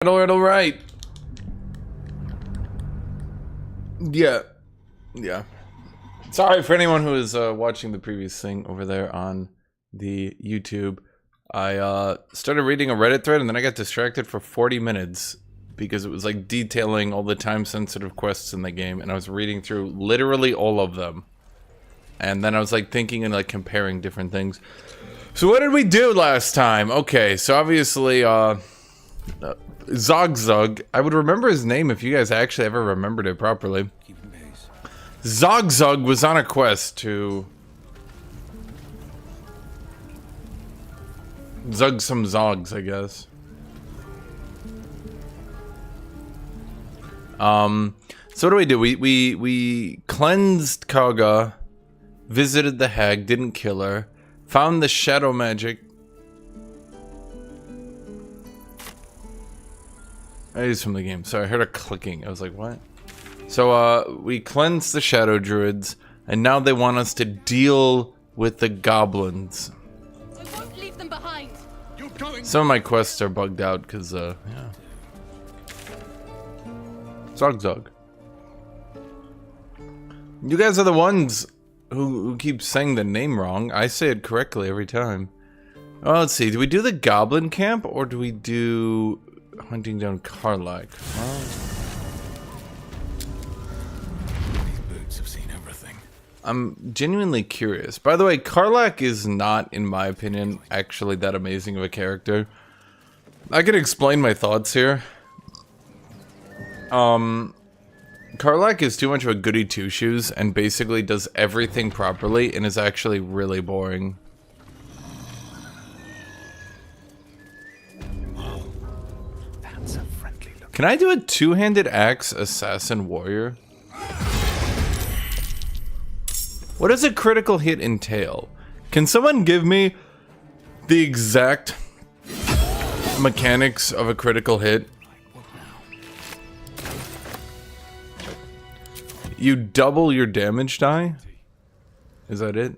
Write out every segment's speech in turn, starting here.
All right. Yeah. Sorry for anyone who is watching the previous thing over there on the YouTube. I started reading a Reddit thread and then I got distracted for 40 minutes because it was like detailing all the time-sensitive quests in the game, and I was reading through literally all of them. And then I was like thinking and like comparing different things. So what did we do last time? Okay, so obviously ZOGZUG. I would remember his name if you guys actually ever remembered it properly. ZOGZUG was on a quest to zug some zogs, I guess. So what do? We cleansed Kaga, visited the hag, didn't kill her, found the shadow magic. I used from the game. Sorry, I heard a clicking. I was like, what? So, we cleansed the shadow druids, and now they want us to deal with the goblins. I won't leave them behind. Some of my quests are bugged out, because, yeah. ZOGZUG. You guys are the ones who keep saying the name wrong. I say it correctly every time. Oh, let's see. Do we do the goblin camp, or do we do hunting down Karlach? These boots have seen everything. I'm genuinely curious. By the way, Karlach is not, in my opinion, actually that amazing of a character. I can explain my thoughts here. Karlach is too much of a goody two-shoes and basically does everything properly and is actually really boring. That's a friendly look. Can I do a two-handed axe assassin warrior? What does a critical hit entail? Can someone give me the exact mechanics of a critical hit? You double your damage die? Is that it?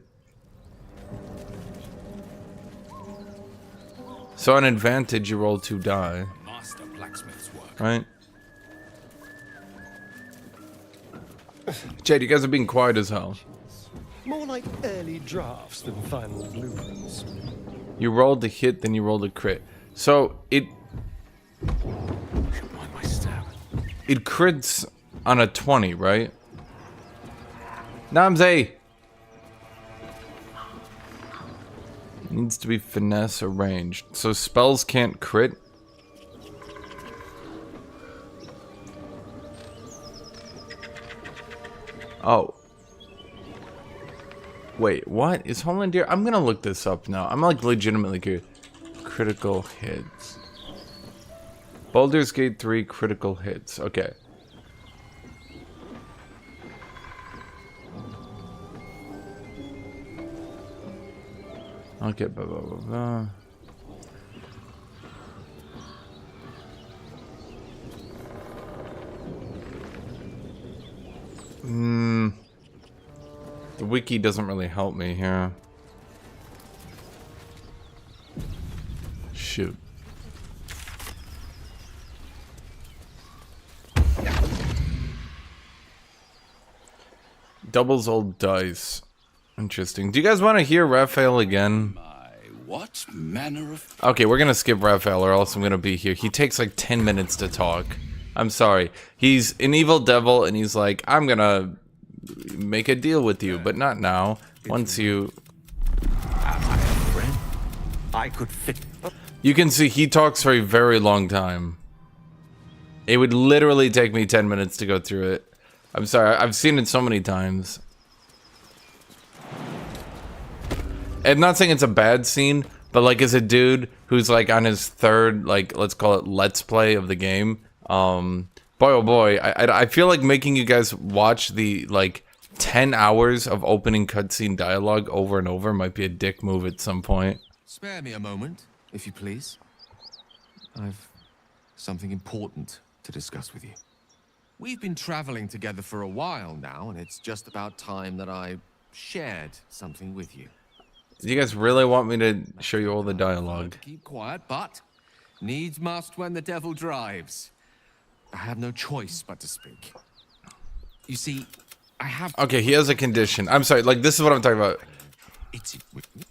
So on advantage, you roll 2 die. Master blacksmith's work. Right? Jade, you guys are being quiet as hell. More like early drafts than final blueprints. You rolled a hit, then you rolled a crit. So it Mind my stab. crits on a 20, right? Namze! Needs to be finesse or ranged. So spells can't crit? Oh. Wait, what? Is Holandier? I'm gonna look this up now. I'm like legitimately curious. Critical hits. Baldur's Gate 3 critical hits. Okay. Okay, blah, blah, blah, blah. The wiki doesn't really help me here. Shoot. Doubles old dice. Interesting. Do you guys want to hear Raphael again? What manner of... Okay, we're gonna skip Raphael or else I'm gonna be here. He takes like 10 minutes to talk. I'm sorry. He's an evil devil and he's like, I'm gonna make a deal with you, but not now. Once you... Am I a friend? I could fit... You can see he talks for a very long time. It would literally take me 10 minutes to go through it. I'm sorry, I've seen it so many times. I'm not saying it's a bad scene, but like as a dude who's like on his third, like let's call it let's play of the game, boy oh boy, I feel like making you guys watch the like 10 hours of opening cutscene dialogue over and over might be a dick move at some point. Spare me a moment, if you please. I've something important to discuss with you. We've been traveling together for a while now, and it's just about time that I shared something with you. Do you guys really want me to show you all the dialogue? Keep quiet, but Needs must when the devil drives. I have no choice but to speak. You see, I have... Okay, he has a condition. I'm sorry, like, this is what I'm talking about.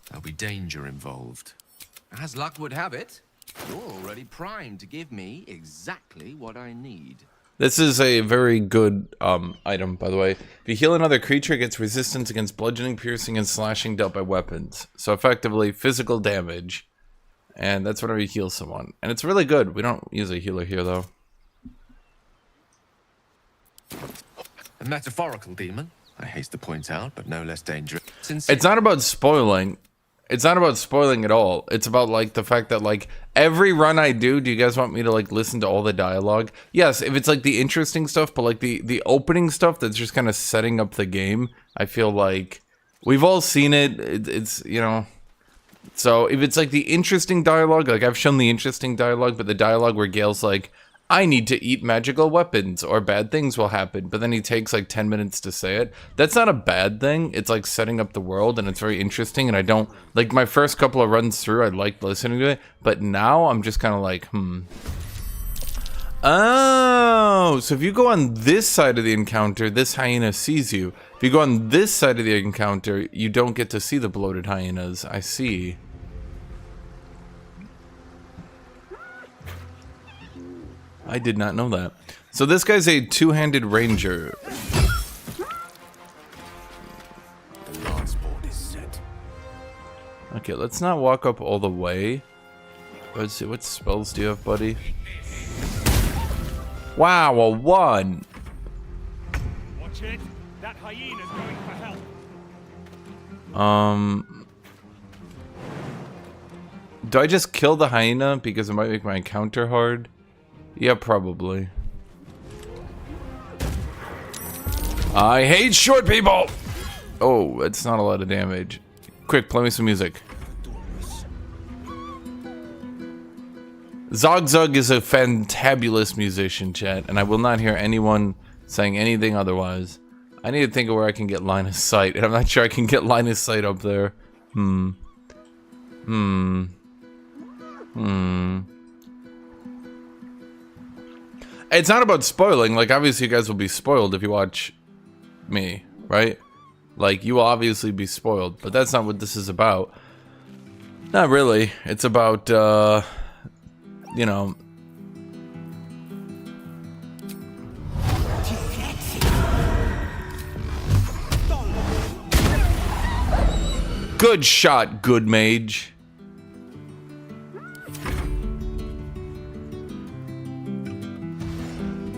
There'll be danger involved. As luck would have it, you're already primed to give me exactly what I need. This is a very good item, by the way. If you heal another creature, it gets resistance against bludgeoning, piercing, and slashing dealt by weapons. So effectively, physical damage. And that's whenever you heal someone. And it's really good. We don't use a healer here, though. A metaphorical demon, I haste to point out, but no less dangerous. It's not about spoiling. It's not about spoiling at all. It's about, like, the fact that, like, every run I do you guys want me to, like, listen to all the dialogue? Yes, if it's, like, the interesting stuff, but, like, the opening stuff that's just kind of setting up the game, I feel like we've all seen it. It's, you know... So, if it's, like, the interesting dialogue, like, I've shown the interesting dialogue, but the dialogue where Gale's like, I need to eat magical weapons, or bad things will happen, but then he takes, like, 10 minutes to say it. That's not a bad thing. It's, like, setting up the world, and it's very interesting, and I don't... Like, my first couple of runs through, I liked listening to it, but now I'm just kind of like, Oh, so if you go on this side of the encounter, this hyena sees you. If you go on this side of the encounter, you don't get to see the bloated hyenas. I see. I did not know that. So this guy's a two-handed ranger. The last board is set. Okay, let's not walk up all the way. Let's see, what spells do you have, buddy? Wow, a 1. Watch it. That hyena's going for help. Do I just kill the hyena because it might make my encounter hard? Yeah, probably. I hate short people! Oh, it's not a lot of damage. Quick, play me some music. ZOGZUG is a fantabulous musician, chat, and I will not hear anyone saying anything otherwise. I need to think of where I can get line of sight, and I'm not sure I can get line of sight up there. It's not about spoiling. Like, obviously you guys will be spoiled if you watch me, right? Like, you will obviously be spoiled, but that's not what this is about. Not really. It's about, you know... Good shot, good mage.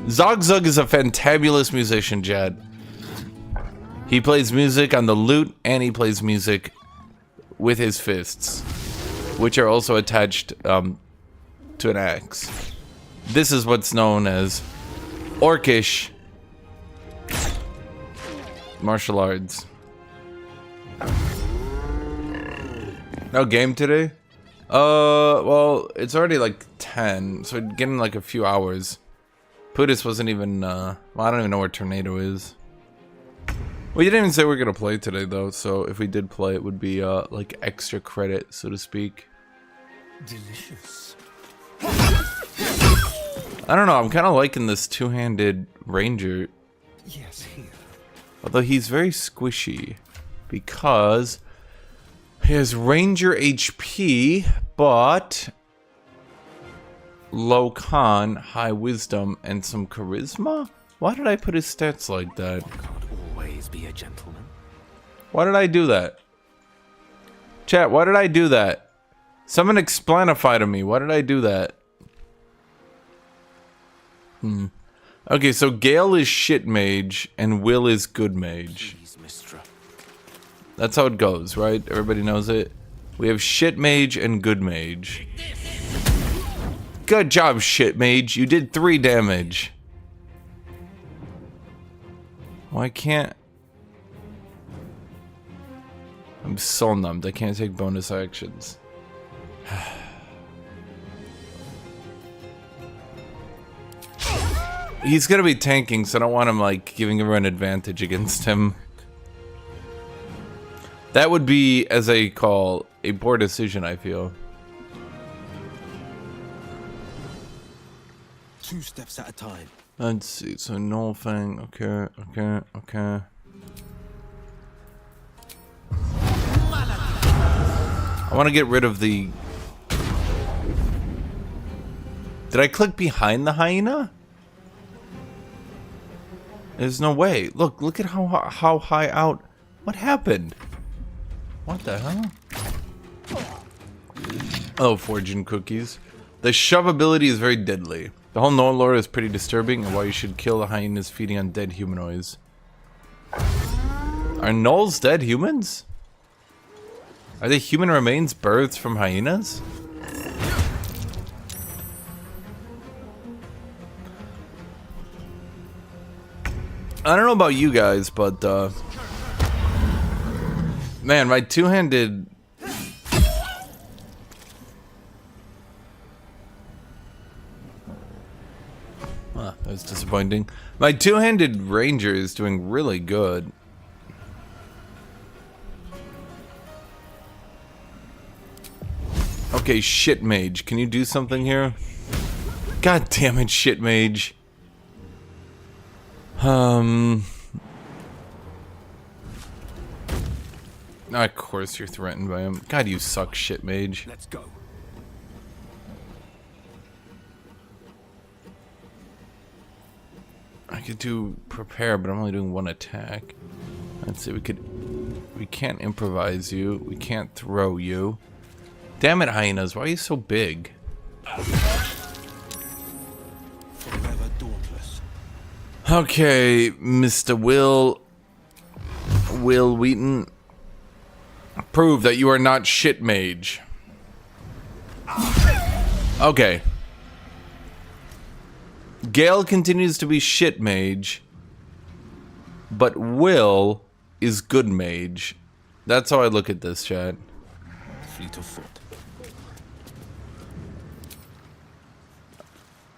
ZOGZUG is a fantabulous musician, Jad. He plays music on the lute, and he plays music with his fists, which are also attached to an axe. This is what's known as ORCISH martial arts. No game today? Well, it's already like 10, so we're getting like a few hours. Pudis wasn't even, well, I don't even know where Tornado is. Well, you didn't even say we're gonna play today, though, so if we did play, it would be, like, extra credit, so to speak. Delicious. I don't know, I'm kind of liking this two-handed ranger. Yes, here. Although he's very squishy, because he has ranger HP, but low con, high wisdom, and some charisma? Why did I put his stats like that? Can't always be a gentleman. Why did I do that? Chat, why did I do that? Someone explanify to me. Why did I do that? Okay, so Gale is shit mage, and Will is good mage. Please, Mistra. That's how it goes, right? Everybody knows it. We have shit mage and good mage. Good job, shit mage. You did 3 damage. Why can't... I'm so numbed. I can't take bonus actions. He's gonna be tanking, so I don't want him, like, giving everyone advantage against him. That would be, as I call, a poor decision, I feel. 2 steps at a time. Let's see. So null thing. Okay. I want to get rid of the... Did I click behind the hyena? There's no way. Look at how high out. What happened? What the hell? Oh, fortune cookies. The shove ability is very deadly. The whole Nolan lore is pretty disturbing, and why you should kill the hyenas feeding on dead humanoids. Are gnolls dead humans? Are they human remains birthed from hyenas? I don't know about you guys, but man, my two-handed... That's disappointing. My two-handed ranger is doing really good. Okay, shit mage. Can you do something here? God damn it, shit mage. Of course you're threatened by him. God, you suck, shit mage. Let's go. I could do prepare, but I'm only doing one attack. Let's see, we can't improvise you. We can't throw you. Damn it, hyenas, why are you so big? Forever dauntless. Okay, Mr. Will Wheaton. Prove that you are not shit mage. Okay. Gale continues to be shit mage, but Will is good mage. That's how I look at this, chat. Fleet of foot.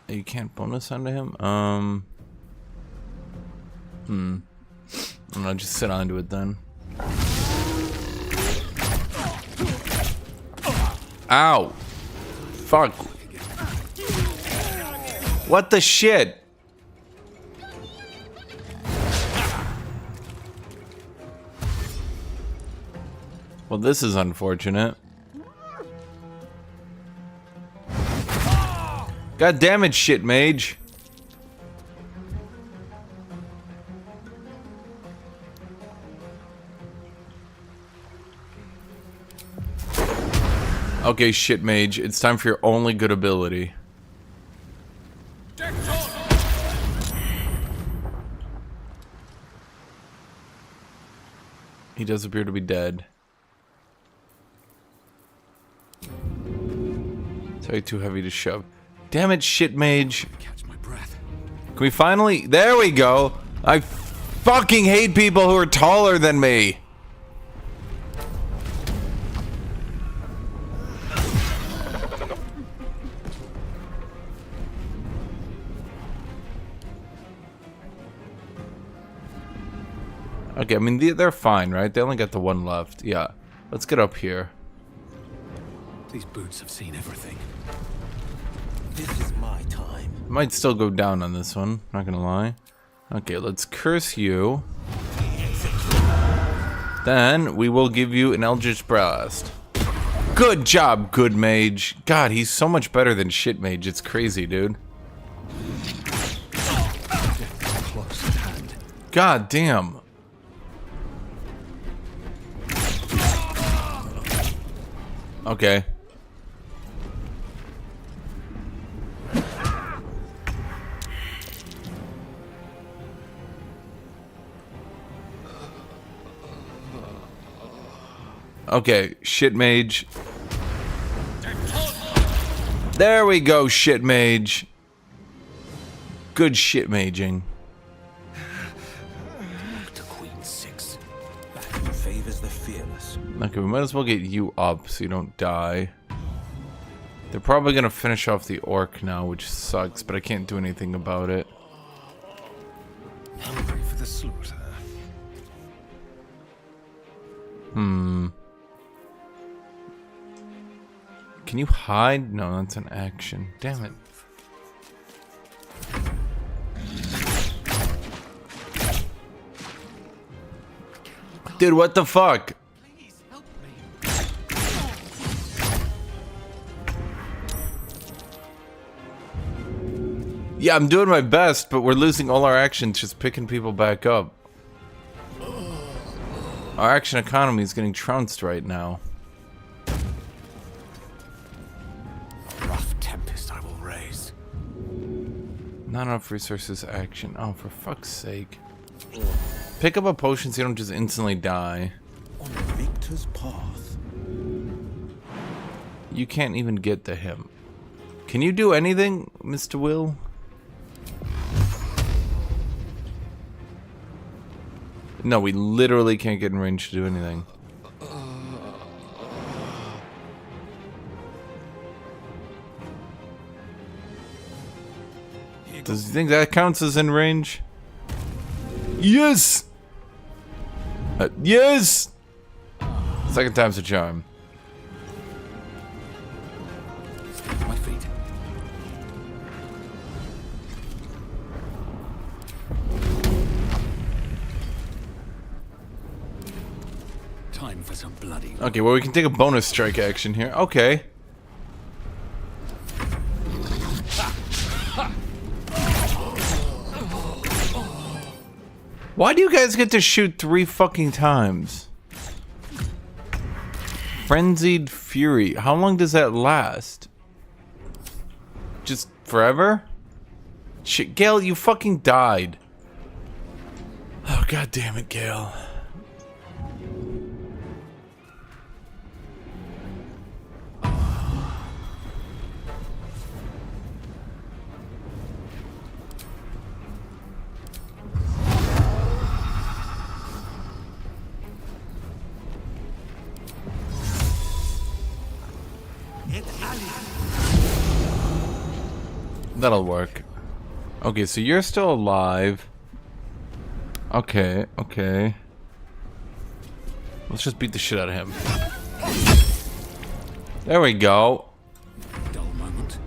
You can't bonus onto him? I'll just sit onto it then. Ow! Fuck. What the shit? Well, this is unfortunate. God damn it, shit mage. Okay, shit mage, it's time for your only good ability. He does appear to be dead. It's way too heavy to shove. Damn it, shit mage. Catch my breath. Can we finally... There we go. I fucking hate people who are taller than me. Okay, I mean, they're fine, right? They only got the one left. Yeah. Let's get up here. These boots have seen everything. This is my time. Might still go down on this one, not gonna lie. Okay, let's curse you. Then we will give you an Eldritch Blast. Good job, good mage. God, he's so much better than shit mage. It's crazy, dude. Close at hand. God damn. Okay. Okay, shit mage. There we go, shit mage. Good shit maging. To Queen 6. That who favors the fearless. Okay, we might as well get you up so you don't die. They're probably gonna finish off the orc now, which sucks, but I can't do anything about it. Hungry for the slaughter. Can you hide? No, that's an action. Damn it. Dude, what the fuck? Please help me. Yeah, I'm doing my best, but we're losing all our actions just picking people back up. Our action economy is getting trounced right now. A rough tempest I will raise. Not enough resources action. Oh, for fuck's sake. Pick up a potion so you don't just instantly die. On a victor's path. You can't even get to him. Can you do anything, Mr. Will? No, we literally can't get in range to do anything. Does he think that counts as in range? Yes! Yes! Second time's a charm. My feet. Time for some bloody. Okay, well we can take a bonus strike action here. Okay. Why do you guys get to shoot 3 fucking times? Frenzied Fury. How long does that last? Just forever? Shit, Gale, you fucking died. Oh, god damn it, Gale. That'll work. Okay, so you're still alive. Okay, okay. Let's just beat the shit out of him. There we go. Dull moment.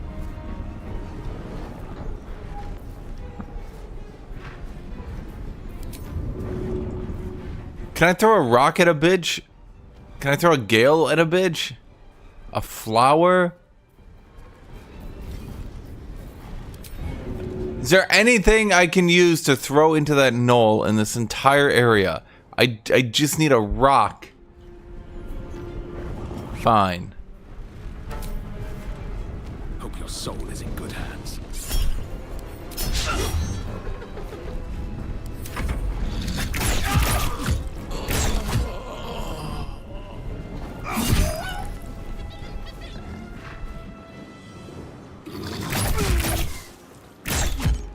Can I throw a rock at a bitch? Can I throw a gale at a bitch? A flower? Is there anything I can use to throw into that knoll in this entire area? I just need a rock. Fine. Hope your soul is in good hands.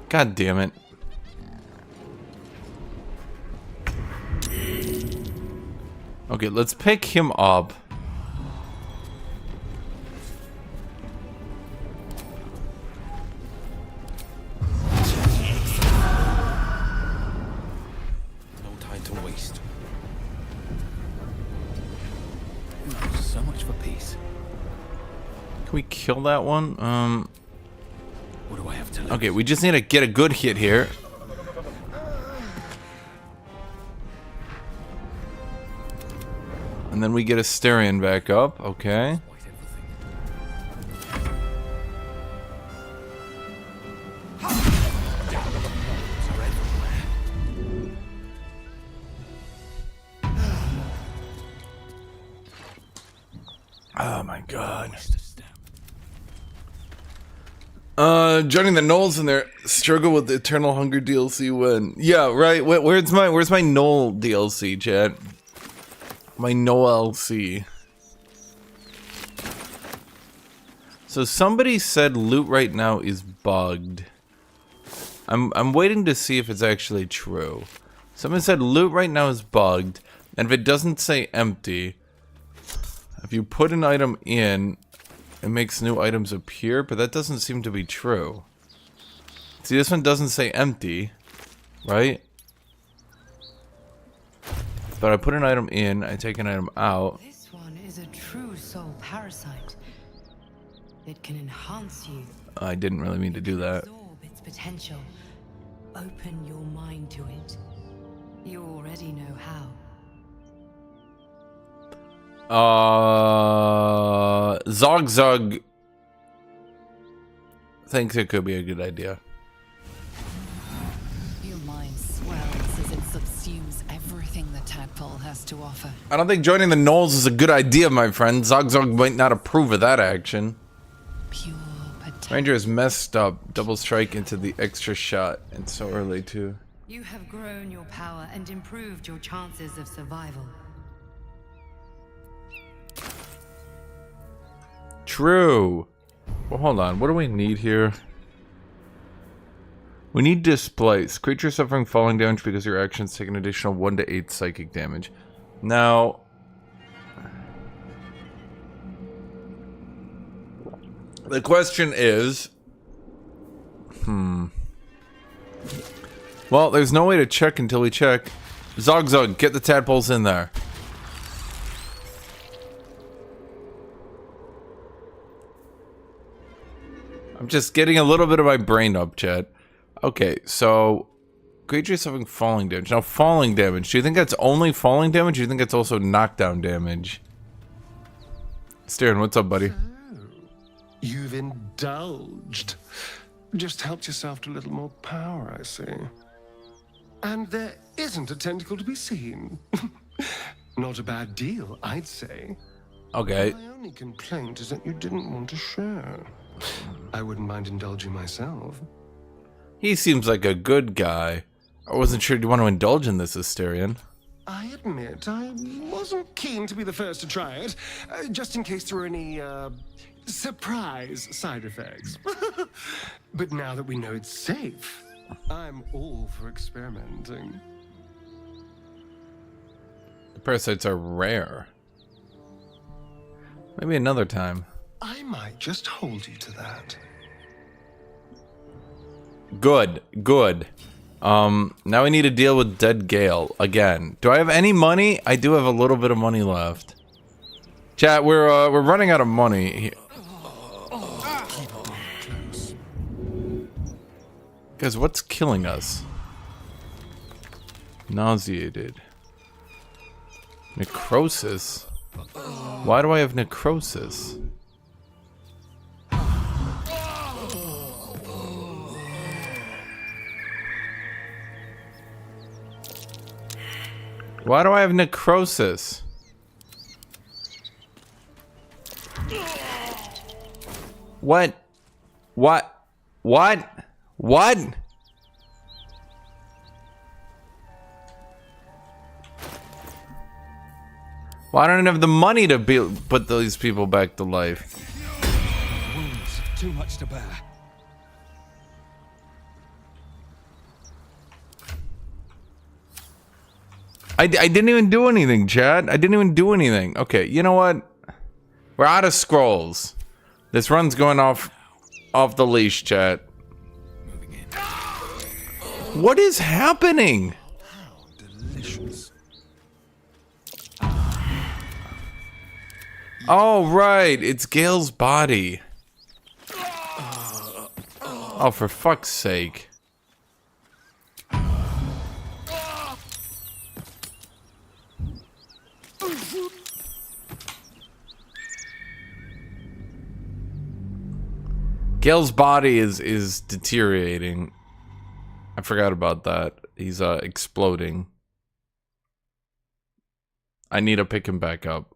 God damn it. Okay, let's pick him up. No time to waste. So much for peace. Can we kill that one? What do I have to lose? Okay, we just need to get a good hit here. And then we get Asterion back up, okay. Quite everything. Are everywhere. Oh my god. Waste a step. Joining the Knolls in their struggle with the Eternal Hunger DLC when... Yeah, right, where's my Knoll DLC, chat? My NoLC. So somebody said loot right now is bugged. I'm waiting to see if it's actually true. Someone said loot right now is bugged, and if it doesn't say empty, if you put an item in, it makes new items appear, but that doesn't seem to be true. See, this one doesn't say empty, right? But I put an item in, I take an item out. This one is a true soul parasite. It can enhance you. I didn't really mean to do that. Absorb its potential. Open your mind to it. You already know how. ZOGZUG thinks it could be a good idea. Your mind swells as it subsumes everything the tadpole has to offer. I don't think joining the Knolls is a good idea, my friend. ZOGZUG might not approve of that action. Pure potential. Ranger is messed up. Double strike into the extra shot, and so early too. You have grown your power and improved your chances of survival. True. Well, hold on. What do we need here? We need displace. Creature suffering falling damage because your actions take an additional 1 to 8 psychic damage. Now, the question is, well, there's no way to check until we check. ZOGZUG, get the tadpoles in there. I'm just getting a little bit of my brain up, chat. Okay, so creature suffering falling damage. Now, falling damage. Do you think that's only falling damage? Or do you think it's also knockdown damage? Styrian, what's up, buddy? You've indulged. Just helped yourself to a little more power, I see. And there isn't a tentacle to be seen. Not a bad deal, I'd say. Okay. My only complaint is that you didn't want to share. I wouldn't mind indulging myself. He seems like a good guy. I wasn't sure you want to indulge in this, Styrian. I admit, I wasn't keen to be the first to try it, just in case there were any, surprise side effects. But now that we know it's safe, I'm all for experimenting. The parasites are rare. Maybe another time. I might just hold you to that. Good, good. Now we need to deal with Dead Gale again. Do I have any money? I do have a little bit of money left. Chat, we're running out of money. Guys, what's killing us? Nauseated. Necrosis? Why do I have necrosis? Why do I have necrosis? What? What? What? What? Well, I don't have the money to put these people back to life. Wounds, too much to bear. I didn't even do anything, Chad. I didn't even do anything. Okay, you know what? We're out of scrolls. This run's going off the leash, Chad. What is happening? How delicious. Oh, right. It's Gale's body. Oh, for fuck's sake. Gale's body is deteriorating. I forgot about that. He's exploding. I need to pick him back up.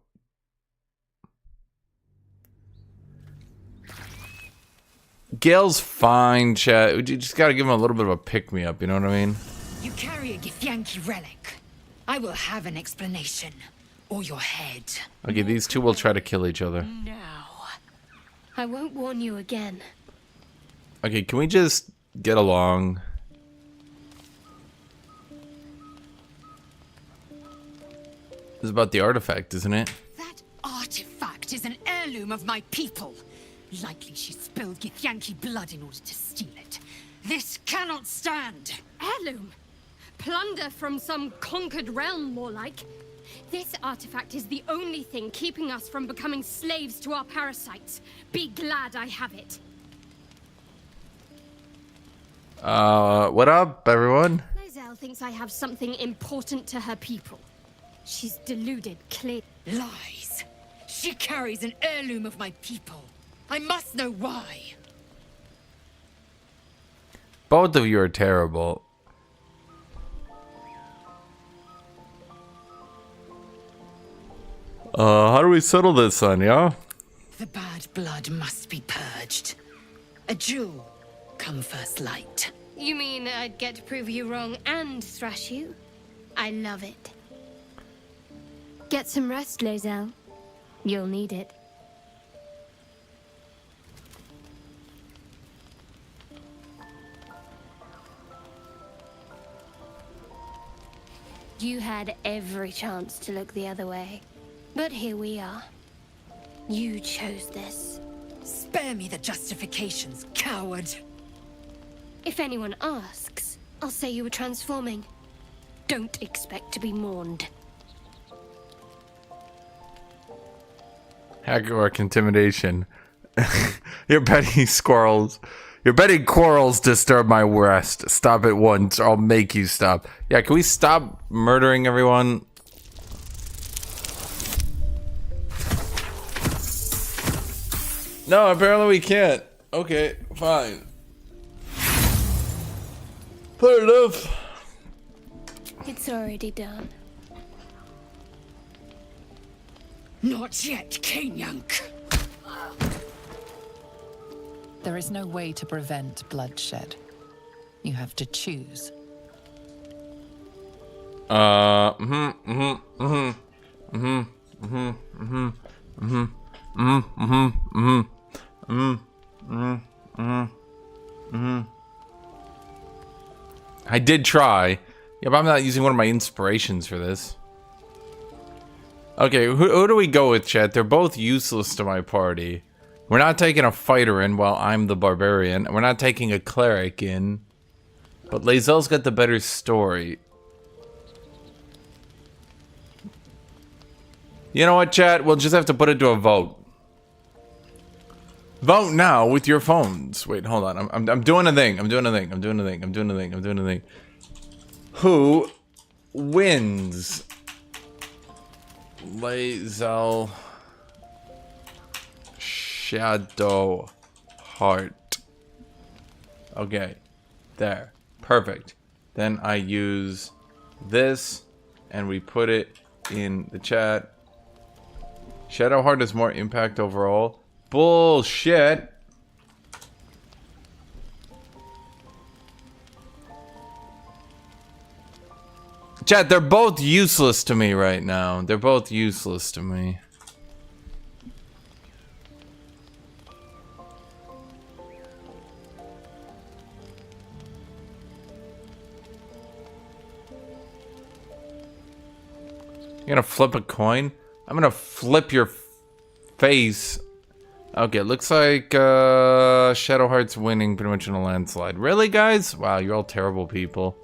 Gale's fine, chat. You just gotta give him a little bit of a pick-me-up, you know what I mean? You carry a Githyanki relic. I will have an explanation. Or your head. Okay, these two will try to kill each other. No. I won't warn you again. Okay, can we just get along? This is about the artifact, isn't it? That artifact is an heirloom of my people. Likely she spilled Githyanki blood in order to steal it. This cannot stand. Heirloom? Plunder from some conquered realm, more like. This artifact is the only thing keeping us from becoming slaves to our parasites. Be glad I have it. What up, everyone? Lizelle thinks I have something important to her people. She's deluded, clear. Lies. She carries an heirloom of my people. I must know why. Both of you are terrible. How do we settle this, son, yeah? The bad blood must be purged. A jewel come first light. You mean I'd get to prove you wrong and thrash you? I love it. Get some rest, Lae'zel. You'll need it. You had every chance to look the other way. But here we are. You chose this. Spare me the justifications, coward. If anyone asks, I'll say you were transforming. Don't expect to be mourned. Hack-orc intimidation. You're betting squirrels. You're betting quarrels disturb my rest. Stop at once, or I'll make you stop. Yeah, can we stop murdering everyone? No, apparently we can't. Okay, fine. Fair enough. It's already done. Not yet, Kanyank. There is no way to prevent bloodshed. You have to choose. I did try. Yeah, but I'm not using one of my inspirations for this. Okay, who do we go with, chat? They're both useless to my party. We're not taking a fighter in while I'm the barbarian. And we're not taking a cleric in. But Lae'zel's got the better story. You know what, chat? We'll just have to put it to a vote. Vote now with your phones. Wait, hold on. I'm doing a thing. I'm doing a thing. Who wins? Lae'zel Shadow Heart. Okay. There. Perfect. Then I use this and we put it in the chat. Shadow Heart has more impact overall. Bullshit. Chat, they're both useless to me right now. They're both useless to me. You're gonna flip a coin? I'm gonna flip your face. Okay, looks like Shadowheart's winning pretty much in a landslide. Really, guys? Wow, you're all terrible people.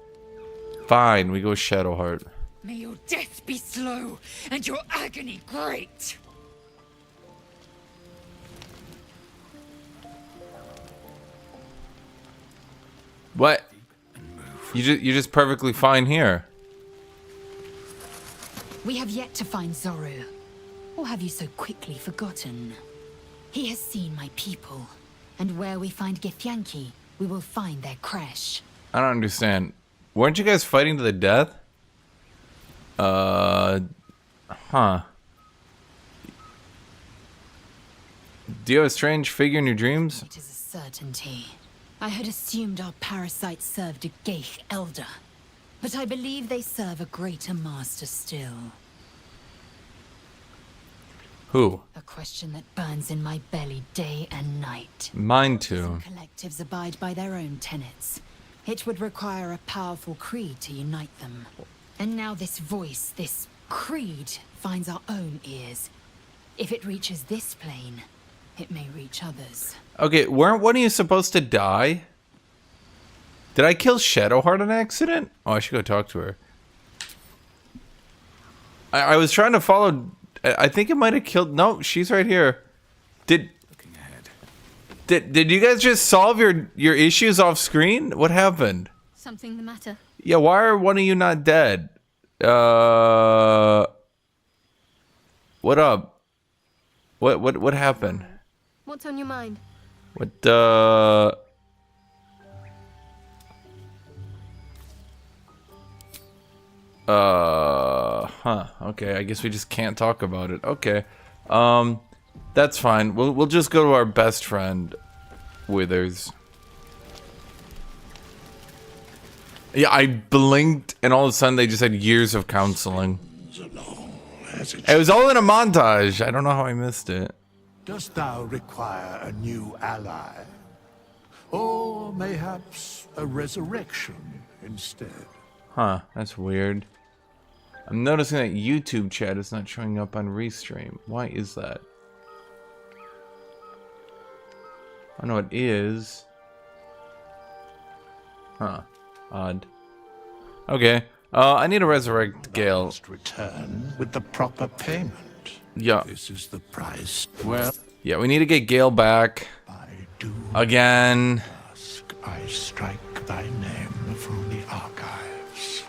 Fine, we go Shadowheart. May your death be slow and your agony great. What? You're just perfectly fine here. We have yet to find Zorru. Or have you so quickly forgotten? He has seen my people. And where we find Githyanki, we will find their crash. I don't understand. Weren't you guys fighting to the death? Huh. Do you have a strange figure in your dreams? It is a certainty. I had assumed our parasites served a Geich elder. But I believe they serve a greater master still. Who? A question that burns in my belly day and night. Mine too. Some collectives abide by their own tenets. It would require a powerful creed to unite them. And now this voice, this creed, finds our own ears. If it reaches this plane, it may reach others. Okay, weren't one of you supposed to die? Did I kill Shadowheart on accident? Oh, I should go talk to her. I was trying to follow... I think it might have killed... No, she's right here. Did you guys just solve your issues off screen? What happened? Something the matter? Yeah, why are one of you not dead? what up? What happened? What's on your mind? What the? Huh. Okay, I guess we just can't talk about it. Okay. That's fine. We'll just go to our best friend, Withers. Yeah, I blinked and all of a sudden they just had years of counseling. It was all in a montage. I don't know how I missed it. Dost thou require a new ally? Or mayhaps a resurrection instead? Huh, that's weird. I'm noticing that YouTube chat is not showing up on Restream. Why is that? I know it is. Huh. Odd. Okay. I need to resurrect Gale. Must return with the proper payment. Yeah. This is the price. Well, Yeah, we need to get Gale back. I do Again. ask. I strike thy name from the archives.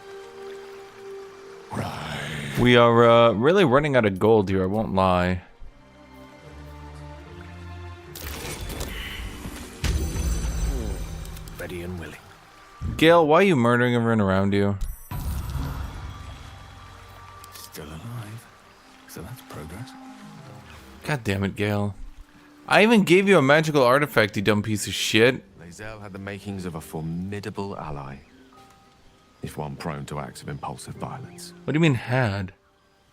Right. We are really running out of gold here, I won't lie. Ready and willing. Gale, why are you murdering everyone around you? Still alive. So that's progress. God damn it, Gale. I even gave you a magical artifact, you dumb piece of shit. Lae'zel had the makings of a formidable ally, if one prone to acts of impulsive violence. What do you mean, had?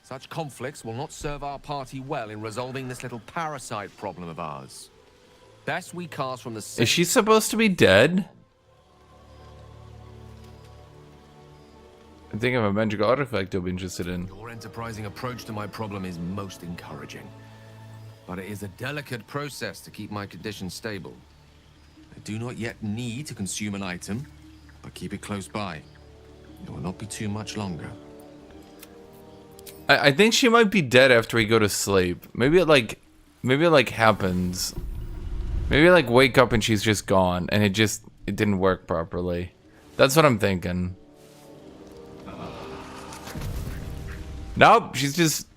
Such conflicts will not serve our party well in resolving this little parasite problem of ours. Best we cast from the... Is she supposed to be dead? I think I have a magical artifact I'll be interested in. Your enterprising approach to my problem is most encouraging. But it is a delicate process to keep my condition stable. I do not yet need to consume an item, but keep it close by. It will not be too much longer. I think she might be dead after we go to sleep. Maybe it like happens. Maybe like wake up and she's just gone and it didn't work properly. That's what I'm thinking. Nope, she's just...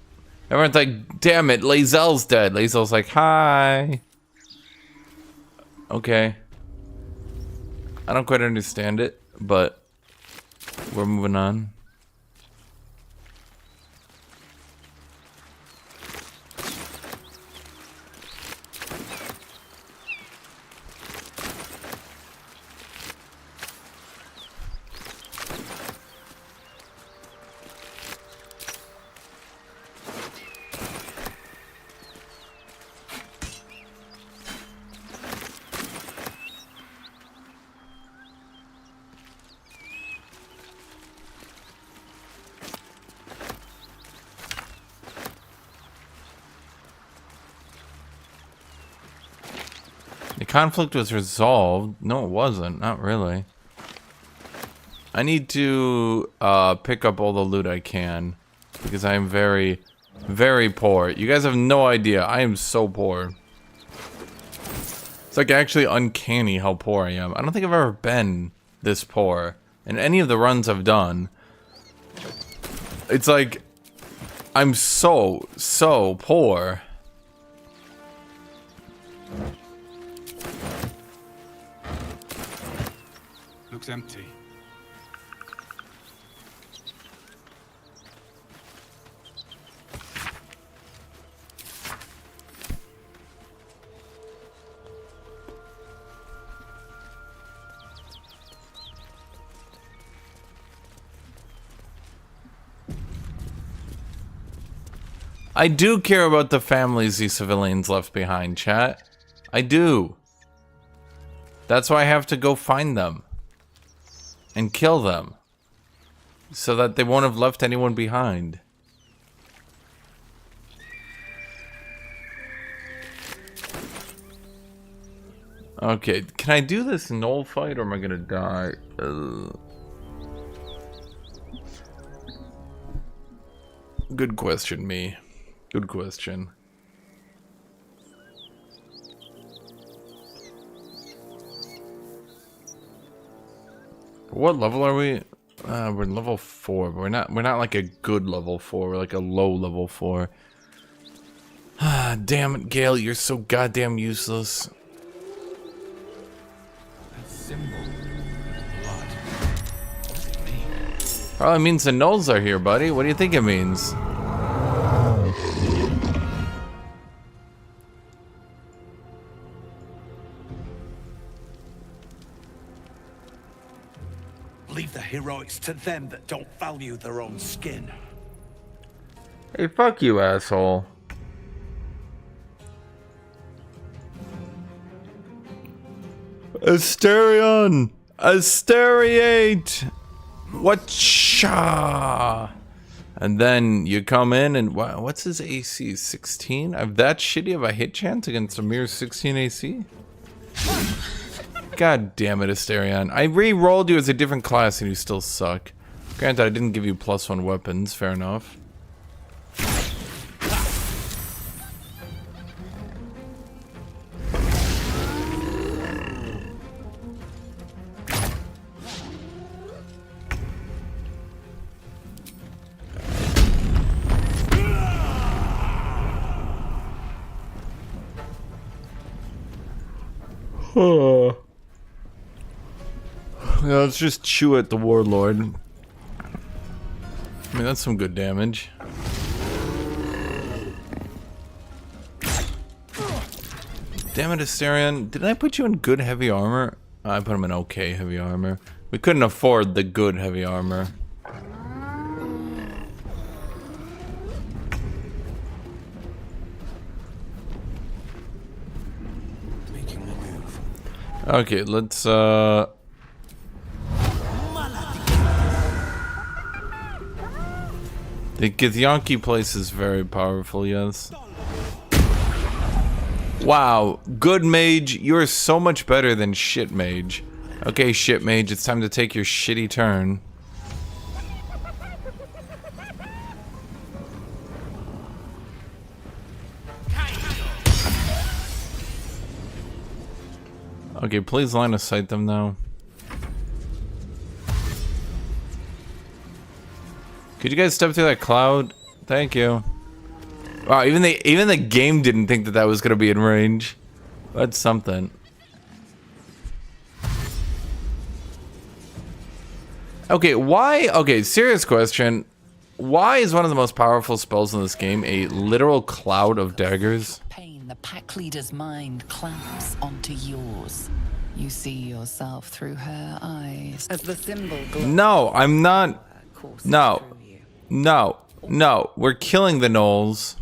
Everyone's like, damn it, Lae'zel's dead. Lae'zel's like, hi. Okay. I don't quite understand it, but we're moving on. The conflict was resolved. No, it wasn't. Not really. I need to pick up all the loot I can because I am very, very poor. You guys have no idea. I am so poor. It's like actually uncanny how poor I am. I don't think I've ever been this poor in any of the runs I've done. It's like I'm so poor. Looks empty. I do care about the families these civilians left behind, chat. I do. That's why I have to go find them. And kill them. So that they won't have left anyone behind. Okay, can I do this null fight or am I gonna die? Good question, me. Good question. What level are we? We're level 4, but we're not like a good level 4. We're like a low level 4. Ah, damn it, Gale, you're so goddamn useless. That symbol. Blood. What does it mean? Probably means the gnolls are here, buddy. What do you think it means? Leave the heroics to them that don't value their own skin. Hey, fuck you, asshole. Asterion! Asteriate! Whatcha? And then you come in and what's his AC? 16? I've that shitty of a hit chance against a mere 16 AC? God damn it, Asterion. I re-rolled you as a different class and you still suck. Granted, I didn't give you +1 weapons, fair enough. Yeah, let's just chew at the warlord. I mean, that's some good damage. Damn it, Asterion. Did I put you in good heavy armor? I put him in okay heavy armor. We couldn't afford the good heavy armor. Making the move. Okay, let's the Githyanki place is very powerful, yes. Wow, good mage, you're so much better than shit mage. Okay, shit mage, it's time to take your shitty turn. Okay, please line of sight them now. Could you guys step through that cloud? Thank you. Wow, even the game didn't think that that was gonna be in range. That's something. Okay, why? Okay, serious question. Why is one of the most powerful spells in this game a literal cloud of daggers? Pain, the pack leader's mind clamps onto yours. You see yourself through her eyes as the symbol glows. No, I'm not. No. No. No. We're killing the gnolls.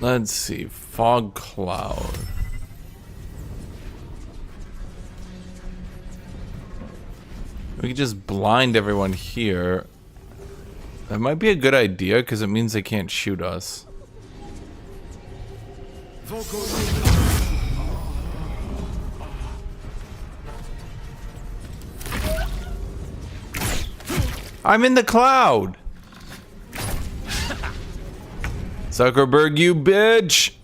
Let's see. Fog cloud. We could just blind everyone here. That might be a good idea because it means they can't shoot us. I'm in the cloud. Zuckerberg, you bitch.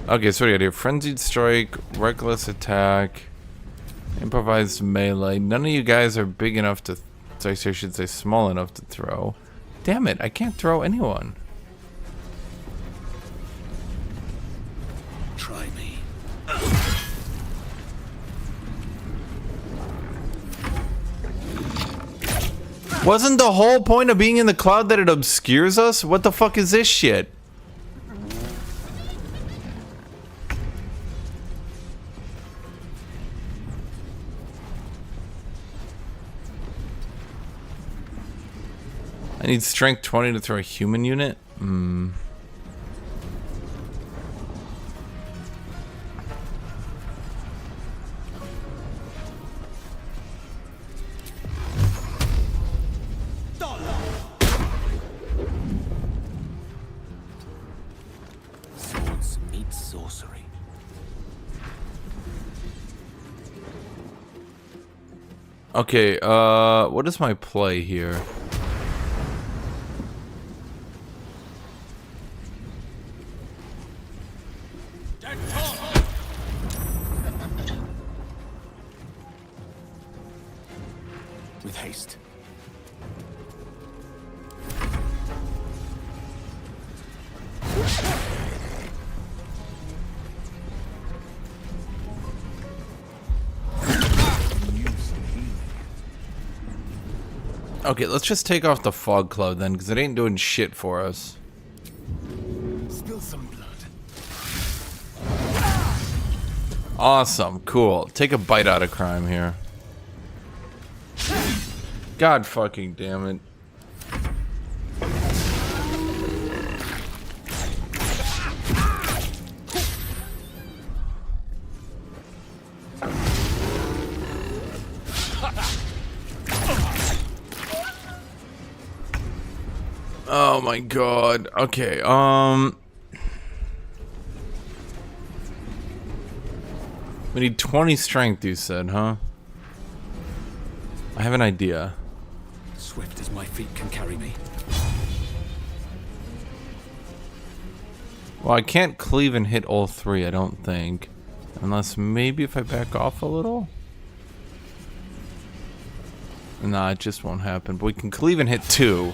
Okay, so what do you got here? Frenzied strike, reckless attack, improvised melee. None of you guys are big enough to, I should say small enough to throw. Damn it, I can't throw anyone. Try me. Wasn't the whole point of being in the cloud that it obscures us? What the fuck is this shit? I need strength 20 to throw a human unit? Hmm. Swords meet sorcery. Okay, what is my play here? with haste. Okay, let's just take off the fog cloud then, because it ain't doing shit for us. Spill some blood. Awesome, cool. Take a bite out of crime here. God fucking damn it. Oh my god. Okay, we need 20 strength, you said, huh? I have an idea. Swift as my feet can carry me. Well, I can't cleave and hit all three, I don't think. Unless maybe if I back off a little? Nah, it just won't happen. But we can cleave and hit two.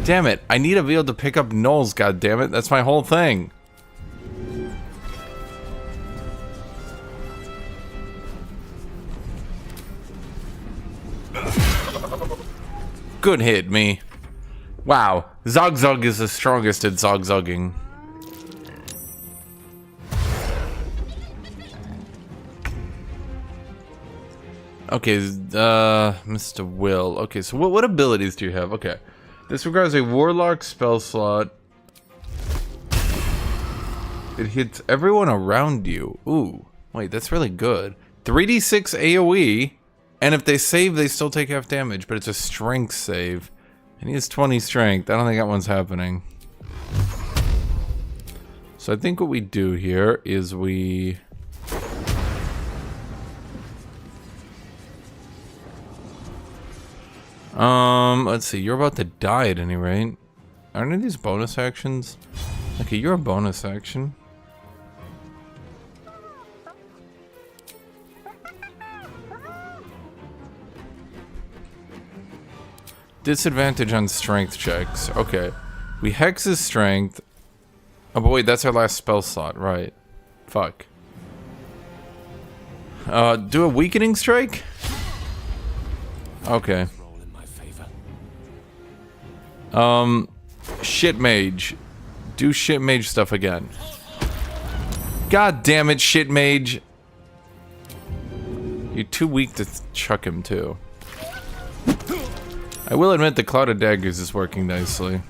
Damn it, I need to be able to pick up gnolls, goddammit. That's my whole thing. Good hit, me. Wow, ZOGZUG is the strongest at ZOGZUGing. Okay, Mr. Will. Okay, so what abilities do you have? Okay. This requires a warlock spell slot. It hits everyone around you. Ooh, wait, that's really good. 3d6 AoE, and if they save, they still take half damage, but it's a strength save. And he has 20 strength. I don't think that one's happening. So I think what we do here is we... let's see, you're about to die at any rate. Aren't any of these bonus actions? Okay, you're a bonus action. Disadvantage on strength checks. Okay. We hex his strength. Oh, but wait, that's our last spell slot, right? Fuck. Do a weakening strike? Okay. Shit mage. Do shit mage stuff again. God damn it, shit mage. You're too weak to chuck him too. I will admit the Cloud of Daggers is working nicely.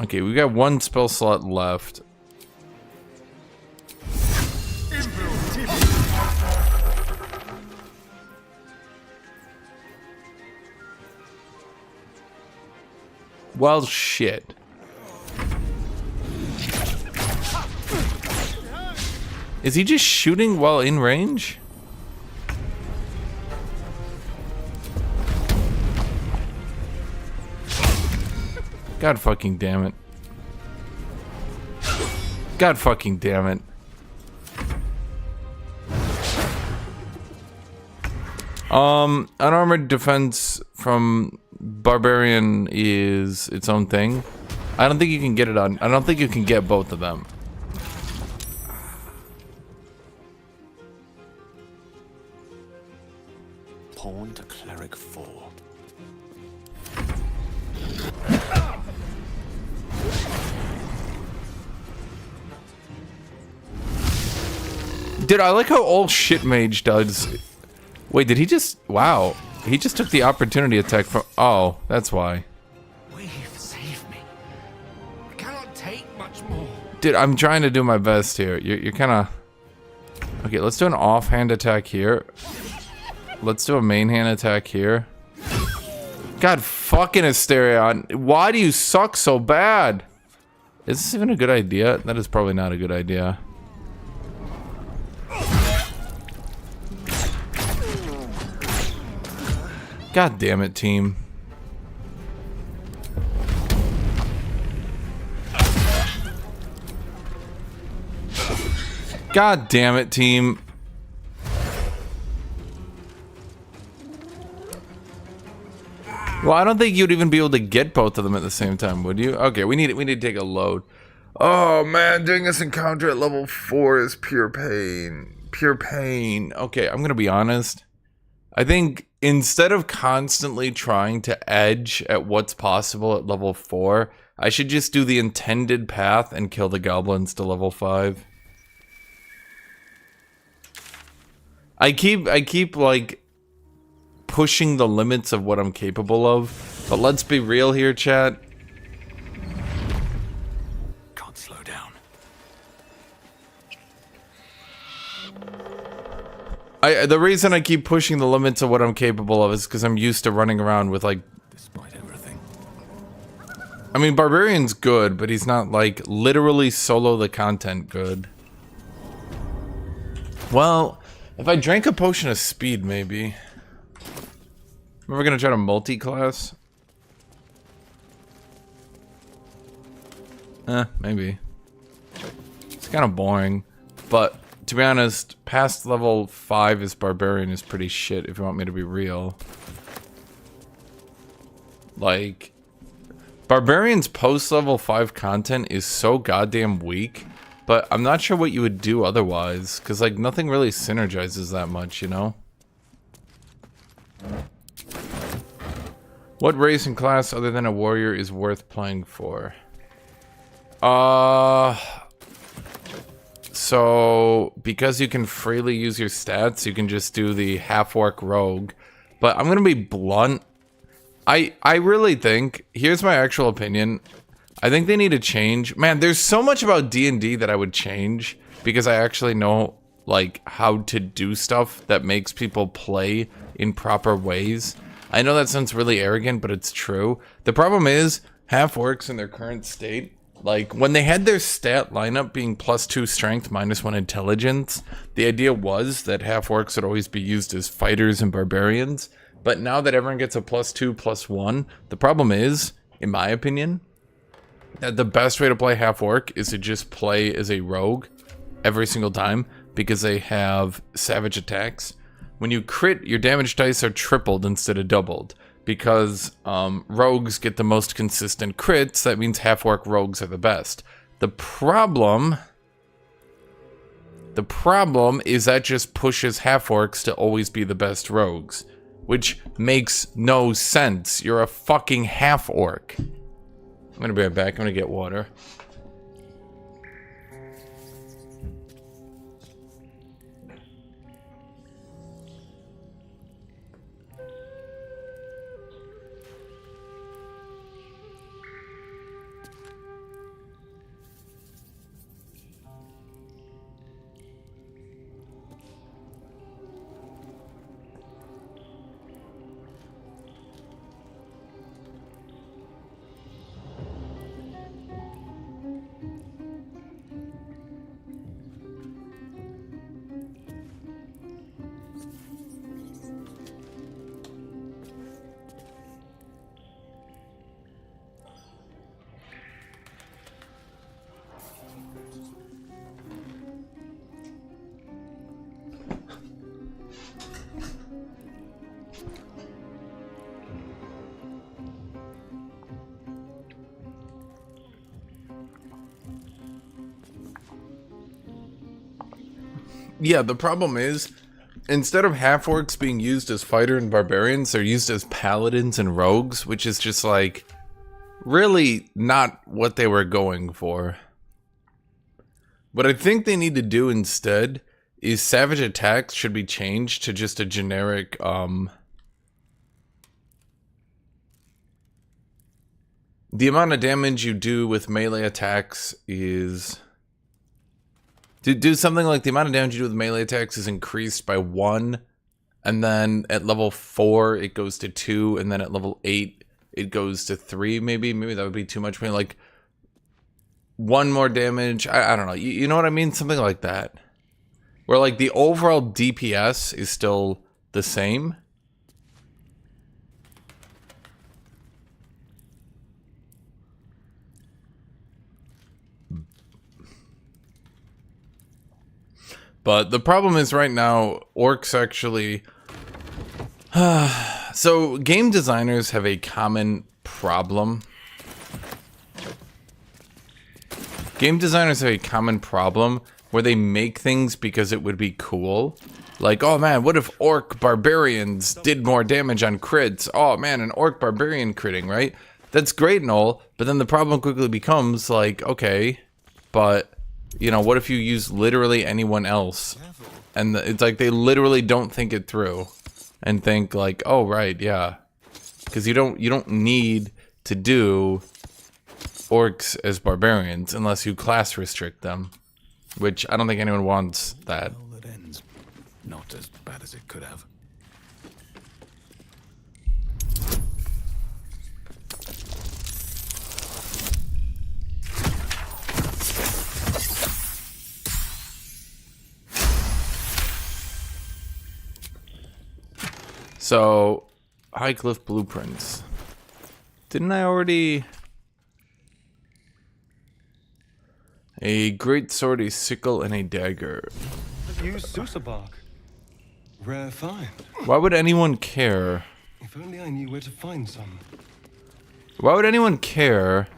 Okay, we got one spell slot left. Well, shit. Is he just shooting while in range? God fucking damn it. God fucking damn it. Unarmored defense from barbarian is its own thing. I don't think you can get it on. I don't think you can get both of them. Pawn to cleric 4. Dude, I like how all shit mage does. Wait, did he just... Wow. He just took the opportunity attack from... Oh, that's why. Weave, save me. I cannot take much more. Dude, I'm trying to do my best here. You're kind of... Okay, let's do an offhand attack here. Let's do a main hand attack here. God fucking Asterion. Why do you suck so bad? Is this even a good idea? That is probably not a good idea. God damn it, team. God damn it, team. Well, I don't think you'd even be able to get both of them at the same time, would you? Okay, we need to take a load. Oh man, doing this encounter at level 4 is pure pain. Pure pain. Okay, I'm gonna be honest. I think instead of constantly trying to edge at what's possible at level 4, I should just do the intended path and kill the goblins to level 5. I keep like pushing the limits of what I'm capable of, but let's be real here, chat. Can't slow down. The reason I keep pushing the limits of what I'm capable of is because I'm used to running around with like. Despite everything. I mean, barbarian's good, but he's not like literally solo the content good. Well, if I drank a potion of speed, maybe. We're gonna try to multi-class. Maybe. It's kind of boring, but to be honest, past level 5 is barbarian is pretty shit. If you want me to be real, like barbarian's post level 5 content is so goddamn weak. But I'm not sure what you would do otherwise, because like nothing really synergizes that much, you know. What race and class other than a warrior is worth playing for? So because you can freely use your stats, you can just do the half-orc rogue. But I'm gonna be blunt. I really think, here's my actual opinion. I think they need to change. Man, there's so much about D&D that I would change because I actually know like how to do stuff that makes people play in proper ways. I know that sounds really arrogant, but it's true. The problem is, half-orcs in their current state, like, when they had their stat lineup being +2 strength, -1 intelligence, the idea was that half-orcs would always be used as fighters and barbarians. But now that everyone gets a +2, +1, the problem is, in my opinion, that the best way to play half-orc is to just play as a rogue every single time, because they have savage attacks. When you crit, your damage dice are tripled instead of doubled. Because rogues get the most consistent crits, that means half-orc rogues are the best. The problem is that just pushes half-orcs to always be the best rogues. Which makes no sense. You're a fucking half-orc. I'm gonna be right back. I'm gonna get water. Yeah, the problem is, instead of half-orcs being used as fighter and barbarians, they're used as paladins and rogues, which is just like, really not what they were going for. What I think they need to do instead is savage attacks should be changed to just a generic, the amount of damage you do with melee attacks is... To do something like the amount of damage you do with melee attacks is increased by 1, and then at level 4 it goes to 2, and then at level 8 it goes to 3, maybe that would be too much. Maybe like 1 more damage. I don't know. You know what I mean? Something like that. Where like the overall DPS is still the same. But the problem is right now, orcs actually... So, game designers have a common problem. Game designers have a common problem where they make things because it would be cool. Like, oh man, what if orc barbarians did more damage on crits? Oh man, an orc barbarian critting, right? That's great and all, but then the problem quickly becomes like, okay, but, you know, what if you use literally anyone else? And it's like they literally don't think it through and think like, oh right, yeah. Because you don't need to do orcs as barbarians unless you class restrict them. Which I don't think anyone wants that. Well, that ends not as bad as it could have. So, High Cliff Blueprints. Didn't I already... A great sword, a sickle, and a dagger. Use Susa bark. Rare find. Why would anyone care? If only I knew where to find some. Why would anyone care?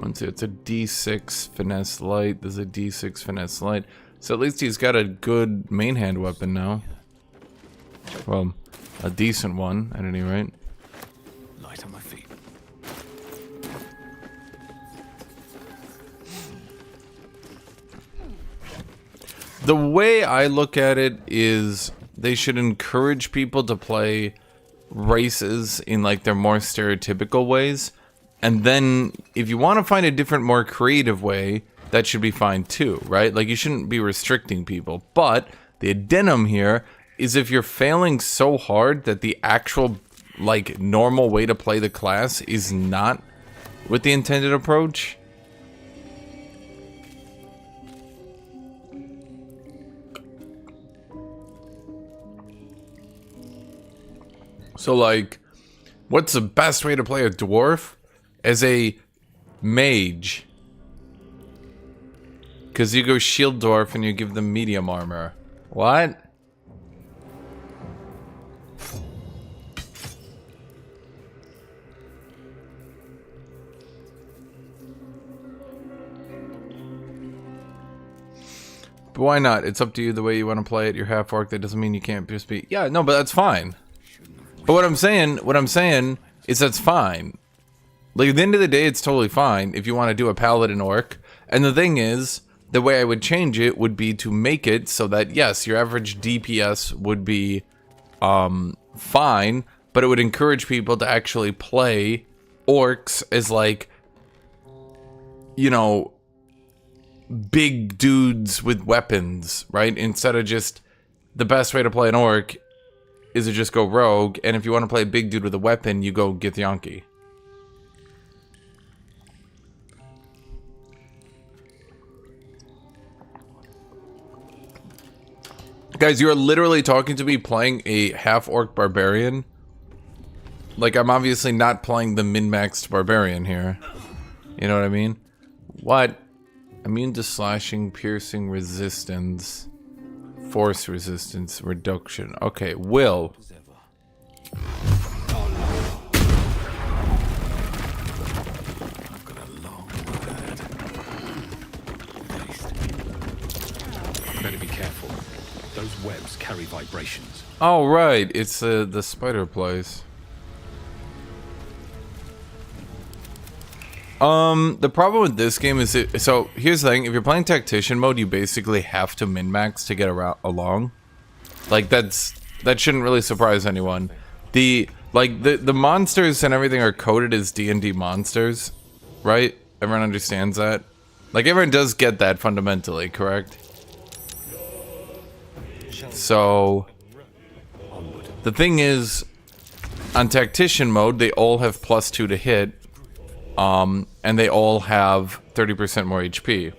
Let's see, it's a D6 finesse light. There's a D6 finesse light. So at least he's got a good main hand weapon now. Well, a decent one at any rate. Light on my feet. The way I look at it is they should encourage people to play races in like their more stereotypical ways. And then if you want to find a different, more creative way, that should be fine too, right? Like you shouldn't be restricting people. But the addendum here is if you're failing so hard that the actual like normal way to play the class is not with the intended approach. So like, what's the best way to play a dwarf? As a mage. Because you go shield dwarf and you give them medium armor. What? But why not? It's up to you the way you want to play it. You're half orc. That doesn't mean you can't just be... Yeah, no, but that's fine. But what I'm saying is that's fine. Like, at the end of the day, it's totally fine if you want to do a paladin orc. And the thing is, the way I would change it would be to make it so that, yes, your average DPS would be fine, but it would encourage people to actually play orcs as, like, you know, big dudes with weapons, right? Instead of just the best way to play an orc is to just go rogue, and if you want to play a big dude with a weapon, you go Githyanki. Guys, you are literally talking to me playing a half-orc barbarian. Like, I'm obviously not playing the min-maxed barbarian here. You know what I mean? What? Immune to slashing, piercing, resistance, force resistance, reduction. Okay, will. I've got a long road ahead. Better be careful. Those webs carry vibrations. Oh, right. It's the spider place. The problem with this game is so here's the thing, if you're playing Tactician mode, you basically have to min-max to get along. Like that shouldn't really surprise anyone. The monsters and everything are coded as D&D monsters, right? Everyone understands that? Like everyone does get that fundamentally, correct? So the thing is, on Tactician mode, they all have +2 to hit. And they all have 30% more HP.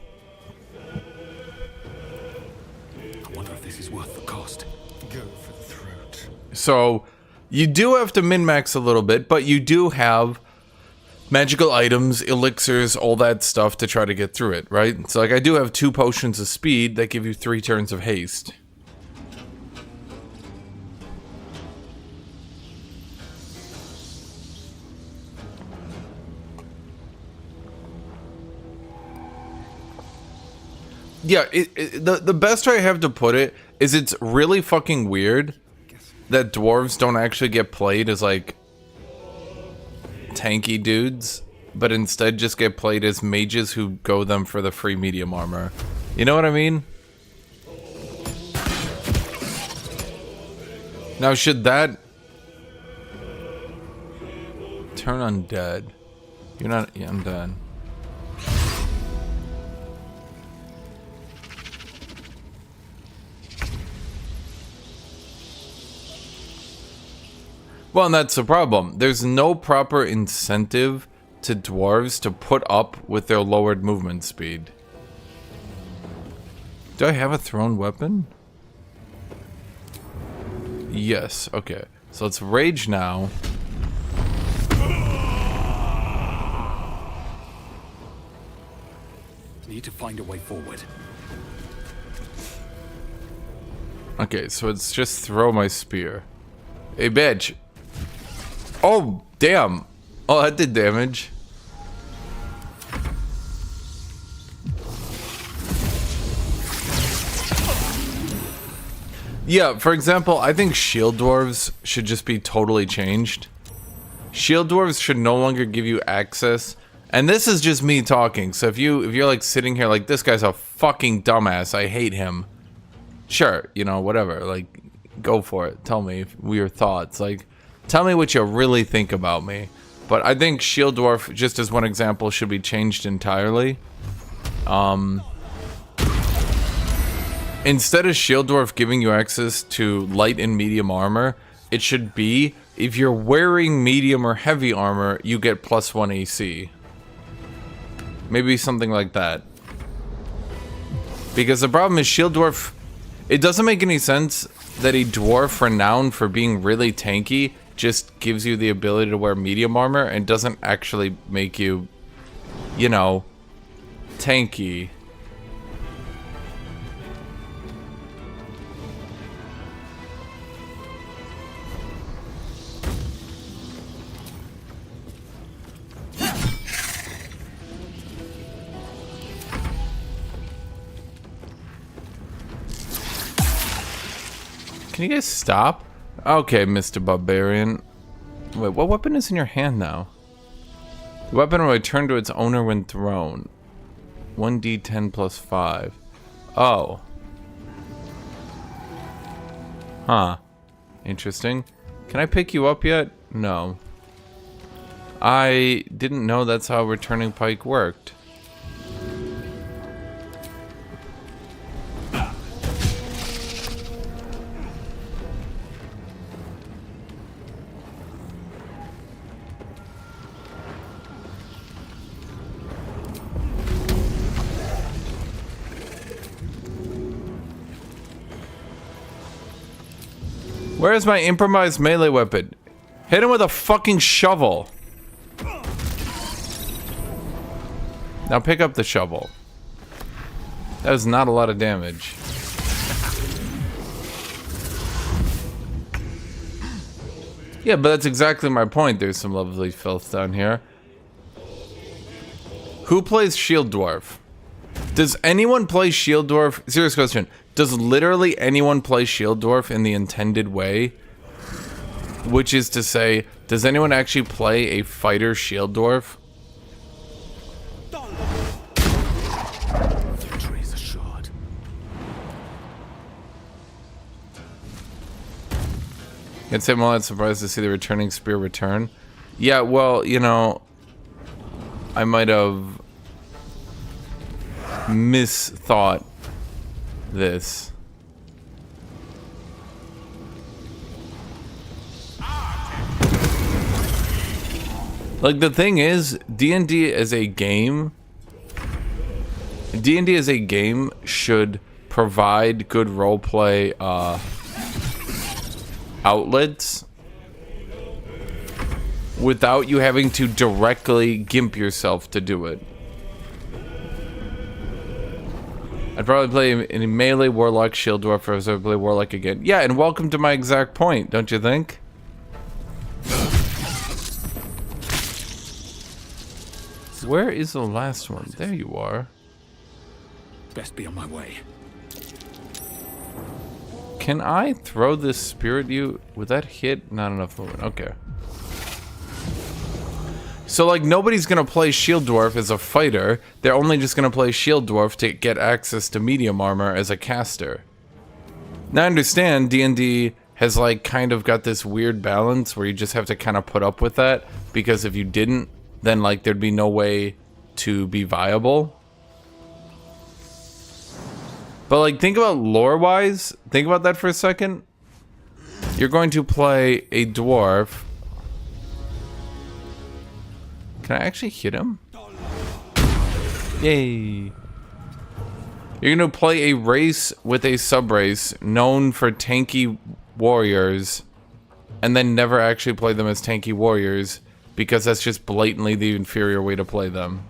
I wonder if this is worth the cost. Go for the throat. So, you do have to min-max a little bit, but you do have magical items, elixirs, all that stuff to try to get through it, right? So like I do have 2 potions of speed that give you 3 turns of haste. Yeah, the best way I have to put it is it's really fucking weird that dwarves don't actually get played as like tanky dudes, but instead just get played as mages who go them for the free medium armor. You know what I mean? Now should that turn undead? You're not undead. Well, and that's the problem. There's no proper incentive to dwarves to put up with their lowered movement speed. Do I have a thrown weapon? Yes, okay. So let's rage now. Need to find a way forward. Okay, so it's just throw my spear. Hey, bitch. Oh, damn. Oh, that did damage. Yeah, for example, I think shield dwarves should just be totally changed. Shield dwarves should no longer give you access. And this is just me talking. So if you're like sitting here like, this guy's a fucking dumbass, I hate him. Sure, you know, whatever. Like, go for it. Tell me your thoughts. Like, tell me what you really think about me. But I think Shield Dwarf, just as one example, should be changed entirely. Instead of Shield Dwarf giving you access to light and medium armor, it should be, if you're wearing medium or heavy armor, you get +1 AC. Maybe something like that. Because the problem is Shield Dwarf, it doesn't make any sense that a dwarf renowned for being really tanky just gives you the ability to wear medium armor and doesn't actually make you, you know, tanky. Can you guys stop? Okay, Mr. Barbarian. Wait, what weapon is in your hand now? The weapon will return to its owner when thrown. 1d10 plus 5. Oh. Huh. Interesting. Can I pick you up yet? No. I didn't know that's how returning pike worked. Where's my improvised melee weapon? Hit him with a fucking shovel. Now pick up the shovel. That was not a lot of damage. Yeah, but that's exactly my point. There's some lovely filth down here. Who plays Shield Dwarf? Does anyone play Shield Dwarf? Serious question. Does literally anyone play Shield Dwarf in the intended way? Which is to say, does anyone actually play a fighter Shield Dwarf? Victory is assured. I'd say I'm not surprised to see the returning spear return. Yeah, well, you know, I might have misthought this. Like, the thing is, D&D as a game, D&D as a game should provide good roleplay outlets. without you having to directly gimp yourself to do it. I'd probably play in a melee warlock shield dwarf or I play warlock again. Yeah, and welcome to my exact point, don't you think? Where is the last one? There you are. Best be on my way. Can I throw this spirit you? Would that hit? Not enough movement. Okay. So, like, nobody's gonna play Shield Dwarf as a fighter. They're only just gonna play Shield Dwarf to get access to medium armor as a caster. Now, I understand D&D has, like, kind of got this weird balance where you just have to kind of put up with that, because if you didn't, then, like, there'd be no way to be viable. But, like, think about lore-wise. Think about that for a second. You're going to play a dwarf. Can I actually hit him? Yay. You're going to play a race with a sub-race known for tanky warriors, and then never actually play them as tanky warriors, because that's just blatantly the inferior way to play them.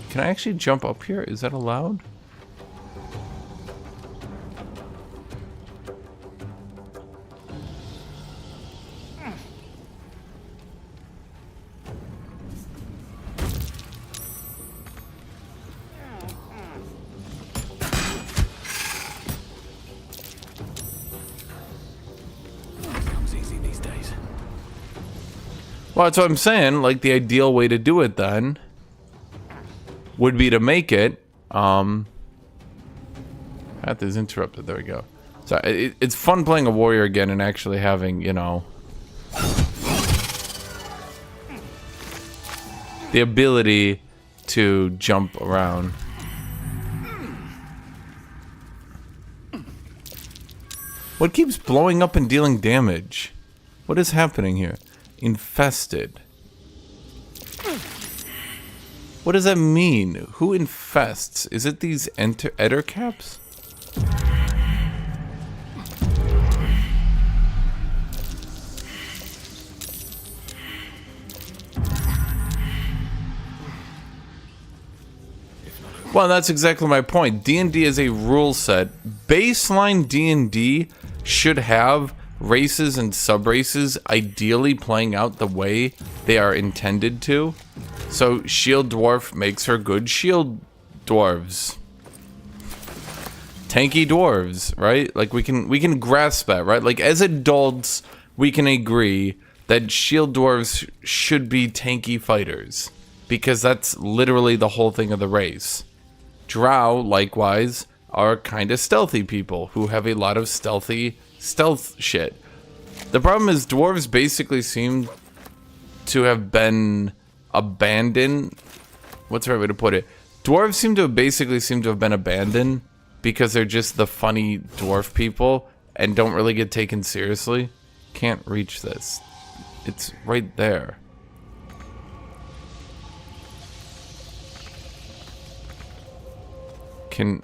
Can I actually jump up here? Is that allowed? Well, that's what I'm saying. Like, the ideal way to do it then would be to make it. Path is interrupted. There we go. So it's fun playing a warrior again and actually having, you know, the ability to jump around. What keeps blowing up and dealing damage? What is happening here? Infested. What does that mean? Who infests? Is it these enter caps? Well, that's exactly my point. D&D is a rule set. Baseline D&D should have races and sub-races ideally playing out the way they are intended to. So Shield Dwarf makes her good Shield Dwarves. Tanky Dwarves, right? Like we can grasp that, right? Like as adults, we can agree that Shield Dwarves should be tanky fighters, because that's literally the whole thing of the race. Drow, likewise, are kind of stealthy people who have a lot of stealth shit. The problem is dwarves basically seem to have been abandoned. What's the right way to put it? Dwarves seem to have been abandoned because they're just the funny dwarf people and don't really get taken seriously. Can't reach this. It's right there. Can't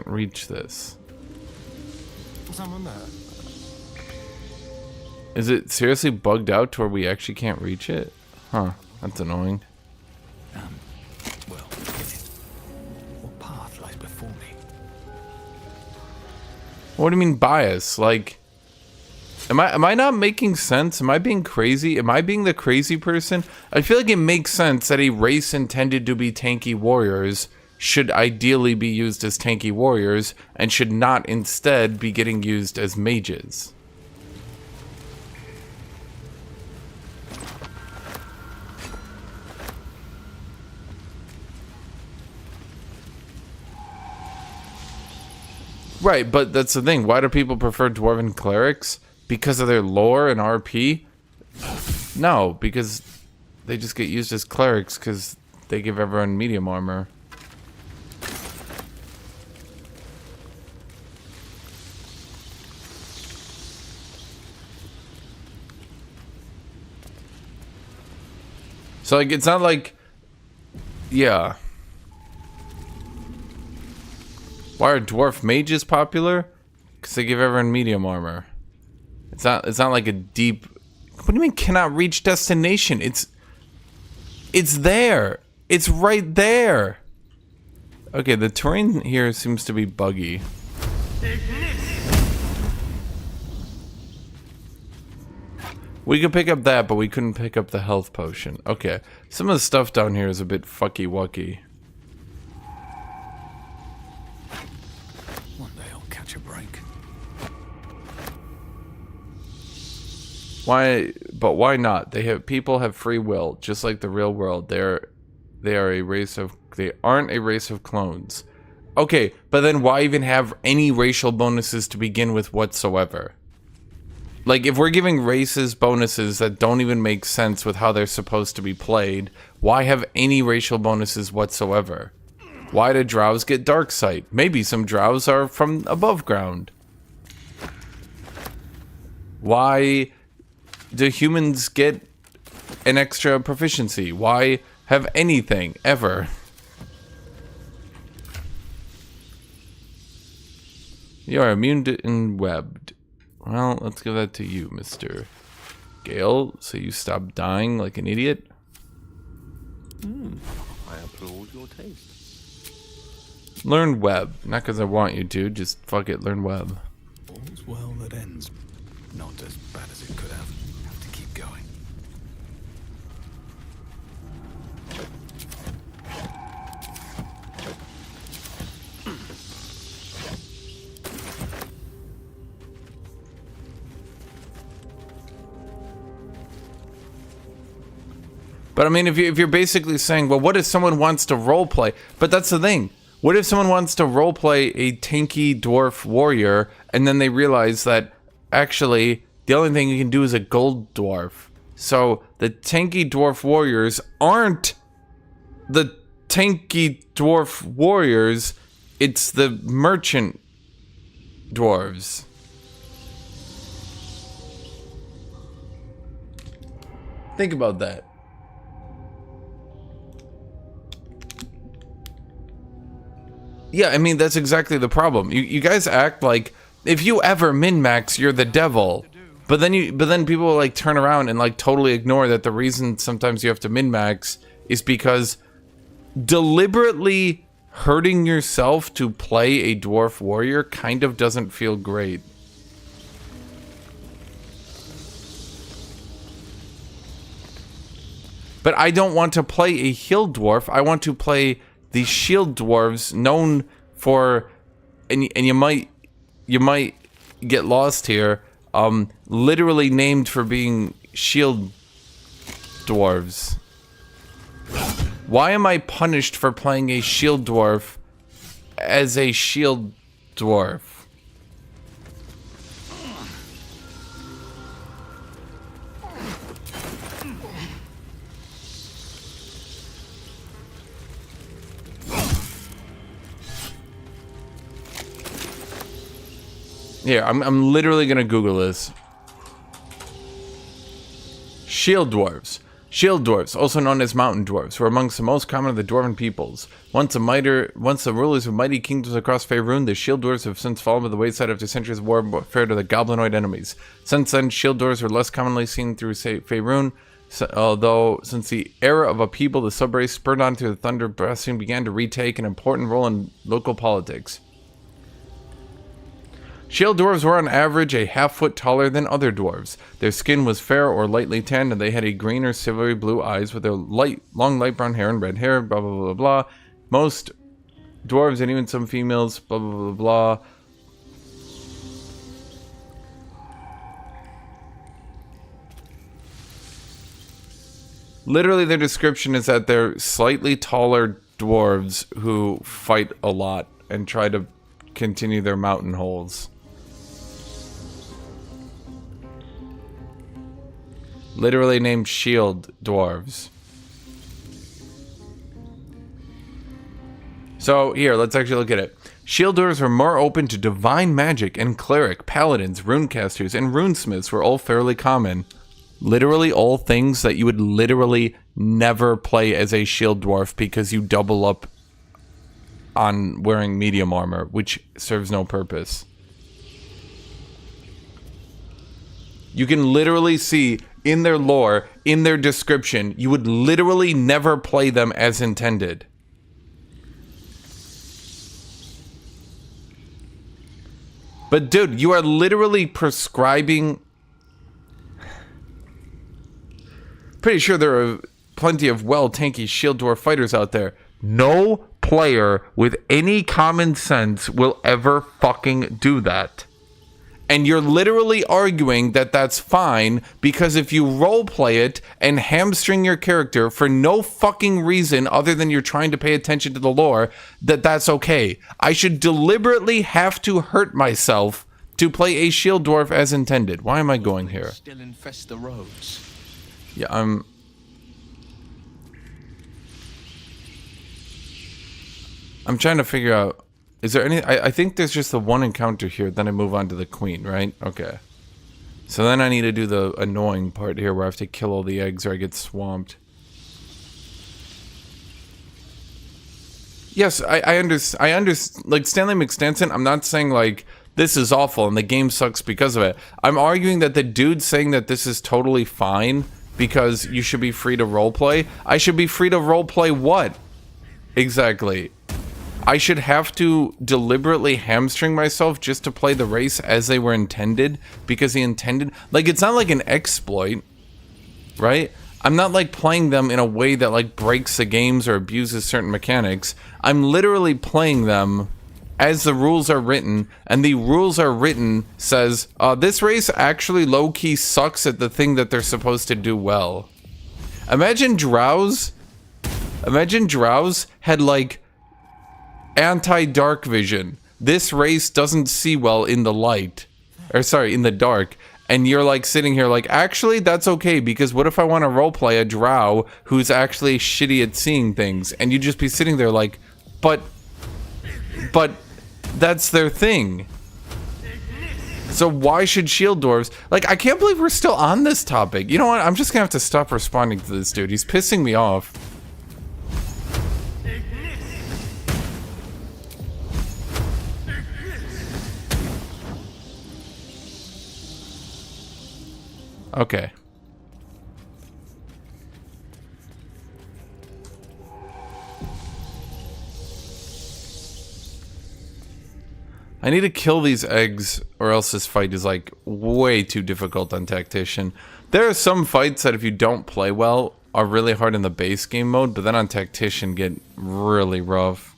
reach this. Someone there. Is it seriously bugged out to where we actually can't reach it? Huh, that's annoying. Well, what path lies before me? What do you mean bias? Like, am I not making sense? Am I being crazy? Am I being the crazy person? I feel like it makes sense that a race intended to be tanky warriors should ideally be used as tanky warriors and should not instead be getting used as mages. Right, but that's the thing. Why do people prefer dwarven clerics? Because of their lore and RP? No, because they just get used as clerics because they give everyone medium armor. So, like, it's not like... Yeah. Why are dwarf mages popular? Because they give everyone medium armor. It's not like a deep... What do you mean cannot reach destination? It's there. It's right there. Okay, the terrain here seems to be buggy. We could pick up that, but we couldn't pick up the health potion. Okay, some of the stuff down here is a bit fucky-wucky. One day I'll catch a break. Why? But why not? People have free will, just like the real world. They are a race of. They aren't a race of clones. Okay, but then why even have any racial bonuses to begin with whatsoever? Like, if we're giving races bonuses that don't even make sense with how they're supposed to be played, why have any racial bonuses whatsoever? Why do drows get dark sight? Maybe some drows are from above ground. Why do humans get an extra proficiency? Why have anything, ever? You are immune to and webbed. Well, let's give that to you, Mr. Gale, so you stop dying like an idiot. I applaud your taste. Learn web. Not because I want you to, just fuck it, learn web. All's well that ends. Not as bad as it could have. Have to keep going. But I mean, if you're basically saying, well, what if someone wants to roleplay? But that's the thing. What if someone wants to roleplay a tanky dwarf warrior, and then they realize that, actually, the only thing you can do is a gold dwarf. So, the tanky dwarf warriors aren't the tanky dwarf warriors, it's the merchant dwarves. Think about that. Yeah, I mean, that's exactly the problem. You guys act like if you ever min-max, you're the devil. But then people like turn around and like totally ignore that the reason sometimes you have to min-max is because deliberately hurting yourself to play a dwarf warrior kind of doesn't feel great. But I don't want to play a hill dwarf. I want to play the shield dwarves, known for, and you might get lost here, literally named for being shield dwarves. Why am I punished for playing a shield dwarf as a shield dwarf? Here, I'm literally gonna Google this. Shield dwarves. Shield dwarves, also known as mountain dwarves, were amongst the most common of the dwarven peoples. Once the rulers of mighty kingdoms across Faerun, the shield dwarves have since fallen by the wayside after centuries of warfare to the goblinoid enemies. Since then, shield dwarves were less commonly seen through Faerun, although since the era of upheaval, the subrace spurred on through the thunder breathing began to retake an important role in local politics. Shield dwarves were on average a half-foot taller than other dwarves. Their skin was fair or lightly tanned, and they had a green or silvery blue eyes with their long light brown hair and red hair, blah blah blah blah. Most dwarves and even some females, blah blah blah blah. Literally, their description is that they're slightly taller dwarves who fight a lot and try to continue their mountain holes. Literally named shield dwarves. So here, let's actually look at it. Shield dwarves were more open to divine magic, and cleric, paladins, runecasters, and runesmiths were all fairly common. Literally all things that you would literally never play as a shield dwarf because you double up on wearing medium armor, which serves no purpose. You can literally see in their lore, in their description, you would literally never play them as intended. But dude, you are literally prescribing... Pretty sure there are plenty of well-tanky shield dwarf fighters out there. No player with any common sense will ever fucking do that. And you're literally arguing that that's fine because if you roleplay it and hamstring your character for no fucking reason other than you're trying to pay attention to the lore, that's okay. I should deliberately have to hurt myself to play a shield dwarf as intended. Why am I going here? Still infest the roads. Yeah, I'm trying to figure out, is there any, I think there's just the one encounter here, then I move on to the queen, right? Okay. So then I need to do the annoying part here where I have to kill all the eggs or I get swamped. Yes, I understand, like Stanley McStanton, I'm not saying like, this is awful and the game sucks because of it. I'm arguing that the dude saying that this is totally fine because you should be free to roleplay. I should be free to roleplay what? Exactly. I should have to deliberately hamstring myself just to play the race as they were intended because he intended, like, it's not like an exploit, right? I'm not like playing them in a way that like breaks the games or abuses certain mechanics. I'm literally playing them as the rules are written, and the rules are written says, this race actually low-key sucks at the thing that they're supposed to do well. Imagine Drow's had like anti-dark vision. This race doesn't see well in the light, or sorry, in the dark, and you're like sitting here like, actually that's okay because what if I want to roleplay a drow who's actually shitty at seeing things, and you'd just be sitting there like, but that's their thing. So why should shield dwarves, like, I can't believe we're still on this topic. You know what, I'm just gonna have to stop responding to this dude. He's pissing me off. Okay. I need to kill these eggs or else this fight is like way too difficult on Tactician. There are some fights that if you don't play well are really hard in the base game mode, but then on Tactician get really rough.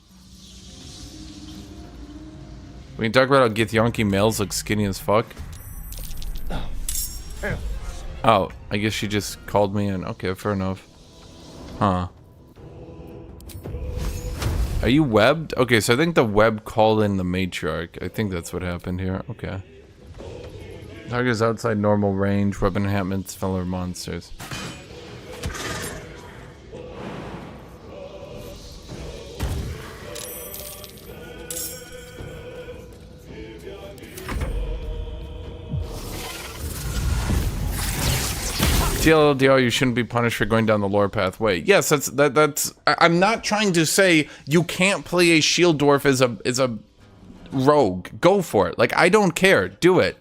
We can talk about how Githyanki males look skinny as fuck. Oh, I guess she just called me in. Okay, fair enough. Huh. Are you webbed? Okay, so I think the web called in the matriarch. I think that's what happened here. Okay. Target is outside normal range. Weapon enhancements, fellow monsters. TLDR, you shouldn't be punished for going down the lore pathway. Yes, that's. I'm not trying to say you can't play a shield dwarf as a rogue. Go for it. Like, I don't care. Do it.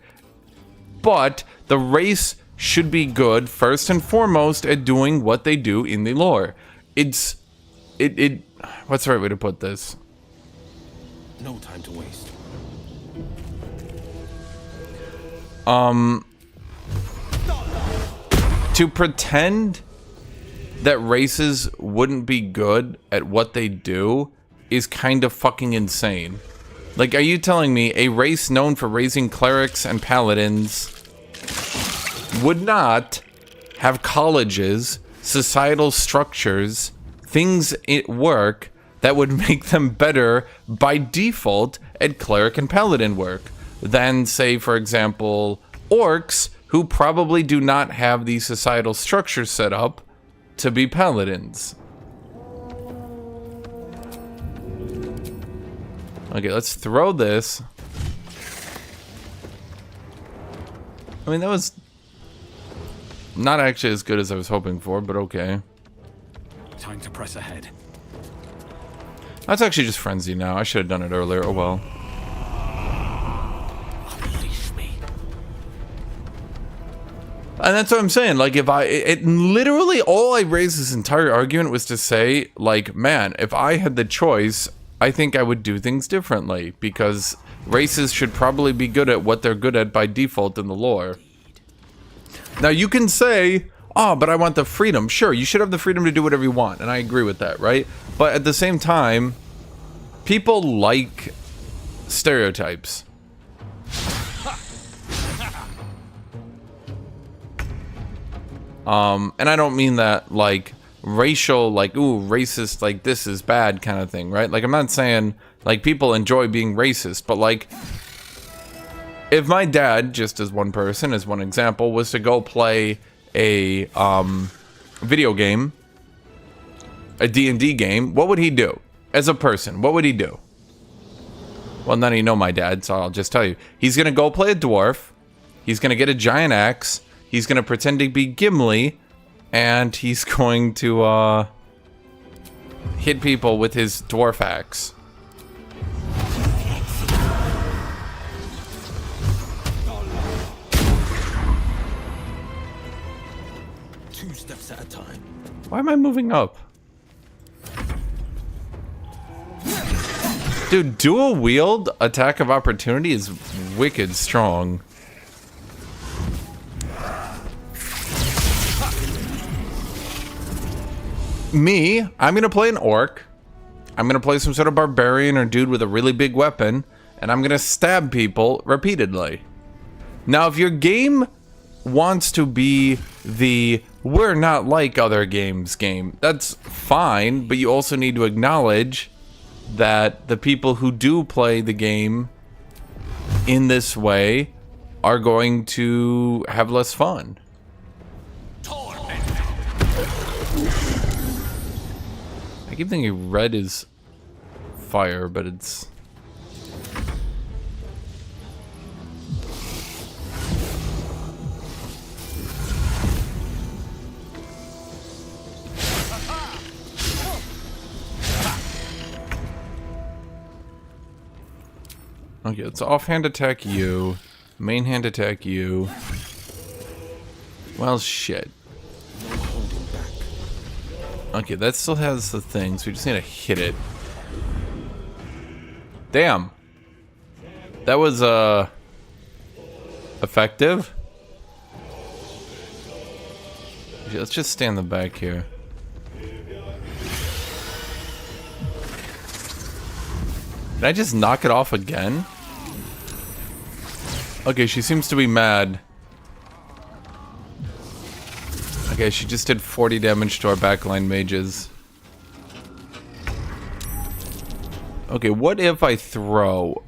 But the race should be good first and foremost at doing what they do in the lore. What's the right way to put this? No time to waste. To pretend that races wouldn't be good at what they do is kind of fucking insane. Like, are you telling me a race known for raising clerics and paladins would not have colleges, societal structures, things at work that would make them better by default at cleric and paladin work than, say, for example, orcs, who probably do not have the societal structure set up to be paladins? Okay, let's throw this. I mean, that was not actually as good as I was hoping for, but okay. Time to press ahead. That's actually just frenzy now. I should have done it earlier. Oh well. Unleash me. And that's what I'm saying. Like, if it literally, all I raised this entire argument was to say, like, man, if I had the choice, I think I would do things differently, because races should probably be good at what they're good at by default in the lore. Now, you can say, oh, but I want the freedom. Sure, you should have the freedom to do whatever you want, and I agree with that, right? But at the same time, people like stereotypes. And I don't mean that, like, racial, like, ooh, racist, like, this is bad kind of thing, right? Like, I'm not saying, like, people enjoy being racist, but, like, if my dad, just as one person, as one example, was to go play a, video game, a D&D game, what would he do? As a person, what would he do? Well, none of you know my dad, so I'll just tell you. He's gonna go play a dwarf, he's gonna get a giant axe, he's gonna pretend to be Gimli, and he's going to, hit people with his dwarf axe. Two steps at a time. Why am I moving up? Dude, dual wield attack of opportunity is wicked strong. Me, I'm gonna play an orc. I'm gonna play some sort of barbarian or dude with a really big weapon, and I'm gonna stab people repeatedly. Now, if your game wants to be the we're not like other games game, that's fine, but you also need to acknowledge that the people who do play the game in this way are going to have less fun. I keep thinking red is fire, but it's... Okay, let's offhand attack you. Main hand attack you. Well, shit. Okay, that still has the thing, so we just need to hit it. Damn. That was, effective. Okay, let's just stay in the back here. Did I just knock it off again? Okay, she seems to be mad. Okay, she just did 40 damage to our backline mages. Okay, what if I throw?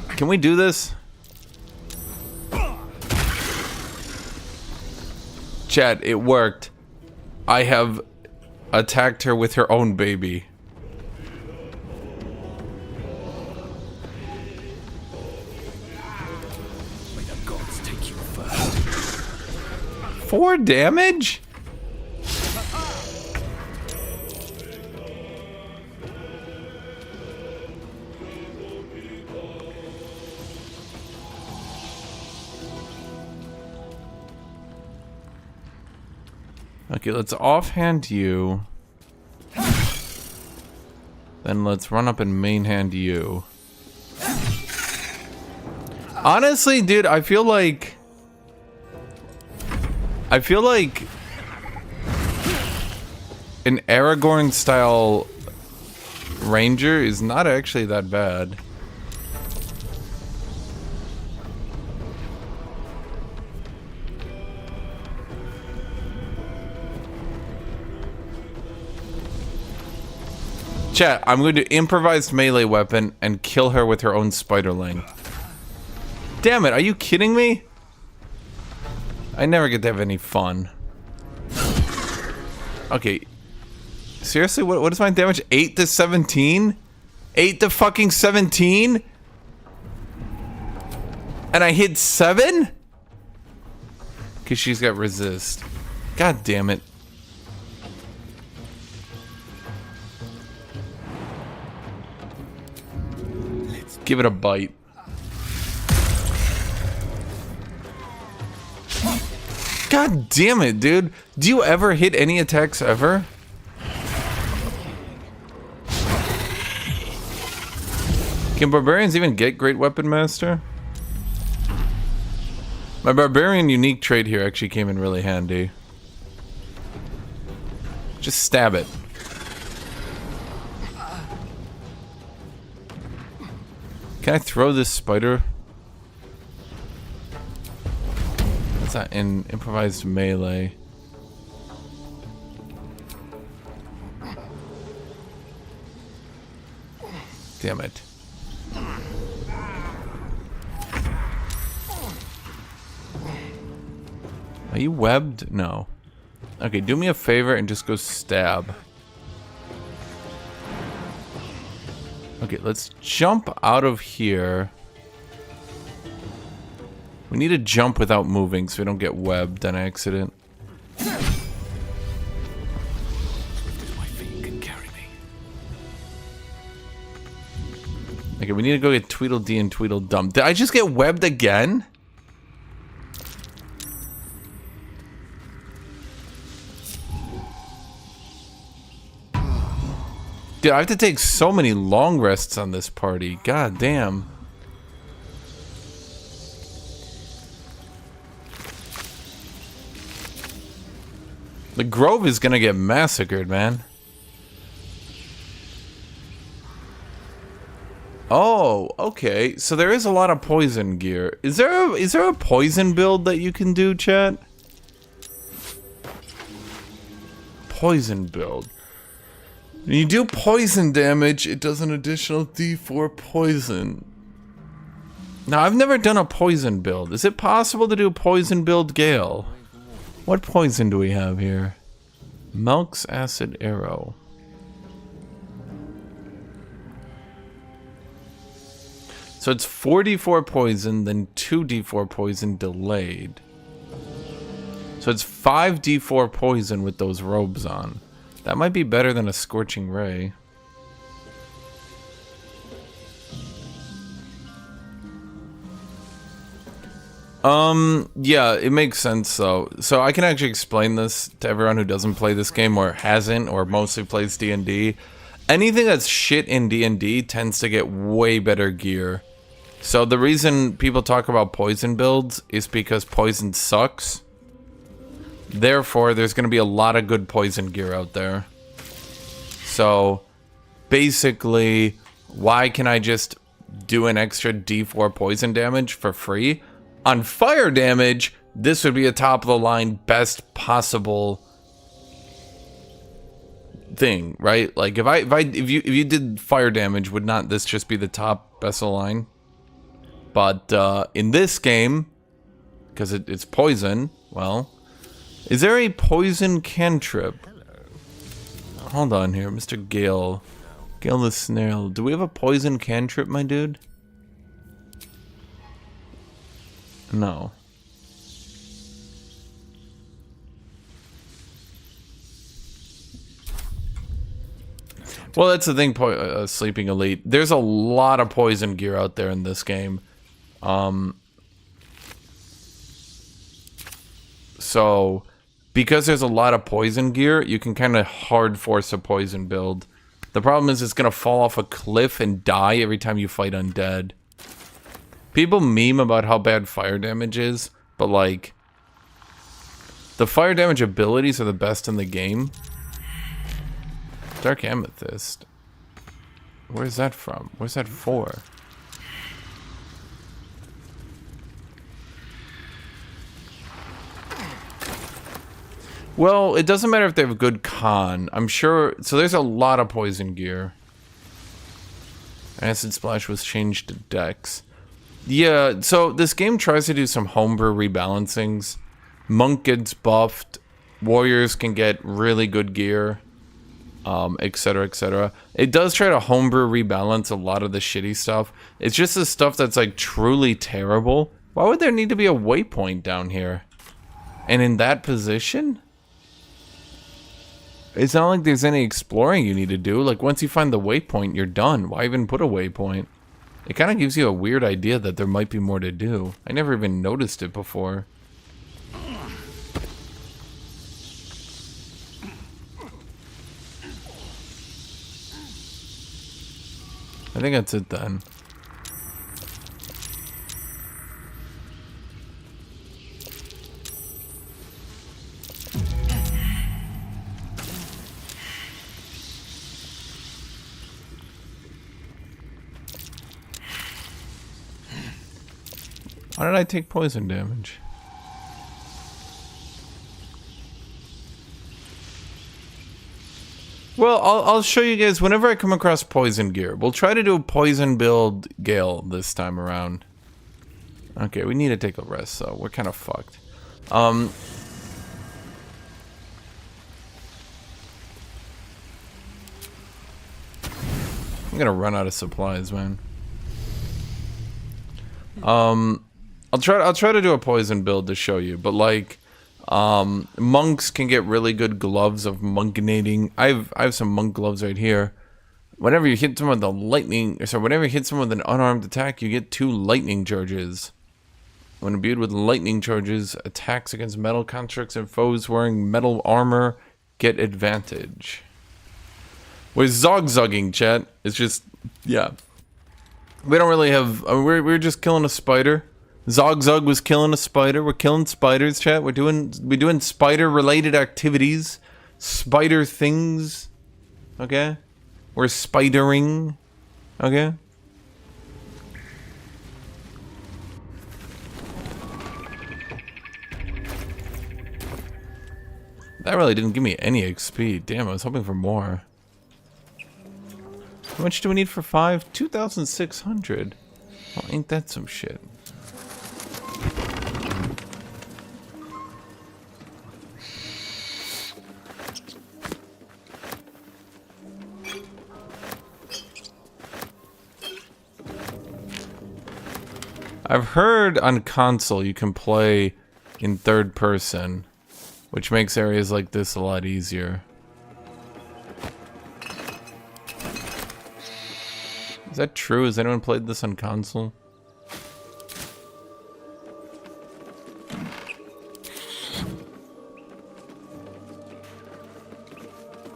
Can we do this? Chat, it worked. I have attacked her with her own baby. May the gods take you first. 4 damage? Okay, let's offhand you. Then let's run up and main hand you. Honestly, dude, I feel like an Aragorn style ranger is not actually that bad. Chat, I'm going to improvise melee weapon and kill her with her own spiderling. Damn it, are you kidding me? I never get to have any fun. Okay. Seriously, what is my damage? 8 to 17? 8 to fucking 17? And I hit 7? Because she's got resist. God damn it. Give it a bite. God damn it, dude. Do you ever hit any attacks ever? Can barbarians even get Great Weapon Master? My barbarian unique trait here actually came in really handy. Just stab it. Can I throw this spider? What's that in improvised melee? Damn it. Are you webbed? No. Okay, do me a favor and just go stab. Okay, let's jump out of here. We need to jump without moving so we don't get webbed on accident. Swift as my feet can carry me. Okay, we need to go get Tweedledee and Tweedledum. Did I just get webbed again? Dude, I have to take so many long rests on this party. God damn. The Grove is gonna get massacred, man. Oh, okay. So there is a lot of poison gear. Is there a poison build that you can do, chat? Poison build. When you do poison damage, it does an additional D4 poison. Now, I've never done a poison build. Is it possible to do a poison build, Gale? What poison do we have here? Melk's Acid Arrow. So it's 4d4 poison, then 2d4 poison delayed. So it's 5d4 poison with those robes on. That might be better than a Scorching Ray. Yeah, it makes sense though. So I can actually explain this to everyone who doesn't play this game or hasn't or mostly plays D&D. Anything that's shit in D&D tends to get way better gear. So the reason people talk about poison builds is because poison sucks. Therefore, there's going to be a lot of good poison gear out there. So, basically, why can I just do an extra D4 poison damage for free? On fire damage, this would be a top-of-the-line, best possible thing, right? Like, if you did fire damage, would not this just be the top best of the line? But in this game, because it's poison, well... Is there a poison cantrip? Hold on here, Mr. Gale. Gale the Snail. Do we have a poison cantrip, my dude? No. Well, that's the thing, Sleeping Elite. There's a lot of poison gear out there in this game. So... because there's a lot of poison gear, you can kind of hard force a poison build. The problem is it's going to fall off a cliff and die every time you fight undead. People meme about how bad fire damage is, but like... the fire damage abilities are the best in the game. Dark Amethyst. Where's that from? Where's that for? Well, it doesn't matter if they have a good con. I'm sure... so there's a lot of poison gear. Acid Splash was changed to Dex. Yeah, so this game tries to do some homebrew rebalancings. Monk gets buffed. Warriors can get really good gear. Etc, etc. It does try to homebrew rebalance a lot of the shitty stuff. It's just the stuff that's like truly terrible. Why would there need to be a waypoint down here? And in that position? It's not like there's any exploring you need to do. Like, once you find the waypoint, you're done. Why even put a waypoint? it kind of gives you a weird idea that there might be more to do. I never even noticed it before. I think that's it then. Why did I take poison damage? Well, I'll show you guys whenever I come across poison gear. We'll try to do a poison build Gale this time around. Okay, we need to take a rest, so we're kind of fucked. I'm gonna run out of supplies, man. I'll try to do a poison build to show you, but like, monks can get really good gloves of monkinating. I have some monk gloves right here. Whenever you hit someone with a lightning, sorry, whenever you hit someone with an unarmed attack, you get 2 lightning charges. When imbued with lightning charges, attacks against metal constructs and foes wearing metal armor get advantage. With ZOGZUGing, chat, it's just, yeah. We don't really have, I mean, we're just killing a spider. ZOGZUG was killing a spider. We're killing spiders, chat. We're doing spider-related activities. Spider things. Okay? We're spidering. Okay? That really didn't give me any XP. Damn, I was hoping for more. How much do we need for 5? 2,600. Well, ain't that some shit? I've heard on console you can play in third person, which makes areas like this a lot easier. Is that true? Has anyone played this on console?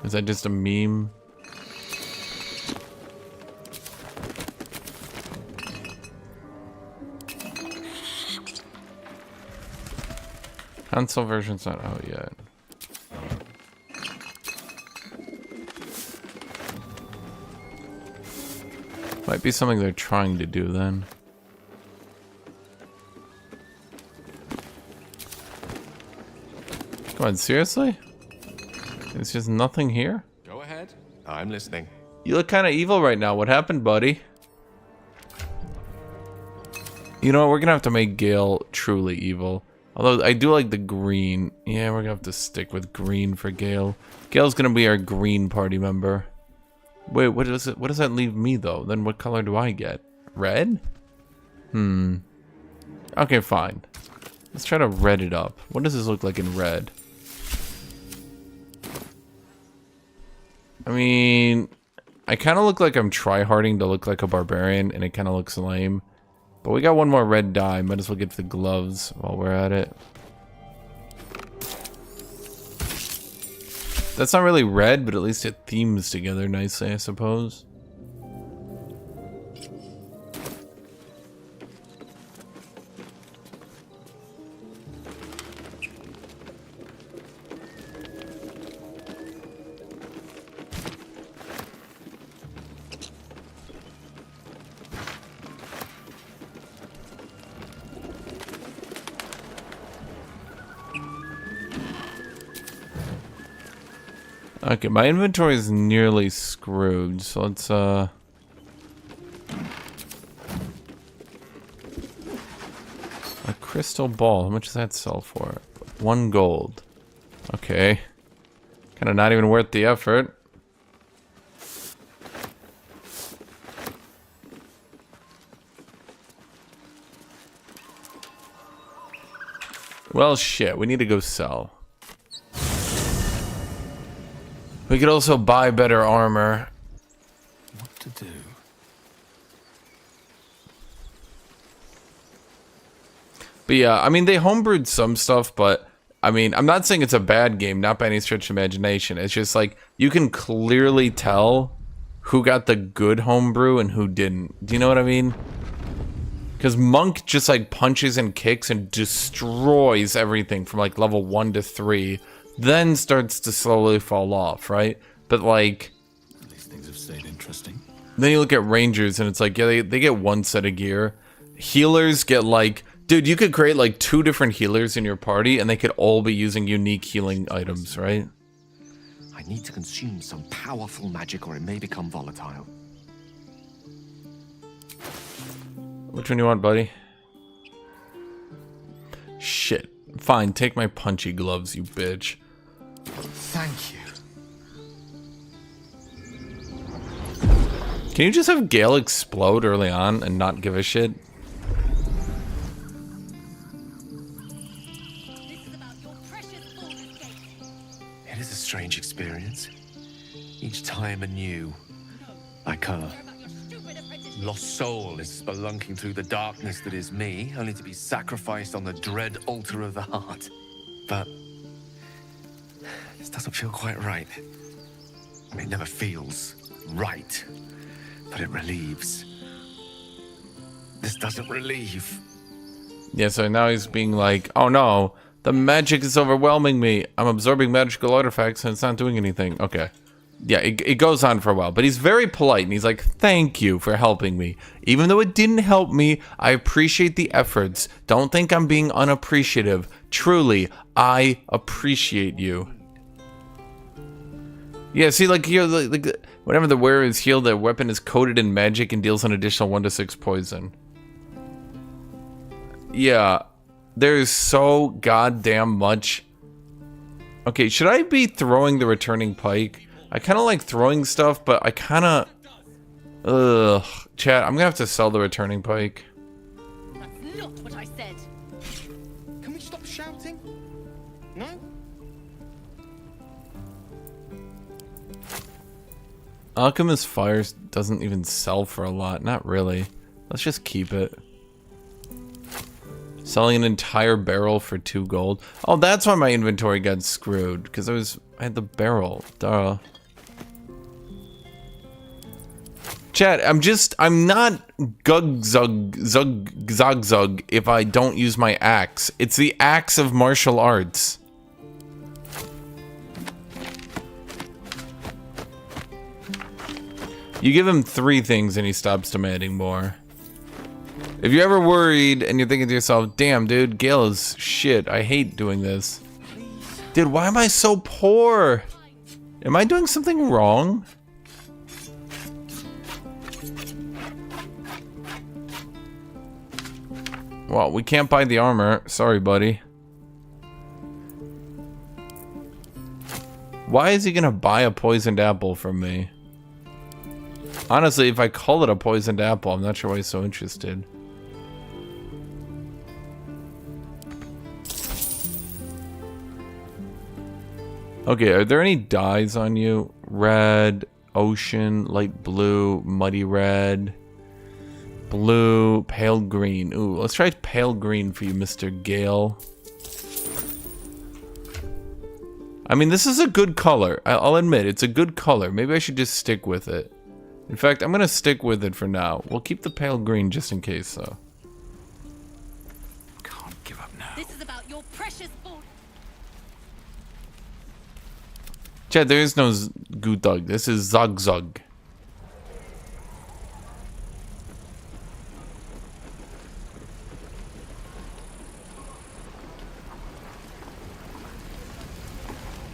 Is that just a meme? Console version's not out yet. Might be something they're trying to do then. Come on, seriously? There's just nothing here? Go ahead. I'm listening. You look kind of evil right now. What happened, buddy? You know what? We're gonna have to make Gale truly evil. Although I do like the green. Yeah, we're gonna have to stick with green for Gale. Gale's gonna be our green party member. Wait, what does that leave me though? Then what color do I get? Red? Okay, fine. Let's try to red it up. What does this look like in red? I mean, I kind of look like I'm tryharding to look like a barbarian, and it kind of looks lame. But we got one more red dye. Might as well get the gloves while we're at it. That's not really red, but at least it themes together nicely, I suppose. Okay, my inventory is nearly screwed, so let's a crystal ball, how much does that sell for? 1 gold. Okay. Kinda not even worth the effort. Well, shit, we need to go sell. We could also buy better armor. What to do? But yeah, I mean, they homebrewed some stuff, but I mean, I'm not saying it's a bad game, not by any stretch of imagination. It's just like, you can clearly tell who got the good homebrew and who didn't. Do you know what I mean? Because Monk just like punches and kicks and destroys everything from like level 1 to 3, then starts to slowly fall off, right? But like, These things have stayed interesting. then you look at Rangers and it's like, yeah, they get one set of gear. Healers get like, dude, you could create like 2 different healers in your party and they could all be using unique healing items, right? I need to consume some powerful magic or it may become volatile. Which one you want, buddy? Shit. Fine, take my punchy gloves, you bitch. Thank you. Can you just have Gale explode early on and not give a shit? It is a strange experience. Each time anew. Like a lost soul is spelunking through the darkness that is me, only to be sacrificed on the dread altar of the heart. But this doesn't feel quite right. It never feels right, but it relieves. This doesn't relieve. Yeah, so now he's being like, oh no, the magic is overwhelming me. I'm absorbing magical artifacts and it's not doing anything. Okay. Yeah, it goes on for a while, but he's very polite and he's like, thank you for helping me. Even though it didn't help me, I appreciate the efforts. Don't think I'm being unappreciative. Truly, I appreciate you. Yeah, see, like, you know, like whenever the wearer is healed, their weapon is coated in magic and deals an additional 1 to 6 poison. Yeah, there's so goddamn much. Okay, should I be throwing the returning pike? I kind of like throwing stuff, but I kind of... Ugh. Chat, I'm going to have to sell the returning pike. That's not what I said. Can we stop shouting? No? Alchemist Fire doesn't even sell for a lot. Not really. Let's just keep it. Selling an entire barrel for 2 gold. Oh, that's why my inventory got screwed. Because I had the barrel. Duh. Chat, I'm not ZOGZUG if I don't use my axe. It's the axe of martial arts. You give him 3 things and he stops demanding more. If you're ever worried and you're thinking to yourself, damn dude, Gale is shit, I hate doing this. Dude, why am I so poor? Am I doing something wrong? Well, we can't buy the armor. Sorry, buddy. Why is he gonna buy a poisoned apple from me? Honestly, if I call it a poisoned apple, I'm not sure why he's so interested. Okay, are there any dyes on you? Red, ocean, light blue, muddy red, blue, pale green. Ooh, let's try pale green for you, Mr. Gale. I mean, this is a good color. I'll admit, it's a good color. Maybe I should just stick with it. In fact, I'm gonna stick with it for now. We'll keep the pale green just in case, though. Can't give up now. This is about your precious ball. Chad, there is no ZOGZUG. This is ZOGZUG.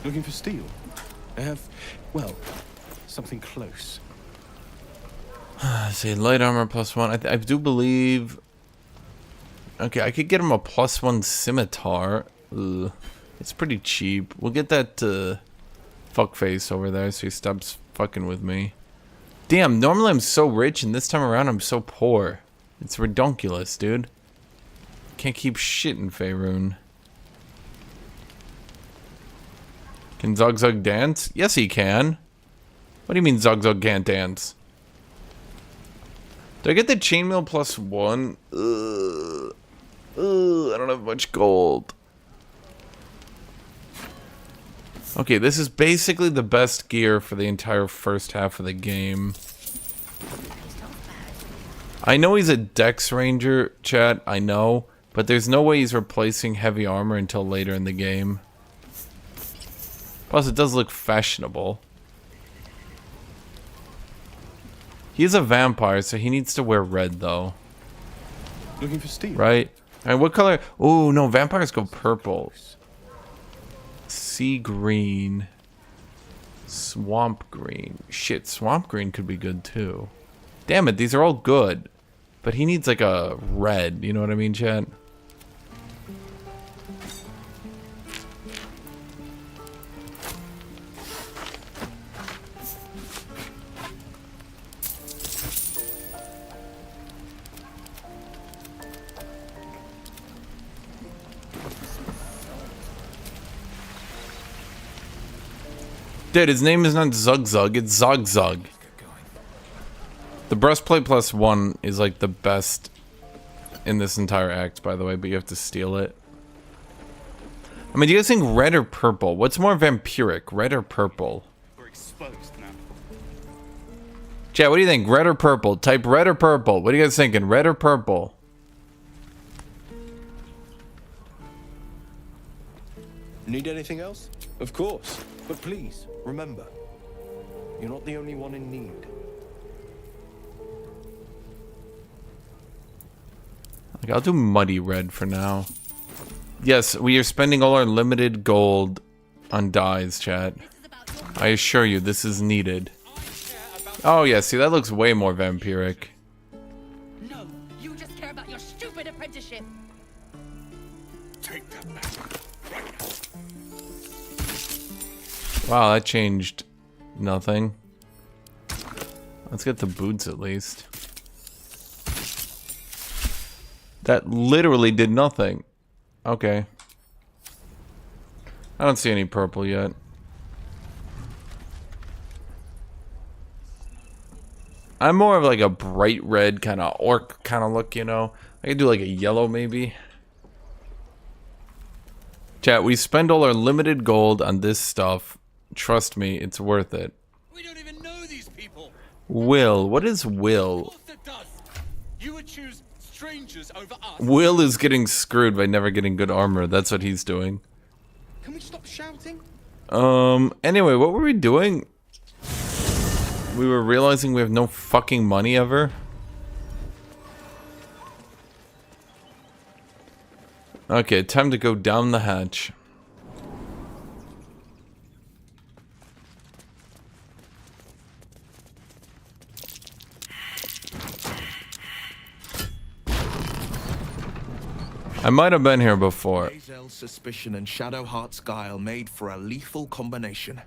Looking for steel? I have, well, something close. Let's see, light armor +1. I do believe... Okay, I could get him a +1 scimitar. Ugh. It's pretty cheap. We'll get that fuckface over there so he stops fucking with me. Damn, normally I'm so rich and this time around I'm so poor. It's redonkulous, dude. Can't keep shit in Faerun. Can ZOGZUG dance? Yes, he can. What do you mean ZOGZUG can't dance? Do I get the chainmail +1? Ugh. Ugh, I don't have much gold. Okay, this is basically the best gear for the entire first half of the game. I know he's a Dex Ranger, chat, I know, but there's no way he's replacing heavy armor until later in the game. Plus, it does look fashionable. He's a vampire, so he needs to wear red, though. Looking for steel? Right? Alright, what color? Oh, no, vampires go purple. Sea green. Swamp green. Shit, swamp green could be good, too. Damn it, these are all good. But he needs, like, a red. You know what I mean, chat? Dude, his name is not ZOGZUG, it's ZOGZUG. The breastplate plus 1 is like the best in this entire act, by the way, but you have to steal it. I mean, do you guys think red or purple? What's more vampiric, red or purple? We're exposed now. Chat, what do you think? Red or purple? Type red or purple. What are you guys thinking? Red or purple? Need anything else? Of course. But please, remember, you're not the only one in need. Like, I'll do muddy red for now. Yes, we are spending all our limited gold on dyes, chat. I assure you, this is needed. Oh yeah, see, that looks way more vampiric. No, you just care about your stupid apprenticeship. Take that back. Right now. Wow, that changed nothing. Let's get the boots at least. That literally did nothing. Okay. I don't see any purple yet. I'm more of like a bright red kind of orc kind of look, you know? I could do like a yellow maybe. Chat, we spend all our limited gold on this stuff. Trust me, it's worth it. We don't even know these people. Will, what is Will? Of course it does. You would choose strangers over us. Will is getting screwed by never getting good armor. That's what he's doing. Can we stop shouting? Anyway, what were we doing? We were realizing we have no fucking money ever. Okay, time to go down the hatch. I might have been here before. Hazel's suspicion and Shadowheart's guile made for a lethal combination.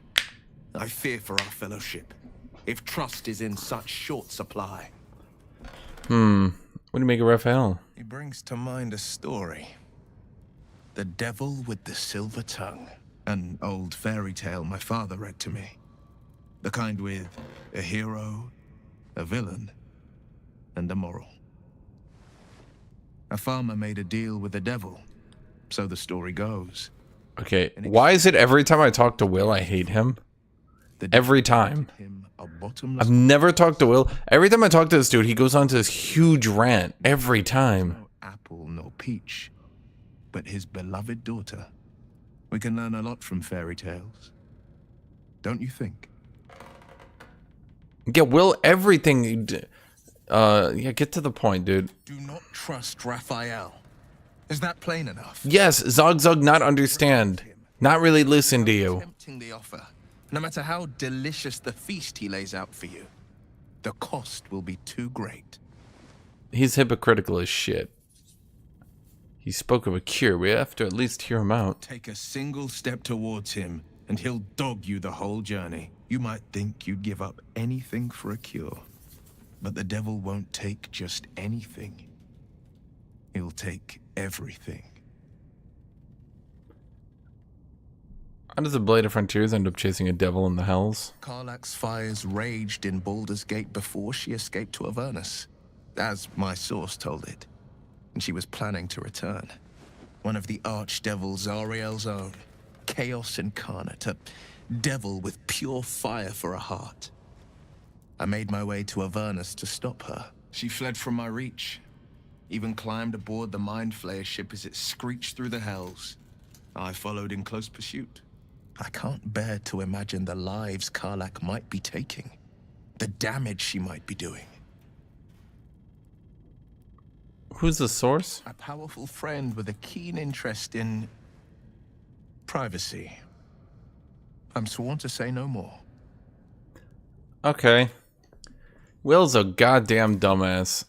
I fear for our fellowship, if trust is in such short supply. What do you make of Raphael? He brings to mind a story. The Devil with the Silver Tongue. An old fairy tale my father read to me. The kind with a hero, a villain, and a moral. A farmer made a deal with the devil, so the story goes. Okay, why is it every time I talk to Will, I hate him? Every time. I've never talked to Will. Every time I talk to this dude, he goes on to this huge rant. Every time. No apple, no peach, but his beloved daughter. We can learn a lot from fairy tales. Don't you think? Yeah, Will, everything... yeah, get to the point, dude. Do not trust Raphael. Is that plain enough? Yes, ZOGZUG not understand. Not really listen to you. Tempting the offer. No matter how delicious the feast he lays out for you, the cost will be too great. He's hypocritical as shit. He spoke of a cure. We have to at least hear him out. Take a single step towards him, and he'll dog you the whole journey. You might think you'd give up anything for a cure. But the devil won't take just anything. He'll take everything. How does the Blade of Frontiers end up chasing a devil in the hells? Karlach's fires raged in Baldur's Gate before she escaped to Avernus, as my source told it. and she was planning to return. One of the archdevil Zariel's own. Chaos incarnate, a devil with pure fire for a heart. I made my way to Avernus to stop her. She fled from my reach. Even climbed aboard the Mind Flayer ship as it screeched through the hells. I followed in close pursuit. I can't bear to imagine the lives Karlach might be taking. The damage she might be doing. Who's the source? A powerful friend with a keen interest in privacy. I'm sworn to say no more. Okay. Will's a goddamn dumbass.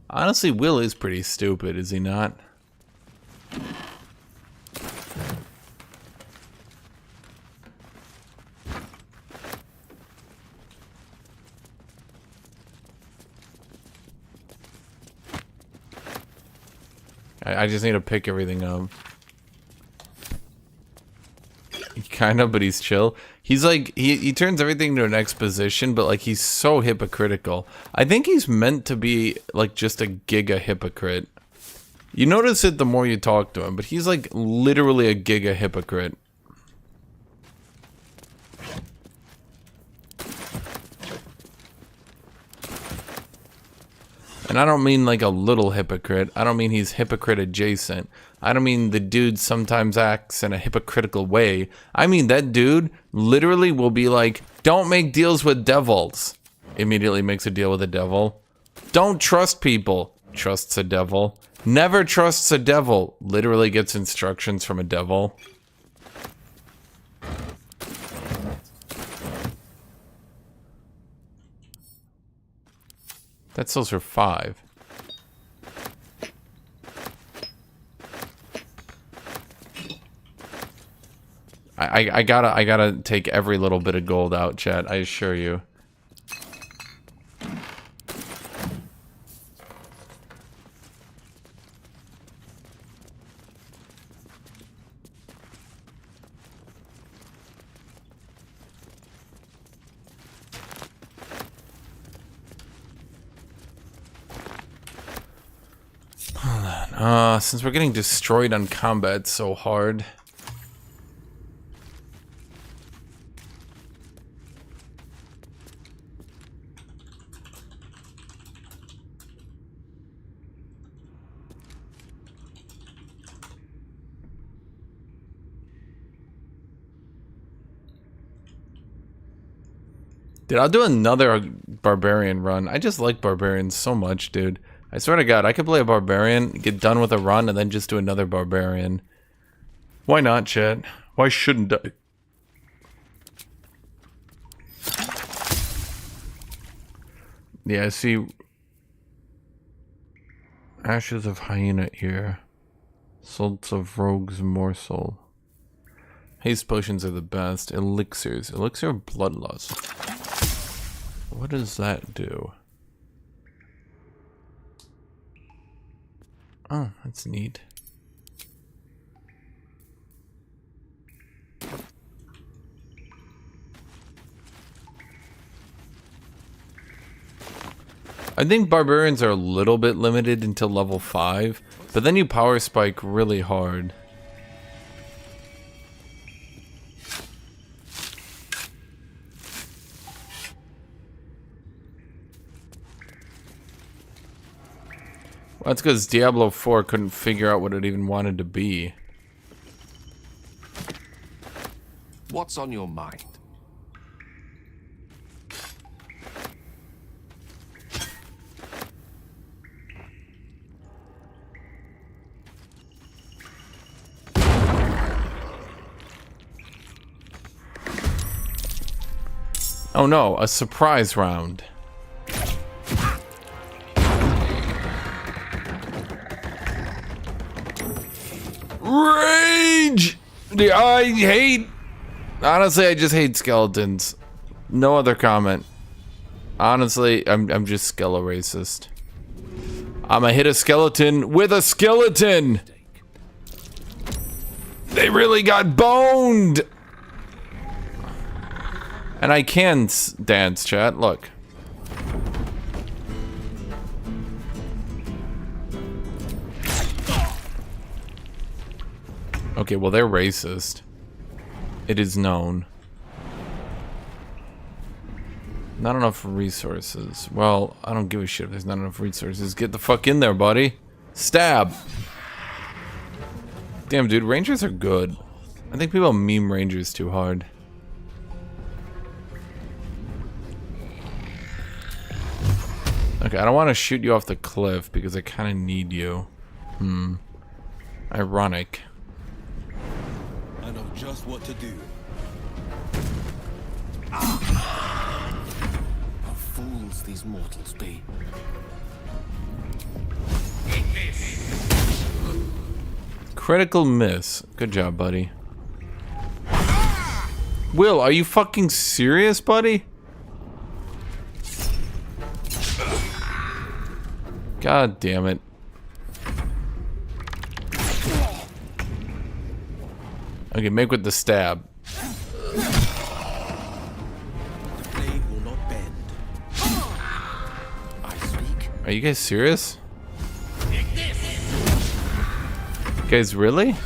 Honestly, Will is pretty stupid, is he not? I just need to pick everything up. Kind of, but he's chill. He's like, he turns everything into an exposition, but like he's so hypocritical. I think he's meant to be like just a giga hypocrite. You notice it the more you talk to him, but he's like literally a giga hypocrite. And I don't mean like a little hypocrite. I don't mean he's hypocrite adjacent. I don't mean the dude sometimes acts in a hypocritical way. I mean that dude literally will be like, don't make deals with devils. Immediately makes a deal with a devil. Don't trust people. Trusts a devil. Never trusts a devil. Literally gets instructions from a devil. That sells for 5. I gotta take every little bit of gold out, chat. I assure you. Since we're getting destroyed on combat so hard. Dude, I'll do another barbarian run. I just like barbarians so much, dude. I swear to God, I could play a barbarian, get done with a run, and then just do another barbarian. Why not, chat? Why shouldn't I? Yeah, I see. Ashes of hyena ear. Salts of rogue's morsel. Haste potions are the best. Elixirs. Elixir of bloodlust. What does that do? Oh, that's neat. I think barbarians are a little bit limited until level 5, but then you power spike really hard. Well, that's because Diablo 4 couldn't figure out what it even wanted to be. What's on your mind? Oh no, a surprise round. Rage! Dude, honestly, I just hate skeletons. No other comment. Honestly, I'm just skele racist. I'ma hit a skeleton with a skeleton! They really got boned! And I can dance, chat, look. Okay, well, they're racist. It is known. Not enough resources. Well, I don't give a shit if there's not enough resources. Get the fuck in there, buddy. Stab. Damn, dude, rangers are good. I think people meme rangers too hard. Okay, I don't want to shoot you off the cliff because I kind of need you. Ironic. I know just what to do. How fools these mortals be. Critical miss. Good job, buddy. Will, are you fucking serious, buddy? God damn it. Okay, make with the stab. The blade will not bend. I speak. Are you guys serious? Guys, really?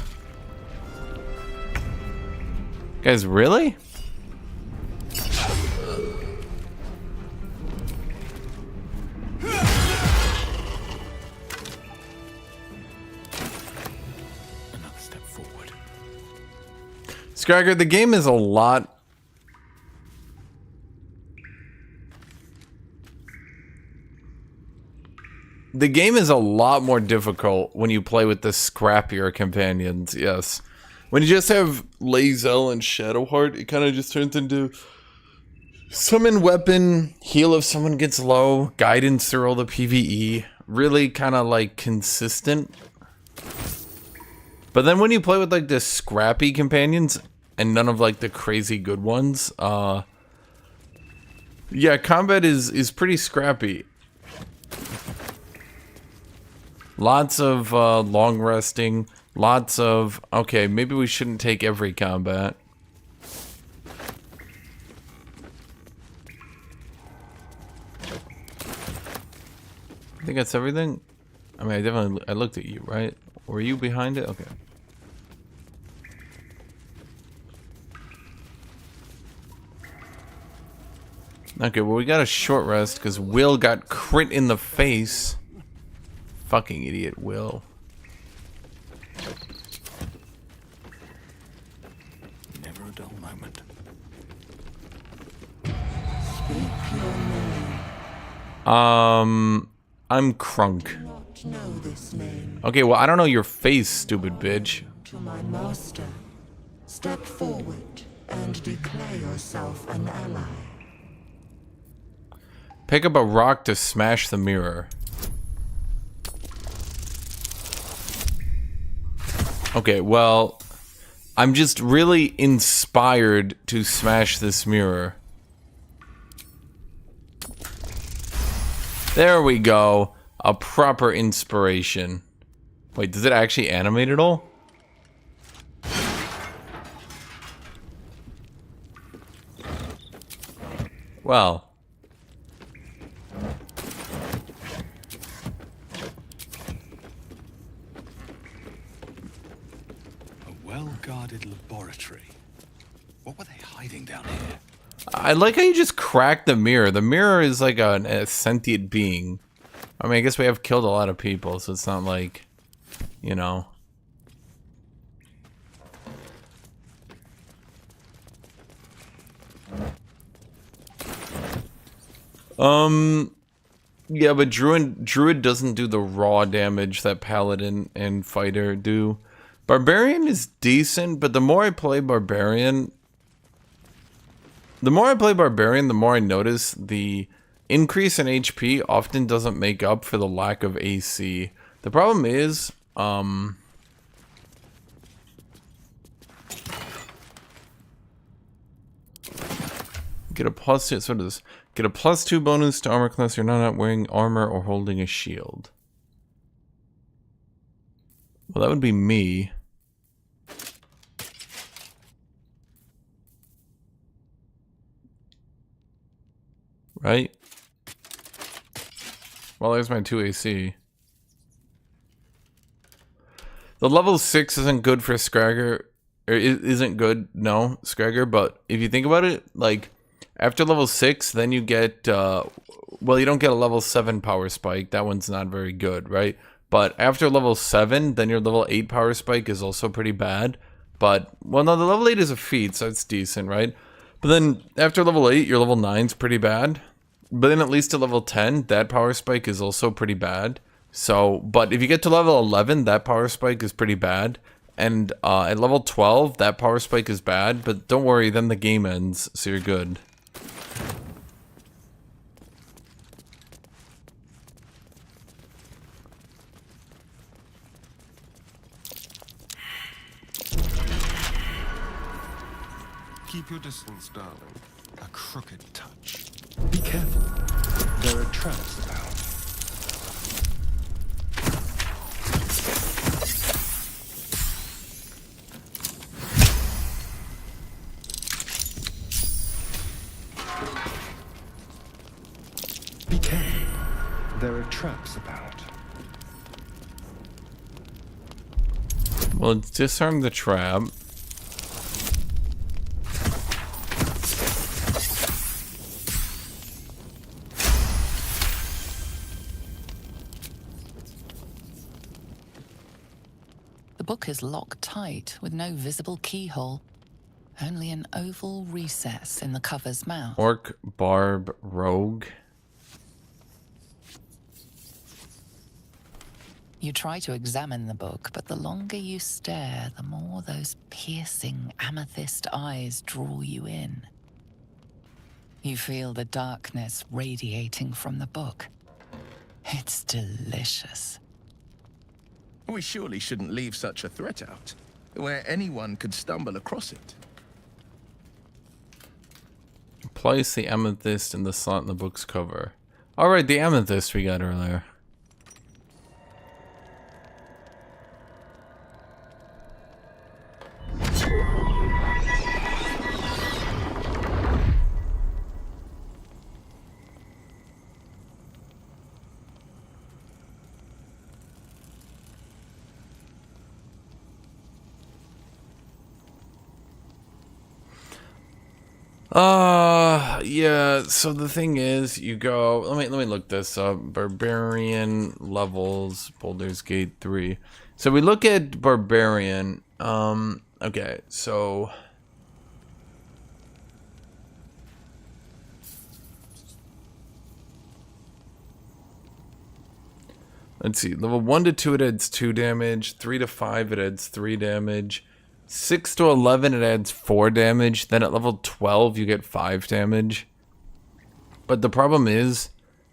Guys, really? Another step forward. Scragger, the game is a lot. The game is a lot more difficult when you play with the scrappier companions, yes. When you just have Lae'zel and Shadowheart, it kind of just turns into summon weapon, heal if someone gets low, guidance through all the PvE. Really kind of like consistent. But then when you play with like the scrappy companions and none of like the crazy good ones, yeah, combat is pretty scrappy. Lots of long resting, lots of, okay, maybe we shouldn't take every combat. I think that's everything. I mean, I looked at you, right? Were you behind it? Okay. Okay, well, we got a short rest because Will got crit in the face. Fucking idiot, Will. Never a dull moment. I'm Crunk. Okay, well, I don't know your face, stupid bitch. To my master, step forward and declare yourself an ally. Pick up a rock to smash the mirror. Okay, well, I'm just really inspired to smash this mirror. There we go. A proper inspiration. Wait, does it actually animate at all? Well. Well-guarded laboratory. What were they hiding down here? I like how you just cracked the mirror. The mirror is like a sentient being. I mean, I guess we have killed a lot of people, so it's not like, you know. Yeah, but Druid doesn't do the raw damage that Paladin and Fighter do. Barbarian is decent, but the more I play Barbarian, the more I notice the increase in HP often doesn't make up for the lack of AC. The problem is, get a +2, so does get a +2 bonus to armor class you're not wearing armor or holding a shield. Well, that would be me. Right? Well, there's my 2 AC. The level 6 isn't good for Scragger. Or isn't good, no, Scragger. But if you think about it, like, after level 6, then you get, well, you don't get a level 7 power spike. That one's not very good, right? But after level 7, then your level 8 power spike is also pretty bad. But, well, no, the level 8 is a feat, so it's decent, right? But then after level 8, your level 9's pretty bad. But then at least to level 10, that power spike is also pretty bad. So, but if you get to level 11, that power spike is pretty bad. And at level 12, that power spike is bad. But don't worry, then the game ends, so you're good. Keep your distance, darling. A crooked touch. Be careful. There are traps about. Be careful. There are traps about. Well, it's disarm the trap. The book is locked tight with no visible keyhole. Only an oval recess in the cover's mouth. Orc, barb, rogue. You try to examine the book, but the longer you stare, the more those piercing amethyst eyes draw you in. You feel the darkness radiating from the book. It's delicious. We surely shouldn't leave such a threat out, where anyone could stumble across it. Place the amethyst in the slot in the book's cover. Alright, the amethyst we got earlier. Yeah, so the thing is, you go, let me look this up. Barbarian levels, Baldur's Gate 3. So we look at Barbarian, okay, so let's see, level 1 to 2 it adds 2 damage, 3 to 5 it adds 3 damage. 6 to 11 it adds 4 damage, then at level 12 you get 5 damage. But the problem is,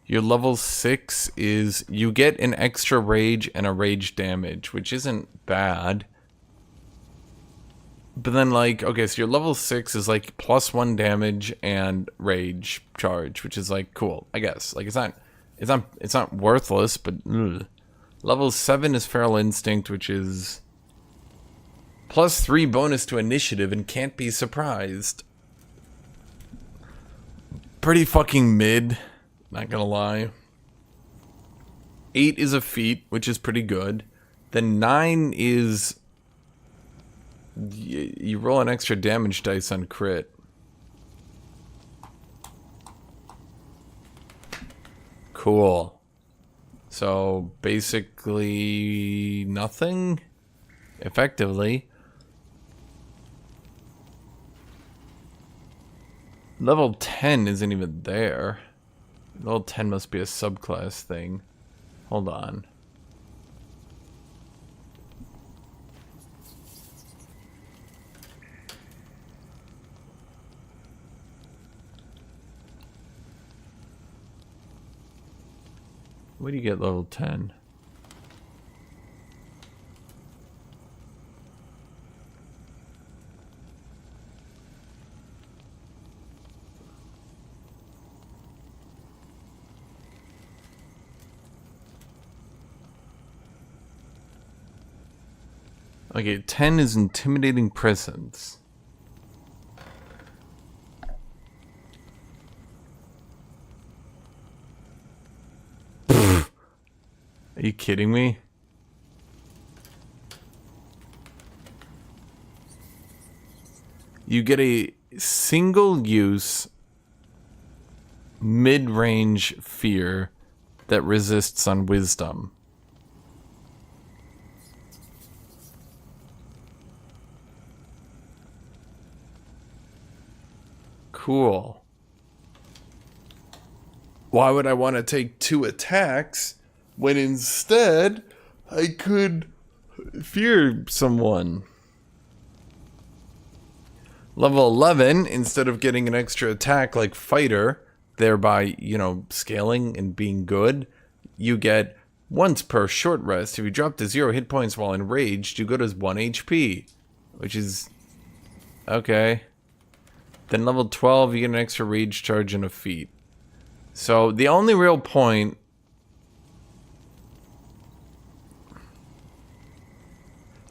your level 6 is, you get an extra rage and a rage damage, which isn't bad. But then like, okay, so your level 6 is like +1 damage and rage charge, which is like cool, I guess. Like it's not worthless, but ugh. Level 7 is Feral Instinct, which is +3 bonus to initiative and can't be surprised. Pretty fucking mid, not gonna lie. 8 is a feat, which is pretty good. Then 9 is you roll an extra damage dice on crit. Cool. So basically nothing, effectively. Level 10 isn't even there. Level 10 must be a subclass thing. Hold on. Where do you get level 10? Okay, 10 is intimidating presence. Are you kidding me? you get a single-use mid-range fear that resists on wisdom. Cool. Why would I want to take 2 attacks when instead I could fear someone? Level 11, instead of getting an extra attack like fighter, thereby, you know, scaling and being good, you get once per short rest. If you drop to 0 hit points while enraged, you go to 1 HP, which is okay. Then level 12, you get an extra rage charge and a feat. So the only real point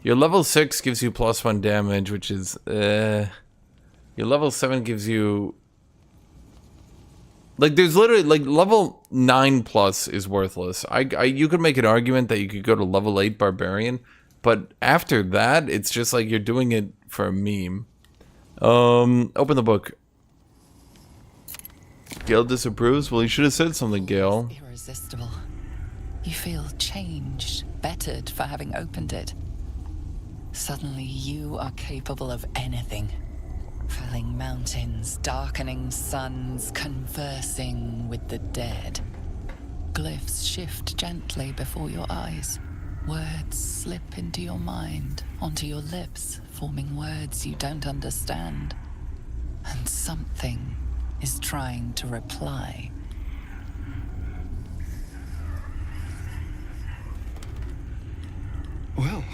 your level 6 gives you +1 damage, which is your level 7 gives you like there's literally like level 9 plus is worthless. You could make an argument that you could go to level 8 barbarian, but after that it's just like you're doing it for a meme. Open the book. Gale disapproves? Well, you should have said something, Gale. Irresistible. You feel changed, bettered for having opened it. Suddenly you are capable of anything. Felling mountains, darkening suns, conversing with the dead. Glyphs shift gently before your eyes. Words slip into your mind, onto your lips, forming words you don't understand. And something is trying to reply. Well,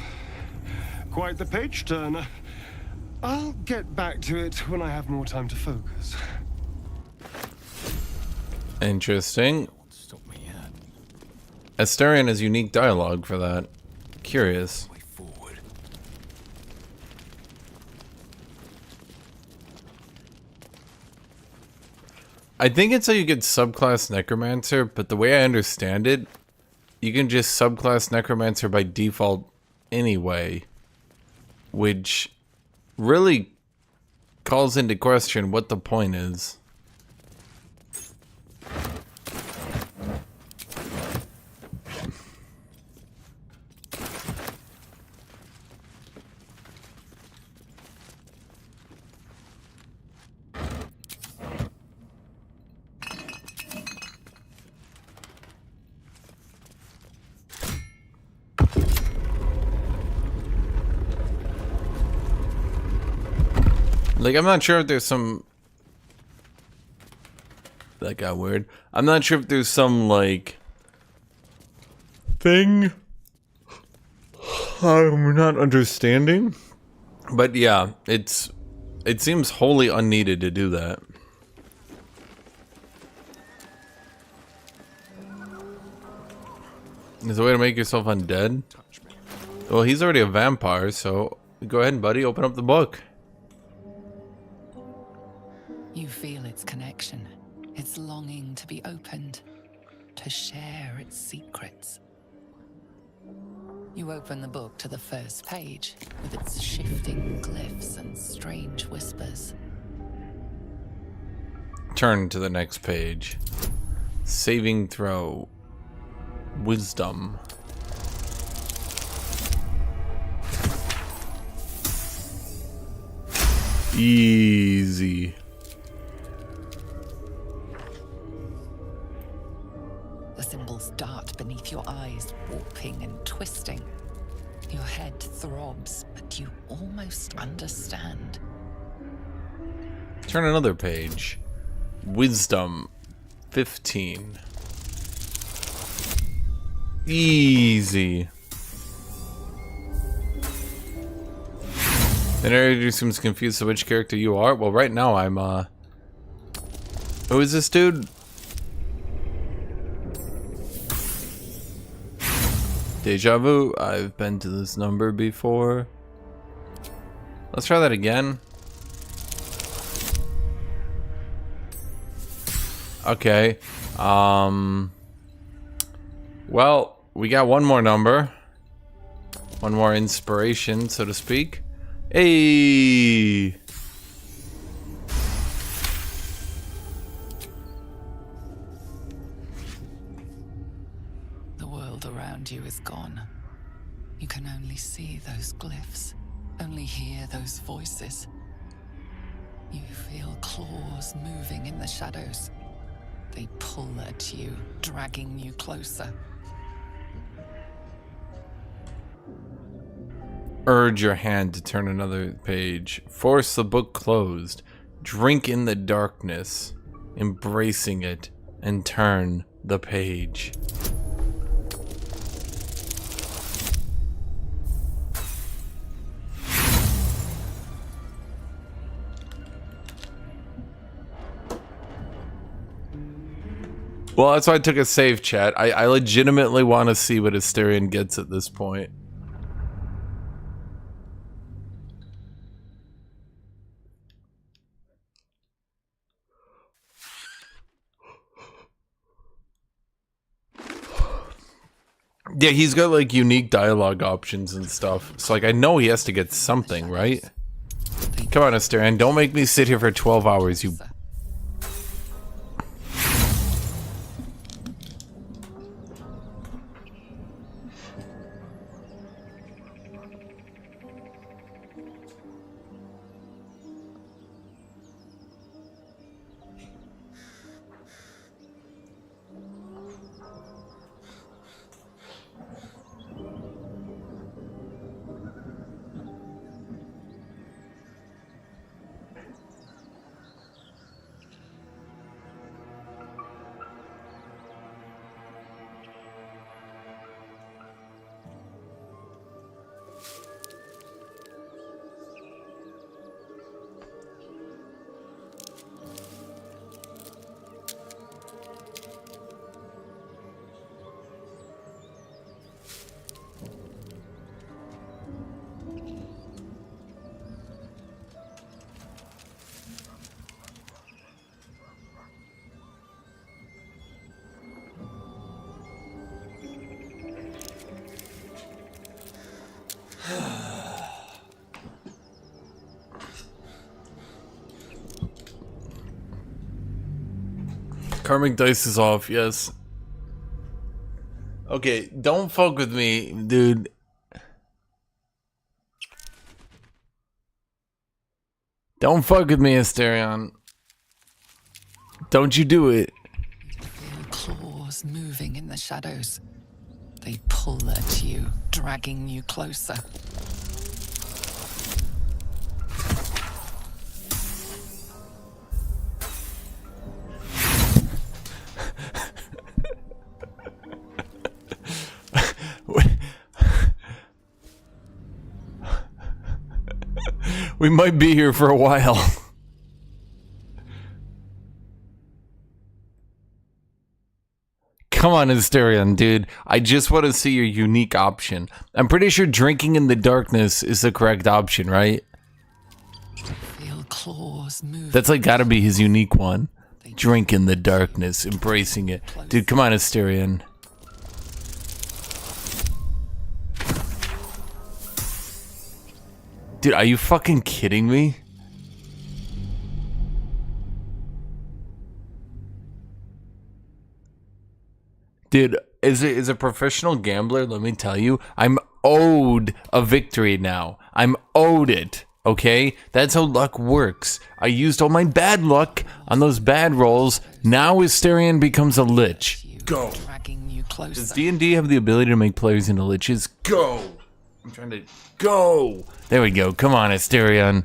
quite the page turner. I'll get back to it when I have more time to focus. Interesting. Astarion has unique dialogue for that. Curious. I think it's how you get subclass Necromancer, but the way I understand it, you can just subclass Necromancer by default anyway, which really calls into question what the point is. Like, I'm not sure if there's some... That got weird. I'm not sure if there's some, like... thing I'm not understanding. But yeah, it seems wholly unneeded to do that. There's a way to make yourself undead? Well, he's already a vampire, so go ahead, buddy, open up the book. You feel its connection, its longing to be opened, to share its secrets. You open the book to the first page, with its shifting glyphs and strange whispers. Turn to the next page. Saving throw. Wisdom. Easy. The symbols dart beneath your eyes, warping and twisting. Your head throbs, but you almost understand. Turn another page. Wisdom 15. Easy. The narrator seems confused to which character you are. Well, right now I'm who is this dude? Deja vu. I've been to this number before. Let's try that again. Okay. Well, we got one more number. One more inspiration, so to speak. Hey! world around you is gone. You can only see those glyphs, only hear those voices. You feel claws moving in the shadows. They pull at you, dragging you closer. Urge your hand to turn another page. Force the book closed. Drink in the darkness, embracing it, and turn the page. Well, that's why I took a save, chat. I legitimately want to see what Asterion gets at this point. Yeah, he's got like unique dialogue options and stuff. So like I know he has to get something, right? Come on, Asterion, don't make me sit here for 12 hours, you... Karmic dice is off, yes. Okay, don't fuck with me, dude. Don't fuck with me, Asterion. Don't you do it. Feel claws moving in the shadows. They pull at you, dragging you closer. We might be here for a while. Come on, Asterion, dude. I just want to see your unique option. I'm pretty sure drinking in the darkness is the correct option, right? Feel claws move. That's like gotta be his unique one. Drink in the darkness, embracing it. Dude, come on, Asterion. Dude, are you fucking kidding me? Dude, as a professional gambler, let me tell you, I'm owed a victory now. I'm owed it, okay? That's how luck works. I used all my bad luck on those bad rolls. Now Asterion becomes a lich. Go. Does D&D have the ability to make players into liches? Go. I'm trying to... Go! There we go. Come on, Asterion.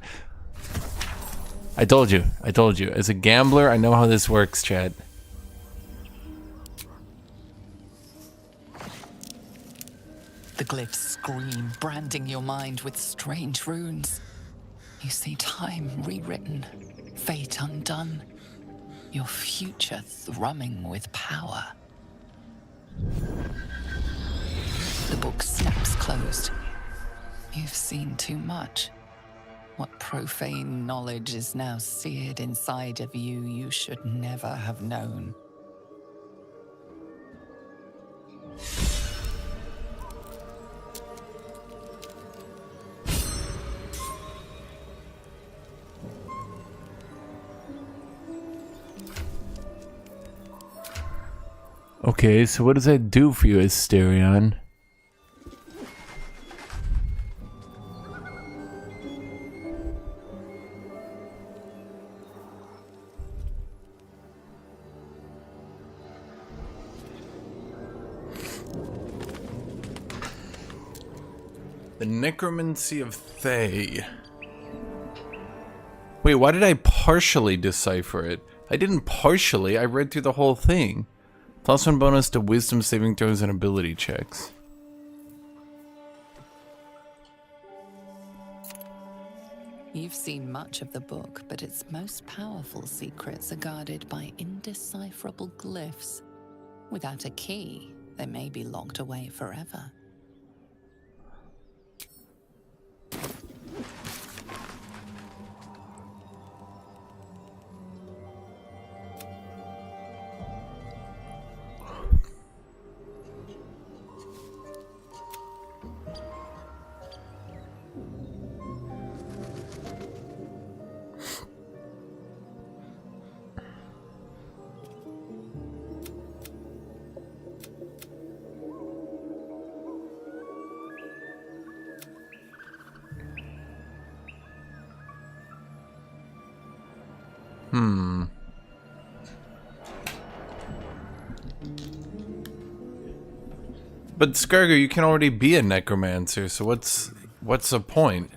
I told you. I told you. As a gambler, I know how this works, Chad. The glyphs scream, branding your mind with strange runes. You see time rewritten, fate undone, your future thrumming with power. The book snaps closed. You've seen too much. What profane knowledge is now seared inside of you you should never have known. Okay, so what does that do for you, Asterion? The Necromancy of Thay. Wait, why did I partially decipher it? I didn't partially, I read through the whole thing. +1 bonus to wisdom saving throws and ability checks. You've seen much of the book, but its most powerful secrets are guarded by indecipherable glyphs. Without a key, they may be locked away forever. But Skargo, you can already be a necromancer, so what's the point?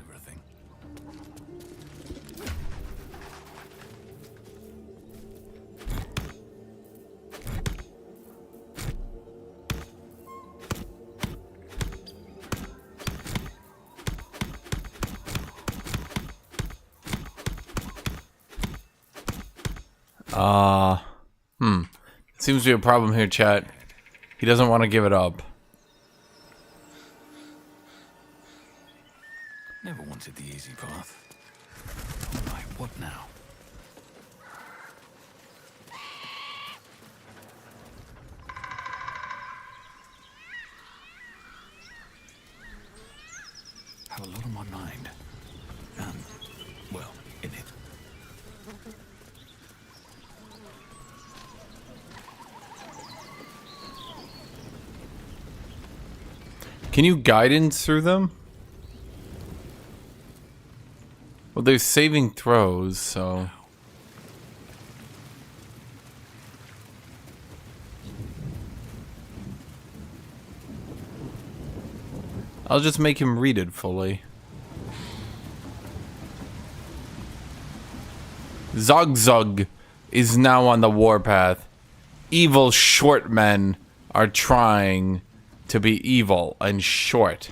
Seems to be a problem here, chat. He doesn't want to give it up. Never wanted the easy path. Alright, what now? Have a lot on my mind. And, well, in it. Can you guidance through them? Well, they're saving throws, so... I'll just make him read it fully. ZOGZUG is now on the warpath. Evil short men are trying to be evil and short.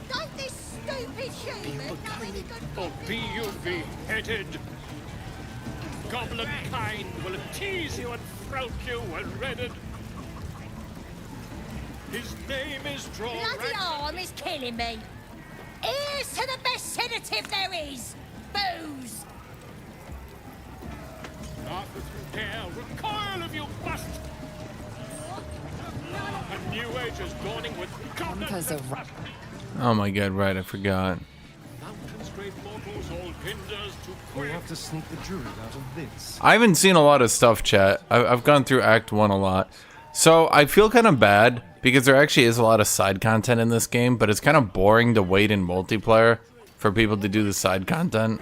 Don't this stupid human know any good Or be you beheaded. Goblin kind will tease you and throat you when redded. His name is bloody arm is killing me. Here's to the best sedative there is. Booze. Arthur dare recoil if you must. A new age is dawning with goblin. Oh my god, right, I forgot. Mountains, great mortals, all hinders to We'll have to sneak the druid out of this. I haven't seen a lot of stuff, chat. I've gone through Act 1 a lot. So I feel kind of bad because there actually is a lot of side content in this game, but it's kind of boring to wait in multiplayer for people to do the side content.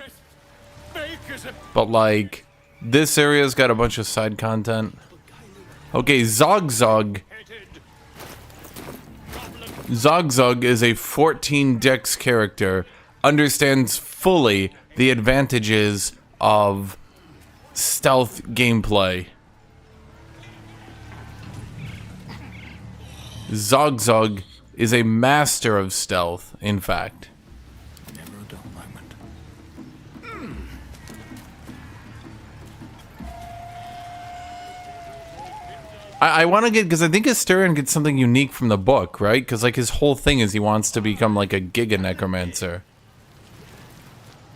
But like, this area's got a bunch of side content. Okay, ZOGZUG. ZOGZUG is a 14 dex character, understands fully the advantages of stealth gameplay. ZOGZUG is a master of stealth, in fact. Never a dull moment. I want to get, because I think Asterion gets something unique from the book, right? Because like his whole thing is he wants to become like a giga necromancer.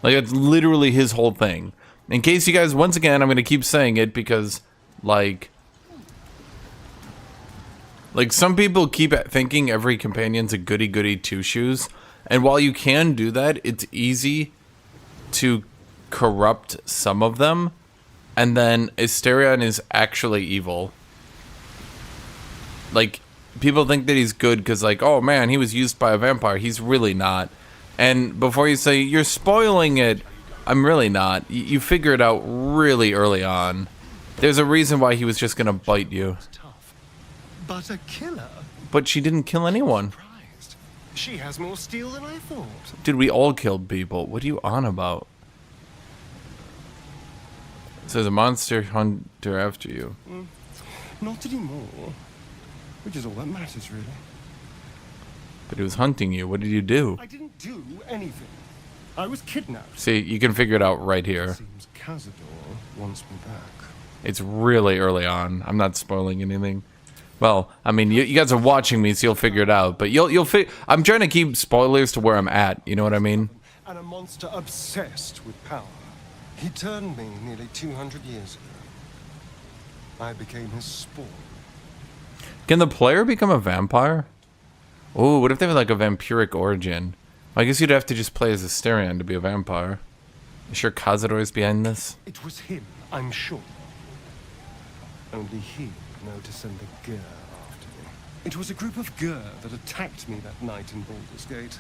Like it's literally his whole thing. In case you guys, once again, I'm going to keep saying it because like some people keep thinking every companion's a goody-goody two-shoes. And while you can do that, it's easy to corrupt some of them and then Asterion is actually evil. Like, people think that he's good because, like, oh man, he was used by a vampire. He's really not. And before you say, you're spoiling it, I'm really not. You figure it out really early on. There's a reason why he was just gonna bite you. But a killer? But she didn't kill anyone. She has more steel than I thought. Dude, we all killed people. What are you on about? It says a monster hunter after you. Not anymore. Which is all that matters, really. But he was hunting you. What did you do? I didn't do anything. I was kidnapped. See, you can figure it out right here. Seems Cazador wants me back. It's really early on. I'm not spoiling anything. Well, I mean, you guys are watching me, so you'll figure it out. But you'll I'm trying to keep spoilers to where I'm at. You know what I mean? And a monster obsessed with power. He turned me nearly 200 years ago. I became his spawn. Can the player become a vampire? Oh, what if they have like a vampiric origin? I guess you'd have to just play as Asterion to be a vampire. You sure Cazador is behind this? It was him, I'm sure. Only he know to send the Gur after me. It was a group of Gur that attacked me that night in Baldur's Gate.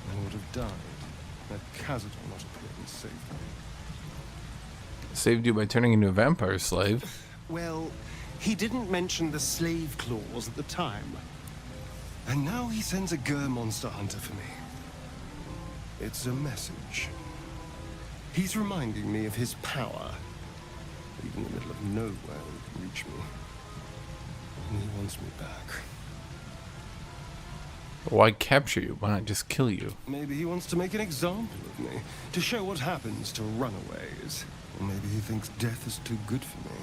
I would have died had Cazador not appeared and saved me. Saved you by turning into a vampire slave? Well, he didn't mention the slave clause at the time. And now he sends a Gur monster hunter for me. It's a message. He's reminding me of his power. Even in the middle of nowhere, he can reach me. And he wants me back. Why capture you? Why not just kill you? Maybe he wants to make an example of me, to show what happens to runaways. Or maybe he thinks death is too good for me.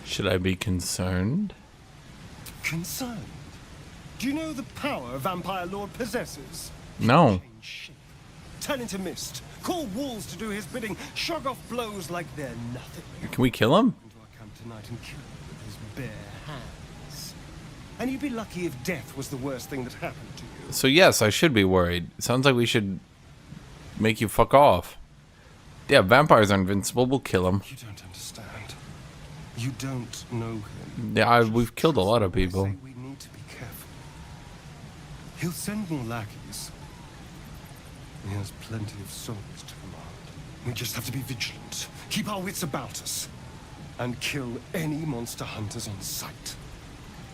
Should I be concerned? Concerned? Do you know the power a vampire lord possesses? No. Turn into mist, call walls to do his bidding, shrug off blows like they're nothing. Can we kill him? Into our camp tonight and kill him with his bare hands. And you'd be lucky if death was the worst thing that happened to you. So yes, I should be worried. It sounds like we should make you fuck off. Yeah, vampires are invincible. We'll kill him. You don't understand. You don't know him. Yeah, we've killed a lot of people. We need to be careful. He'll send more lackeys. He has plenty of souls to command. We just have to be vigilant, keep our wits about us, and kill any monster hunters on sight.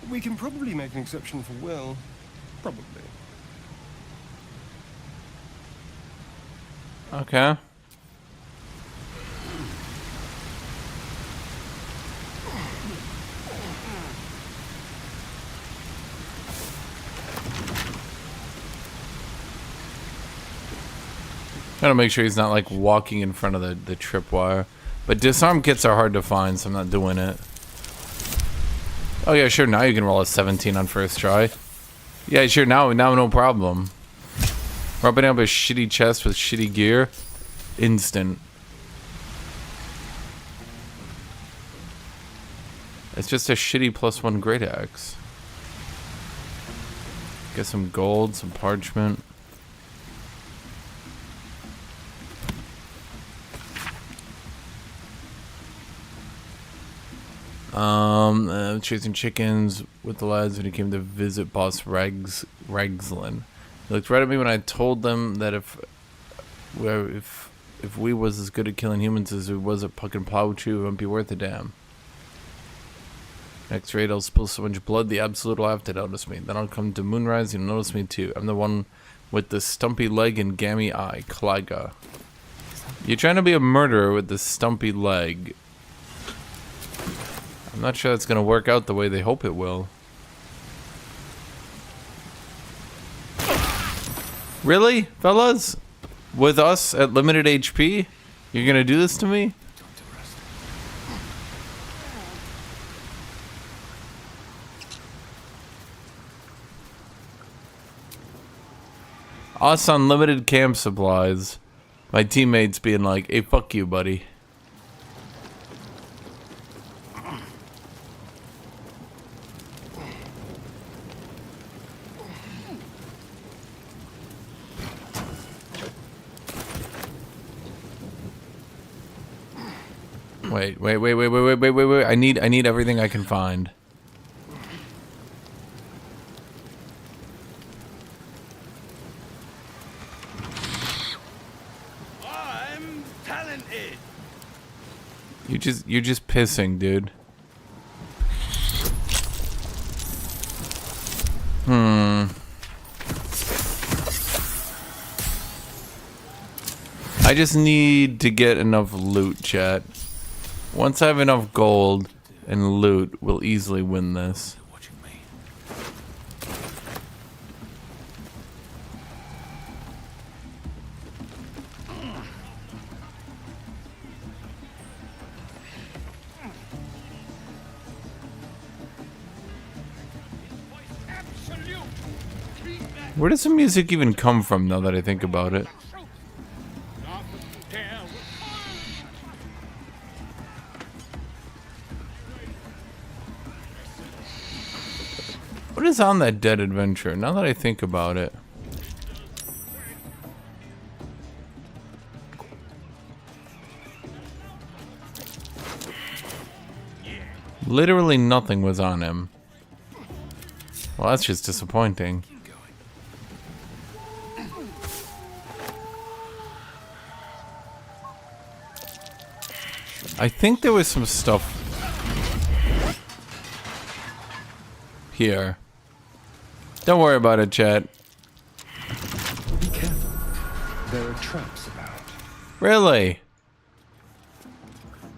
We can probably make an exception for Will. Probably. Okay. Gotta make sure he's not like walking in front of the tripwire. But disarm kits are hard to find, so I'm not doing it. Oh yeah, sure, now you can roll a 17 on first try. Yeah, sure, now no problem. Rubbing up a shitty chest with shitty gear. Instant. It's just a shitty +1 great axe. Get some gold, some parchment. Chasing chickens with the lads when he came to visit boss Ragslin. He looked right at me when I told them that if we was as good at killing humans as we was at fucking plow chew, it wouldn't be worth a damn. Next raid, I'll spill so much blood the Absolute will have to notice me. Then I'll come to Moonrise, you'll notice me too. I'm the one with the stumpy leg and gammy eye, Kliga. You're trying to be a murderer with the stumpy leg. I'm not sure it's gonna work out the way they hope it will. Really, fellas? With us at limited HP? You're gonna do this to me? Us on limited camp supplies. My teammates being like, hey, fuck you, buddy. Wait. I need everything I can find. I'm talented. You're just pissing, dude. I just need to get enough loot, chat. Once I have enough gold and loot, we'll easily win this. Where does the music even come from, now that I think about it? What is on that dead adventure, now that I think about it? Literally nothing was on him. Well, that's just disappointing. I think there was some stuff here. Don't worry about it, chat. Be careful. There are traps about. Really?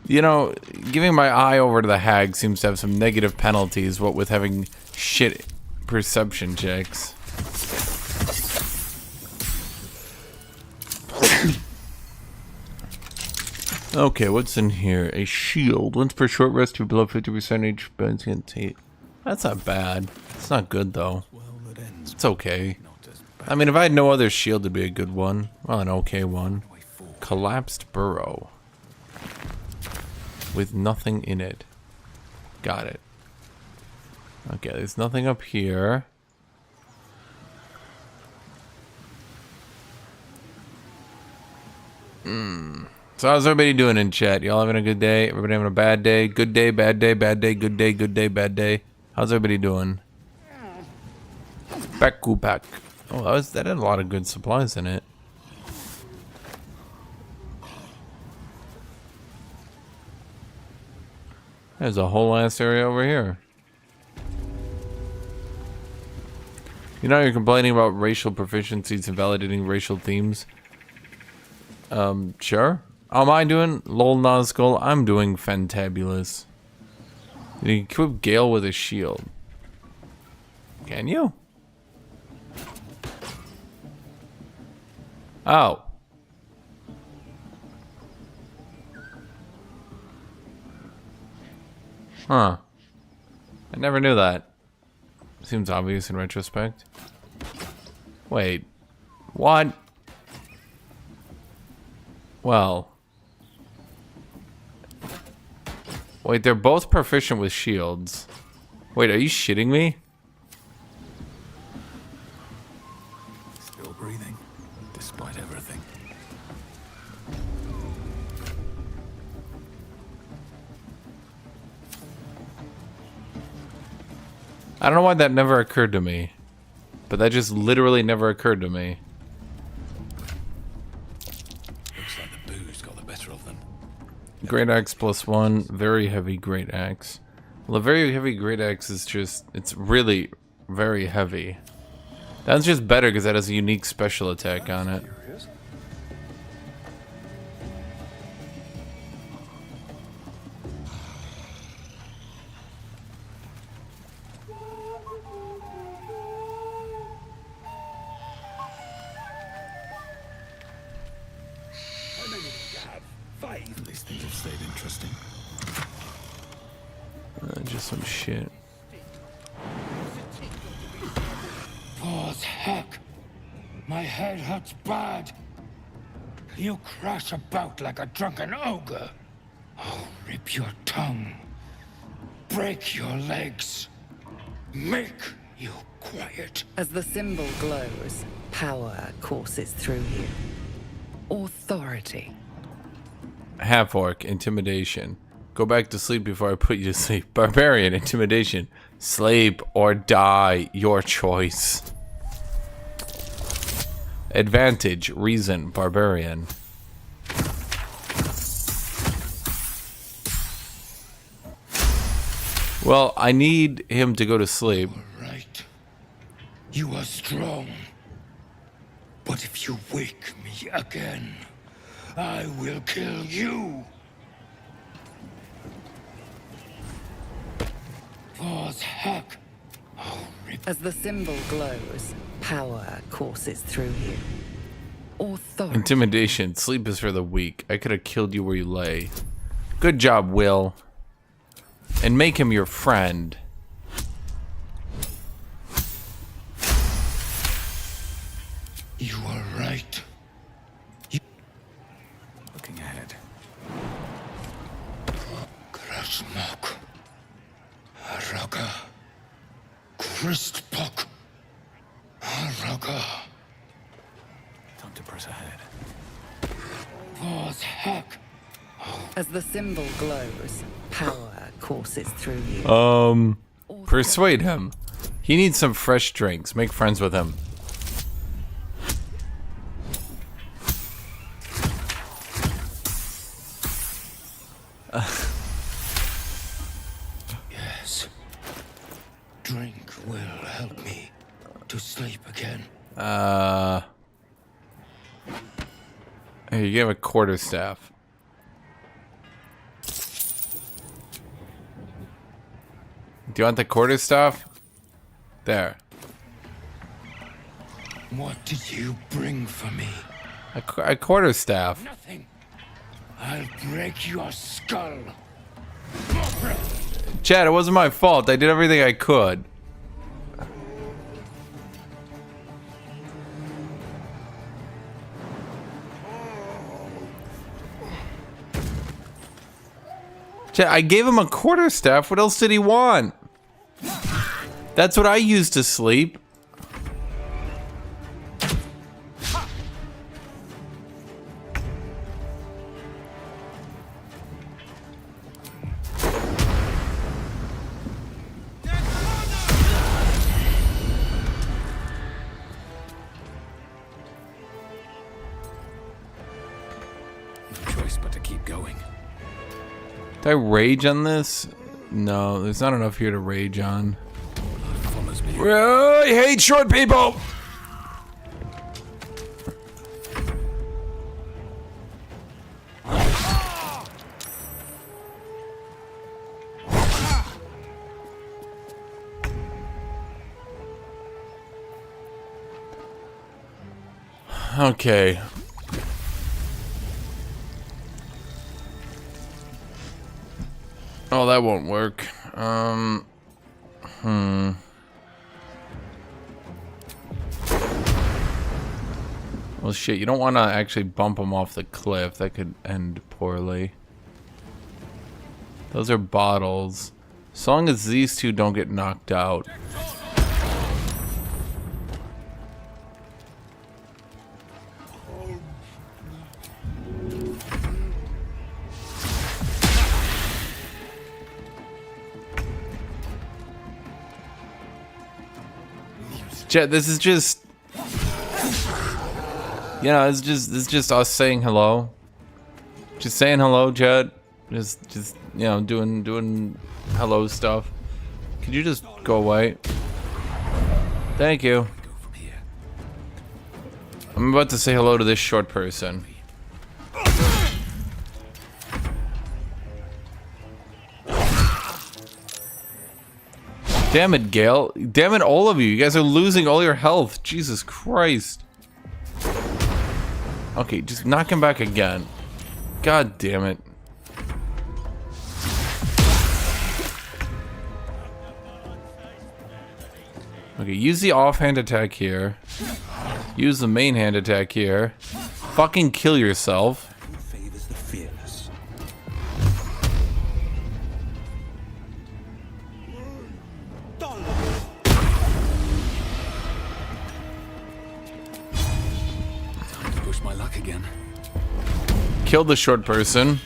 You know, giving my eye over to the hag seems to have some negative penalties, what with having shit perception checks. Okay, what's in here? A shield. Once per short rest, you're below 50% HP. Can take. That's not bad. It's not good though. It's okay. I mean, if I had no other shield, it'd be a good one. Well, an okay one. Collapsed burrow. With nothing in it. Got it. Okay, there's nothing up here. So how's everybody doing in chat? Y'all having a good day? Everybody having a bad day? Good day, bad day, bad day, good day, good day, bad day. How's everybody doing? Pack. Oh, that had a lot of good supplies in it. There's a whole ass area over here. You know, you're complaining about racial proficiencies and validating racial themes. Sure. How am I doing? Lol Nazgul, I'm doing fantabulous. You can equip Gale with a shield. Can you? Oh. Huh. I never knew that. Seems obvious in retrospect. Wait. What? Well. Wait, they're both proficient with shields. Wait, are you shitting me? Still breathing, despite everything. I don't know why that never occurred to me. But that just literally never occurred to me. Looks like the booze got the better of them. Great axe +1, very heavy great axe. Well, a very heavy great axe is just, it's really very heavy. That's just better because that has a unique special attack on it. These things have stayed interesting. Just some shit. Paws heck! My head hurts bad. You crash about like a drunken ogre. I'll rip your tongue. Break your legs. Make you quiet. As the symbol glows, power courses through you. Authority. Half-orc, intimidation. Go back to sleep before I put you to sleep. Barbarian, intimidation. Sleep or die, your choice. Advantage, reason, barbarian. Well, I need him to go to sleep. All right. You are strong. But if you wake me again, I will kill you. Force hack. As the symbol glows, power courses through you. Authority. Intimidation. Sleep is for the weak. I could have killed you where you lay. Good job, Will. And make him your friend. You are right. Looking ahead. Krasmok. Araga. Christpok. Araga. Time to press ahead. Force hack. As the symbol glows, power courses through you. Persuade him. He needs some fresh drinks. Make friends with him. Yes. Drink will help me to sleep again. Hey, you have a quarterstaff. Do you want the quarterstaff? There. What did you bring for me? A quarterstaff. Nothing. I'll break your skull. Chad, it wasn't my fault. I did everything I could. Chad, I gave him a quarterstaff. What else did he want? That's what I used to sleep. No choice but to keep going. Did I rage on this? No, there's not enough here to rage on. Follows me. I hate short people! Okay. Oh, that won't work. Well, shit, you don't want to actually bump them off the cliff. That could end poorly. Those are bottles. As long as these two don't get knocked out. Chat, this is just, you know, this is just us saying hello. Just saying hello, chat. Just you know, doing hello stuff. Could you just go away? Thank you. I'm about to say hello to this short person. Damn it, Gale. Damn it, all of you. You guys are losing all your health. Jesus Christ. Okay, just knock him back again. God damn it. Okay, use the offhand attack here. Use the main hand attack here. Fucking kill yourself. Favors the fearless. Time to push my luck again. Kill the short person.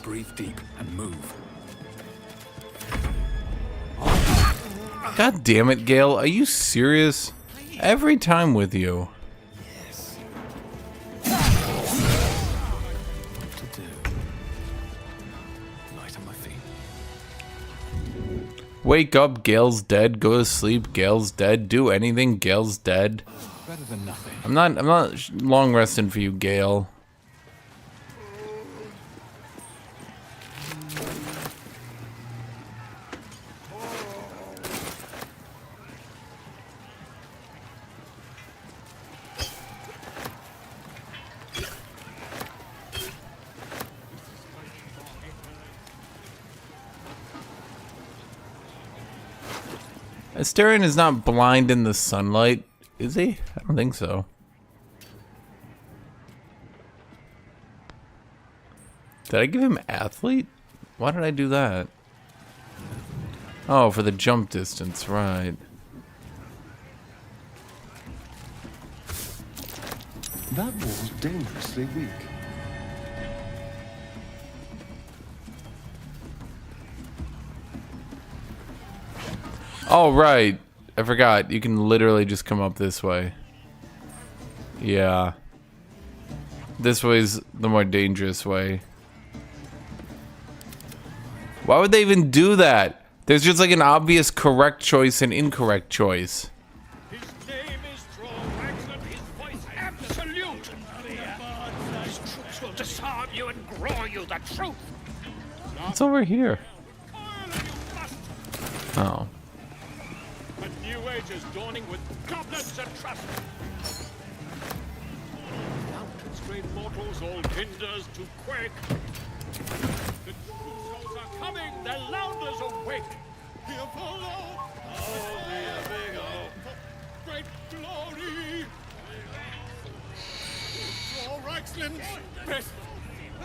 breathe deep and move. God damn it, Gale. Are you serious? Every time with you. Yes. What to do? Light on my feet. Wake up, Gale's dead. Go to sleep, Gale's dead. Do anything, Gale's dead. Better than nothing. I'm not long resting for you, Gale. Astarion is not blind in the sunlight, is he? I don't think so. Did I give him athlete? Why did I do that? Oh, for the jump distance, right. That wall's dangerously weak. Oh, right. I forgot. You can literally just come up this way. Yeah. This way's the more dangerous way. Why would they even do that? There's just like an obvious correct choice and incorrect choice. His name is Thrall, his voice absolute. His troops will disarm you and grow you the truth. It's over here. Oh. A new age is dawning with goblins and trust. Unconstrained mortals, all hinders to quake. The true souls are coming, their louders awake. Here follow, oh, big great glory. All Reichsland's best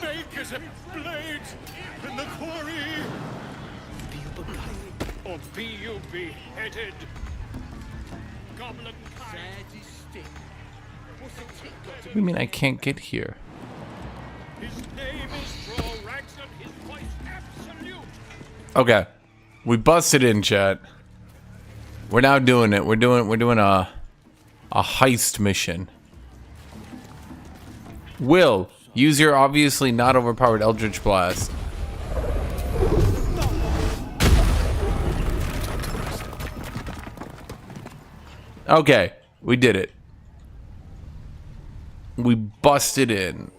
bakers and blades in the quarry. Or be you beheaded? Goblin kind. What do you mean I can't get here? His name is Thrall Raxon, his voice absolute. Okay. We busted in, chat. We're now doing it. We're doing a heist mission. Will, use your obviously not overpowered Eldritch Blast. Okay, we did it. We busted in.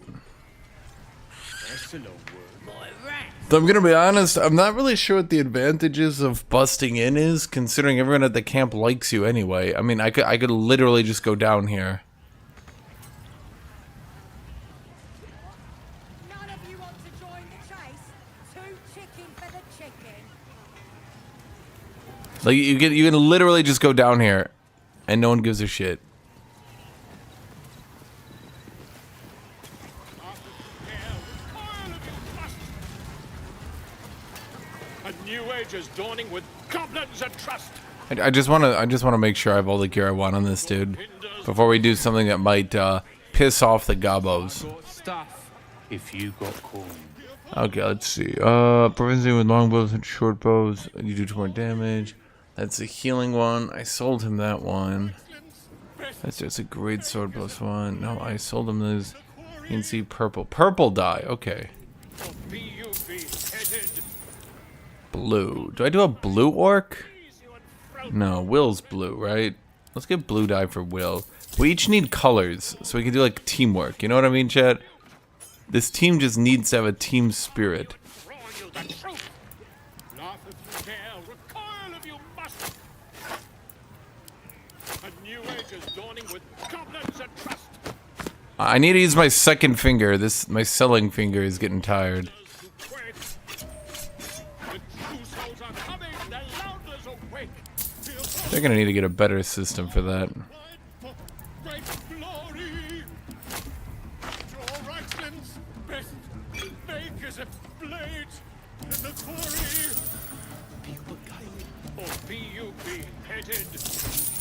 Though I'm gonna be honest, I'm not really sure what the advantages of busting in is, considering everyone at the camp likes you anyway. I mean, I could literally just go down here. None of you want to join the chase? Too chicken for the chicken. Like you can literally just go down here, and no one gives a shit. A new age is dawning with goblins and trust. I just wanna make sure I have all the gear I want on this dude before we do something that might piss off the gobos. Stuff if you got coin. Okay, let's see. Prevents you with longbows and short bows. You do 2 more damage. That's a healing one. I sold him that one. That's just a great sword +1. No, I sold him those. You can see purple. Purple dye. Okay. Blue. Do I do a blue orc? No, Will's blue, right? Let's get blue dye for Will. We each need colors, so we can do like teamwork. You know what I mean, chat? This team just needs to have a team spirit. I need to use my second finger. My selling finger is getting tired. They're gonna need to get a better system for that.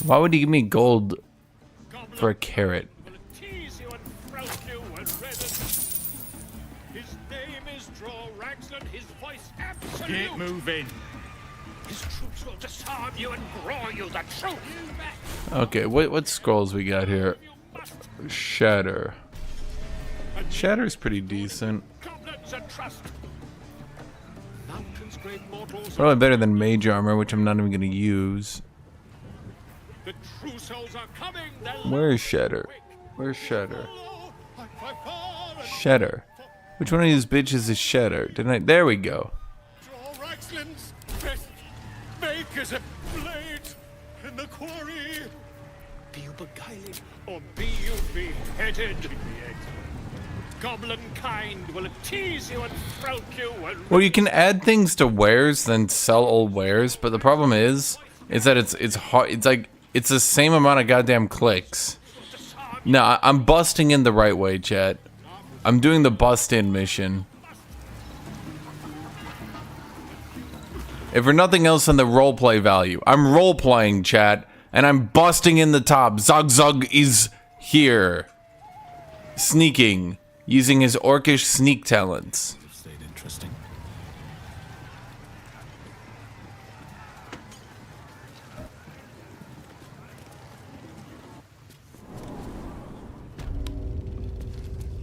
Why would he give me gold for a carrot? His name is Drorax and his voice absolute. Get moving. His troops will disarm you and grow you the truth. Okay, what scrolls we got here? Shatter. Shatter's pretty decent. Goblins and trust. Mountains great mortals. Probably better than mage armor, which I'm not even gonna use. The true souls are coming. Where is Shatter? Where's Shatter? Shatter. Which one of these bitches is Shatter? Didn't I? There we go. Droraxland's best make as a blade in the quarry. Be you beguiling or be you beheaded? Goblin kind will tease you and throat you and... Well, you can add things to wares, then sell old wares, but the problem is that it's hard. It's like it's the same amount of goddamn clicks. No, I'm busting in the right way, chat. I'm doing the bust in mission. If for nothing else than the roleplay value, I'm roleplaying, chat, and I'm busting in the top. ZOGZUG is here, sneaking, using his orcish sneak talents. Stayed interesting.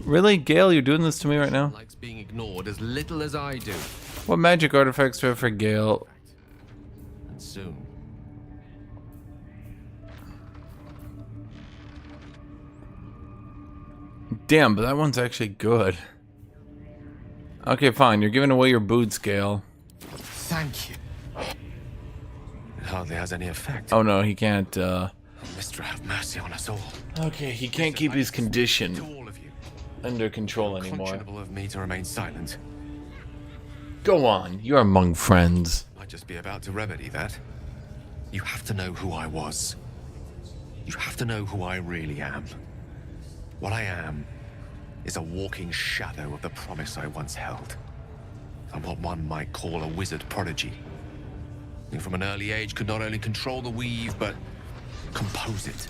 Really, Gale? You're doing this to me right now? Likes being ignored as little as I do. What magic artifacts do I have for Gale? And soon. Damn, but that one's actually good. Okay, fine. You're giving away your boots, Gale. Thank you. It hardly has any effect. Oh no, he can't, Mister, have mercy on us all. Okay, he can't keep his condition To all of you. under control anymore. Conscionable of me to remain silent. Go on, you're among friends. Might just be about to remedy that. You have to know who I was. You have to know who I really am. What I am is a walking shadow of the promise I once held. I'm what one might call a wizard prodigy. Who from an early age could not only control the weave, but compose it.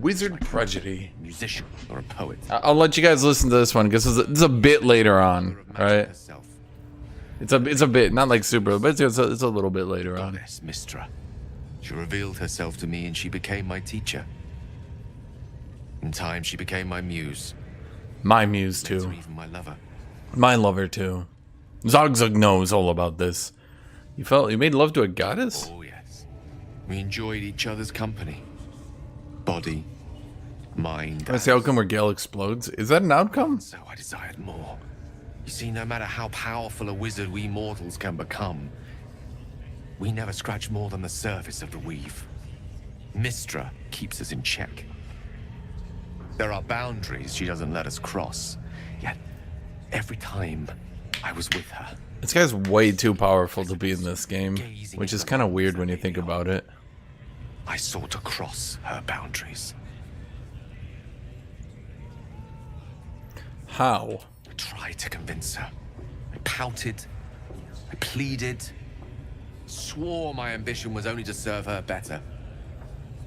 Wizard prodigy. Musician or a poet. I'll let you guys listen to this one because it's a bit later on, right? Herself. It's a bit, not like super, but it's a little bit later on. Goddess Mistra. She revealed herself to me and she became my teacher. In time, she became my muse. My muse Later, too. even my lover. My lover too. ZOGZUG knows all about this. You made love to a goddess? Oh yes. We enjoyed each other's company. Body, mind. That's the outcome where Gale explodes. Is that an outcome? So I desired more. You see, no matter how powerful a wizard we mortals can become, we never scratch more than the surface of the weave. Mistra keeps us in check. There are boundaries she doesn't let us cross. Yet, every time I was with her, This guy's way too powerful to be in this game, which is kind of weird when you think about it. I sought to cross her boundaries. How? I tried to convince her. I pouted. I pleaded. Swore my ambition was only to serve her better.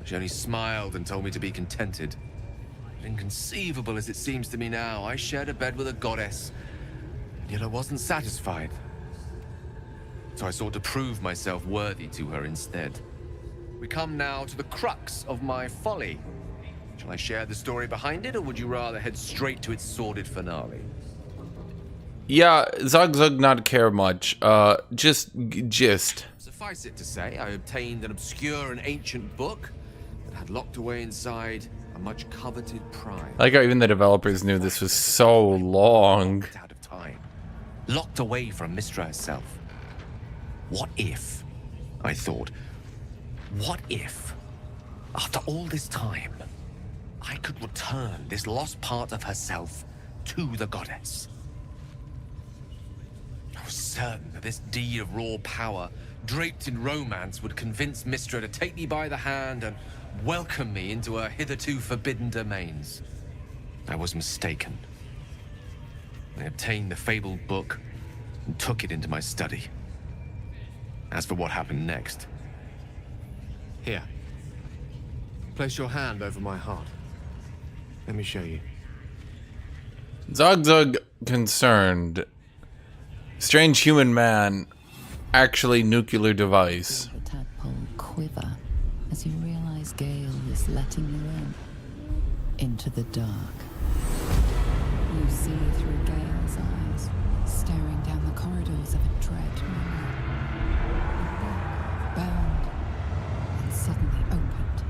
She only smiled and told me to be contented. Inconceivable as it seems to me now, I shared a bed with a goddess, yet I wasn't satisfied. So I sought to prove myself worthy to her instead. We come now to the crux of my folly. Shall I share the story behind it, or would you rather head straight to its sordid finale? Yeah, ZOGZUG not care much. Just gist. Suffice it to say, I obtained an obscure and ancient book that had locked away inside a much coveted prize. I like how even the developers knew this was so long. Out of time, locked away from Mistra herself. What if, I thought, what if, after all this time, I could return this lost part of herself to the goddess? I was certain that this deed of raw power, draped in romance, would convince Mistra to take me by the hand and welcome me into her hitherto forbidden domains. I was mistaken. I obtained the fabled book and took it into my study. As for what happened next... Here. Place your hand over my heart. Let me show you. ZOGZUG concerned. Strange human man, actually nuclear device. The tadpole quiver as you realize Gale is letting you in. Into the dark. You see through Gale's eyes, staring down the corridors of a dread mirror. A book bound and suddenly opened.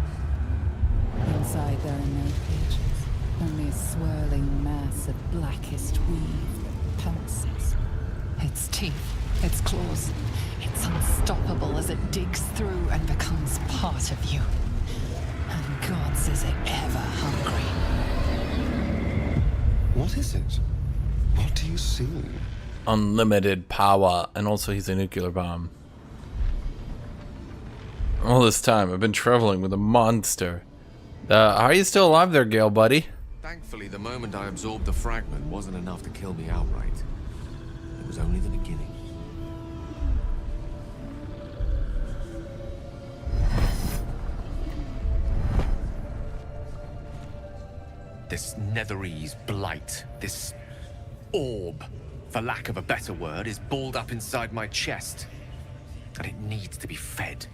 Inside there are no pages, only a swirling mass of blackest weave that pounces. Its teeth, its claws, it's unstoppable as it digs through and becomes part of you. And gods, is it ever hungry. What is it? What do you see? Unlimited power, and also he's a nuclear bomb. All this time, I've been traveling with a monster. How are you still alive there, Gale, buddy? Thankfully, the moment I absorbed the fragment wasn't enough to kill me outright. It was only the beginning. This Netherese blight, this orb, for lack of a better word, is balled up inside my chest. And it needs to be fed.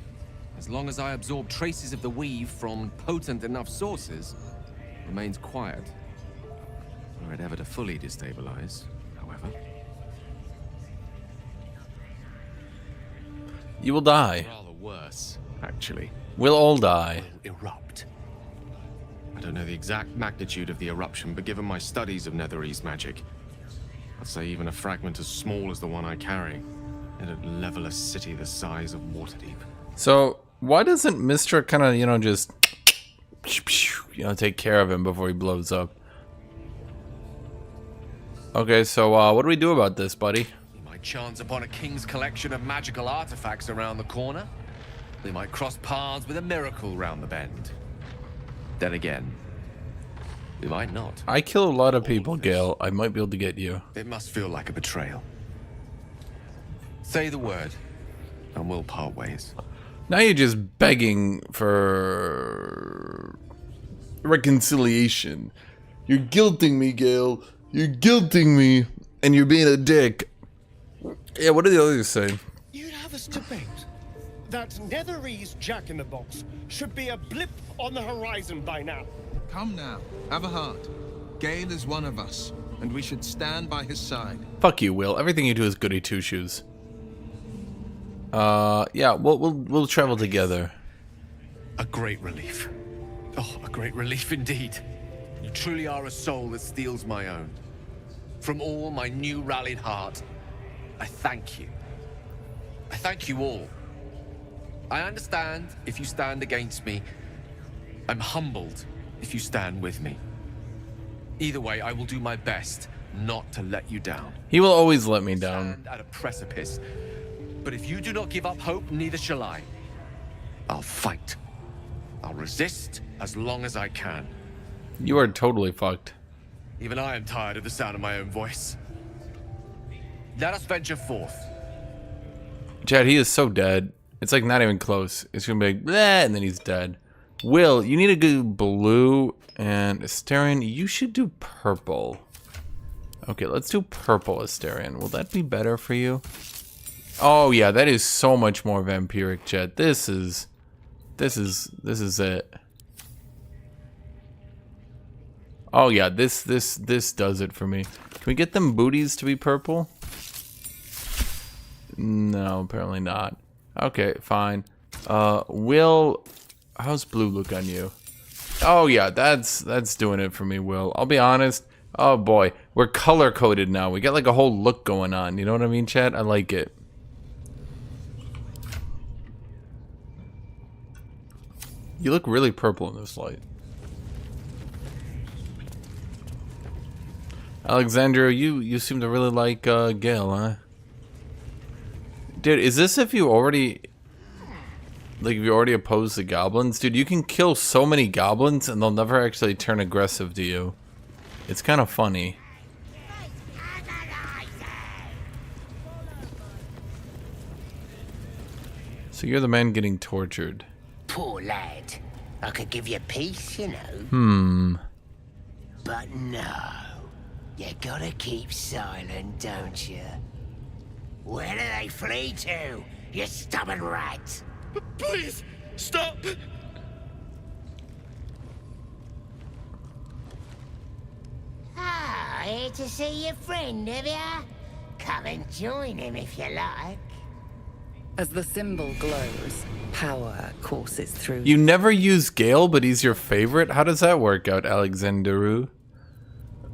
As long as I absorb traces of the weave from potent enough sources, it remains quiet. Were it ever to fully destabilize, however. You will die. Rather worse, actually. We'll all die. Will erupt. I don't know the exact magnitude of the eruption, but given my studies of Netherese magic, I'd say even a fragment as small as the one I carry, it'd level a city the size of Waterdeep. So, why doesn't Mystra kind of, just, take care of him before he blows up? Okay, so, what do we do about this, buddy? We might chance upon a king's collection of magical artifacts around the corner. We might cross paths with a miracle round the bend. Then again, we might not. I kill a lot of people, Gale. I might be able to get you. It must feel like a betrayal. Say the word, and we'll part ways. Now you're just begging for reconciliation. You're guilting me, Gale. You're guilting me, and you're being a dick. Yeah, what did the others say? You'd have us debate that Netherese Jack-in-the-Box should be a blip on the horizon by now. Come now, have a heart. Gale is one of us, and we should stand by his side. Fuck you, Will. Everything you do is goody two-shoes. Yeah, we'll travel together. A great relief. Oh, a great relief indeed. You truly are a soul that steals my own. From all my new rallied heart, I thank you. I thank you all. I understand if you stand against me. I'm humbled if you stand with me. Either way, I will do my best not to let you down. He will always let me down. Stand at a precipice. But if you do not give up hope, neither shall I. I'll fight. I'll resist as long as I can. You are totally fucked. Even I am tired of the sound of my own voice. Let us venture forth. Chad, he is so dead. It's like not even close. It's gonna be like, bleh, and then he's dead. Will, you need to do blue, and Asterion, you should do purple. Okay, let's do purple, Asterion. Will that be better for you? Oh yeah, that is so much more vampiric, Chad. This is it. Oh yeah, this does it for me. Can we get them booties to be purple? No, apparently not. Okay, fine. Will, how's blue look on you? Oh yeah, that's doing it for me, Will. I'll be honest. Oh boy, we're color coded now. We got like a whole look going on. You know what I mean, Chad? I like it. You look really purple in this light. Alexandra, you seem to really like Gale, huh? Dude, is this if you already... Like, if you already oppose the goblins? Dude, you can kill so many goblins and they'll never actually turn aggressive to you. It's kind of funny. So you're the man getting tortured. Poor lad. I could give you peace, you know. But no. You gotta keep silent, don't you? Where do they flee to, you stubborn rat? Please, stop! Ah, here to see your friend, have ya? Come and join him if you like. As the symbol glows, power courses through. You never use Gale, but he's your favorite? How does that work out, Alexanderu?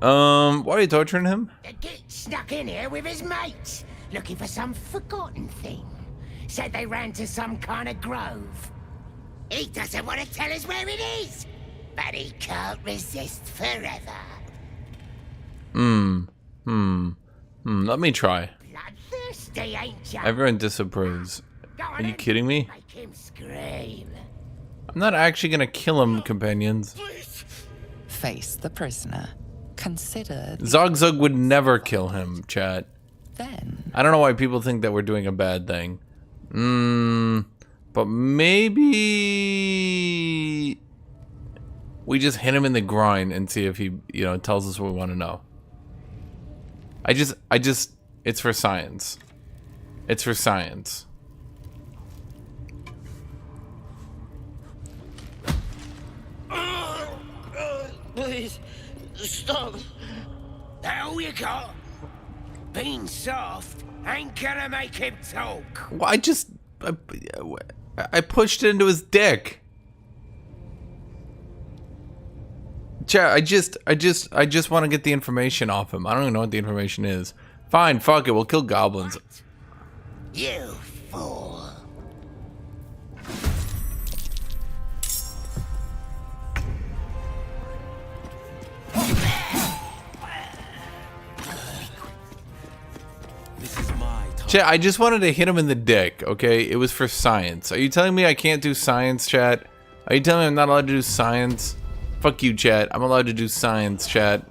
Why are you torturing him? The git snuck in here with his mates, looking for some forgotten thing. Said they ran to some kind of grove. He doesn't want to tell us where it is, but he can't resist forever. Let me try. Bloodthirsty, ain't ya? Everyone disapproves. Are you kidding me? Make him scream. I'm not actually gonna kill him, companions. Face the prisoner. Consider. ZOGZUG would never kill him, chat. Then. I don't know why people think that we're doing a bad thing. But maybe we just hit him in the groin and see if he, you know, tells us what we want to know. It's for science. It's for science. Please, stop. That all you got? Being soft ain't gonna make him talk. Well, I pushed it into his dick. Chat, I just want to get the information off him. I don't even know what the information is. Fine, fuck it, we'll kill goblins. What? You fool. Chat, I just wanted to hit him in the dick, okay? It was for science. Are you telling me I can't do science, chat? Are you telling me I'm not allowed to do science? Fuck you, chat. I'm allowed to do science, chat.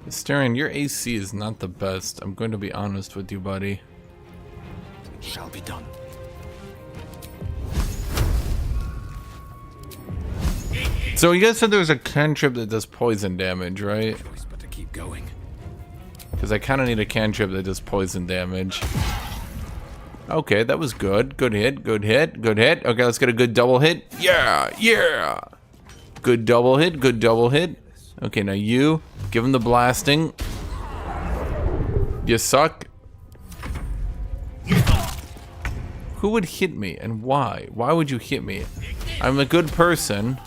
Mysterian, your AC is not the best. I'm going to be honest with you, buddy. It shall be done. So you guys said there was a cantrip that does poison damage, right? But to keep going. Because I kind of need a cantrip that does poison damage. Okay, that was good. Good hit, good hit, good hit. Okay, let's get a good double hit. Yeah, yeah. Good double hit, good double hit. Okay, now you, give him the blasting. You suck. Who would hit me and why? Why would you hit me? I'm a good person.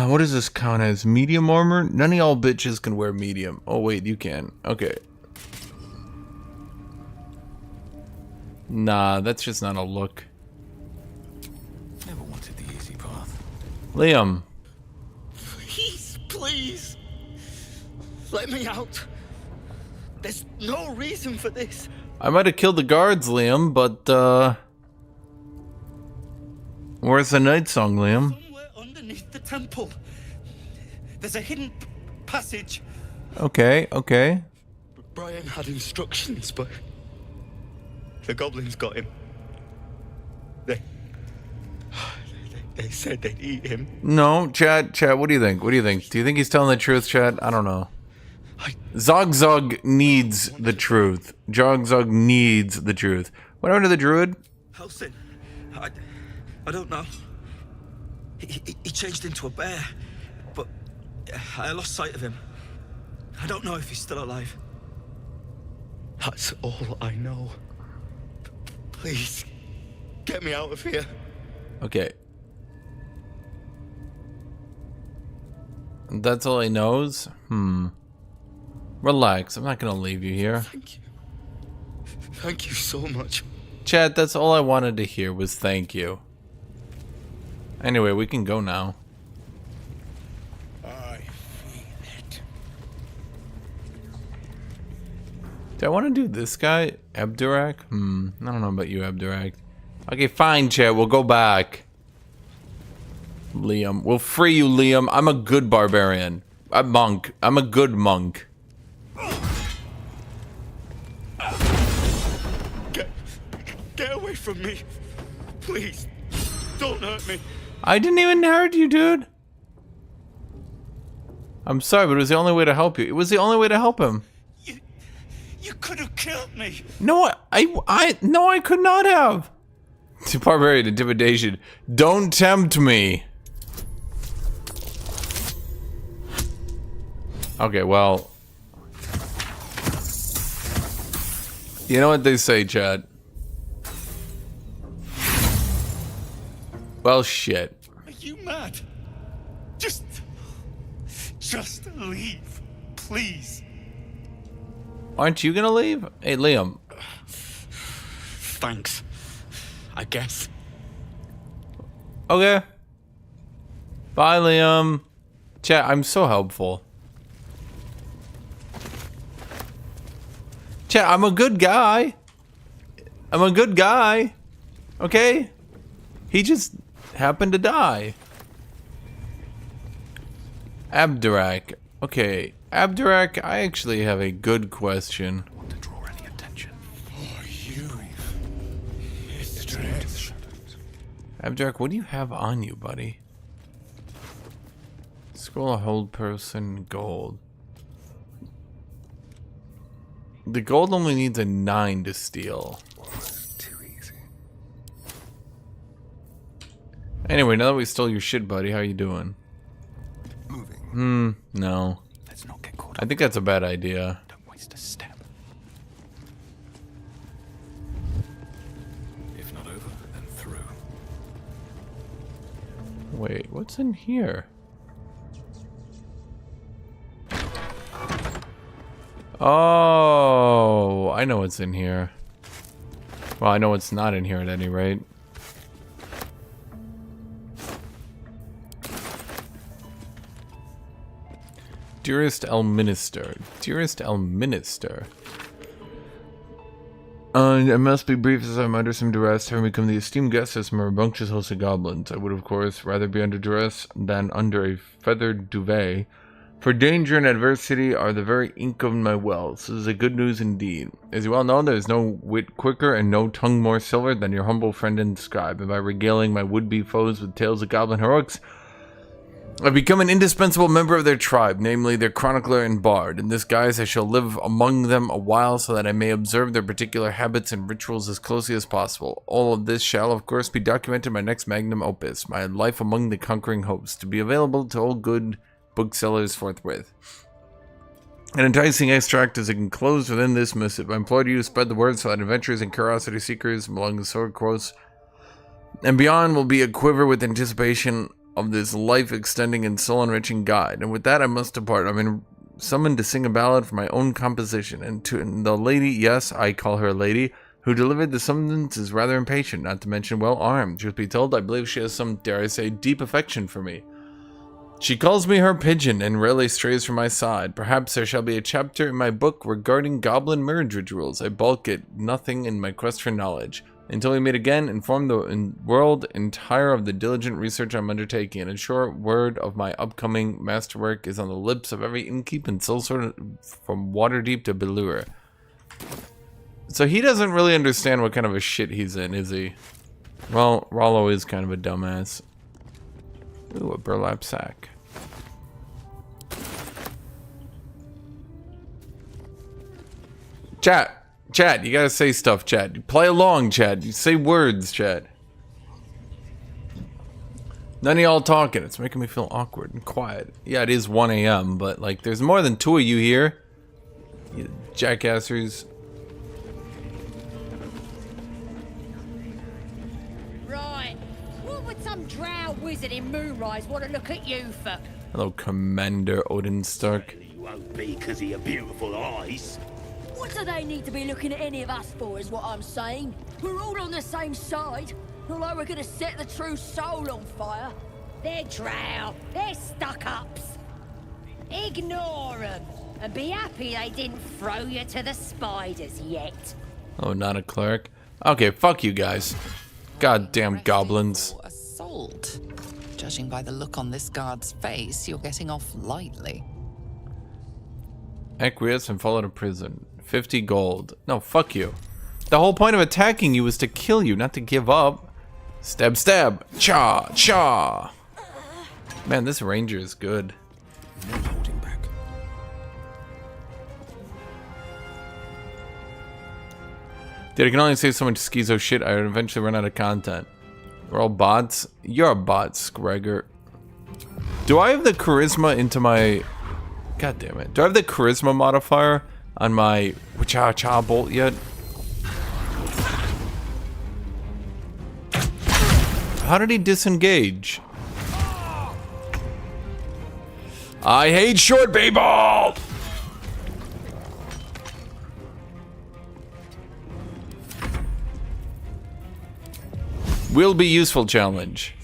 What does this count as? Medium armor? None of y'all bitches can wear medium. Oh wait, you can. Okay. Nah, that's just not a look. Never wanted the easy path. Liam. Please, please. Let me out. There's no reason for this. I might have killed the guards, Liam, but where's the night song, Liam? Somewhere underneath the temple. There's a hidden passage. Okay, okay. Brian had instructions, but the goblins got him. They said they'd eat him. No, Chad, what do you think? What do you think? Do you think he's telling the truth, Chad? I don't know. ZOGZUG needs the truth. ZOGZUG needs the truth. What happened to the druid? Helsing. I don't know. He changed into a bear, but I lost sight of him. I don't know if he's still alive. That's all I know. Please, get me out of here. Okay. That's all he knows? Relax, I'm not gonna leave you here. Thank you. Thank you so much. Chad, that's all I wanted to hear was thank you. Anyway, we can go now. I feel it. Do I want to do this guy? Abdurak? I don't know about you, Abdurak. Okay, fine, Chad, we'll go back. Liam. We'll free you, Liam. I'm a good barbarian. A monk. I'm a good monk. Get away from me. Please. Don't hurt me. I didn't even hurt you, dude. I'm sorry, but it was the only way to help you. It was the only way to help him. You could have killed me. No, no, I could not have. To barbarian intimidation. Don't tempt me. Okay, well. You know what they say, Chad? Well, shit. Are you mad? Just leave, please. Aren't you gonna leave? Hey, Liam. Thanks, I guess. Okay. Bye, Liam. Chat, I'm so helpful. Chat, I'm a good guy. I'm a good guy. Okay? He just happened to die. Abdurak. Okay, Abdurak, I actually have a good question. Want to draw any attention? Oh, you. Abdurak, what do you have on you, buddy? Scroll a hold person, gold. The gold only needs a 9 to steal. Too easy. Anyway, now that we stole your shit, buddy, how you doing? Moving. Let's No. not get caught I think that's a bad idea. Don't waste a step. If not over, then through. Wait, what's in here? Oh, I know what's in here. Well, I know what's not in here at any rate. Dearest El Minister. Dearest El Minister. I must be brief as I'm under some duress, having become the esteemed guest of some rambunctious host of goblins. I would, of course, rather be under duress than under a feathered duvet, for danger and adversity are the very ink of my wells. This is a good news indeed. As you well know, there is no wit quicker and no tongue more silver than your humble friend and scribe, and by regaling my would-be foes with tales of goblin heroics, I've become an indispensable member of their tribe, namely their chronicler and bard. In this guise, I shall live among them a while so that I may observe their particular habits and rituals as closely as possible. All of this shall, of course, be documented in my next magnum opus, my life among the conquering host, to be available to all good booksellers forthwith. An enticing extract is enclosed within this missive. I implore you to spread the word so that adventurers and curiosity seekers along the sword course and beyond will be a quiver with anticipation of this life-extending and soul-enriching guide. And with that, I must depart. I've been summoned to sing a ballad for my own composition, and the lady, yes, I call her a lady, who delivered the summons is rather impatient, not to mention well-armed. Truth be told, I believe she has some, dare I say, deep affection for me. She calls me her pigeon and rarely strays from my side. Perhaps there shall be a chapter in my book regarding goblin marriage rituals. I balk at nothing in my quest for knowledge. Until we meet again, inform the world entire of the diligent research I'm undertaking, and a short word of my upcoming masterwork is on the lips of every innkeep and sellsword from Waterdeep to Baldur. So he doesn't really understand what kind of a shit he's in, is he? Well, Rollo is kind of a dumbass. Ooh, a burlap sack. Chat, you gotta say stuff, chat. Play along, chat. You say words, chat. None of y'all talking. It's making me feel awkward and quiet. Yeah, it is 1 a.m., but, like, there's more than 2 of you here. You jackassers. Right. What would some drow wizard in Moonrise want to look at you for? Hello, Commander Odin Stark. You won't be because of your beautiful eyes. What do they need to be looking at any of us for, is what I'm saying? We're all on the same side. Not like we're gonna set the true soul on fire. They're drow. They're stuck-ups. Ignore them. And be happy they didn't throw you to the spiders yet. Oh, not a cleric. Okay, fuck you guys. Goddamn goblins. Assault. Judging by the look on this guard's face, you're getting off lightly. Acquiesce and fall out of prison. 50 gold. No, fuck you. The whole point of attacking you was to kill you, not to give up. Stab, stab. Cha, cha. Man, this ranger is good. No holding back. Dude, I can only say so much schizo shit. I would eventually run out of content. We're all bots. You're a bot, Scregger. Do I have the charisma into my... God damn it. Do I have the charisma modifier on my cha-cha bolt yet? How did he disengage? I hate short people! Will be useful challenge.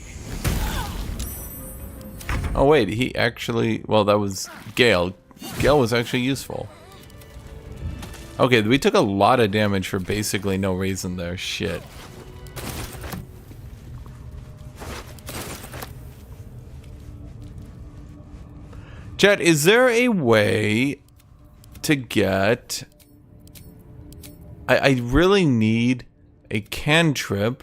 Oh wait, he actually... Well, that was Gale. Gale was actually useful. Okay, we took a lot of damage for basically no reason there. Shit. Chat, is there a way to get... I really need a cantrip.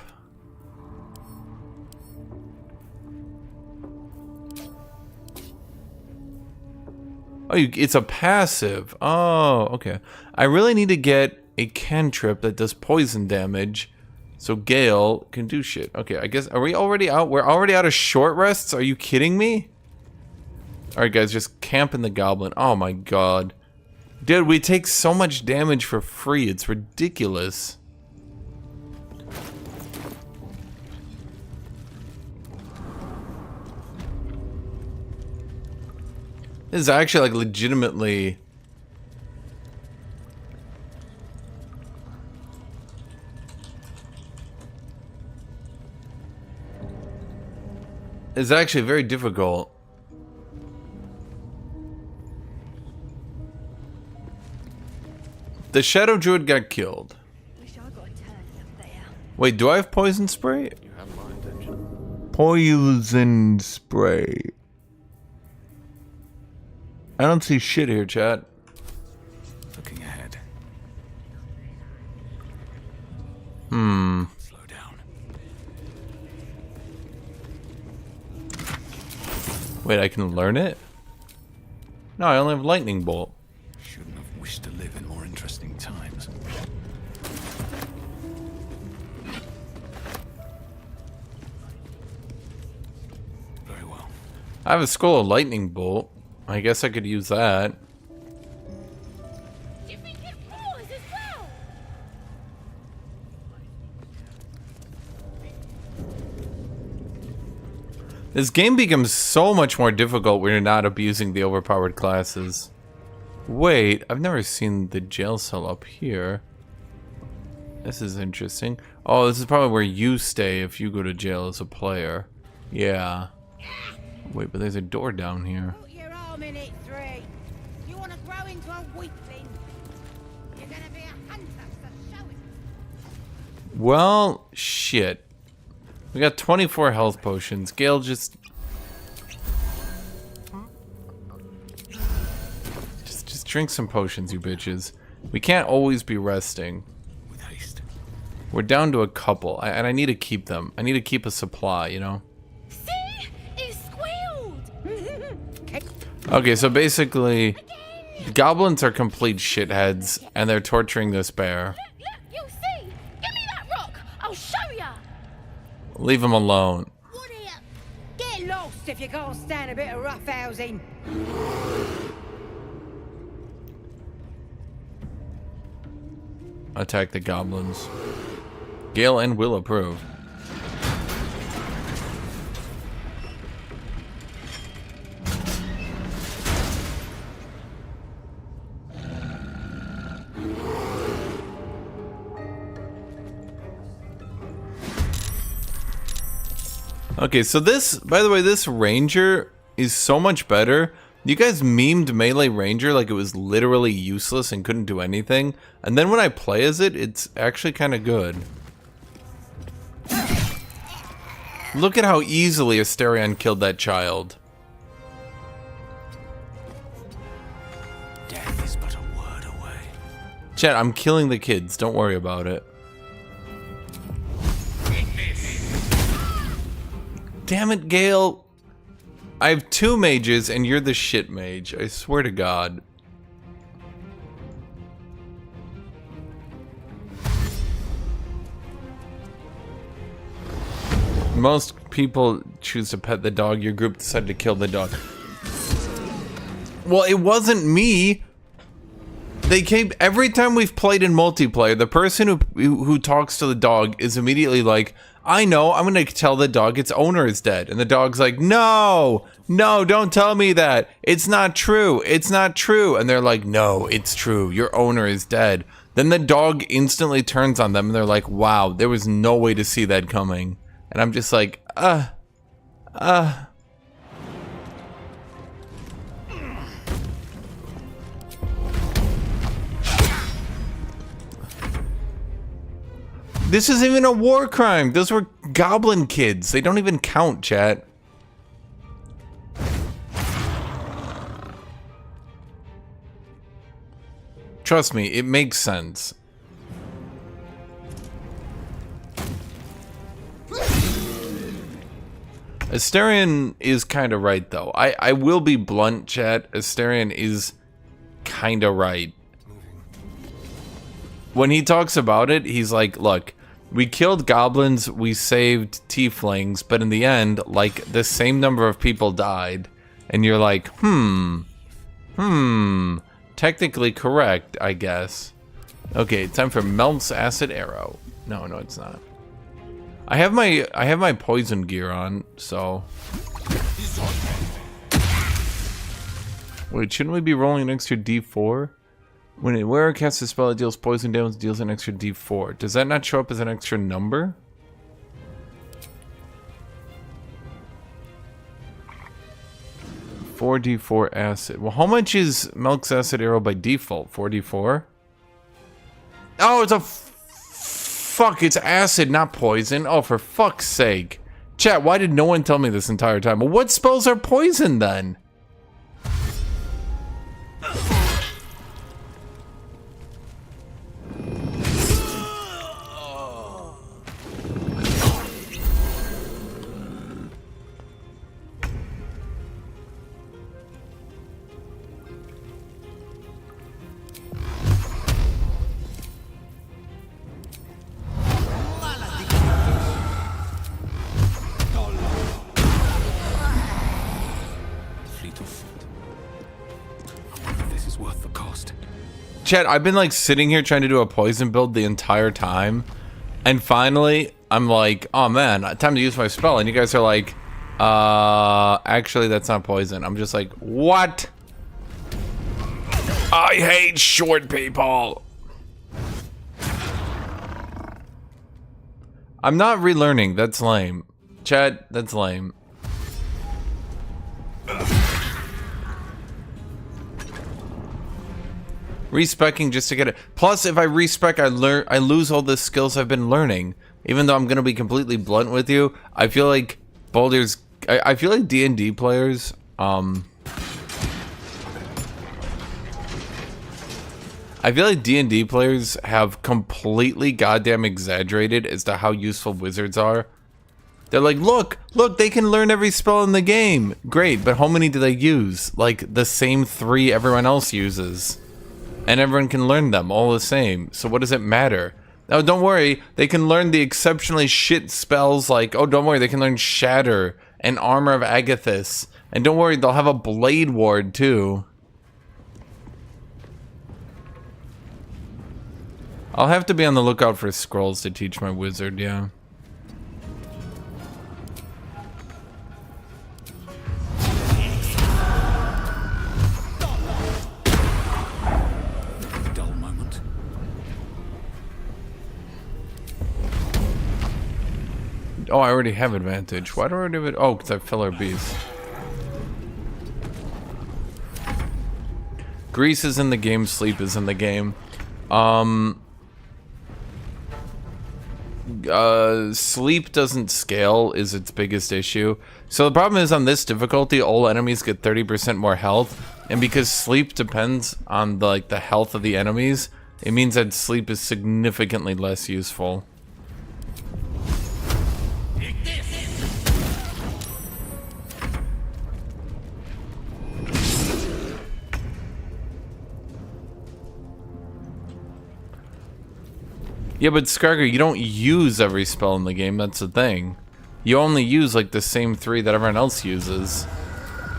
Oh, it's a passive. Oh, okay. I really need to get a cantrip that does poison damage so Gale can do shit. Okay, I guess, are we already out? We're already out of short rests? Are you kidding me? Alright guys, just camping the goblin. Oh my god. Dude, we take so much damage for free. It's ridiculous. This is actually like legitimately... It's actually very difficult. The Shadow Druid got killed. Wait, do I have poison spray? You have my attention. Poison spray. I don't see shit here, chat. Looking ahead. Slow down. Wait, I can learn it? No, I only have lightning bolt. Shouldn't have wished to live in more interesting times. Very well. I have a skull of lightning bolt. I guess I could use that. Do you think it roars as well? This game becomes so much more difficult when you're not abusing the overpowered classes. Wait, I've never seen the jail cell up here. This is interesting. Oh, this is probably where you stay if you go to jail as a player. Yeah. Wait, but there's a door down here. Put your arm in it, Three. You want to grow into a weakling? You're gonna be a hunter, so show it. Well, shit. We got 24 health potions. Gale just drink some potions, you bitches. We can't always be resting. With haste. We're down to a couple, and I need to keep them. I need to keep a supply, you know? See? It squealed! Okay, so basically, goblins are complete shitheads, and they're torturing this bear. Look, you'll see! Give me that rock! I'll show ya! Leave him alone. What are you? Get lost if you can't stand a bit of roughhousing. Attack the goblins. Gale and will approve. Okay, so this, by the way, this ranger is so much better. You guys memed melee ranger like it was literally useless and couldn't do anything. And then when I play as it, it's actually kind of good. Look at how easily Asterion killed that child. Death is but Chat, I'm killing the kids. Don't worry about it. Damn it, Gale. I have 2 mages and you're the shit mage. I swear to God. Most people choose to pet the dog. Your group decided to kill the dog. Well, it wasn't me. They came every time we've played in multiplayer. The person who talks to the dog is immediately like, "I know. I'm gonna tell the dog its owner is dead," and the dog's like, "No, no, don't tell me that. It's not true. It's not true." And they're like, "No, it's true. Your owner is dead." Then the dog instantly turns on them, and they're like, "Wow, there was no way to see that coming." And I'm just like, This isn't even a war crime. Those were goblin kids. They don't even count, chat. Trust me, it makes sense. Asterion is kind of right, though. I will be blunt, chat. Asterion is kind of right. When he talks about it, he's like, look, we killed goblins, we saved tieflings, but in the end, like, the same number of people died. And you're like, technically correct, I guess. Okay, time for Melt's Acid Arrow. No, it's not. I have my poison gear on, so. Wait, shouldn't we be rolling an extra D4? When a wearer casts a spell that deals poison damage, deals an extra D4. Does that not show up as an extra number? $4d4 acid. Well, how much is Melk's Acid Arrow by default? 4d4? Oh, it's a fuck, it's acid, not poison. Oh, for fuck's sake. Chat, why did no one tell me this entire time? Well, what spells are poison then? Chat, I've been like sitting here trying to do a poison build the entire time, and finally I'm like, oh man, time to use my spell, and you guys are like, actually that's not poison. I'm just like, what? I hate short people. I'm not relearning, that's lame. Chat, that's lame. Respecking just to get it. Plus, if I respec, I lose all the skills I've been learning. Even though I'm gonna be completely blunt with you, I feel like Baldur's. I feel like D&D players. I feel like D&D players have completely goddamn exaggerated as to how useful wizards are. They're like, look, they can learn every spell in the game. Great, but how many do they use? Like the same 3 everyone else uses. And everyone can learn them all the same. So what does it matter? Oh, don't worry. They can learn the exceptionally shit spells like, oh, don't worry. They can learn Shatter and Armor of Agathis. And don't worry, they'll have a Blade Ward too. I'll have to be on the lookout for scrolls to teach my wizard, yeah. Oh, I already have advantage. Why do I already have it? Oh, because I have Filler Beast. Grease is in the game, sleep is in the game. Sleep doesn't scale is its biggest issue. So the problem is on this difficulty, all enemies get 30% more health. And because sleep depends on the health of the enemies, it means that sleep is significantly less useful. Yeah, but Skarger, you don't use every spell in the game, that's the thing. You only use like the same 3 that everyone else uses.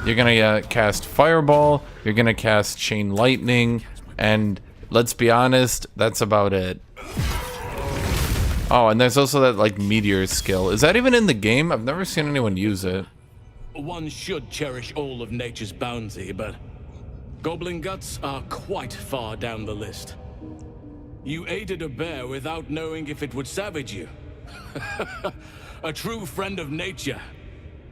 You're gonna cast Fireball, you're gonna cast Chain Lightning, and let's be honest, that's about it. Oh, and there's also that like Meteor skill. Is that even in the game? I've never seen anyone use it. One should cherish all of nature's bounty, but goblin guts are quite far down the list. You aided a bear without knowing if it would savage you. A true friend of nature.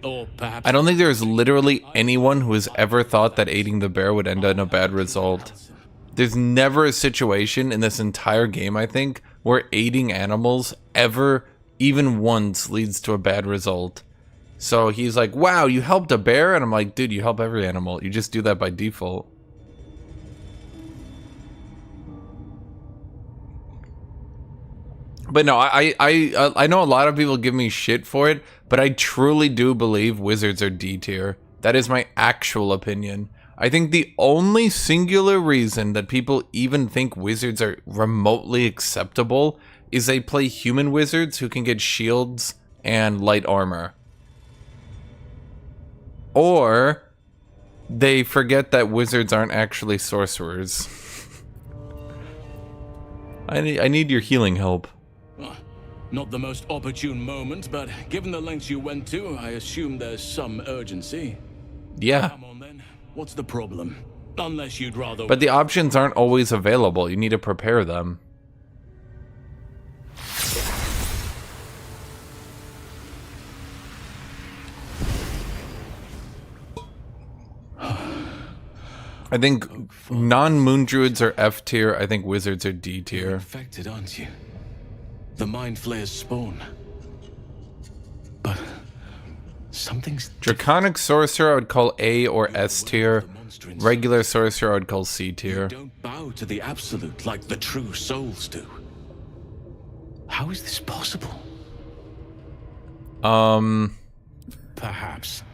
Or perhaps... I don't think there's literally anyone who has ever thought that aiding the bear would end in a bad result. There's never a situation in this entire game, I think, where aiding animals ever, even once, leads to a bad result. So he's like, wow, you helped a bear? And I'm like, dude, you help every animal. You just do that by default. But no, I know a lot of people give me shit for it, but I truly do believe wizards are D tier. That is my actual opinion. I think the only singular reason that people even think wizards are remotely acceptable is they play human wizards who can get shields and light armor. Or they forget that wizards aren't actually sorcerers. I need your healing help. Not the most opportune moment, but given the lengths you went to, I assume there's some urgency. Yeah. Come on then. What's the problem? Unless you'd rather... But the options aren't always available. You need to prepare them. I think non-moon druids are F tier. I think wizards are D tier. You're infected, aren't you? The Mind Flayer's spawn. But something's... Draconic Sorcerer I would call A or S tier. Regular Sorcerer I would call C tier. You don't bow to the Absolute like the true souls do. How is this possible? Perhaps.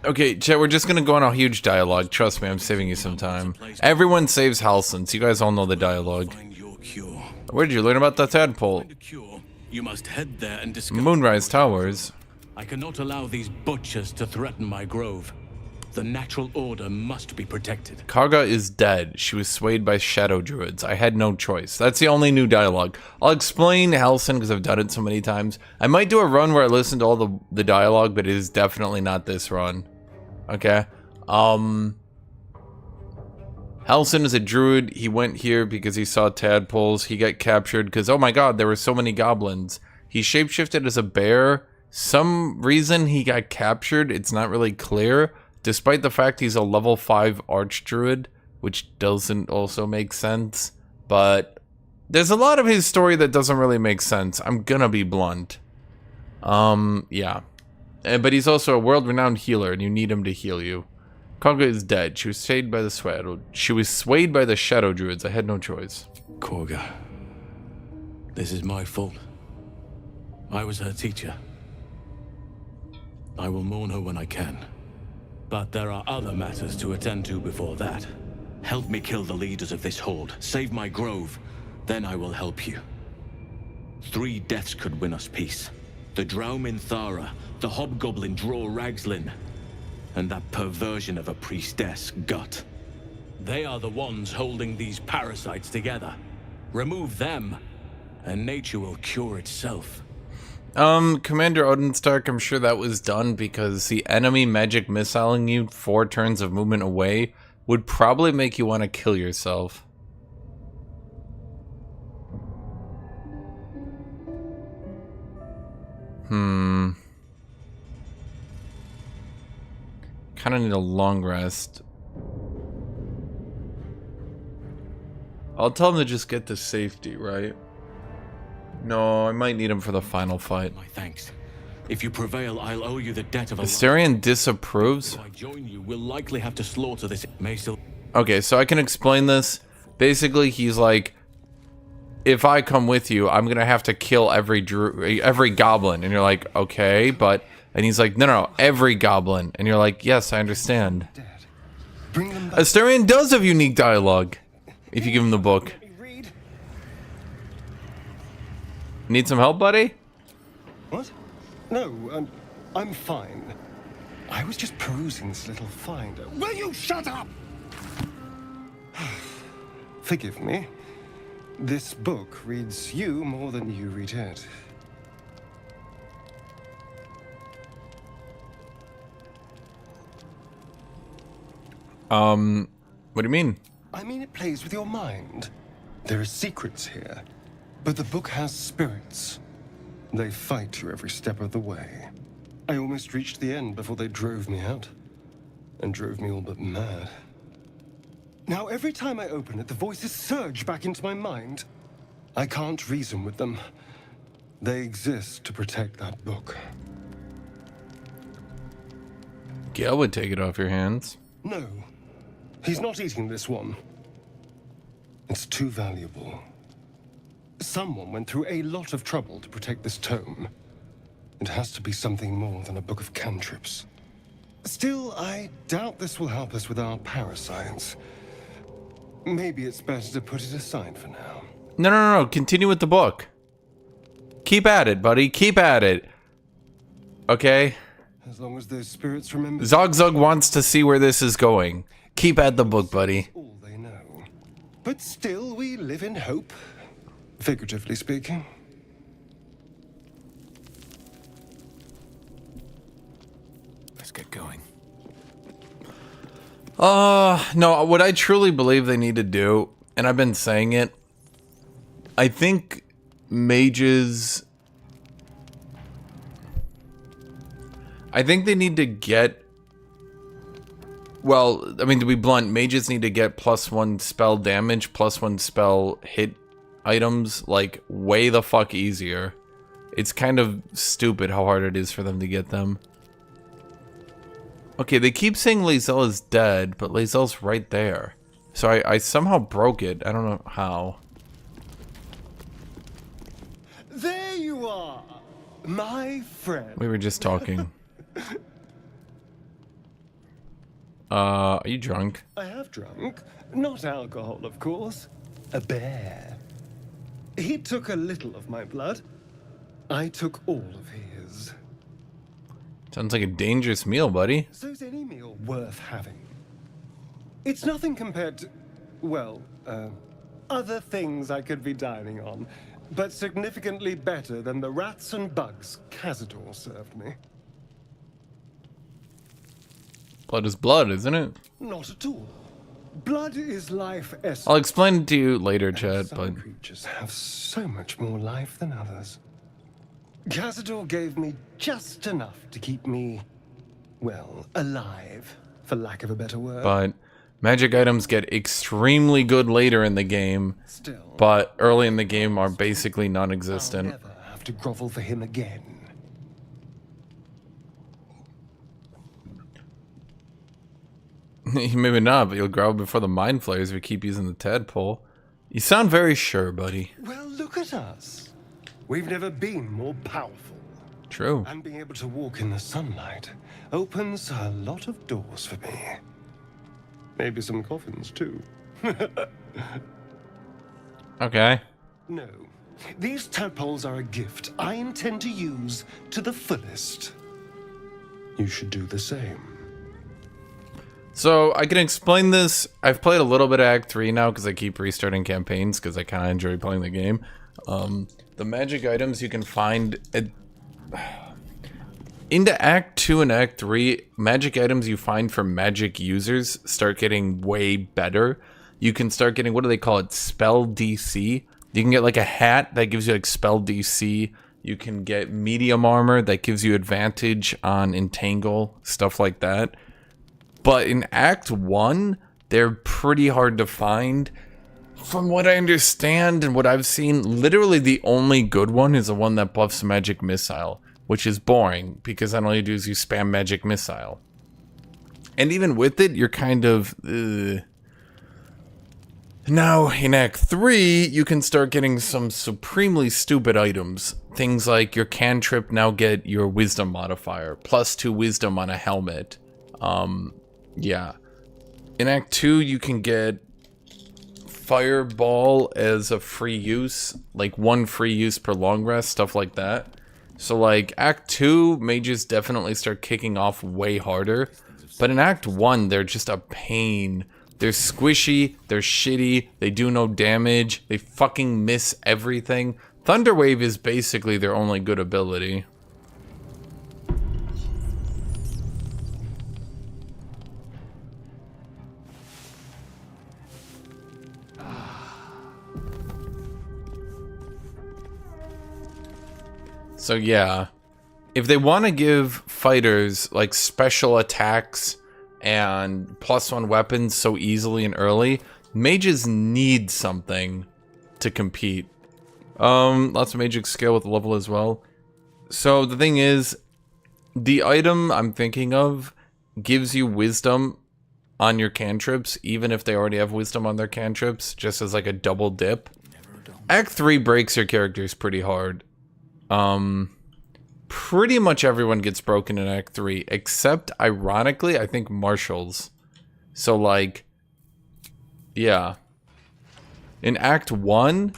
Okay, chat, we're just gonna go on a huge dialogue. Trust me, I'm saving you some time. Everyone saves Halsons. You guys all know the dialogue. Where did you learn about the tadpole? You must head there and discover... Moonrise Towers. I cannot allow these butchers to threaten my grove. The natural order must be protected. Kaga is dead. She was swayed by shadow druids. I had no choice. That's the only new dialogue. I'll explain Halsin because I've done it so many times. I might do a run where I listen to all the dialogue, but it is definitely not this run. Okay? Halsin is a druid. He went here because he saw tadpoles. He got captured because, oh my god, there were so many goblins. He shapeshifted as a bear. Some reason he got captured, it's not really clear. Despite the fact he's a level 5 archdruid, which doesn't also make sense. But there's a lot of his story that doesn't really make sense. I'm gonna be blunt. Yeah. But he's also a world-renowned healer, and you need him to heal you. Kaga is dead. She was swayed by the shadow druids. I had no choice. Korga. This is my fault. I was her teacher. I will mourn her when I can. But there are other matters to attend to before that. Help me kill the leaders of this horde. Save my grove. Then I will help you. 3 deaths could win us peace. The Draumin Thara, the hobgoblin Draw Ragslin, and that perversion of a priestess, Gut. They are the ones holding these parasites together. Remove them, and nature will cure itself. Commander Odenstark, I'm sure that was done because the enemy magic missiling you 4 turns of movement away would probably make you want to kill yourself. Kind of need a long rest. I'll tell him to just get to safety, right? No, I might need him for the final fight. My thanks. If you prevail, I'll owe you the debt of a Astarion disapproves? If I join you, we'll likely have to slaughter this. Okay, so I can explain this. Basically, he's like, if I come with you, I'm gonna have to kill every goblin. And you're like, okay, but... And he's like, no, every goblin. And you're like, yes, I understand. Astarion does have unique dialogue, if you give him the book. Need some help, buddy? What? No, I'm fine. I was just perusing this little finder. Will you shut up? Forgive me. This book reads you more than you read it. What do you mean? I mean, it plays with your mind. There are secrets here, but the book has spirits. They fight you every step of the way. I almost reached the end before they drove me out, and drove me all but mad. Now, every time I open it, the voices surge back into my mind. I can't reason with them. They exist to protect that book. Gale would take it off your hands. No, he's not eating this one. It's too valuable. Someone went through a lot of trouble to protect this tome. It has to be something more than a book of cantrips. Still, I doubt this will help us with our parascience. Maybe it's better to put it aside for now. No. Continue with the book. Keep at it, buddy. Keep at it. Okay? As long as those spirits remember... ZOGZUG wants to see where this is going. Keep at the book, buddy. All they know. But still, we live in hope. Figuratively speaking. Let's get going. No, what I truly believe they need to do, and I've been saying it, I think mages... I think they need to get... Well, I mean, to be blunt, mages need to get +1 spell damage, +1 spell hit items, like, way the fuck easier. It's kind of stupid how hard it is for them to get them. Okay, they keep saying Lae'zel is dead, but Lae'zel's right there. So I somehow broke it. I don't know how. There you are, my friend. We were just talking. Are you drunk? I have drunk. Not alcohol, of course. A bear. He took a little of my blood. I took all of his. Sounds like a dangerous meal, buddy. So's any meal worth having. It's nothing compared to, well, other things I could be dining on, but significantly better than the rats and bugs Cazador served me. Blood is blood, isn't it? Not at all. Blood is life essence. I'll explain it to you later, Chad, Some but... creatures have so much more life than others. Cazador gave me just enough to keep me, well, alive, for lack of a better word. But magic items get extremely good later in the game, Still, but early in the game are basically non-existent. I'll never have to grovel for him again. Maybe not, but you'll grow before the mind flayers if you keep using the tadpole. You sound very sure, buddy. Well, look at us. We've never been more powerful. True. And being able to walk in the sunlight opens a lot of doors for me. Maybe some coffins, too. Okay. No. These tadpoles are a gift I intend to use to the fullest. You should do the same. So, I can explain this. I've played a little bit of Act 3 now because I keep restarting campaigns because I kind of enjoy playing the game. The magic items you can find... Into Act 2 and Act 3, magic items you find from magic users start getting way better. You can start getting, what do they call it? Spell DC. You can get like a hat that gives you like spell DC. You can get medium armor that gives you advantage on entangle, stuff like that. But in Act 1, they're pretty hard to find. From what I understand and what I've seen, literally the only good one is the one that buffs magic missile, which is boring because then all you do is you spam magic missile. And even with it, you're kind of... Now, in Act 3, you can start getting some supremely stupid items. Things like your cantrip now get your wisdom modifier, +2 wisdom on a helmet. Yeah. In Act 2, you can get Fireball as a free use, like 1 free use per long rest, stuff like that. So, like, Act 2, mages definitely start kicking off way harder. But in Act 1, they're just a pain. They're squishy, they're shitty, they do no damage, they fucking miss everything. Thunderwave is basically their only good ability. So yeah, if they want to give fighters like special attacks and +1 weapons so easily and early, mages need something to compete. Lots of magic skill with level as well. So the thing is, the item I'm thinking of gives you wisdom on your cantrips, even if they already have wisdom on their cantrips, just as like a double dip. Act 3 breaks your characters pretty hard. Pretty much everyone gets broken in Act 3, except, ironically, I think marshals. So, like, yeah. In Act 1...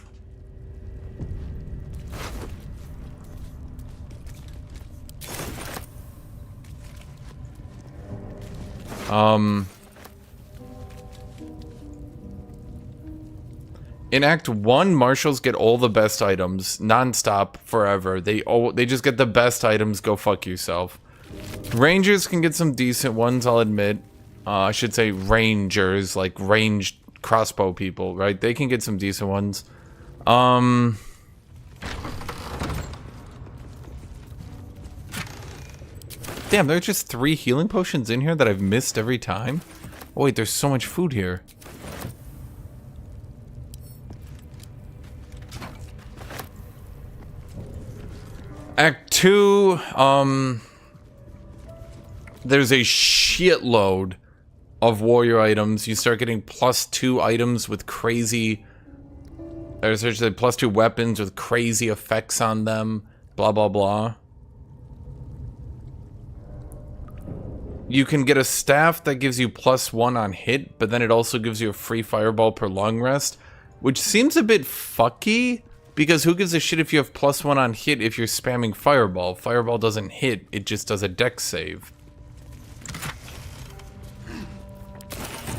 In Act 1, marshals get all the best items, non-stop, forever. They just get the best items, go fuck yourself. Rangers can get some decent ones, I'll admit. I should say rangers, like ranged crossbow people, right? They can get some decent ones. Damn, there are just 3 healing potions in here that I've missed every time? Oh wait, there's so much food here. Act 2, there's a shitload of warrior items. You start getting +2 items with crazy, or essentially +2 weapons with crazy effects on them, blah blah blah. You can get a staff that gives you +1 on hit, but then it also gives you a free fireball per long rest, which seems a bit fucky. Because who gives a shit if you have +1 on hit if you're spamming Fireball? Fireball doesn't hit, it just does a dex save.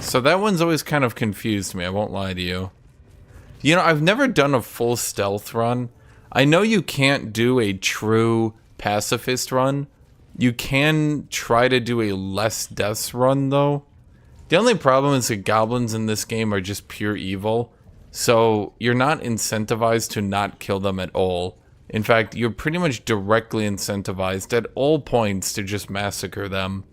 So that one's always kind of confused me, I won't lie to you. You know, I've never done a full stealth run. I know you can't do a true pacifist run. You can try to do a less deaths run, though. The only problem is that goblins in this game are just pure evil. So, you're not incentivized to not kill them at all. In fact, you're pretty much directly incentivized at all points to just massacre them.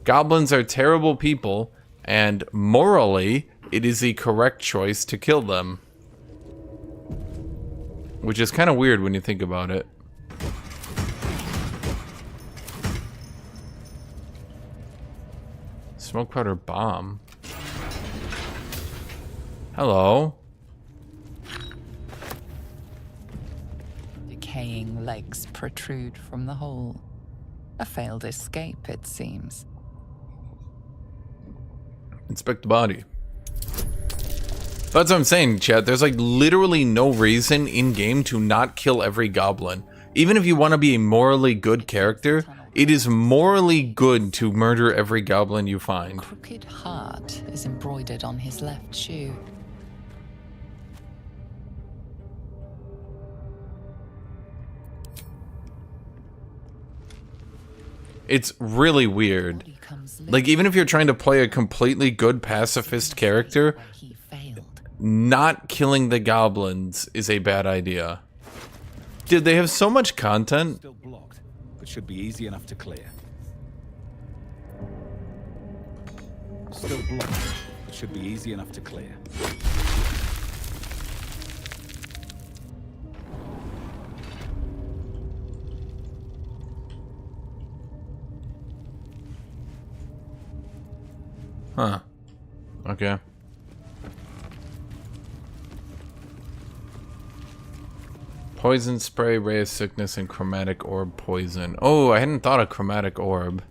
Goblins are terrible people, and morally, it is the correct choice to kill them. Which is kind of weird when you think about it. Smoke powder bomb. Hello. Decaying legs protrude from the hole. A failed escape, it seems. Inspect the body. That's what I'm saying, chat. There's like literally no reason in-game to not kill every goblin. Even if you want to be a morally good character, it is morally good to murder every goblin you find. A crooked heart is embroidered on his left shoe. It's really weird. Like, even if you're trying to play a completely good pacifist character, not killing the goblins is a bad idea. Dude, they have so much content. Still blocked, but should be easy enough to clear. Still blocked, but should be easy enough to clear. Huh. Okay. Poison spray, ray of sickness, and chromatic orb poison. Oh, I hadn't thought of chromatic orb.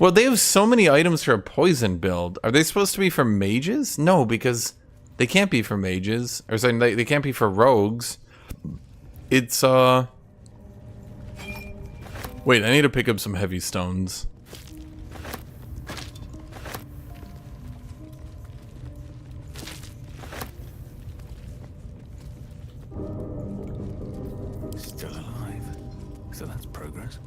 Well, they have so many items for a poison build. Are they supposed to be for mages? No, because they can't be for mages. Or sorry, they can't be for rogues. It's, wait, I need to pick up some heavy stones. Still alive. So that's progress.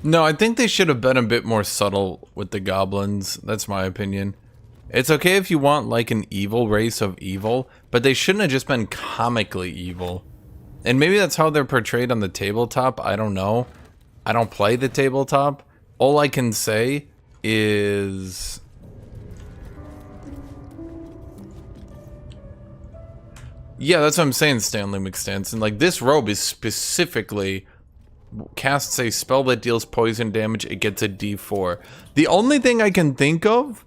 No, I think they should have been a bit more subtle with the goblins. That's my opinion. It's okay if you want like an evil race of evil, but they shouldn't have just been comically evil. And maybe that's how they're portrayed on the tabletop. I don't know. I don't play the tabletop. All I can say is... yeah, that's what I'm saying, Stanley McStanson. Like, this robe is specifically... casts a spell that deals poison damage, it gets a D4. The only thing I can think of,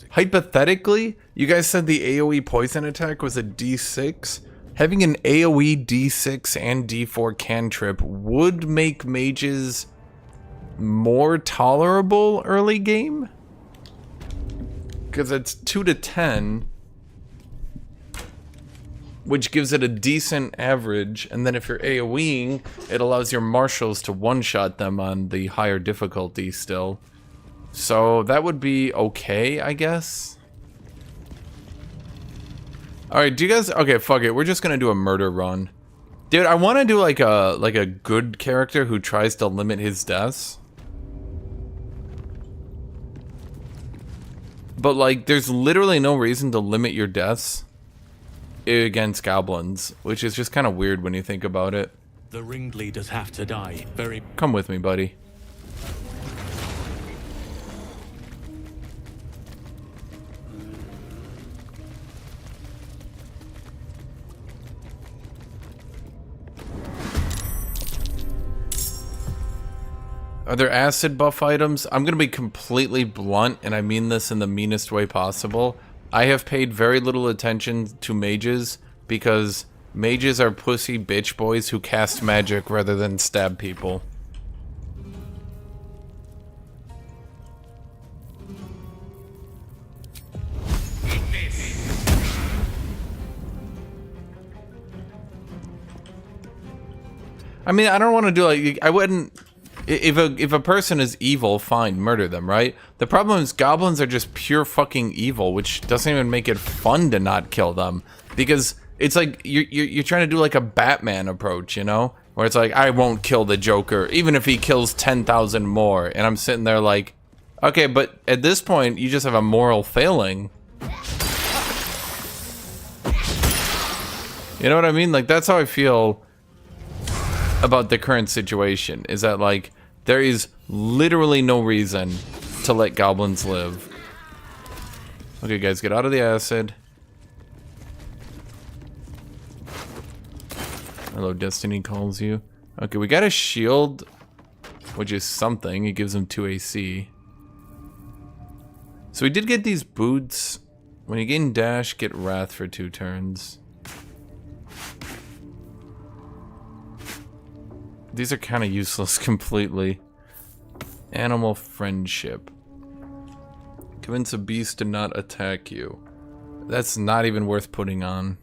hypothetically, you guys said the AoE poison attack was a D6. Having an AoE D6 and D4 cantrip would make mages more tolerable early game. Because it's 2 to 10, which gives it a decent average, and then if you're AoEing, it allows your marshals to one-shot them on the higher difficulty still. So that would be okay, I guess. Alright, do you guys... okay, fuck it, we're just gonna do a murder run. Dude, I want to do like a good character who tries to limit his deaths. But like, there's literally no reason to limit your deaths against goblins, which is just kind of weird when you think about it. The ringleaders have to die. Very... come with me, buddy. Are there acid buff items? I'm gonna be completely blunt, and I mean this in the meanest way possible. I have paid very little attention to mages because mages are pussy bitch boys who cast magic rather than stab people. I mean, I don't want to do like, I wouldn't... If a person is evil, fine, murder them, right? The problem is goblins are just pure fucking evil, which doesn't even make it fun to not kill them. Because it's like, you're trying to do like a Batman approach, you know? Where it's like, I won't kill the Joker, even if he kills 10,000 more. And I'm sitting there like, okay, but at this point, you just have a moral failing. You know what I mean? Like, that's how I feel about the current situation, is that like there is literally no reason to let goblins live. Okay guys, get out of the acid. Hello, Destiny calls you. Okay, we got a shield, which is something. It gives him 2 AC. So we did get these boots. When you gain dash, get wrath for 2 turns. These are kind of useless completely. Animal friendship. Convince a beast to not attack you. That's not even worth putting on.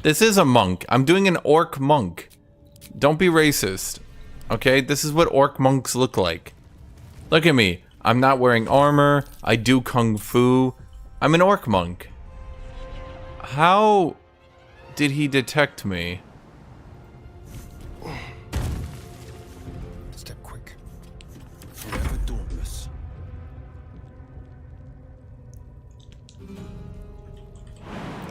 This is a monk. I'm doing an orc monk. Don't be racist. Okay? This is what orc monks look like. Look at me. I'm not wearing armor. I do kung fu. I'm an orc monk. How did he detect me? Step quick. Forever dauntless.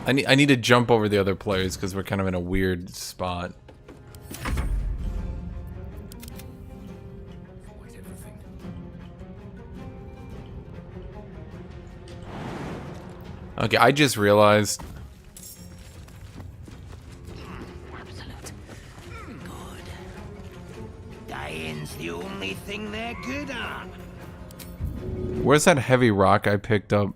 I need to jump over the other players because we're kind of in a weird spot. Okay, I just realized. Dying's the only thing they're good on. Where's that heavy rock I picked up?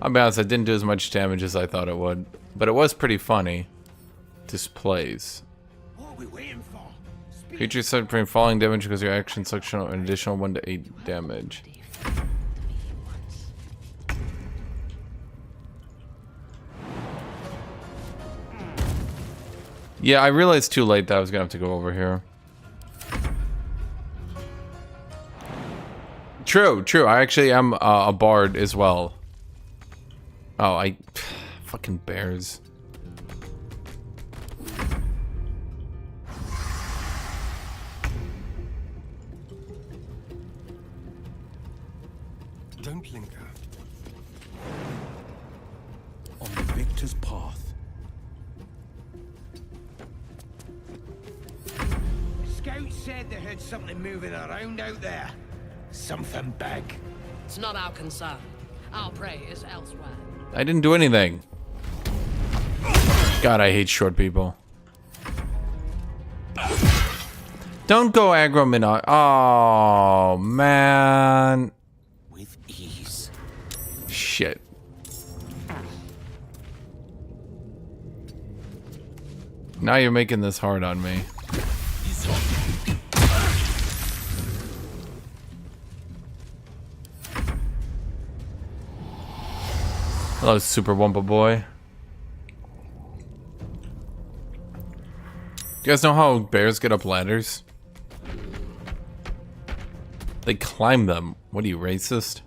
I'll be honest, I didn't do as much damage as I thought it would. But it was pretty funny. Displays. What are we waiting for? Creatures suffering falling damage because your action suction an additional 1 to 8 damage. Yeah, I realized too late that I was gonna have to go over here. True, true. I actually am a bard as well. Oh, fucking bears. Don't linger. On the victor's path. Scouts said they heard something moving around out there. Something big. It's not our concern. Our prey is elsewhere. I didn't do anything. God, I hate short people. Don't go aggro Minot. Oh, man. With ease. Shit. Now you're making this hard on me. Hello, Super Wumpa Boy. You guys know how bears get up ladders? They climb them. What are you, racist?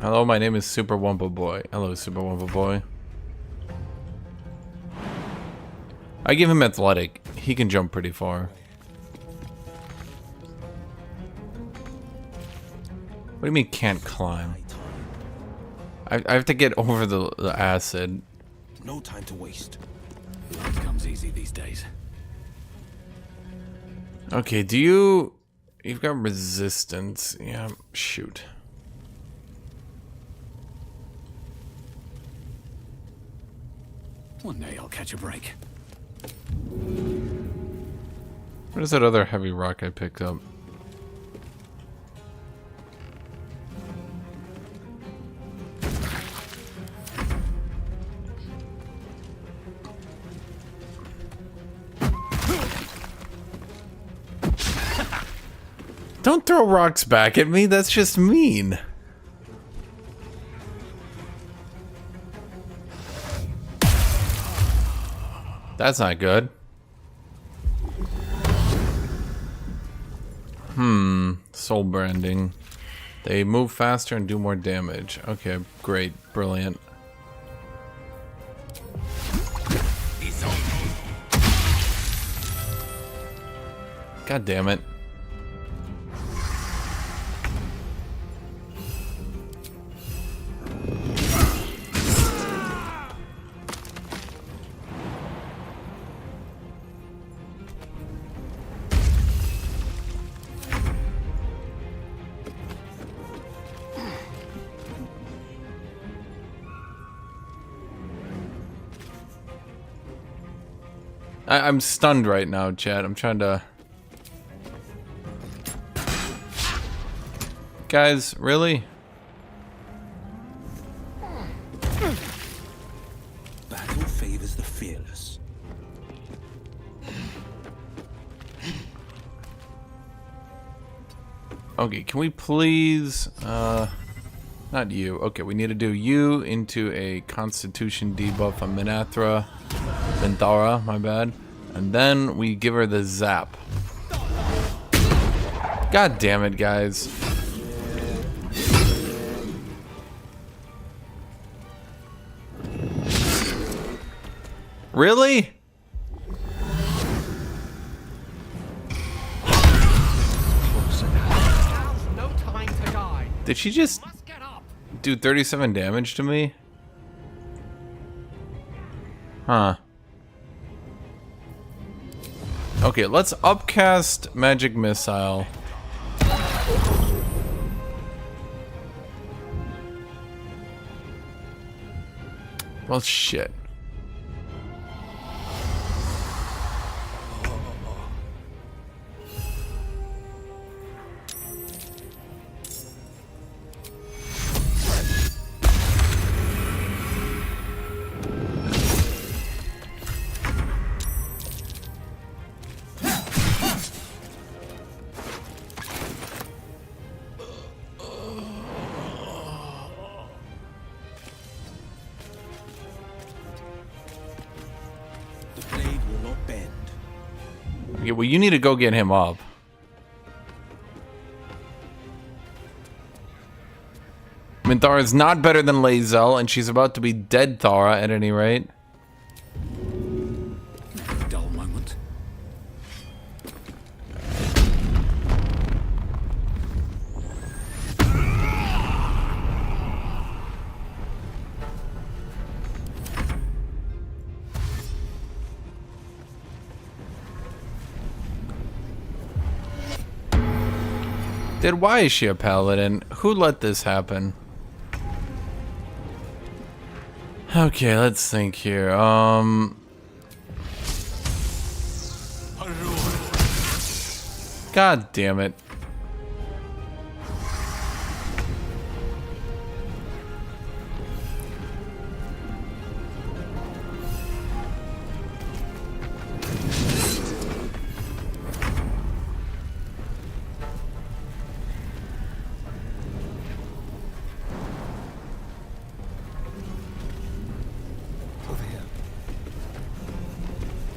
Hello, my name is Super Wumpa Boy. Hello, Super Wumpa Boy. I give him athletic. He can jump pretty far. What do you mean can't climb? I have to get over the acid. No time to waste. Life comes easy these days. Okay, you've got resistance. Yeah, shoot. One day I'll catch a break. What is that other heavy rock I picked up? Don't throw rocks back at me, that's just mean. That's not good. Soul branding. They move faster and do more damage. Okay, great, brilliant. God damn it. I'm stunned right now, Chad. I'm trying to... Guys, really? Battle favors the fearless. Okay, can we please... not you. Okay, we need to do you into a Constitution debuff on Minthara, my bad. And then we give her the zap. God damn it, guys. Really? Did she just do 37 damage to me? Huh. Okay, let's upcast Magic Missile. Well, shit. Yeah, well, you need to go get him up. Minthara is not better than Lae'zel, and she's about to be dead Thara at any rate. Dull moment. Dude, why is she a paladin? Who let this happen? Okay, let's think here. God damn it.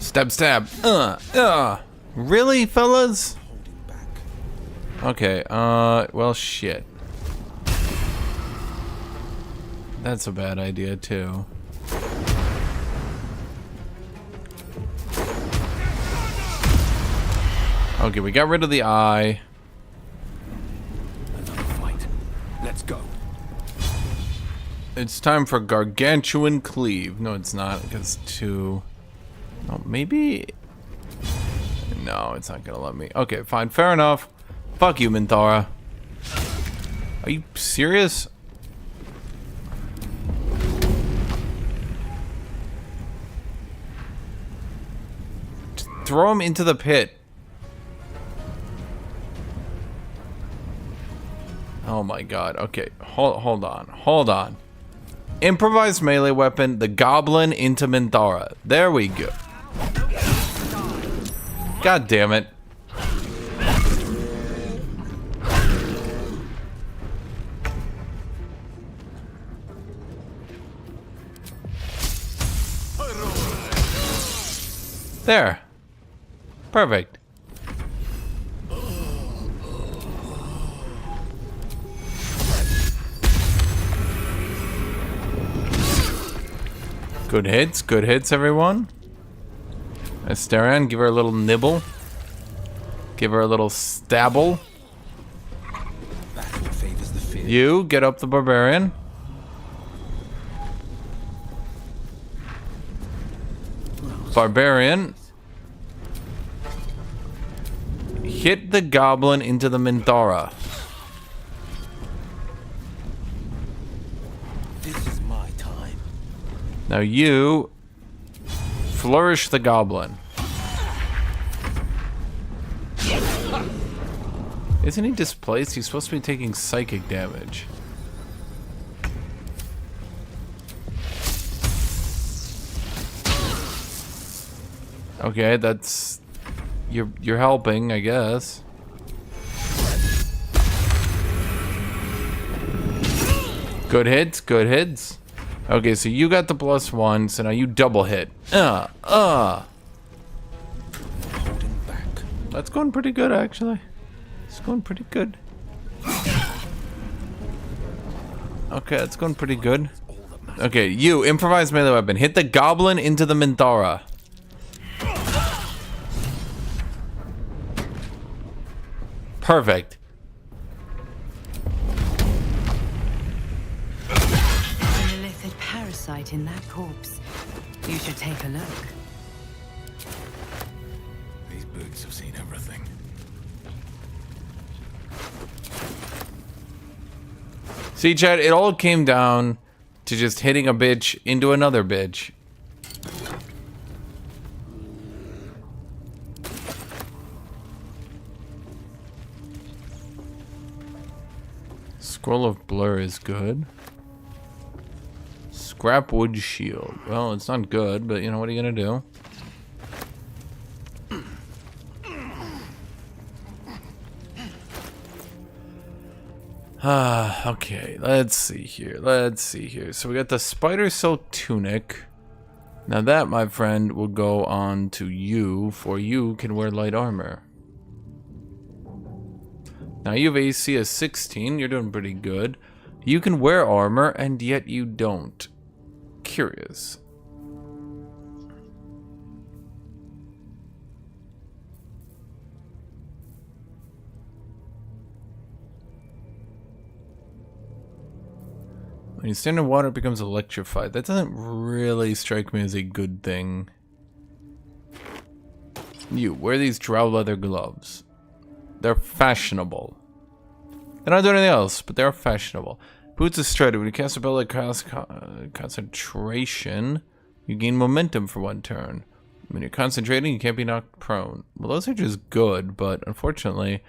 Stab, stab. Really, fellas? Okay, well, shit. That's a bad idea, too. Okay, we got rid of the eye. Another fight. Let's go. It's time for Gargantuan Cleave. No, it's not, because two... Oh, maybe... No, it's not gonna let me. Okay, fine, fair enough. Fuck you, Minthara. Are you serious? Just throw him into the pit. Oh my god. Okay, hold on. Improvised melee weapon, the goblin into Minthara. There we go. God damn it. There. Perfect. Good hits, everyone. Astarion, give her a little nibble. Give her a little stabble. You, get up the barbarian. Barbarian. Hit the goblin into the Minthara. This is my time. Now you flourish the goblin. Isn't he displaced? He's supposed to be taking psychic damage. Okay, that's... You're helping, I guess. Good hits. Okay, so you got the +1, so now you double hit. Holding back. That's going pretty good, actually. It's going pretty good. Okay, that's going pretty good. Okay, you, improvised melee weapon. Hit the goblin into the Minthara. Perfect. An illicit parasite in that corpse. You should take a look. These boots have seen everything. See, Chad, it all came down to just hitting a bitch into another bitch. Scroll of Blur is good. Scrap wood shield. Well, it's not good, but you know, what are you gonna do? Okay, let's see here. So we got the spider silk tunic. Now that, my friend, will go on to you, for you can wear light armor. Now you have AC of 16, you're doing pretty good. You can wear armor, and yet you don't. Curious. When you stand in water, it becomes electrified. That doesn't really strike me as a good thing. You, wear these drow leather gloves. They're fashionable. They don't do anything else, but they're fashionable. Boots of Strider. When you cast a spell like concentration, you gain momentum for 1 turn. When you're concentrating, you can't be knocked prone. Well, those are just good, but unfortunately,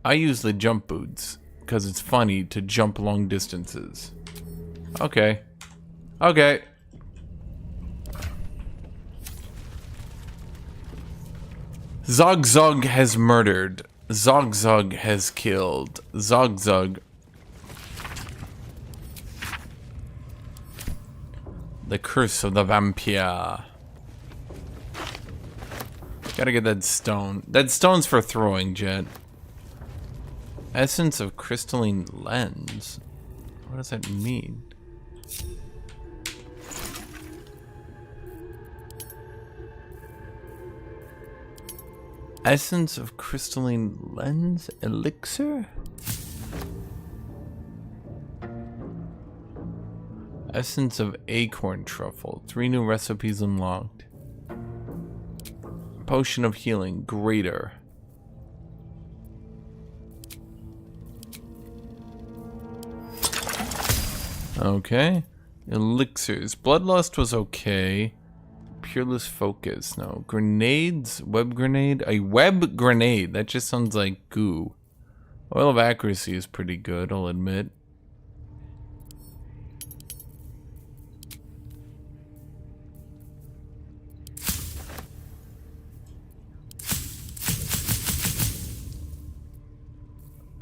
I use the jump boots because it's funny to jump long distances. Okay. Okay. ZOGZUG has murdered. ZOGZUG has killed. ZOGZUG. The curse of the vampire. Gotta get that stone. That stone's for throwing, Jet. Essence of crystalline lens. What does that mean? Essence of crystalline lens elixir? Essence of acorn truffle. 3 new recipes unlocked. Potion of healing greater. Okay. Elixirs. Bloodlust was okay. Pureless focus. No. Grenades. Web grenade. A web grenade. That just sounds like goo. Oil of accuracy is pretty good, I'll admit.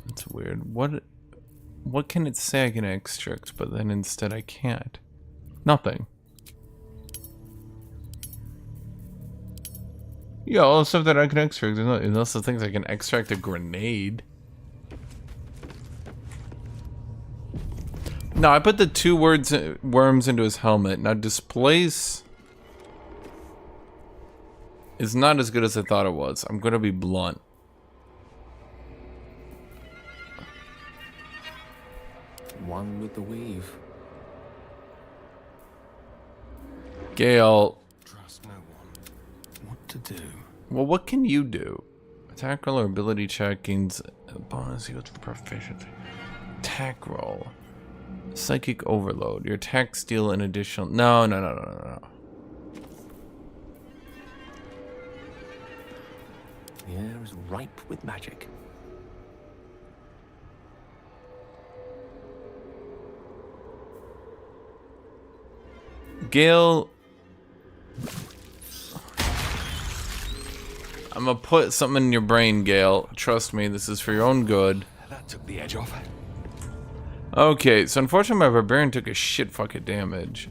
That's weird. What can it say I can extract, but then instead I can't? Nothing. Yeah, all the stuff that I can extract. There's also things I can extract a grenade. No, I put the 2 worms into his helmet. Now, displace is not as good as I thought it was. I'm gonna be blunt. One with the weave. Gale. Trust no one. What to do? Well, what can you do? Attack roll or ability check gains a bonus equal to proficiency. Attack roll. Psychic overload. Your attacks deal an additional... No. The air is ripe with magic. Gale... I'm gonna put something in your brain, Gale. Trust me, this is for your own good. That took the edge off. Okay, so unfortunately my barbarian took a shit fucking damage.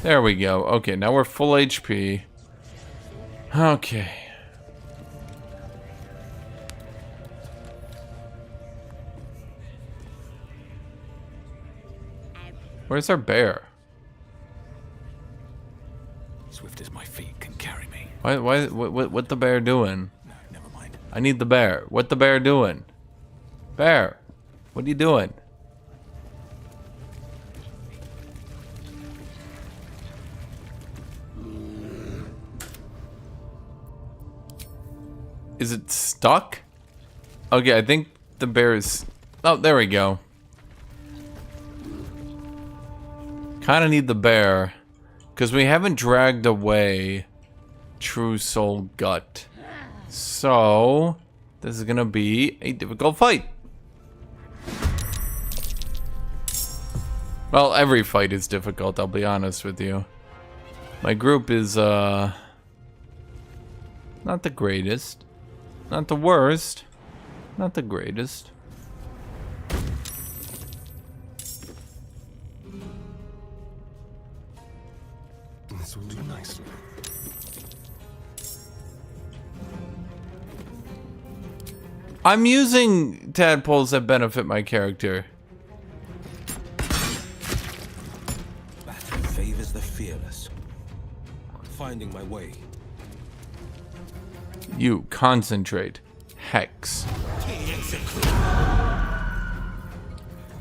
There we go. Okay, now we're full HP. Okay. Where's our bear? Swift as my feet can carry me. What the bear doing? No, never mind. I need the bear. What the bear doing? Bear, what are you doing? Is it stuck? Okay, I think the bears. Oh, there we go. Kind of need the bear. Because we haven't dragged away True Soul Gut. So, this is going to be a difficult fight. Well, every fight is difficult, I'll be honest with you. My group is, not the greatest. Not the worst. Not the greatest. This will do nicely. I'm using tadpoles that benefit my character. Battle favors the fearless. Finding my way. You concentrate. Hex.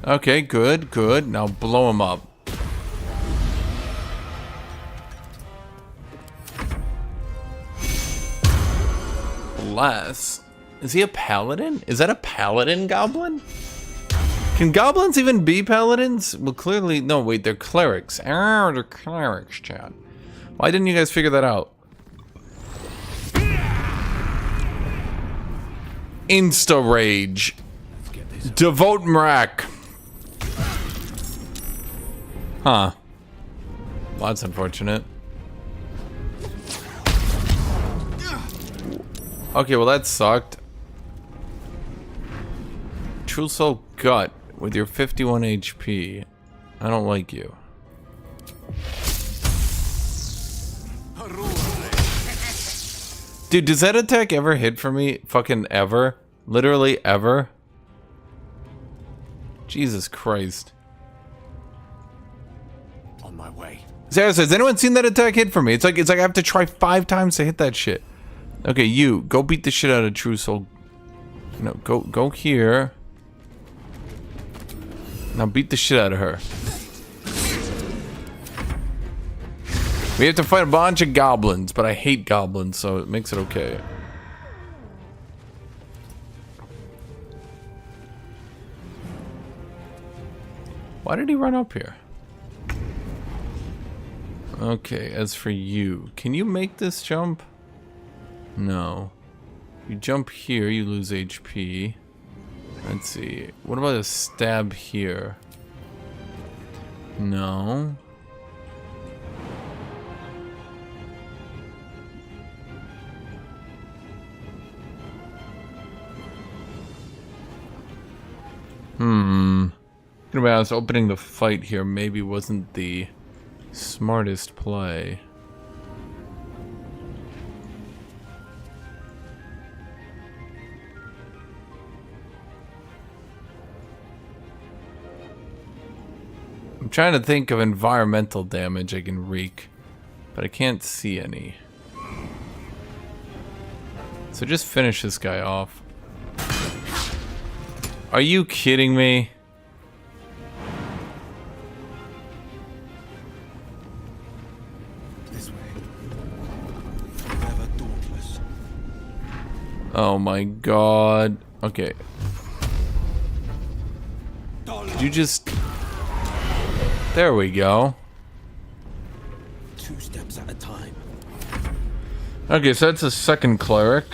Okay, good, good. Now blow him up. Bless. Is he a paladin? Is that a paladin goblin? Can goblins even be paladins? Well, clearly, no, wait, they're clerics. Ah, they're clerics, Chad. Why didn't you guys figure that out? Insta rage. Devote Mrak. Huh. Well, that's unfortunate. Okay, well that sucked. True Soul Gut with your 51 HP. I don't like you. Dude, does that attack ever hit for me? Fucking ever? Literally ever? Jesus Christ. On my way. Seriously, has anyone seen that attack hit for me? It's like I have to try 5 times to hit that shit. Okay, you go beat the shit out of True Soul. No, go here. Now beat the shit out of her. We have to fight a bunch of goblins, but I hate goblins, so it makes it okay. Why did he run up here? Okay, as for you, can you make this jump? No. You jump here, you lose HP. Let's see. What about a stab here? No. To be honest, opening the fight here maybe wasn't the smartest play. I'm trying to think of environmental damage I can wreak, but I can't see any. So just finish this guy off. Are you kidding me? This way. Forever dauntless. Oh my god. Okay. Did you just... There we go. 2 steps at a time. Okay, so that's a second cleric.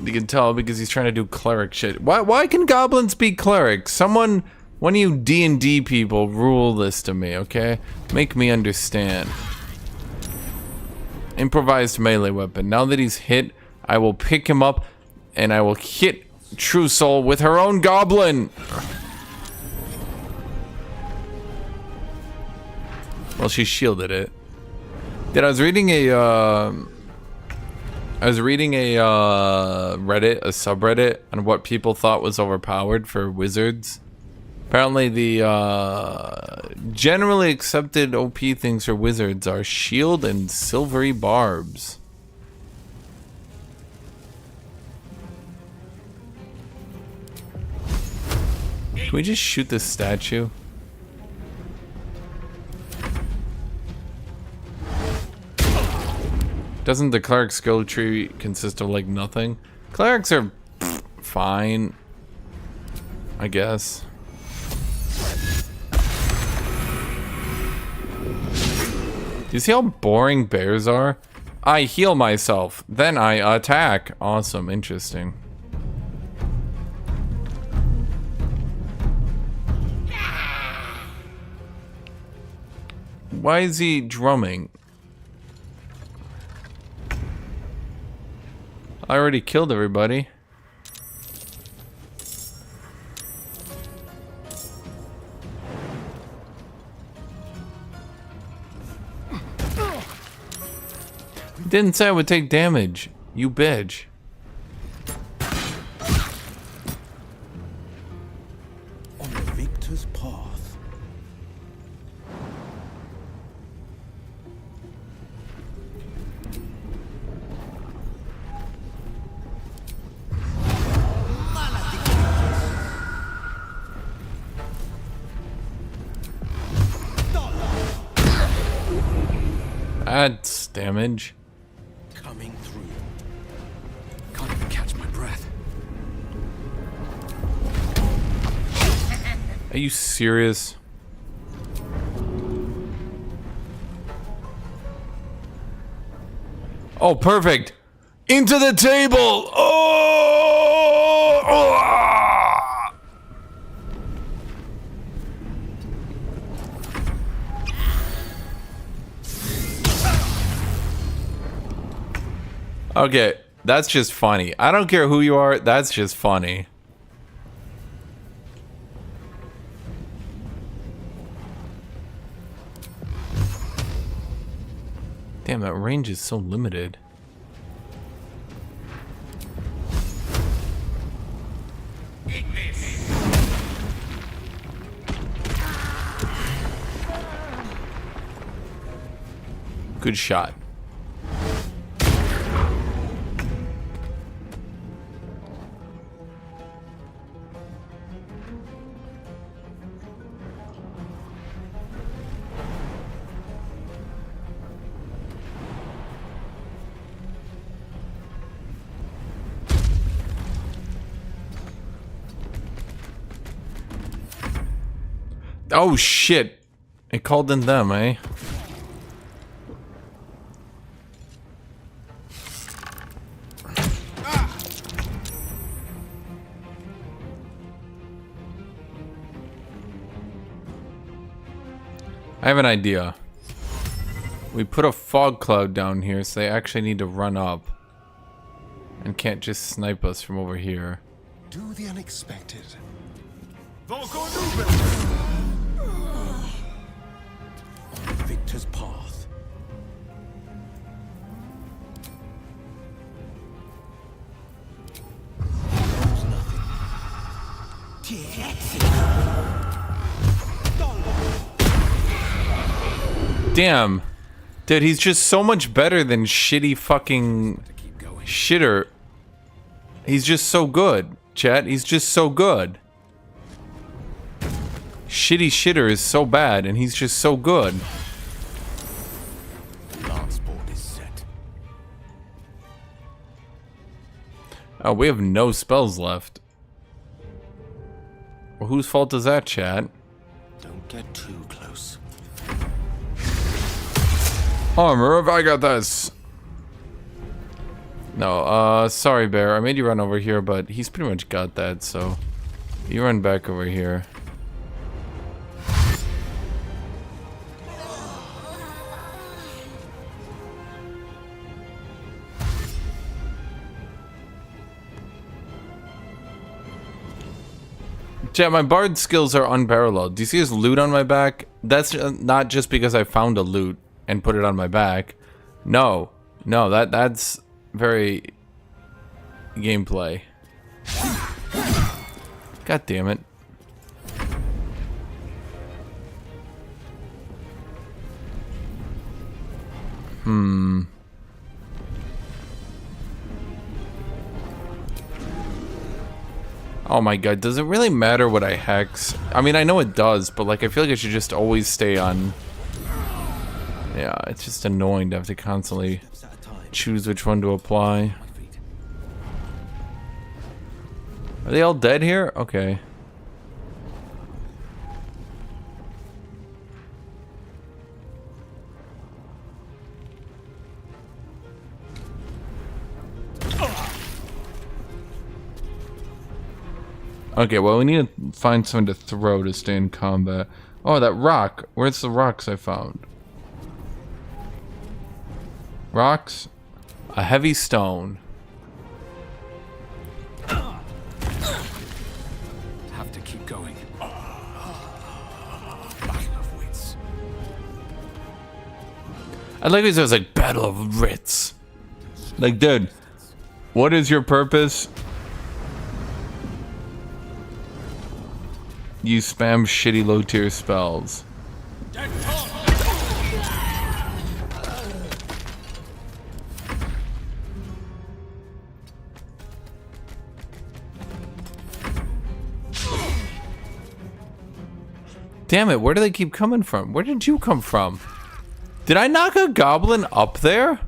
You can tell because he's trying to do cleric shit. Why can goblins be clerics? Someone, one of you D&D people, rule this to me, okay? Make me understand. Improvised melee weapon. Now that he's hit, I will pick him up and I will hit True Soul with her own goblin. Well, she shielded it. Dude, I was reading a Reddit, a subreddit, on what people thought was overpowered for wizards. Apparently the generally accepted OP things for wizards are shield and silvery barbs. Can we just shoot this statue? Doesn't the cleric skill tree consist of like nothing? Clerics are fine. I guess. Do you see how boring bears are? I heal myself, then I attack. Awesome, interesting. Why is he drumming? I already killed everybody. Didn't say I would take damage, you bitch. On the victor's path. That's damage. Coming through. Can't even catch my breath. Are you serious? Oh, perfect. Into the table. Oh! Ah! Okay, that's just funny. I don't care who you are, that's just funny. Damn, that range is so limited. Good shot. Oh shit. It called in them, eh? I have an idea. We put a fog cloud down here so they actually need to run up and can't just snipe us from over here. Do the unexpected. Victor's path. Damn. Dude, he's just so much better than shitty fucking shitter. He's just so good, chat. He's just so good. Shitty shitter is so bad, and he's just so good. Lance board is set. Oh, we have no spells left. Well, whose fault is that, chat? Don't get too close. Armor, I got this. No, sorry, Bear. I made you run over here, but he's pretty much got that, so you run back over here. Chat, my bard skills are unparalleled. Do you see his loot on my back? That's not just because I found a loot and put it on my back. No, that's very gameplay. God damn it. Oh my god, does it really matter what I hex? I mean, I know it does, but like I feel like I should just always stay on. Yeah, it's just annoying to have to constantly choose which one to apply. Are they all dead here? Okay. Okay, well, we need to find something to throw to stay in combat. Oh, that rock. Where's the rocks I found? Rocks. A heavy stone. Have to keep going. Battle of wits. I like it says like Battle of Wits. Like, dude, what is your purpose? You spam shitty low tier spells. Damn it, where do they keep coming from? Where did you come from? Did I knock a goblin up there?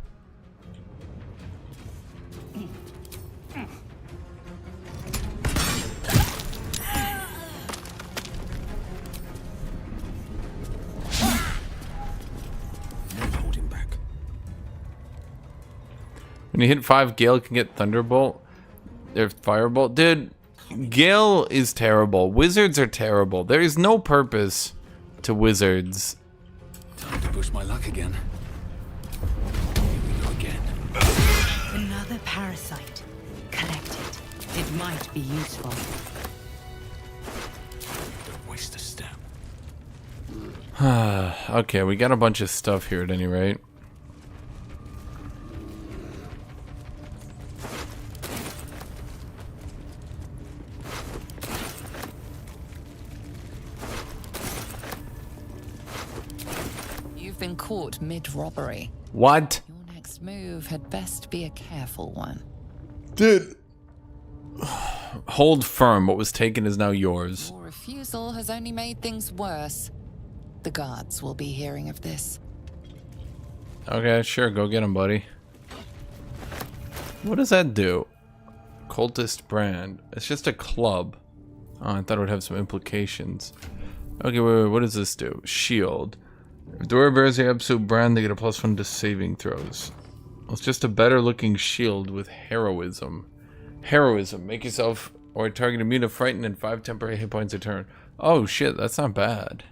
When you hit 5, Gale can get Thunderbolt or Firebolt. Dude, Gale is terrible. Wizards are terrible. There is no purpose to wizards. Time to push my luck again. Here we go again. Another parasite. Collect it. It might be useful. Don't waste a step. Okay, we got a bunch of stuff here at any rate. Been caught mid-robbery. What? Your next move had best be a careful one. Dude. Hold firm. What was taken is now yours. Your refusal has only made things worse. The guards will be hearing of this. Okay, sure. Go get him, buddy. What does that do? Cultist brand. It's just a club. Oh, I thought it would have some implications. Okay, wait, what does this do? Shield. If the wearer bears the absolute brand, they get a +1 to saving throws. Well, it's just a better looking shield with heroism. Heroism. Make yourself or a target immune to frighten and 5 temporary hit points a turn. Oh shit, that's not bad.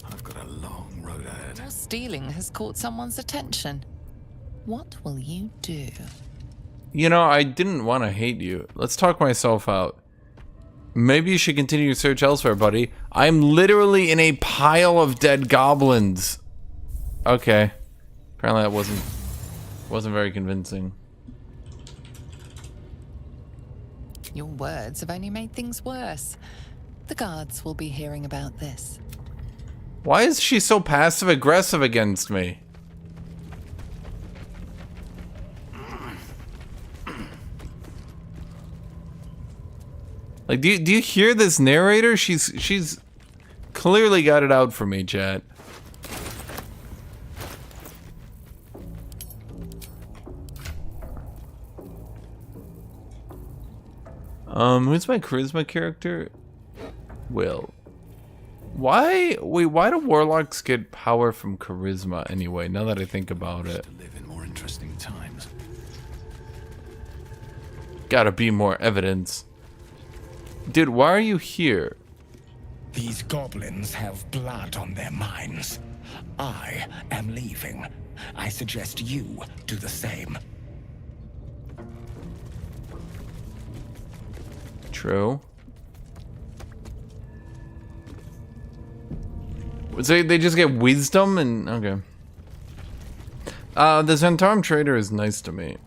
I've got a long road ahead. Your stealing has caught someone's attention. What will you do? You know, I didn't want to hate you. Let's talk myself out. Maybe you should continue your search elsewhere, buddy. I'm literally in a pile of dead goblins. Okay. Apparently that wasn't very convincing. Your words have only made things worse. The guards will be hearing about this. Why is she so passive-aggressive against me? Like, do you hear this narrator? She's clearly got it out for me, chat. Who's my charisma character? Will. Why do warlocks get power from charisma anyway? Now that I think about it. To live in more interesting times. Gotta be more evidence. Dude, why are you here? These goblins have blood on their minds. I am leaving. I suggest you do the same. True. So they just get wisdom and okay. The Zentarum trader is nice to me.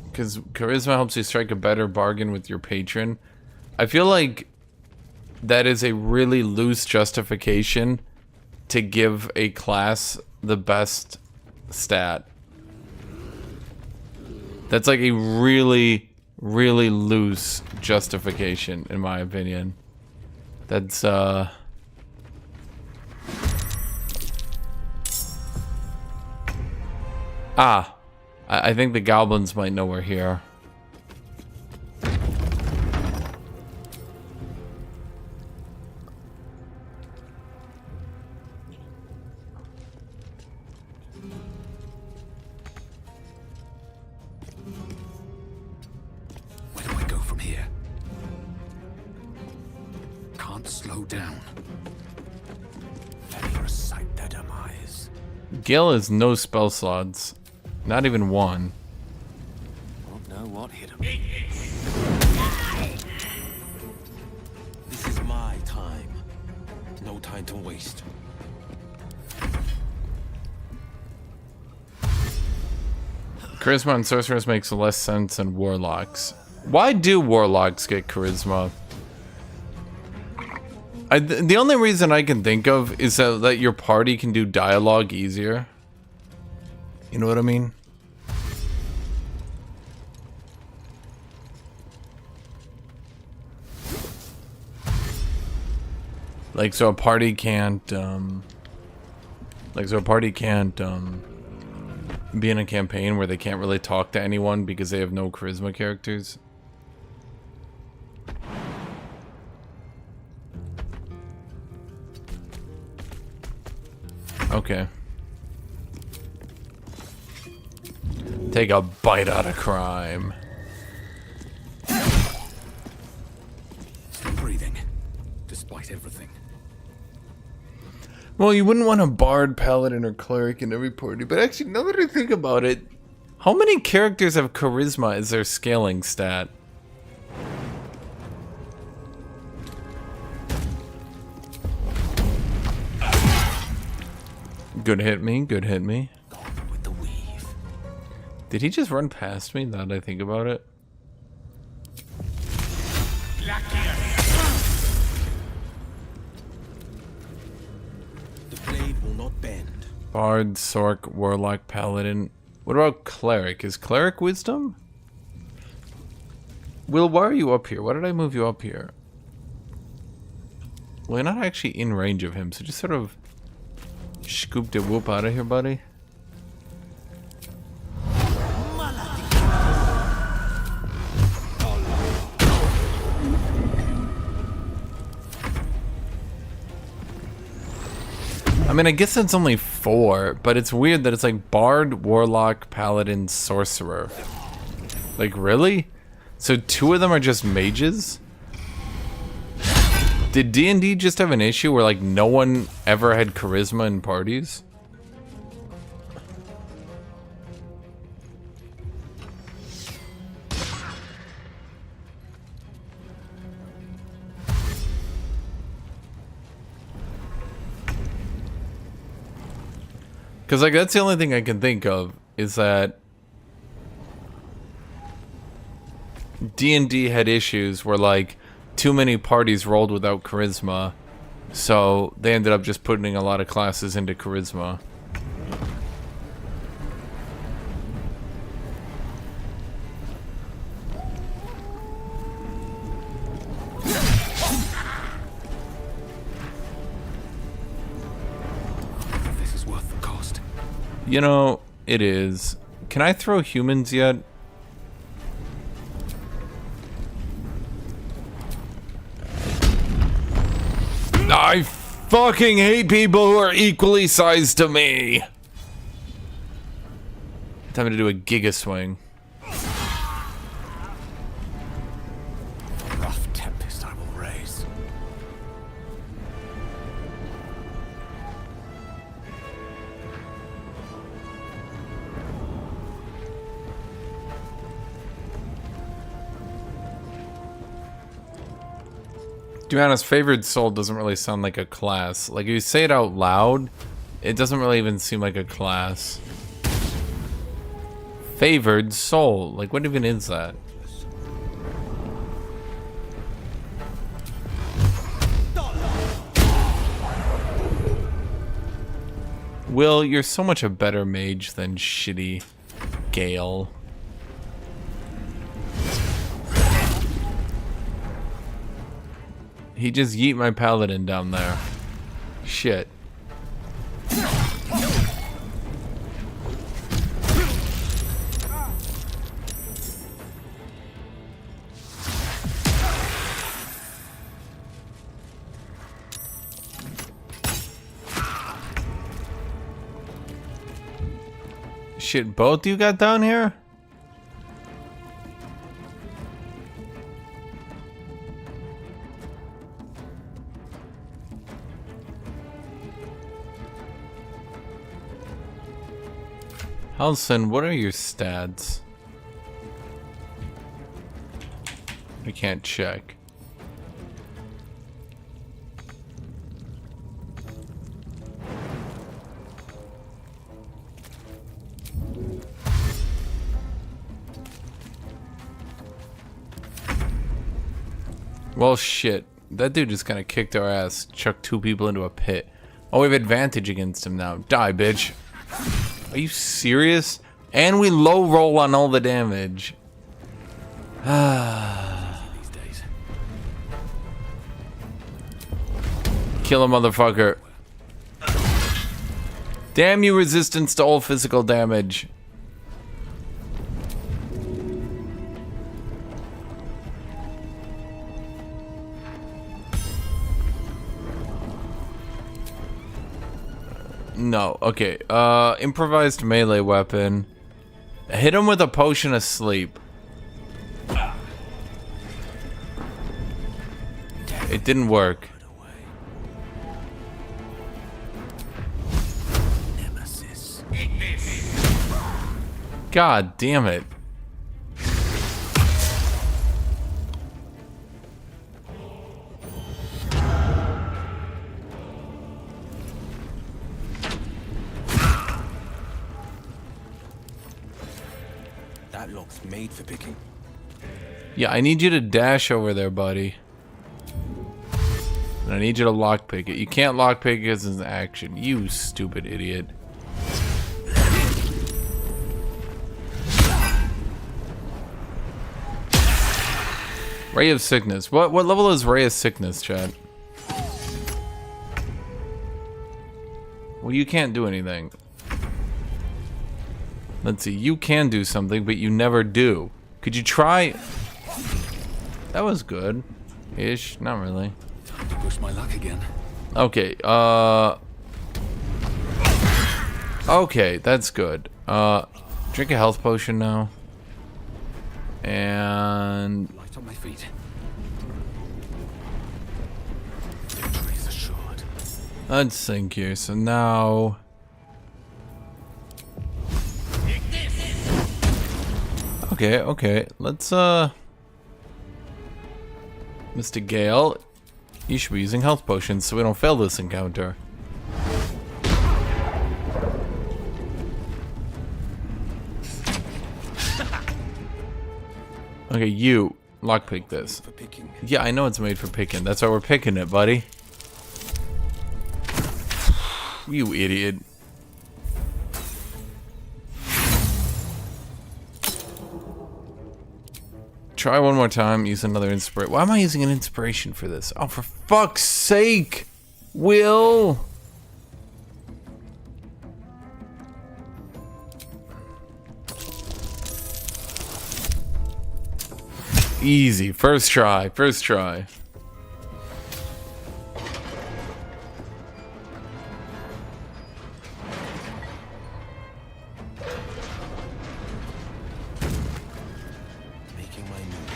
Because charisma helps you strike a better bargain with your patron. I feel like that is a really loose justification to give a class the best stat. That's like a really, really loose justification, in my opinion. That's, I think the goblins might know we're here. go down. Let me recite their demise. Gale has no spell slots. Not even one. Won't know what hit him. This is my time. No time to waste. Charisma on sorcerers makes less sense than warlocks. Why do warlocks get charisma? The only reason I can think of is that your party can do dialogue easier. You know what I mean? Like, so a party can't, be in a campaign where they can't really talk to anyone because they have no charisma characters. Okay. Take a bite out of crime. Still breathing, despite everything. Well, you wouldn't want a bard, paladin, or cleric in every party, but actually, now that I think about it, how many characters have charisma as their scaling stat? Good hit me, good hit me. With the weave. Did he just run past me now that I think about it? The blade will not bend. Bard, Sork, Warlock, Paladin. What about Cleric? Is Cleric Wisdom? Will, why are you up here? Why did I move you up here? Well, you're not actually in range of him, so just sort of scoop the whoop out of here, buddy. I mean, I guess it's only 4, but it's weird that it's like Bard, Warlock, Paladin, Sorcerer. Like, really? So 2 of them are just mages? Did D&D just have an issue where, like, no one ever had charisma in parties? Because, like, that's the only thing I can think of, is that D&D had issues where, like, too many parties rolled without charisma, so they ended up just putting a lot of classes into charisma. This is worth the cost. You know, it is. Can I throw humans yet? I fucking hate people who are equally sized to me. Time to do a giga swing. Rough tempest I will raise. To be honest, favored soul doesn't really sound like a class. Like, if you say it out loud, it doesn't really even seem like a class. Favored soul. Like, what even is that? Will, you're so much a better mage than shitty Gale. He just yeet my paladin down there. Shit. Shit, both you got down here? Halson, what are your stats? I can't check. Well, shit. That dude just kind of kicked our ass, chucked 2 people into a pit. Oh, we have advantage against him now. Die, bitch. Are you serious? And we low roll on all the damage. Kill a motherfucker. Damn you, resistance to all physical damage. No, okay. Improvised melee weapon. Hit him with a potion of sleep. It didn't work. God damn it. That lock's made for picking. Yeah, I need you to dash over there, buddy. And I need you to lockpick it. You can't lockpick it because it's an action. You stupid idiot. Ray of Sickness. What level is Ray of Sickness, chat? Well, you can't do anything. Let's see. You can do something, but you never do. Could you try? That was good. Ish. Not really. Time to push my luck again. Okay. Okay, that's good. Drink a health potion now. And Light on my feet. Victory's assured. let's think here. So now, okay. Let's Mr. Gale, you should be using health potions so we don't fail this encounter. Okay, you lockpick this. Yeah, I know it's made for picking. That's why we're picking it, buddy. You idiot. Try one more time. Use another inspiration. Why am I using an inspiration for this? Oh, for fuck's sake, Will. Easy. First try. First try. Making my move.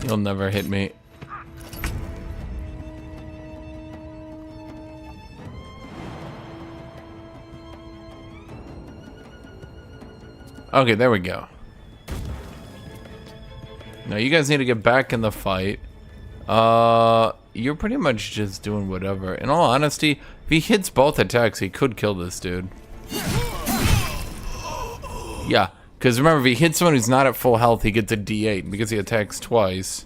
You'll never hit me. Okay, there we go. Now you guys need to get back in the fight. You're pretty much just doing whatever. In all honesty, if he hits both attacks, he could kill this dude. Yeah, because remember, if he hits someone who's not at full health, he gets a D8 because he attacks twice.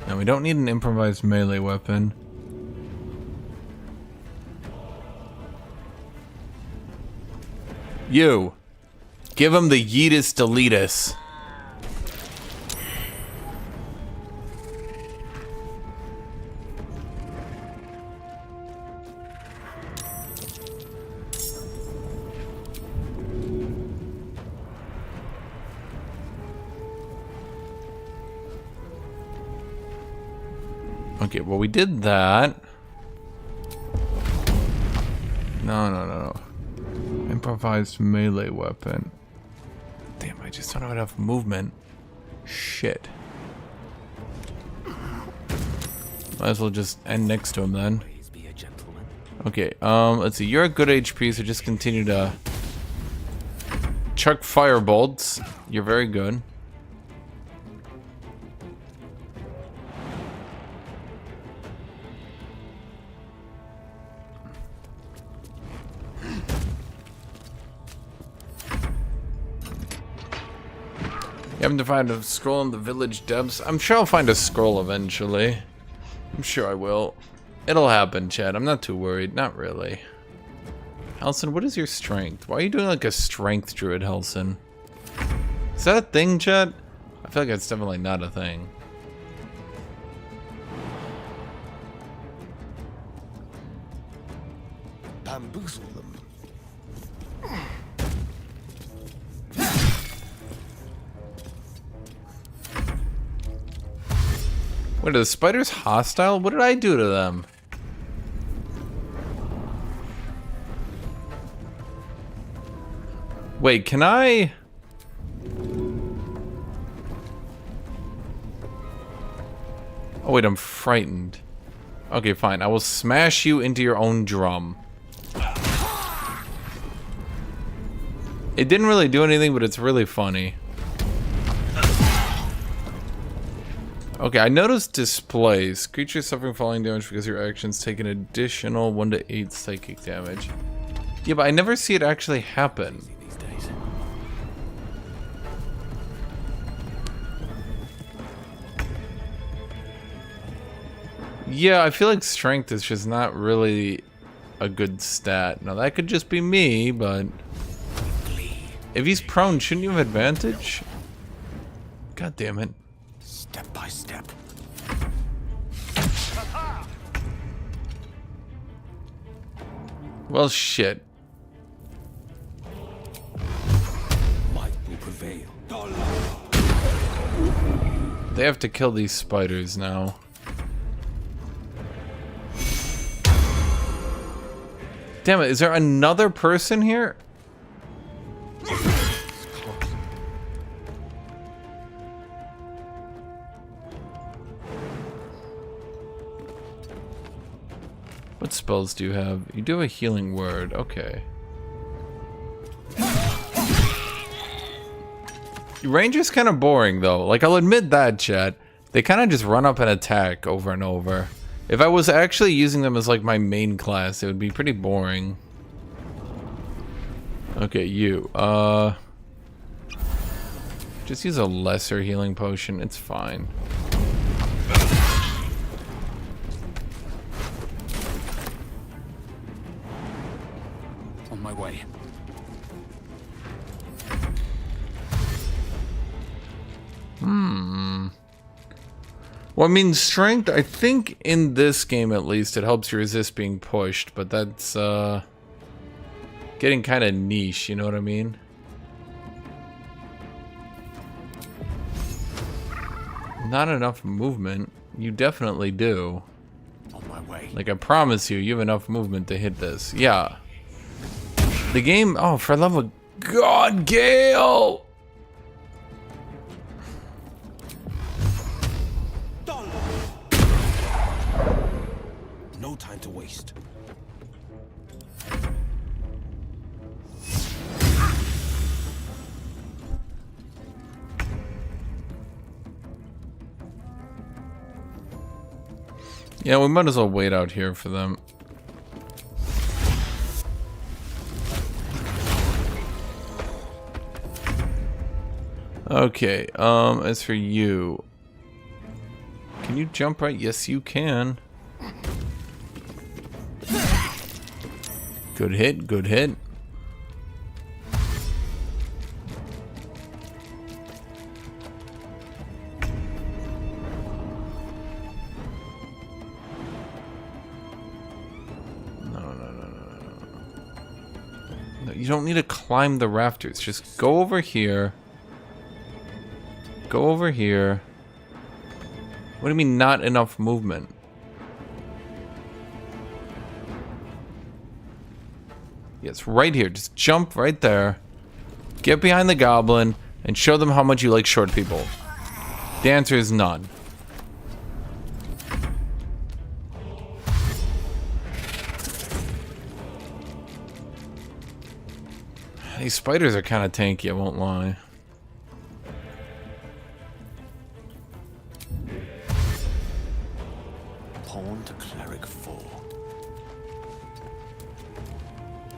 Now we don't need an improvised melee weapon. You. Give him the yeetus deletus. Okay, well we did that. No. Improvised melee weapon. Damn, I just don't have enough movement. Shit. Might as well just end next to him then. Okay, let's see. You're at good HP, so just continue to chuck fire bolts. You're very good. You happen to find a scroll in the village depths? I'm sure I'll find a scroll eventually. I'm sure I will. It'll happen, Chad. I'm not too worried. Not really. Helson, what is your strength? Why are you doing like a strength druid, Helson? Is that a thing, Chad? I feel like that's definitely not a thing. Bamboozle them. Wait, are the spiders hostile? What did I do to them? Wait, can I? Oh wait, I'm frightened. Okay, fine. I will smash you into your own drum. It didn't really do anything, but it's really funny. Okay, I noticed displays. Creatures suffering falling damage because your actions take an additional 1 to 8 psychic damage. Yeah, but I never see it actually happen. Yeah, I feel like strength is just not really a good stat. Now that could just be me, but if he's prone, shouldn't you have advantage? God damn it. Step by step. Well, shit. Might will prevail. They have to kill these spiders now. Damn it, is there another person here? What spells do you have? You do have a healing word, okay. Ranger's kind of boring though. Like, I'll admit that, chat. They kind of just run up and attack over and over. If I was actually using them as like my main class, it would be pretty boring. Okay, you. Just use a lesser healing potion. It's fine. On my way. Well, I mean, strength, I think in this game at least, it helps you resist being pushed, but that's getting kind of niche, you know what I mean? Not enough movement. You definitely do. On my way. Like, I promise you, you have enough movement to hit this. Yeah. The game, oh, for the love of God, Gale! No time to waste. Yeah, we might as well wait out here for them. Okay, as for you, can you jump right? Yes, you can. Good hit, good hit. No, you don't need to climb the rafters. Just go over here. Go over here. What do you mean not enough movement? Yes, right here. Just jump right there. Get behind the goblin and show them how much you like short people. The answer is none. These spiders are kind of tanky, I won't lie. Pawn to cleric 4.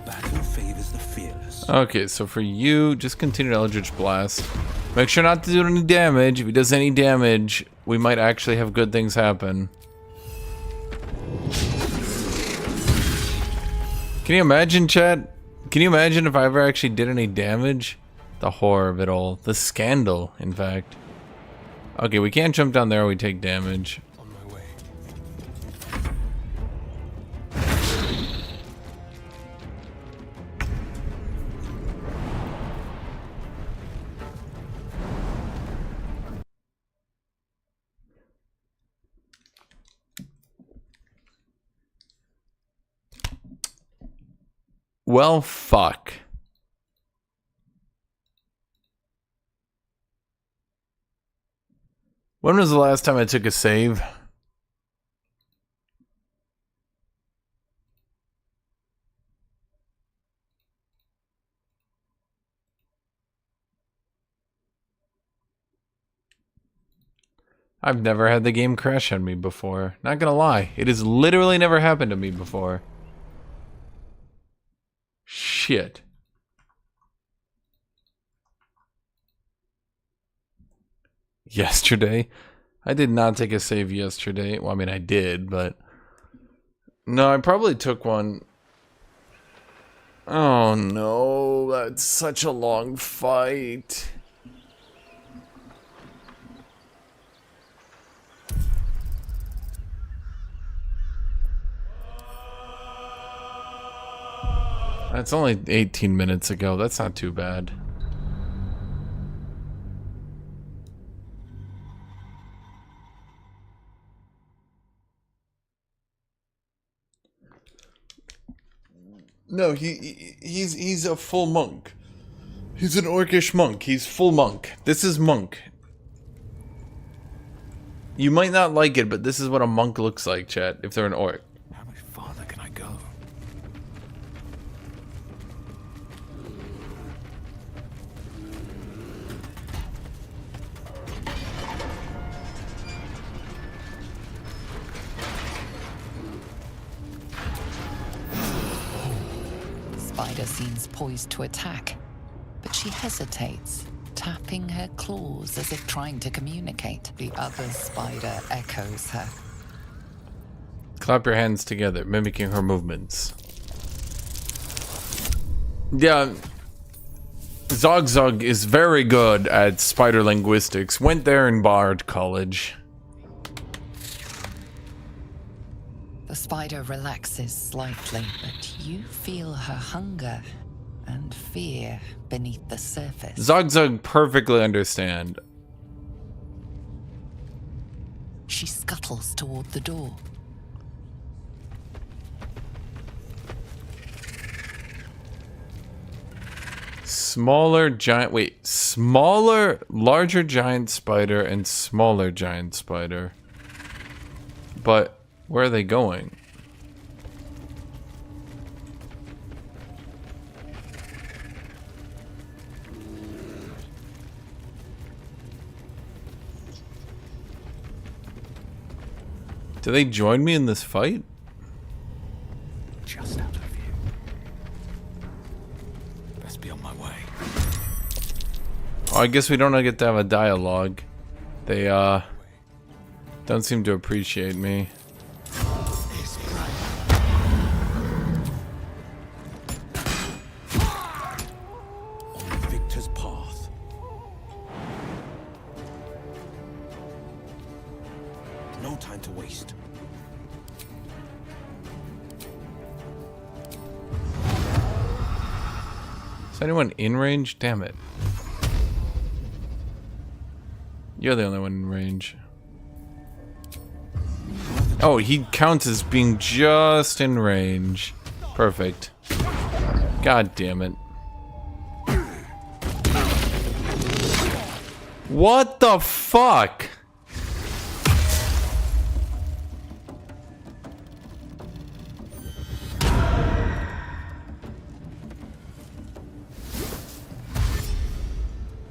Battle favors the fearless. Okay, so for you, just continue Eldritch Blast. Make sure not to do any damage. If he does any damage, we might actually have good things happen. Can you imagine, chat? Can you imagine if I ever actually did any damage? The horror of it all. The scandal, in fact. Okay, we can't jump down there or we take damage. On my way. Well, fuck. When was the last time I took a save? I've never had the game crash on me before. Not gonna lie, it has literally never happened to me before. Shit. Yesterday? I did not take a save yesterday. Well, I mean, I did, but... No, I probably took one... Oh no, that's such a long fight. That's only 18 minutes ago. That's not too bad. No, he's a full monk. He's an orcish monk. He's full monk. This is monk. You might not like it, but this is what a monk looks like, chat, if they're an orc. How much farther can I go? Spider seems poised to attack, but she hesitates, tapping her claws as if trying to communicate. The other spider echoes her. Clap your hands together, mimicking her movements. Yeah, ZOGZUG is very good at spider linguistics. Went there in Bard College. The spider relaxes slightly, but you feel her hunger and fear beneath the surface. ZOGZUG perfectly understand. She scuttles toward the door. Smaller giant, wait, smaller, larger giant spider and smaller giant spider. But where are they going? Do they join me in this fight? Just out of view. Best be on my way. Oh, I guess we don't get to have a dialogue. They, don't seem to appreciate me. On Victor's path. No time to waste. Is anyone in range? Damn it. You're the only one in range. Oh, he counts as being just in range. Perfect. God damn it. What the fuck?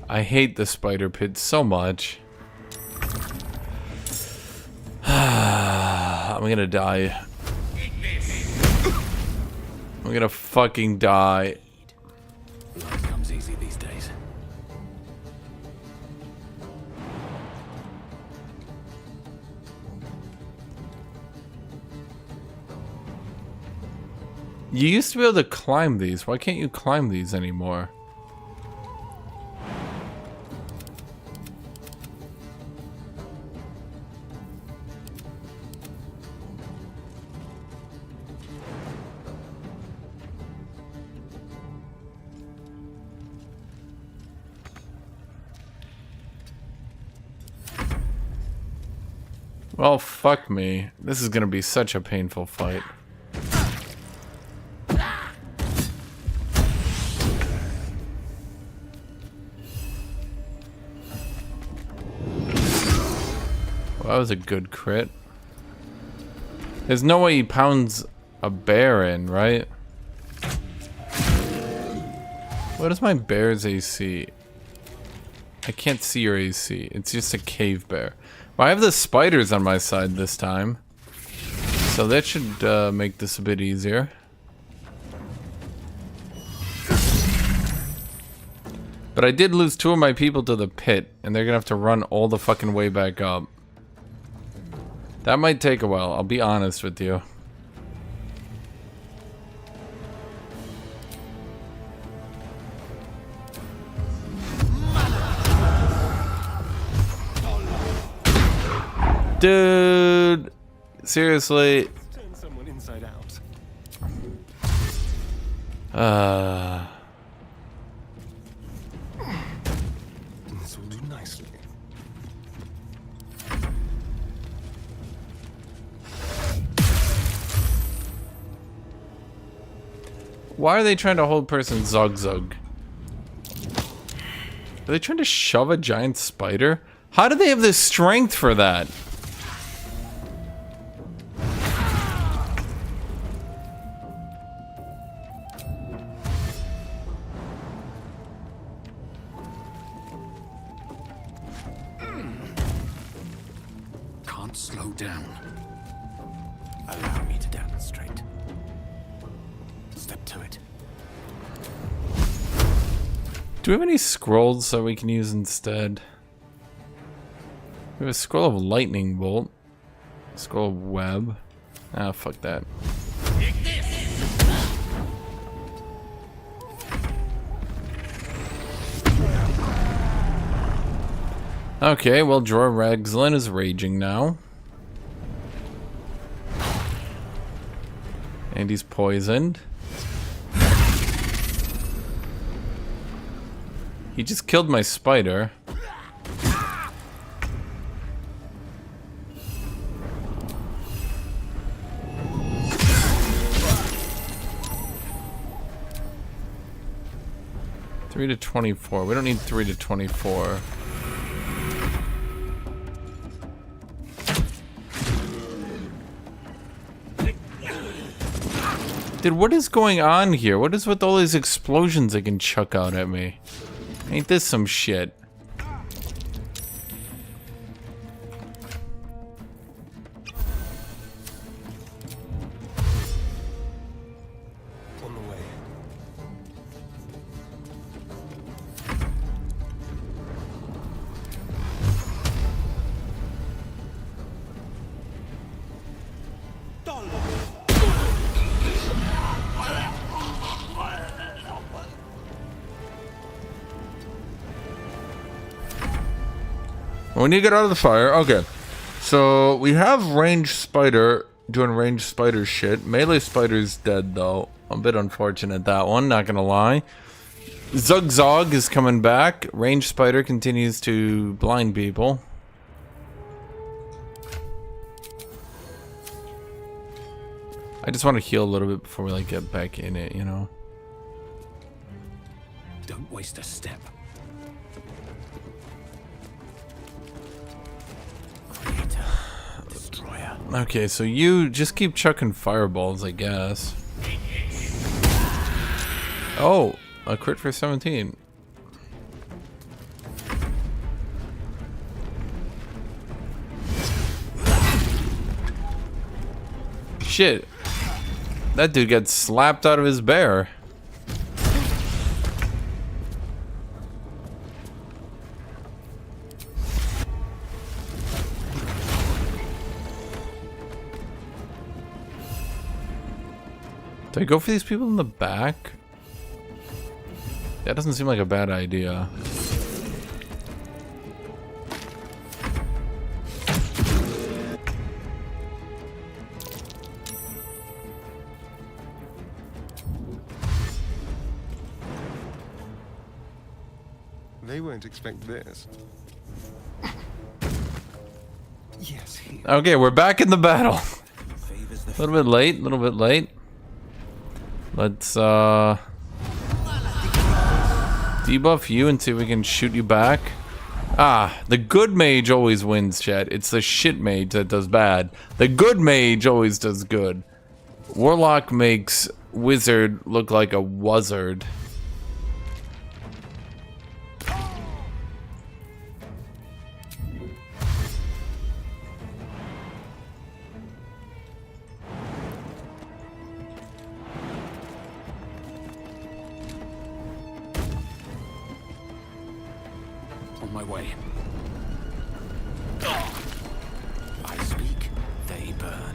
I hate the spider pit so much. I'm gonna die. I'm gonna fucking die. Life comes easy these days. You used to be able to climb these. Why can't you climb these anymore? Well, fuck me. This is gonna be such a painful fight. Well, that was a good crit. There's no way he pounds a bear in, right? What is my bear's AC? I can't see your AC. It's just a cave bear. Well, I have the spiders on my side this time, so that should make this a bit easier. But I did lose 2 of my people to the pit, and they're gonna have to run all the fucking way back up. That might take a while, I'll be honest with you. Dude, seriously. Turn someone inside out. This will do nicely. Why are they trying to hold person ZOGZUG? Are they trying to shove a giant spider? How do they have the strength for that? Can't slow down. Allow me to demonstrate. Step to it. Do we have any scrolls that we can use instead? We have a scroll of lightning bolt. Scroll of web. Ah, fuck that. Okay, well, Jorah Ragzlin is raging now. And he's poisoned. He just killed my spider. Three to 24. We don't need 3 to 24. Dude, what is going on here? What is with all these explosions they can chuck out at me? Ain't this some shit? On the way. We need to get out of the fire. Okay. So we have ranged spider doing ranged spider shit. Melee spider's dead though. A bit unfortunate that one, not gonna lie. ZOGZUG is coming back. Ranged spider continues to blind people. I just want to heal a little bit before we like get back in it, you know. Don't waste a step. Okay, so you just keep chucking fireballs, I guess. Oh, a crit for 17. Shit. That dude got slapped out of his bear. Do I go for these people in the back? That doesn't seem like a bad idea. They won't expect this. Yes. Okay, we're back in the battle. A little bit late, a little bit late. Let's debuff you and see if we can shoot you back. Ah, the good mage always wins, chat. It's the shit mage that does bad. The good mage always does good. Warlock makes wizard look like a wuzzard. On my way. I speak, they burn.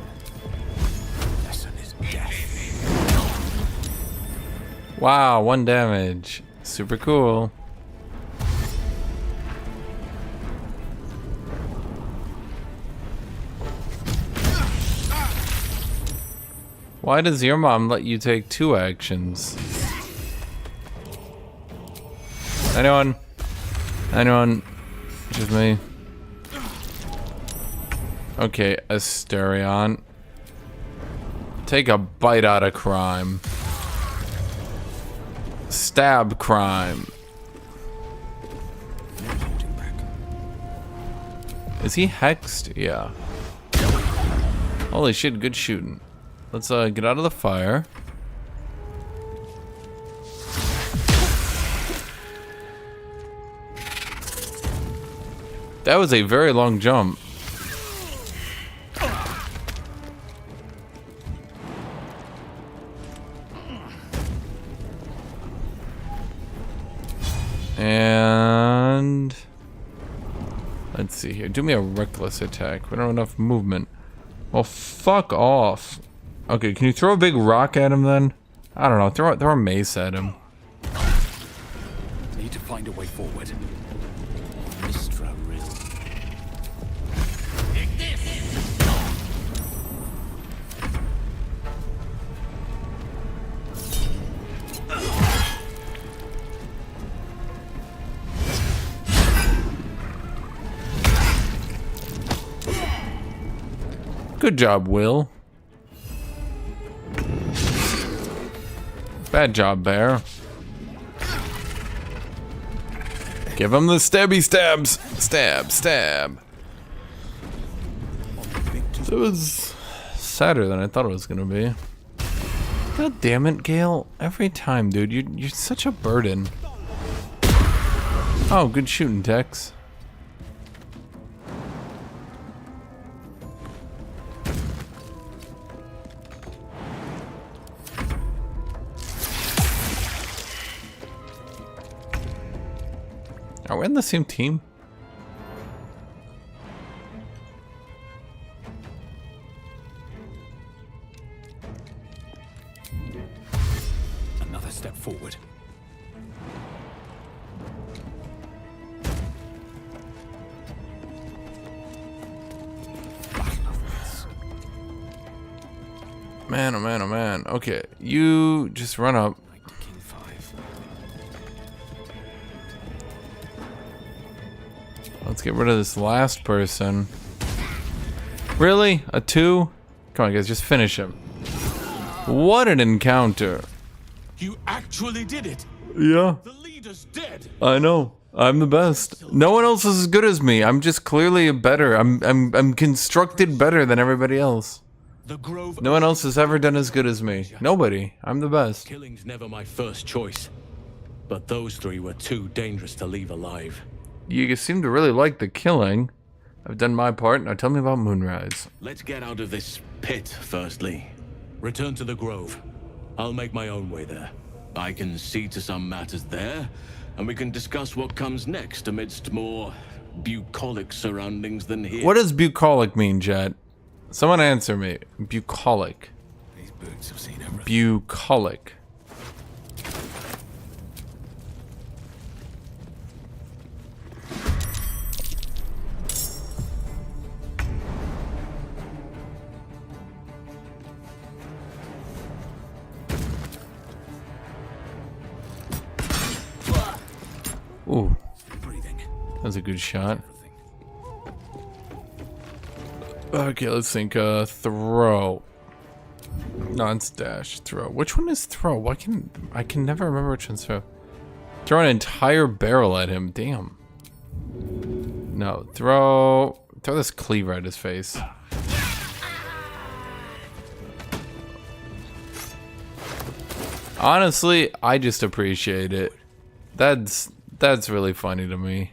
Lesson is death. Wow, 1 damage. Super cool. Why does your mom let you take 2 actions? Anyone? Anyone? Just me. Okay, Asterion. Take a bite out of crime. Stab crime. Is he hexed? Yeah. Holy shit, good shooting. Let's get out of the fire. That was a very long jump. And let's see here. Do me a reckless attack. We don't have enough movement. Well, fuck off. Okay, can you throw a big rock at him then? I don't know. Throw a mace at him. Need to find a way forward. Good job, Will. Bad job, Bear. Give him the stabby stabs. Stab, stab. It was sadder than I thought it was gonna be. God damn it, Gale. Every time, dude. You're such a burden. Oh, good shooting, Tex. Are we on the same team? Another step forward. Man, oh man, oh man. Okay, you just run up. Let's get rid of this last person. Really? A 2? Come on, guys, just finish him. What an encounter. You actually did it. Yeah. The leader's dead. I know. I'm the best. No one else is as good as me. I'm just clearly better. I'm constructed better than everybody else. No one else has ever done as good as me. Nobody. I'm the best. Killing's never my first choice. But those three were too dangerous to leave alive. You seem to really like the killing. I've done my part. Now tell me about Moonrise. Let's get out of this pit, firstly. Return to the Grove. I'll make my own way there. I can see to some matters there, and we can discuss what comes next amidst more bucolic surroundings than here. What does bucolic mean, Jet? Someone answer me. Bucolic. These boots have seen everything. Bucolic. Ooh. That was a good shot. Okay, let's think. Throw. No, it's dash. Throw. Which one is throw? I can never remember which one's throw. Throw an entire barrel at him. Damn. No, throw this cleaver at his face. Honestly, I just appreciate it. That's really funny to me.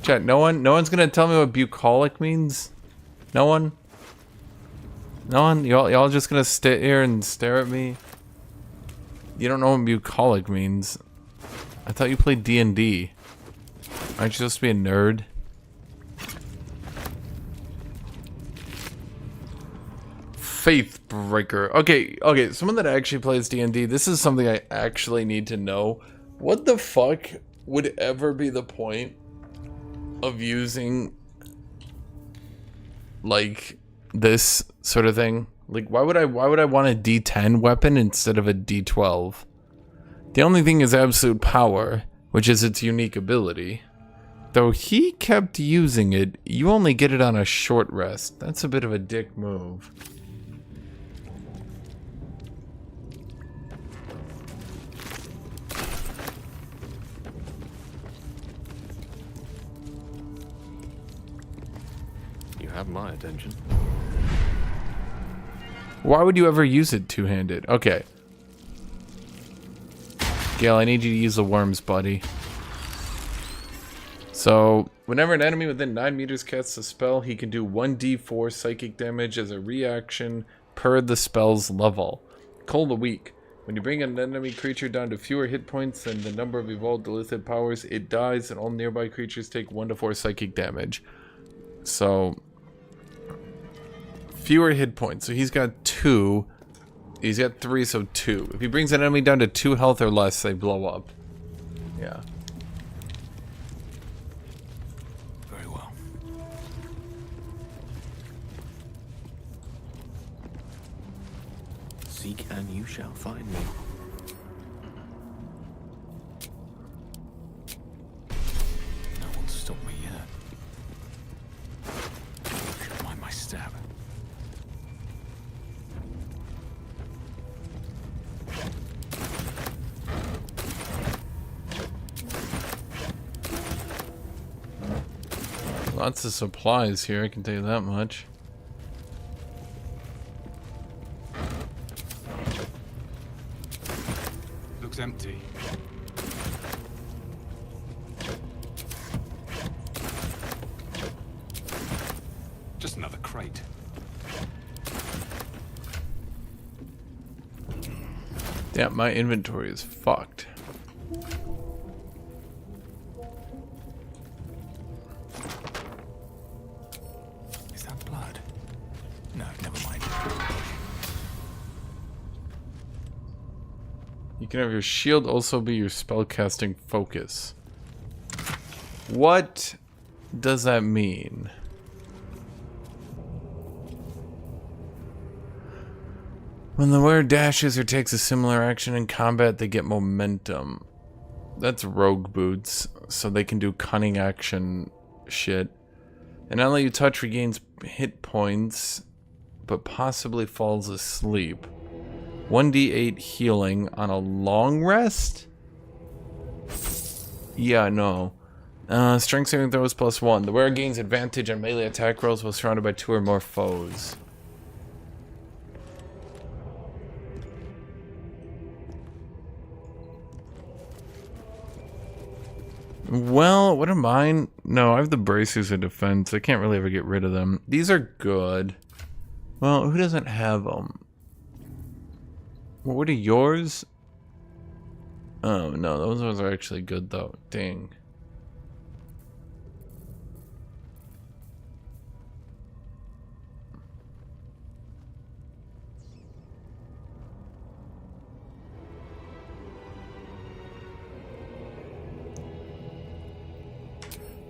Chat, no one's gonna tell me what bucolic means? No one? No one? Y'all just gonna sit here and stare at me? You don't know what bucolic means. I thought you played D&D. Aren't you supposed to be a nerd? Faithbreaker. Okay, someone that actually plays D&D, this is something I actually need to know. What the fuck would ever be the point of using like this sort of thing? Like why would I want a D10 weapon instead of a D12? The only thing is absolute power, which is its unique ability. Though he kept using it, you only get it on a short rest. That's a bit of a dick move. Have my attention. Why would you ever use it two-handed? Okay. Gale, I need you to use the worms, buddy. So, whenever an enemy within 9 meters casts a spell, he can do 1d4 psychic damage as a reaction per the spell's level. Call the weak. When you bring an enemy creature down to fewer hit points than the number of evolved elicited powers, it dies and all nearby creatures take 1 to 4 psychic damage. So fewer hit points. So he's got 2. He's got 3, so 2. If he brings an enemy down to 2 health or less, they blow up. Yeah. Very well. Seek and you shall find me. No one's stopped me yet. Mind my step. Lots of supplies here, I can tell you that much. Looks empty. Just another crate. Damn, my inventory is fucked. Is that blood? No, never mind. You can have your shield also be your spellcasting focus. What does that mean? When the wearer dashes or takes a similar action in combat, they get momentum. That's rogue boots, so they can do cunning action shit. And not only you touch regains hit points, but possibly falls asleep. 1d8 healing on a long rest? Yeah, no. Strength saving throws +1. The wearer gains advantage on melee attack rolls while surrounded by 2 or more foes. Well, what are mine? No, I have the bracers of defense. I can't really ever get rid of them. These are good. Well, who doesn't have them? Well, what are yours? Oh, no, those ones are actually good, though. Dang.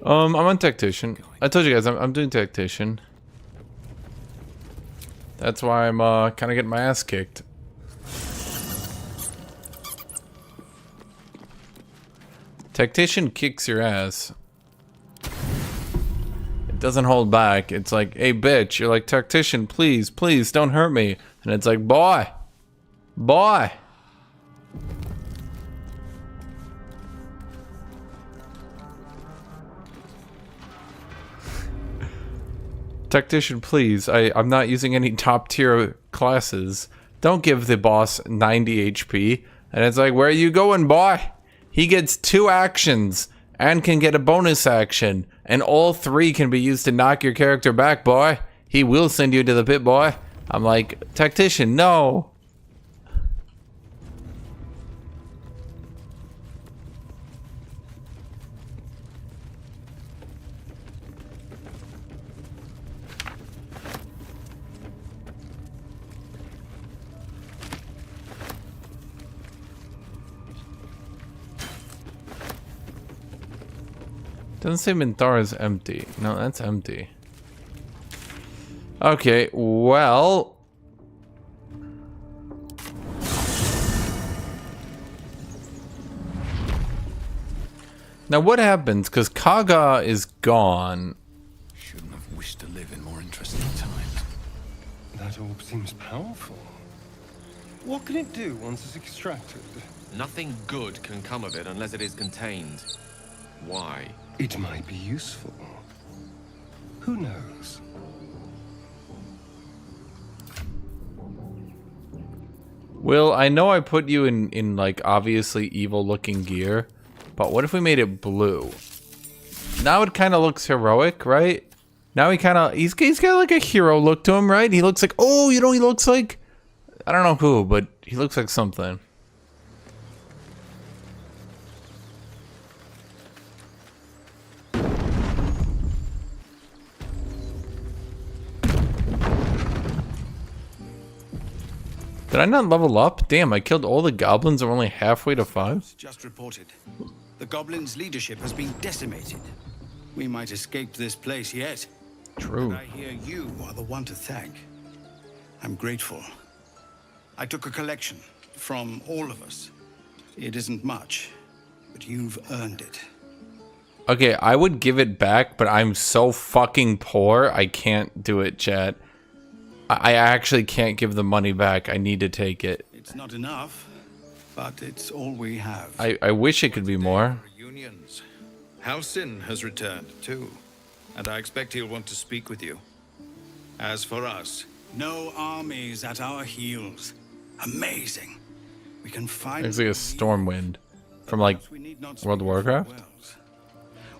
I'm on Tactician. I told you guys I'm doing Tactician. That's why I'm kind of getting my ass kicked. Tactician kicks your ass. It doesn't hold back. It's like, hey bitch, you're like, Tactician, please, please don't hurt me. And it's like, boy, boy. Tactician, please. I'm not using any top tier classes. Don't give the boss 90 HP. And it's like, where are you going, boy? He gets 2 actions and can get a bonus action. And all 3 can be used to knock your character back, boy. He will send you to the pit, boy. I'm like, Tactician, no. Doesn't say Minthara is empty. No, that's empty. Okay, well. Now what happens? Because Kaga is gone. Shouldn't have wished to live in more interesting times. That orb seems powerful. What can it do once it's extracted? Nothing good can come of it unless it is contained. Why? It might be useful. Who knows? Will, I know I put you in like obviously evil looking gear, but what if we made it blue? Now it kind of looks heroic, right? Now he's got like a hero look to him, right? He looks like, oh, you know what he looks like? I don't know who, but he looks like something. Did I not level up? Damn, I killed all the goblins and we're only halfway to 5? Just reported. The goblins' leadership has been decimated. We might escape this place yet. True. But I hear you are the one to thank. I'm grateful. I took a collection from all of us. It isn't much, but you've earned it. Okay, I would give it back, but I'm so fucking poor, I can't do it, chat. I actually can't give the money back. I need to take it. It's not enough, but it's all we have. I wish it could be more. Reunions. Halsin has returned too, and I expect he'll want to speak with you. As for us, no armies at our heels. Amazing. We can find. It's like a Stormwind from like World of Warcraft.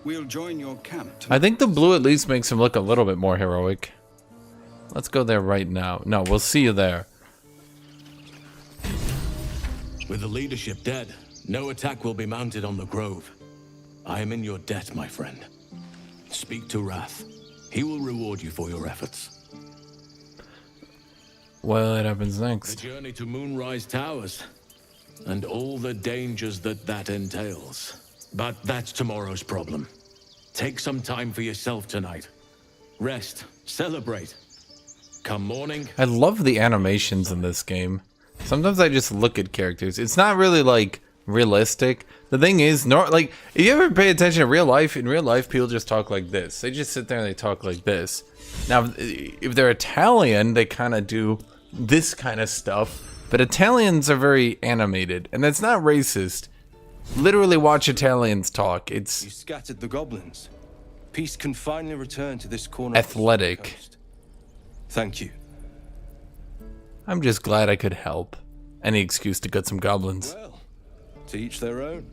We'll join your camp. I think the blue at least makes him look a little bit more heroic. Let's go there right now. No, we'll see you there. With the leadership dead, no attack will be mounted on the Grove. I am in your debt, my friend. Speak to Wrath. He will reward you for your efforts. What happens next? The journey to Moonrise Towers, and all the dangers that entails. But that's tomorrow's problem. Take some time for yourself tonight. Rest, celebrate. Come morning. I love the animations in this game. Sometimes I just look at characters. It's not really like realistic. The thing is, like, if you ever pay attention to real life, in real life, people just talk like this. They just sit there and they talk like this. Now, if they're Italian, they kind of do this kind of stuff. But Italians are very animated, and that's not racist. Literally watch Italians talk. It's you scattered the goblins. Peace can finally return to this corner. Athletic. Thank you. I'm just glad I could help. Any excuse to gut some goblins. Well, to each their own.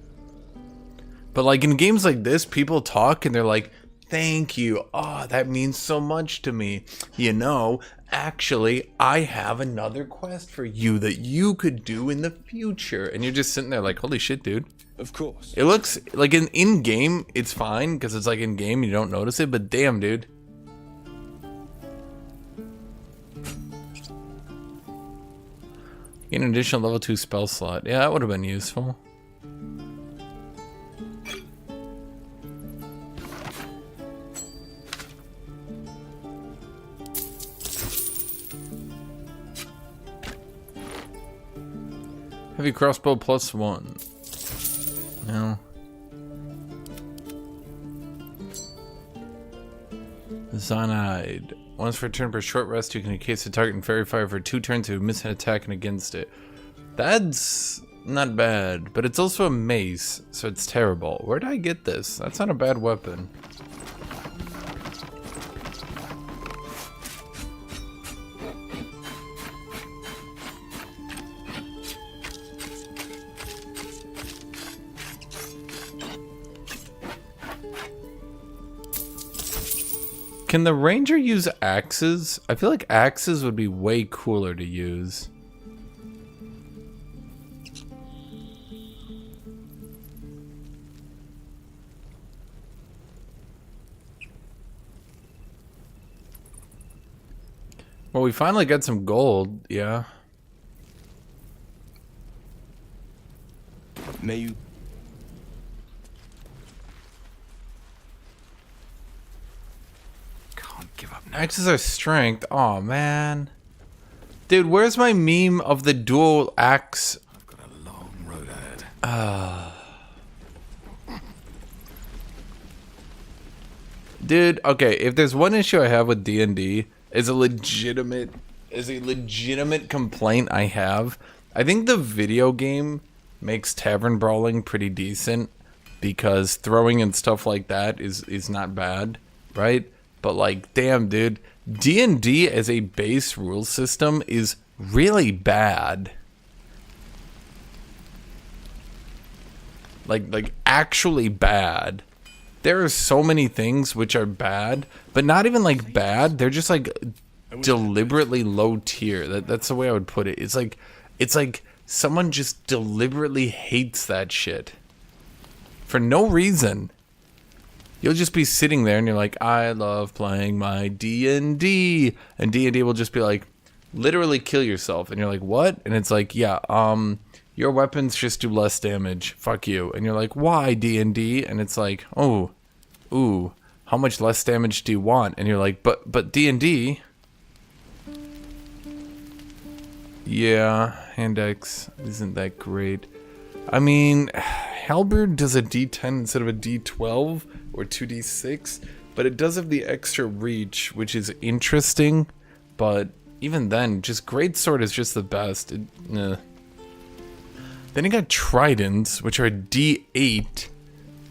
But like in games like this, people talk and they're like, thank you. Oh, that means so much to me. You know, actually, I have another quest for you that you could do in the future. And you're just sitting there like, holy shit, dude. Of course. It looks like in-game, it's fine because it's like in-game, you don't notice it. But damn, dude. Get an additional level 2 spell slot. Yeah, that would have been useful. Heavy crossbow +1. No. Zonide. Once per turn per short rest, you can encase the target in fairy fire for 2 turns if you miss an attack and against it. That's not bad, but it's also a mace, so it's terrible. Where did I get this? That's not a bad weapon. Can the ranger use axes? I feel like axes would be way cooler to use. Well, we finally got some gold, yeah. May you... Axes are strength. Oh man, dude, where's my meme of the dual axe? I've got a long road ahead. Dude, okay. If there's one issue I have with D&D, is a legitimate complaint I have. I think the video game makes tavern brawling pretty decent because throwing and stuff like that is not bad, right? But like, damn, dude, D&D as a base rule system is really bad. Like actually bad. There are so many things which are bad, but not even like bad. They're just like deliberately low tier. That's the way I would put it. It's like someone just deliberately hates that shit for no reason. You'll just be sitting there and you're like, I love playing my D&D. And D&D will just be like, literally kill yourself. And you're like, what? And it's like, yeah, your weapons just do less damage. Fuck you. And you're like, why D&D? And it's like, oh, ooh, how much less damage do you want? And you're like, but D&D. Yeah, hand axe isn't that great. I mean, Halberd does a D10 instead of a D12 or 2D6, but it does have the extra reach, which is interesting. But even then, just greatsword is just the best. Then you got tridents, which are D8,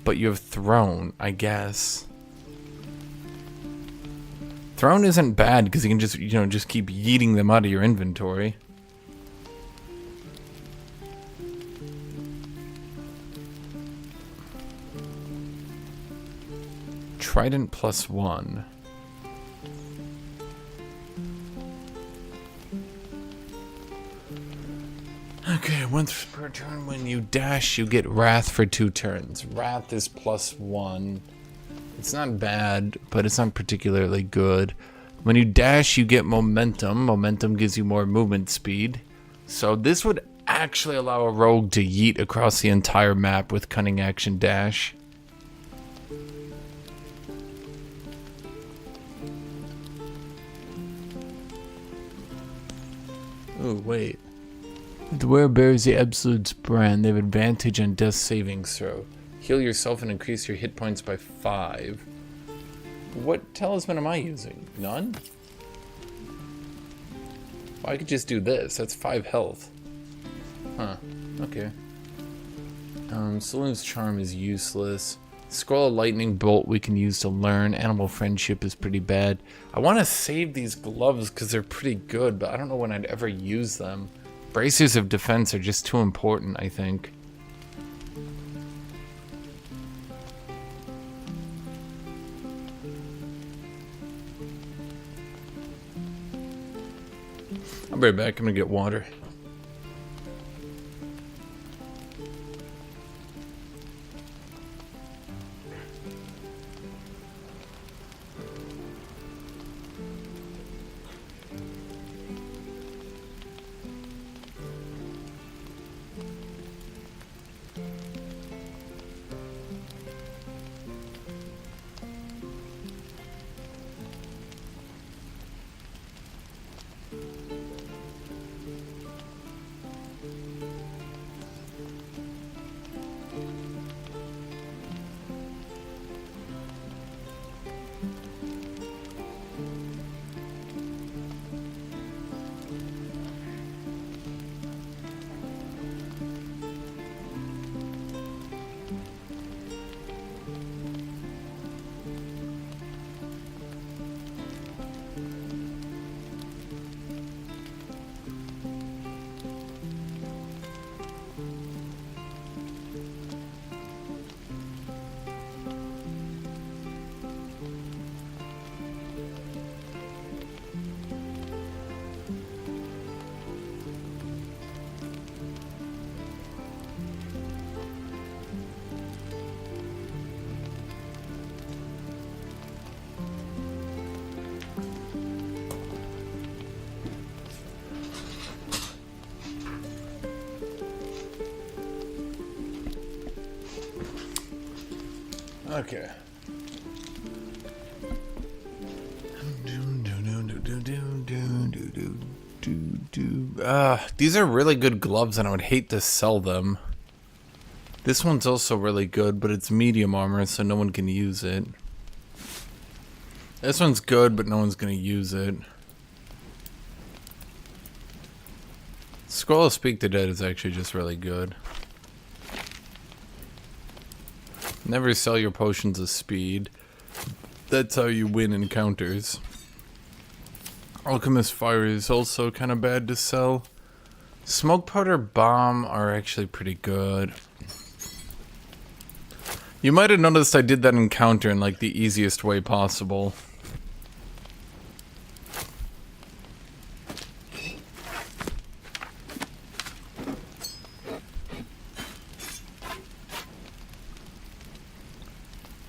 but you have throne, I guess. Throne isn't bad because you can just, just keep yeeting them out of your inventory. Trident +1. Okay, once per turn when you dash, you get Wrath for 2 turns. Wrath is +1. It's not bad, but it's not particularly good. When you dash, you get Momentum. Momentum gives you more movement speed. So this would actually allow a rogue to yeet across the entire map with Cunning Action Dash. Oh, wait. The wearer bears the Absolute's brand. They have advantage on death saving throw. Heal yourself and increase your hit points by 5. What talisman am I using? None? Well, I could just do this. That's 5 health. Huh. Okay. Saloon's Charm is useless. Scroll of Lightning Bolt we can use to learn. Animal Friendship is pretty bad. I want to save these gloves because they're pretty good, but I don't know when I'd ever use them. Bracers of Defense are just too important, I think. I'll be right back. I'm gonna get water. Okay. These are really good gloves and I would hate to sell them. This one's also really good, but it's medium armor, so no one can use it. This one's good, but no one's gonna use it. Scroll of Speak the Dead is actually just really good. Never sell your potions of speed. That's how you win encounters. Alchemist Fire is also kind of bad to sell. Smoke Powder Bomb are actually pretty good. You might have noticed I did that encounter in like the easiest way possible.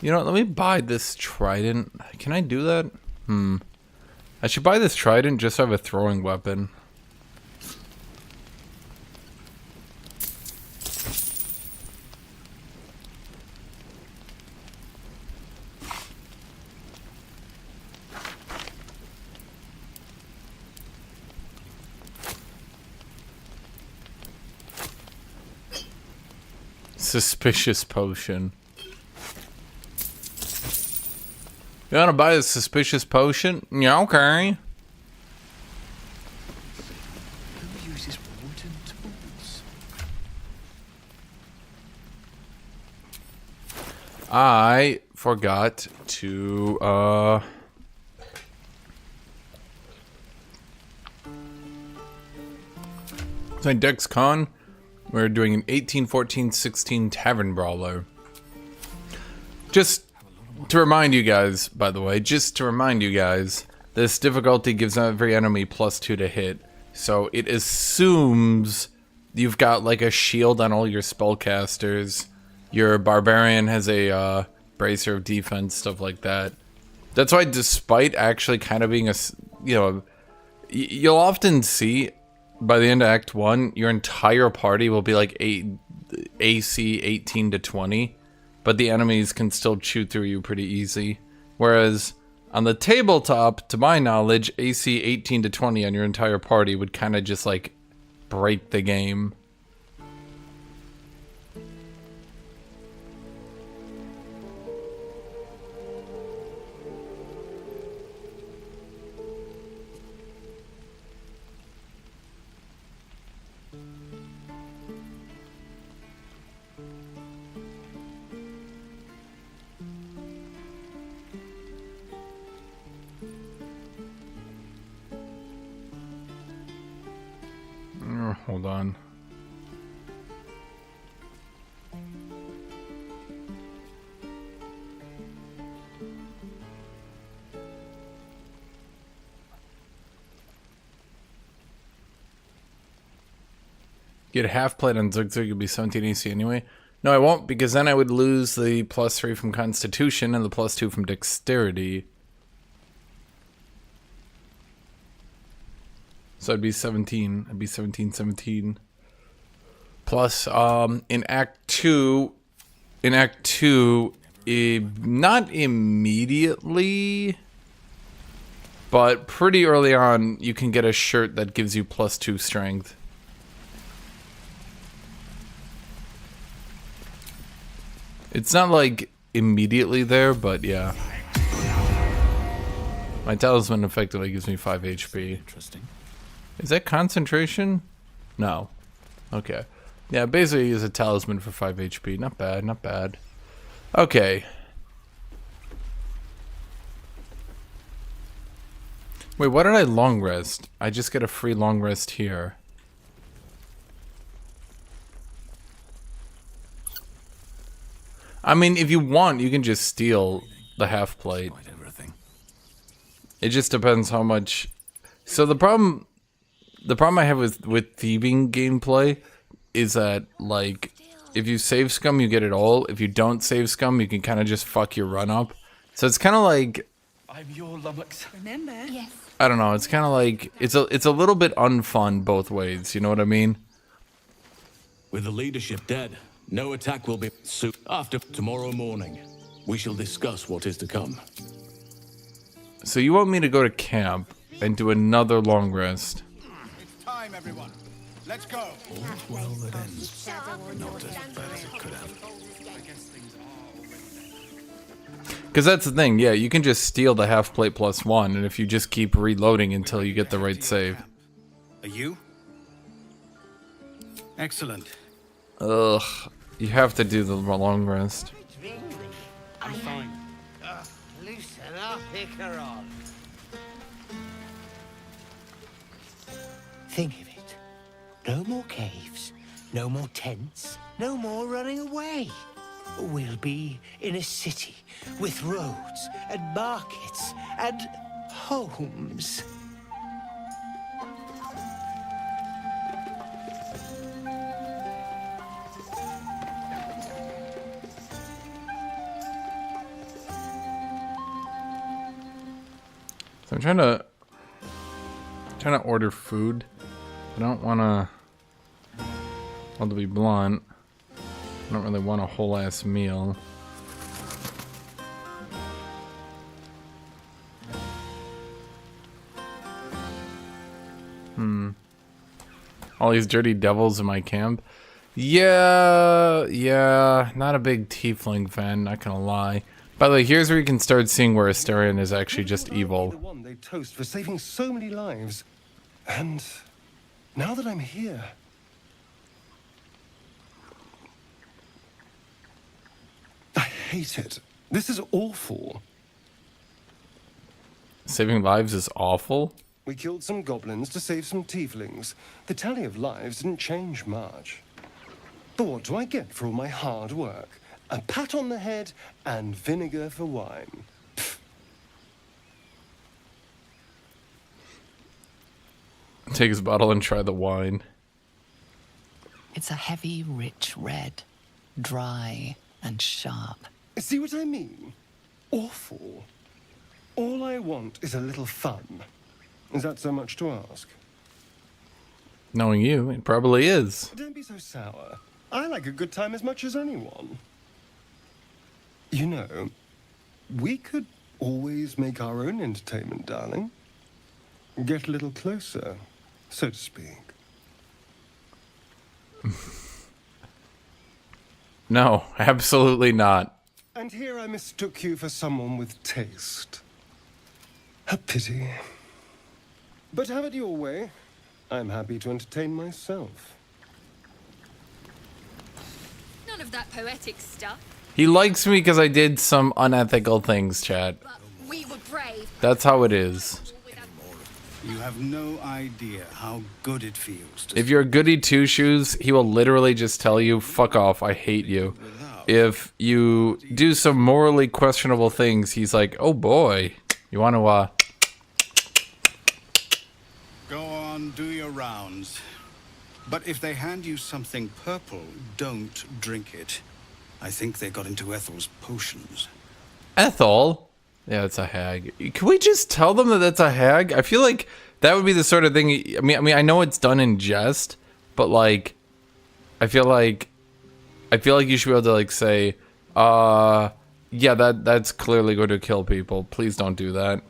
You know what, let me buy this trident. Can I do that? I should buy this trident just so I have a throwing weapon. Suspicious potion. You wanna buy a suspicious potion? Yeah, okay. Who uses wooden tools? I forgot to, so Dex Con, we're doing an 18, 14, 16 Tavern Brawler. Just to remind you guys, by the way, this difficulty gives every enemy +2 to hit. So it assumes you've got like a shield on all your spellcasters. Your barbarian has a bracer of defense, stuff like that. That's why, despite actually kind of being a, you know, you'll often see by the end of Act 1, your entire party will be like AC 18 to 20. But the enemies can still chew through you pretty easy. Whereas on the tabletop, to my knowledge, AC 18 to 20 on your entire party would kind of just like break the game. Hold on. Get a half plate on ZOGZUG, you'll be 17 AC anyway. No, I won't, because then I would lose the +3 from Constitution and the +2 from Dexterity. So I'd be 17. I'd be 17. Plus, in Act 2, not immediately, but pretty early on, you can get a shirt that gives you +2 strength. It's not like immediately there, but yeah. My talisman effectively gives me 5 HP. Interesting. Is that concentration? No. Okay. Yeah, basically use a talisman for 5 HP. Not bad, not bad. Okay. Wait, why did I long rest? I just get a free long rest here. I mean, if you want, you can just steal the half plate. It just depends how much. So the problem I have with thieving gameplay is that, like, if you save scum, you get it all. If you don't save scum, you can kind of just fuck your run up. So it's kind of like, I'm your lummox. Remember? Yes. I don't know. It's kind of like it's a little bit unfun both ways. You know what I mean? With the leadership dead, no attack will be soon. After tomorrow morning, we shall discuss what is to come. So you want me to go to camp and do another long rest? It's time, everyone. Let's go. Well, that ends not as bad as it could have. Because that's the thing, yeah, you can just steal the half plate +1, and if you just keep reloading until you get the right save. Are you? Excellent. Ugh, you have to do the long rest. I'm fine. Loosen up, Icaron. Think of it. No more caves, no more tents, no more running away. We'll be in a city with roads and markets and homes. So I'm trying to order food. I don't want to. Well, to be blunt, I don't really want a whole ass meal. All these dirty devils in my camp. Yeah, not a big tiefling fan, not gonna lie. By the way, here's where you can start seeing where Astarion is actually just evil. The one they toast for saving so many lives. And now that I'm here, I hate it. This is awful. Saving lives is awful? We killed some goblins to save some tieflings. The tally of lives didn't change much. But what do I get for all my hard work? A pat on the head and vinegar for wine. Take his bottle and try the wine. It's a heavy, rich red, dry and sharp. See what I mean? Awful. All I want is a little fun. Is that so much to ask? Knowing you, it probably is. Don't be so sour. I like a good time as much as anyone. You know, we could always make our own entertainment, darling. Get a little closer, so to speak. No, absolutely not. And here I mistook you for someone with taste. A pity. But have it your way. I'm happy to entertain myself. None of that poetic stuff. He likes me because I did some unethical things, chat. We were brave. That's how it is. You have no idea how good it feels to If you're a goody two-shoes, he will literally just tell you, fuck off, I hate you. If you do some morally questionable things, he's like, oh boy, you want to, Go on, do your rounds. But if they hand you something purple, don't drink it. I think they got into Ethel's potions. Ethel? Yeah, it's a hag. Can we just tell them that that's a hag? I feel like that would be the sort of thing. I mean, I know it's done in jest, but like, I feel like you should be able to like say, yeah, that's clearly going to kill people. Please don't do that.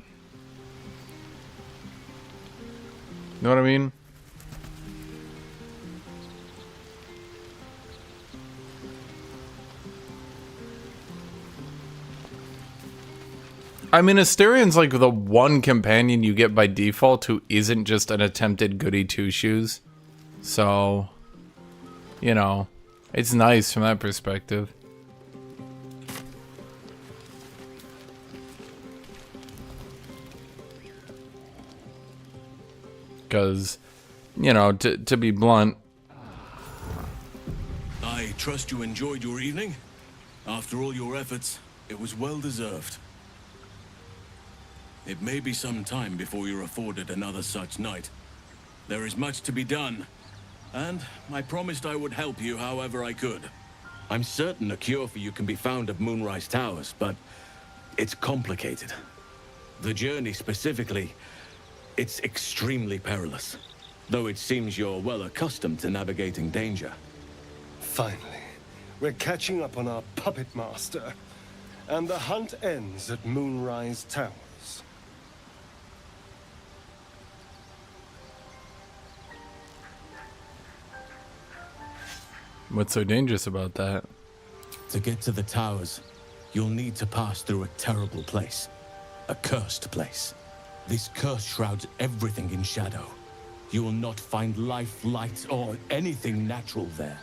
You know what I mean? I mean, Asterian's like the one companion you get by default who isn't just an attempted goody two-shoes. So, you know, it's nice from that perspective. Because, you know, to be blunt. I trust you enjoyed your evening. After all your efforts, it was well deserved. It may be some time before you're afforded another such night. There is much to be done, and I promised I would help you however I could. I'm certain a cure for you can be found at Moonrise Towers, but it's complicated. The journey specifically, it's extremely perilous, though it seems you're well accustomed to navigating danger. Finally, we're catching up on our puppet master, and the hunt ends at Moonrise Towers. What's so dangerous about that? To get to the towers, you'll need to pass through a terrible place. A cursed place. This curse shrouds everything in shadow. You will not find life, light, or anything natural there.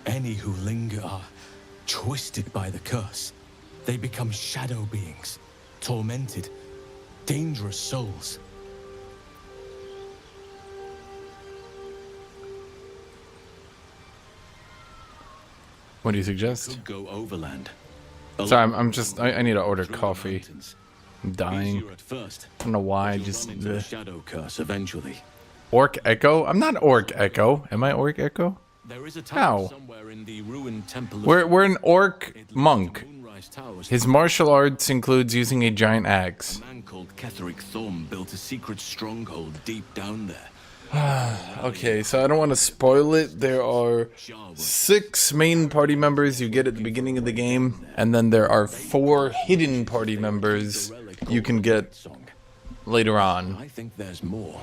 Any who linger are twisted by the curse. They become shadow beings, tormented, dangerous souls. What do you suggest? Could go overland. Sorry, I need to order coffee. I'm dying. I don't know why, I just... Shadow curse eventually. Orc Echo? I'm not Orc Echo. Am I Orc Echo? There is a How? somewhere in the ruined temple of We're an Orc monk. His martial arts includes using a giant axe. A man called Ketheric Thorm built a secret stronghold deep down there. Okay, so I don't want to spoil it. There are 6 main party members you get at the beginning of the game, and then there are 4 hidden party members you can get later on. I think there's more.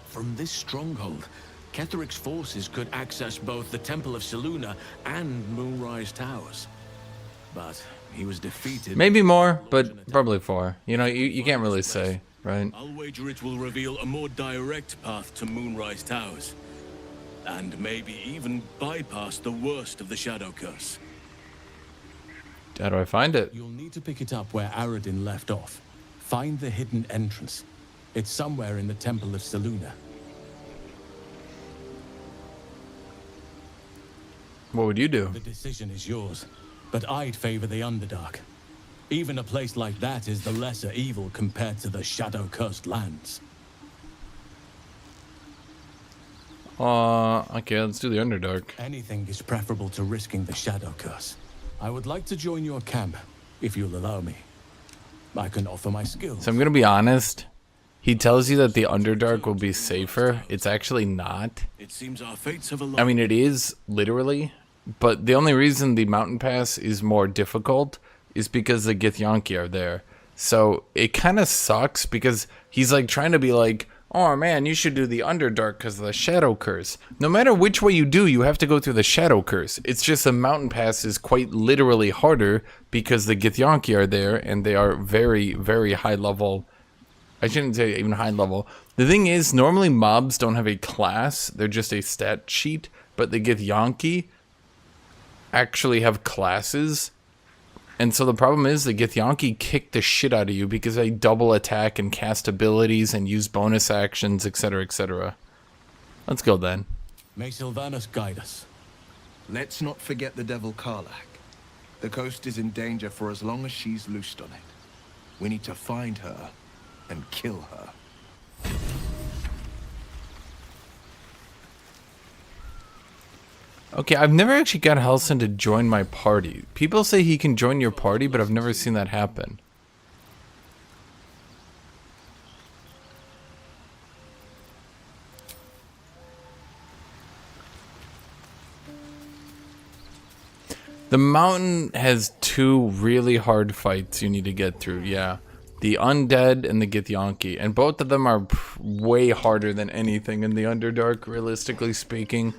From this stronghold, Ketheric's forces could access both the Temple of Selûne and Moonrise Towers. But he was defeated. Maybe more, but probably 4. You know, you can't really say, right? I'll wager it will reveal a more direct path to Moonrise Towers. And maybe even bypass the worst of the Shadow Curse. How do I find it? You'll need to pick it up where Aradin left off. Find the hidden entrance. It's somewhere in the Temple of Selûne. What would you do? The decision is yours, but I'd favor the Underdark. Even a place like that is the lesser evil compared to the shadow-cursed lands. Okay, let's do the Underdark. Anything is preferable to risking the shadow curse. I would like to join your camp, if you'll allow me. I can offer my skills. So I'm gonna be honest. He tells you that the Underdark will be safer. It's actually not. It seems our fates have aligned. I mean, it is, literally. But the only reason the mountain pass is more difficult is because the Githyanki are there. So it kind of sucks because he's like trying to be like, oh man, you should do the Underdark because of the Shadow Curse. No matter which way you do, you have to go through the Shadow Curse. It's just the mountain pass is quite literally harder because the Githyanki are there and they are very, very high level. I shouldn't say even high level. The thing is, normally mobs don't have a class, they're just a stat sheet, but the Githyanki actually have classes. And so the problem is the Githyanki kick the shit out of you because they double attack and cast abilities and use bonus actions, etc., etc. Let's go then. May Sylvanus guide us. Let's not forget the devil Karlach. The coast is in danger for as long as she's loosed on it. We need to find her and kill her. Okay, I've never actually got Halsin to join my party. People say he can join your party, but I've never seen that happen. The mountain has 2 really hard fights you need to get through, yeah. The Undead and the Githyanki, and both of them are way harder than anything in the Underdark, realistically speaking.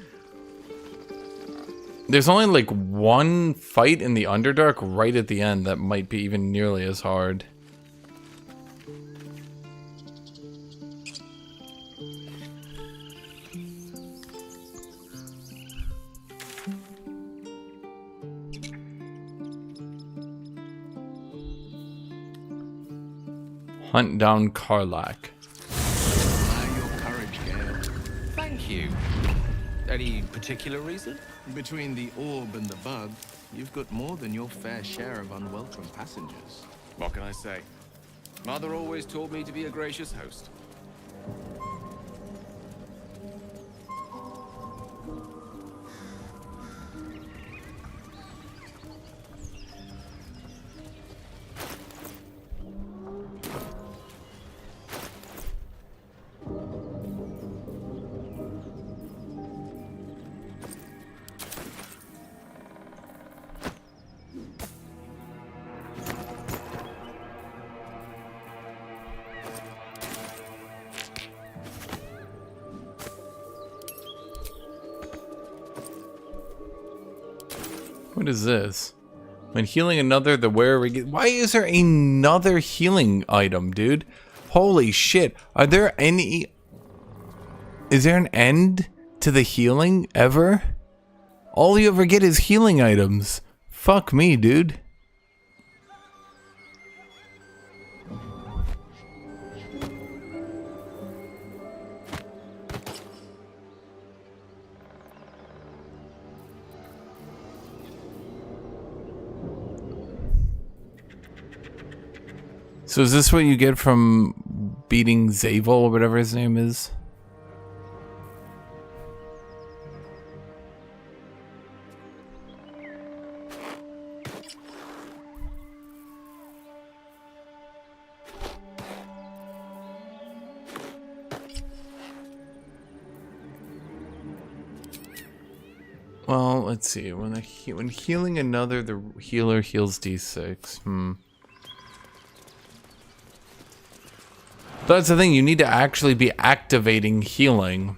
There's only like 1 fight in the Underdark right at the end that might be even nearly as hard. Hunt down Karlach. Your courage, Gale. Thank you. Any particular reason? Between the orb and the bug, you've got more than your fair share of unwelcome passengers. What can I say? Mother always taught me to be a gracious host. What is this? When healing another, the wearer gets... Why is there another healing item, dude? Holy shit. Are there any... Is there an end to the healing ever? All you ever get is healing items. Fuck me, dude. So is this what you get from beating Zavel or whatever his name is? Well, let's see. When healing another, the healer heals D6. That's the thing, you need to actually be activating healing.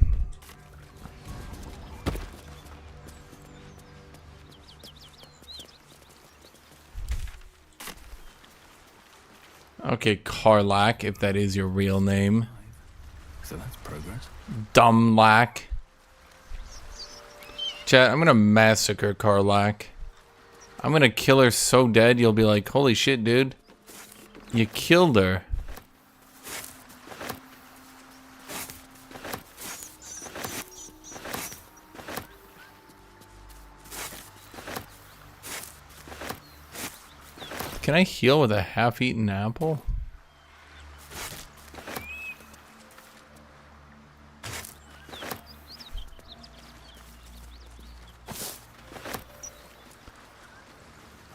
Okay, Karlach, if that is your real name. So that's progress. Dumblack. Chat, I'm gonna massacre Karlach. I'm gonna kill her so dead you'll be like, holy shit, dude. You killed her. Can I heal with a half-eaten apple?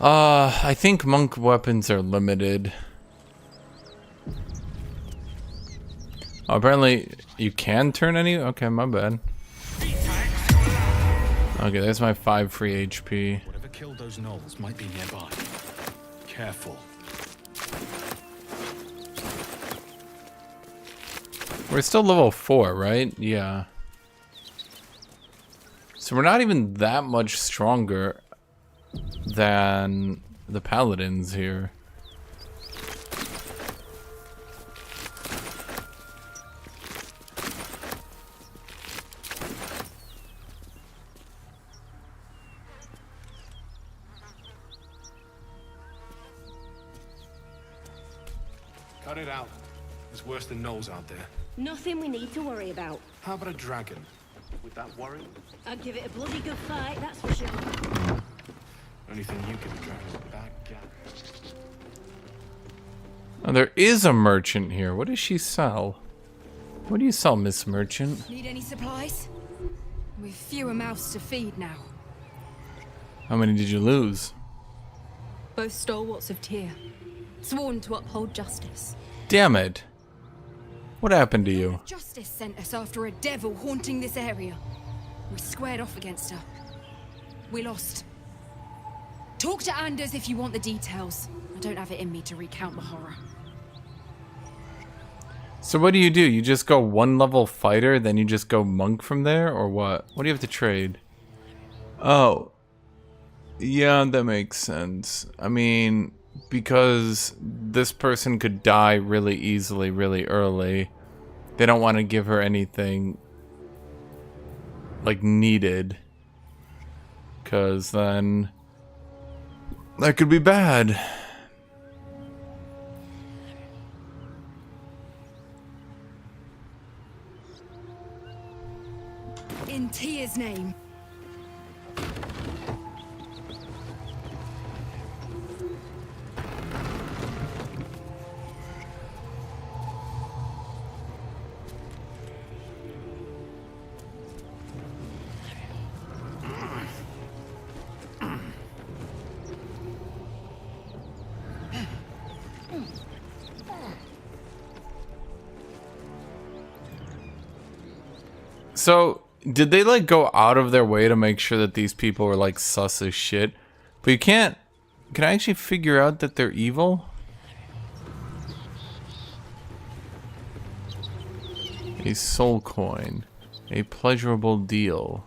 I think monk weapons are limited. Oh, apparently you can turn any? Okay, my bad. Okay, there's my 5 free HP. Whatever killed those gnolls might be nearby. Careful. We're still level 4, right? Yeah. So we're not even that much stronger than the paladins here. Cut it out. There's worse than gnolls out there. Nothing we need to worry about. How about a dragon? Would that worry? I'd give it a bloody good fight, that's for sure. Only thing you give a dragon is a bad gap. Oh, there is a merchant here. What does she sell? What do you sell, Miss Merchant? Need any supplies? We've fewer mouths to feed now. How many did you lose? Both stalwarts of Tyr, sworn to uphold justice. Damn it. What happened to you? Justice sent us after a devil haunting this area. We squared off against her. We lost. Talk to Anders if you want the details. I don't have it in me to recount the horror. So what do? You just go 1 level fighter, then you just go monk from there, or what? What do you have to trade? Oh. Yeah, that makes sense. I mean, because this person could die really easily, really early. They don't want to give her anything like needed, because then that could be bad. In Tyr's name. So, did they like go out of their way to make sure that these people were like sus as shit? But you can't... Can I actually figure out that they're evil? A soul coin. A pleasurable deal.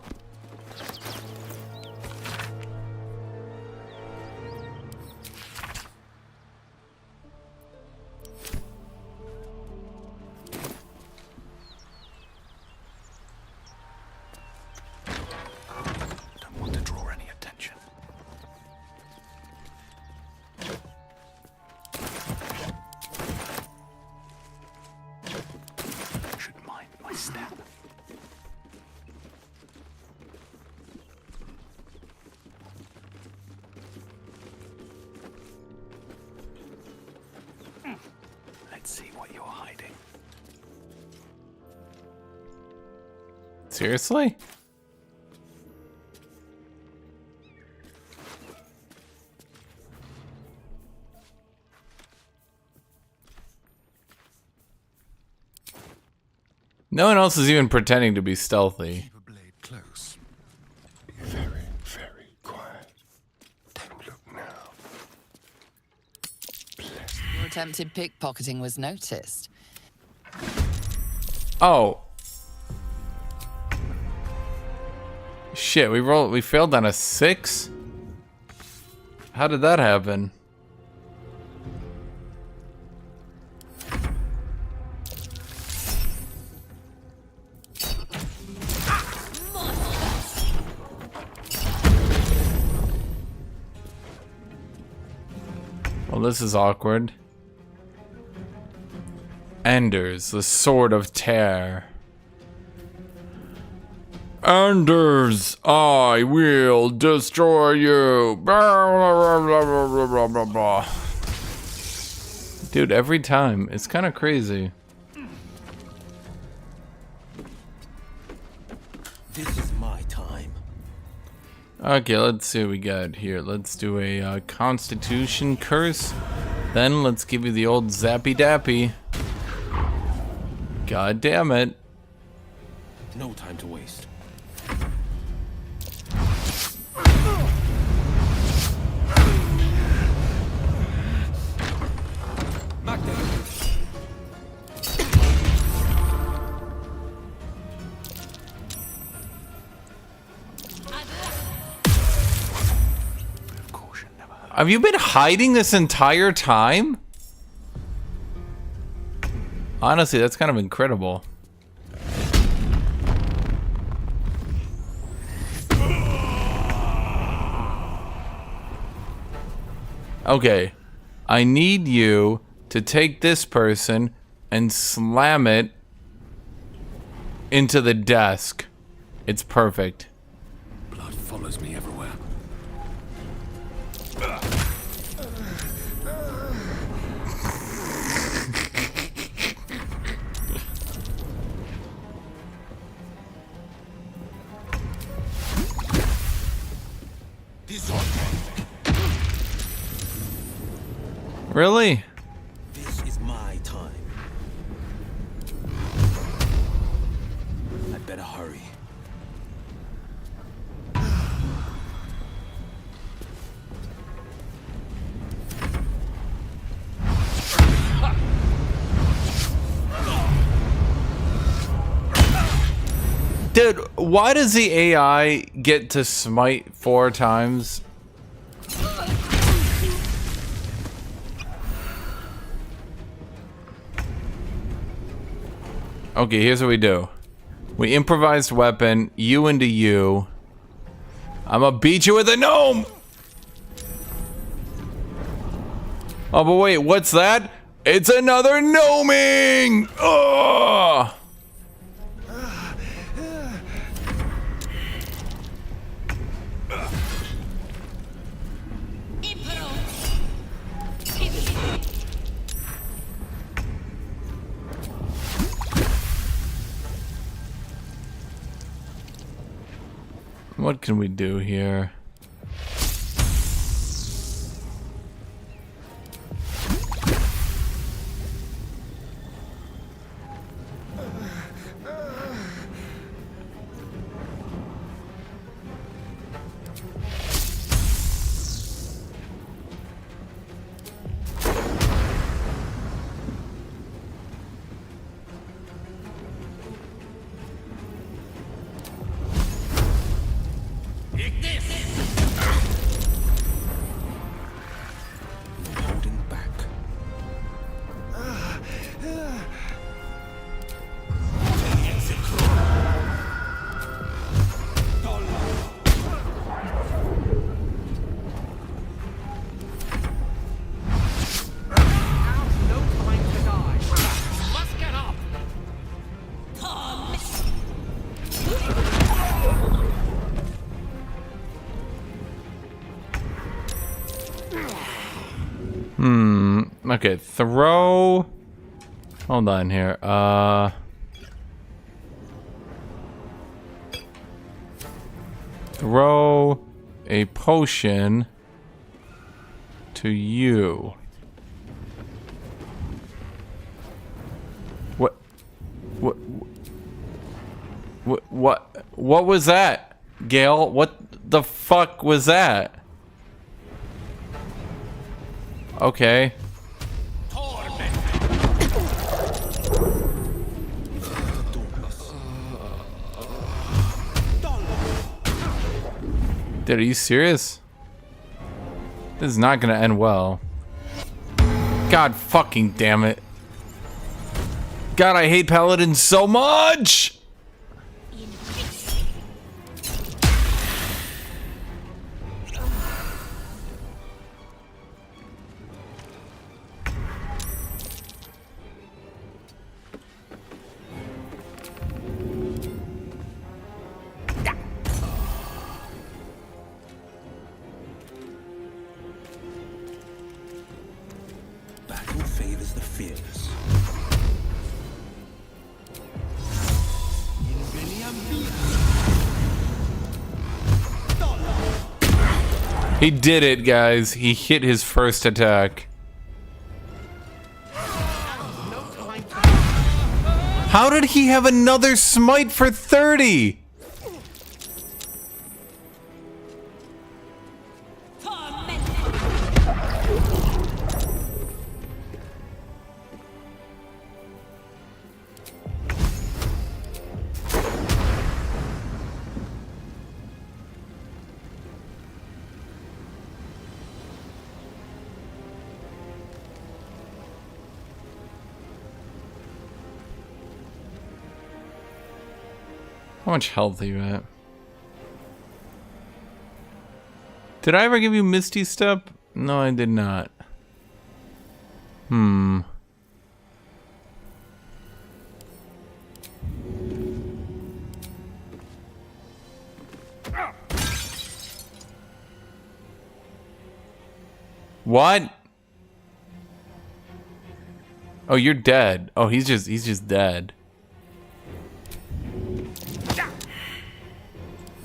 Let's see what you're hiding. Seriously? No one else is even pretending to be stealthy. Keep a blade close. Be very, very quiet. Don't look now. Your attempted pickpocketing was noticed. Oh. Shit, we failed on a 6? How did that happen? Well, this is awkward. Anders, the Sword of Terror. Anders, I will destroy you. Dude, every time. It's kind of crazy. This is my time. Okay, let's see what we got here. Let's do a Constitution curse. Then let's give you the old zappy dappy. God damn it. No time to waste. Have you been hiding this entire time? Honestly, that's kind of incredible. Okay, I need you to take this person and slam it into the desk. It's perfect. Blood follows me everywhere. Really? This is my time. I'd better hurry. Dude, why does the AI get to smite 4 times? Okay, here's what we do. We improvised weapon, you into you. I'ma beat you with a gnome! Oh, but wait, what's that? It's another gnoming! Ugh! What can we do here? Okay, throw... Hold on here. Throw a potion to you. What was that, Gale? What the fuck was that? Okay. Dude, are you serious? This is not gonna end well. God fucking damn it. God, I hate paladins so much! Battle favors the fearless. He did it, guys. He hit his first attack. How did he have another smite for 30? How much health are you at? Did I ever give you Misty Step? No, I did not. What? Oh, you're dead. Oh, he's just dead.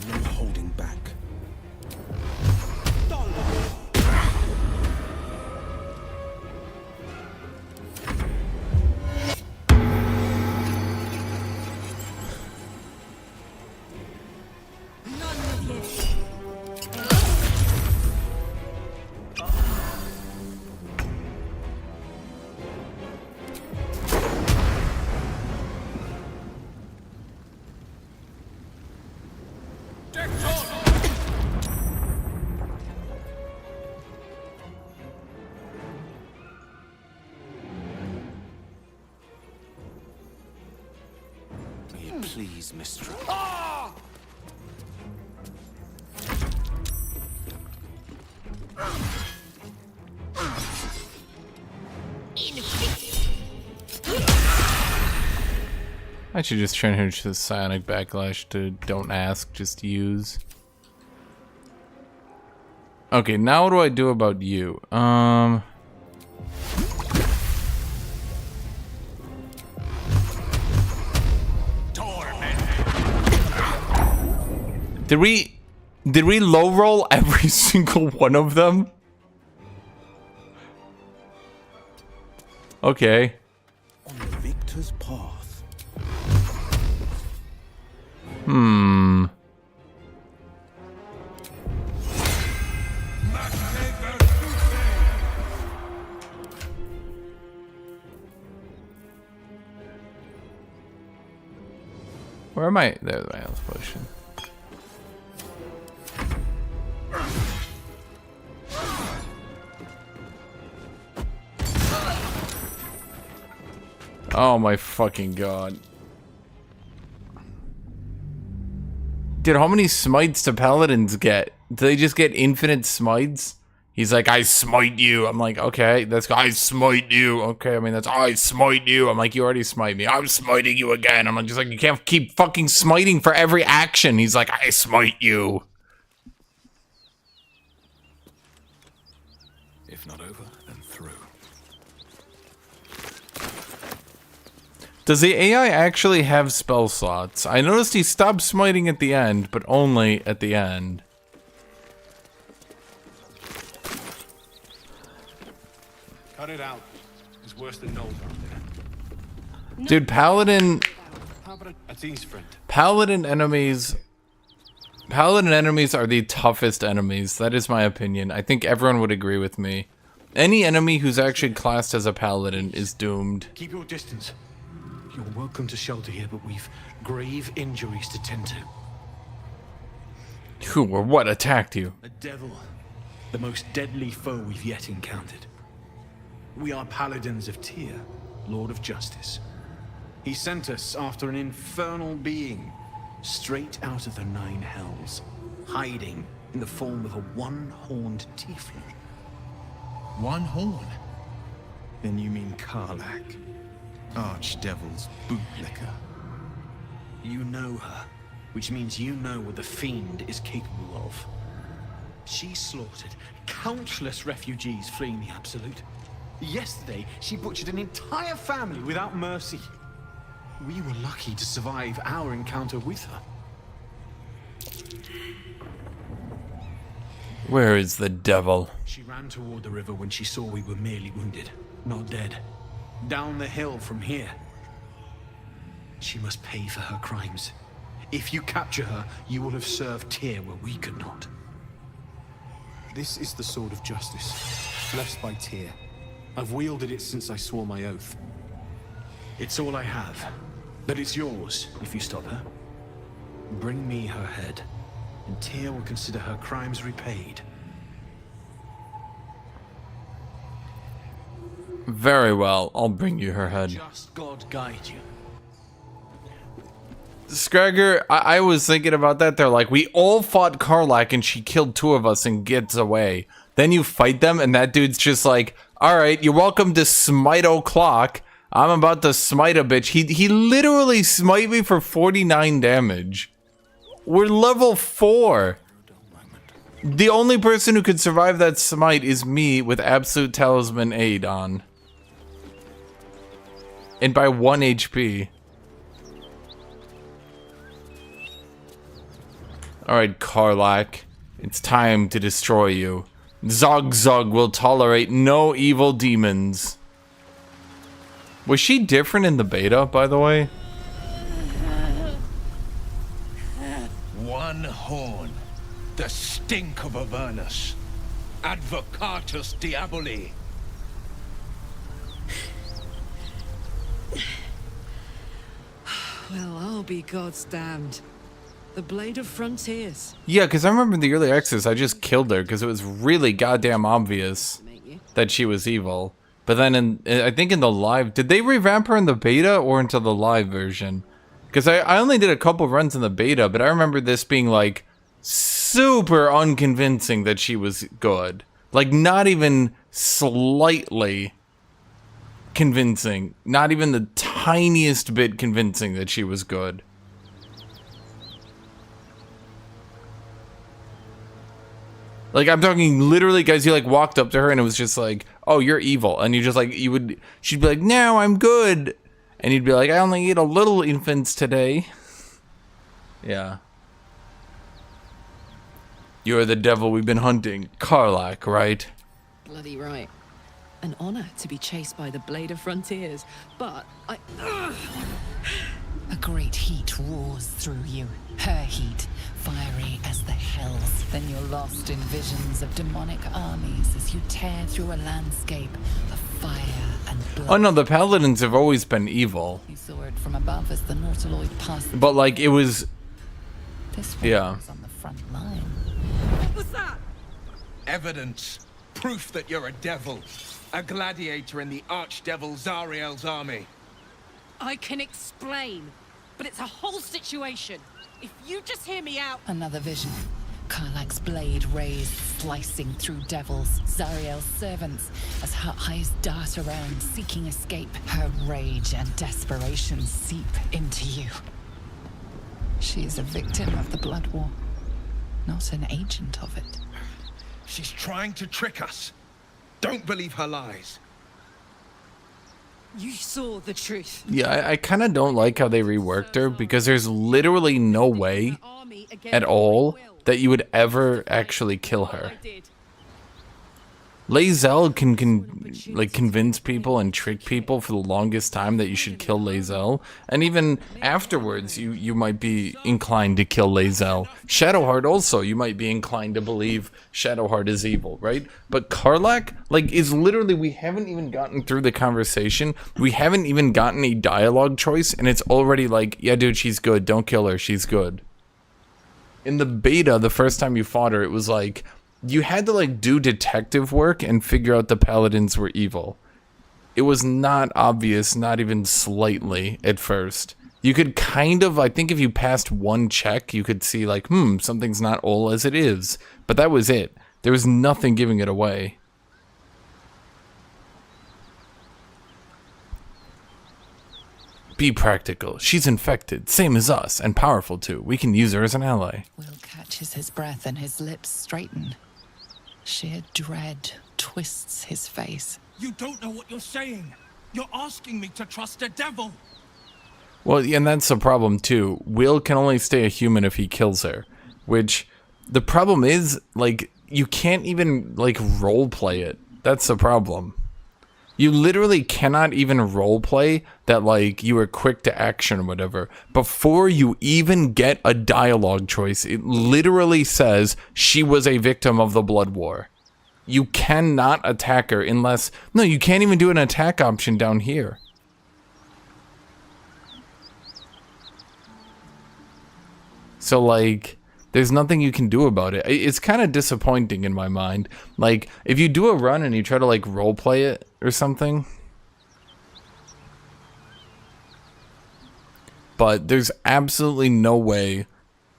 No holding back. Please, mistress. I should just change the psionic backlash to don't ask, just use. Okay, now what do I do about you? Did we low roll every single one of them? Okay. On the victor's path. Where am I? There's my health potion. Oh my fucking god. Dude, how many smites do paladins get? Do they just get infinite smites? He's like, I smite you. I'm like, okay, that's I smite you. Okay, I mean, that's I smite you. I'm like, you already smite me. I'm smiting you again. I'm just like, you can't keep fucking smiting for every action. He's like, I smite you. If not over, then through. Does the AI actually have spell slots? I noticed he stopped smiting at the end, but only at the end. Cut it out. It's worse than Noel down there. Dude, paladin That's his friend. paladin enemies are the toughest enemies. That is my opinion. I think everyone would agree with me. Any enemy who's actually classed as a paladin is doomed. Keep your distance. You're welcome to shelter here, but we've grave injuries to tend to. Who or what attacked you? A devil. The most deadly foe we've yet encountered. We are paladins of Tyr, Lord of Justice. He sent us after an infernal being, straight out of the Nine Hells, hiding in the form of a one-horned tiefling. One horn? Then you mean Karlach, Archdevil's bootlicker. You know her, which means you know what the Fiend is capable of. She slaughtered countless refugees fleeing the Absolute. Yesterday, she butchered an entire family without mercy. We were lucky to survive our encounter with her. Where is the devil? She ran toward the river when she saw we were merely wounded, not dead. Down the hill from here. She must pay for her crimes. If you capture her, you will have served Tyr where we could not. This is the sword of justice, blessed by Tyr. I've wielded it since I swore my oath. It's all I have, but it's yours if you stop her. Bring me her head, and Tyr will consider her crimes repaid. Very well, I'll bring you her head. Just God guide you. Scragger, I was thinking about that. They're like, we all fought Karlach and she killed 2 of us and gets away. Then you fight them and that dude's just like, alright, you're welcome to smite o'clock. I'm about to smite a bitch. He literally smite me for 49 damage. We're level 4. The only person who could survive that smite is me with Absolute Talisman Aid on. And by 1 HP. Alright, Karlach. It's time to destroy you. ZOGZUG will tolerate no evil demons. Was she different in the beta, by the way? One horn. The stink of Avernus. Advocatus Diaboli. Well, I'll be God's damned. The Blade of Frontiers. Yeah, because I remember in the early access, I just killed her because it was really goddamn obvious that she was evil. But then, I think in the live, did they revamp her in the beta or into the live version? Because I only did a couple runs in the beta, but I remember this being like super unconvincing that she was good. Like not even slightly convincing. Not even the tiniest bit convincing that she was good. Like, I'm talking literally, guys, you like walked up to her and it was just like, oh, you're evil. And you just like, she'd be like, no, I'm good. And you'd be like, I only eat a little infants today. Yeah. You're the devil we've been hunting. Karlach, right? Bloody right. An honor to be chased by the Blade of Frontiers, but I... A great heat roars through you. Her heat, fiery as the hells. Then you're lost in visions of demonic armies as you tear through a landscape of fire and blood. Oh no, the paladins have always been evil. You saw it from above as the Nautiloid passed. But like, it was... This one was on the front line. What was that? Evidence. Proof that you're a devil. A gladiator in the archdevil Zariel's army. I can explain, but it's a whole situation. If you just hear me out... Another vision. Karlach's blade raised, slicing through devils, Zariel's servants, as her eyes dart around, seeking escape. Her rage and desperation seep into you. She is a victim of the Blood War, not an agent of it. She's trying to trick us. Don't believe her lies. You saw the truth. Yeah, I kind of don't like how they reworked her because there's literally no way at all that you would ever actually kill her. Lae'zel can like convince people and trick people for the longest time that you should kill Lae'zel, and even afterwards you might be inclined to kill Lae'zel. Shadowheart also, you might be inclined to believe Shadowheart is evil, right? But Karlach, like, is literally, we haven't even gotten through the conversation, we haven't even gotten a dialogue choice, and it's already like, yeah dude, she's good, don't kill her, she's good. In the beta, the first time you fought her, it was like, you had to like do detective work and figure out the paladins were evil. It was not obvious, not even slightly at first. You could kind of, I think if you passed one check, you could see like, something's not all as it is. But that was it. There was nothing giving it away. Be practical. She's infected, same as us, and powerful too. We can use her as an ally. Will catches his breath and his lips straighten. Sheer dread twists his face. You don't know what you're saying. You're asking me to trust a devil. Well, yeah, and that's the problem too. Will can only stay a human if he kills her. Which, the problem is, like, you can't even, like, roleplay it. That's the problem. You literally cannot even roleplay that, like, you were quick to action or whatever. Before you even get a dialogue choice, it literally says she was a victim of the Blood War. You cannot attack her unless... No, you can't even do an attack option down here. So, like... There's nothing you can do about it. It's kind of disappointing in my mind. Like, if you do a run and you try to, like, roleplay it or something. but there's absolutely no way,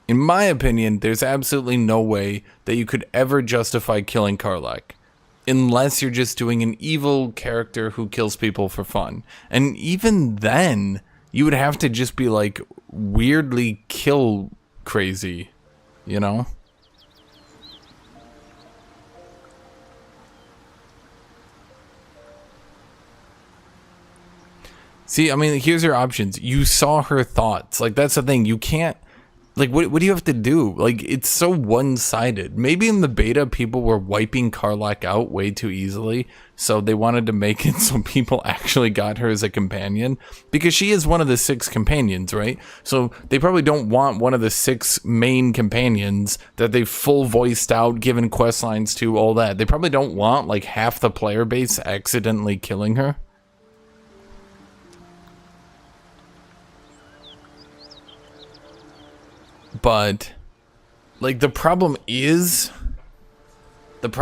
in my opinion, there's absolutely no way that you could ever justify killing Karlach. Unless you're just doing an evil character who kills people for fun. And even then, you would have to just be like weirdly kill crazy, you know? See, I mean, here's your options. You saw her thoughts. Like, that's the thing. You can't... Like, what do you have to do? Like, it's so one-sided. Maybe in the beta, people were wiping Karlach out way too easily, so they wanted to make it so people actually got her as a companion. Because she is one of the 6 companions, right? So they probably don't want one of the 6 main companions that they full-voiced out, given quest lines to, all that. They probably don't want, like, half the player base accidentally killing her. But, like, the problem is, mic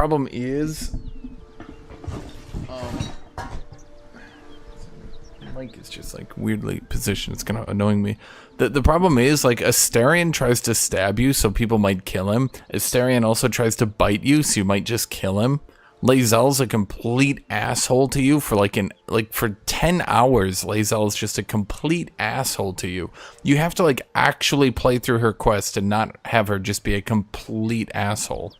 is just like weirdly positioned. It's kind of annoying me. The problem is, like, Astarion tries to stab you so people might kill him. Astarion also tries to bite you so you might just kill him. Lae'zel's a complete asshole to you for for 10 hours. Lae'zel's just a complete asshole to you. You have to like actually play through her quest and not have her just be a complete asshole.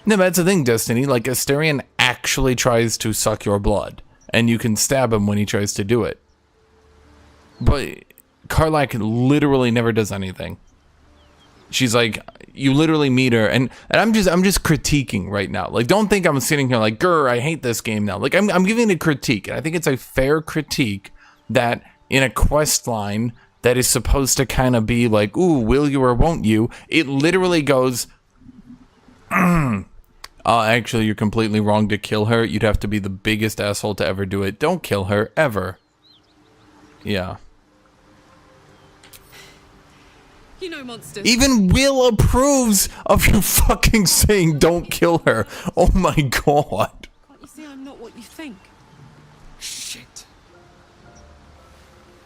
No, that's the thing, Destiny. Like, Astarion actually tries to suck your blood, and you can stab him when he tries to do it. But Karlach literally never does anything. She's like, you literally meet her, and I'm just critiquing right now. Like, don't think I'm sitting here like, grr, I hate this game now. Like, I'm giving a critique, and I think it's a fair critique that in a quest line that is supposed to kind of be like, ooh, will you or won't you? It literally goes, actually, you're completely wrong to kill her. You'd have to be the biggest asshole to ever do it. Don't kill her, ever. Yeah. You know, monsters. Even Will approves of you fucking saying don't kill her. Oh my god. Can't you see I'm not what you think? Shit.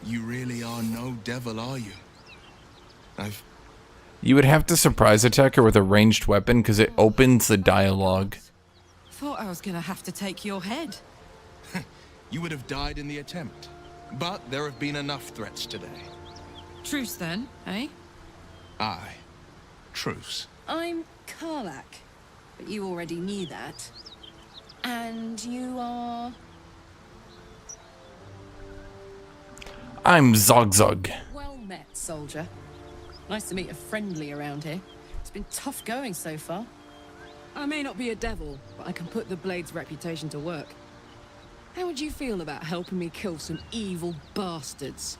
You really are no devil, are you? You would have to surprise attack her with a ranged weapon because it opens the dialogue. Thought I was gonna have to take your head. You would have died in the attempt. But there have been enough threats today. Truce then, eh? Aye. Truce. I'm Karlach, but you already knew that. And you are... I'm ZOGZUG. Well met, soldier. Nice to meet a friendly around here. It's been tough going so far. I may not be a devil, but I can put the Blade's reputation to work. How would you feel about helping me kill some evil bastards?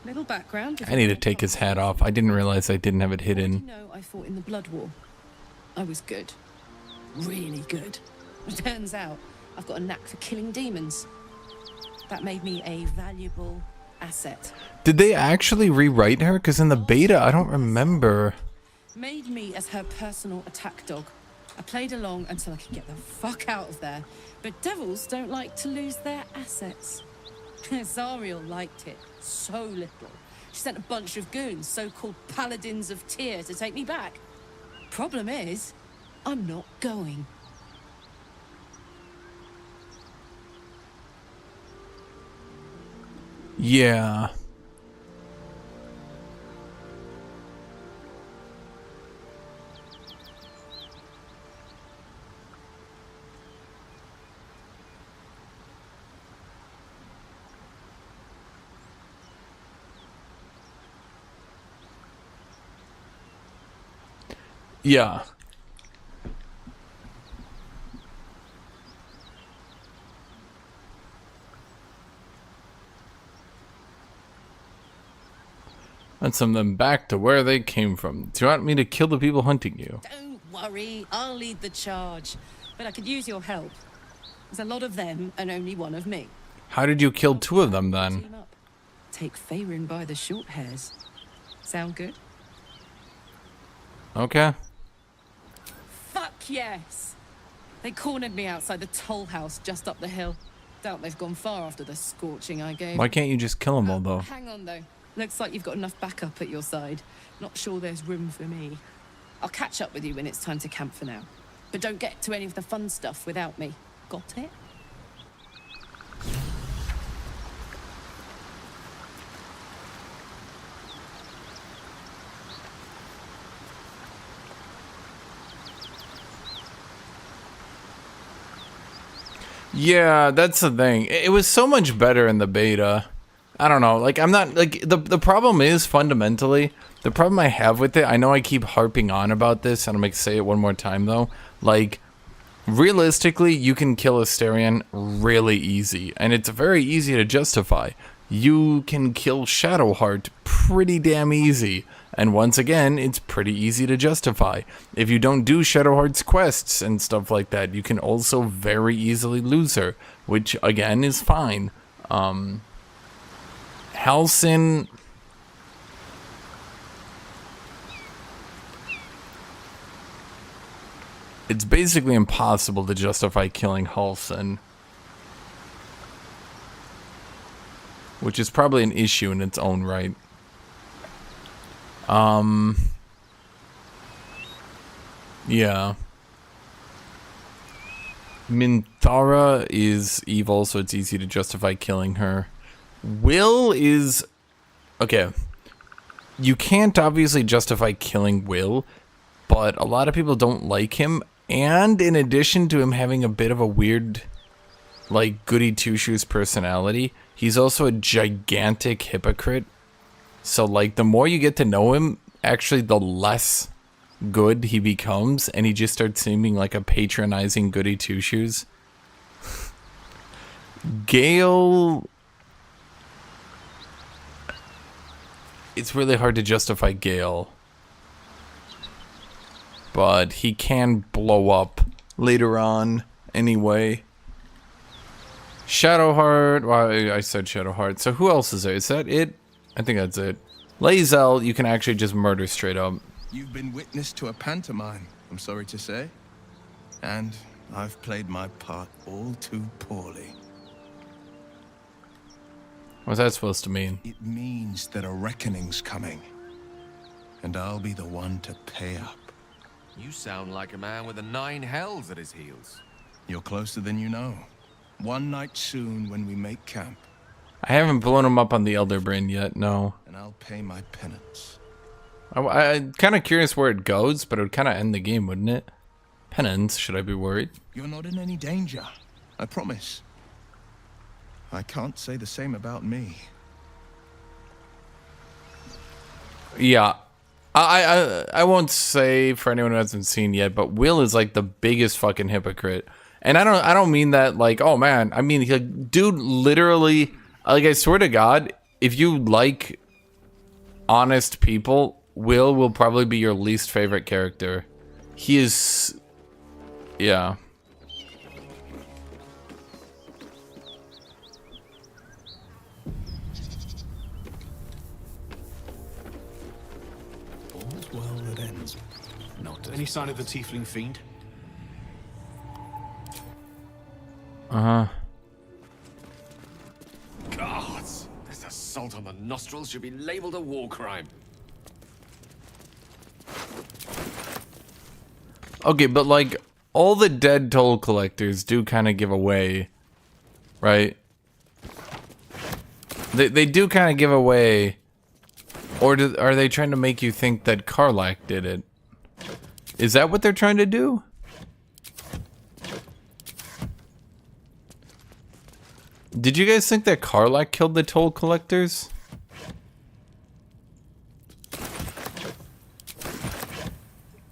Little background. I need to take his hat off. I didn't realize I didn't have it hidden. You know, I fought in the Blood War. I was good. Really good. It turns out I've got a knack for killing demons. That made me a valuable asset. Did they actually rewrite her? Because in the beta, I don't remember. Made me as her personal attack dog. I played along until I could get the fuck out of there. But devils don't like to lose their assets. Zariel liked it so little. She sent a bunch of goons, so-called paladins of Tyr, to take me back. Problem is, I'm not going. Yeah. Yeah. And send them back to where they came from. Do you want me to kill the people hunting you? Don't worry, I'll lead the charge. But I could use your help. There's a lot of them and only one of me. How did you kill 2 of them then? Team up. Take Faerun by the short hairs. Sound good? Okay. Fuck yes! They cornered me outside the toll house just up the hill. Doubt they've gone far after the scorching I gave. Why can't you just kill them all, though? Hang on, though. Looks like you've got enough backup at your side. Not sure there's room for me. I'll catch up with you when it's time to camp for now. But don't get to any of the fun stuff without me. Got it? Yeah, that's the thing. It was so much better in the beta. I don't know. Like, I'm not like the problem is fundamentally the problem I have with it. I know I keep harping on about this, and I'm gonna say it one more time though. Like, realistically, you can kill Asterion really easy, and it's very easy to justify. You can kill Shadowheart pretty damn easy, and once again, it's pretty easy to justify. If you don't do Shadowheart's quests and stuff like that, you can also very easily lose her, which again is fine. Halsin, it's basically impossible to justify killing Halsin, which is probably an issue in its own right. Yeah. Minthara is evil, so it's easy to justify killing her. Will is... Okay. You can't obviously justify killing Will, but a lot of people don't like him, and in addition to him having a bit of a weird, like, goody two-shoes personality, he's also a gigantic hypocrite. So, like, the more you get to know him, actually the less good he becomes, and he just starts seeming like a patronizing goody two-shoes. Gale... It's really hard to justify Gale. But he can blow up later on anyway. Shadowheart... Well, I said Shadowheart. So who else is there? Is that it? I think that's it. Lae'zel, you can actually just murder straight up. You've been witness to a pantomime, I'm sorry to say. And I've played my part all too poorly. What's that supposed to mean? It means that a reckoning's coming. And I'll be the one to pay up. You sound like a man with the 9 hells at his heels. You're closer than you know. One night soon when we make camp. I haven't blown him up on the Elder Brain yet, no. And I'll pay my penance. I'm kind of curious where it goes, but it would kind of end the game, wouldn't it? Penance, should I be worried? You're not in any danger, I promise. I can't say the same about me. Yeah. I won't say for anyone who hasn't seen yet, but Will is like the biggest fucking hypocrite. And I don't mean that like, oh man, I mean, like, dude literally, like, I swear to God, if you like honest people, Will probably be your least favorite character. He is, yeah. All's well that ends. Not any sign of the tiefling fiend? Uh-huh. Gods! This assault on the nostrils should be labeled a war crime. Okay, but like, all the dead toll collectors do kind of give away, right? They do kind of give away, or are they trying to make you think that Karlach did it? Is that what they're trying to do? Did you guys think that Karlach killed the toll collectors?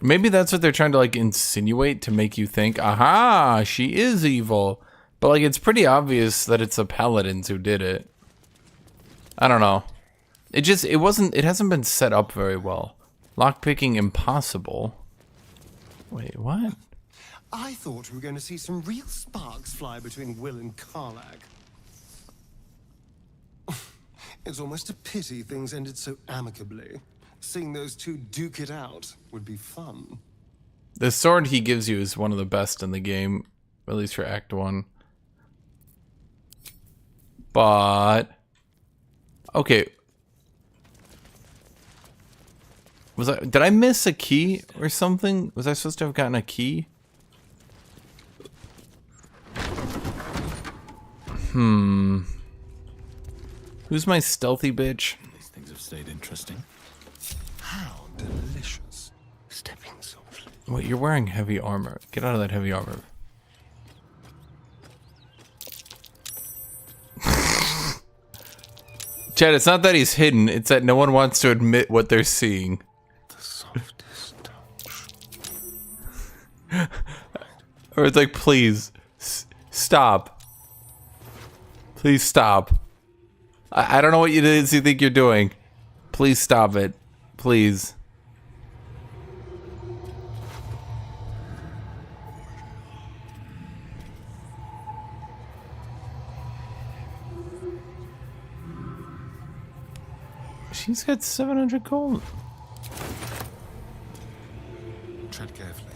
Maybe that's what they're trying to like insinuate to make you think, aha, she is evil. But like, it's pretty obvious that it's the paladins who did it. I don't know. It hasn't been set up very well. Lockpicking impossible. Wait, what? I thought we were going to see some real sparks fly between Will and Karlach. It's almost a pity things ended so amicably. Seeing those two duke it out would be fun. The sword he gives you is one of the best in the game, at least for Act 1. But okay. Did I miss a key or something? Was I supposed to have gotten a key? Who's my stealthy bitch? These things have stayed interesting. How delicious. Stepping softly. Wait, you're wearing heavy armor. Get out of that heavy armor. Chad, it's not that he's hidden, it's that no one wants to admit what they're seeing. The softest touch. Or it's like, please, stop. Please stop. I don't know what it is you think you're doing. Please stop it. Please. She's got 700 gold. Tread carefully.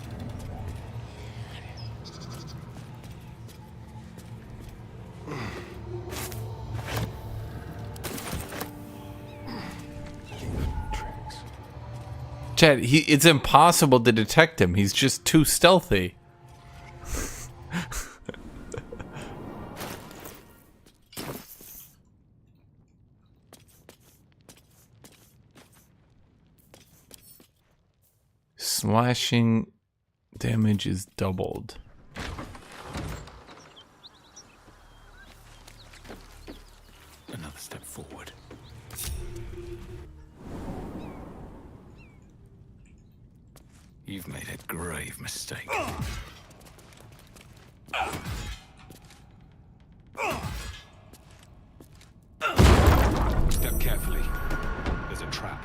Chad, it's impossible to detect him. He's just too stealthy. Slashing damage is doubled. Another step forward. You've made a grave mistake. Step carefully. There's a trap.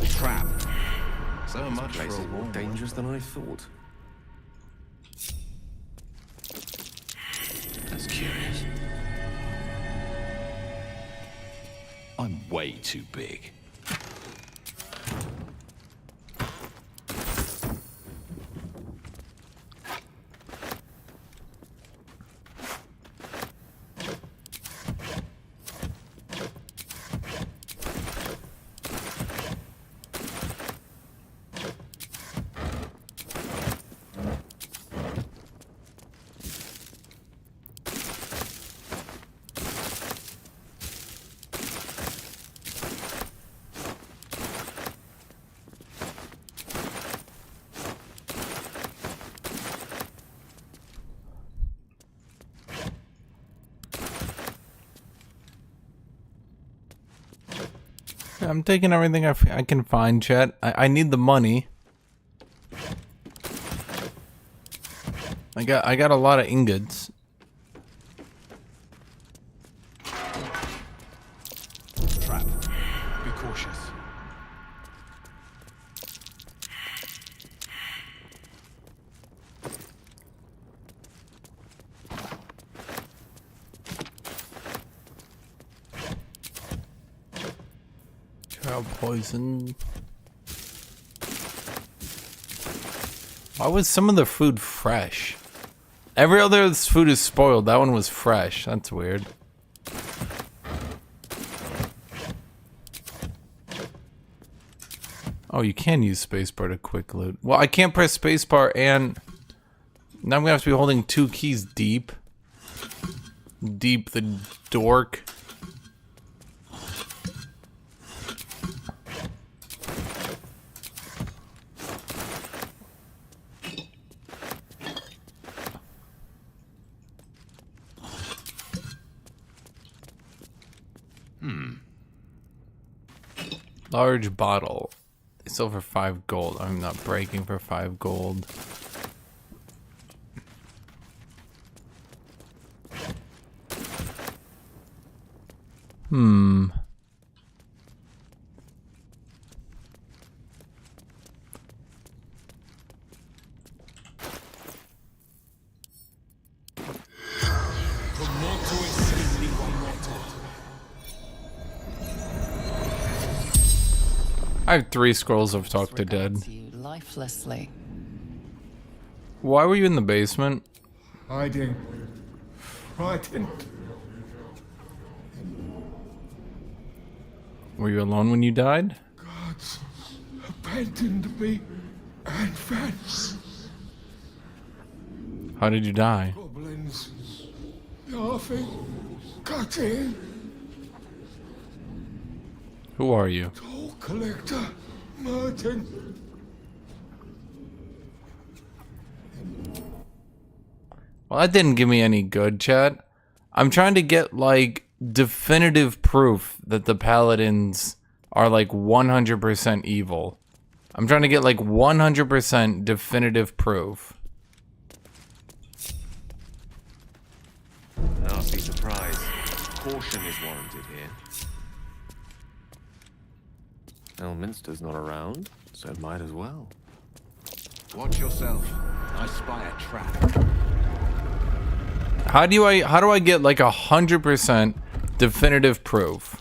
Trap. So This much for place a is more war. dangerous than I thought. That's curious. I'm way too big. I'm taking everything I can find, chat. I need the money. I got a lot of ingots. Trap. Be cautious. Cow poison. Why was some of the food fresh? Every other food is spoiled. That one was fresh. That's weird. Oh, you can use spacebar to quick loot. Well, I can't press spacebar and... Now I'm gonna have to be holding two keys deep. Deep the dork. Large bottle. They sell for 5 gold. I'm not breaking for 5 gold. I have 3 scrolls of Talk to Dead. You lifelessly. Why were you in the basement? Hiding. Frightened. Were you alone when you died? Gods abandoned me and Vance. How did you die? Goblins. Laughing. Cutting. Who are you? Toll collector. Merton. Well, that didn't give me any good, chat. I'm trying to get, like, definitive proof that the paladins are, like, 100% evil. I'm trying to get, like, 100% definitive proof. Nasty surprise. Caution is warranted here. Elminster's not around, so it might as well. Watch yourself. I spy a trap. How do I get like 100% definitive proof?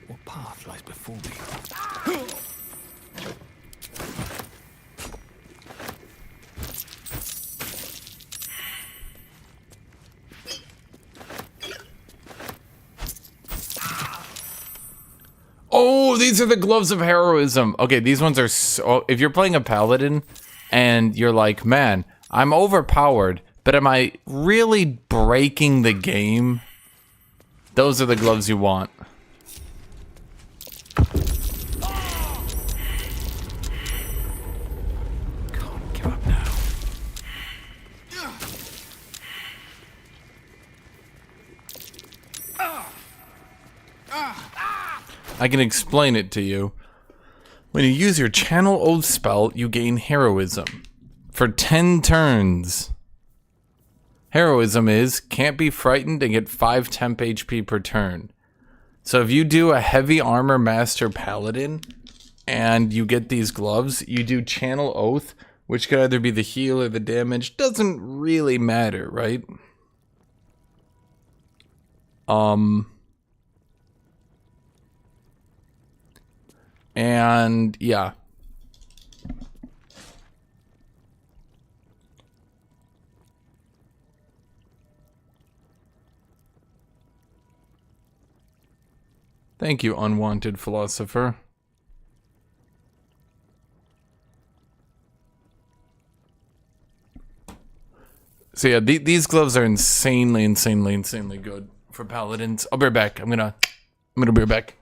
What path lies before me? Oh, these are the gloves of heroism. Okay, these ones are so... If you're playing a paladin and you're like, man, I'm overpowered, but am I really breaking the game? Those are the gloves you want. Can't give up now. I can explain it to you. When you use your Channel Oath spell, you gain heroism. For 10 turns. Heroism is, can't be frightened and get 5 temp HP per turn. So if you do a heavy armor master paladin, and you get these gloves, you do Channel Oath, which could either be the heal or the damage. Doesn't really matter, right? And yeah. Thank you, unwanted philosopher. So yeah, these gloves are insanely good for paladins. I'll be right back. I'm gonna be right back.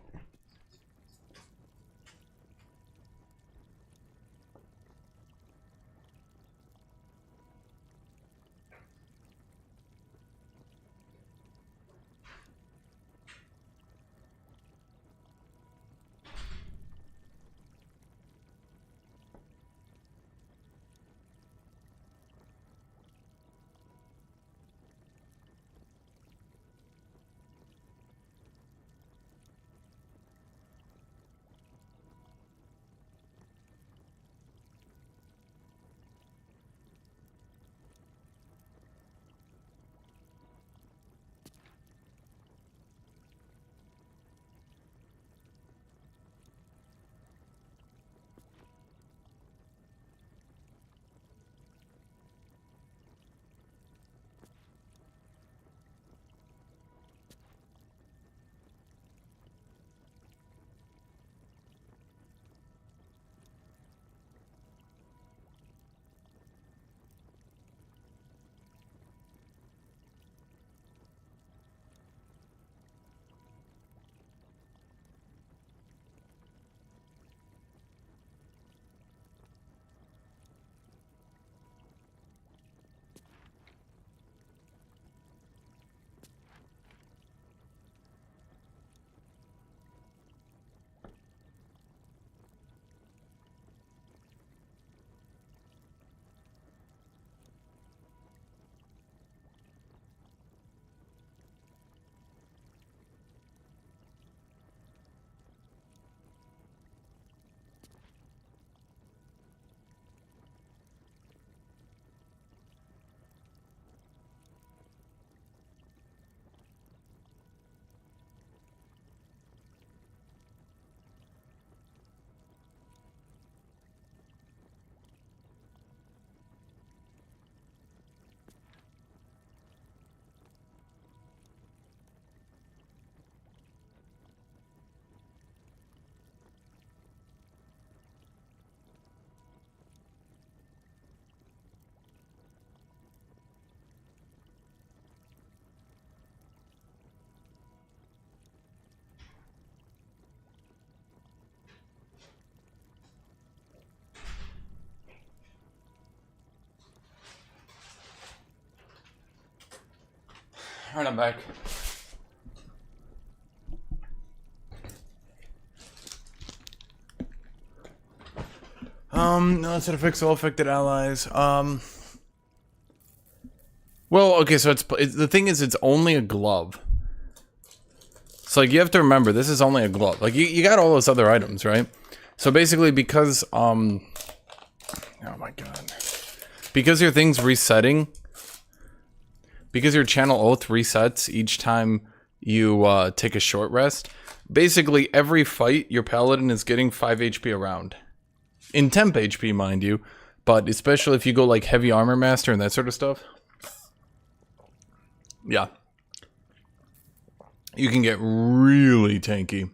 Alright, I'm back. No, it's to fix all affected allies. Well, okay, so it's the thing is, it's only a glove. So, like, you have to remember, this is only a glove. Like, you got all those other items, right? So, basically, because, oh my god. Because your thing's resetting, because your channel oath resets each time you, take a short rest, basically, every fight, your paladin is getting 5 HP around. In temp HP, mind you, but especially if you go, like, heavy armor master and that sort of stuff. Yeah. You can get really tanky.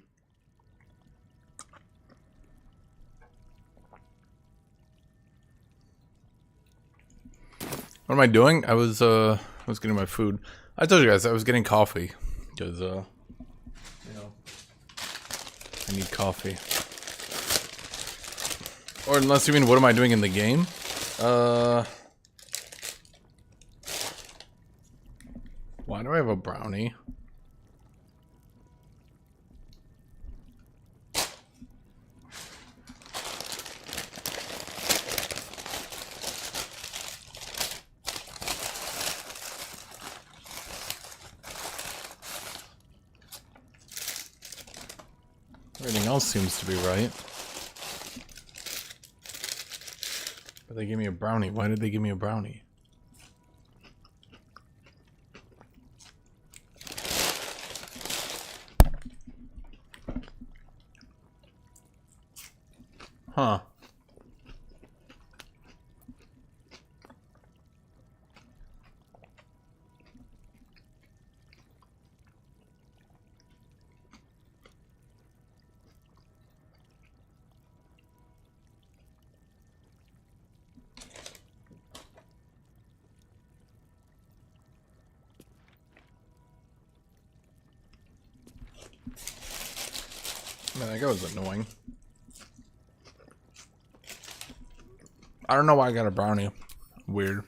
What am I doing? I was getting my food. I told you guys I was getting coffee. Because, you know, I need coffee. Or unless you mean, what am I doing in the game? Why do I have a brownie? Everything else seems to be right. But they gave me a brownie. Why did they give me a brownie? Huh. Man, that guy was annoying. I don't know why I got a brownie. Weird.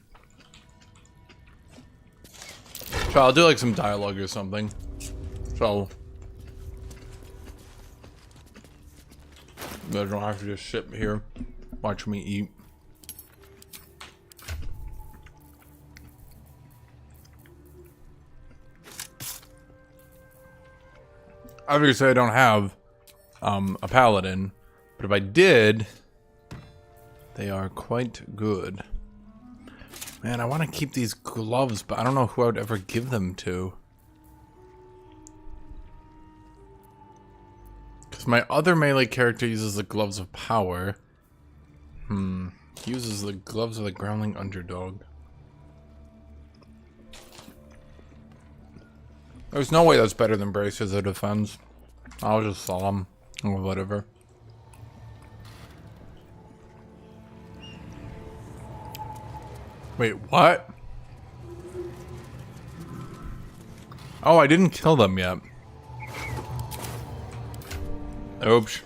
So I'll do like some dialogue or something. So you guys don't have to just sit here, watch me eat. Obviously I don't have a paladin, but if I did, they are quite good. Man, I want to keep these gloves, but I don't know who I would ever give them to. Because my other melee character uses the gloves of power. He uses the gloves of the growling underdog. There's no way that's better than braces of defense. I'll just sell them. Or whatever. Wait, what? Oh, I didn't kill them yet. Oops.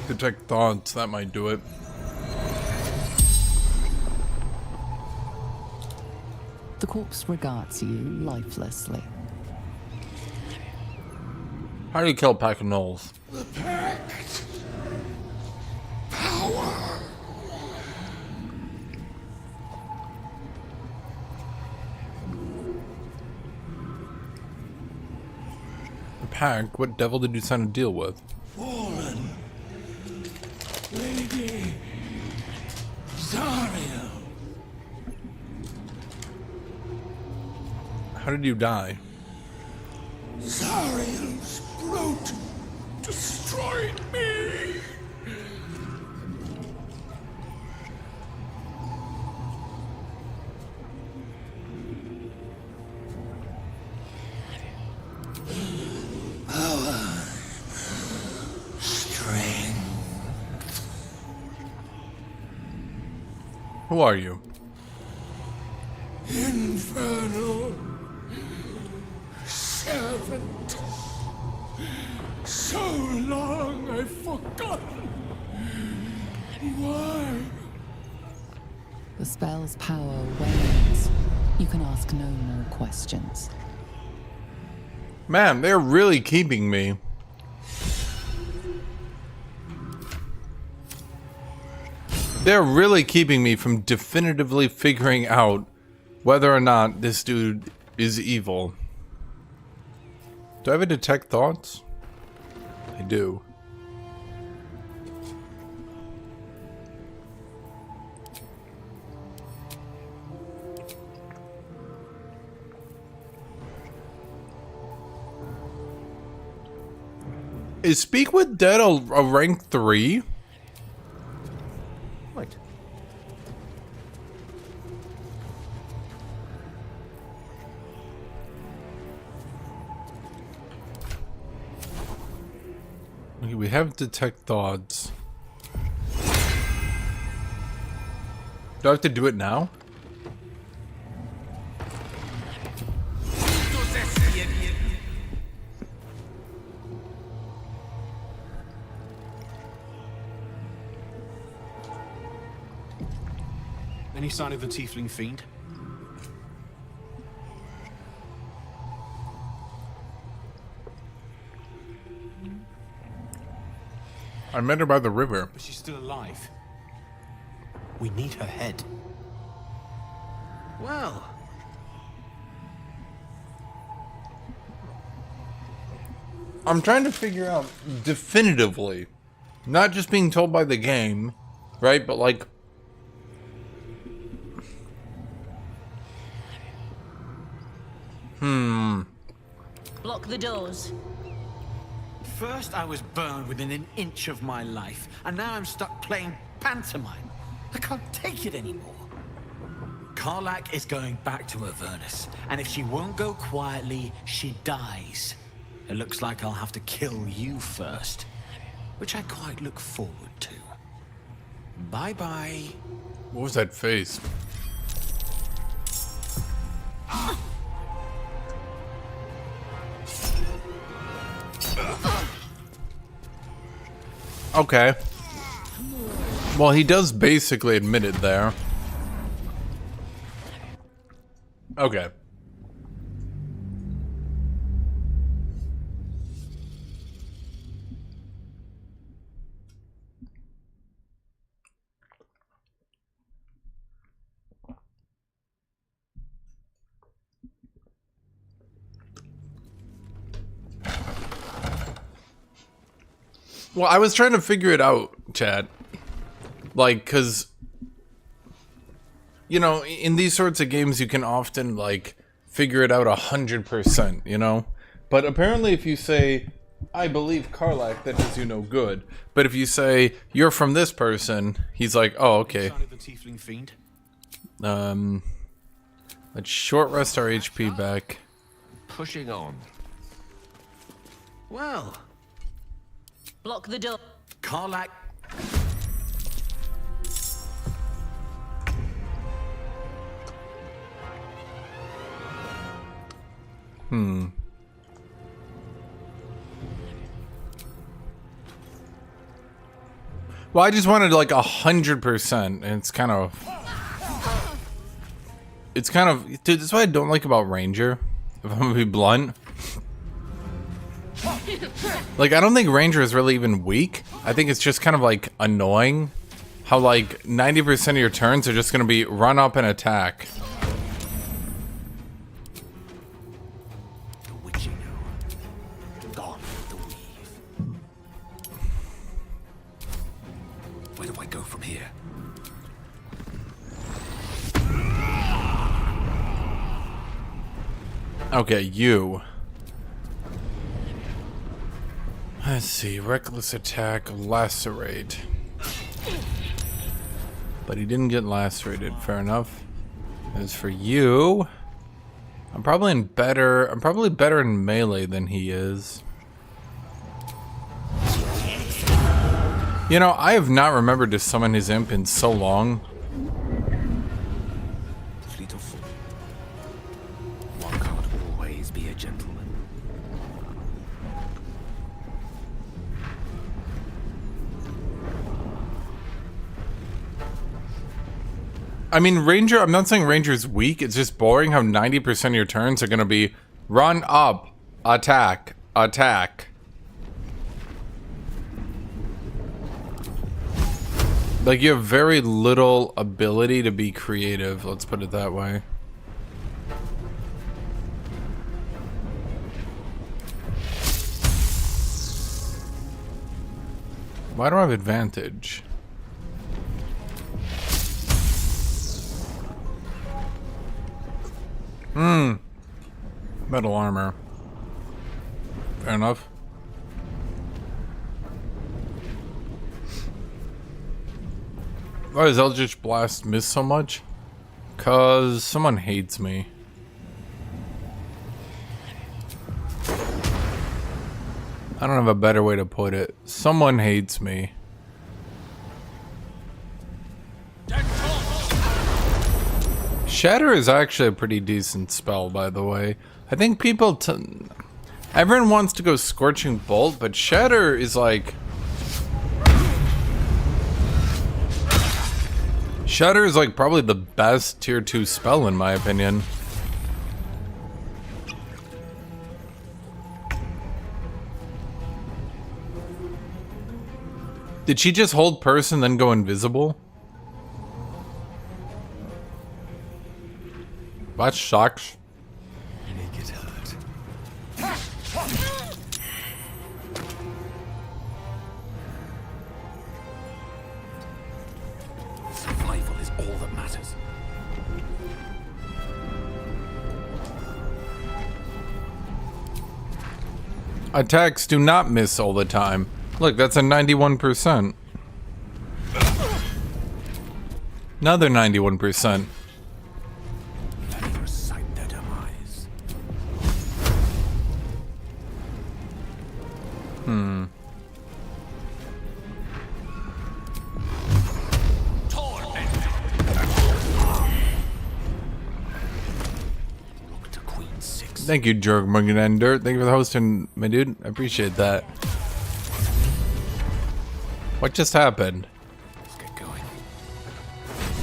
Detect thoughts, that might do it. The corpse regards you lifelessly. How do you kill a pack of gnolls? The pact. Power. The pack? What devil did you sign a deal with? Fallen. Lady. Zariel. How did you die? Zariel's brute destroyed me. Power. Strength. Who are you? Infernal. servant. So long I've forgotten why. The spell's power wanes. You can ask no more questions. Man, they're really keeping me. They're really keeping me from definitively figuring out whether or not this dude is evil. Do I have a detect thoughts? I do. Is Speak with Dead a rank 3? Right. Okay, we have detect thoughts. Do I have to do it now? Any sign of the tiefling fiend? I met her by the river. But she's still alive. We need her head. Well, I'm trying to figure out definitively, not just being told by the game, right? But like, Block the doors. First I was burned within an inch of my life, and now I'm stuck playing pantomime. I can't take it anymore. Karlak is going back to Avernus, and if she won't go quietly, she dies. It looks like I'll have to kill you first, which I quite look forward to. Bye-bye. what was that face? Okay. Well, he does basically admit it there. Okay. Well, I was trying to figure it out, Chad. Like, cause, you know, in these sorts of games, you can often, like, figure it out 100%, you know? But apparently if you say, I believe Karlak, that does you no good. But if you say, you're from this person, he's like, oh, okay. The tiefling fiend. Let's short rest our HP back. pushing on. Well, Block the door. Karlak. Well, I just wanted like 100%, and it's kind of, dude, that's what I don't like about Ranger, if I'm gonna be blunt. Like, I don't think Ranger is really even weak. I think it's just kind of like annoying how like 90% of your turns are just gonna be run up and attack. Where do I go from here? Okay, you. Let's see, reckless attack, lacerate. But he didn't get lacerated, fair enough. As for you, I'm probably better in melee than he is. You know, I have not remembered to summon his imp in so long. Fleet of foot. One can't always be a gentleman. I mean, Ranger, I'm not saying Ranger's weak. It's just boring how 90% of your turns are going to be run up, attack, attack. Like, you have very little ability to be creative, let's put it that way. Why do I have advantage? Metal armor. Fair enough. Why does Eldritch Blast miss so much? 'Cause someone hates me. I don't have a better way to put it. Someone hates me. Shatter is actually a pretty decent spell, by the way. I think people... everyone wants to go Scorching Bolt, but Shatter is like... Shatter is like probably the best tier 2 spell in my opinion. Did she just hold person then go invisible? That sucks. Make it hurt. Survival is all that matters. Attacks do not miss all the time. Look, that's a 91%. Another 91%. Thank you, Jorg Muggenender. Thank you for the hosting, my dude. I appreciate that. What just happened? Let's get going.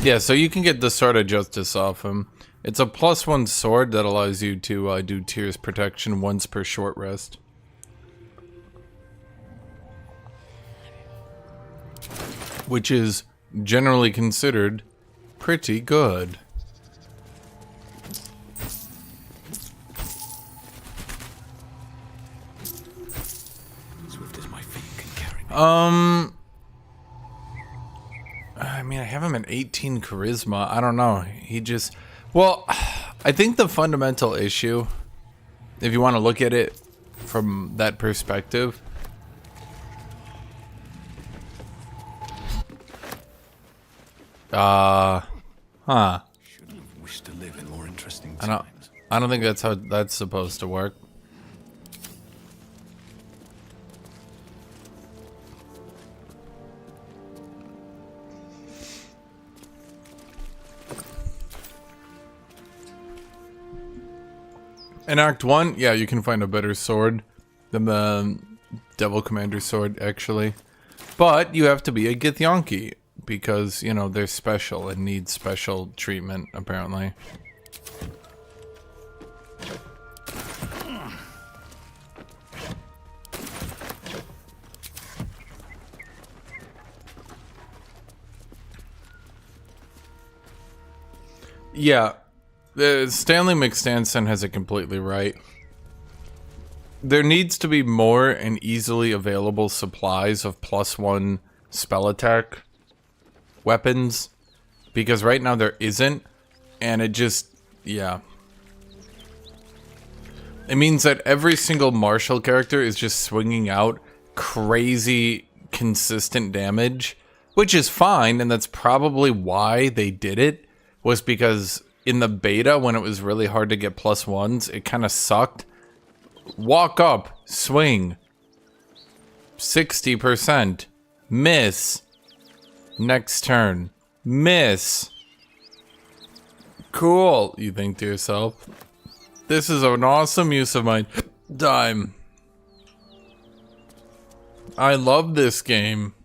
Yeah, so you can get the Sword of Justice off him. It's a +1 sword that allows you to do Tears Protection once per short rest. Which is generally considered pretty good. Swift as my feet can carry me. I mean, I have him at 18 charisma. I don't know. He just... Well, I think the fundamental issue, if you want to look at it from that perspective... Shouldn't have wished to live in more interesting times. I don't think that's how that's supposed to work. In Act 1, yeah, you can find a better sword than the Devil Commander sword, actually. But you have to be a Githyanki, because, you know, they're special and need special treatment, apparently. Yeah. Stanley McStanson has it completely right. There needs to be more and easily available supplies of +1 spell attack weapons, because right now there isn't, and it just, yeah. It means that every single martial character is just swinging out crazy consistent damage, which is fine, and that's probably why they did it, was because in the beta, when it was really hard to get +1s, it kind of sucked. Walk up, swing, 60%, miss, next turn, miss. Cool, you think to yourself. This is an awesome use of my time. I love this game.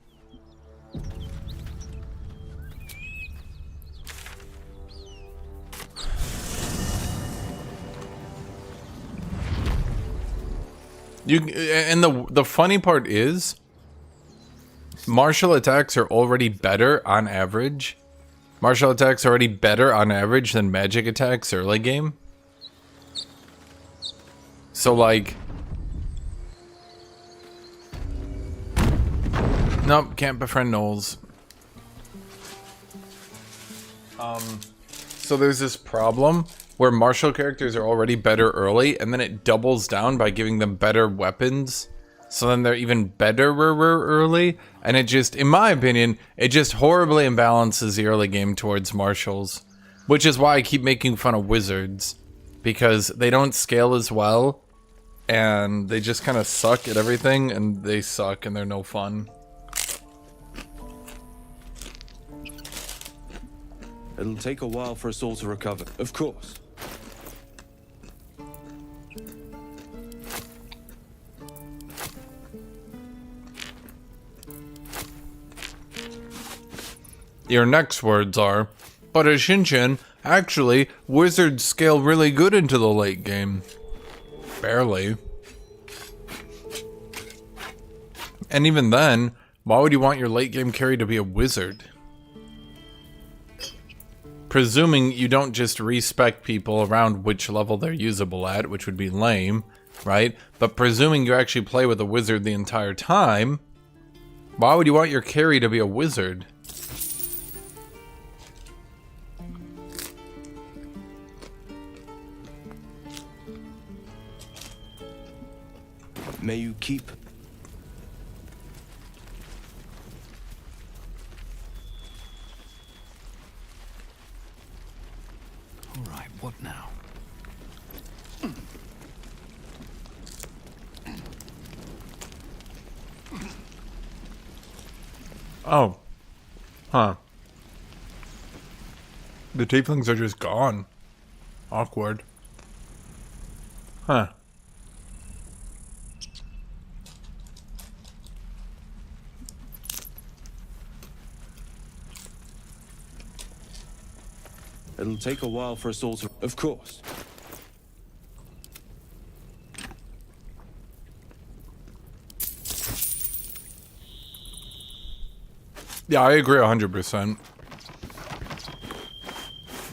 And the funny part is, martial attacks are already better on average. Martial attacks are already better on average than magic attacks early game. So like, nope, can't befriend Knowles. So there's this problem where martial characters are already better early, and then it doubles down by giving them better weapons. So then they're even better early, and it just, in my opinion, it just horribly imbalances the early game towards martials. Which is why I keep making fun of wizards, because they don't scale as well, and they just kind of suck at everything, and they suck, and they're no fun. It'll take a while for us all to recover, of course. Your next words are, but Hashinshin, actually, wizards scale really good into the late game. Barely. And even then, why would you want your late game carry to be a wizard? Presuming you don't just respec people around which level they're usable at, which would be lame, right? But presuming you actually play with a wizard the entire time, why would you want your carry to be a wizard? May you keep... All right, what now? Oh. Huh. The tieflings are just gone. Awkward. Huh. It'll take a while for us all to... Of course. Yeah, I agree 100%.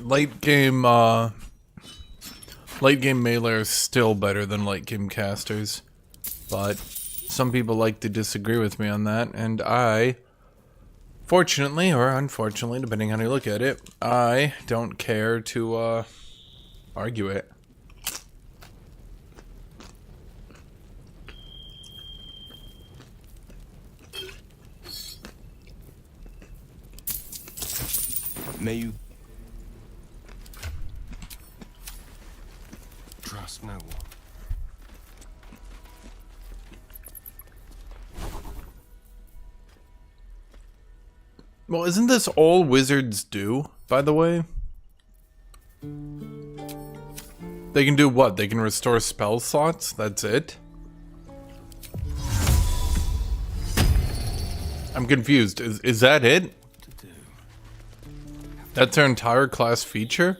Late game melee is still better than late game casters. But some people like to disagree with me on that, and I... Fortunately, or unfortunately, depending on how you look at it, I don't care to argue it. May you... Trust no one. Well, isn't this all wizards do, by the way? They can do what? They can restore spell slots? That's it? I'm confused. Is that it? That's their entire class feature?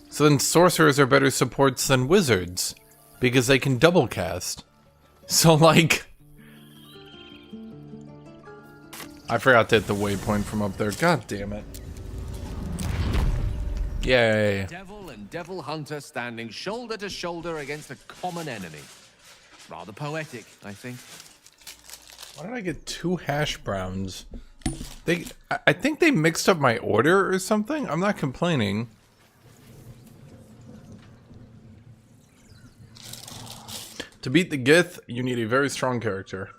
So then sorcerers are better supports than wizards, because they can double cast. So like... I forgot to hit the waypoint from up there. God damn it. Yay. Devil and devil hunter standing shoulder to shoulder against a common enemy. Rather poetic, I think. Why did I get 2 hash browns? I think they mixed up my order or something. I'm not complaining. To beat the Gith, you need a very strong character.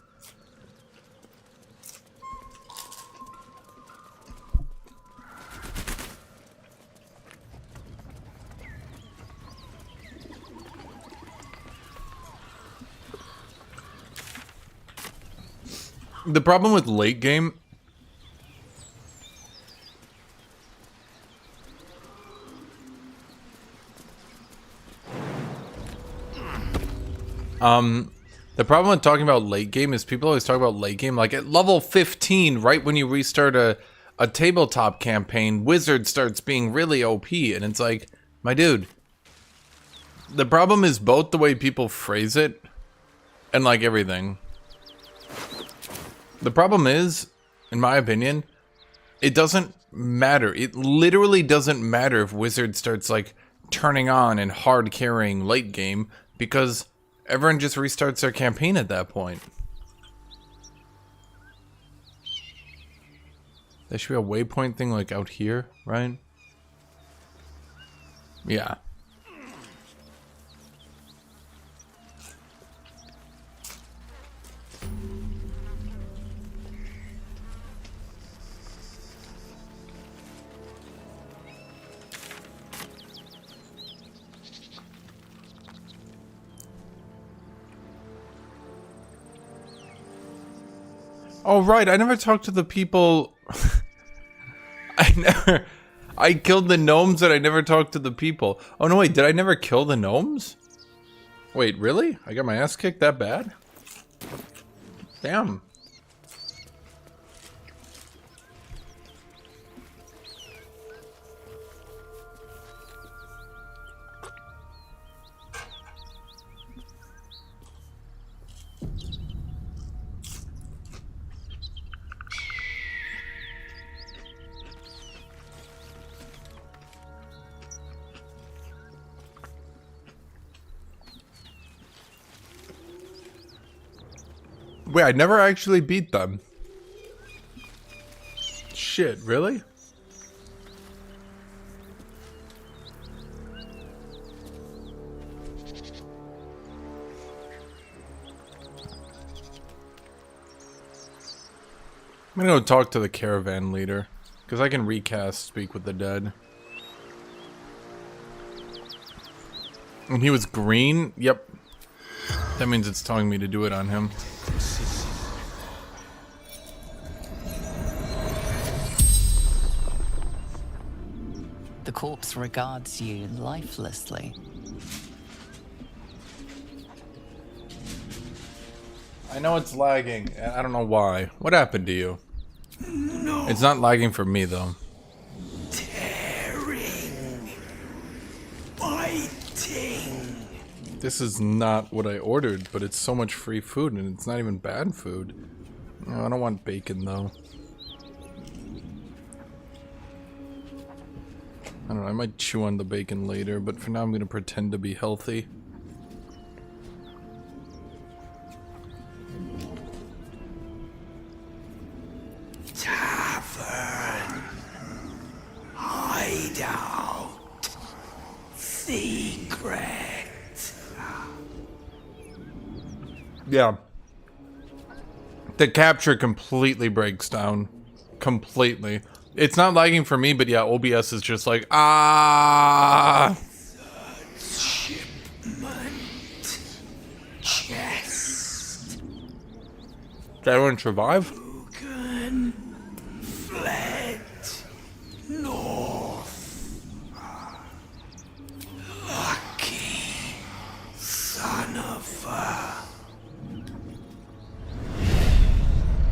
The problem with late game... The problem with talking about late game is people always talk about late game. Like at level 15, right when you restart a tabletop campaign, Wizard starts being really OP. And it's like, my dude, the problem is both the way people phrase it and like everything. The problem is, in my opinion, it doesn't matter. It literally doesn't matter if Wizard starts like turning on and hard carrying late game, because everyone just restarts their campaign at that point. There should be a waypoint thing like out here, right? Yeah. Oh, right, I never talked to the people. I killed the gnomes and I never talked to the people. Oh, no, wait, did I never kill the gnomes? Wait, really? I got my ass kicked that bad? Damn. Wait, I never actually beat them. Shit, really? I'm gonna go talk to the caravan leader, because I can recast Speak with the Dead. And he was green? Yep. That means it's telling me to do it on him. The corpse regards you lifelessly. I know it's lagging. I don't know why. What happened to you? No. It's not lagging for me, though. Tearing. Biting. This is not what I ordered, but it's so much free food, and it's not even bad food. No, I don't want bacon, though. I don't know, I might chew on the bacon later, but for now I'm gonna pretend to be healthy. Tavern. Hideout. Secret. Yeah. The capture completely breaks down. Completely. It's not lagging for me, but yeah, OBS is just like, ah. Shipment. Chest. Did everyone survive? Lucan. Fled. North. Lucky. Son of a...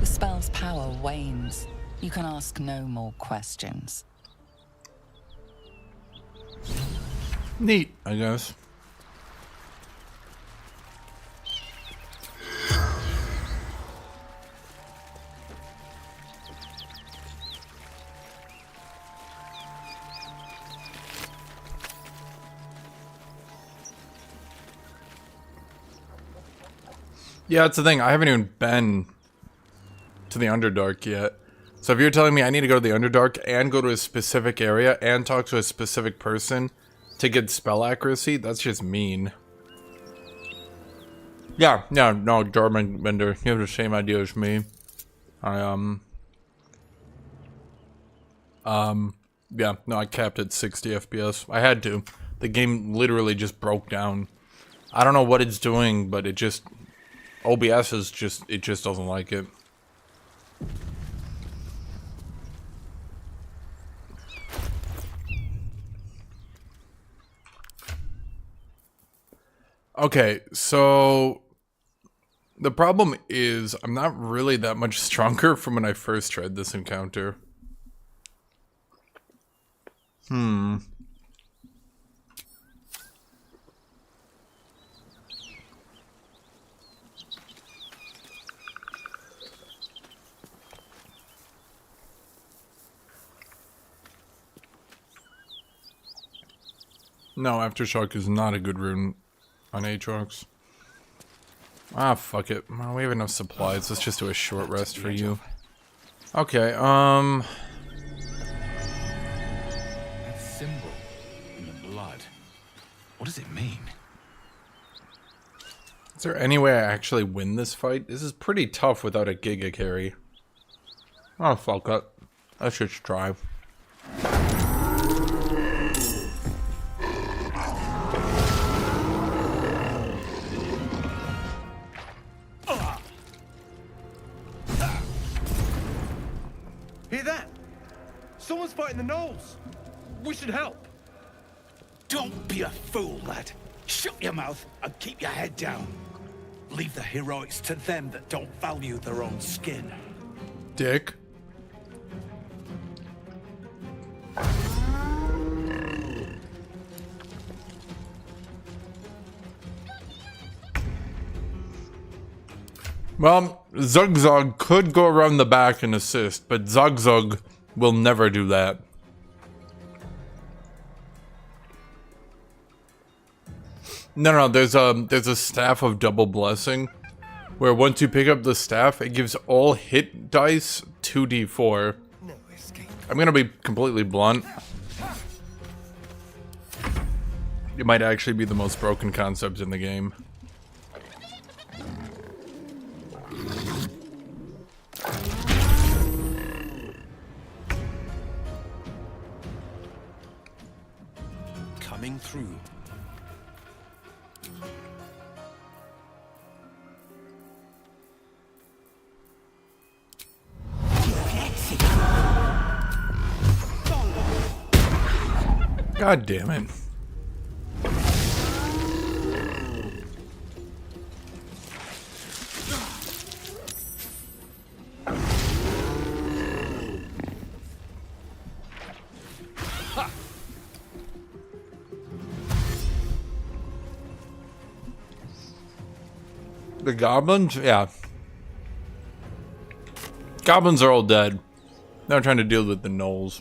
The spell's power wanes. You can ask no more questions. Neat, I guess. Yeah, that's the thing. I haven't even been to the Underdark yet. So if you're telling me I need to go to the Underdark and go to a specific area and talk to a specific person to get spell accuracy, that's just mean. Yeah, no, German Bender, you have the same idea as me. Yeah, no, I capped at 60 FPS. I had to. The game literally just broke down. I don't know what it's doing, but it just... OBS is just... it just doesn't like it. Okay, so the problem is I'm not really that much stronger from when I first tried this encounter. No, Aftershock is not a good rune on Aatrox. Ah, fuck it. Well, we have enough supplies. Let's just do a short rest for you. Okay, That symbol in the blood. What does it mean? Is there any way I actually win this fight? This is pretty tough without a Giga carry. Oh, fuck it. Let's just try. Hear that? Someone's fighting the gnolls. We should help. Don't be a fool, lad. Shut your mouth and keep your head down. Leave the heroics to them that don't value their own skin. Dick. Well, ZOGZUG could go around the back and assist, but ZOGZUG will never do that. No, there's a staff of double blessing, where once you pick up the staff, it gives all hit dice 2d4. I'm gonna be completely blunt. It might actually be the most broken concept in the game. Coming through. God damn it. The goblins? Yeah. Goblins are all dead. Now I'm trying to deal with the gnolls.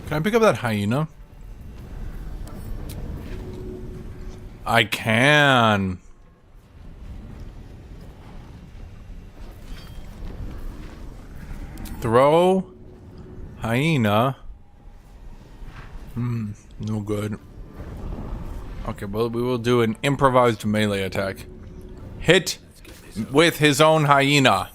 Can I pick up that hyena? I can. Throw hyena. No good. Okay, well, we will do an improvised melee attack. Hit with his own hyena.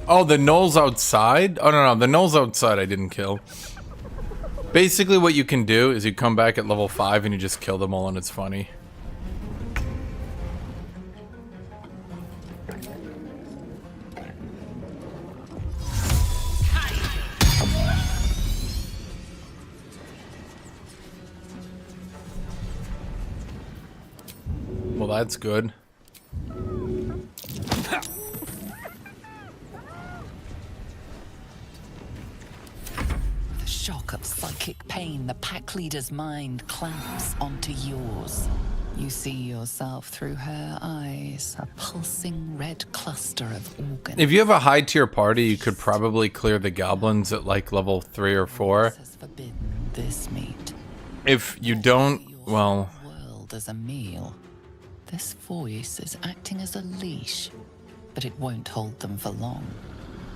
Oh, the gnolls outside? Oh, no, the gnolls outside I didn't kill. Basically what you can do is you come back at level 5 and you just kill them all and it's funny. Well, that's good. The shock of psychic pain, the pack leader's mind clamps onto yours. You see yourself through her eyes, a pulsing red cluster of organs. If you have a high tier party, you could probably clear the goblins at like level 3 or 4. This meat. If you don't, well... World as a meal. This voice is acting as a leash, but it won't hold them for long.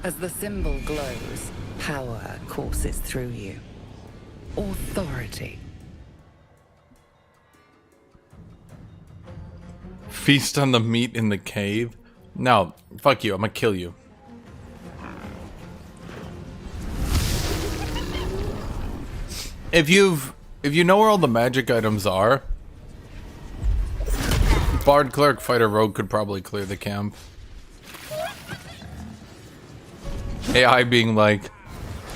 As the symbol glows, power courses through you. Authority. Feast on the meat in the cave? No, fuck you, I'm gonna kill you. If you know where all the magic items are, Bard, Cleric, Fighter, Rogue could probably clear the camp. AI being like,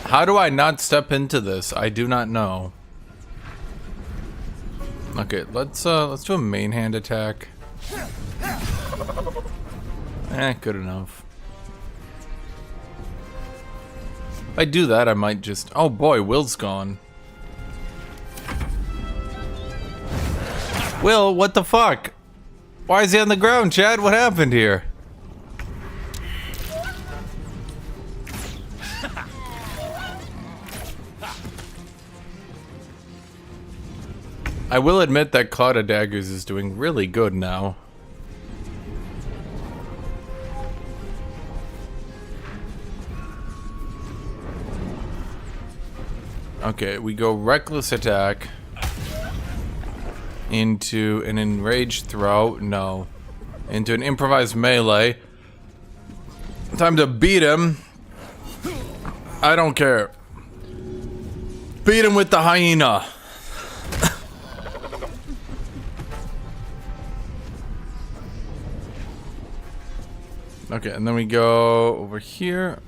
how do I not step into this? I do not know. Okay, let's do a main hand attack. Good enough. If I do that, I might just... Oh boy, Will's gone. Will, what the fuck? Why is he on the ground, Chad? What happened here? I will admit that Cloud of Daggers is doing really good now. Okay, we go reckless attack into an enraged throw. No. Into an improvised melee. Time to beat him. I don't care. Beat him with the hyena. Okay, and then we go over here.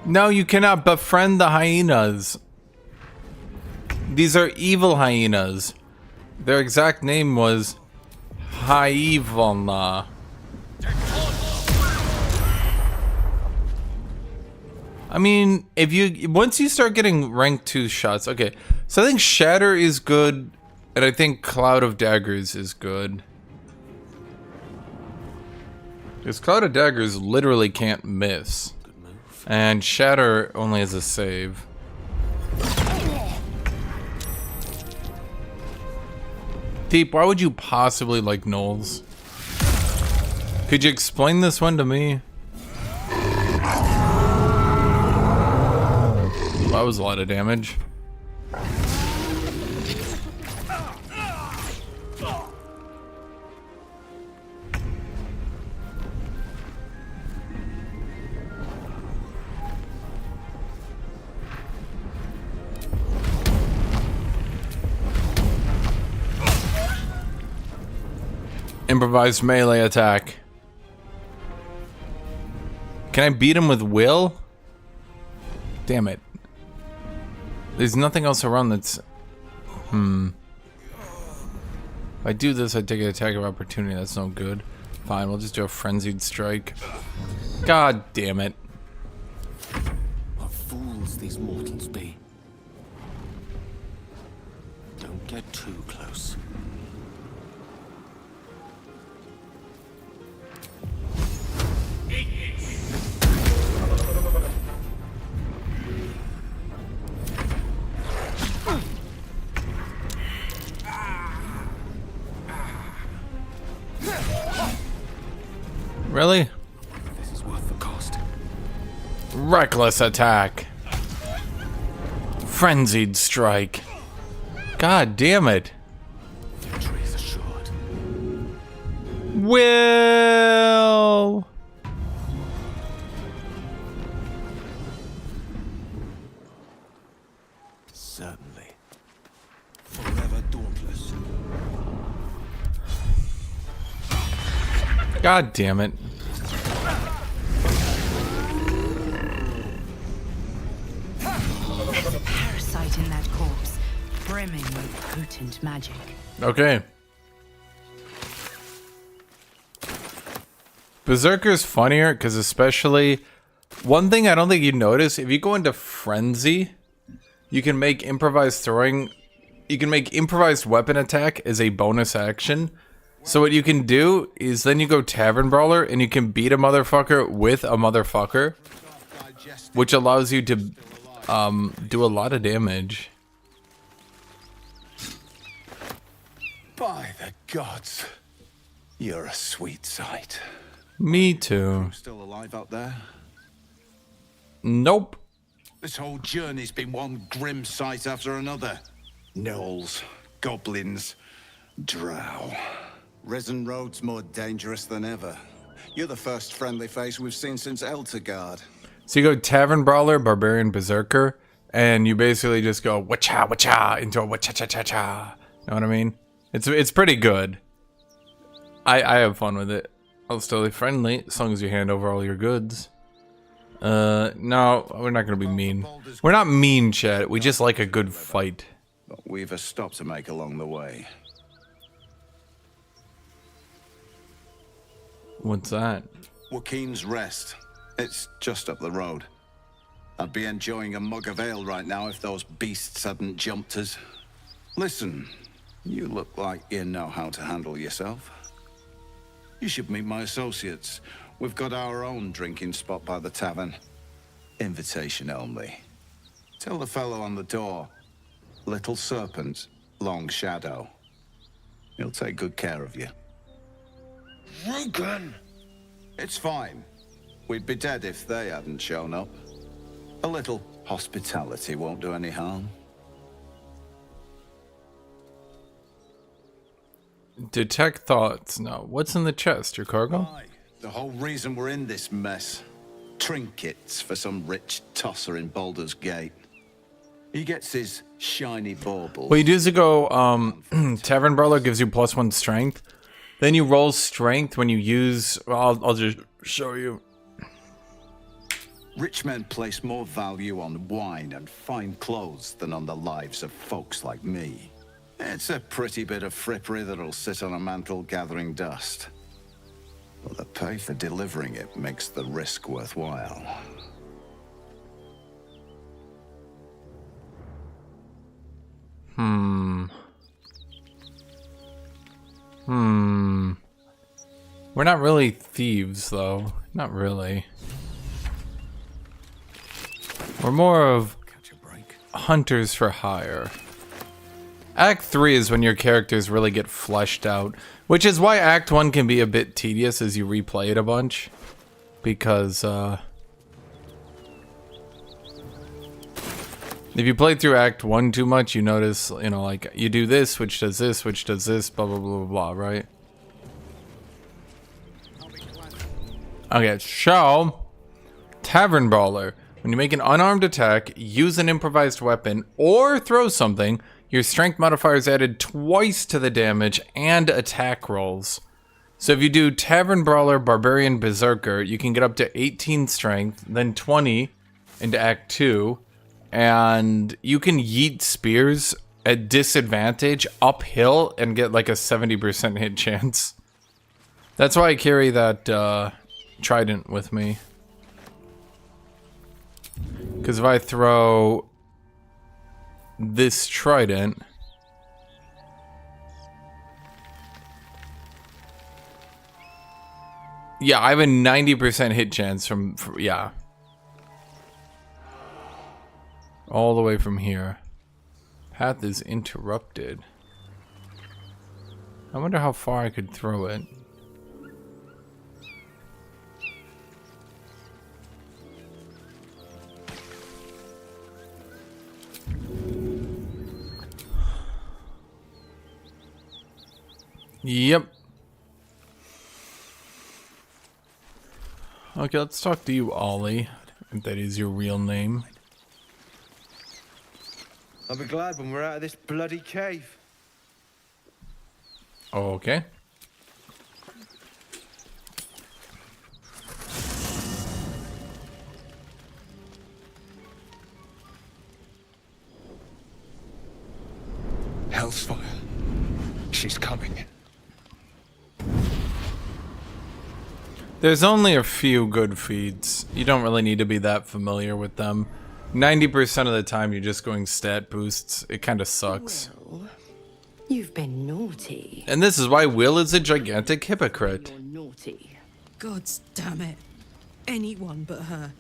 No, you cannot befriend the hyenas. These are evil hyenas. Their exact name was Hyevana. I mean, if you once you start getting rank 2 shots, okay. So I think Shatter is good, and I think Cloud of Daggers is good. Because Cloud of Daggers literally can't miss. And Shatter only has a save. Deep, why would you possibly like Knowles? Could you explain this one to me? That was a lot of damage. Improvised melee attack. Can I beat him with will? Damn it. There's nothing else around that's... If I do this, I take an attack of opportunity. That's no good. Fine, we'll just do a frenzied strike. God damn it. What fools these mortals be. Don't get too close. Really? This is worth the cost. Reckless attack. Frenzied strike. God damn it. Victory is assured. Will. Certainly. Forever dauntless. God damn it. There's a parasite in that corpse, brimming with potent magic. Okay. Berserker's funnier because especially one thing I don't think you notice, if you go into frenzy, you can make improvised throwing, you can make improvised weapon attack as a bonus action. So what you can do is then you go Tavern Brawler and you can beat a motherfucker with a motherfucker, which allows you to do a lot of damage. By the gods, you're a sweet sight. Me too. Still alive out there? Nope. This whole journey's been one grim sight after another. Gnolls, goblins, drow. Risen Road's more dangerous than ever. You're the first friendly face we've seen since Eltergard. So you go Tavern Brawler, Barbarian, Berserker, and you basically just go wacha wacha into a wacha cha cha cha. Know what I mean? It's pretty good. I have fun with it. I'll still be friendly as long as you hand over all your goods. No, we're not gonna be mean. We're not mean, chat. We just like a good fight. But we've a stop to make along the way. What's that? Joaquin's Rest. It's just up the road. I'd be enjoying a mug of ale right now if those beasts hadn't jumped us. Listen, you look like you know how to handle yourself. You should meet my associates. We've got our own drinking spot by the tavern. Invitation only. Tell the fellow on the door. Little Serpent, Long Shadow. He'll take good care of you. Rugen! It's fine. We'd be dead if they hadn't shown up. A little hospitality won't do any harm. Detect thoughts. No. What's in the chest? Your cargo? Aye, the whole reason we're in this mess. Trinkets for some rich tosser in Baldur's Gate. He gets his shiny bauble. What you do is you go, Tavern Brawler gives you +1 strength. Then you roll strength when you use, well, I'll just show you. Rich men place more value on wine and fine clothes than on the lives of folks like me. It's a pretty bit of frippery that'll sit on a mantle gathering dust. But the pay for delivering it makes the risk worthwhile. We're not really thieves, though. Not really. We're more of hunters for hire. Act 3 is when your characters really get fleshed out, which is why Act 1 can be a bit tedious as you replay it a bunch. Because, if you play through Act 1 too much, you notice, you know, like, you do this, which does this, which does this, blah, blah, blah, blah, blah, right? Okay, so, Tavern Brawler. When you make an unarmed attack, use an improvised weapon, or throw something, your strength modifier is added twice to the damage and attack rolls. So if you do Tavern Brawler, Barbarian, Berserker, you can get up to 18 strength, then 20 into Act 2, and you can yeet spears at disadvantage uphill and get like a 70% hit chance. That's why I carry that trident with me. Because if I throw this trident, yeah, I have a 90% hit chance from yeah. All the way from here. Path is interrupted. I wonder how far I could throw it. Yep. Okay, let's talk to you, Ollie. If that is your real name. I'll be glad when we're out of this bloody cave. Oh, okay. Hell's fire. She's coming. There's only a few good feeds. You don't really need to be that familiar with them. 90% of the time you're just going stat boosts. It kind of sucks. Well, you've been naughty. And this is why Will is a gigantic hypocrite. You're naughty. God damn it. Anyone but her.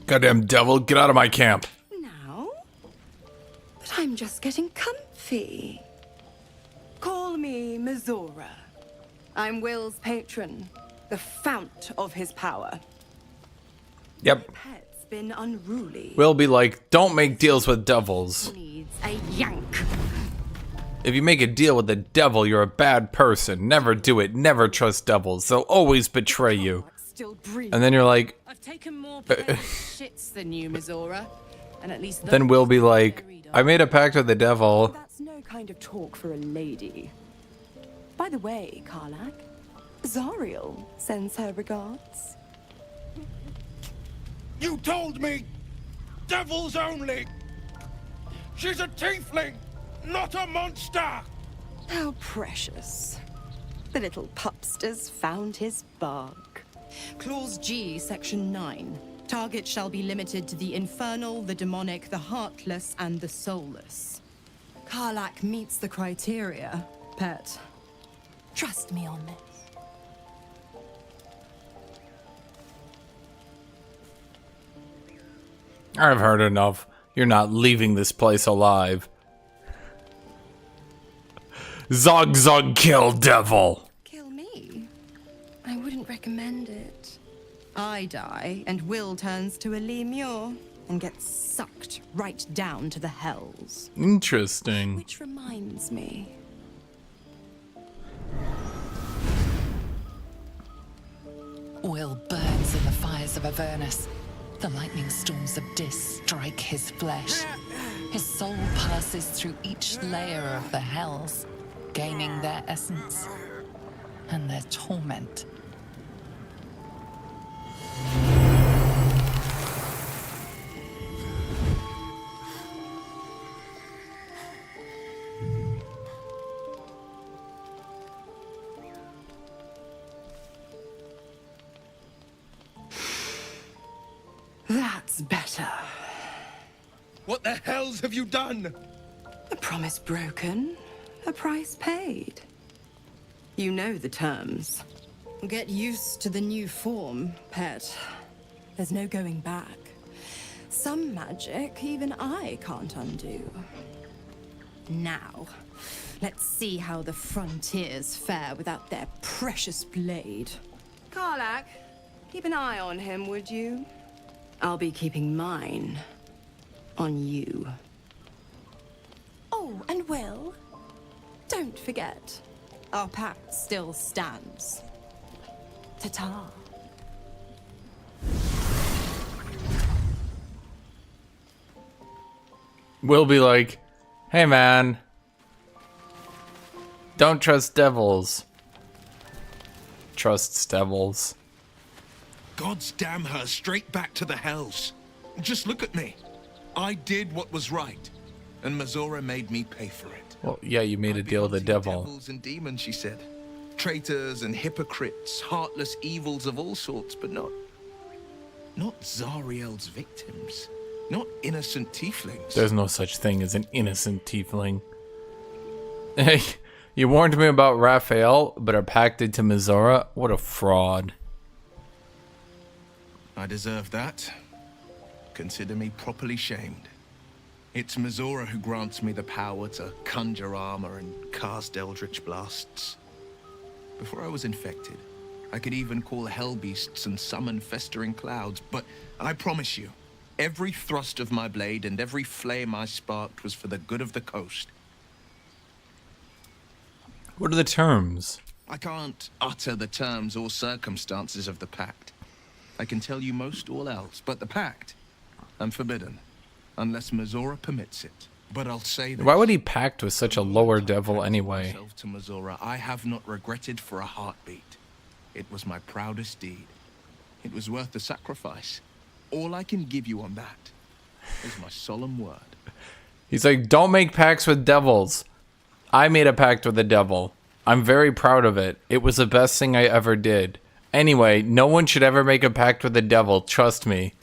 Goddamn devil, get out of my camp. Now? But I'm just getting comfy. Call me Mizora. I'm Will's patron, the fount of his power. Yep. Pet's been unruly. Will be like, don't make deals with devils. Needs a yank. If you make a deal with the devil, you're a bad person. Never do it. Never trust devils. They'll always betray you. Still breathing. And then you're like... I've taken more shits than you, Mizora. And at least then Will be like, I made a pact with the devil. That's no kind of talk for a lady. By the way, Karlak, Zariel sends her regards. You told me! Devils only! She's a tiefling, not a monster! How precious. The little pupster's found his bark. Clause G, Section 9. Target shall be limited to the infernal, the demonic, the heartless, and the soulless. Karlak meets the criteria, pet. Trust me on this. I've heard enough. You're not leaving this place alive. ZOGZUG kill devil! Kill me? I wouldn't recommend it. I die, and Will turns to a lemure and gets sucked right down to the hells. Interesting. Which reminds me. Will burns in the fires of Avernus. The lightning storms of Dis strike his flesh. His soul passes through each layer of the hells, gaining their essence and their torment. That's better. What the hells have you done? A promise broken, a price paid. You know the terms. Get used to the new form, pet. There's no going back. Some magic even I can't undo. Now, let's see how the frontiers fare without their precious blade. Karlak, keep an eye on him, would you? I'll be keeping mine on you. Oh, and Will, don't forget, our pact still stands. Ta-ta. We'll be like, hey man, don't trust devils. Trusts devils. God's damn her straight back to the hells. Just look at me. I did what was right, and Mazora made me pay for it. Well, yeah, you made a deal with the devil. Devils and demons, she said. Traitors and hypocrites, heartless evils of all sorts, but not Zariel's victims. Not innocent tieflings. There's no such thing as an innocent tiefling. Hey, you warned me about Raphael, but are pacted to Mazora? What a fraud. I deserve that. Consider me properly shamed. It's Mazora who grants me the power to conjure armor and cast eldritch blasts. Before I was infected, I could even call hell beasts and summon festering clouds, but I promise you, every thrust of my blade and every flame I sparked was for the good of the coast. What are the terms? I can't utter the terms or circumstances of the pact. I can tell you most all else, but the pact, I'm forbidden, unless Mazora permits it. But I'll say this. Why would he pact with such a lower devil anyway? Myself to Mazora, I have not regretted for a heartbeat. It was my proudest deed. It was worth the sacrifice. All I can give you on that is my solemn word. He's like, don't make pacts with devils. I made a pact with the devil. I'm very proud of it. It was the best thing I ever did. Anyway, no one should ever make a pact with the devil, trust me.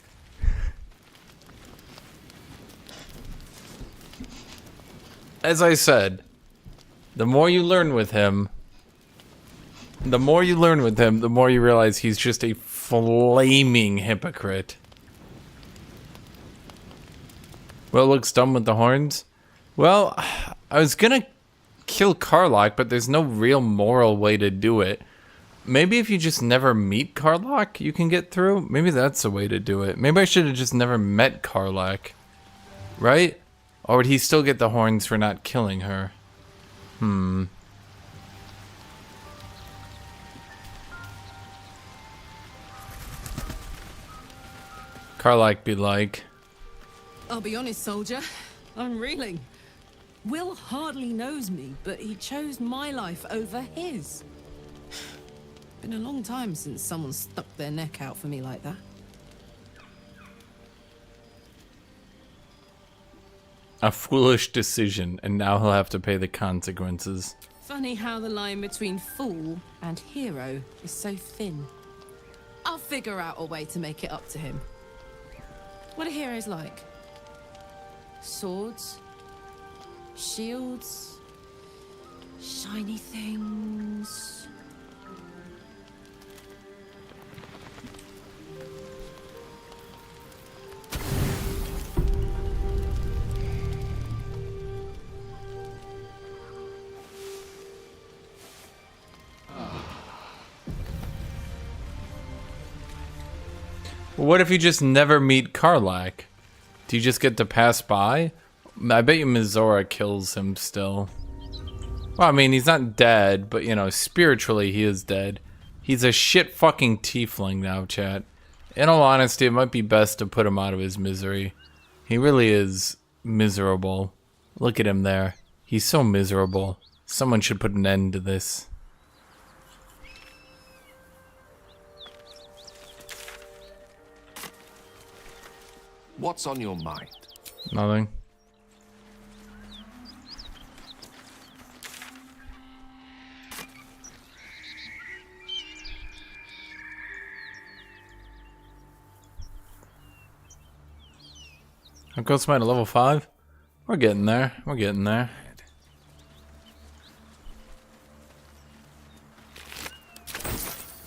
As I said, the more you learn with him, the more you realize he's just a flaming hypocrite. Well, looks dumb with the horns. Well, I was gonna kill Karlak, but there's no real moral way to do it. Maybe if you just never meet Karlak, you can get through. Maybe that's the way to do it. Maybe I should have just never met Karlak. Right? Or would he still get the horns for not killing her? Karlak be like, I'll be honest, soldier. I'm reeling. Will hardly knows me, but he chose my life over his. Been a long time since someone stuck their neck out for me like that. a foolish decision, and now he'll have to pay the consequences. Funny how the line between fool and hero is so thin. I'll figure out a way to make it up to him. What are heroes like? Swords? Shields? Shiny things? What if you just never meet Karlach? Do you just get to pass by? I bet you Mizora kills him still. Well, I mean, he's not dead, but you know, spiritually he is dead. He's a shit fucking tiefling now, chat. In all honesty, it might be best to put him out of his misery. He really is miserable. Look at him there. He's so miserable. Someone should put an end to this. What's on your mind? Nothing. How close am I to level 5? We're getting there. We're getting there.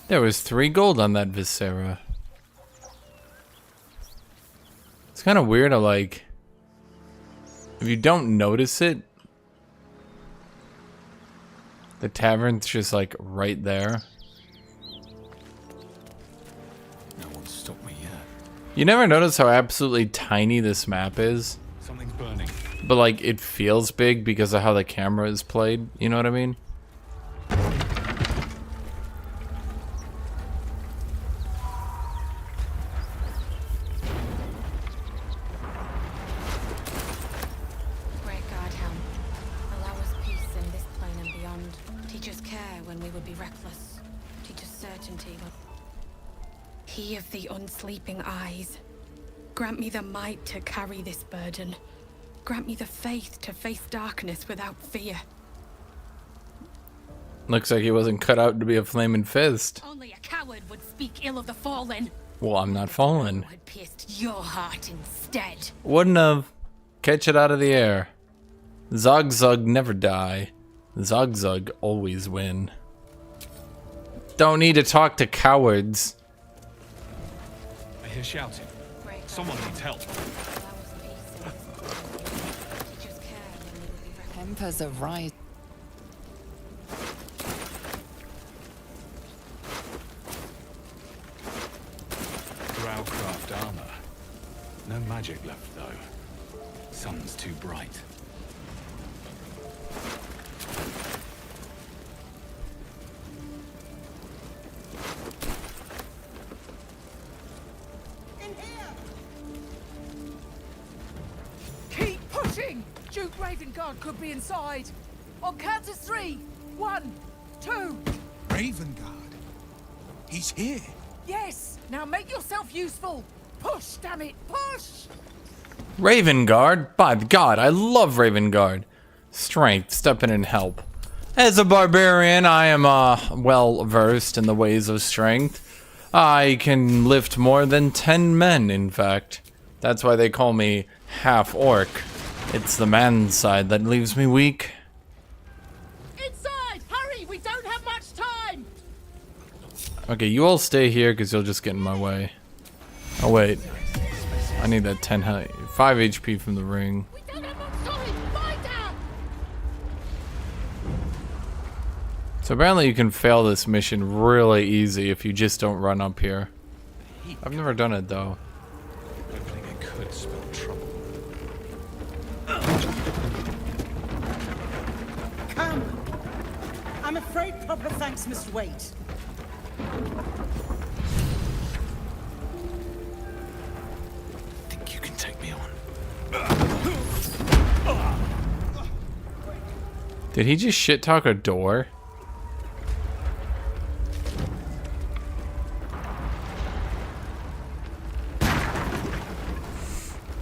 There was 3 gold on that Viscera. It's kind of weird, like, if you don't notice it, the tavern's just like right there. No one's stopped me yet. You never notice how absolutely tiny this map is? Something's burning. But like, it feels big because of how the camera is played, you know what I mean? He of the unsleeping eyes, grant me the might to carry this burden. Grant me the faith to face darkness without fear. Looks like he wasn't cut out to be a flaming fist. Only a coward would speak ill of the fallen. Well, I'm not fallen. Had pierced your heart instead. Wouldn't have. Catch it out of the air. ZOGZUG never die. ZOGZUG always win. Don't need to talk to cowards. I hear shouting. Someone needs help. Tempers are right. Growcraft armor. No magic left though. Sun's too bright. Keep pushing! Duke Ravengard could be inside. On count of 3. 1, 2. Ravengard? He's here. Yes! Now make yourself useful! Push, damn it! Push! Ravengard? By God, I love Ravengard. Strength, step in and help. As a barbarian, I am well versed in the ways of strength. I can lift more than 10 men, in fact. That's why they call me half-orc. It's the man's side that leaves me weak. Inside! Hurry! We don't have much time! Okay, you all stay here because you'll just get in my way. Oh wait, I need that 5 HP from the ring. So apparently you can fail this mission really easy if you just don't run up here. I've never done it though. Opening it could spell trouble. Come! I'm afraid proper thanks must wait. Think you can take me on? Did he just shit talk a door?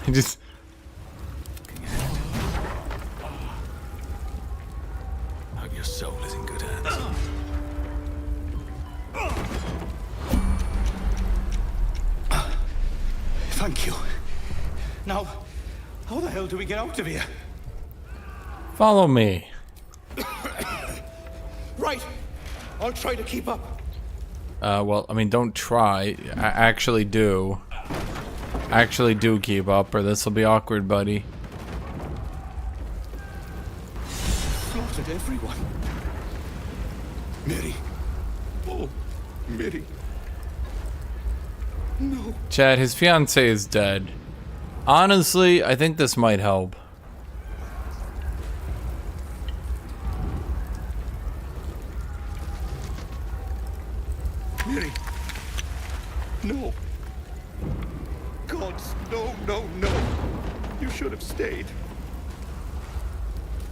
He just... Thank you. Now, how the hell do we get out of here? Follow me. Right. I'll try to keep up. Well, I mean, don't try. Actually do. Actually do keep up, or this will be awkward, buddy. Slaughtered everyone. Mary. Oh, Mary. No. Chad, his fiance is dead. Honestly, I think this might help. Mary. No. God, no. You should have stayed.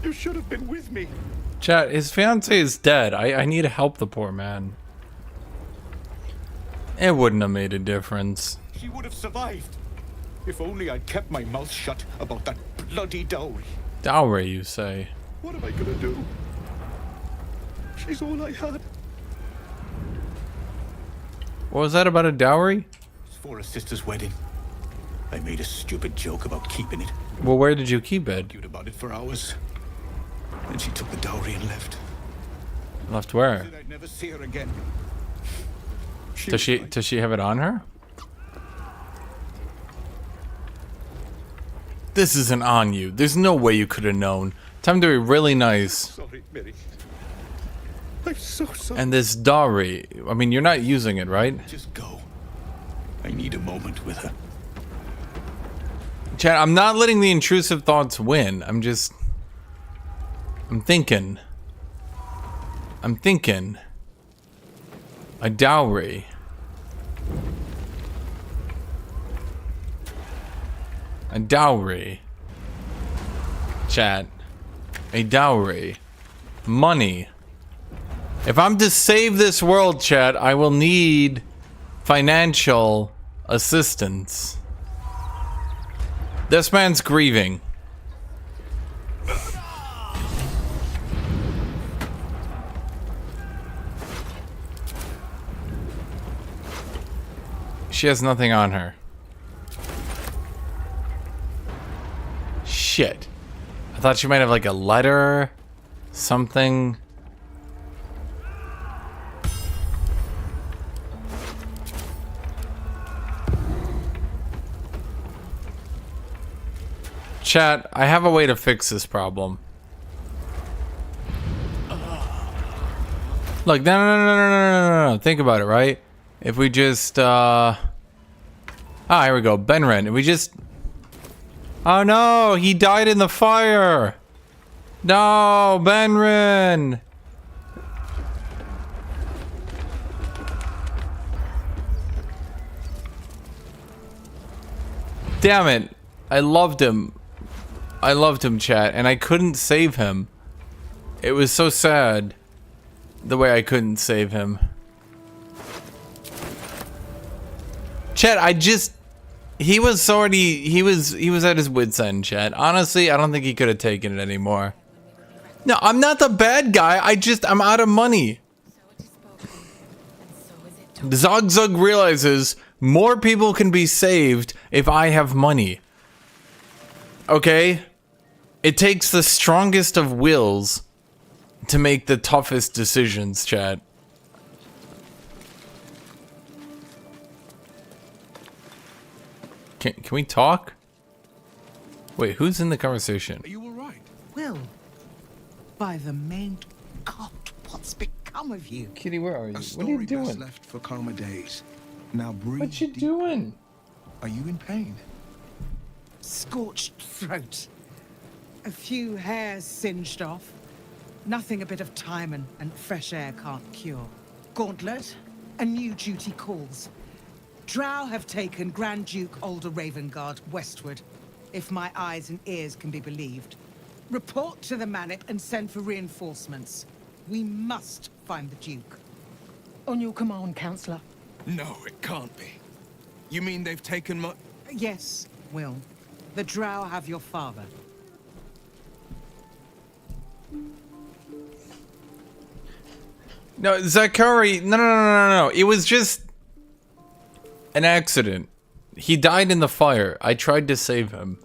You should have been with me. Chad, his fiance is dead. I need to help the poor man. It wouldn't have made a difference. She would have survived. If only I'd kept my mouth shut about that bloody dowry. Dowry, you say? What am I gonna do? She's all I had. What was that about a dowry? It's for a sister's wedding. I made a stupid joke about keeping it. Well, where did you keep it? Argued about it for hours. Then she took the dowry and left. Left where? Said I'd never see her again. Does she have it on her? This isn't on you. There's no way you could have known. Time to be really nice. Sorry, Mary. I'm so sorry. And this dowry, I mean, you're not using it, right? Just go. I need a moment with her. Chad, I'm not letting the intrusive thoughts win. I'm thinking. A dowry. A dowry. Chat. A dowry. Money. If I'm to save this world, chat, I will need financial assistance. This man's grieving. She has nothing on her. Shit. I thought she might have like a letter, something. Chat, I have a way to fix this problem. Look, no. Think about it, right? If we just, here we go. Benren. If we just... Oh no, he died in the fire. No, Benren. Damn it. I loved him. Chat, and I couldn't save him. It was so sad the way I couldn't save him. Chat, he was already, he was at his wit's end, chat. Honestly, I don't think he could have taken it anymore. No, I'm not the bad guy. I'm out of money. ZOGZUG realizes more people can be saved if I have money. Okay? It takes the strongest of wills to make the toughest decisions, chat. Can we talk? Wait, who's in the conversation? Are you all right? Will, by the main God, what's become of you? Kitty, where are you? A What are story you best doing? left for calmer days. Now breathe. What you doing? Are you in pain? Scorched throat. A few hairs singed off. Nothing a bit of time and fresh air can't cure. Gauntlet, a new duty calls. Drow have taken Grand Duke Alder Ravengard westward, if my eyes and ears can be believed. Report to the Manic and send for reinforcements. We must find the Duke. On your command, Counselor. No, it can't be. You mean they've taken my... Yes, Will. The Drow have your father. No, Zakari, no. It was just an accident. He died in the fire. I tried to save him.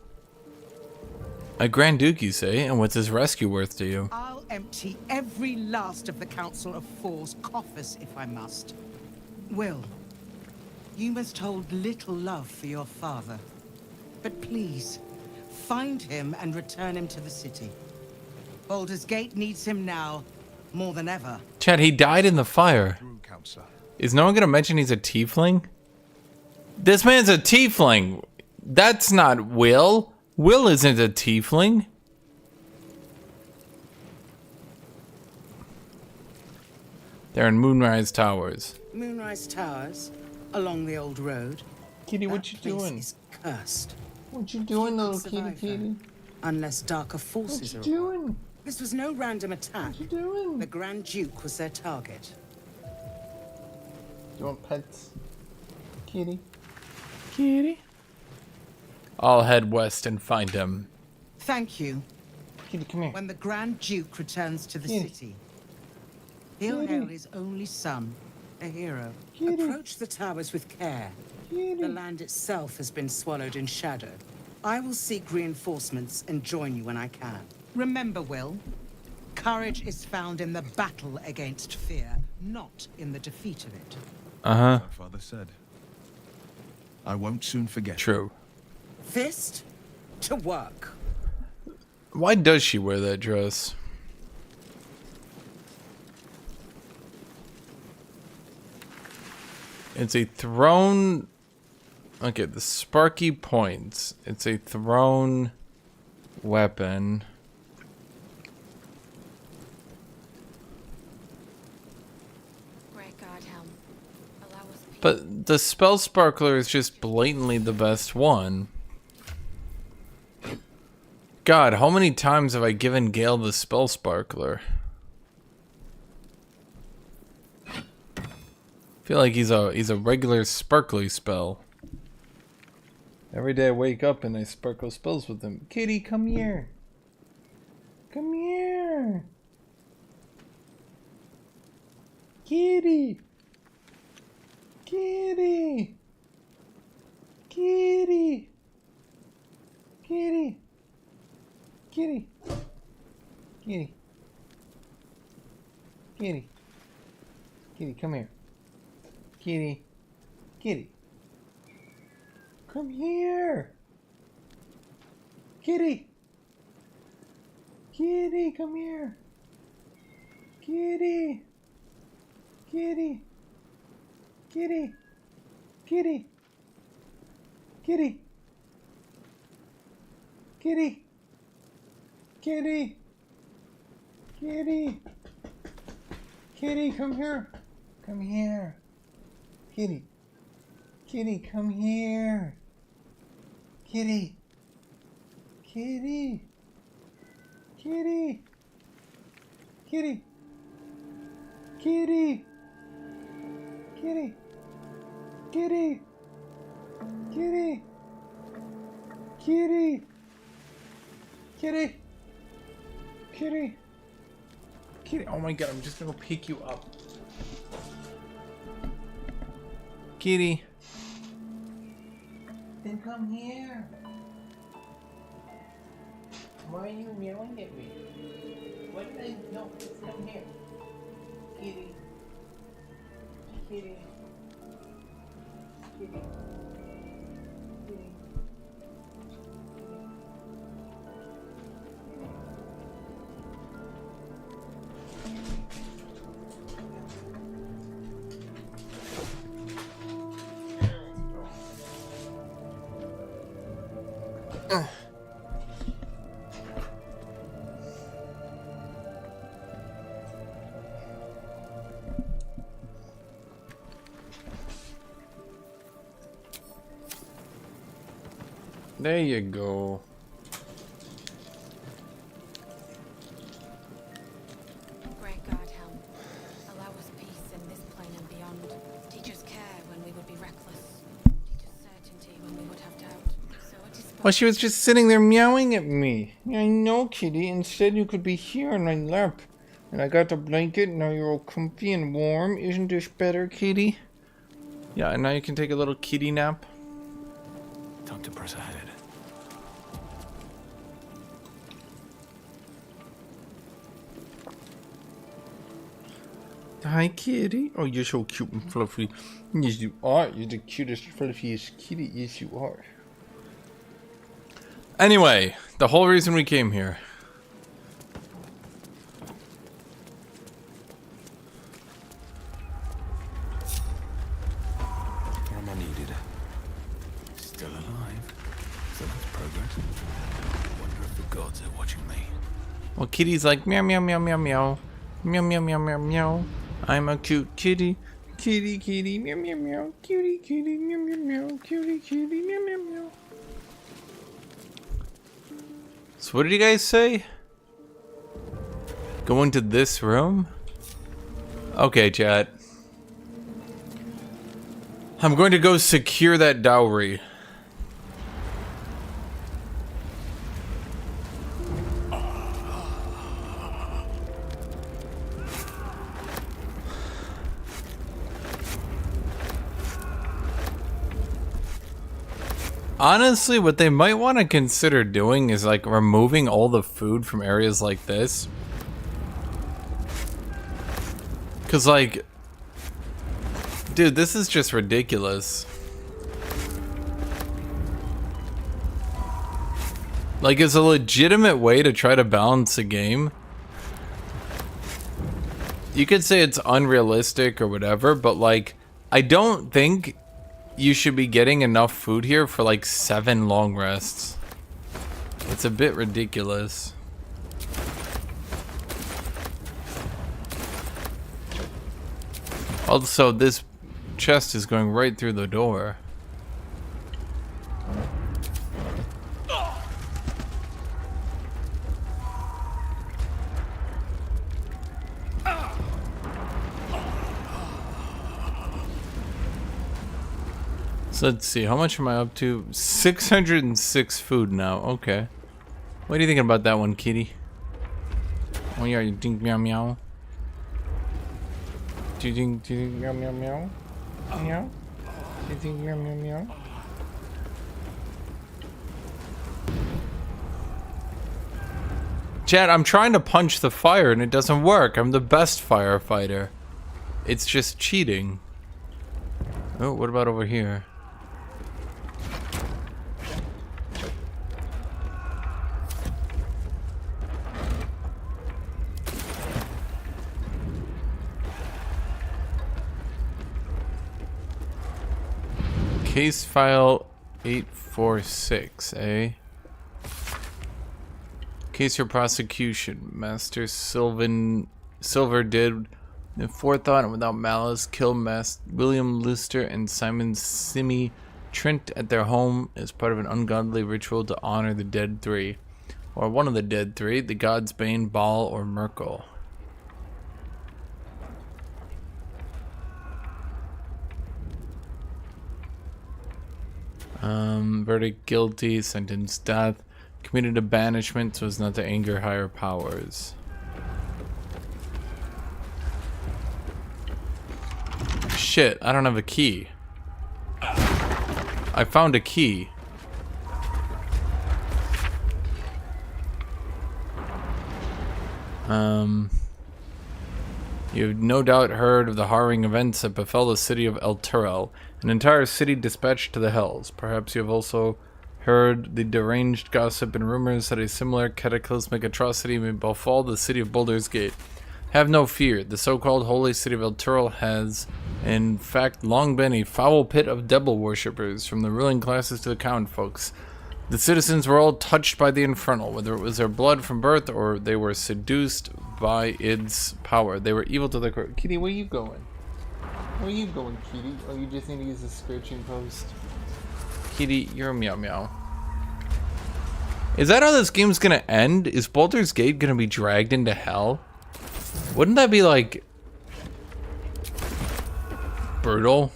A Grand Duke, you say? And what's his rescue worth to you? I'll empty every last of the Council of Four's coffers if I must. Will, you must hold little love for your father. But please, find him and return him to the city. Baldur's Gate needs him now, more than ever. Chad, he died in the fire. Is no one gonna mention he's a tiefling? This man's a tiefling! That's not Will. Will isn't a tiefling. They're in Moonrise Towers. Moonrise Towers, along the old road. Kitty, what you doing? Is cursed. What you doing, little kitty? Unless darker forces are doing? This was no random attack. What you doing? The Grand Duke was their target. You want pets? Kitty? Kitty? I'll head west and find him. Thank you. Kitty, come here. When the Grand Duke returns to the Kitty. city, he'll hail his only son, a hero. Kitty. Approach the towers with care. Kitty. The land itself has been swallowed in shadow. I will seek reinforcements and join you when I can. Remember, Will, courage is found in the battle against fear, not in the defeat of it. Uh-huh. My father said. I won't soon forget. True. Fist to work. Why does she wear that dress? It's a thrown... Okay, the sparky points. It's a thrown weapon. But the spell sparkler is just blatantly the best one. God, how many times have I given Gale the spell sparkler? I feel like he's a regular sparkly spell. Every day I wake up and I sparkle spells with him. Kitty, come here. Come here. Kitty. Kitty. Kitty. Kitty. Kitty. Kitty. Kitty. Kitty, come here. Kitty. Kitty. Come here. Kitty. Kitty, come here. Kitty. Kitty. Kitty. Kitty. Kitty. Kitty. Kitty. Kitty. Kitty, come here. Come here. Kitty. Kitty, come here. Kitty. Kitty. Kitty. Kitty. Kitty. Kitty. Kitty. Kitty. Kitty. Kitty. Kitty. Kitty. Oh my god, I'm just gonna pick you up. Kitty. Then come here. Why are you yelling at me? What did I... No, just come here. Kitty. Kitty. Kitty. Kitty. There you go. Great God, Helm. Allow us peace in this plane and beyond. Teach us care when we would be reckless. Teach us certainty when we would have doubt. So it is... Well, she was just sitting there meowing at me. I know, kitty. Instead, you could be here on my lap. And I got the blanket, now you're all comfy and warm. Isn't this better, kitty? Yeah, and now you can take a little kitty nap. dangerous ahead. Hi, kitty. Oh, you're so cute and fluffy. Yes, you are. You're the cutest, fluffiest kitty. Yes, you are. Anyway, the whole reason we came here. Am I needed? Still alive. So that's progress. I wonder if the gods are watching me. Well, kitty's like meow meow meow meow meow. Meow meow meow meow meow. I'm a cute kitty. Kitty kitty meow meow meow. Cutie kitty meow meow meow. Cutie kitty meow meow meow. So what did you guys say? Go into this room? Okay, chat. I'm going to go secure that dowry. Honestly, what they might want to consider doing is like removing all the food from areas like this. Cause like, dude, this is just ridiculous. Like, it's a legitimate way to try to balance a game. You could say it's unrealistic or whatever, but like, I don't think you should be getting enough food here for like 7 long rests. It's a bit ridiculous. Also, this chest is going right through the door. So let's see, how much am I up to? 606 food now, okay. What are you thinking about that one, kitty? Oh yeah, you think meow meow? Do you think meow meow meow? Meow? Do you think meow meow meow? Chat, I'm trying to punch the fire and it doesn't work. I'm the best firefighter. It's just cheating. Oh, what about over here? Case file 846, eh? Case for prosecution. Master Silver did, in forethought and without malice, kill William Lister and Simon Simi Trent at their home as part of an ungodly ritual to honor the dead three. Or one of the dead three, the gods Bane, Baal, or Merkel. Verdict guilty, sentence death, committed to banishment so as not to anger higher powers. Shit, I don't have a key. I found a key. You've no doubt heard of the harrowing events that befell the city of El Turel, an entire city dispatched to the hells. Perhaps you have also heard the deranged gossip and rumors that a similar cataclysmic atrocity may befall the city of Baldur's Gate. Have no fear, the so-called holy city of El Turel has, in fact, long been a foul pit of devil worshippers, from the ruling classes to the common folks. The citizens were all touched by the infernal, whether it was their blood from birth or they were seduced by its power. They were evil to their core. Kitty, where you going? Where you going, Kitty? Oh, you just need to use the scratching post. Kitty, you're a meow meow. Is that how this game's gonna end? Is Baldur's Gate gonna be dragged into hell? Wouldn't that be like brutal?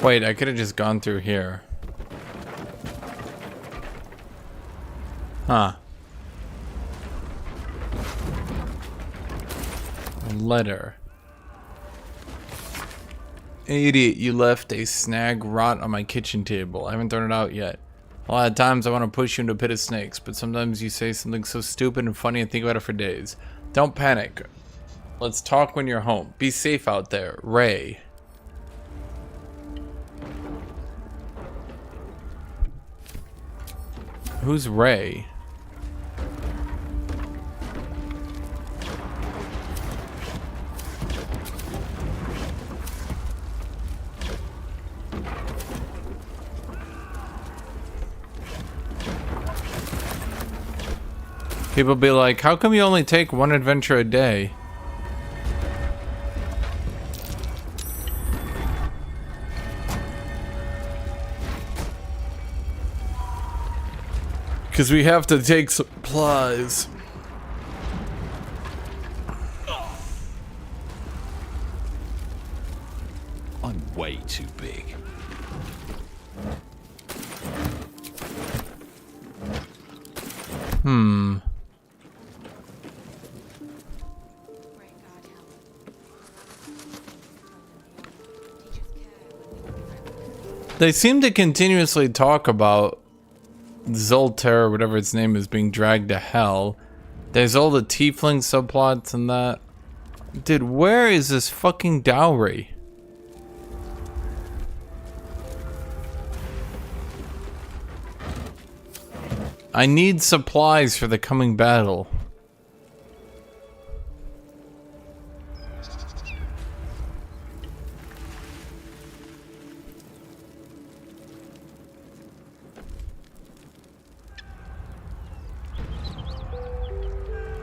Wait, I could have just gone through here. Huh. A letter. Idiot, you left a snag rot on my kitchen table. I haven't thrown it out yet. A lot of times I want to push you into a pit of snakes, but sometimes you say something so stupid and funny and think about it for days. Don't panic. Let's talk when you're home. Be safe out there. Ray. Who's Ray? People be like, how come you only take one adventure a day? Because we have to take supplies. I'm way too big. They seem to continuously talk about Zoltar, or whatever its name is, being dragged to hell. There's all the tiefling subplots and that. Dude, where is this fucking dowry? I need supplies for the coming battle.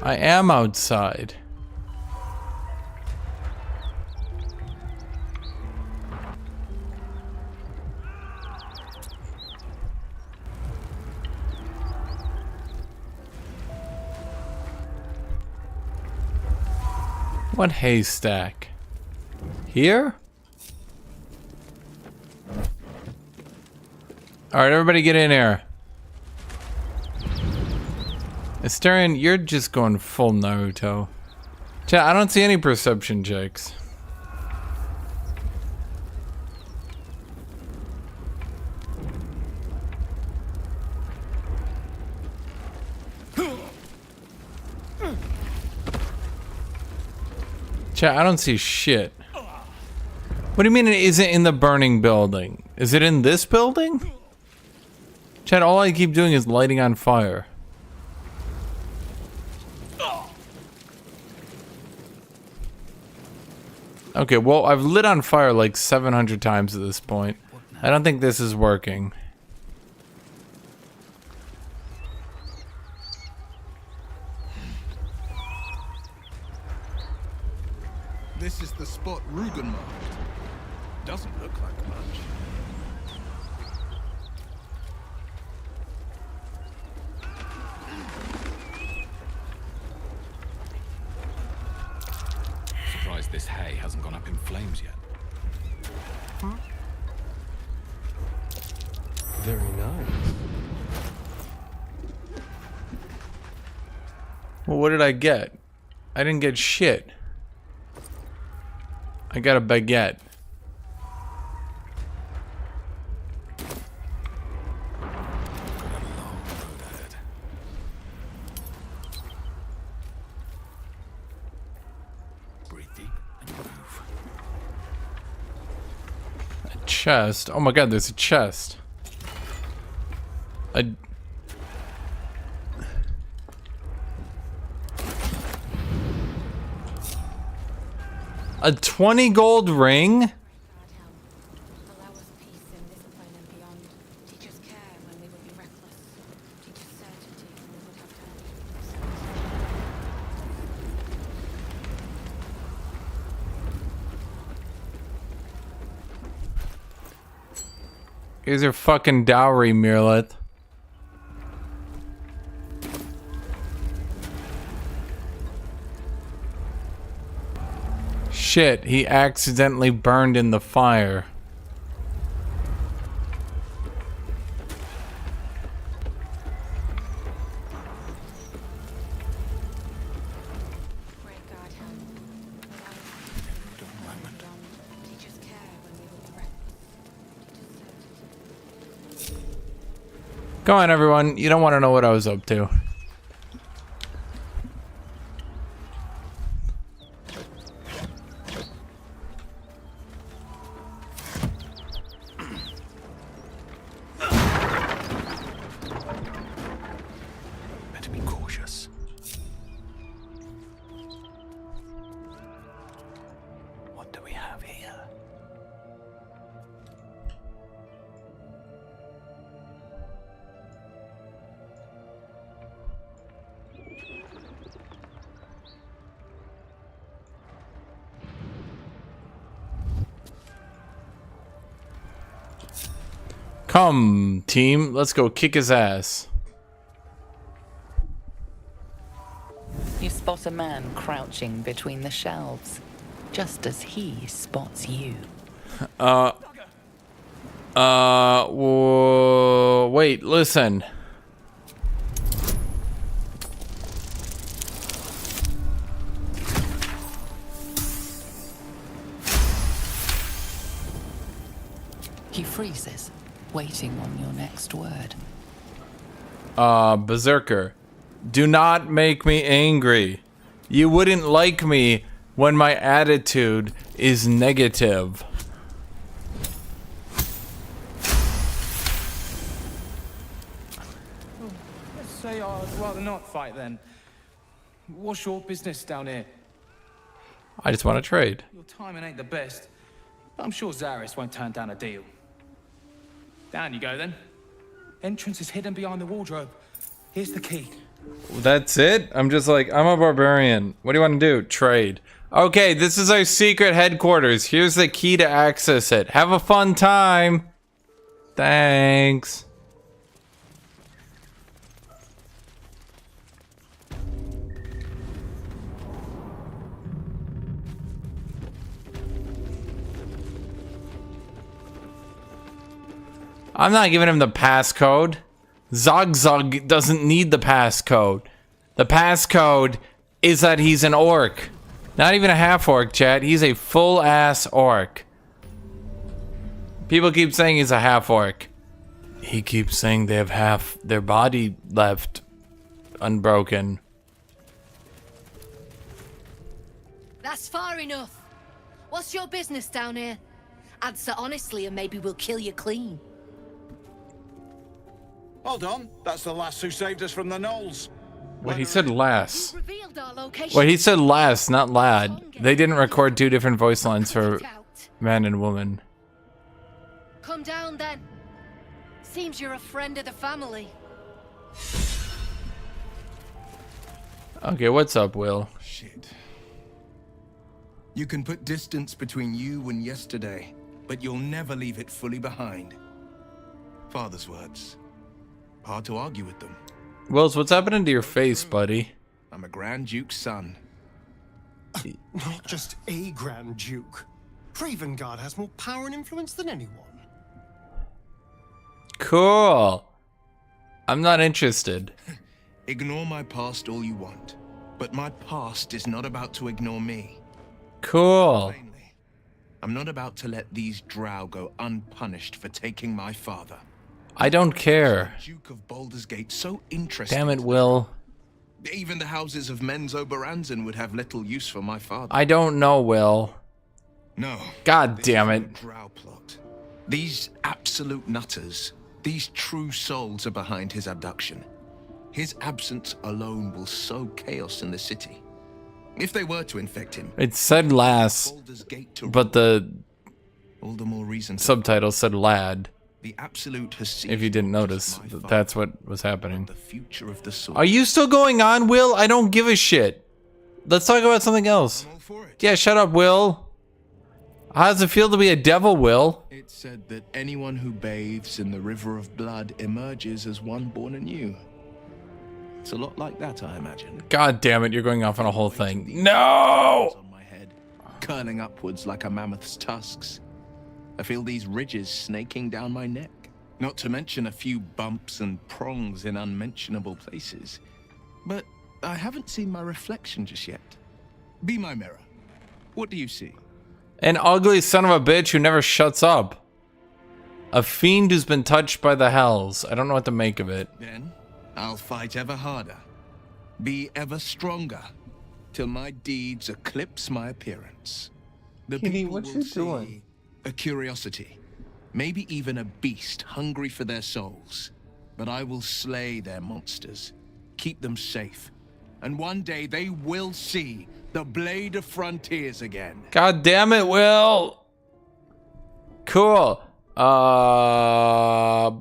I am outside. What haystack? Here? Alright, everybody get in here. Asterion, you're just going full Naruto. Chat, I don't see any perception checks. Chat, I don't see shit. What do you mean it isn't in the burning building? Is it in this building? Chat, all I keep doing is lighting on fire. Okay, well, I've lit on fire like 700 times at this point. I don't think this is working. This is the spot Rugen marked. Doesn't look like much. Surprised this hay hasn't gone up in flames yet. Huh? Very nice. Well, what did I get? I didn't get shit. I got a baguette. A chest. Oh my god, there's a chest. A 20 gold ring? Here's your fucking dowry, Mirlet. Shit, he accidentally burned in the fire. Come on, everyone. You don't want to know what I was up to. Better be cautious. What do we have here? Come, team. Let's go kick his ass. You spot a man crouching between the shelves, just as he spots you. Wait, listen. He freezes, waiting on your next word. Berserker. Do not make me angry. You wouldn't like me when my attitude is negative. Let's say I'd rather not fight then. What's your business down here? I just want to trade. Your timing ain't the best. I'm sure Zaris won't turn down a deal. Down you go then. Entrance is hidden behind the wardrobe. Here's the key. That's it? I'm just like, I'm a barbarian. What do you want to do? Trade. Okay, this is our secret headquarters. Here's the key to access it. Have a fun time. Thanks. I'm not giving him the passcode. ZOGZUG doesn't need the passcode. The passcode is that he's an orc. Not even a half-orc, chat. He's a full-ass orc. People keep saying he's a half-orc. He keeps saying they have half their body left unbroken. That's far enough. What's your business down here? Answer honestly and maybe we'll kill you clean. Hold on, that's the lass who saved us from the gnolls. Wait, he said lass. Revealed our location. Wait, he said lass, not lad. They didn't record two different voice lines for man and woman. Come down then. Seems you're a friend of the family. Okay, what's up, Will? Shit. You can put distance between you and yesterday, but you'll never leave it fully behind. Father's words. Hard to argue with them. Wills, what's happening to your face, buddy? I'm a Grand Duke's son. Not just a Grand Duke. Ravengard has more power and influence than anyone. Cool. I'm not interested. Ignore my past all you want, but my past is not about to ignore me. Cool. I'm not about to let these drow go unpunished for taking my father. I don't care. Duke of Baldur's Gate, so interesting. Damn it, Will. Even the houses of Menzo Baranzan would have little use for my father. I don't know, Will. No. God damn it. Drow plot. These absolute nutters, these true souls are behind his abduction. His absence alone will sow chaos in the city. If they were to infect him. It said lass, but the all the more reason subtitle said lad. The absolute has if you didn't notice, that's what was happening. The future of the sword. Are you still going on, Will? I don't give a shit. Let's talk about something else. Yeah, shut up, Will. How does it feel to be a devil, Will? It's said that anyone who bathes in the river of blood emerges as one born anew. It's a lot like that, I imagine. God damn it, you're going off on a whole thing. No! On my head, curling upwards like a mammoth's tusks. I feel these ridges snaking down my neck. Not to mention a few bumps and prongs in unmentionable places. But I haven't seen my reflection just yet. Be my mirror. What do you see? An ugly son of a bitch who never shuts up. A fiend who's been touched by the hells. I don't know what to make of it. Then I'll fight ever harder, be ever stronger, till my deeds eclipse my appearance. The Kitty, people what will you see doing? a curiosity, maybe even a beast hungry for their souls. But I will slay their monsters, keep them safe, and one day they will see the Blade of Frontiers again. God damn it, Will. Cool. Bye.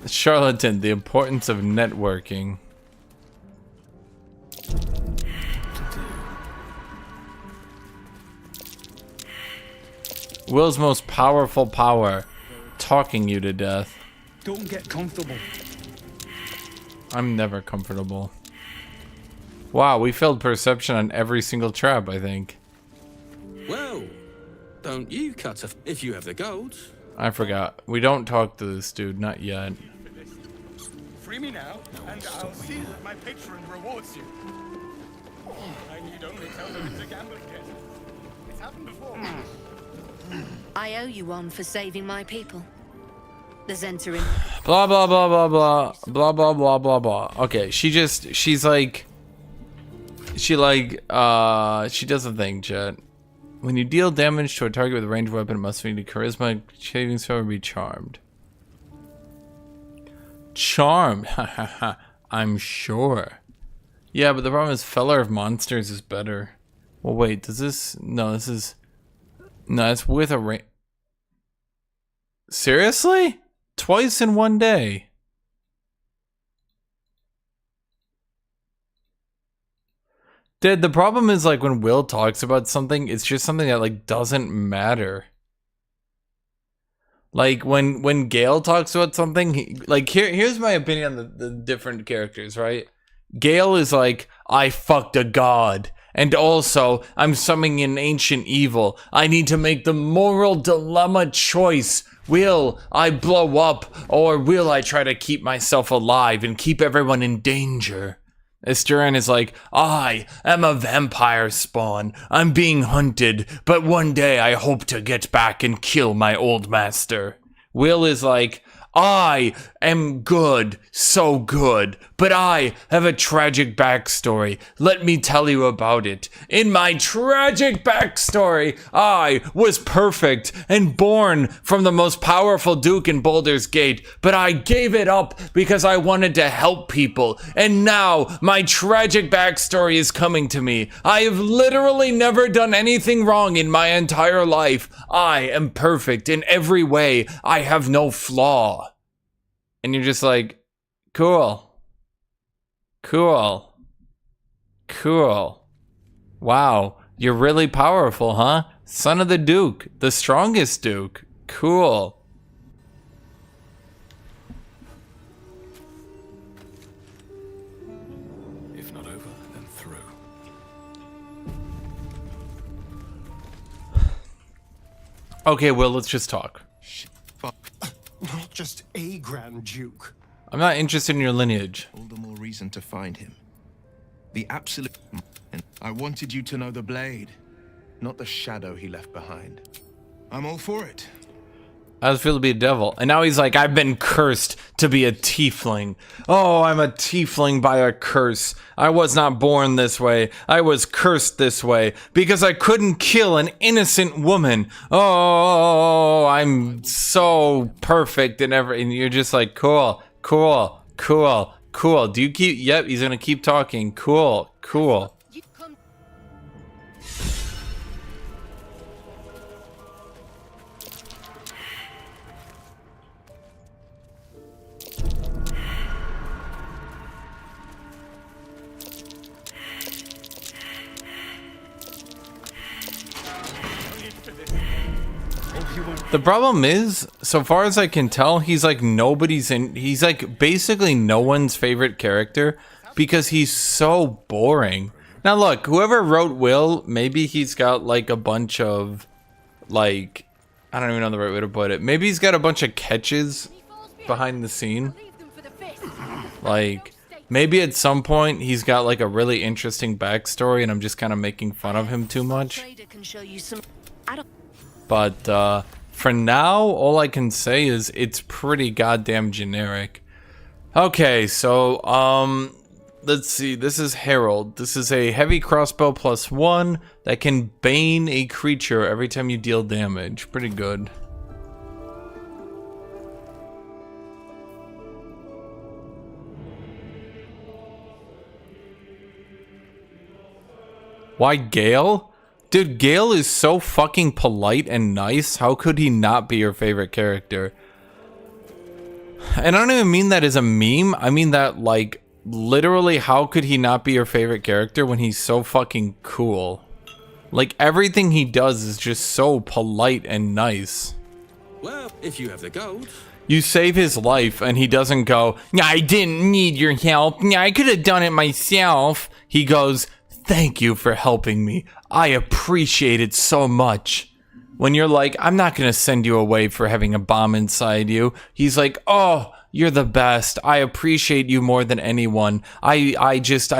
Charlatan, the importance of networking. Will's most powerful power, talking you to death. Don't get comfortable. I'm never comfortable. Wow, we failed perception on every single trap, I think. Well, don't you cut if you have the gold. I forgot. We don't talk to this dude, not yet. Free me now, and I'll see that my patron rewards you. I need only tell them it's a gambling den. It's happened before. I owe you one for saving my people. The Zentarim. Blah, blah, blah, blah, blah. Blah, blah, blah, blah, blah. Okay, she's like... She does a thing, chat. When you deal damage to a target with a ranged weapon, it must be charisma, saving throw, or be charmed. Charmed? Hahaha. I'm sure. Yeah, but the problem is Feller of Monsters is better. Well, wait, does this... No, this is... No, it's with a range... Seriously? Twice in one day? Dude, the problem is like when Will talks about something, it's just something that like doesn't matter. Like when Gale talks about something, here's my opinion on the different characters, right? Gale is like, I fucked a god. And also, I'm summoning an ancient evil. I need to make the moral dilemma choice. Will I blow up, or will I try to keep myself alive and keep everyone in danger? Esteran is like, I am a vampire spawn. I'm being hunted, but one day I hope to get back and kill my old master. Will is like, I am good, so good, but I have a tragic backstory. Let me tell you about it. In my tragic backstory, I was perfect and born from the most powerful duke in Baldur's Gate, but I gave it up because I wanted to help people. And now my tragic backstory is coming to me. I have literally never done anything wrong in my entire life. I am perfect in every way. I have no flaw. And you're just like, cool. Cool. Cool. Wow, you're really powerful, huh? Son of the Duke, the strongest Duke. Cool. If not over, then through. Okay, Will, let's just talk. Not just a Grand Duke. I'm not interested in your lineage. All the more reason to find him. The absolute... I wanted you to know the blade, not the shadow he left behind. I'm all for it. How does it feel to be a devil? And now he's like, I've been cursed to be a tiefling. Oh, I'm a tiefling by a curse. I was not born this way. I was cursed this way because I couldn't kill an innocent woman. Oh, I'm so perfect and and you're just like, cool, cool, cool, cool. Do you keep, yep, he's gonna keep talking. Cool, cool. The problem is, so far as I can tell, he's like he's like basically no one's favorite character because he's so boring. Now look, whoever wrote Will, maybe he's got like a bunch of like, I don't even know the right way to put it. Maybe he's got a bunch of catches behind the scene. Like, maybe at some point he's got like a really interesting backstory and I'm just kind of making fun of him too much. show you some. I don't. But for now, all I can say is it's pretty goddamn generic. Okay, so let's see. This is Herald. This is a heavy crossbow +1 that can bane a creature every time you deal damage. Pretty good. Why Gale? Dude, Gale is so fucking polite and nice. How could he not be your favorite character? And I don't even mean that as a meme. I mean that, like, literally, how could he not be your favorite character when he's so fucking cool? Like, everything he does is just so polite and nice. Well, if you have the gold. You save his life and he doesn't go, I didn't need your help. I could have done it myself. He goes, thank you for helping me. I appreciate it so much. When you're like, I'm not going to send you away for having a bomb inside you. He's like, oh, you're the best. I appreciate you more than anyone. I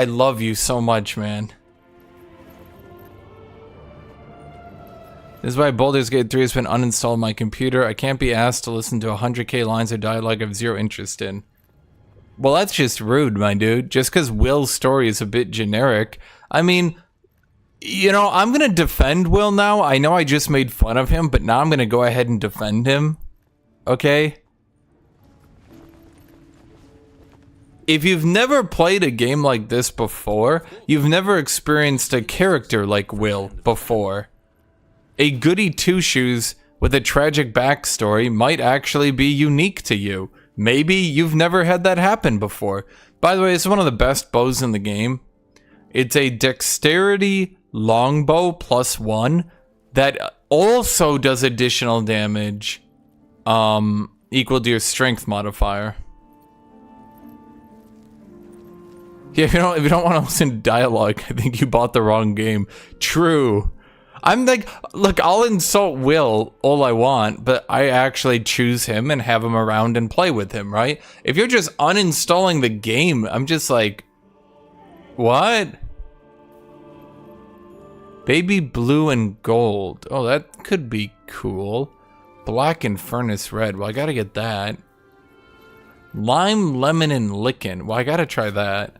love you so much, man. This is why Baldur's Gate 3 has been uninstalled on my computer. I can't be asked to listen to 100k lines of dialogue I have zero interest in. Well, that's just rude, my dude. Just because Will's story is a bit generic. I mean, you know, I'm going to defend Will now. I know I just made fun of him, but now I'm going to go ahead and defend him. Okay? If you've never played a game like this before, you've never experienced a character like Will before. A goody two-shoes with a tragic backstory might actually be unique to you. Maybe you've never had that happen before. By the way, it's one of the best bows in the game. It's a dexterity longbow +1 that also does additional damage equal to your strength modifier. Yeah, if you don't want to listen to dialogue, I think you bought the wrong game. True. I'm like, look, I'll insult Will all I want, but I actually choose him and have him around and play with him, right? If you're just uninstalling the game, I'm just like, what? Baby blue and gold. Oh, that could be cool. Black and furnace red. Well, I gotta get that. Lime, lemon, and lichen. Well, I gotta try that.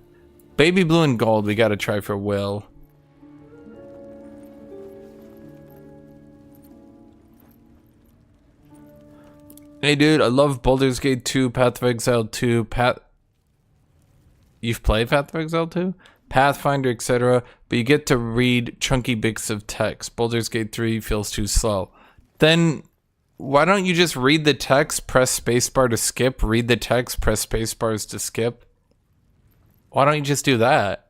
Baby blue and gold, we gotta try for Will. Hey dude, I love Baldur's Gate 2, Path of Exile 2, You've played Path of Exile 2? Pathfinder, etc. But you get to read chunky bits of text. Baldur's Gate 3 feels too slow. Then why don't you just read the text, press spacebar to skip, read the text, press spacebars to skip? Why don't you just do that?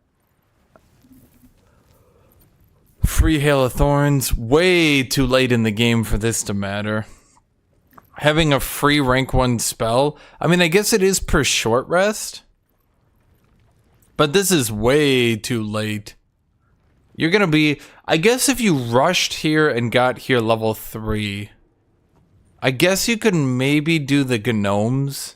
Free Hail of Thorns, way too late in the game for this to matter. Having a free rank 1 spell, I mean, I guess it is per short rest. But this is way too late. You're gonna be, I guess if you rushed here and got here level 3, I guess you could maybe do the gnomes.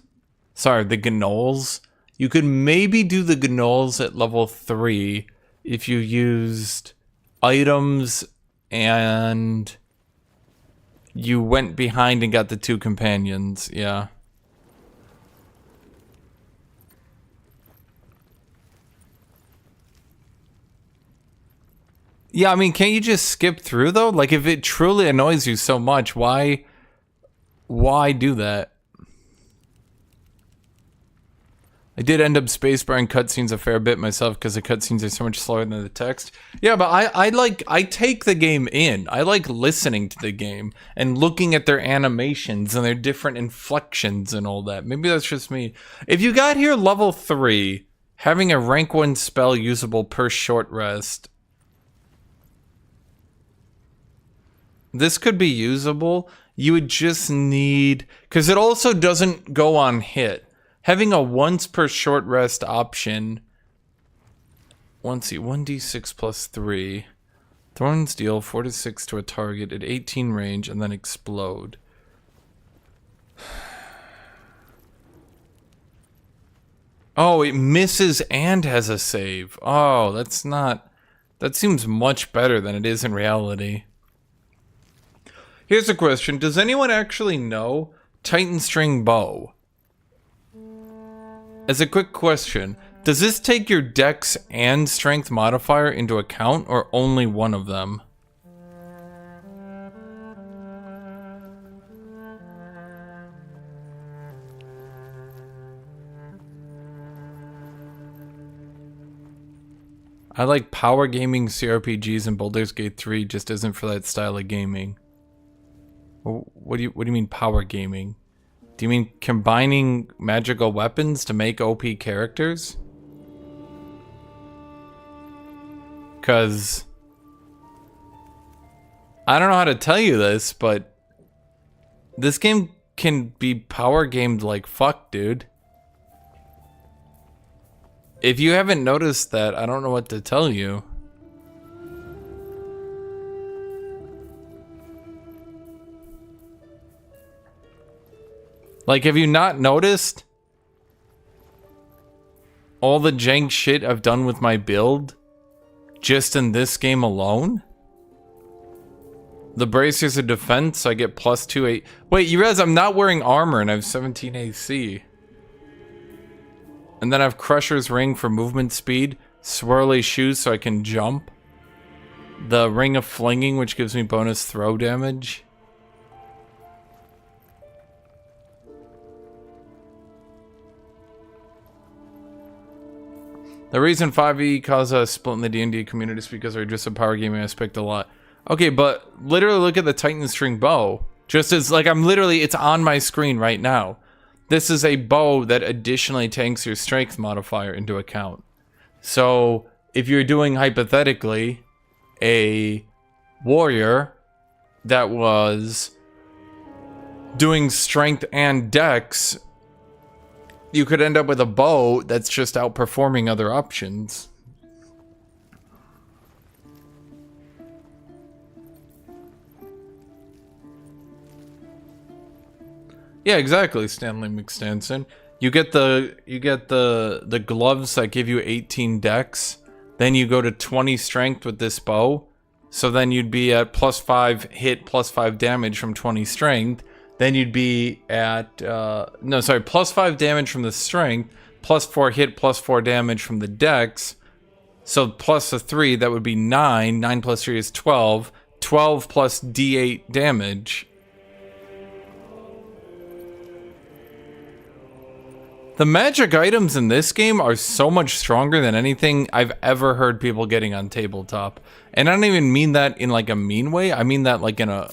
Sorry, the gnolls. You could maybe do the gnolls at level 3 if you used items and you went behind and got the 2 companions, yeah. Yeah, I mean, can't you just skip through though? Like, if it truly annoys you so much, why do that? I did end up spacebarring cutscenes a fair bit myself because the cutscenes are so much slower than the text. Yeah, but I take the game in. I like listening to the game and looking at their animations and their different inflections and all that. Maybe that's just me. If you got here level 3, having a rank 1 spell usable per short rest, this could be usable. You would just need, because it also doesn't go on hit. Having a once per short rest option. 1d6 plus 3. Thorns deal 4 to 6 to a target at 18 range and then explode. Oh, it misses and has a save. Oh, that's not, that seems much better than it is in reality. Here's a question. Does anyone actually know Titan String Bow? As a quick question, does this take your dex and strength modifier into account, or only one of them? I like power gaming CRPGs, and Baldur's Gate 3 just isn't for that style of gaming. What do you mean power gaming? Do you mean combining magical weapons to make OP characters? Cause I don't know how to tell you this, but this game can be power gamed like fuck, dude. If you haven't noticed that, I don't know what to tell you. Like, have you not noticed all the jank shit I've done with my build just in this game alone? The bracers of defense, I get +2 Wait, you realize I'm not wearing armor and I have 17 AC. And then I have Crusher's Ring for movement speed, Swirly Shoes so I can jump, the Ring of Flinging, which gives me bonus throw damage. The reason 5e caused a split in the D&D community is because they're just a power gaming aspect a lot. Okay, but literally look at the Titan String Bow. Just as, like, it's on my screen right now. This is a bow that additionally takes your strength modifier into account. So, if you're doing, hypothetically, a warrior that was doing strength and dex, you could end up with a bow that's just outperforming other options. Yeah, exactly, Stanley McStanson. You get the gloves that give you 18 dex. Then you go to 20 strength with this bow. So then you'd be at +5 hit, +5 damage from 20 strength. Then you'd be at +5 damage from the strength, +4 hit, +4 damage from the dex. So plus a 3, that would be 9. 9 plus 3 is 12. 12 plus d8 damage. The magic items in this game are so much stronger than anything I've ever heard people getting on tabletop. And I don't even mean that in like a mean way. I mean that like in a...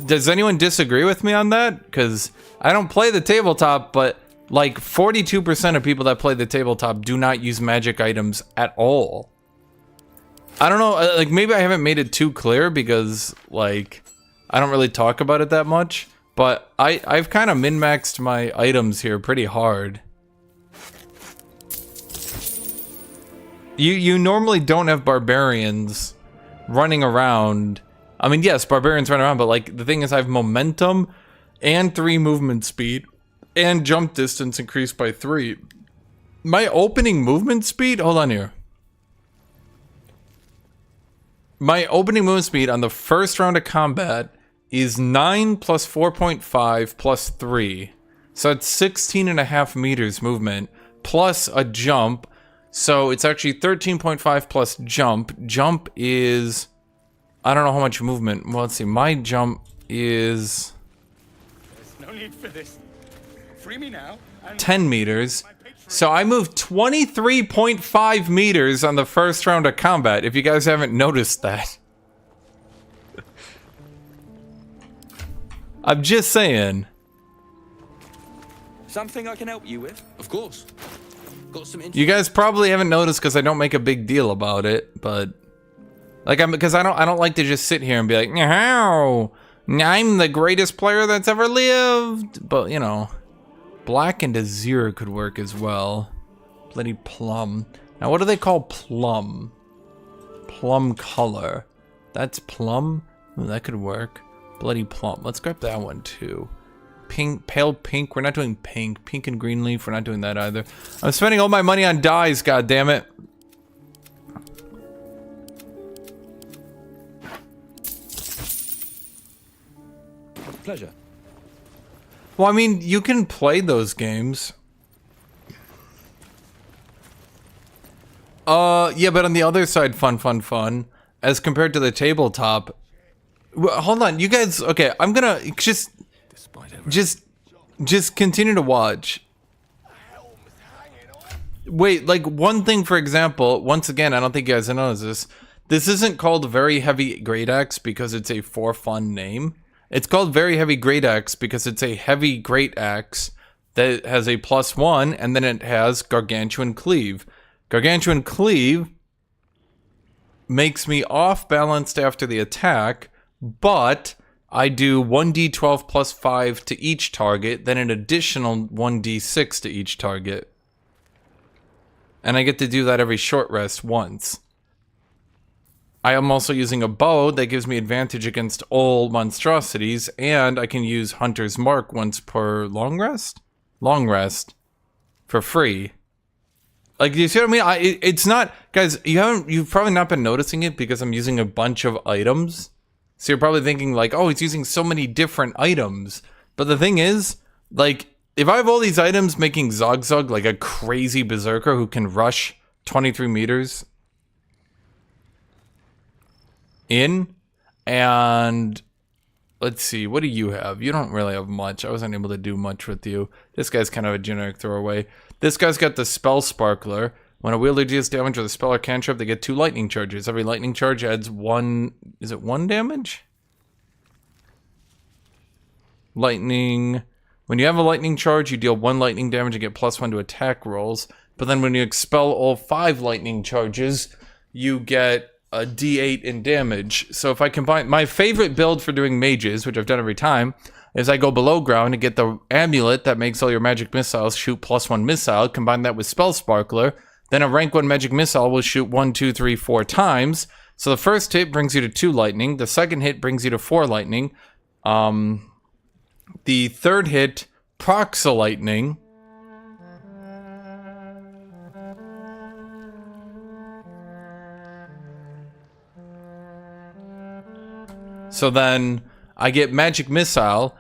does anyone disagree with me on that? Because I don't play the tabletop, but like 42% of people that play the tabletop do not use magic items at all. I don't know, like maybe I haven't made it too clear because like I don't really talk about it that much. But I've kind of min-maxed my items here pretty hard. You normally don't have barbarians running around. I mean, yes, barbarians run around, but like the thing is I have momentum and 3 movement speed and jump distance increased by 3. My opening movement speed, hold on here. My opening movement speed on the first round of combat is 9 plus 4.5 plus 3. So it's 16.5 meters movement plus a jump. So it's actually 13.5 plus jump. Jump is... I don't know how much movement. Well, let's see. My jump is... There's no need for this. Free me now. 10 meters. So I moved 23.5 meters on the first round of combat, if you guys haven't noticed that. I'm just saying. Something I can help you with? Of course. Got some You guys probably haven't noticed because I don't make a big deal about it, but like because I don't like to just sit here and be like, "No, I'm the greatest player that's ever lived." But you know, black and azure could work as well. Bloody plum. Now, what do they call plum? Plum color. That's plum. Ooh, that could work. Bloody plum. Let's grab that one too. Pink, pale pink. We're not doing pink. Pink and green leaf. We're not doing that either. I'm spending all my money on dyes. God damn it. Pleasure. Well, I mean, you can play those games. Yeah, but on the other side, fun. As compared to the tabletop. Well, hold on, you guys. Okay, I'm gonna just continue to watch. Wait, like one thing, for example. Once again, I don't think you guys know this. This isn't called Very Heavy Great Axe because it's a for fun name. It's called Very Heavy Great Axe because it's a heavy great axe that has a +1, and then it has Gargantuan Cleave. Gargantuan Cleave makes me off balanced after the attack, but I do 1d12 plus 5 to each target, then an additional 1d6 to each target. And I get to do that every short rest once. I am also using a bow that gives me advantage against all monstrosities, and I can use Hunter's Mark once per long rest? Long rest. For free. Like, you see what I mean? It's not... Guys, you've probably not been noticing it because I'm using a bunch of items. So you're probably thinking like, oh, he's using so many different items. But the thing is, like, if I have all these items making ZOGZUG like a crazy berserker who can rush 23 meters... in, and let's see, what do you have? You don't really have much. I wasn't able to do much with you. This guy's kind of a generic throwaway. This guy's got the Spell Sparkler. When a wielder deals damage with a spell or cantrip, they get 2 lightning charges. Every lightning charge adds 1... Is it 1 damage? Lightning... When you have a lightning charge, you deal 1 lightning damage and get +1 to attack rolls. But then when you expel all 5 lightning charges, you get a d8 in damage. So if I combine... My favorite build for doing mages, which I've done every time, is I go below ground and get the amulet that makes all your magic missiles shoot +1 missile, combine that with Spell Sparkler, then a rank 1 magic missile will shoot 1, 2, 3, 4 times. So the first hit brings you to 2 lightning, the second hit brings you to 4 lightning, the third hit procs a lightning, so then I get magic missile.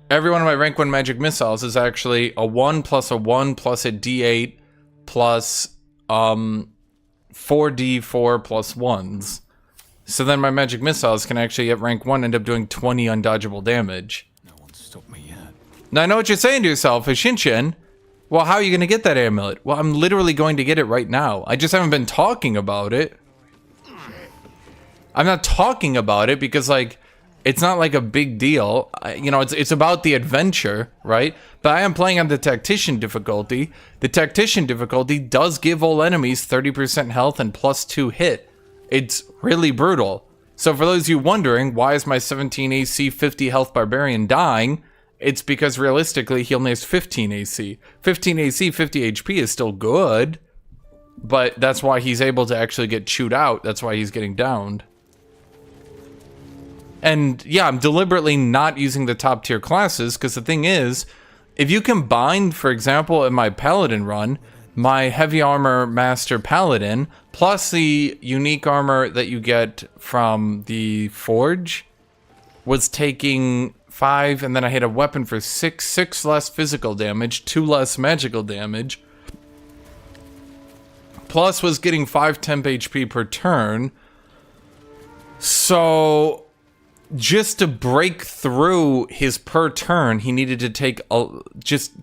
Every one of my rank 1 magic missiles is actually a 1 plus a 1 plus a d8 plus 4d4 plus 1s. So then my magic missiles can actually at rank 1 end up doing 20 undodgeable damage. No one's stopped me yet. Now I know what you're saying to yourself, Hashinshin. Well, how are you going to get that amulet? Well, I'm literally going to get it right now. I just haven't been talking about it. I'm not talking about it because, like, it's not like a big deal. You know, it's about the adventure, right? But I am playing on the Tactician difficulty. The Tactician difficulty does give all enemies 30% health and +2 hit. It's really brutal. So for those of you wondering, why is my 17 AC 50 health barbarian dying? It's because realistically, he only has 15 AC. 15 AC, 50 HP is still good. But that's why he's able to actually get chewed out. That's why he's getting downed. And yeah, I'm deliberately not using the top tier classes because the thing is, if you combine, for example, in my Paladin run, my heavy armor master Paladin plus the unique armor that you get from the Forge was taking 5, and then I hit a weapon for 6 less physical damage, 2 less magical damage, plus was getting 5 temp HP per turn. So just to break through his per turn, he needed to take just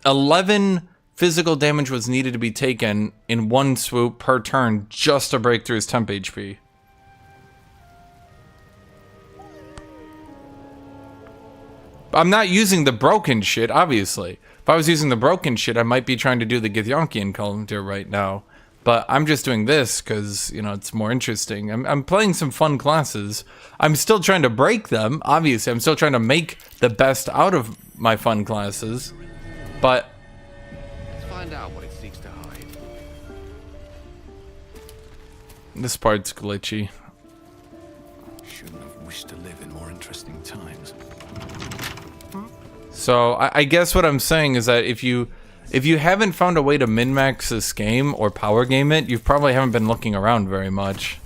11 physical damage was needed to be taken in 1 swoop per turn just to break through his temp HP. I'm not using the broken shit, obviously. If I was using the broken shit, I might be trying to do the Githyankian counter right now. But I'm just doing this because, you know, it's more interesting. I'm playing some fun classes. I'm still trying to break them, obviously. I'm still trying to make the best out of my fun classes. But let's find out what it seeks to hide. This part's glitchy. Shouldn't have wished to live in more interesting times. So I guess what I'm saying is that if you haven't found a way to min-max this game or power game it, you probably haven't been looking around very much.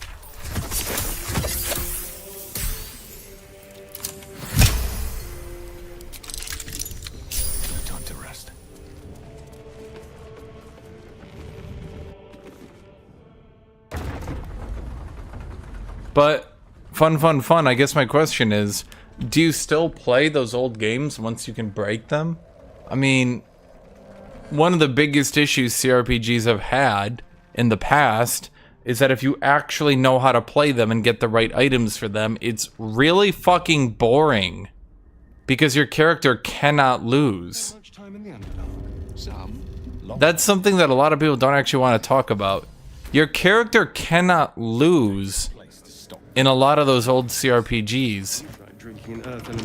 But fun. I guess my question is, do you still play those old games once you can break them? I mean, one of the biggest issues CRPGs have had in the past is that if you actually know how to play them and get the right items for them, it's really fucking boring. Because your character cannot lose. That's something that a lot of people don't actually want to talk about. Your character cannot lose in a lot of those old CRPGs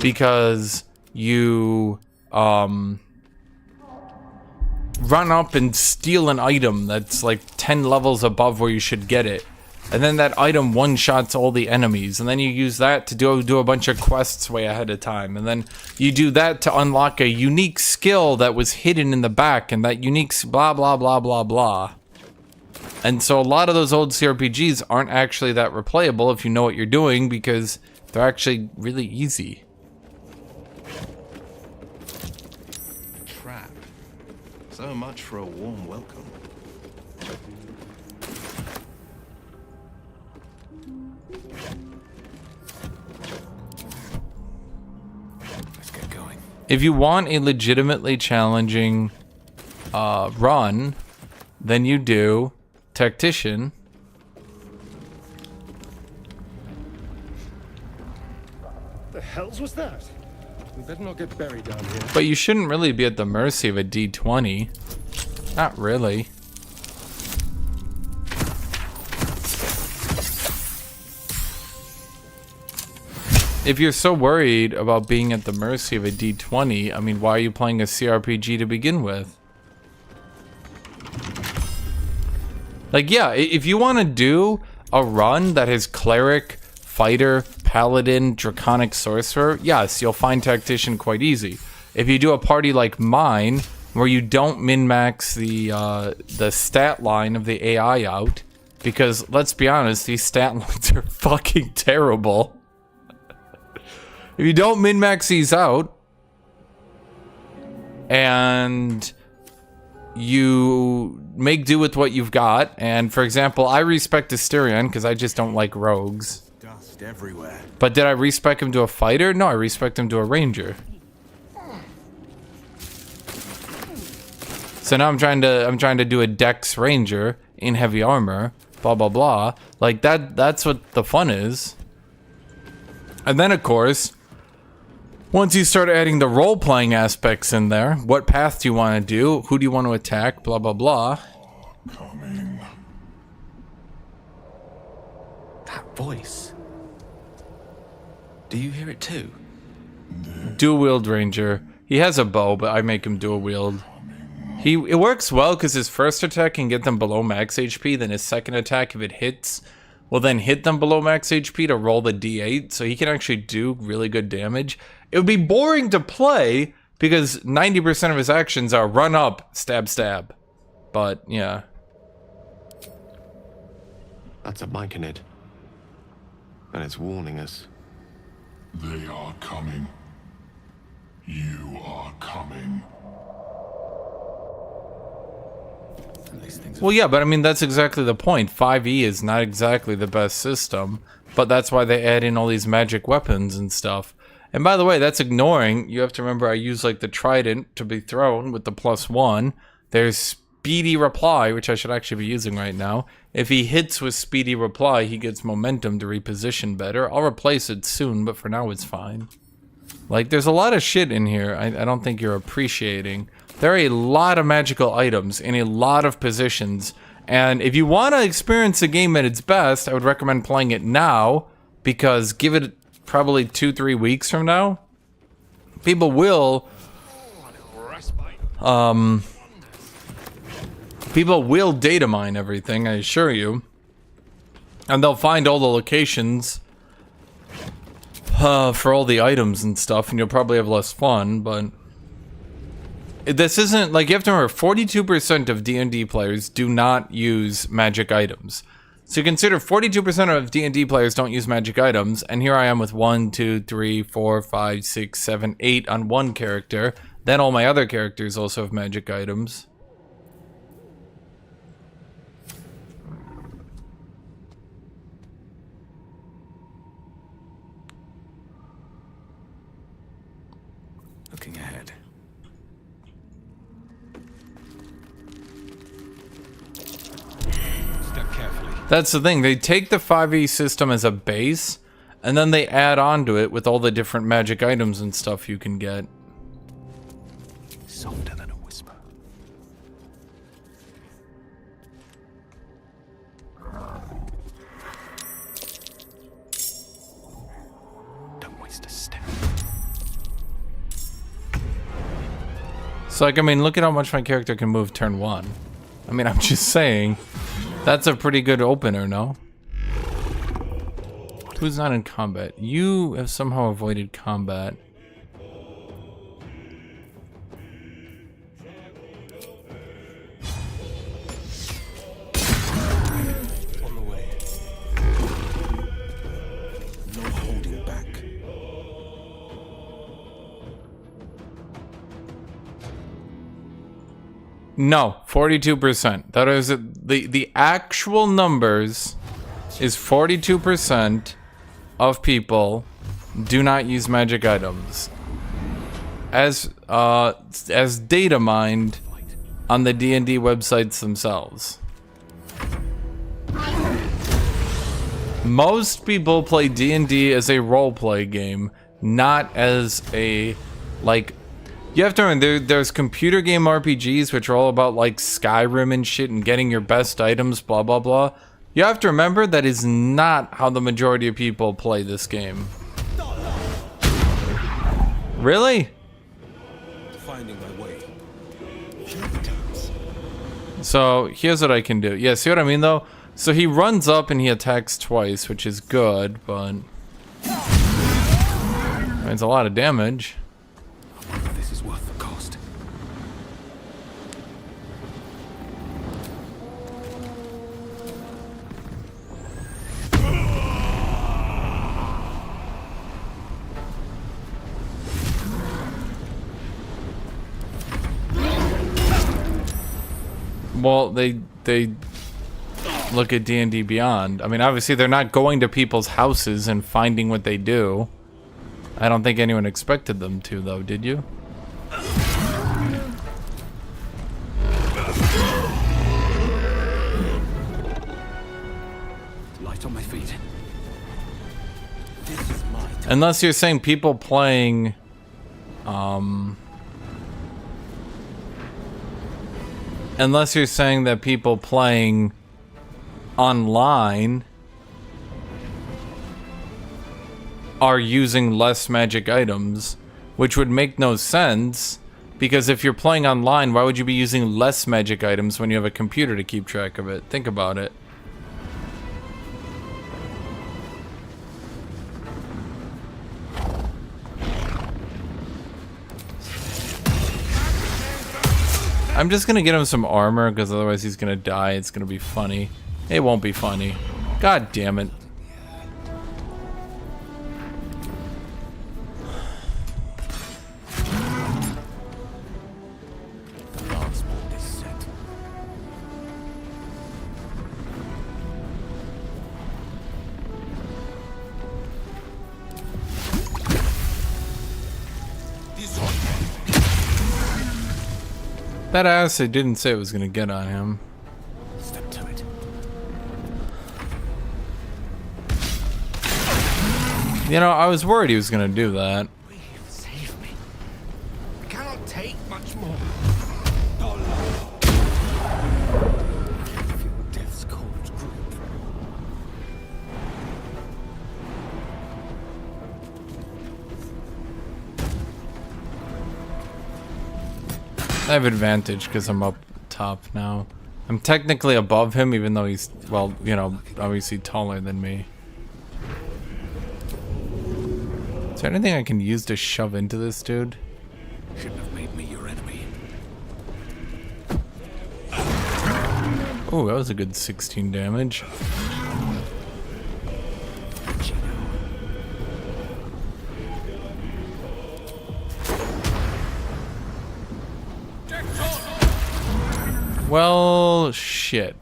because you run up and steal an item that's like 10 levels above where you should get it, and then that item one-shots all the enemies, and then you use that to do a bunch of quests way ahead of time, and then you do that to unlock a unique skill that was hidden in the back, and that unique blah blah blah blah blah. And so a lot of those old CRPGs aren't actually that replayable if you know what you're doing, because they're actually really easy. Trap. So much for a warm welcome. Let's get going. If you want a legitimately challenging run, then you do Tactician. The hells was that? We better not get buried down here. But you shouldn't really be at the mercy of a D20. Not really. If you're so worried about being at the mercy of a D20, I mean, why are you playing a CRPG to begin with? Like, yeah, if you want to do a run that has cleric, fighter, paladin, draconic sorcerer, yes, you'll find Tactician quite easy. If you do a party like mine, where you don't min-max the stat line of the AI out, because let's be honest, these stat lines are fucking terrible. If you don't min-max these out, and you make do with what you've got, and for example, I respect Asterion because I just don't like rogues. Dust everywhere. But did I respec him to a fighter? No, I respect him to a ranger. So now I'm trying to do a dex ranger in heavy armor, blah blah blah. Like that's what the fun is. And then of course, once you start adding the role-playing aspects in there, what path do you want to do? Who do you want to attack? Blah, blah, blah. Coming. That voice. Do you hear it too? Dual-wield ranger. He has a bow, but I make him dual-wield. It works well because his first attack can get them below max HP, then his second attack, if it hits, will then hit them below max HP to roll the D8, so he can actually do really good damage. It would be boring to play because 90% of his actions are run up, stab, stab. But, yeah. That's a Myconid. And it's warning us. They are coming. You are coming. Well, yeah, but I mean, that's exactly the point. 5e is not exactly the best system, but that's why they add in all these magic weapons and stuff. And by the way, that's ignoring, you have to remember I use like the trident to be thrown with the +1. There's speedy reply, which I should actually be using right now. If he hits with speedy reply, he gets momentum to reposition better. I'll replace it soon, but for now it's fine. Like, there's a lot of shit in here I don't think you're appreciating. There are a lot of magical items in a lot of positions, and if you want to experience the game at its best, I would recommend playing it now, because give it probably 2-3 weeks from now, people will data mine everything, I assure you, and they'll find all the locations for all the items and stuff, and you'll probably have less fun. But this isn't like, you have to remember 42% of D&D players do not use magic items. So consider 42% of D&D players don't use magic items, and here I am with 1, 2, 3, 4, 5, 6, 7, 8 on one character. Then all my other characters also have magic items. That's the thing. They take the 5e system as a base, and then they add on to it with all the different magic items and stuff you can get. Softer than a whisper. Don't waste a step. So, like, I mean, look at how much my character can move turn 1. I mean, I'm just saying, that's a pretty good opener, no? Who's not in combat? You have somehow avoided combat. On the way. No holding back. No, 42%. That is the actual numbers is 42% of people do not use magic items as data mined on the D&D websites themselves. Most people play D&D as a roleplay game, not as a, like, you have to remember, there's computer game RPGs, which are all about, like, Skyrim and shit and getting your best items, blah, blah, blah. You have to remember that is not how the majority of people play this game. Really? Finding my way. So, here's what I can do. Yeah, see what I mean, though? So he runs up and he attacks twice, which is good, but it's a lot of damage. I wonder if this is worth the cost. Well, they look at D&D Beyond. I mean, obviously they're not going to people's houses and finding what they do. I don't think anyone expected them to, though, did you? Light on my feet. This is my time. Unless you're saying people playing, unless you're saying that people playing online are using less magic items, which would make no sense, because if you're playing online, why would you be using less magic items when you have a computer to keep track of it? Think about it. I'm just gonna get him some armor, because otherwise he's gonna die. It's gonna be funny. It won't be funny. God damn it. That acid didn't say it was gonna get on him. Step to it. You know, I was worried he was gonna do that. Save me. I cannot take much more. Feel death's cold grip. I have advantage because I'm up top now. I'm technically above him, even though he's, well, you know, obviously taller than me. Is there anything I can use to shove into this dude? Shouldn't have made me your enemy. Oh, that was a good 16 damage. Well, shit.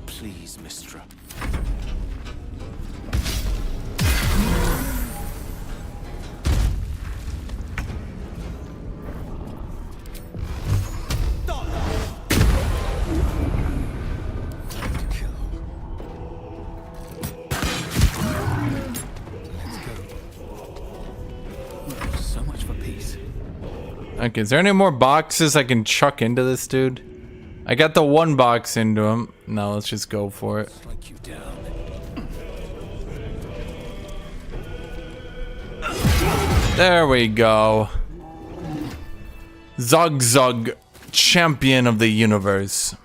Please, Mistra. Okay, is there any more boxes I can chuck into this dude? I got the one box into him. No, let's just go for it. Strike you down. There we go. ZOGZUG, champion of the universe.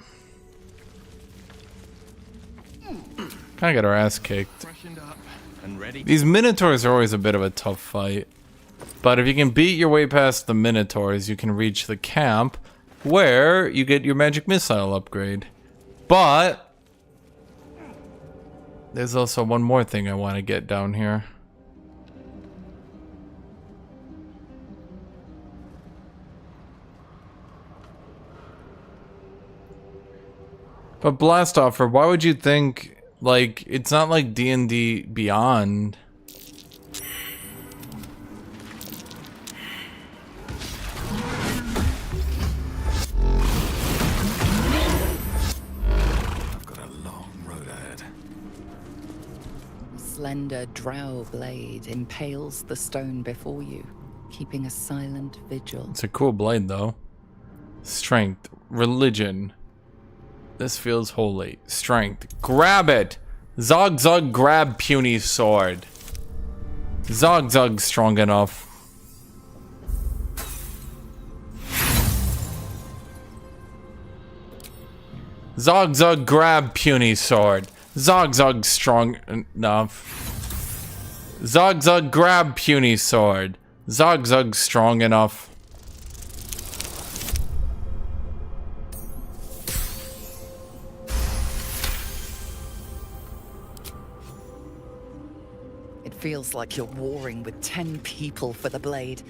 Kinda got our ass kicked. These Minotaurs are always a bit of a tough fight. But if you can beat your way past the Minotaurs, you can reach the camp where you get your magic missile upgrade. But there's also one more thing I want to get down here. But Blast Offer, why would you think, like, it's not like D&D Beyond. I've got a long road ahead. Slender drow blade impales the stone before you, keeping a silent vigil. It's a cool blade, though. Strength, religion. This feels holy. Strength. Grab it! ZOGZUG grab puny sword. ZOGZUG strong enough. ZOGZUG grab puny sword. ZOGZUG strong enough. ZOGZUG grab puny sword. ZOGZUG strong enough. Feels like you're warring with 10 people for the blade,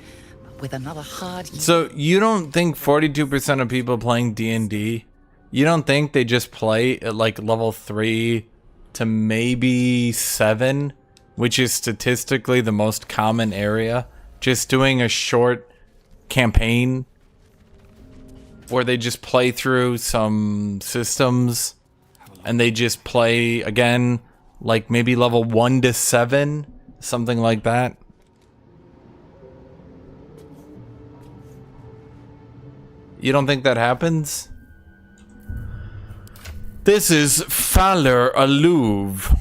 but with another hard... So you don't think 42% of people playing D&D, you don't think they just play at like level 3 to maybe 7, which is statistically the most common area, just doing a short campaign where they just play through some systems and they just play again like maybe level 1 to 7? Something like that. You don't think that happens? This is Faller Aluve.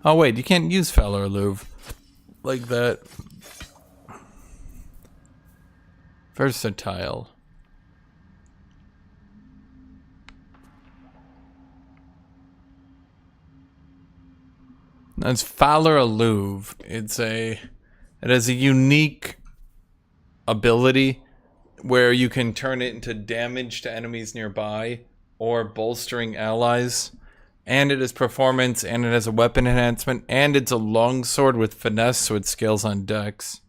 Oh wait, you can't use Faller Aluve like that. Versatile. That's Faller Aluve. It has a unique ability where you can turn it into damage to enemies nearby or bolstering allies. And it has performance, and it has a weapon enhancement, and it's a longsword with finesse, so it scales on dex.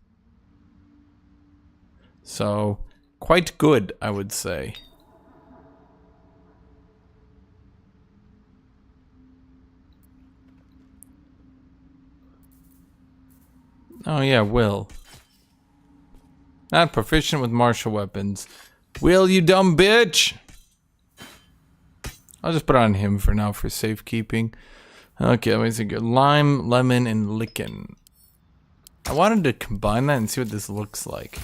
So, quite good, I would say. Oh yeah, Will. Not proficient with martial weapons. Will, you dumb bitch! I'll just put on him for now for safekeeping. Okay, let me see. Lime, lemon, and lichen. I wanted to combine that and see what this looks like.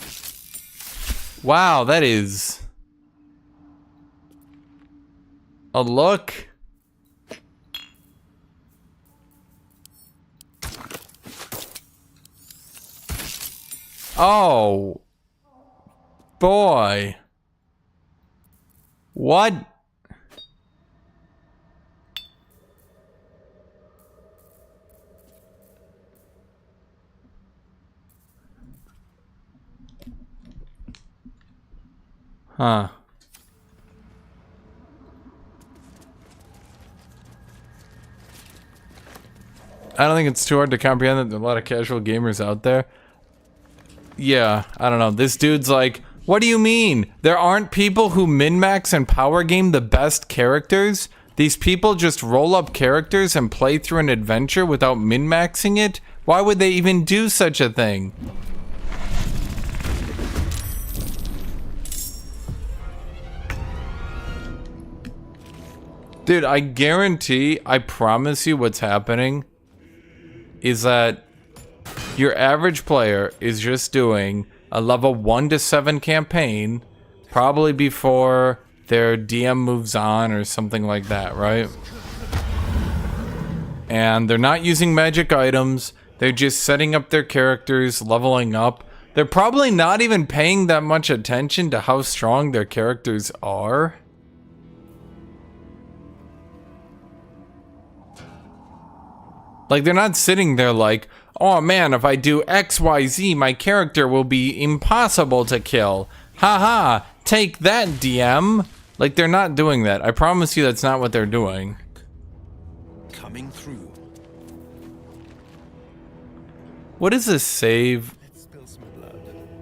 Wow, that is a look. Oh, boy. What? Huh. I don't think it's too hard to comprehend that there are a lot of casual gamers out there. Yeah, I don't know. This dude's like, what do you mean? There aren't people who min-max and power game the best characters? These people just roll up characters and play through an adventure without min-maxing it? Why would they even do such a thing? Dude, I guarantee, I promise you what's happening is that your average player is just doing a level 1 to 7 campaign, probably before their DM moves on or something like that, right? And they're not using magic items. They're just setting up their characters, leveling up. They're probably not even paying that much attention to how strong their characters are. Like, they're not sitting there like, oh man, if I do XYZ, my character will be impossible to kill. Haha, take that, DM. Like, they're not doing that. I promise you that's not what they're doing. Coming through. What is this save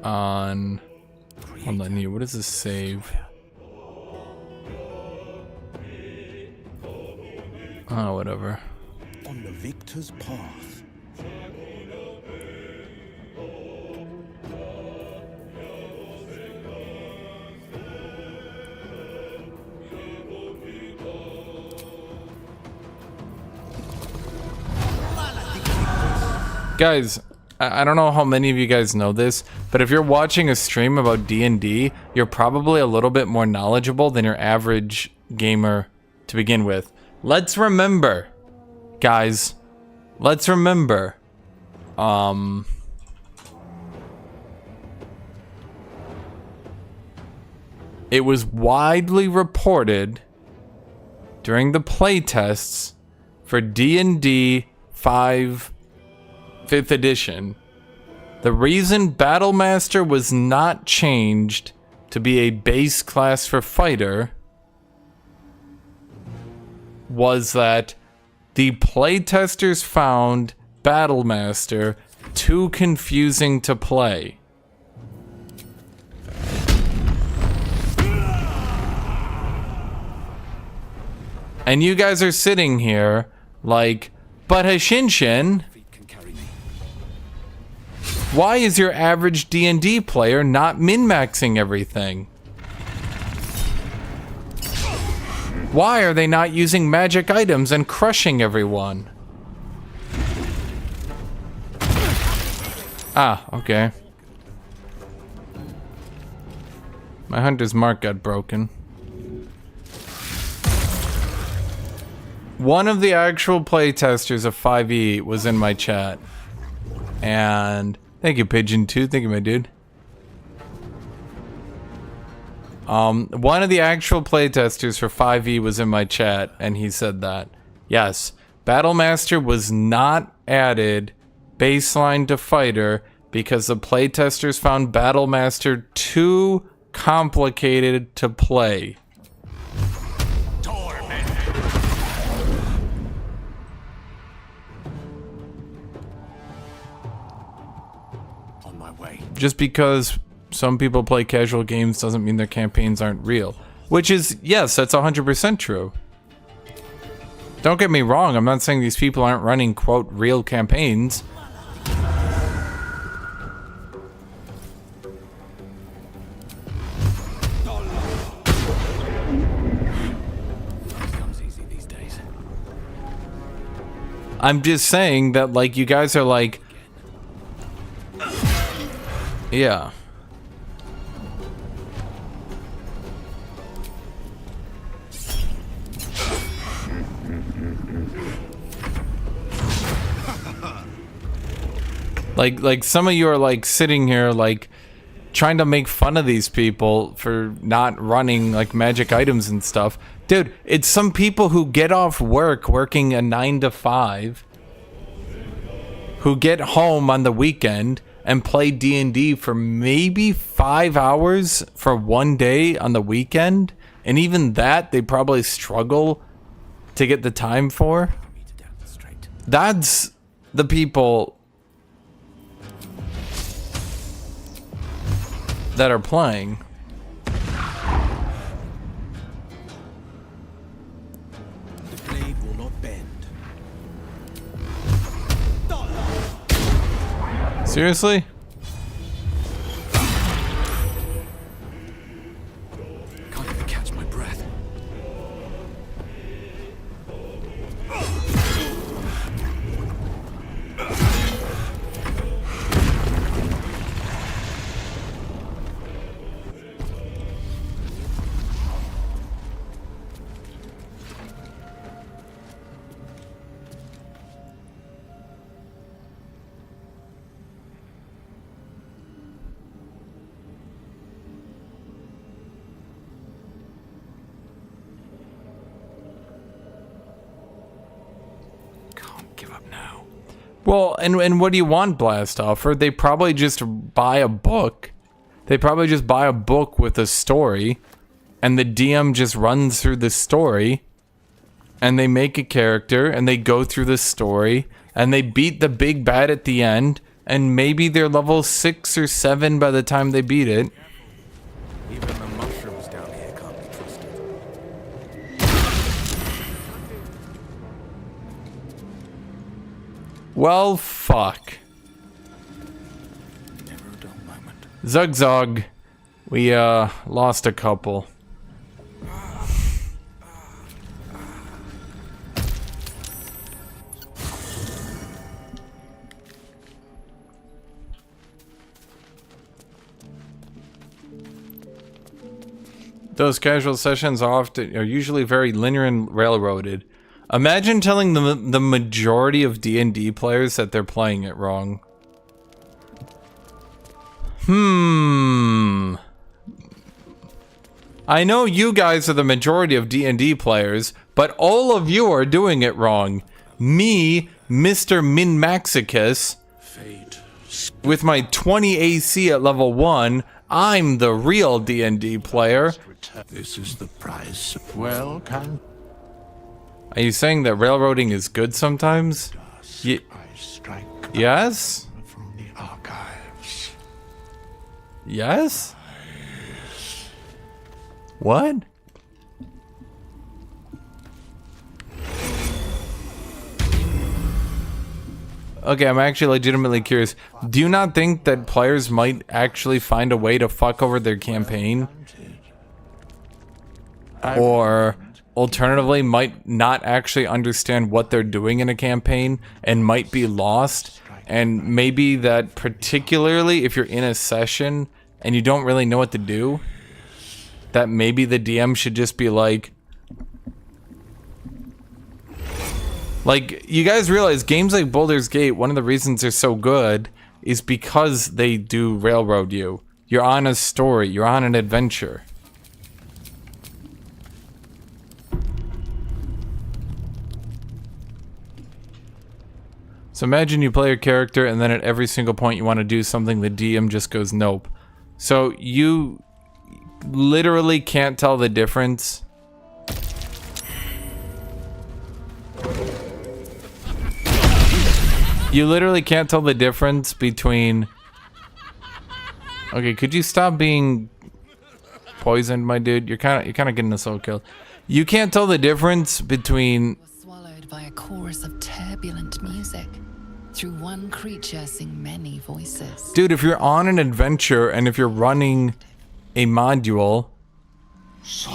on? Hold on here. What is this save? Oh, whatever. On the victor's path. Guys, I don't know how many of you guys know this, but if you're watching a stream about D&D, you're probably a little bit more knowledgeable than your average gamer to begin with. Let's remember, guys, let's remember, it was widely reported during the playtests for D&D 5th edition, the reason Battlemaster was not changed to be a base class for fighter was that the playtesters found Battlemaster too confusing to play. And you guys are sitting here like, but Hashinshin, why is your average D&D player not min-maxing everything? Why are they not using magic items and crushing everyone? Ah, okay. My hunter's mark got broken. One of the actual playtesters of 5e was in my chat. And thank you, Pigeon 2. Thank you, my dude. One of the actual playtesters for 5e was in my chat, and he said that. Yes, Battlemaster was not added baseline to fighter because the playtesters found Battlemaster too complicated to play. Just because some people play casual games doesn't mean their campaigns aren't real. Which is, yes, that's 100% true. Don't get me wrong, I'm not saying these people aren't running, quote, real campaigns. I'm just saying that, like, you guys are like, yeah. Like some of you are like sitting here like trying to make fun of these people for not running like magic items and stuff. Dude, it's some people who get off work working a 9 to 5 who get home on the weekend and play D&D for maybe 5 hours for one day on the weekend, and even that they probably struggle to get the time for. That's the people that are playing. The blade will not bend. Seriously? Can't even catch my breath. now. Well, and what do you want, Blast Offer? They probably just buy a book. They probably just buy a book with a story, and the DM just runs through the story, and they make a character, and they go through the story, and they beat the big bad at the end, and maybe they're level 6 or 7 by the time they beat it. Even the mushrooms down here can't be trusted. Well, fuck. Never a dull moment. ZOGZUG. We, lost a couple. Those casual sessions are usually very linear and railroaded. Imagine telling the majority of D&D players that they're playing it wrong. I know you guys are the majority of D&D players, but all of you are doing it wrong. Me, Mr. Min-Maxicus, with my 20 AC at level 1, I'm the real D&D player. This is the price. Well, can Are you saying that railroading is good sometimes? Yes? from the archives. Yes? What? Okay, I'm actually legitimately curious. Do you not think that players might actually find a way to fuck over their campaign? Or alternatively might not actually understand what they're doing in a campaign and might be lost, and maybe that particularly if you're in a session and you don't really know what to do, that maybe the DM should just be like, you guys realize games like Baldur's Gate, one of the reasons they're so good is because they do railroad you. You're on a story, you're on an adventure. So imagine you play a character and then at every single point you want to do something, the DM just goes nope. So you literally can't tell the difference. You literally can't tell the difference between... Okay, could you stop being poisoned, my dude? You're kind of getting a soul kill. You can't tell the difference between... Swallowed by a chorus of turbulent music. Through one creature sing many voices. Dude, if you're on an adventure and if you're running a module,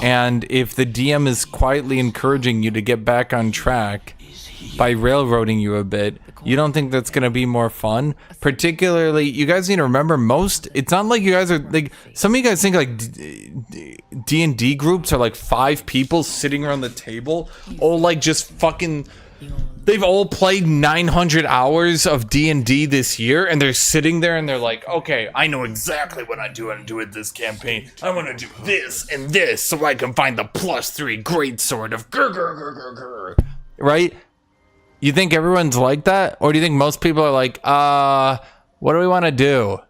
and if the DM is quietly encouraging you to get back on track by railroading you a bit, you don't think that's gonna be more fun? Particularly, you guys need to remember it's not like you guys are like, some of you guys think like D&D groups are like 5 people sitting around the table, all like just fucking... They've all played 900 hours of D&D this year, and they're sitting there and they're like, okay, I know exactly what I want to do with this campaign. I want to do this and this so I can find the +3 greatsword of grr. Right? You think everyone's like that? Or do you think most people are like, what do we want to do?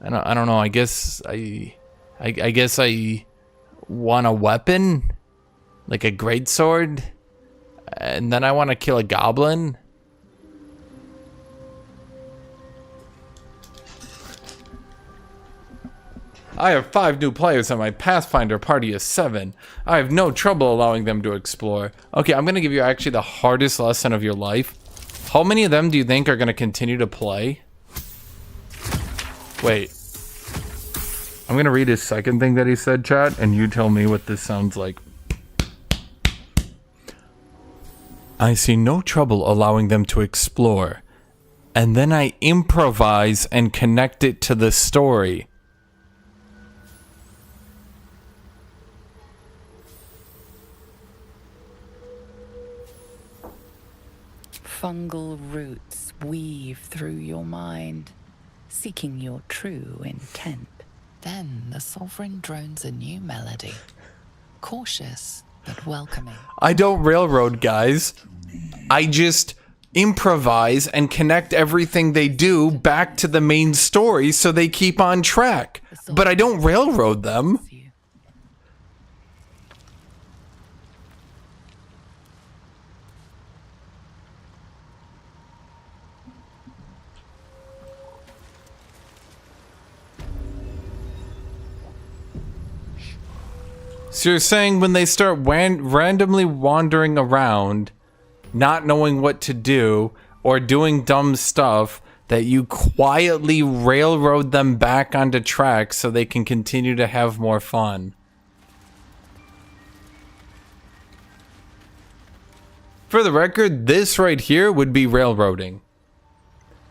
I don't know. I guess I want a weapon? Like a greatsword? And then I want to kill a goblin. I have 5 new players and my Pathfinder party is 7. I have no trouble allowing them to explore. Okay, I'm going to give you actually the hardest lesson of your life. How many of them do you think are going to continue to play? Wait. I'm going to read his second thing that he said, chat, and you tell me what this sounds like. I see no trouble allowing them to explore, and then I improvise and connect it to the story. Fungal roots weave through your mind, seeking your true intent. Then the sovereign drones a new melody, cautious but welcoming. I don't railroad, guys. I just improvise and connect everything they do back to the main story so they keep on track. But I don't railroad them. So you're saying when they start randomly wandering around, not knowing what to do, or doing dumb stuff, that you quietly railroad them back onto track so they can continue to have more fun. For the record, this right here would be railroading.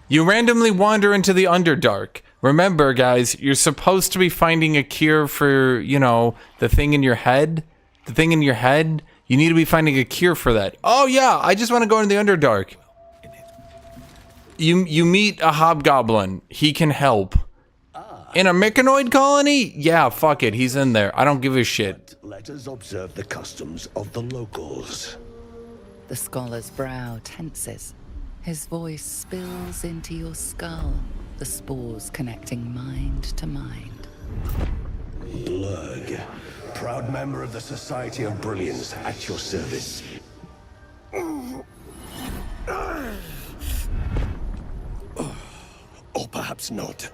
You randomly wander into the Underdark. Remember, guys, you're supposed to be finding a cure for, you know, the thing in your head. The thing in your head. You need to be finding a cure for that. Oh, yeah, I just want to go into the Underdark. You meet a hobgoblin. He can help. In a mechanoid colony? Yeah, fuck it. He's in there. I don't give a shit. Let us observe the customs of the locals. The scholar's brow tenses. His voice spills into your skull, the spores connecting mind to mind. Blurg, proud member of the Society of Brilliance, at your service. Or perhaps not.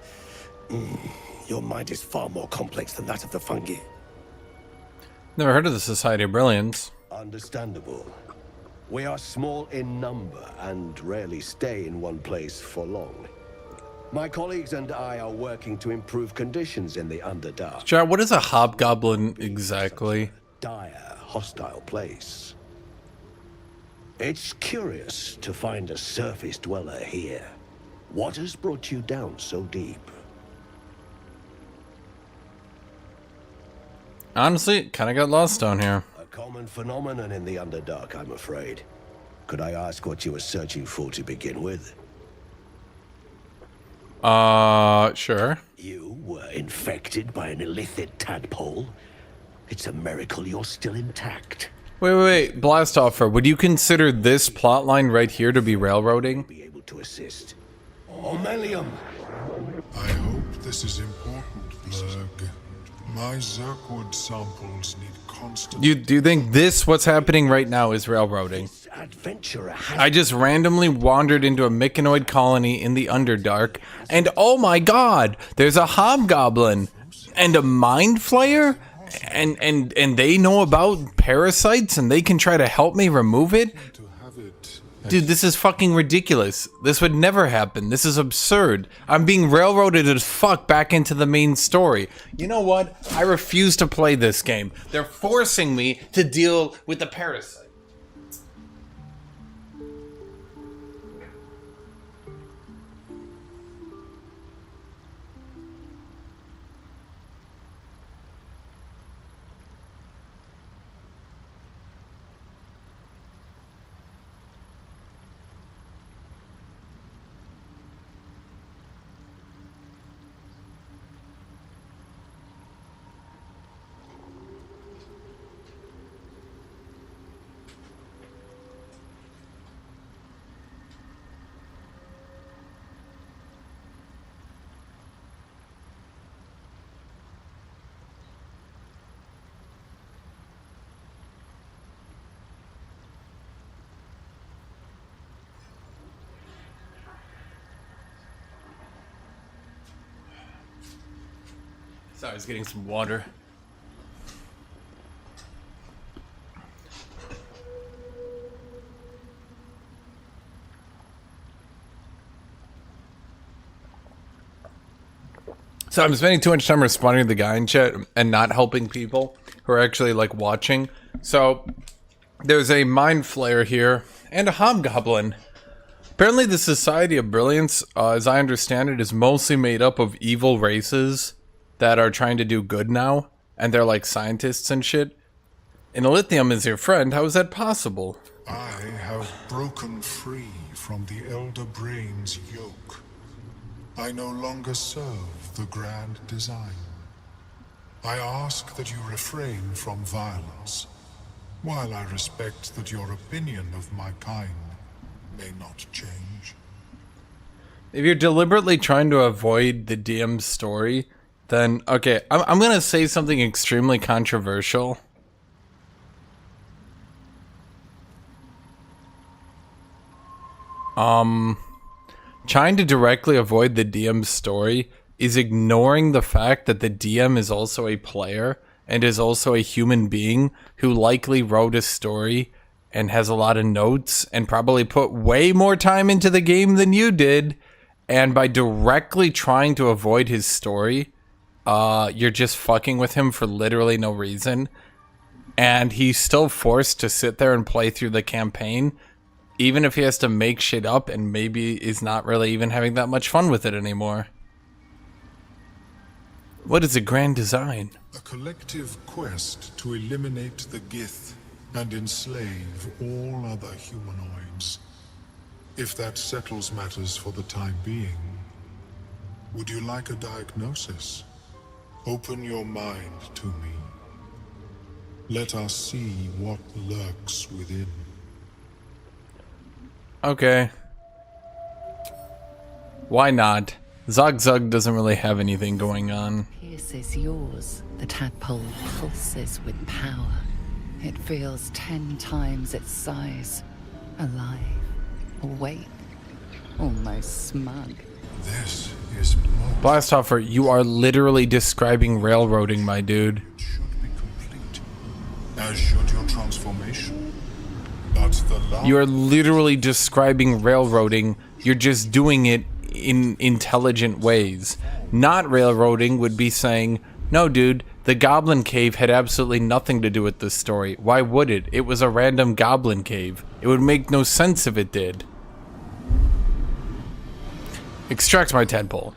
Your mind is far more complex than that of the fungi. Never heard of the Society of Brilliance. Understandable. We are small in number and rarely stay in one place for long. My colleagues and I are working to improve conditions in the Underdark. Chad, what is a hobgoblin exactly? Dire, hostile place. It's curious to find a surface dweller here. What has brought you down so deep? Honestly, kind of got lost down here. A common phenomenon in the Underdark, I'm afraid. Could I ask what you were searching for to begin with? Sure. You were infected by an illithid tadpole? It's a miracle you're still intact. Wait. Blast offer. Would you consider this plotline right here to be railroading? Be able to assist. Omelium! I hope this is important, Blurg. My Zerkwood samples need constant... Do you think this, what's happening right now, is railroading? I just randomly wandered into a mechanoid colony in the Underdark, and oh my god, there's a hobgoblin and a mind flayer, and they know about parasites and they can try to help me remove it? Dude, this is fucking ridiculous. This would never happen. This is absurd. I'm being railroaded as fuck back into the main story. You know what? I refuse to play this game. They're forcing me to deal with the parasite. Sorry, I was getting some water. So I'm spending too much time responding to the guy in chat and not helping people who are actually like watching. So there's a mind flayer here and a hobgoblin. Apparently the Society of Brilliance, as I understand it, is mostly made up of evil races that are trying to do good now, and they're like scientists and shit. And Lithium is your friend. How is that possible? I have broken free from the Elder Brain's yoke. I no longer serve the grand design. I ask that you refrain from violence, while I respect that your opinion of my kind may not change. If you're deliberately trying to avoid the DM's story, then okay, I'm gonna say something extremely controversial. Trying to directly avoid the DM's story is ignoring the fact that the DM is also a player and is also a human being who likely wrote a story and has a lot of notes and probably put way more time into the game than you did. And by directly trying to avoid his story, you're just fucking with him for literally no reason. And he's still forced to sit there and play through the campaign, even if he has to make shit up and maybe is not really even having that much fun with it anymore. What is a grand design? A collective quest to eliminate the Gith and enslave all other humanoids. If that settles matters for the time being, would you like a diagnosis? Open your mind to me. Let us see what lurks within. Okay. Why not? ZOGZUG doesn't really have anything going on. Pierce is yours. The tadpole pulses with power. It feels 10 times its size. Alive. Awake. Almost smug. This is Blastoffer, you are literally describing railroading, my dude. as should your transformation. But the last You are literally describing railroading. You're just doing it in intelligent ways. Not railroading would be saying, no, dude, the goblin cave had absolutely nothing to do with this story. Why would it? It was a random goblin cave. It would make no sense if it did. Extract my tadpole.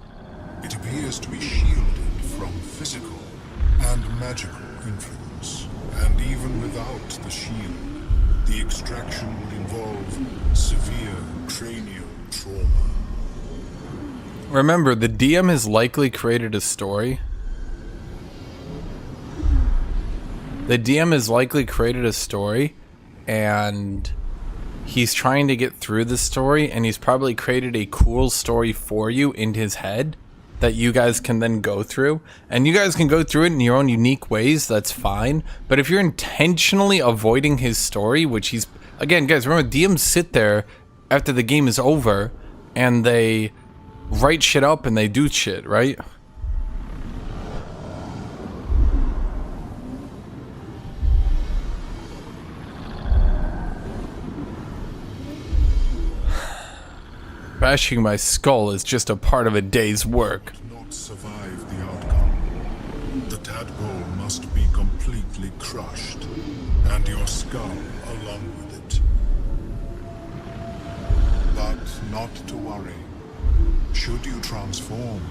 It appears to be shielded from physical and magical influence. And even without the shield, the extraction would involve severe cranial trauma. Remember, the DM has likely created a story. The DM has likely created a story, and he's trying to get through the story, and he's probably created a cool story for you in his head that you guys can then go through. And you guys can go through it in your own unique ways, that's fine. But if you're intentionally avoiding his story, which he's... Again, guys, remember, DMs sit there after the game is over, and they write shit up and they do shit, right? Bashing my skull is just a part of a day's work. Not survive the outcome. The tadpole must be completely crushed, and your skull along with it. But not to worry. Should you transform,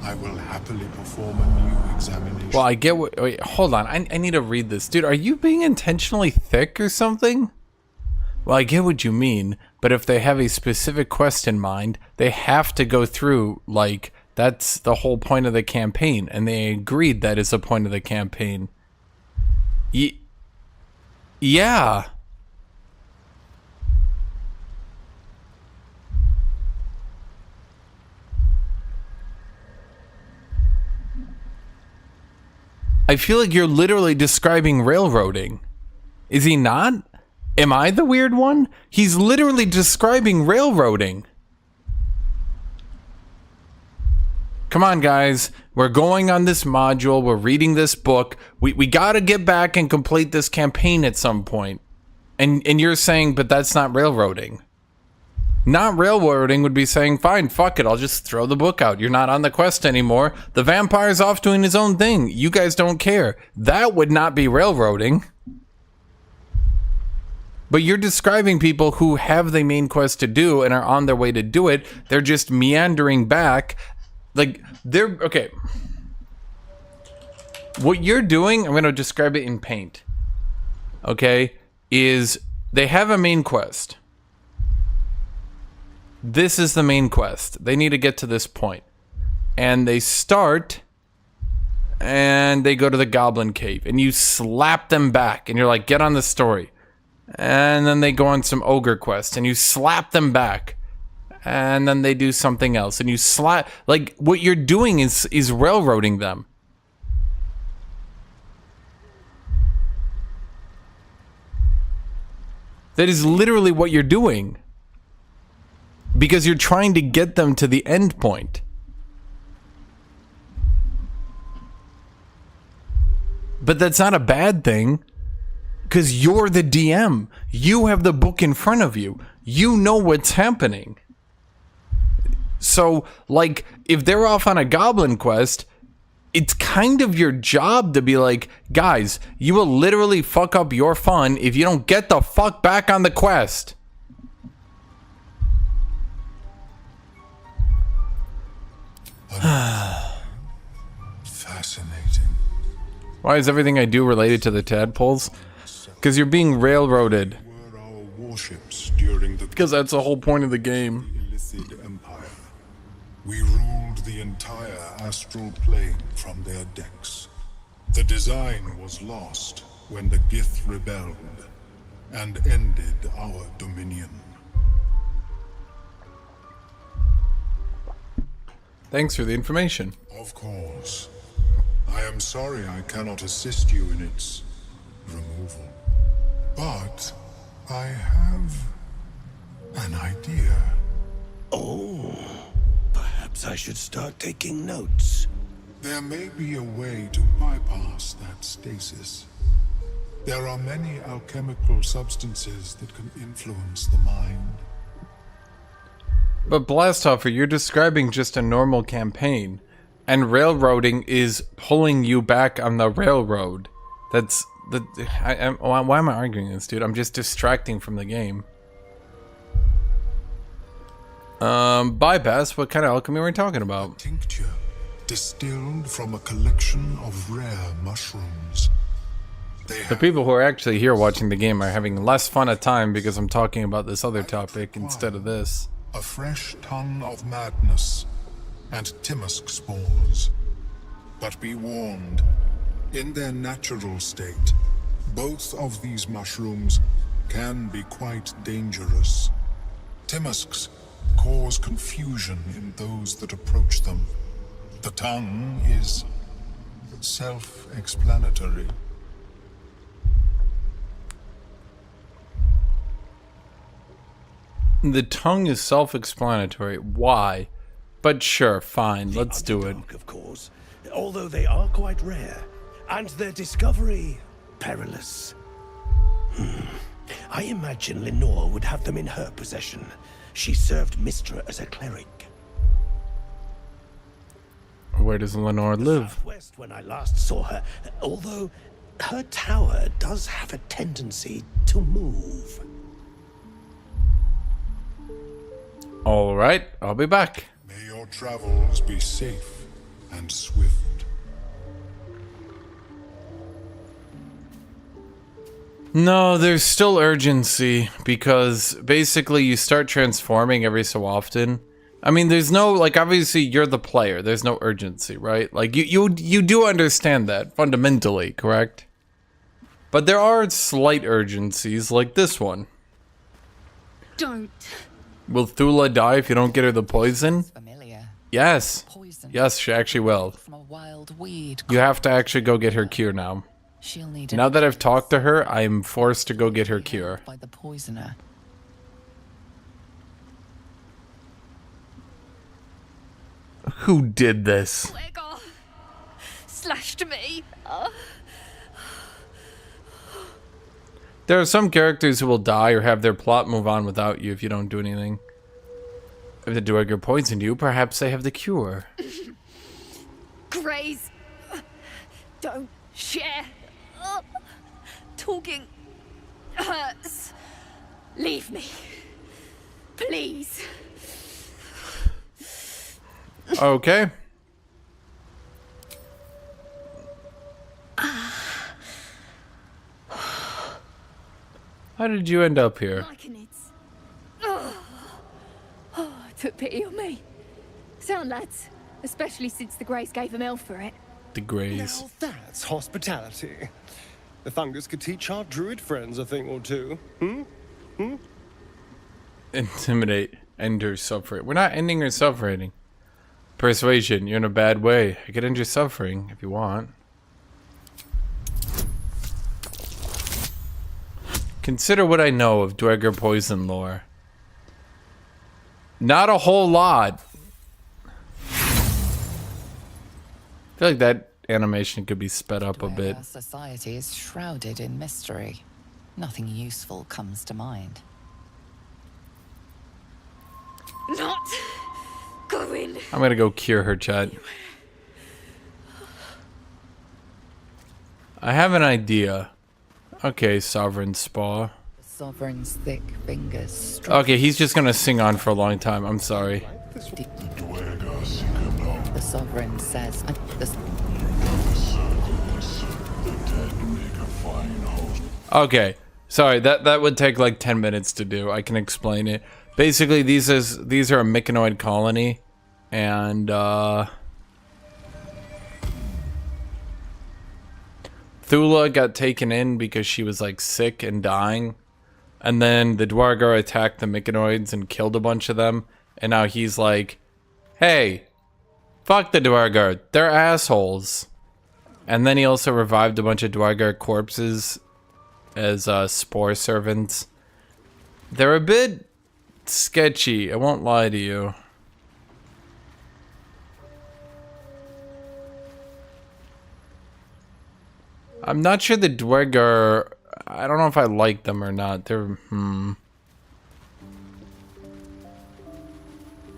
I will happily perform a new examination. Well, I get what... Wait, hold on. I need to read this. Dude, are you being intentionally thick or something? Well, I get what you mean, but if they have a specific quest in mind, they have to go through, like, that's the whole point of the campaign, and they agreed that is the point of the campaign. Yeah. I feel like you're literally describing railroading. Is he not? Am I the weird one? He's literally describing railroading. Come on, guys. We're going on this module. We're reading this book. We gotta get back and complete this campaign at some point. And you're saying, but that's not railroading. Not railroading would be saying, fine, fuck it, I'll just throw the book out. You're not on the quest anymore. The vampire's off doing his own thing. You guys don't care. That would not be railroading. But you're describing people who have the main quest to do and are on their way to do it. They're just meandering back. Like, they're... Okay. What you're doing, I'm going to describe it in paint. Okay? Is they have a main quest. This is the main quest. They need to get to this point. And they start... and they go to the goblin cave. And you slap them back. And you're like, get on the story. and then they go on some ogre quest, and you slap them back, and then they do something else, and you slap, like, what you're doing is railroading them. That is literally what you're doing. Because you're trying to get them to the end point. But that's not a bad thing. Because you're the DM. You have the book in front of you. You know what's happening. So, like, if they're off on a goblin quest, it's kind of your job to be like, guys, you will literally fuck up your fun if you don't get the fuck back on the quest. Fascinating. Why is everything I do related to the tadpoles? Because you're being railroaded. Were our warships during the Because that's the whole point of the game. Illicid Empire. We ruled the entire astral plane from their decks. The design was lost when the Gith rebelled and ended our dominion. Thanks for the information. Of course. I am sorry I cannot assist you in its removal. But I have an idea. Oh, perhaps I should start taking notes. There may be a way to bypass that stasis. There are many alchemical substances that can influence the mind. But Blastoffer, you're describing just a normal campaign. And railroading is pulling you back on the railroad. That's the... why am I arguing this, dude? I'm just distracting from the game. Bypass? What kind of alchemy are we talking about? Tincture, distilled from a collection of rare mushrooms. The people who are actually here watching the game are having less fun at time because I'm talking about this other topic instead of this. A fresh tongue of madness and Timusk spores. But be warned, in their natural state, both of these mushrooms can be quite dangerous. Timusks cause confusion in those that approach them. The tongue is self-explanatory. The tongue is self-explanatory. Why? But sure, fine, let's do it. Of course, although they are quite rare, and their discovery perilous. I imagine Lenore would have them in her possession. She served Mistra as a cleric. Where does Lenore live? Southwest when I last saw her, although her tower does have a tendency to move. Alright, I'll be back. May your travels be safe and swift. No, there's still urgency, because basically you start transforming every so often. I mean, there's no, like, obviously you're the player, there's no urgency, right? Like, you do understand that, fundamentally, correct? But there are slight urgencies, like this one. Don't. Will Thula die if you don't get her the poison? Familiar. Yes. Poison. Yes, she actually will. From a wild weed. You have to actually go get her cure now. She'll need Now that I've talked to her, I am forced to go get her cure. by the poisoner. Who did this? Gregor slashed me. There are some characters who will die or have their plot move on without you if you don't do anything. If the Dweger poisoned you, perhaps they have the cure. Graze. Don't share. Talking hurts. Leave me. Please. Okay. How did you end up here? Took pity on me. Sound lads, especially since the Greys gave him hell for it. The Greys. Now that's hospitality. The fungus could teach our druid friends a thing or two. Intimidate. End her suffering. We're not ending her suffering. Persuasion. You're in a bad way. I could end your suffering if you want. Consider what I know of Dweger poison lore. Not a whole lot. I feel like that animation could be sped up a bit. Our society is shrouded in mystery. Nothing useful comes to mind. Not going. I'm gonna go cure her, chat. I have an idea. Okay, Sovereign Spa. The Sovereign's thick fingers. Okay, he's just gonna sing on for a long time. I'm sorry. The Sovereign says. Okay, sorry. That would take like 10 minutes to do. I can explain it. Basically, these are a myconoid colony, and Thula got taken in because she was like sick and dying, and then the Dwargar attacked the myconoids and killed a bunch of them, and now he's like, hey, fuck the Dwargar, they're assholes. And then he also revived a bunch of Dwargar corpses as spore servants. They're a bit sketchy, I won't lie to you. I'm not sure the Dweger, I don't know if I like them or not. They're,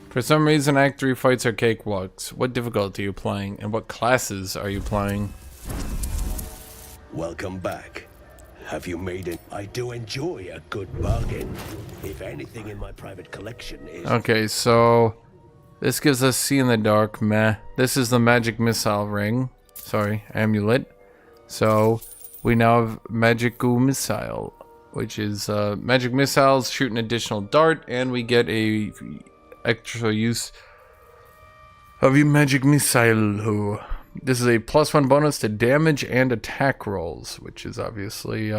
For some reason, Act 3 fights are cakewalks. What difficulty are you playing, and what classes are you playing? Welcome back. Have you made it? I do enjoy a good bargain. If anything in my private collection is... Okay, so this gives us See in the Dark, meh. This is the magic missile ring. Sorry, amulet. So we now have magical missile, which is magic missiles shoot an additional dart, and we get a extra use of your magic missile. This is a +1 bonus to damage and attack rolls, which is obviously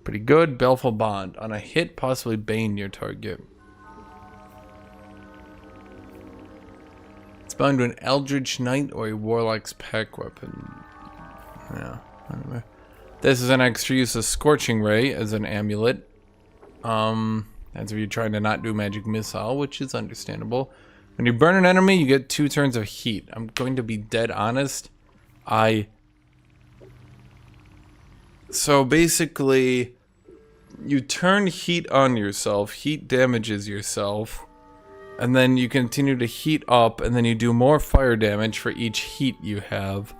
pretty good. Baleful Bond. On a hit, possibly bane your target. It's bound to an Eldritch Knight or a Warlock's pack weapon. Yeah, anyway. This is an extra use of Scorching Ray as an amulet. That's if you're trying to not do magic missile, which is understandable. When you burn an enemy, you get 2 turns of heat. I'm going to be dead honest. So basically, you turn heat on yourself, heat damages yourself, and then you continue to heat up, and then you do more fire damage for each heat you have.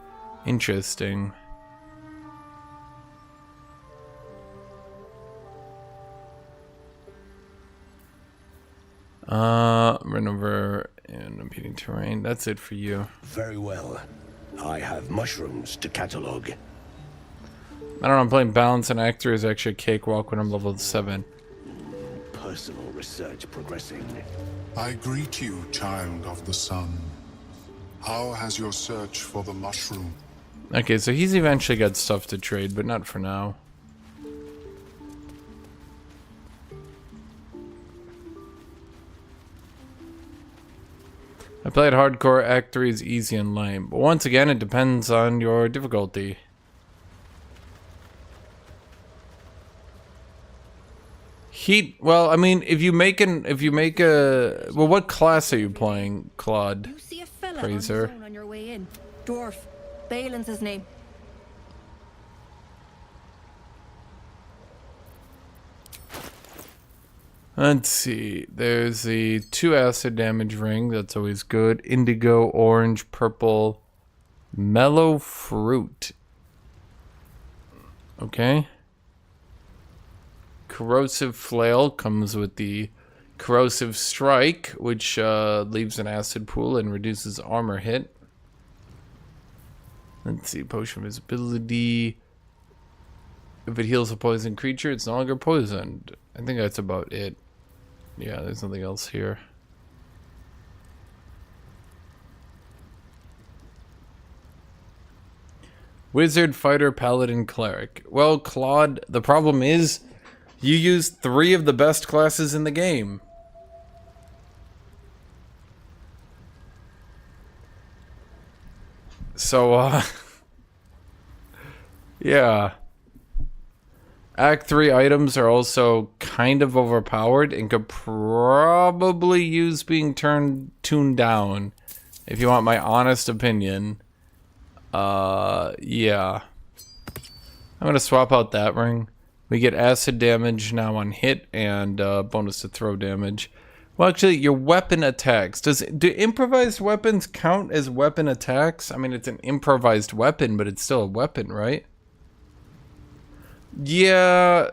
Interesting. Run over and impeding terrain. That's it for you. Very well. I have mushrooms to catalog. I don't know, I'm playing balance and actor is actually a cakewalk when I'm level 7. Personal research progressing. I greet you, child of the sun. How has your search for the mushroom? Okay, so he's eventually got stuff to trade, but not for now. I played hardcore. Act 3 is easy and lame, but once again, it depends on your difficulty. Heat. Well, I mean, if you make a, well, what class are you playing, Claude? You see a fella Fraser. on your way in. Dwarf. Balin's his name. Let's see. There's the 2 acid damage ring. That's always good. Indigo, orange, purple, mellow fruit. Okay. Corrosive flail comes with the corrosive strike, which leaves an acid pool and reduces armor hit. Let's see. Potion of visibility. If it heals a poisoned creature, it's no longer poisoned. I think that's about it. Yeah, there's nothing else here. Wizard, fighter, paladin, cleric. Well, Claude, the problem is you use 3 of the best classes in the game. So, yeah. Act 3 items are also kind of overpowered and could probably use being tuned down, if you want my honest opinion. Yeah. I'm gonna swap out that ring. We get acid damage now on hit and bonus to throw damage. Well, actually, your weapon attacks. Do improvised weapons count as weapon attacks? I mean, it's an improvised weapon, but it's still a weapon, right? Yeah.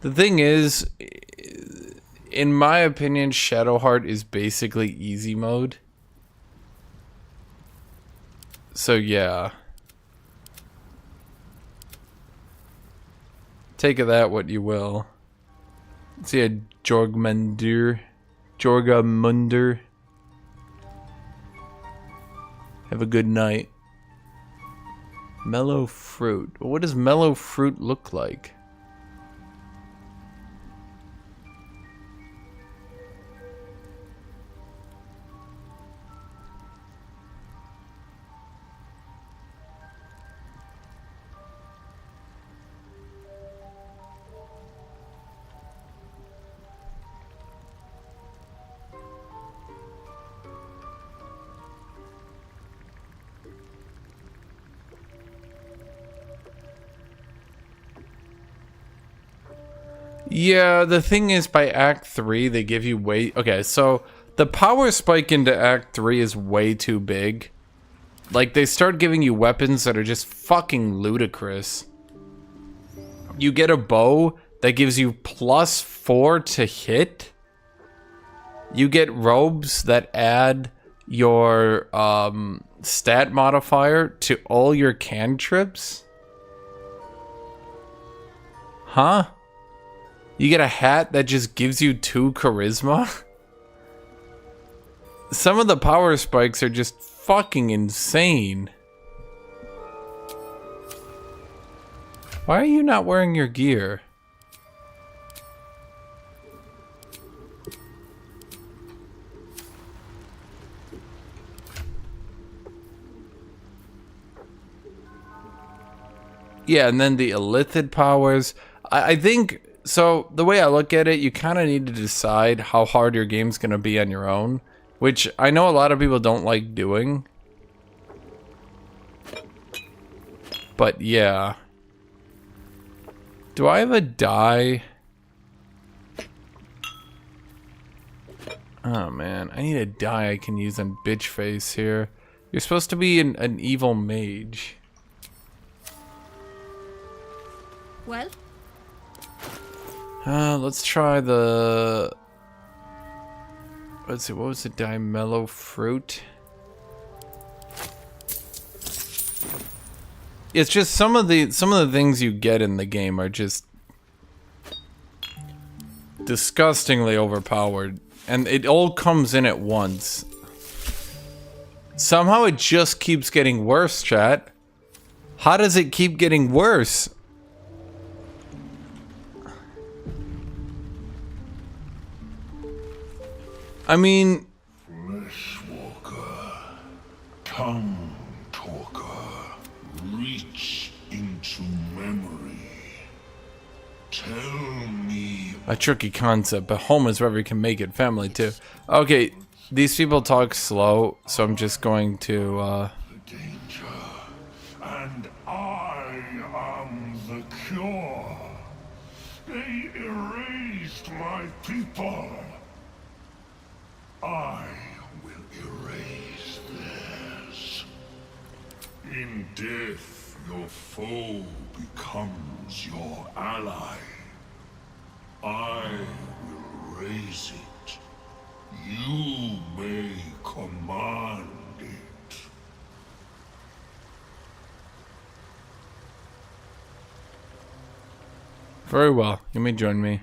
The thing is, in my opinion, Shadowheart is basically easy mode. So, yeah. Take of that what you will. Let's see a Jorgmundur. Have a good night. Mellow fruit. What does mellow fruit look like? Yeah, the thing is, by Act 3, they give you way... Okay, so the power spike into Act 3 is way too big. Like, they start giving you weapons that are just fucking ludicrous. You get a bow that gives you +4 to hit. You get robes that add your stat modifier to all your cantrips. Huh? You get a hat that just gives you 2 charisma? Some of the power spikes are just fucking insane. Why are you not wearing your gear? Yeah, and then the illithid powers. I think... So, the way I look at it, you kind of need to decide how hard your game's going to be on your own. Which I know a lot of people don't like doing. But, yeah. Do I have a die? Oh, man. I need a die I can use on bitch face here. You're supposed to be an evil mage. Well? Let's try the... Let's see, what was the die? Mellow fruit? It's just some of the things you get in the game are just disgustingly overpowered. And it all comes in at once. Somehow it just keeps getting worse, chat. How does it keep getting worse? I mean... Fleshwalker, tongue talker, reach into memory. Tell me... A tricky concept, but home is wherever you can make it. Family, too. Okay, these people talk slow, so I'm just going to, And I am the cure. They erased my people. I will erase theirs. In death, your foe becomes your ally. I will raise it. You may command it. Very well. You may join me.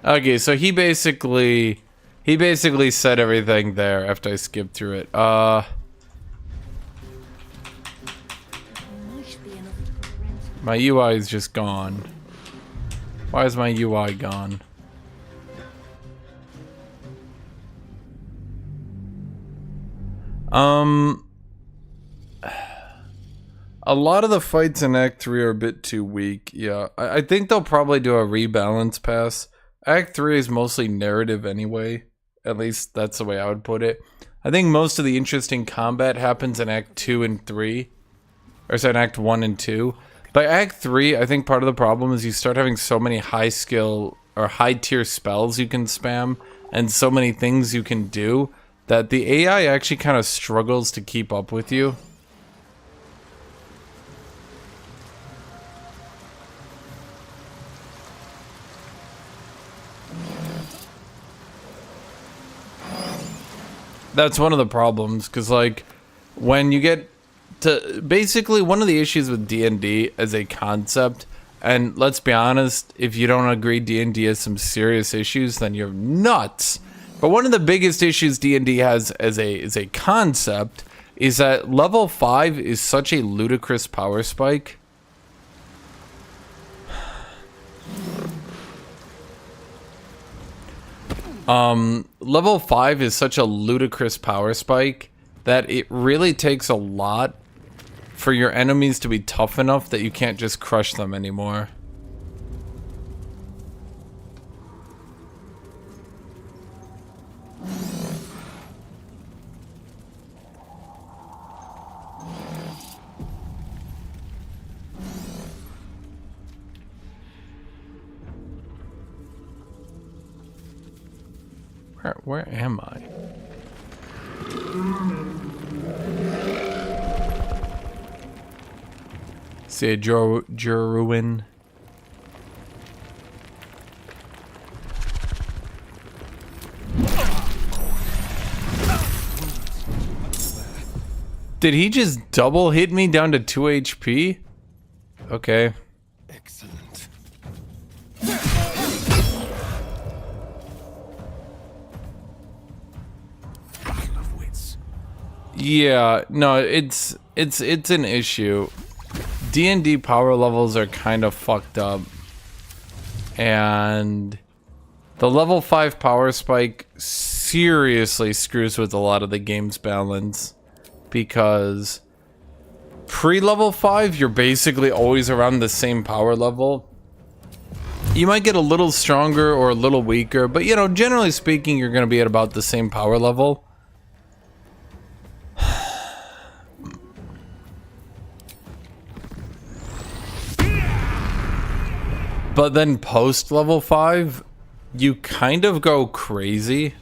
Okay, so he basically said everything there after I skipped through it. My UI is just gone. Why is my UI gone? A lot of the fights in Act 3 are a bit too weak. Yeah, I think they'll probably do a rebalance pass. Act 3 is mostly narrative anyway. At least that's the way I would put it. I think most of the interesting combat happens in Act 2 and 3. Or sorry, in Act 1 and 2. By Act 3, I think part of the problem is you start having so many high skill or high tier spells you can spam and so many things you can do that the AI actually kind of struggles to keep up with you. That's one of the problems, because like when you get to basically one of the issues with D&D as a concept, and let's be honest, if you don't agree D&D has some serious issues, then you're nuts. But one of the biggest issues D&D has as a concept is that level 5 is such a ludicrous power spike. Level 5 is such a ludicrous power spike that it really takes a lot for your enemies to be tough enough that you can't just crush them anymore. Where am I? Say Jeruin. Did he just double hit me down to 2 HP? Okay. Excellent. Yeah, no, it's an issue. D&D power levels are kind of fucked up. And the level 5 power spike seriously screws with a lot of the game's balance. Because pre-level 5, you're basically always around the same power level. You might get a little stronger or a little weaker, but you know, generally speaking, you're going to be at about the same power level. But then post level 5, you kind of go crazy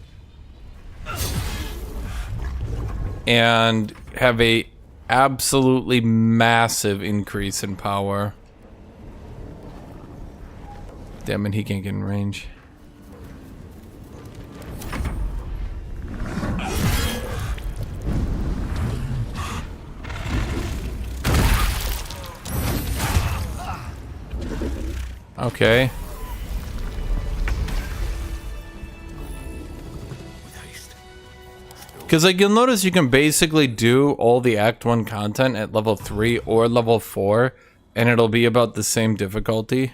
and have a absolutely massive increase in power. Damn it, he can't get in range. Okay. Because like you'll notice you can basically do all the Act 1 content at level 3 or level 4 and it'll be about the same difficulty.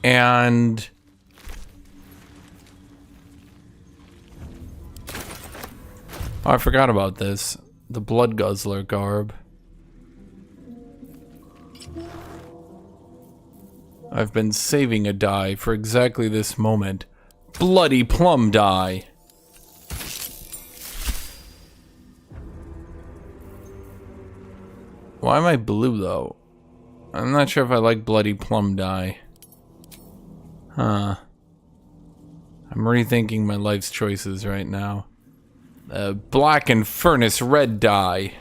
And oh, I forgot about this. The Blood Guzzler garb. I've been saving a die for exactly this moment. Bloody plum die. Why am I blue though? I'm not sure if I like bloody plum dye. Huh. I'm rethinking my life's choices right now. Black and furnace red dye.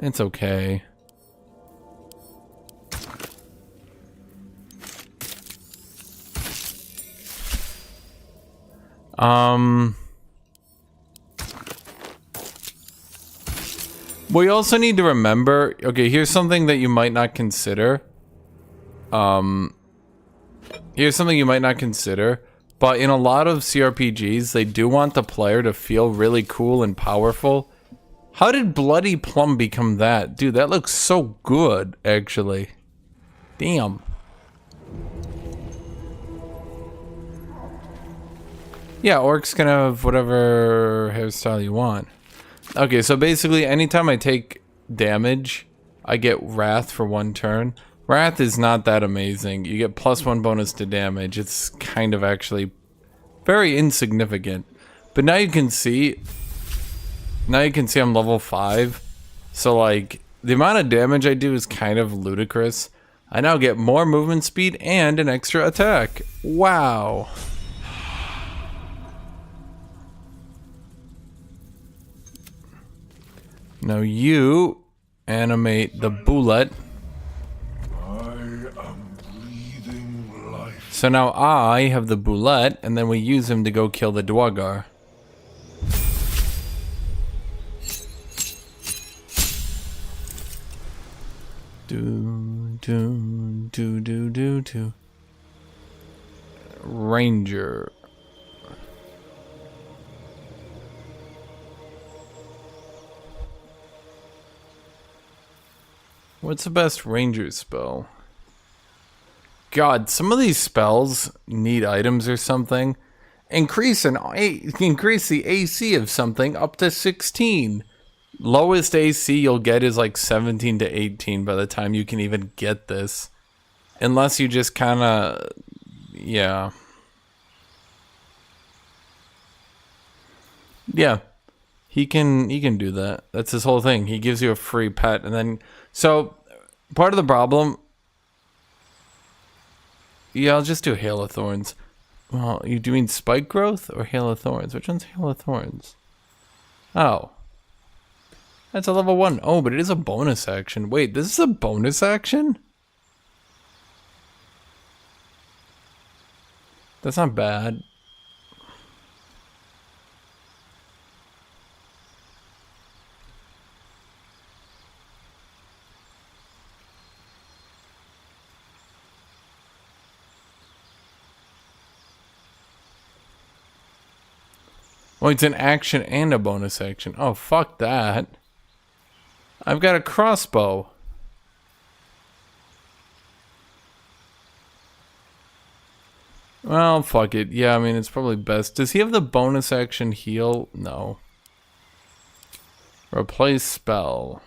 It's okay. We also need to remember, okay, here's something that you might not consider. Here's something you might not consider. but in a lot of CRPGs, they do want the player to feel really cool and powerful. How did Bloody Plum become that? Dude, that looks so good, actually. Damn. Yeah, orcs can have whatever hairstyle you want. Okay, so basically, anytime I take damage, I get Wrath for 1 turn. Wrath is not that amazing. You get +1 bonus to damage. It's kind of actually very insignificant. But now you can see I'm level 5. So like the amount of damage I do is kind of ludicrous. I now get more movement speed and an extra attack. Wow. Now you animate the bullet. So now I have the bullet, and then we use him to go kill the Dwagar. Do. Ranger. What's the best ranger spell? God, some of these spells need items or something. Increase the AC of something up to 16. Lowest AC you'll get is like 17 to 18 by the time you can even get this. Unless you just kind of, yeah. Yeah. He can do that. That's his whole thing. He gives you a free pet, and then so part of the problem. Yeah, I'll just do Hail of Thorns. Well, you do mean Spike Growth or Hail of Thorns? Which one's Hail of Thorns? Oh. That's a level 1. Oh, but it is a bonus action. Wait, this is a bonus action? That's not bad. Oh, it's an action and a bonus action. Oh, fuck that. I've got a crossbow. Well, fuck it. Yeah, I mean, it's probably best. Does he have the bonus action heal? No. Replace spell.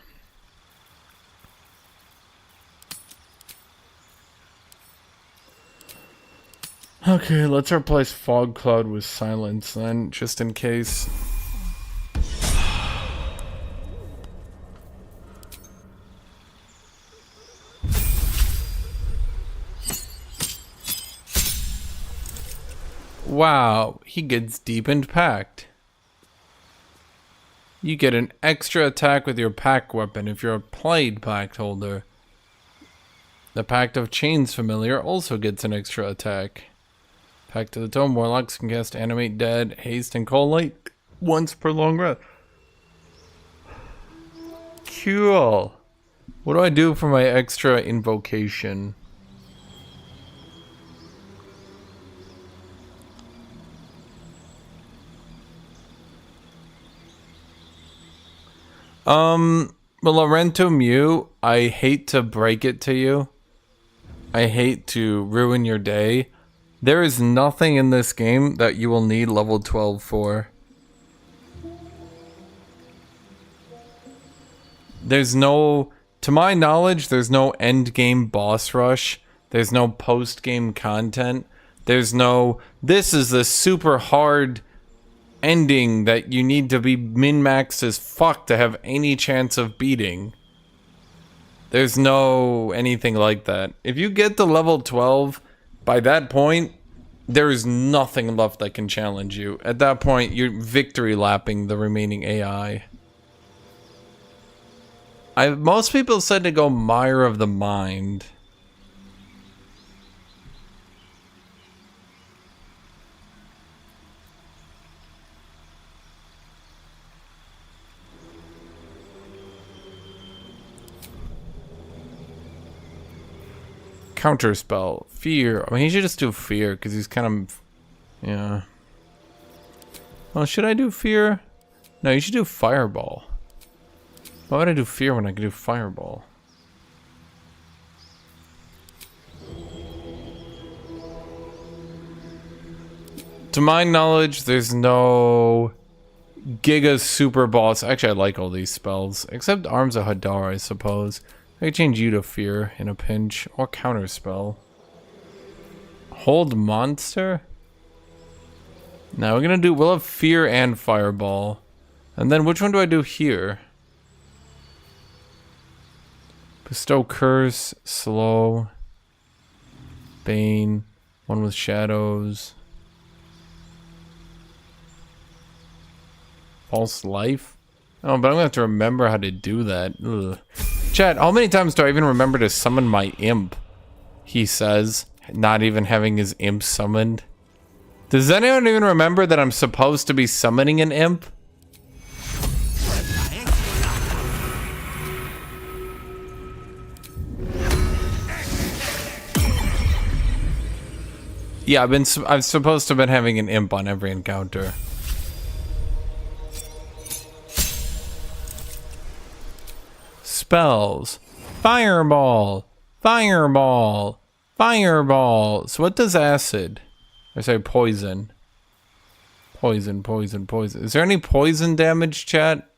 Okay, let's replace Fog Cloud with Silence then, just in case. Wow, he gets Deepened Pact. You get an extra attack with your pack weapon if you're a Plaid Pact holder. The Pact of Chains familiar also gets an extra attack. Pact of the Tome Warlocks can cast Animate Dead, Haste, and Cold Light once per long rest. Cool. What do I do for my extra invocation? Well, Laurento Mew, I hate to break it to you. I hate to ruin your day. There is nothing in this game that you will need level 12 for. There's no, to my knowledge, there's no end game boss rush. There's no post game content. There's no, this is the super hard ending that you need to be min-maxed as fuck to have any chance of beating. There's no anything like that. If you get to level 12, by that point, there is nothing left that can challenge you. At that point, you're victory lapping the remaining AI. Most people said to go Mire of the Mind. Counterspell. Fear. I mean, he should just do Fear, because he's kind of Yeah. Well, should I do fear? No, you should do fireball. Why would I do fear when I can do fireball? To my knowledge, there's no Giga Super Boss. Actually, I like all these spells. Except Arms of Hadar, I suppose. I could change you to Fear in a pinch. Or Counterspell. Hold Monster? Now we're gonna do... We'll have Fear and Fireball. And then which one do I do here? Bestow Curse. Slow. Bane. One with Shadows. False Life? Oh, but I'm gonna have to remember how to do that. Ugh. Chat, how many times do I even remember to summon my imp? He says, not even having his imp summoned. Does anyone even remember that I'm supposed to be summoning an imp? Yeah, I'm supposed to have been having an imp on every encounter. Spells. Fireball. Fireball. Fireball. So what does acid? I say poison. Poison, poison, poison. Is there any poison damage, chat?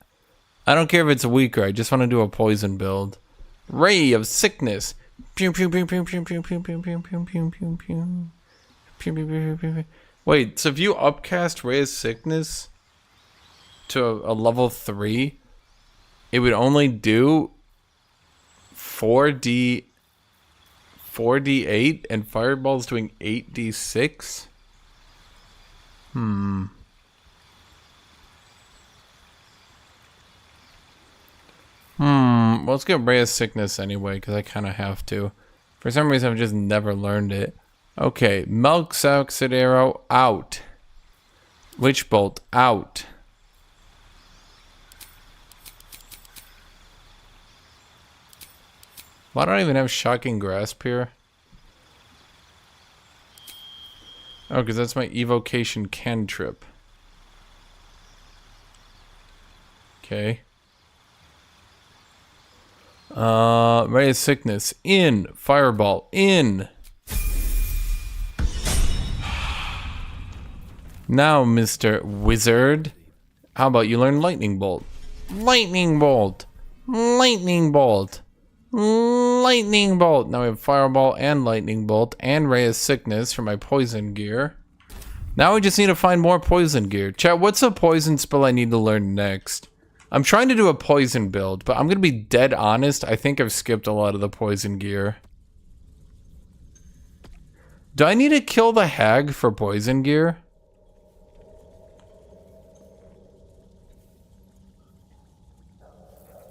I don't care if it's weaker. I just want to do a poison build. Ray of Sickness. Pew pew pew pew pew pew pew pew pew pew pew pew pew. Pew pew pew pew pew. Wait, so if you upcast Ray of Sickness to a level 3, it would only do 4d8 and Fireball's doing 8d6? Well, let's get Ray of Sickness anyway, because I kind of have to. For some reason, I've just never learned it. Okay, Milk Saxid Arrow, out. Witch Bolt, out. Why don't I even have Shocking Grasp here? Oh, because that's my Evocation cantrip. Okay. Ray of Sickness, in. Fireball, in. Now, Mr. Wizard, how about you learn Lightning Bolt? Lightning Bolt! Lightning Bolt! Lightning Bolt! Now we have Fireball and Lightning Bolt and Ray of Sickness for my poison gear. Now we just need to find more poison gear. Chat, what's a poison spell I need to learn next? I'm trying to do a poison build, but I'm gonna be dead honest, I think I've skipped a lot of the poison gear. Do I need to kill the hag for poison gear?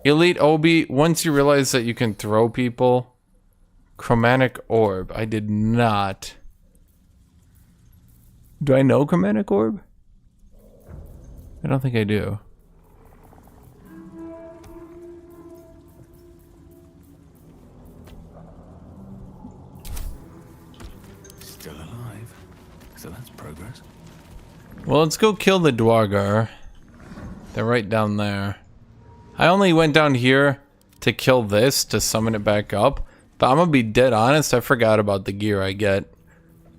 Elite Obi, once you realize that you can throw people. Chromatic Orb, I did not. Do I know Chromatic Orb? I don't think I do. Still alive, so that's progress. Well, let's go kill the Dwargar. They're right down there. I only went down here to kill this, to summon it back up. But I'm gonna be dead honest, I forgot about the gear I get.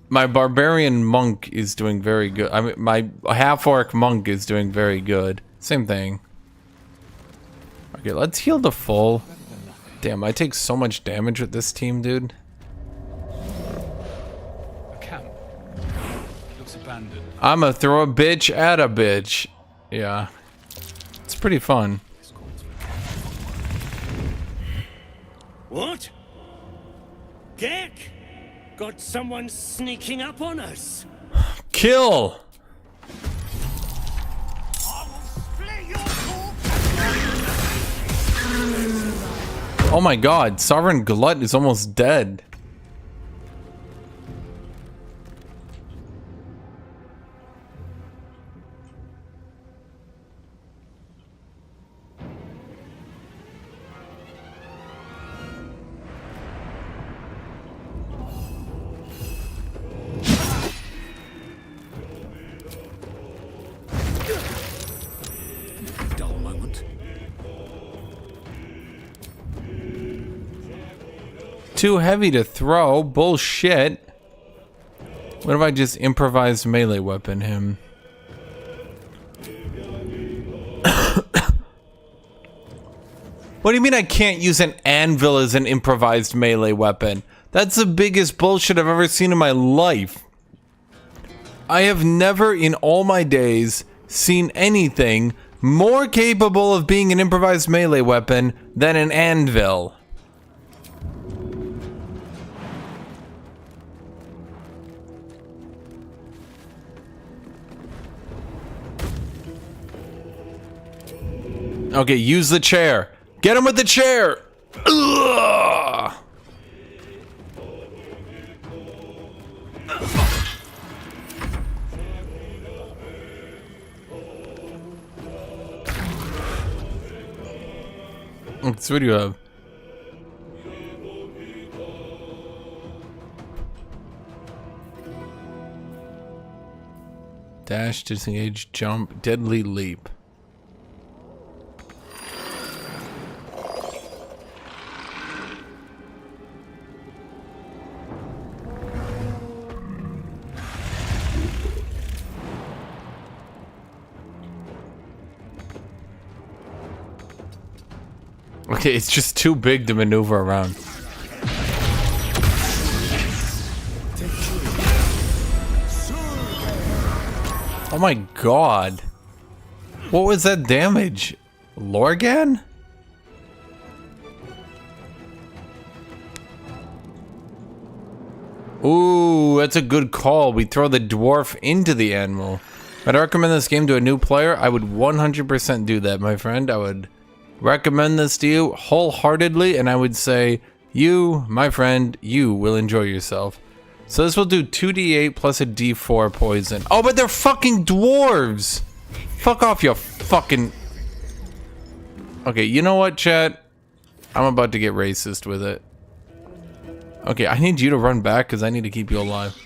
My barbarian monk is doing very good. I mean, my half-orc monk is doing very good. Same thing. Okay, let's heal the full. Damn, I take so much damage with this team, dude. A camp. Looks abandoned. I'ma throw a bitch at a bitch. Yeah. It's pretty fun. What? Gek? Got someone sneaking up on us? Kill! Oh my god, Sovereign Glut is almost dead. too heavy to throw. Bullshit. What if I just improvised melee weapon him? What do you mean I can't use an anvil as an improvised melee weapon? That's the biggest bullshit I've ever seen in my life. I have never in all my days seen anything more capable of being an improvised melee weapon than an anvil. Okay, use the chair. Get him with the chair! Ugh! So what do you have? Dash, disengage, jump, deadly leap. Okay, it's just too big to maneuver around. Oh my god. What was that damage? Lorgan? Ooh, that's a good call. We throw the dwarf into the animal. I'd recommend this game to a new player. I would 100% do that, my friend. I would recommend this to you wholeheartedly, and I would say, you, my friend, you will enjoy yourself. So this will do 2d8 plus a d4 poison. Oh, but they're fucking dwarves! Fuck off, you fucking... Okay, you know what, chat? I'm about to get racist with it. Okay, I need you to run back because I need to keep you alive.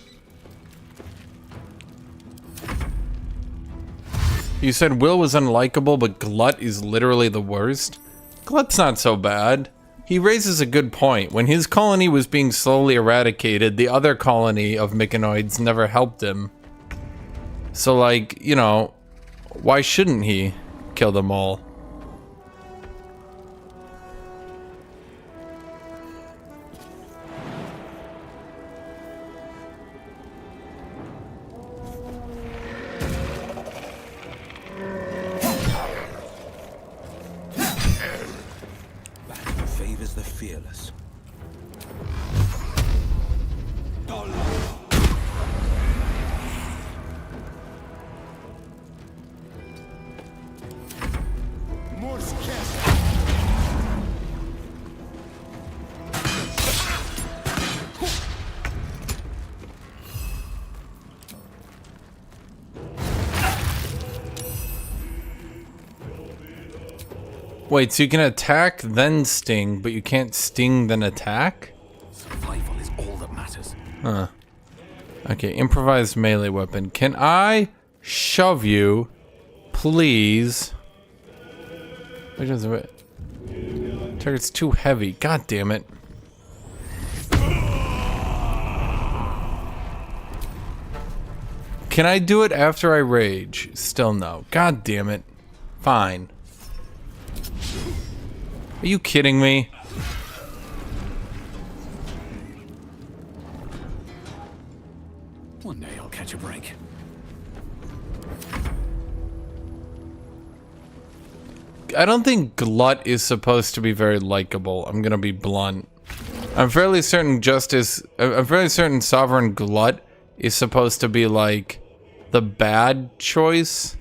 You said Will was unlikable, but Glut is literally the worst? Glut's not so bad. He raises a good point. When his colony was being slowly eradicated, the other colony of Myconoids never helped him. So, like, you know, why shouldn't he kill them all? Favors the fearless. Wait, so you can attack then sting, but you can't sting then attack? Survival is all that matters. Huh. Okay, improvised melee weapon. Can I shove you, please? Which is it? Target's too heavy. God damn it. Can I do it after I rage? Still no. God damn it. Fine. Are you kidding me? One day I'll catch a break. I don't think Glut is supposed to be very likable. I'm gonna be blunt. I'm fairly certain Sovereign Glut is supposed to be like the bad choice,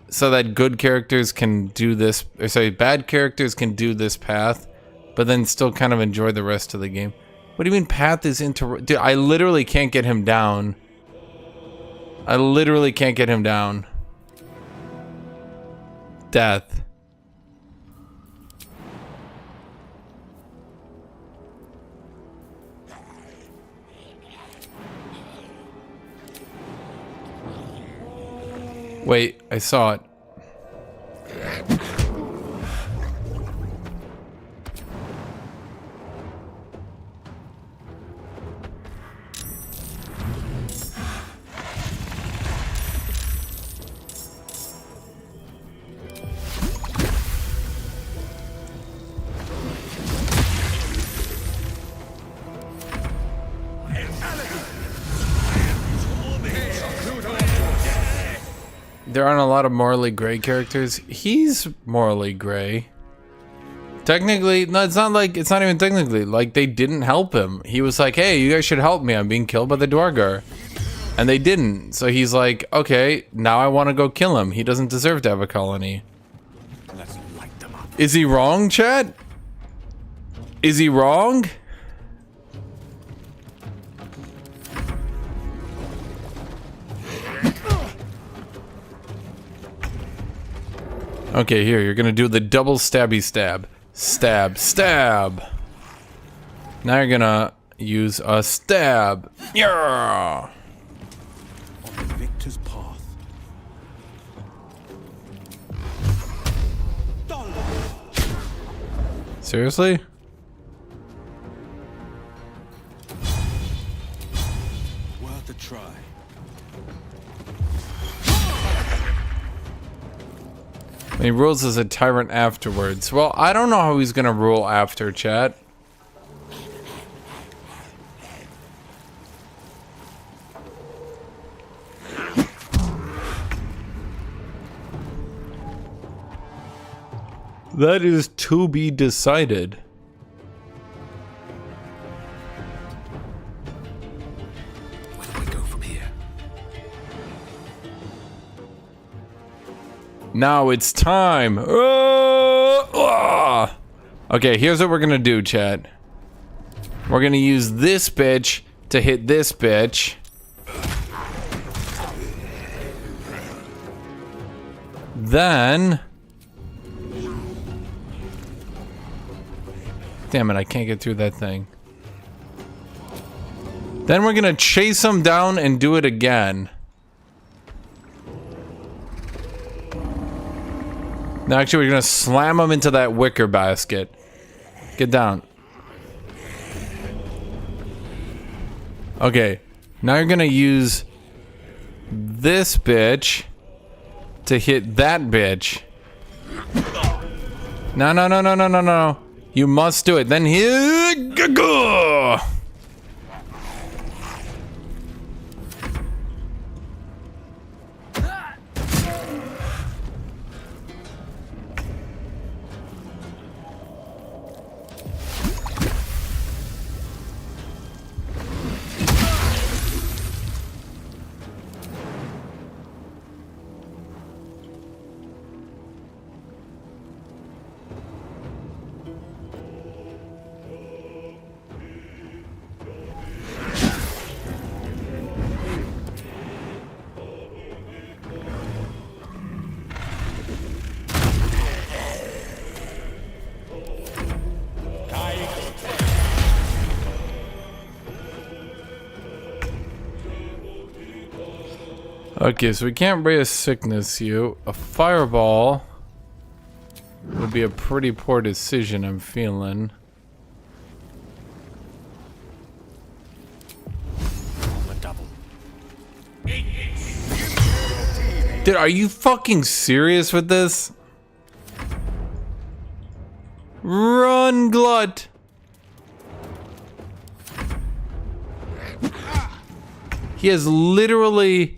so that good characters can do this, or sorry, bad characters can do this path, but then still kind of enjoy the rest of the game. What do you mean path is into... Dude, I literally can't get him down. I literally can't get him down. Death. Wait, I saw it. there aren't a lot of morally gray characters. He's morally gray. Technically, no, it's not even technically. Like, they didn't help him. He was like, hey, you guys should help me. I'm being killed by the Dwargar. And they didn't. So he's like, okay, now I want to go kill him. He doesn't deserve to have a colony. Let's light them up. Is he wrong, chat? Is he wrong? Okay, here, you're gonna do the double stabby stab. Stab, stab. Now you're gonna use a stab. Yeah. On the victor's path. Seriously? Worth a try. He rules as a tyrant afterwards. Well, I don't know how he's gonna rule after, chat. That is to be decided. Where do we go from here? Now it's time. Okay, here's what we're gonna do, chat. We're gonna use this bitch to hit this bitch. Then... Damn it, I can't get through that thing. Then we're gonna chase him down and do it again. Now actually we're gonna slam him into that wicker basket. Get down. Okay, now you're gonna use this bitch to hit that bitch. No, no, no, no, no, no, no. You must do it. Then here, go. Okay, so we can't ray a sickness you. A fireball would be a pretty poor decision, I'm feeling. Dude, are you fucking serious with this? Run, Glut! He has literally...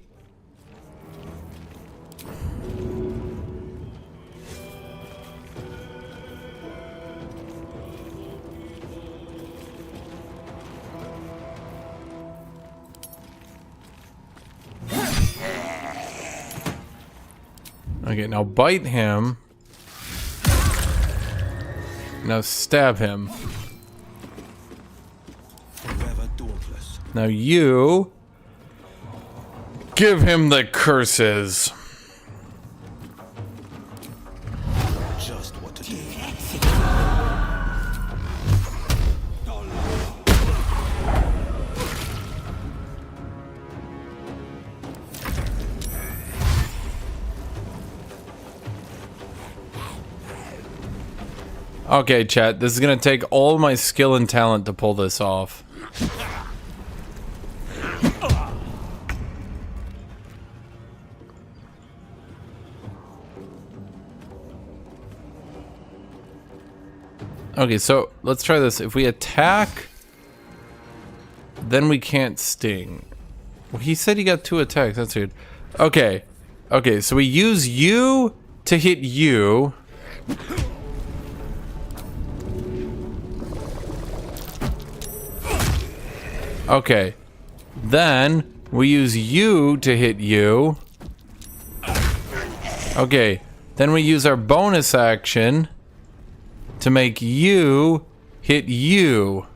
Okay, now bite him. Now stab him. Now you give him the curses. Just what to do. Okay, chat, this is gonna take all my skill and talent to pull this off. Okay, so let's try this. If we attack, then we can't sting. Well, he said he got 2 attacks. That's weird. Okay, Okay, so we use you to hit you. Okay. Then we use you to hit you. Okay. Then we use our bonus action to make you hit you.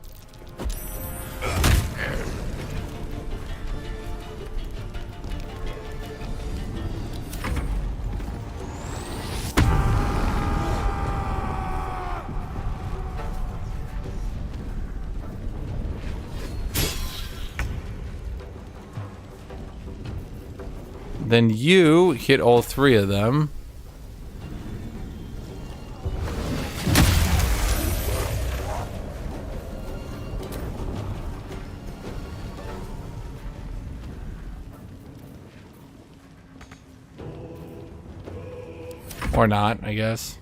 Then you hit all three of them. Or not, I guess.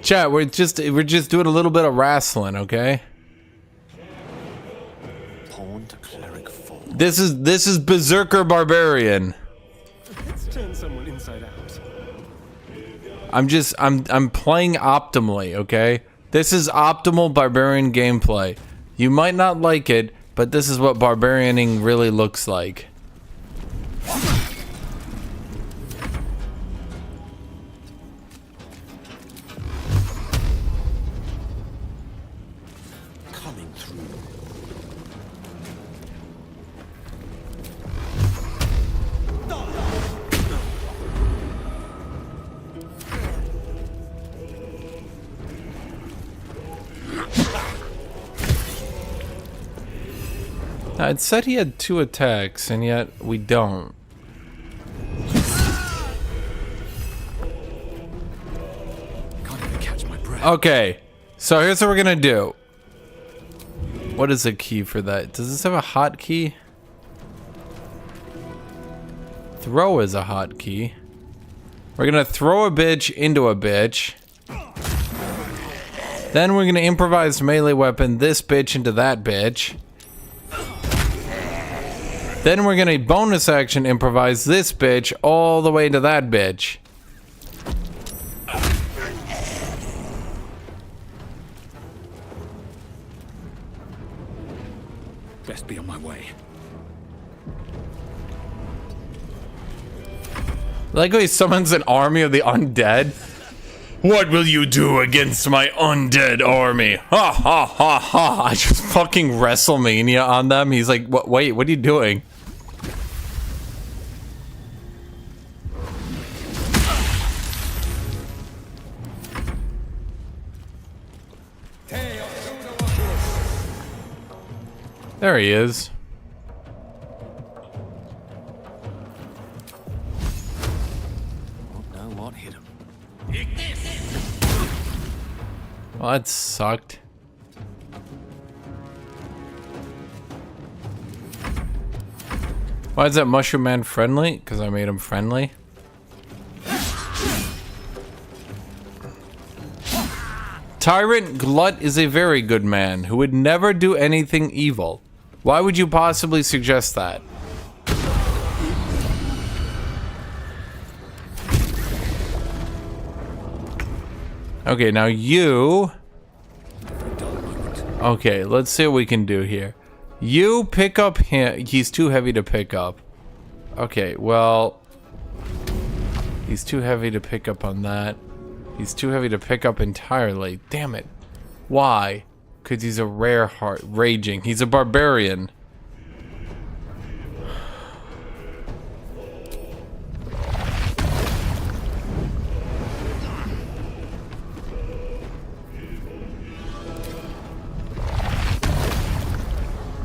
Chat, we're just doing a little bit of wrestling, okay? This is berserker barbarian. Let's turn someone inside out. I'm playing optimally, okay? This is optimal barbarian gameplay. You might not like it, but this is what barbarianing really looks like. Coming through. Now, it said he had 2 attacks, and yet we don't. Can't even catch my breath. Okay, so here's what we're gonna do. What is the key for that? Does this have a hotkey? Throw is a hotkey. We're gonna throw a bitch into a bitch. Then we're gonna improvise melee weapon this bitch into that bitch. Then we're gonna bonus action improvise this bitch all the way to that bitch. Best be on my way. Like how he summons an army of the undead. What will you do against my undead army? Ha ha ha ha! I just fucking WrestleMania on them. He's like, what? Wait, what are you doing? There he is. Don't know what hit him. Well, that sucked. Why is that Mushroom Man friendly? Because I made him friendly. Tyrant Glut is a very good man who would never do anything evil. Why would you possibly suggest that? Okay, now you... Okay, let's see what we can do here. You pick up him. He's too heavy to pick up. Okay, well... He's too heavy to pick up on that. He's too heavy to pick up entirely. Damn it. Why? Because he's a rare heart. Raging. He's a barbarian.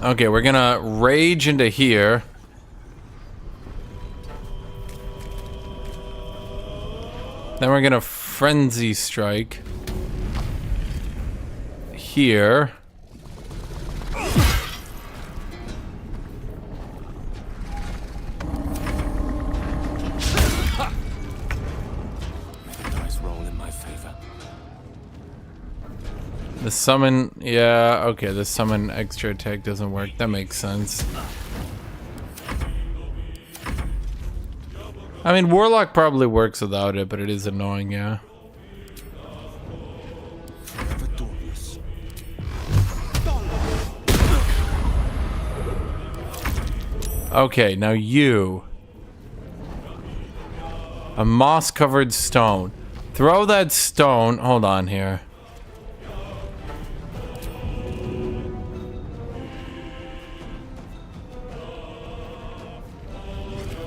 Okay, we're gonna rage into here. Then we're gonna frenzy strike here. Dice roll in my favor. The summon, yeah, okay, the summon extra attack doesn't work. That makes sense. I mean, Warlock probably works without it, but it is annoying, yeah. Okay, now you. A moss-covered stone. Throw that stone. Hold on here.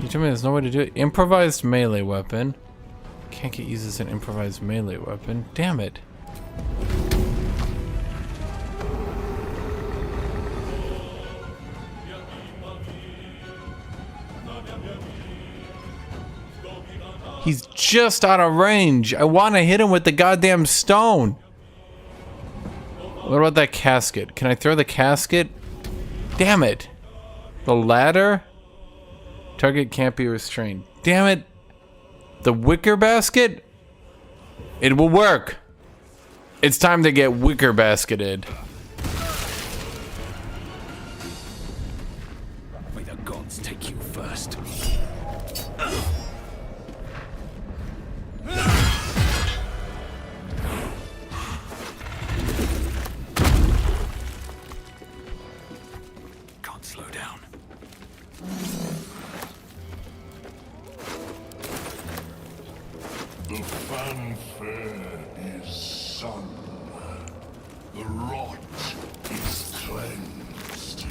You told me there's no way to do it. Improvised melee weapon. Can't get used as an improvised melee weapon. Damn it. He's just out of range. I want to hit him with the goddamn stone. What about that casket? Can I throw the casket? Damn it. The ladder? Target can't be restrained. Damn it. The wicker basket? It will work. It's time to get wicker basketed. May the gods take you first. Can't slow down. The fanfare is sung. The rot is cleansed.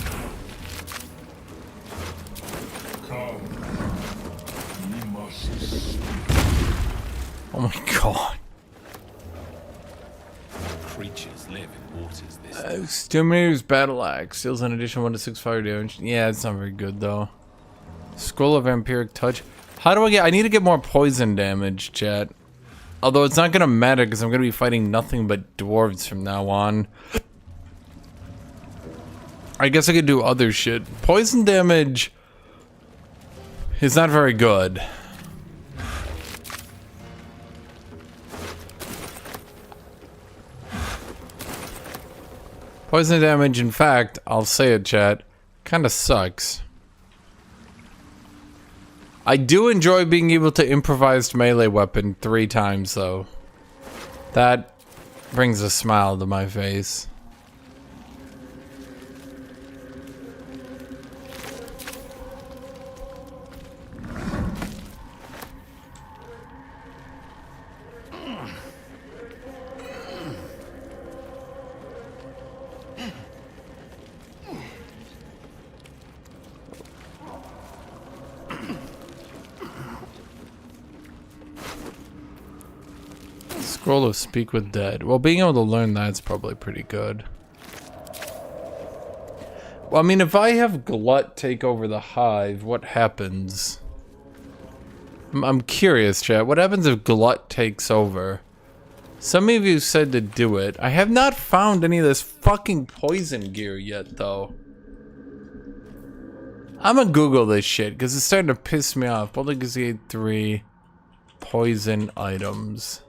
Come, we must speak. Oh my god. Creatures live in waters this Exterminator's Battle Axe deals an additional 1 to 6 fire damage. Yeah, it's not very good though. Scroll of Vampiric Touch. How do I get? I need to get more poison damage, chat. Although it's not gonna matter because I'm gonna be fighting nothing but dwarves from now on. I guess I could do other shit. Poison damage is not very good. Poison damage, in fact, I'll say it, chat, kinda sucks. I do enjoy being able to improvise melee weapon 3 times, though. That brings a smile to my face. Scroll of Speak with Dead. Well, being able to learn that's probably pretty good. Well, I mean, if I have Glut take over the hive, what happens? I'm curious, chat. What happens if Glut takes over? Some of you said to do it. I have not found any of this fucking poison gear yet, though. I'm gonna Google this shit, because it's starting to piss me off. Baldur's Gate 3 poison items.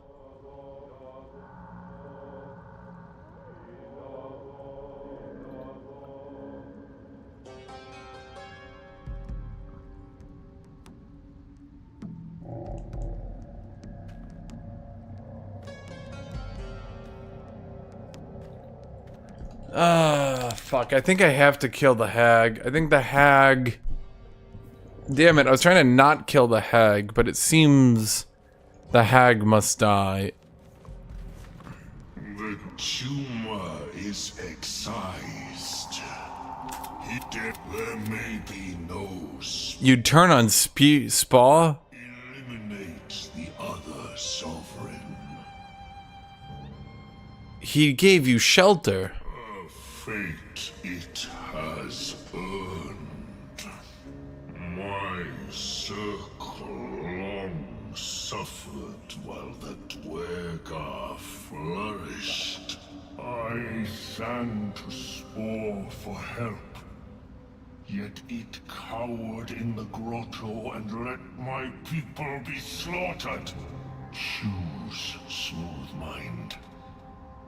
Fuck, I think I have to kill the hag. I think the hag... Damn it, I was trying to not kill the hag, but it seems the hag must die. The tumor is excised. There may be no You'd turn on Spaw? eliminate the other sovereign. He gave you shelter. A fate it has earned. My circle long suffered while the Dwergar flourished. I sang to Spore for help. Yet it cowered in the grotto and let my people be slaughtered. Choose, Smooth Mind.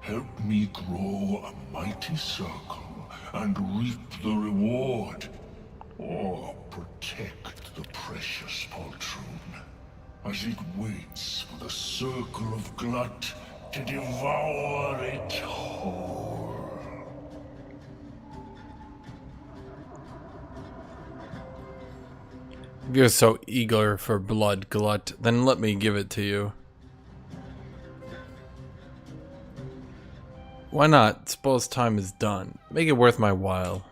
Help me grow a mighty circle and reap the reward. Or protect the precious poltroon. as it waits for the circle of glut to devour it whole. If you're so eager for blood, Glut, then let me give it to you. Why not? Suppose time is done. Make it worth my while.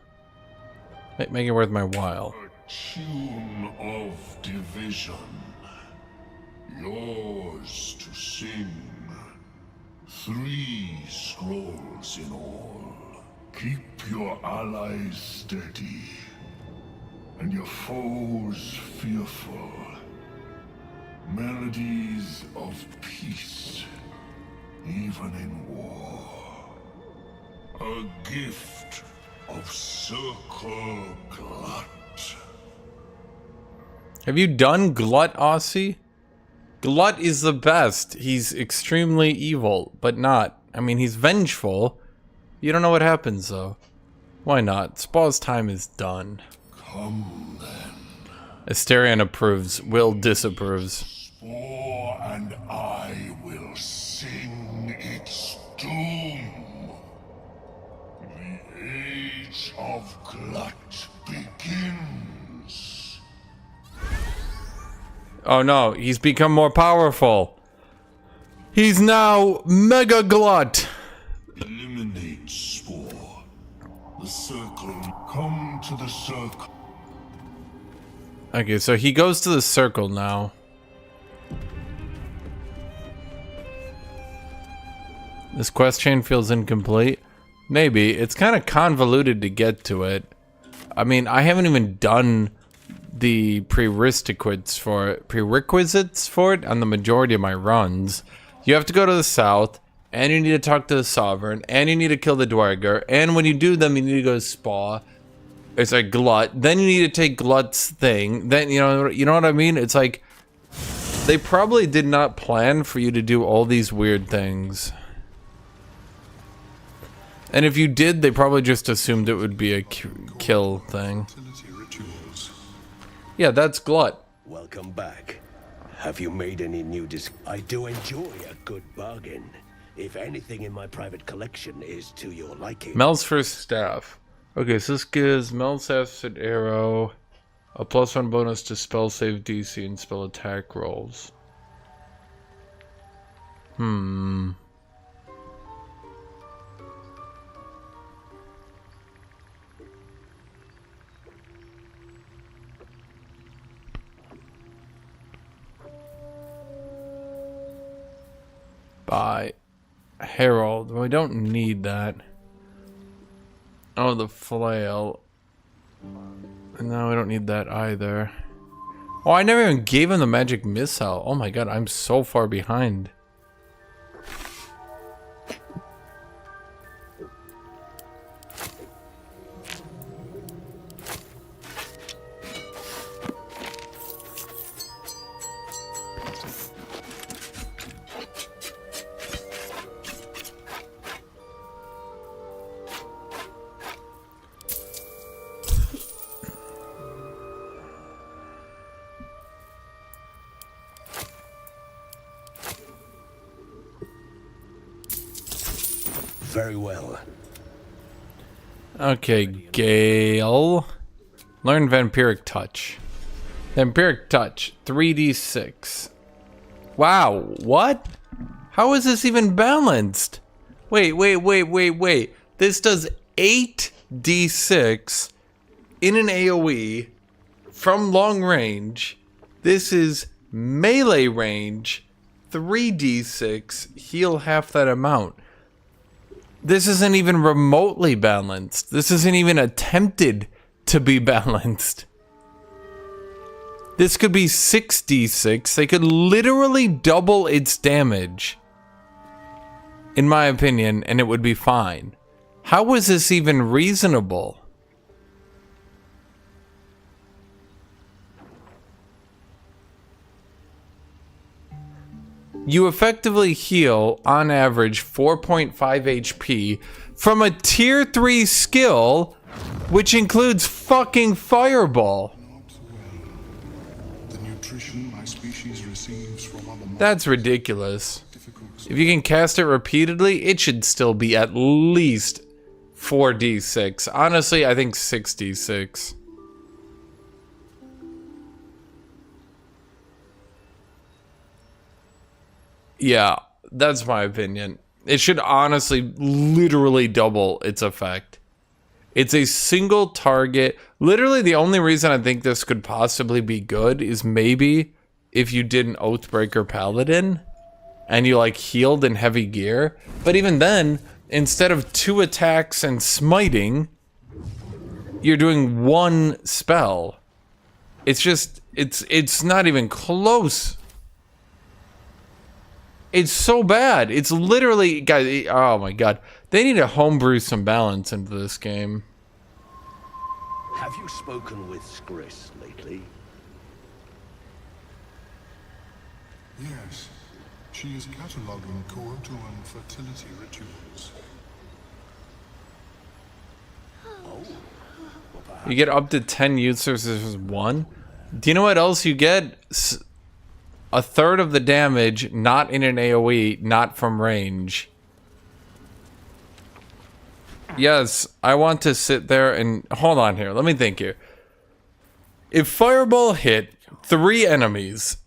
Make it worth my while. A tune of division. Yours to sing. 3 scrolls in all. Keep your allies steady, and your foes fearful. Melodies of peace, even in war. A gift of Circle Glut. Have you done Glut, Aussie? Glut is the best. He's extremely evil, but not. I mean, he's vengeful. You don't know what happens, though. Why not? Spaw's time is done. Come then. Asterion approves. Will disapproves. Spore and I will sing its doom. The Age of Glut begins. Oh no, he's become more powerful. He's now Mega Glut. Eliminate Spore. The circle. Come to the circle. Okay, so he goes to the circle now. This quest chain feels incomplete. Maybe. It's kind of convoluted to get to it. I mean, I haven't even done the prerequisites for it on the majority of my runs. You have to go to the south, and you need to talk to the Sovereign, and you need to kill the Dwarger, and when you do them, you need to go to Spa. It's like Glut. Then you need to take Glut's thing. Then, you know what I mean? It's like, they probably did not plan for you to do all these weird things. And if you did, they probably just assumed it would be a kill thing. Yeah, that's Glut. Welcome back. Have you made any new I do enjoy a good bargain. If anything in my private collection is to your liking. Mel's first staff. Okay, so this gives Mel's acid arrow a +1 bonus to spell save DC and spell attack rolls. By Herald. Well, we don't need that. Oh, the flail. No, we don't need that either. Oh, I never even gave him the magic missile. Oh my god, I'm so far behind. Very well. Okay, Gale. Learn Vampiric Touch. Vampiric Touch, 3d6. Wow, what? How is this even balanced? Wait. This does 8d6 in an AoE from long range. This is melee range, 3d6, heal half that amount. This isn't even remotely balanced. This isn't even attempted to be balanced. This could be 6d6. They could literally double its damage, in my opinion, and it would be fine. How is this even reasonable? You effectively heal, on average, 4.5 HP from a tier 3 skill, which includes fucking Fireball. The new attrition my species receives from other monsters. That's ridiculous. If you can cast it repeatedly, it should still be at least 4d6. Honestly, I think 6d6. Yeah, that's my opinion. It should honestly literally double its effect. It's a single target. Literally, the only reason I think this could possibly be good is maybe if you did an Oathbreaker Paladin and you like healed in heavy gear. But even then, instead of 2 attacks and smiting, you're doing 1 spell. It's just, it's not even close. It's so bad. It's literally, guys, oh my god. They need to homebrew some balance into this game. Have you spoken with Skris lately? Yes. She is cataloguing Koatoan fertility rituals. You get up to 10 users versus 1. Do you know what else you get? A third of the damage, not in an AoE, not from range. Yes, I want to sit there and... Hold on here, let me think here. If Fireball hit 3 enemies,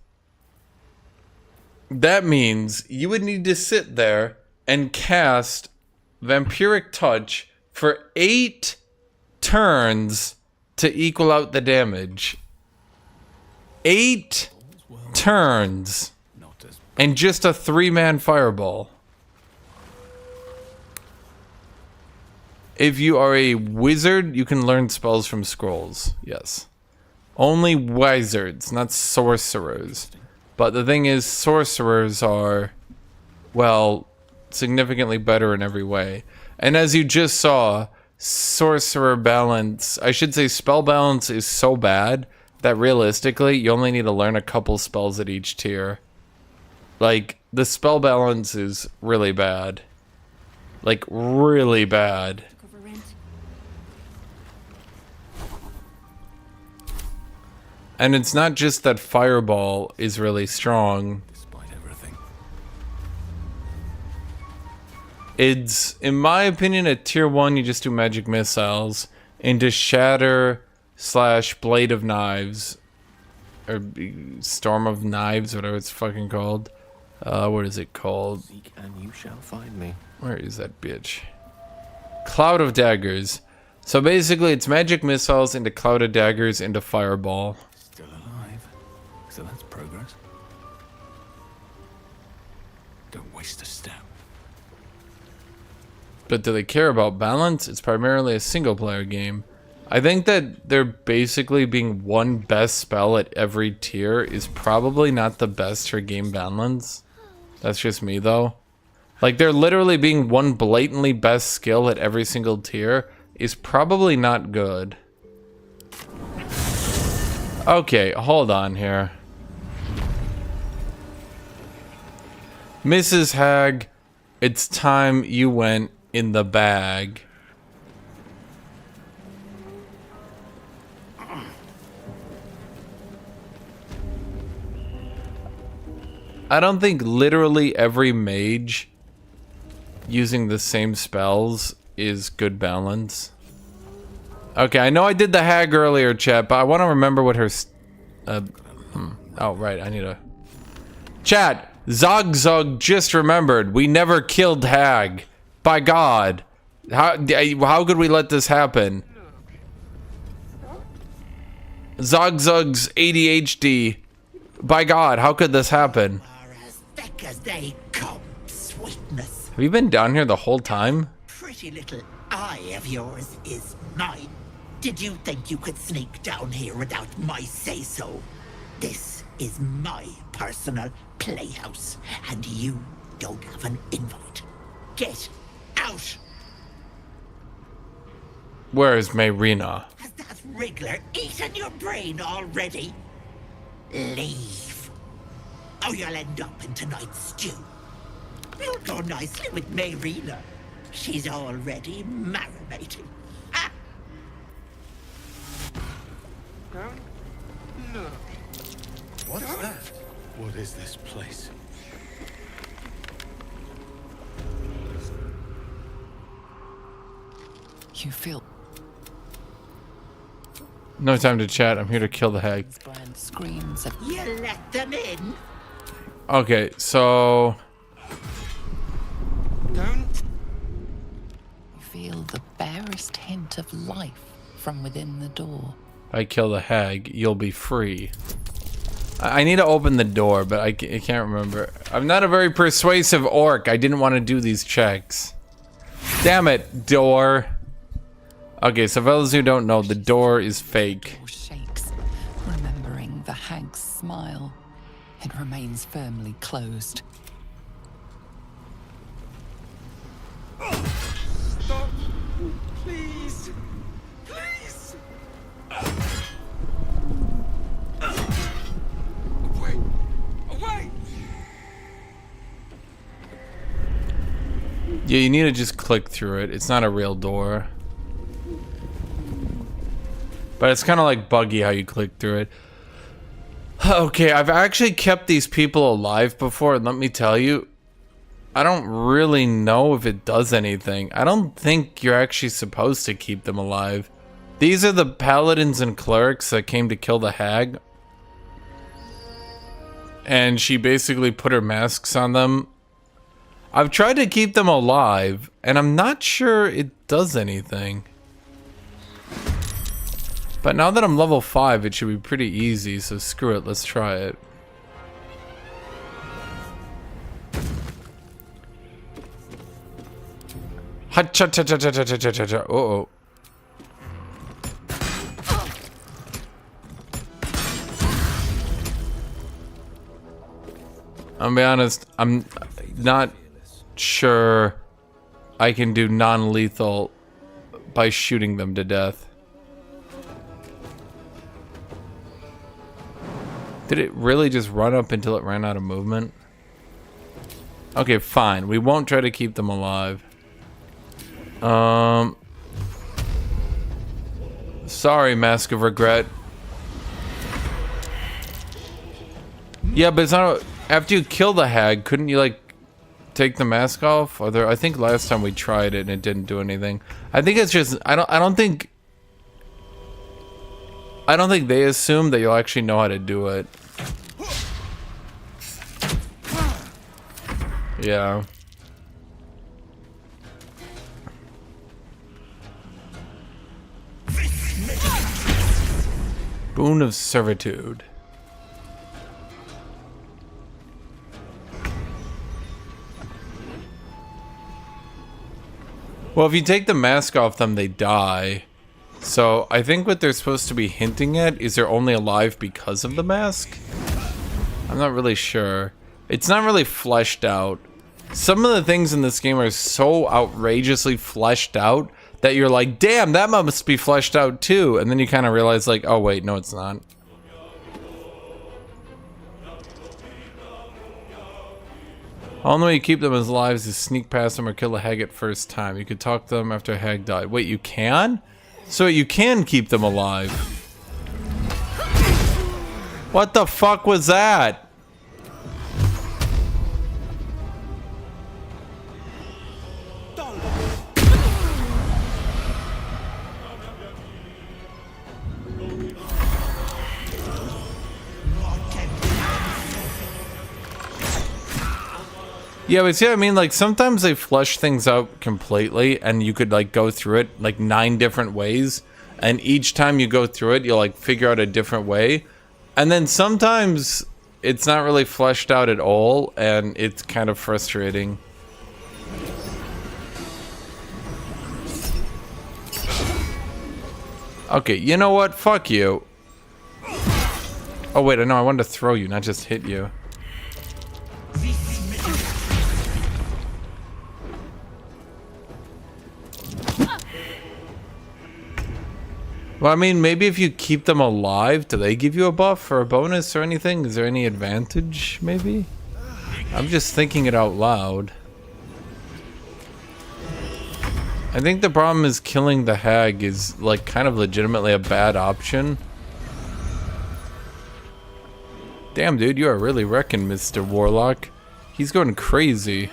that means you would need to sit there and cast Vampiric Touch for 8 turns to equal out the damage. 8 turns. And just a 3-man fireball. If you are a wizard, you can learn spells from scrolls. Yes. Only wizards, not sorcerers. But the thing is, sorcerers are, well, significantly better in every way. And as you just saw, sorcerer balance, I should say spell balance is so bad that realistically, you only need to learn a couple spells at each tier. Like, the spell balance is really bad. Like, really bad. And it's not just that Fireball is really strong. Despite everything. It's, in my opinion, at tier 1, you just do magic missiles into Shatter / Blade of Knives. Or Storm of Knives, whatever it's fucking called. What is it called? Seek and you shall find me. Where is that bitch? Cloud of Daggers. So basically, it's magic missiles into Cloud of Daggers into Fireball. Still alive. So that's progress. Don't waste a step. But do they care about balance? It's primarily a single player game. I think that there basically being one best spell at every tier is probably not the best for game balance. That's just me though. Like there literally being one blatantly best skill at every single tier is probably not good. Okay, hold on here. Mrs. Hag, it's time you went in the bag. I don't think literally every mage using the same spells is good balance. Okay, I know I did the hag earlier, chat, but I want to remember what her... Oh, right, I need a... Chat, ZOGZUG just remembered, we never killed hag. By God. How could we let this happen? ZOGZUG's ADHD. By God, how could this happen? As they come, sweetness. Have you been down here the whole time? Pretty little eye of yours is mine. Did you think you could sneak down here without my say-so? This is my personal playhouse, and you don't have an invite. Get out! Where is Mayrina? Has that wriggler eaten your brain already? Leave. Or you'll end up in tonight's stew. You'll go nicely with Mayrina. She's already marinating. Ah. Don't look. What is this place? You feel No time to chat. I'm here to kill the hag. screams of You let them in? Okay, so Don't. You feel the barest hint of life from within the door. I kill the hag, you'll be free. I need to open the door, but I can't remember. I'm not a very persuasive orc. I didn't want to do these checks. Damn it, door. Okay, so for those who don't know, the door is fake. Shakes, remembering the hag's smile. It remains firmly closed. Stop! Please! Please! Away! Away! Yeah, you need to just click through it. It's not a real door. But it's kind of like buggy how you click through it. Okay, I've actually kept these people alive before, and let me tell you, I don't really know if it does anything. I don't think you're actually supposed to keep them alive. These are the paladins and clerics that came to kill the hag. And she basically put her masks on them. I've tried to keep them alive, and I'm not sure it does anything. But now that I'm level 5, it should be pretty easy, so screw it, let's try it. Uh-oh. I'll be honest, I'm not sure I can do non-lethal by shooting them to death. Did it really just run up until it ran out of movement? Okay, fine. We won't try to keep them alive. Sorry, Mask of Regret. Yeah, but it's not... After you kill the hag, couldn't you, like, take the mask off? Or there, I think last time we tried it and it didn't do anything. I think it's just... I don't think they assume that you'll actually know how to do it. Yeah. Boon of Servitude. Well, if you take the mask off them, they die. So, I think what they're supposed to be hinting at is they're only alive because of the mask? I'm not really sure. It's not really fleshed out. Some of the things in this game are so outrageously fleshed out that you're like, damn, that must be fleshed out too. And then you kind of realize like, oh wait, no it's not. Only way you keep them as lives is sneak past them or kill a hag at first time. You could talk to them after a hag died. Wait, you can? So you can keep them alive. What the fuck was that? Yeah, but see what I mean? Like, sometimes they flesh things out completely, and you could, like, go through it, like, 9 different ways, and each time you go through it, you'll, like, figure out a different way. And then sometimes it's not really fleshed out at all, and it's kind of frustrating. Okay, you know what? Fuck you. Oh, wait, no, I wanted to throw you, not just hit you. Well, I mean, maybe if you keep them alive, do they give you a buff or a bonus or anything? Is there any advantage, maybe? I'm just thinking it out loud. I think the problem is killing the hag is, like, kind of legitimately a bad option. Damn, dude, you are really wrecking Mr. Warlock. He's going crazy.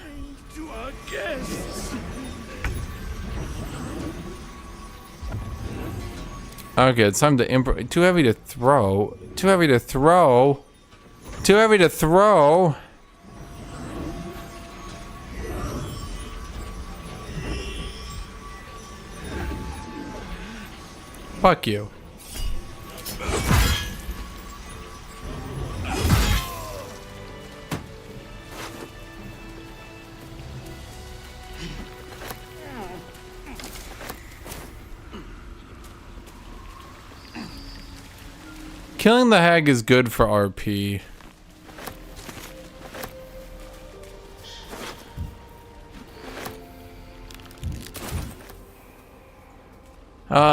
To our guests. Okay, it's time to improv. Too heavy to throw. Too heavy to throw. Too heavy to throw. Fuck you. Killing the hag is good for RP.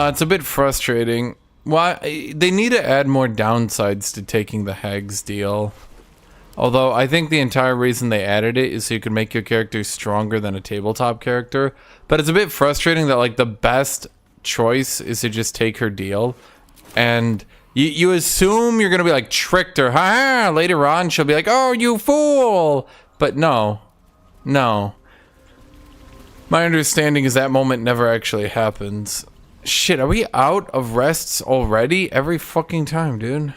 It's a bit frustrating. Why they need to add more downsides to taking the hag's deal. Although I think the entire reason they added it is so you can make your character stronger than a tabletop character. But it's a bit frustrating that like the best choice is to just take her deal, and you assume you're gonna be like tricked her. Ha! Later on, she'll be like, "Oh, you fool!" But no. My understanding is that moment never actually happens. Shit, are we out of rests already? Every fucking time, dude.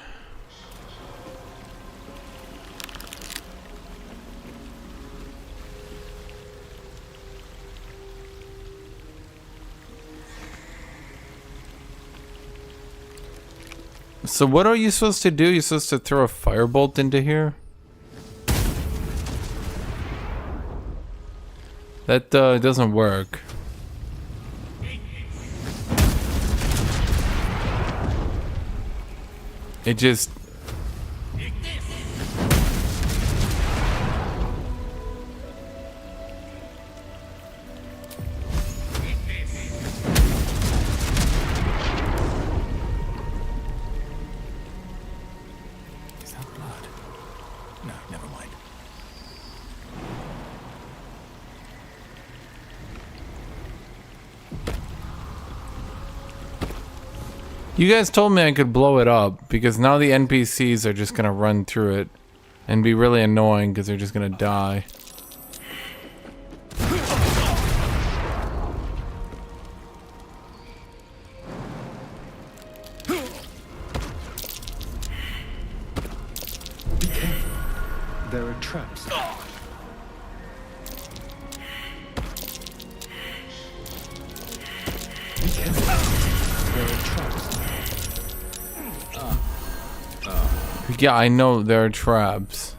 So what are you supposed to do? You're supposed to throw a firebolt into here? That doesn't work. It just... Is that blood? No, never mind. You guys told me I could blow it up, because now the NPCs are just gonna run through it and be really annoying because they're just gonna die. There are traps. There are traps. Yeah, I know there are traps.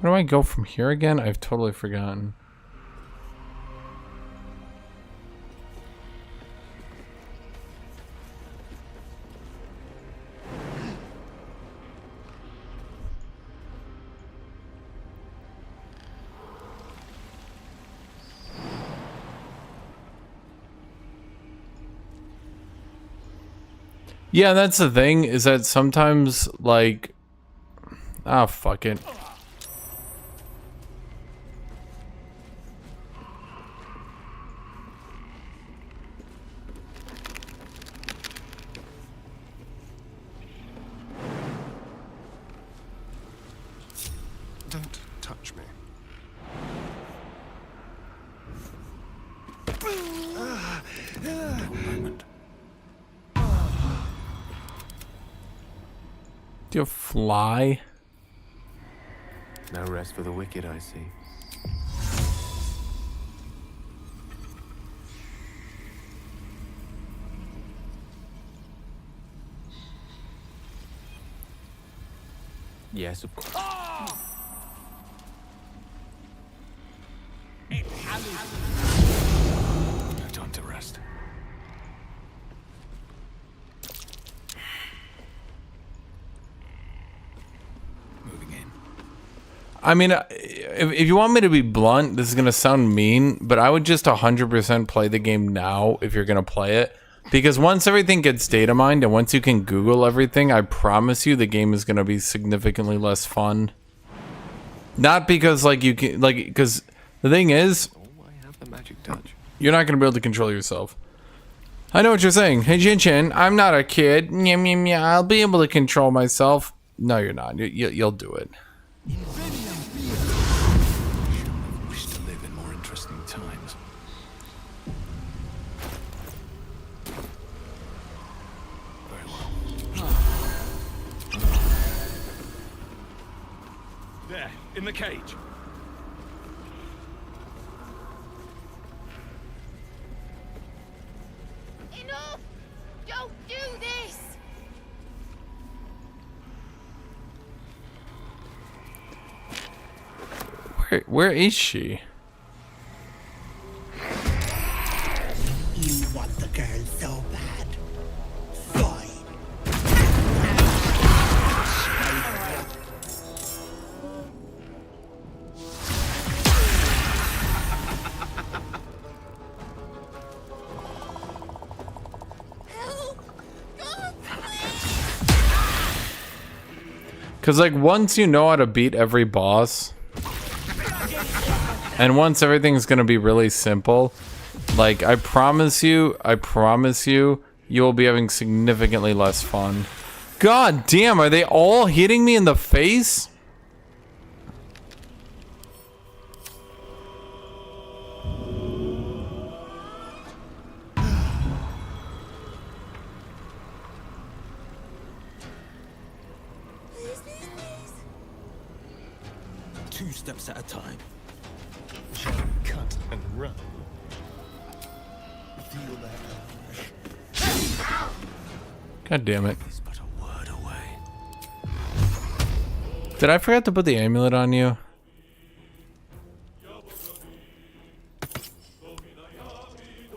Where do I go from here again? I've totally forgotten. Yeah, that's the thing, is that sometimes, like... Ah, fuck it. Don't touch me. Do you fly? No rest for the wicked, I see. Yes, of course. No time to rest. I mean, if you want me to be blunt, this is gonna sound mean, but I would just 100% play the game now if you're gonna play it, because once everything gets data mined and once you can Google everything, I promise you the game is gonna be significantly less fun. Not because like you can because the thing is, The magic touch. you're not gonna be able to control yourself. I know what you're saying. Hey Jinshin, I'm not a kid. I'll be able to control myself. No, you're not. You'll do it. Wish to live in more interesting times. Very well. There, in the cage. Enough! Don't do this! Where is she? You want the girl so bad. Fine. Cause like once you know how to beat every boss, and once everything's gonna be really simple, like I promise you, you will be having significantly less fun. God damn, are they all hitting me in the face? Two steps at a time. Cut and run. Feel that. God damn it. Did I forget to put the amulet on you?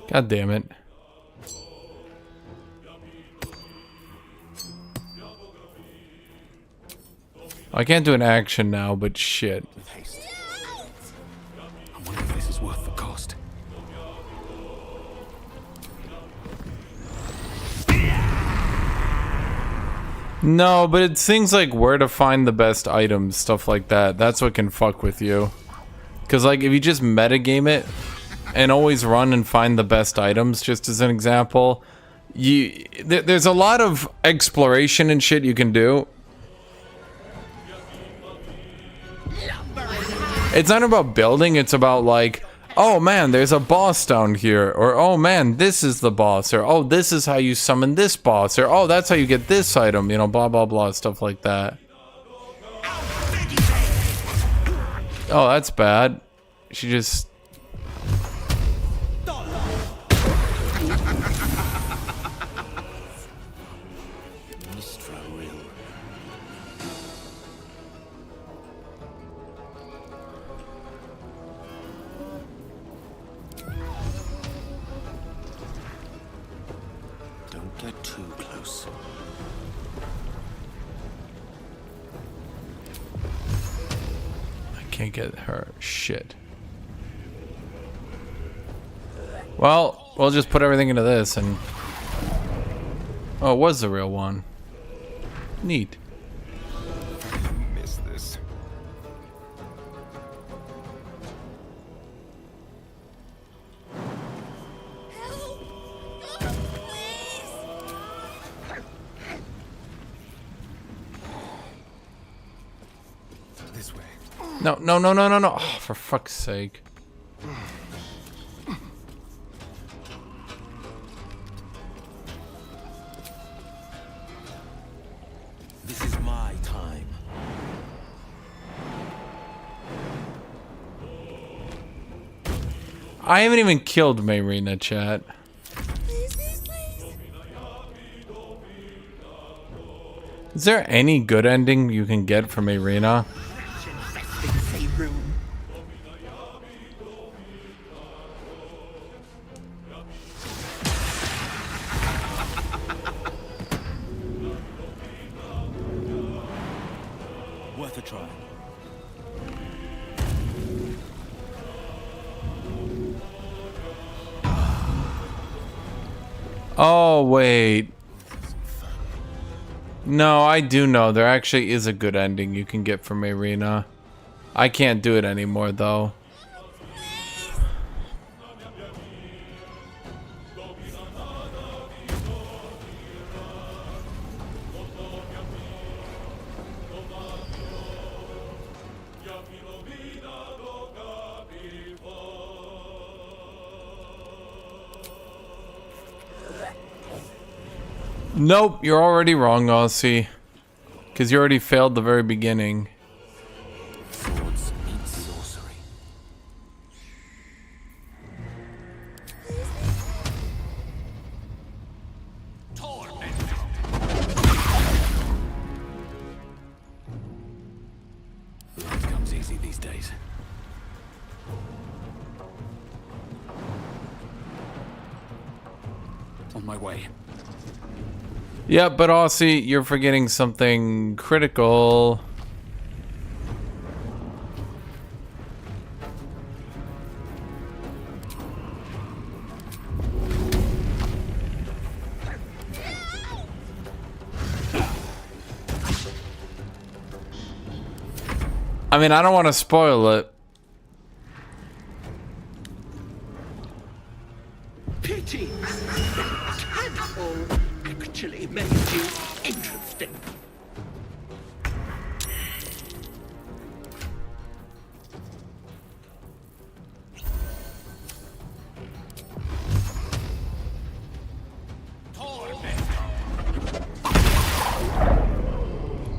God damn it. I can't do an action now, but shit. I wonder if this is worth the cost. No, but it's things like where to find the best items, stuff like that. That's what can fuck with you. Because like if you just metagame it and always run and find the best items, just as an example, there's a lot of exploration and shit you can do. It's not about building, it's about like, oh man, there's a boss down here, or oh man, this is the boss, or oh, this is how you summon this boss, or oh, that's how you get this item, you know, blah blah blah, stuff like that. Oh, that's bad. She just... Don't get too close. I can't get her shit. Well, we'll just put everything into this and... Oh, it was the real one. Neat. Miss this. This way. No, no, no, no, no, no. Oh, for fuck's sake. This is my time. I haven't even killed Mayrina, chat. Is there any good ending you can get from Mayrina? Worth a try. Oh, wait. No, I do know. There actually is a good ending you can get from Arena. I can't do it anymore, though. Nope, you're already wrong, Aussie. Because you already failed the very beginning. Swords meet sorcery. Life comes easy these days. On my way. Yeah, but Aussie, you're forgetting something critical. I mean, I don't want to spoil it. Pity. Tadpole actually made you interesting.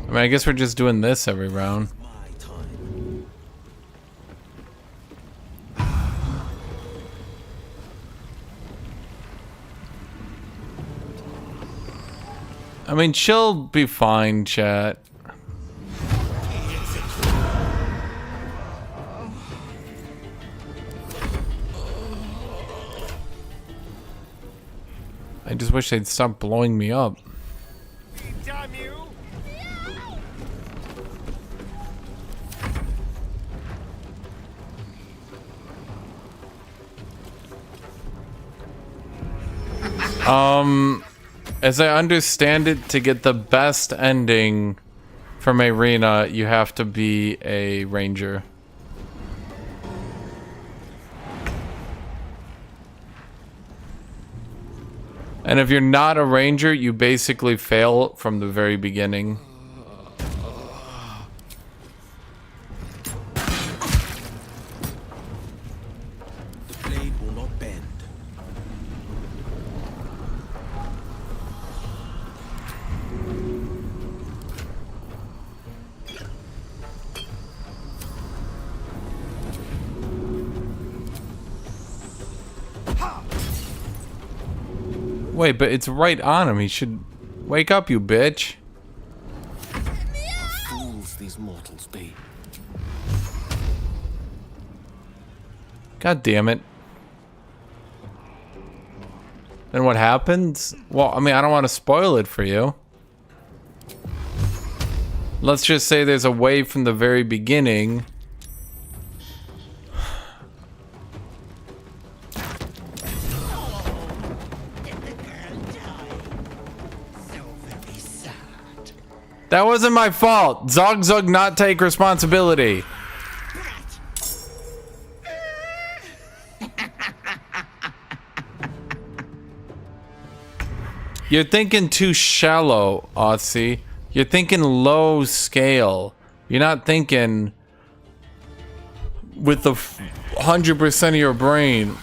I mean, I guess we're just doing this every round. I mean, she'll be fine, chat. I just wish they'd stop blowing me up. Damn you! As I understand it, to get the best ending from Arena, you have to be a ranger. And if you're not a ranger, you basically fail from the very beginning. The blade will not bend. Wait, but it's right on him. He should wake up, you bitch. Fools these mortals be. God damn it. Then what happens? Well, I mean, I don't want to spoil it for you. Let's just say there's a way from the very beginning. That wasn't my fault. ZOGZUG not take responsibility. You're thinking too shallow, Aussie. You're thinking low scale. You're not thinking with the 100% of your brain.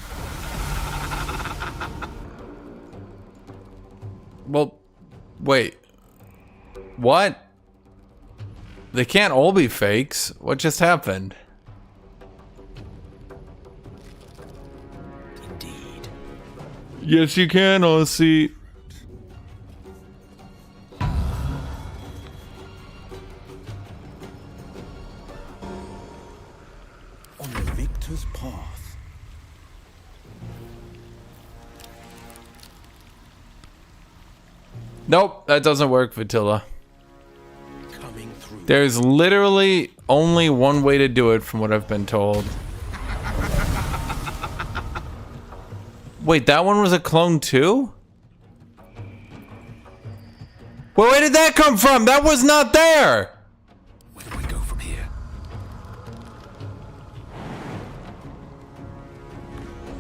Well, wait. What? They can't all be fakes. What just happened? Indeed. Yes, you can, Aussie. On the victor's path. Nope, that doesn't work, Vatilla. There's literally only one way to do it from what I've been told. Wait, that one was a clone too? Well, where did that come from? That was not there! Where do we go from here?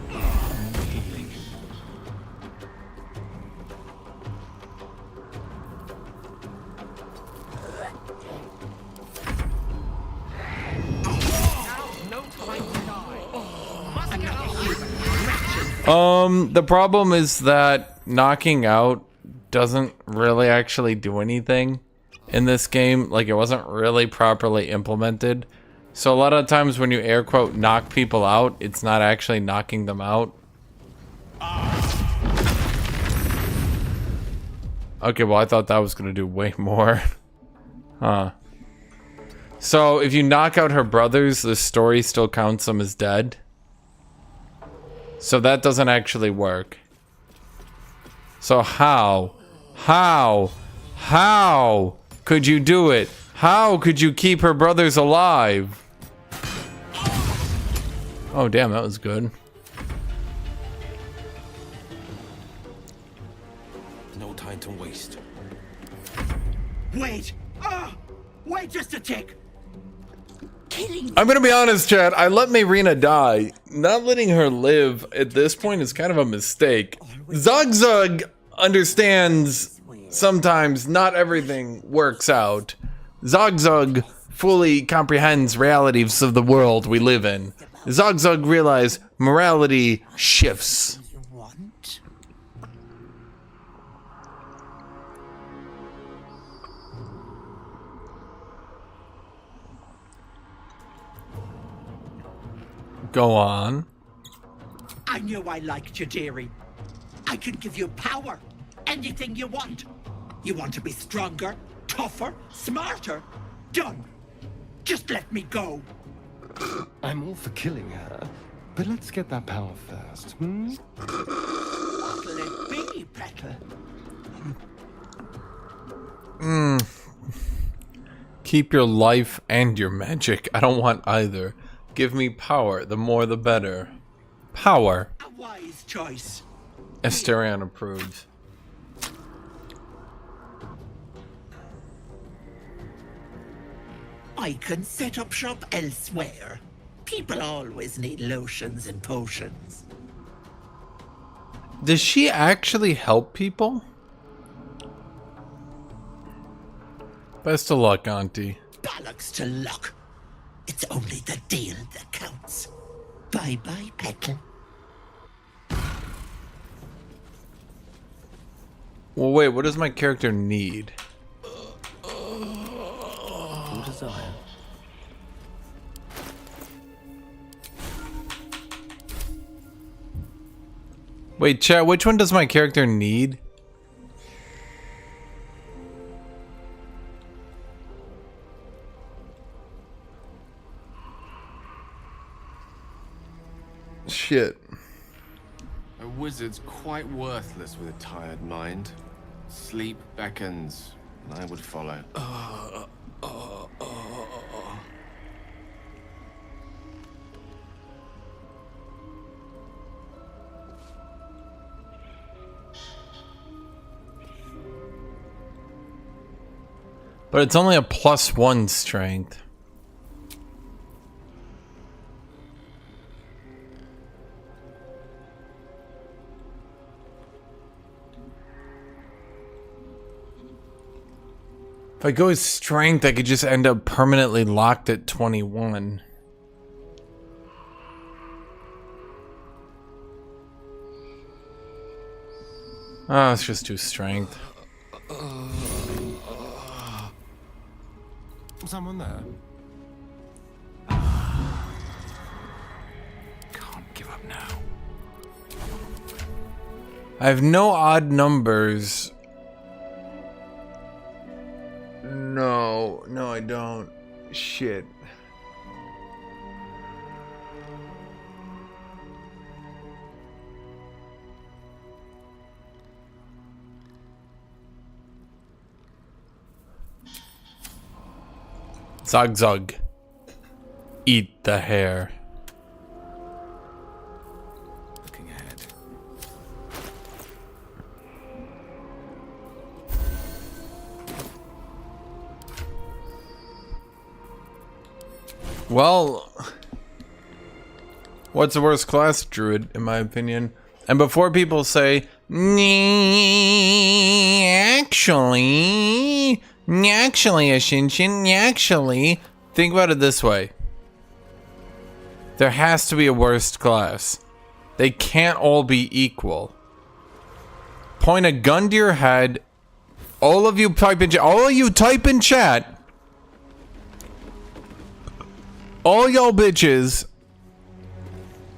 Healing. The problem is that knocking out doesn't really actually do anything in this game. Like, it wasn't really properly implemented. So a lot of times when you air quote knock people out, it's not actually knocking them out. Okay, well, I thought that was gonna do way more. Huh. So if you knock out her brothers, the story still counts them as dead. So that doesn't actually work. So how could you do it? How could you keep her brothers alive? Oh, damn, that was good. No time to waste. Wait! Wait just a tick! Killing. I'm gonna be honest, Chad. I let Mayrina die. Not letting her live at this point is kind of a mistake. ZOGZUG understands sometimes not everything works out. ZOGZUG fully comprehends realities of the world we live in. ZOGZUG realize morality shifts. Go on. I knew I liked you, dearie. I can give you power. Anything you want. You want to be stronger, tougher, smarter? Done. Just let me go. I'm all for killing her, but let's get that power first, hmm? What'll it be, Petal? Keep your life and your magic. I don't want either. Give me power. The more the better. Power. A wise choice. Asterion approves. I can set up shop elsewhere. People always need lotions and potions. Does she actually help people? Best of luck, Auntie. Bollocks to luck. It's only the deal that counts. Bye-bye, Petal. Well, wait, what does my character need? Full desire. Wait, chat, which one does my character need? Shit. A wizard's quite worthless with a tired mind. Sleep beckons, and I would follow. But it's only a +1 strength. If I go with strength, I could just end up permanently locked at 21. Oh, let's just do strength. Someone there? Can't give up now. I have no odd numbers. No, I don't. Shit. ZOGZUG. Eat the hair. Looking ahead. Well, what's the worst class? Druid, in my opinion. And before people say, actually, Hashinshin, think about it this way. There has to be a worst class. They can't all be equal. Point a gun to your head. All of you type in chat. All you type in chat. All y'all bitches.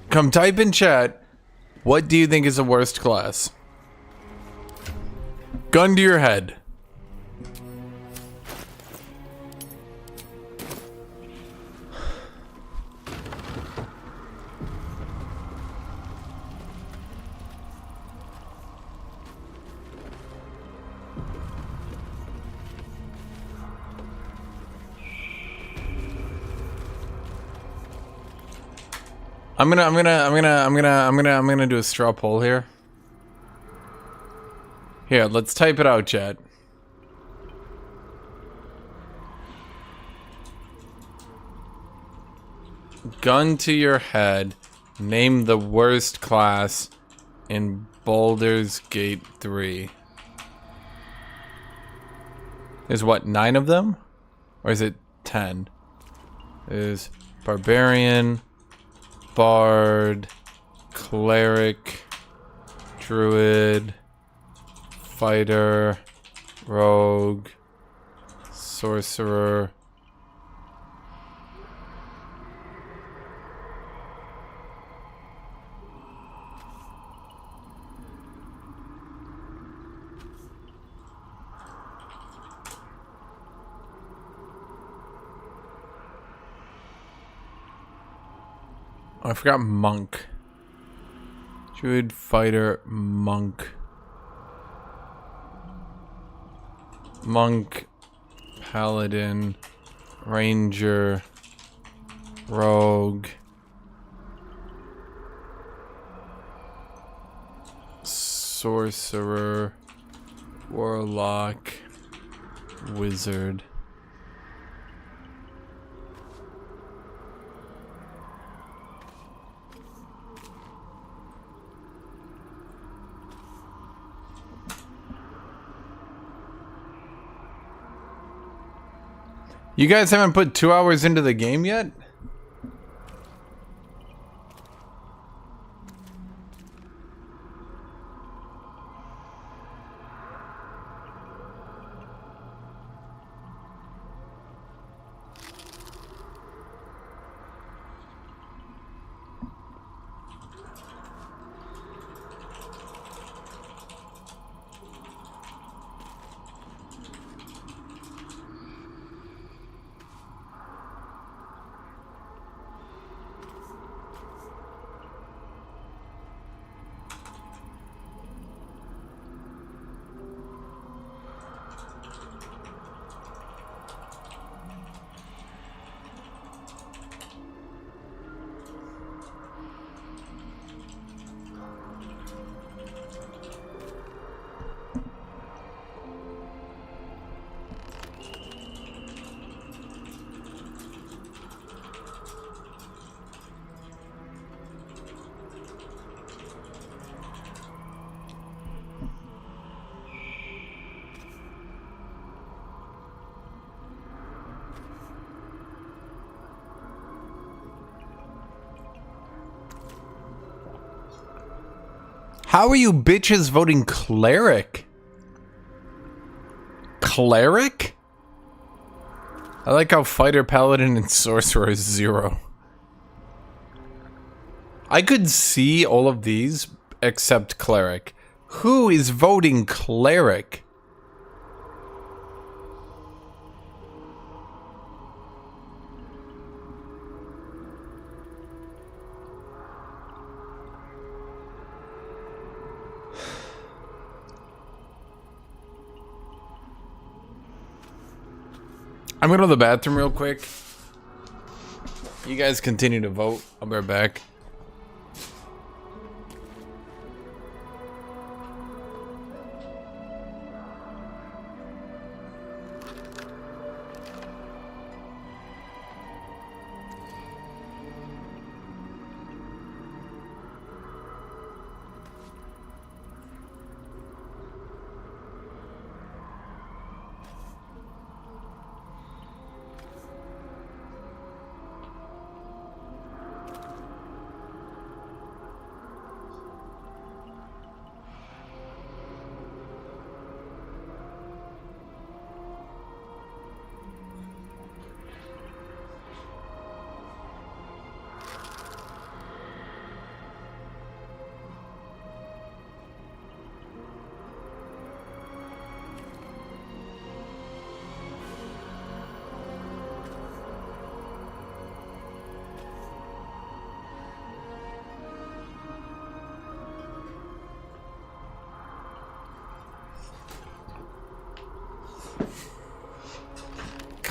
Come type in chat. What do you think is the worst class? Gun to your head. I'm gonna do a straw poll here. Here, let's type it out, chat. Gun to your head. Name the worst class in Baldur's Gate 3. There's what, 9 of them? Or is it 10? There's barbarian, bard, cleric, druid, fighter, rogue, sorcerer. I forgot monk. Druid, fighter, monk. Monk, paladin, ranger, rogue, sorcerer, warlock, wizard. You guys haven't put 2 hours into the game yet? How are you bitches voting cleric? Cleric? I like how fighter, paladin, and sorcerer is 0. I could see all of these except cleric. Who is voting cleric? I'm gonna go to the bathroom real quick. You guys continue to vote. I'll be right back.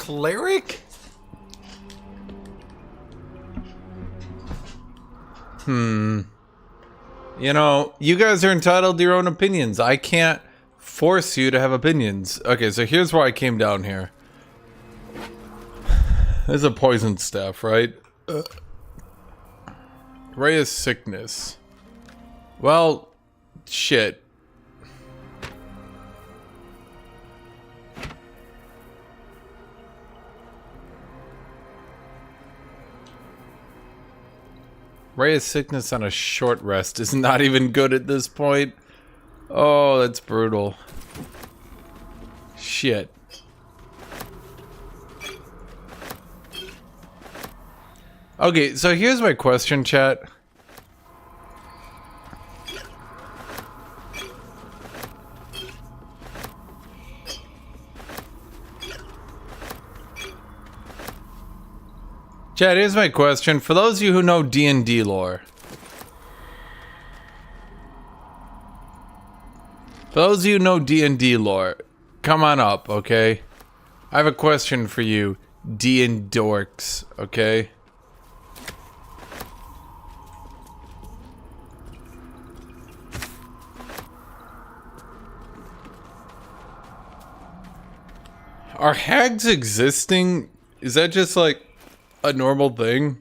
cleric? You know, you guys are entitled to your own opinions. I can't force you to have opinions. Okay, so here's why I came down here. There's a poison staff, right? Ray of sickness. Well, shit. Ray of sickness on a short rest is not even good at this point. Oh, that's brutal. Shit. Okay, so here's my question, chat. Chat, here's my question. For those of you who know D&D lore. For those of you who know D&D lore, come on up, okay? I have a question for you, D&Dorks, okay? Are hags existing? Is that just like a normal thing?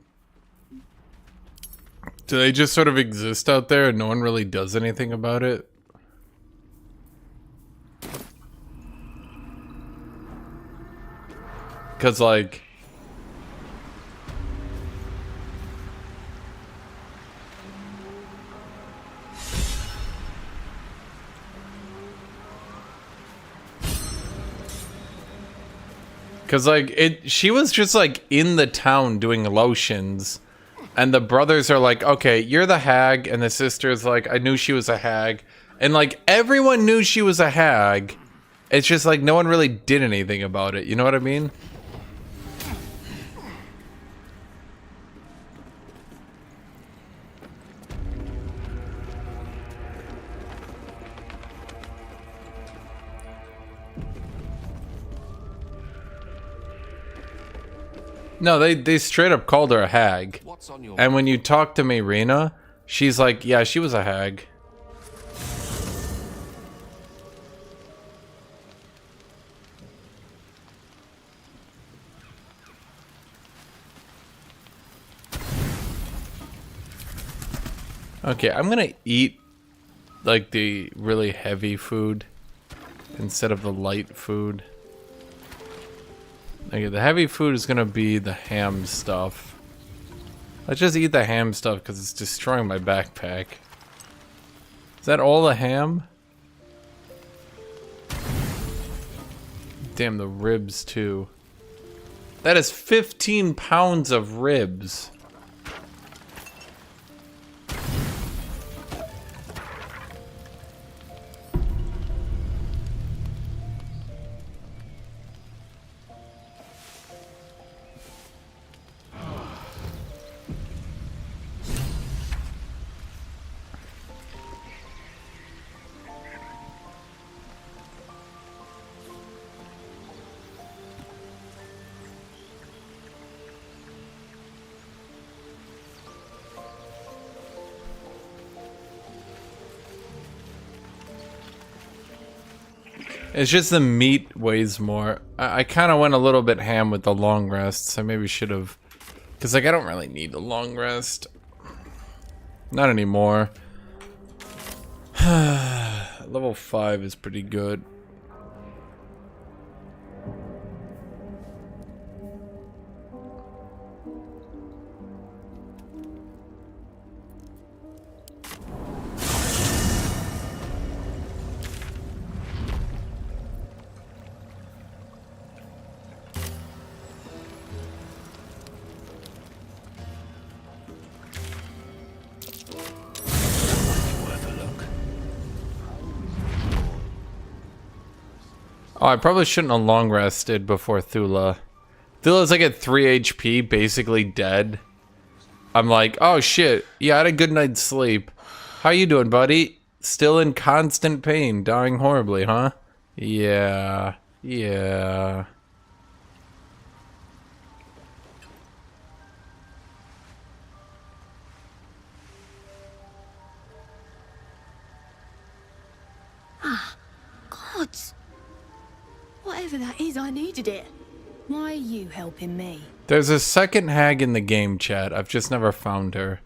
Do they just sort of exist out there and no one really does anything about it? Cause like she was just like in the town doing lotions, and the brothers are like, okay, you're the hag, and the sister's like, I knew she was a hag, and like everyone knew she was a hag. It's just like no one really did anything about it, you know what I mean? No, they straight up called her a hag. And when you talk to Mayrina, she's like, yeah, she was a hag. Okay, I'm gonna eat like the really heavy food instead of the light food. Okay, the heavy food is gonna be the ham stuff. Let's just eat the ham stuff because it's destroying my backpack. Is that all the ham? Damn, the ribs too. That is 15 pounds of ribs. It's just the meat weighs more. I kind of went a little bit ham with the long rests. I maybe should have, because like I don't really need a long rest. Not anymore. Level 5 is pretty good. Oh, I probably shouldn't have long rested before Thula. Thula's like at 3 HP, basically dead. I'm like, oh shit, yeah, I had a good night's sleep. How you doing, buddy? Still in constant pain, dying horribly, huh? Yeah, yeah. Whatever that is, I needed it. Why are you helping me? There's a second hag in the game, chat. I've just never found her.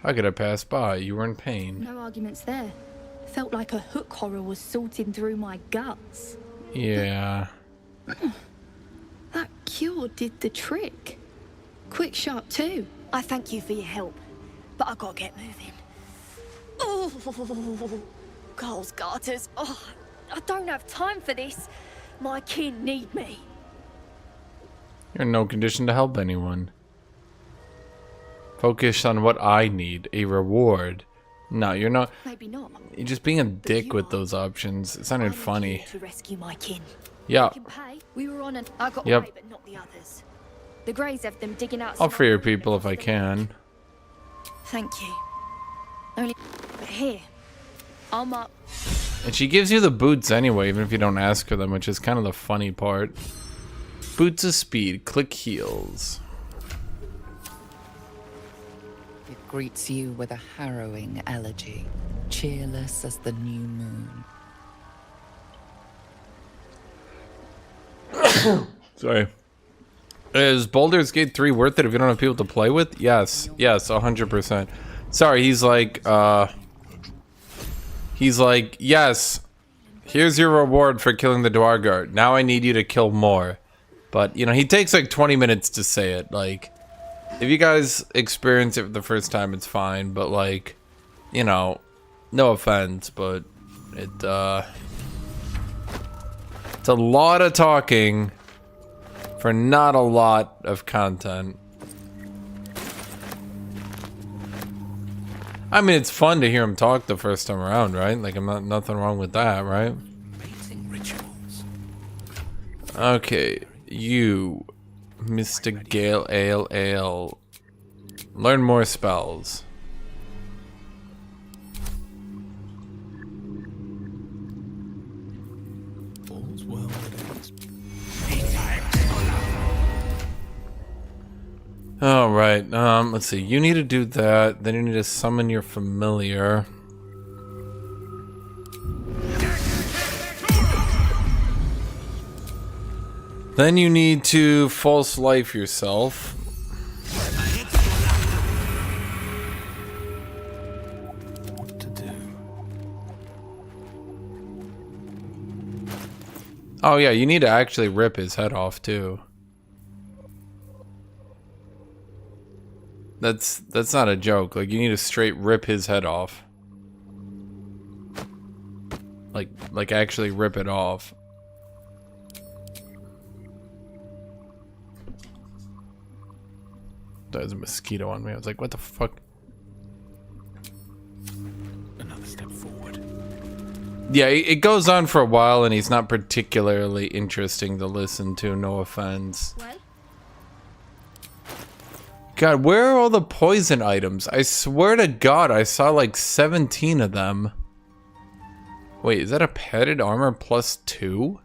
How could I pass by? You were in pain. No arguments there. Felt like a hook horror was sorting through my guts. Yeah. That cure did the trick. Quick, sharp too. I thank you for your help, but I gotta get moving. Oh, Carl's garters. Oh, I don't have time for this. My kin need me. You're in no condition to help anyone. Focus on what I need. A reward. No, you're not. Maybe not. You're just being a dick with those options. It sounded funny. To rescue my kin. Yeah. I can pay. We were on an. I got Yep. away, but not the others. The Greys have them digging out. I'll free your people if I can. Thank you. Only, but here, I'm up. And she gives you the boots anyway, even if you don't ask for them, which is kind of the funny part. Boots of speed, click heels. It greets you with a harrowing elegy, cheerless as the new moon. Sorry. Is Baldur's Gate 3 worth it if you don't have people to play with? Yes. Yes, 100%. Sorry, he's like, yes, here's your reward for killing the Dwargard. Now I need you to kill more. But, you know, he takes like 20 minutes to say it. Like, if you guys experience it for the first time, it's fine. But, like, you know, no offense, but it's a lot of talking for not a lot of content. I mean, it's fun to hear him talk the first time around, right? Like, I'm not nothing wrong with that, right? Okay, you, Mr. Gale Ale Ale, learn more spells. All right. Let's see. You need to do that. Then you need to summon your familiar. Then you need to false life yourself. What to do? Oh yeah, you need to actually rip his head off too. That's not a joke. Like, you need to straight rip his head off. Like actually rip it off. There's a mosquito on me. I was like, what the fuck? Another step forward. Yeah, it goes on for a while and he's not particularly interesting to listen to, no offense. Well? God, where are all the poison items? I swear to God, I saw like 17 of them. Wait, is that a padded armor +2?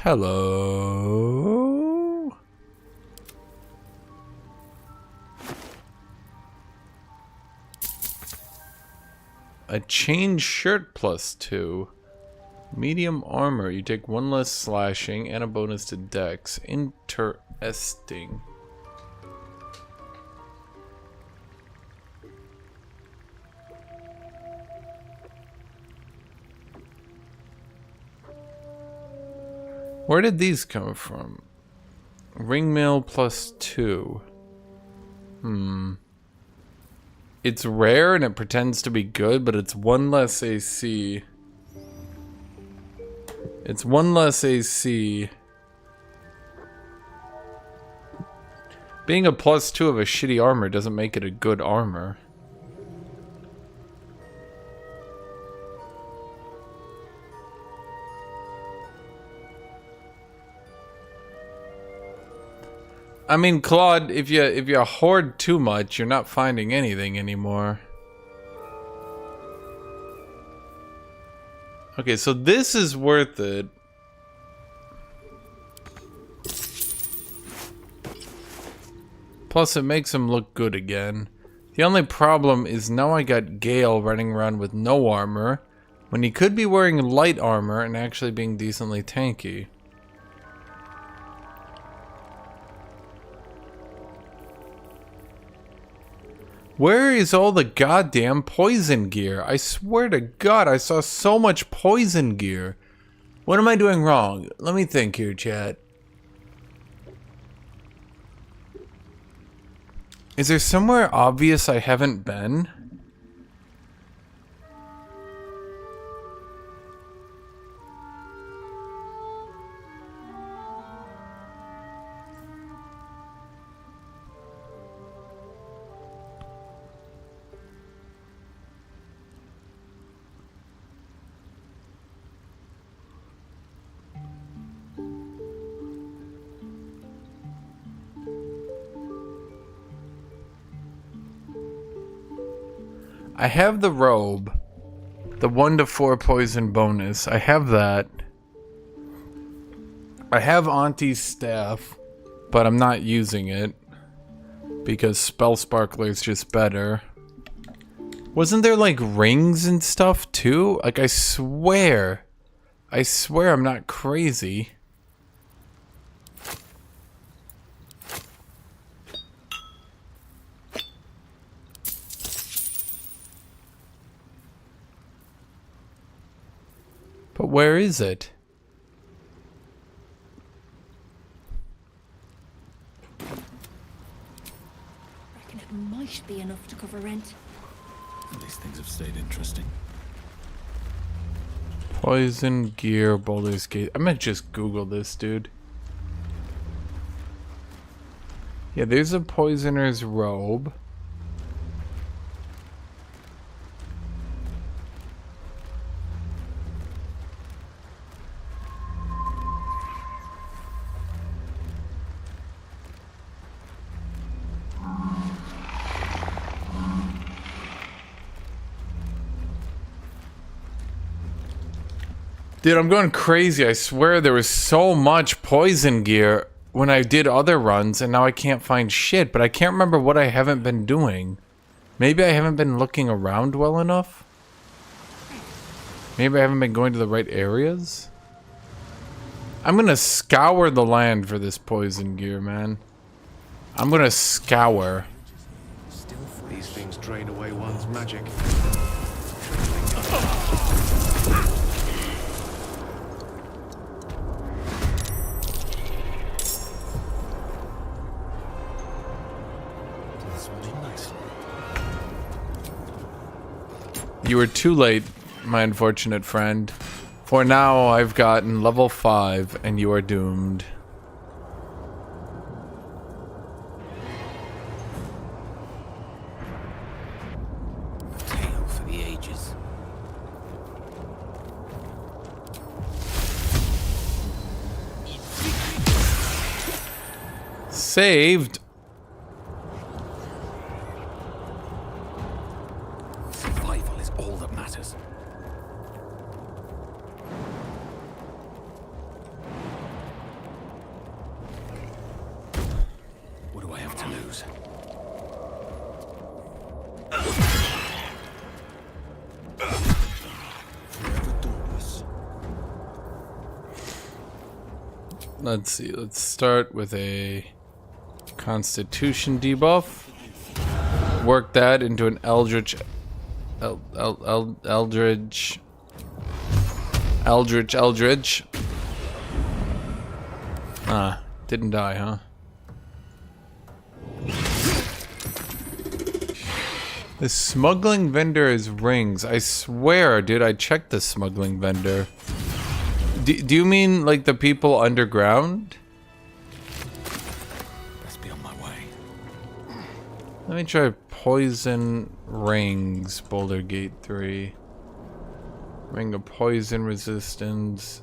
Hello? A chain shirt +2. Medium armor, you take 1 less slashing and a bonus to dex. Interesting. Where did these come from? Ringmail +2. It's rare and it pretends to be good, but it's 1 less AC. It's 1 less AC. Being a +2 of a shitty armor doesn't make it a good armor. I mean, Claude, if you hoard too much, you're not finding anything anymore. Okay, so this is worth it. Plus, it makes him look good again. The only problem is now I got Gale running around with no armor, when he could be wearing light armor and actually being decently tanky. Where is all the goddamn poison gear? I swear to God, I saw so much poison gear. What am I doing wrong? Let me think here, chat. Is there somewhere obvious I haven't been? I have the robe, the 1 to 4 poison bonus. I have that. I have Auntie's staff, but I'm not using it because Spell Sparkler is just better. Wasn't there like rings and stuff too? Like I swear I'm not crazy. But where is it? Reckon it might be enough to cover rent. At least things have stayed interesting. Poison gear, Baldur's Gate. I'm gonna just Google this, dude. Yeah, there's a poisoner's robe. Dude, I'm going crazy. I swear there was so much poison gear when I did other runs, and now I can't find shit, but I can't remember what I haven't been doing. Maybe I haven't been looking around well enough? Maybe I haven't been going to the right areas? I'm gonna scour the land for this poison gear, man. I'm gonna scour. These things drain away one's magic. You were too late, my unfortunate friend. For now, I've gotten level 5, and you are doomed. Tale for the ages. Saved. Survival is all that matters. What do I have to lose? Let's see, let's start with a Constitution debuff. Work that into an Eldritch Ah, didn't die, huh? The smuggling vendor is rings. I swear, dude, I checked the smuggling vendor. Do you mean like the people underground? Best be on my way. Let me try poison rings, Boulder Gate 3. Ring of poison resistance.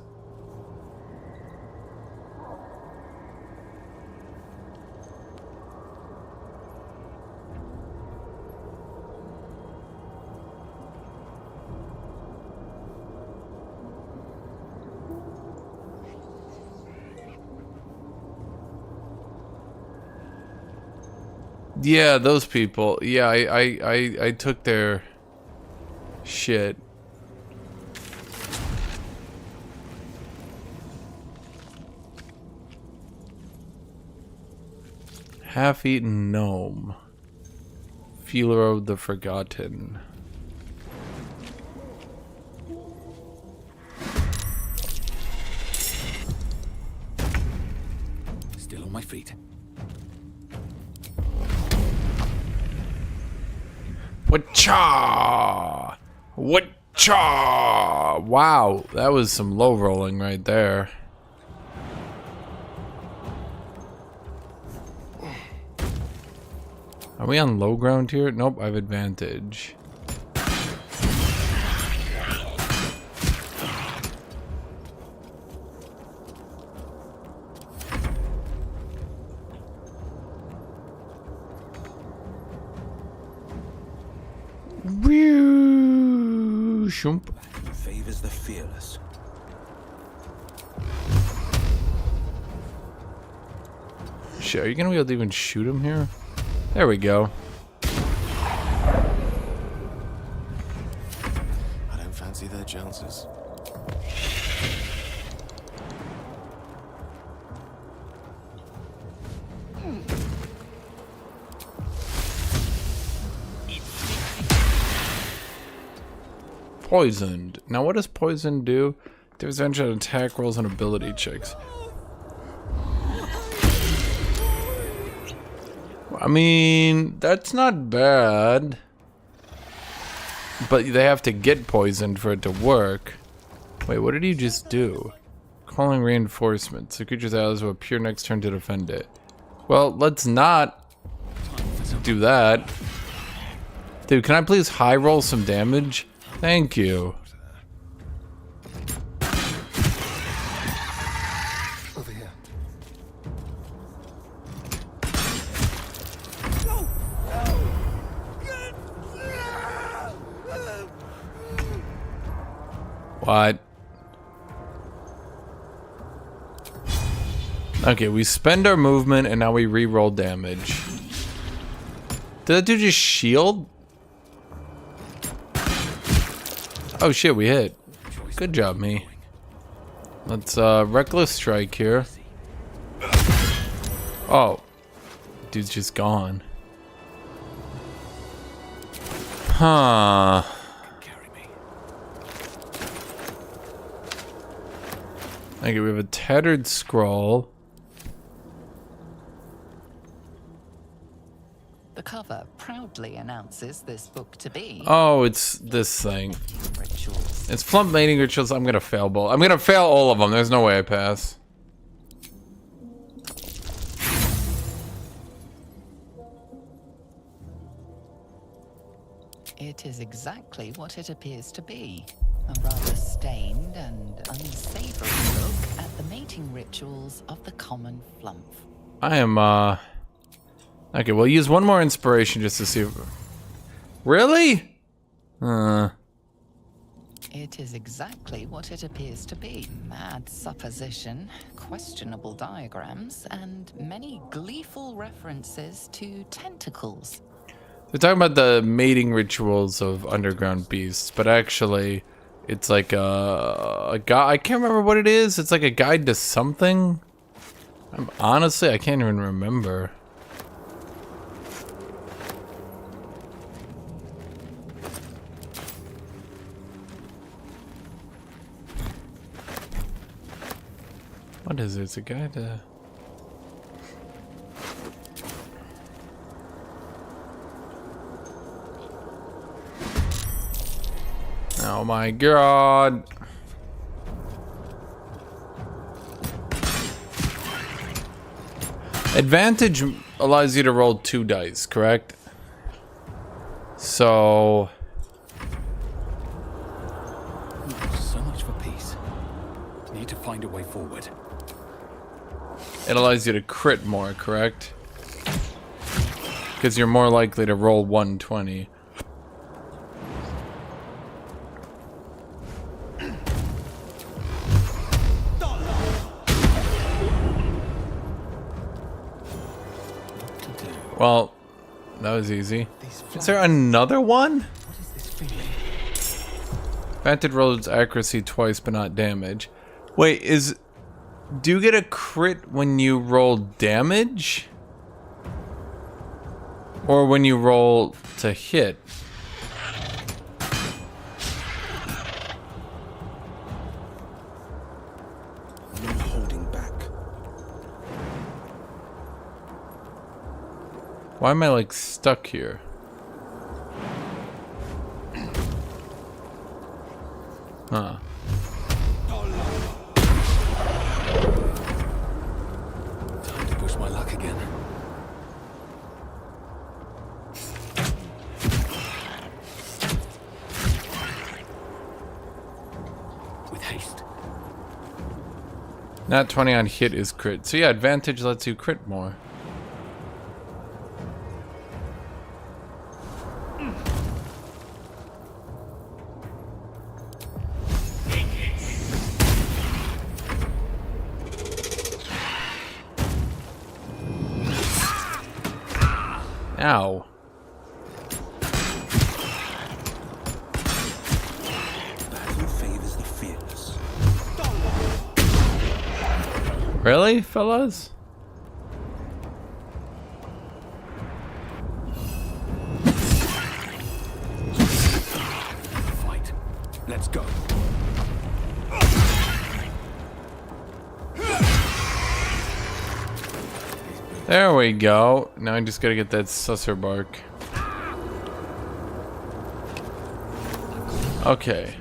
Yeah, those people. Yeah, I took their shit. Half-eaten gnome. Philo the Forgotten. Still on my feet. Whatcha? Whatcha? Wow, that was some low rolling right there. Are we on low ground here? Nope, I have advantage. Whew, shump. Favors the fearless. Shit, are you gonna be able to even shoot him here? There we go. I don't fancy their chances. Poisoned. Now what does poison do? Disadvantage on attack rolls and ability checks. I mean, that's not bad. But they have to get poisoned for it to work. Wait, what did you just do? Calling reinforcements. The creature's allies will appear next turn to defend it. Well, let's not do that. Dude, can I please high roll some damage? Thank you. Over here. What? Okay, we spend our movement and now we re-roll damage. Did that dude just shield? Oh shit, we hit. Good job, me. Let's reckless strike here. Oh. Dude's just gone. Huh. Okay, we have a tattered scroll. The cover proudly announces this book to be... Oh, it's this thing. Rituals. It's flump mating rituals. I'm gonna fail both. I'm gonna fail all of them. There's no way I pass. It is exactly what it appears to be. A rather stained and unsavory look at the mating rituals of the common flump. I am, okay, we'll use one more inspiration just to see if... Really? It is exactly what it appears to be. Mad supposition, questionable diagrams, and many gleeful references to tentacles. They're talking about the mating rituals of underground beasts, but actually, it's like a guide. I can't remember what it is. It's like a guide to something. Honestly, I can't even remember. What is it? It's a guide to... Oh my god. Advantage allows you to roll 2 dice, correct? So... So much for peace. Need to find a way forward. It allows you to crit more, correct? Because you're more likely to roll 120. Well, that was easy. Is there another one? Advantage rolls accuracy twice, but not damage. Wait, do you get a crit when you roll damage? Or when you roll to hit. No holding back. Why am I like stuck here? Huh. Time to push my luck again. With haste. Nat 20 on hit is crit. So yeah, advantage lets you crit more. Ow. Battle favors the fearless. Really, fellas? Fight. Let's go. There we go. Now I just gotta get that susser bark. Okay.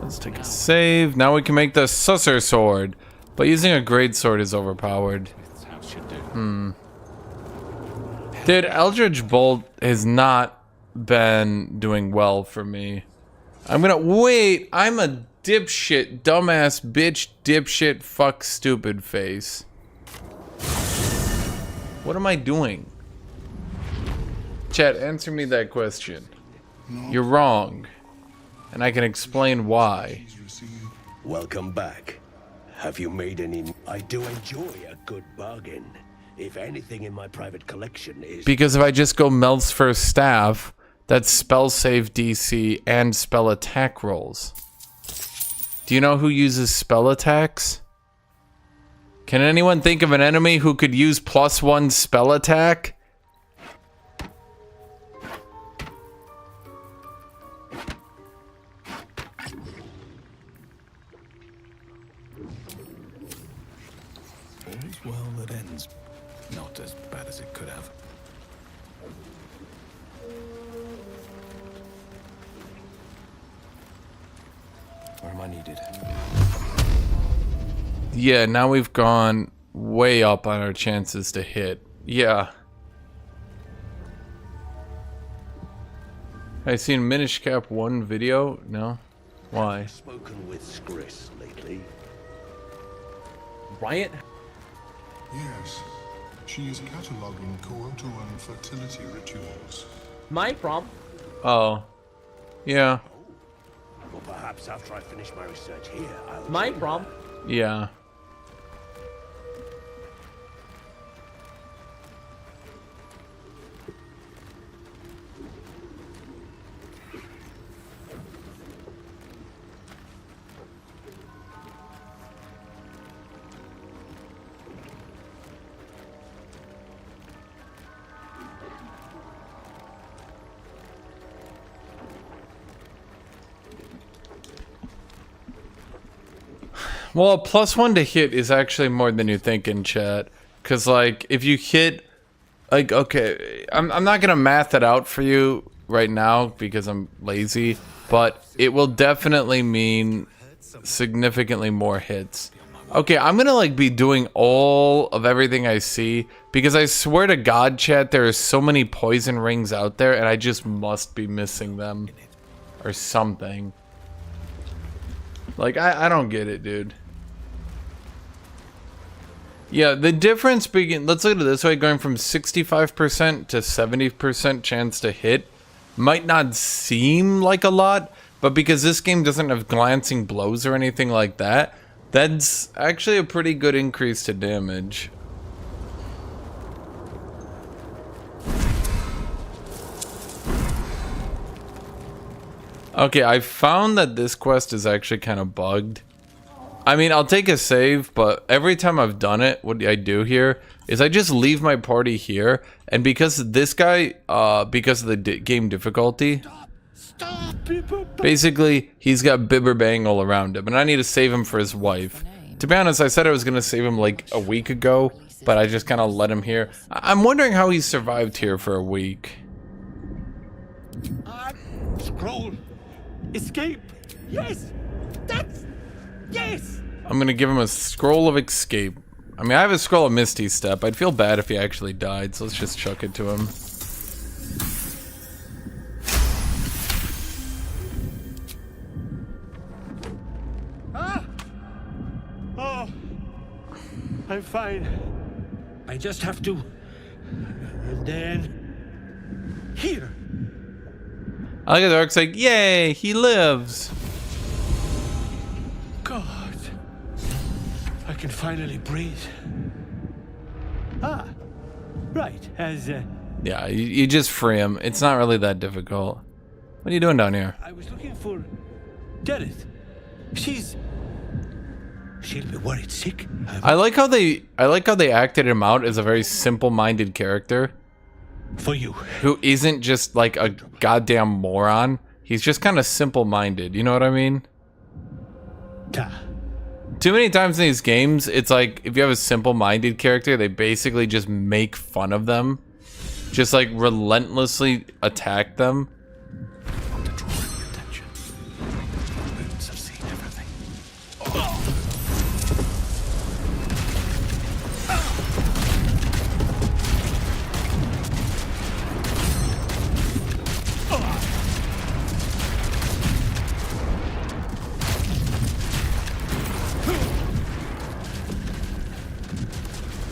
Let's take a save. Now we can make the susser sword. But using a great sword is overpowered. Dude, Eldritch Bolt has not been doing well for me. I'm gonna wait. I'm a dipshit, dumbass, bitch, dipshit, fuck, stupid face. What am I doing? Chat, answer me that question. You're wrong. And I can explain why. Welcome back. Have you made any... I do enjoy a good bargain. If anything in my private collection is... Because if I just go Mel's First Staff, that's spell save DC and spell attack rolls. Do you know who uses spell attacks? Can anyone think of an enemy who could use +1 spell attack? All's well that ends. Not as bad as it could have. Where am I needed? Yeah, now we've gone way up on our chances to hit. Yeah. I seen Minish Cap 1 video? No? Why? Spoken with Skris lately. Riot? Yes. She is cataloguing Koothoan fertility rituals. My problem. Oh. Yeah. Well, perhaps after I finish my research here, I'll... My problem. Yeah. Well, +1 to hit is actually more than you think in chat. Because, like, if you hit... Like, okay, I'm not going to math it out for you right now because I'm lazy. But it will definitely mean significantly more hits. Okay, I'm going to, like, be doing all of everything I see. Because I swear to God, chat, there are so many poison rings out there. And I just must be missing them. Or something. Like, I don't get it, dude. Yeah, the difference begin. Let's look at it this way: going from 65% to 70% chance to hit might not seem like a lot, but because this game doesn't have glancing blows or anything like that, that's actually a pretty good increase to damage. Okay, I found that this quest is actually kind of bugged. I mean, I'll take a save, but every time I've done it, what I do here is I just leave my party here, and because this guy, because of the game difficulty, basically, he's got Bibber Bang all around him, and I need to save him for his wife. To be honest, I said I was going to save him like a week ago, but I just kind of let him here. I'm wondering how he survived here for a week. Scroll. Escape. Yes. That's... Yes. I'm going to give him a scroll of escape. I mean, I have a scroll of Misty Step. I'd feel bad if he actually died, so let's just chuck it to him. Oh, I'm fine. I just have to... And then... Here. I like the orc's like, yay, he lives. God. I can finally breathe. Ah. Right, as... Yeah, you just free him. It's not really that difficult. What are you doing down here? I was looking for... Dereth. She'll be worried sick. I like how they acted him out as a very simple-minded character. For you. Who isn't just like a goddamn moron. He's just kind of simple-minded, you know what I mean? Too many times in these games, it's like, if you have a simple-minded character, they basically just make fun of them. Just like relentlessly attack them.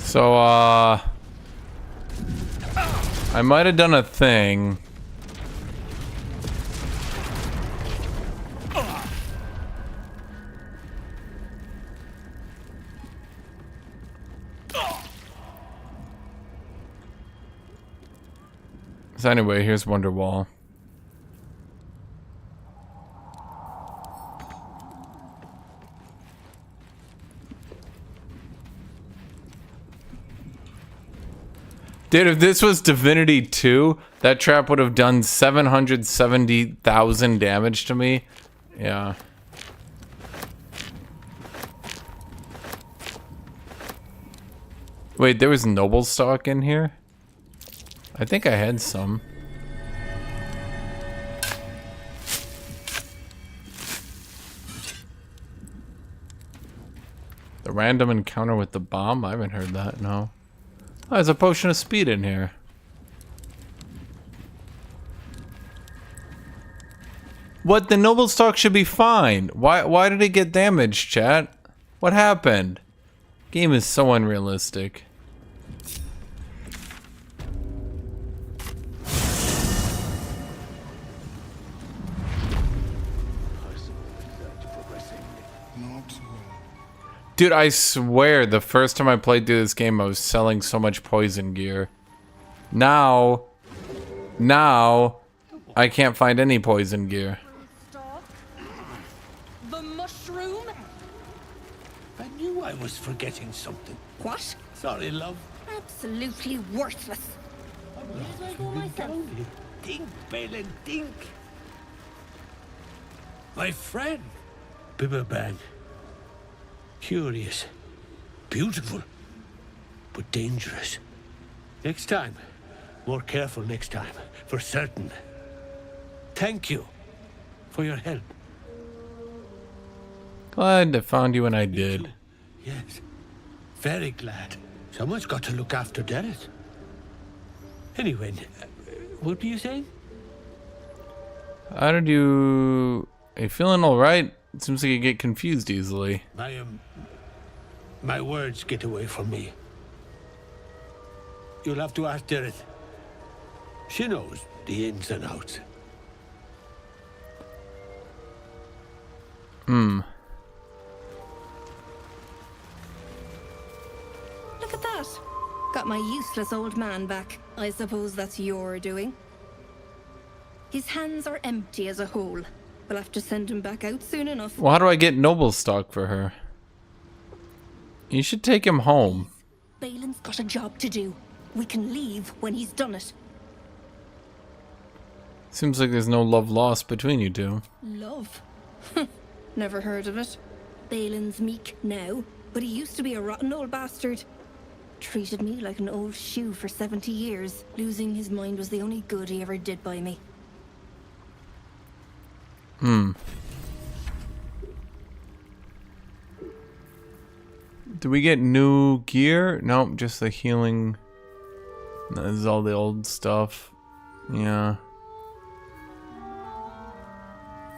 So, I might have done a thing. So anyway, here's Wonderwall. Dude, if this was Divinity 2, that trap would have done 770,000 damage to me. Yeah. Wait, there was noble stock in here? I think I had some. The random encounter with the bomb? I haven't heard that, no. Oh, there's a potion of speed in here. What? The noble stock should be fine. Why did it get damaged, chat? What happened? Game is so unrealistic. Dude, I swear the first time I played through this game I was selling so much poison gear. Now I can't find any poison gear. The mushroom? I knew I was forgetting something. What? Sorry, love. Absolutely worthless. Where do I go myself? Dink, Balin, dink. My friend, Bibberbang. Curious, beautiful, but dangerous. Next time, more careful next time, for certain. Thank you for your help. Glad I found you when I did. Yes, very glad. Someone's got to look after Dereth. Anyway, what were you saying? How did you... Are you feeling alright? It seems like you get confused easily. My words get away from me. You'll have to ask Dereth. She knows the ins and outs. Look at that. Got my useless old man back. I suppose that's your doing. His hands are empty as a whole. We'll have to send him back out soon enough. Well, how do I get noble stock for her? You should take him home. Balin's got a job to do. We can leave when he's done it. Seems like there's no love lost between you two. Love? Never heard of it. Balin's meek now, but he used to be a rotten old bastard. Treated me like an old shoe for 70 years. Losing his mind was the only good he ever did by me. Do we get new gear? Nope, just the healing. No, this is all the old stuff. Yeah.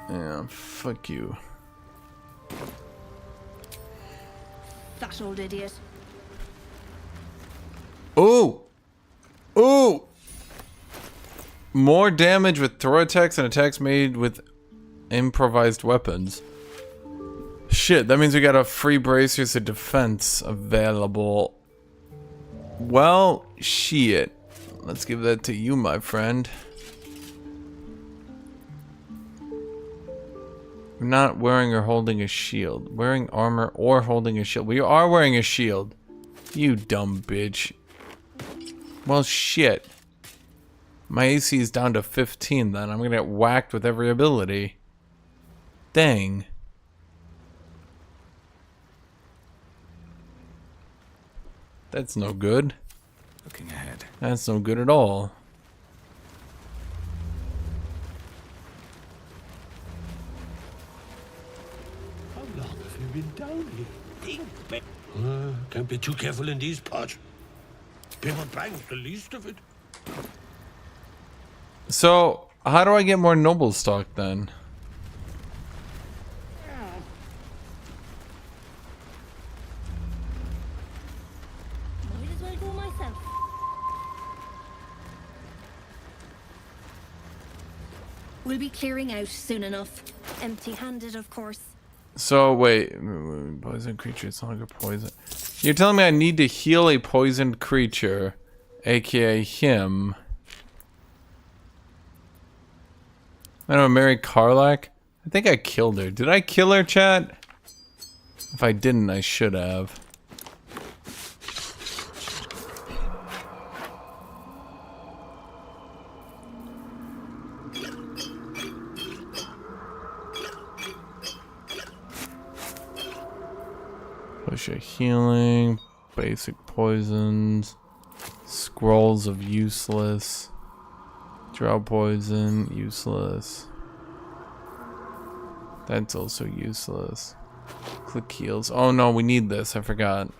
Yeah, fuck you. That old idiot. Ooh! Ooh! More damage with throw attacks and attacks made with improvised weapons. Shit, that means we got a free bracers of defense available. Well, shit. Let's give that to you, my friend. We're not wearing or holding a shield. Wearing armor or holding a shield. We are wearing a shield. You dumb bitch. Well, shit. My AC is down to 15 then. I'm gonna get whacked with every ability. Dang. That's no good. Looking ahead. That's no good at all. How long have you been down here? Can't be too careful in these parts. Paper bank's the least of it. So, how do I get more noble stock then? Might as well go myself. We'll be clearing out soon enough. Empty-handed, of course. So, wait. Poison creature, it's no longer poison. You're telling me I need to heal a poisoned creature, aka him. I know, Mary Karlak? I think I killed her. Did I kill her, chat? If I didn't, I should have. Push a healing, basic poisons, scrolls of useless, draw poison, useless. That's also useless. Click heals. Oh no, we need this, I forgot.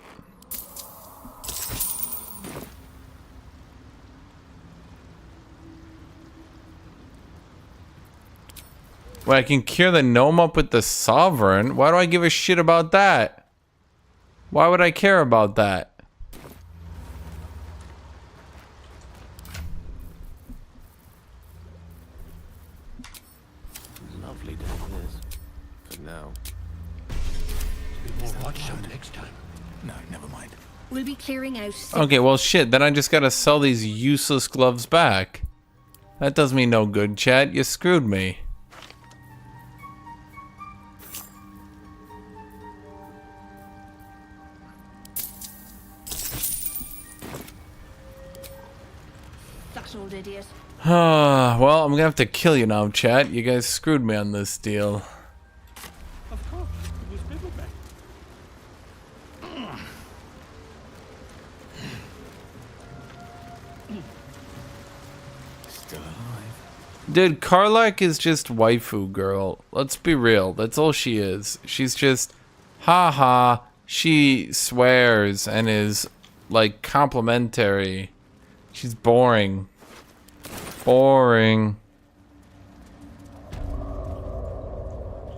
Well, I can cure the gnome up with the sovereign. Why do I give a shit about that? Why would I care about that? Lovely day this. For now. Be more watch out next time. No, never mind. We'll be clearing out soon. Okay, well shit, then I just gotta sell these useless gloves back. That does me no good, chat. You screwed me. That old idiot. Well, I'm gonna have to kill you now, chat. You guys screwed me on this deal. Of course, it was paperback. Still alive. Dude, Karlak is just waifu girl. Let's be real. That's all she is. She's just, haha. She swears and is like complimentary. She's boring. Boring.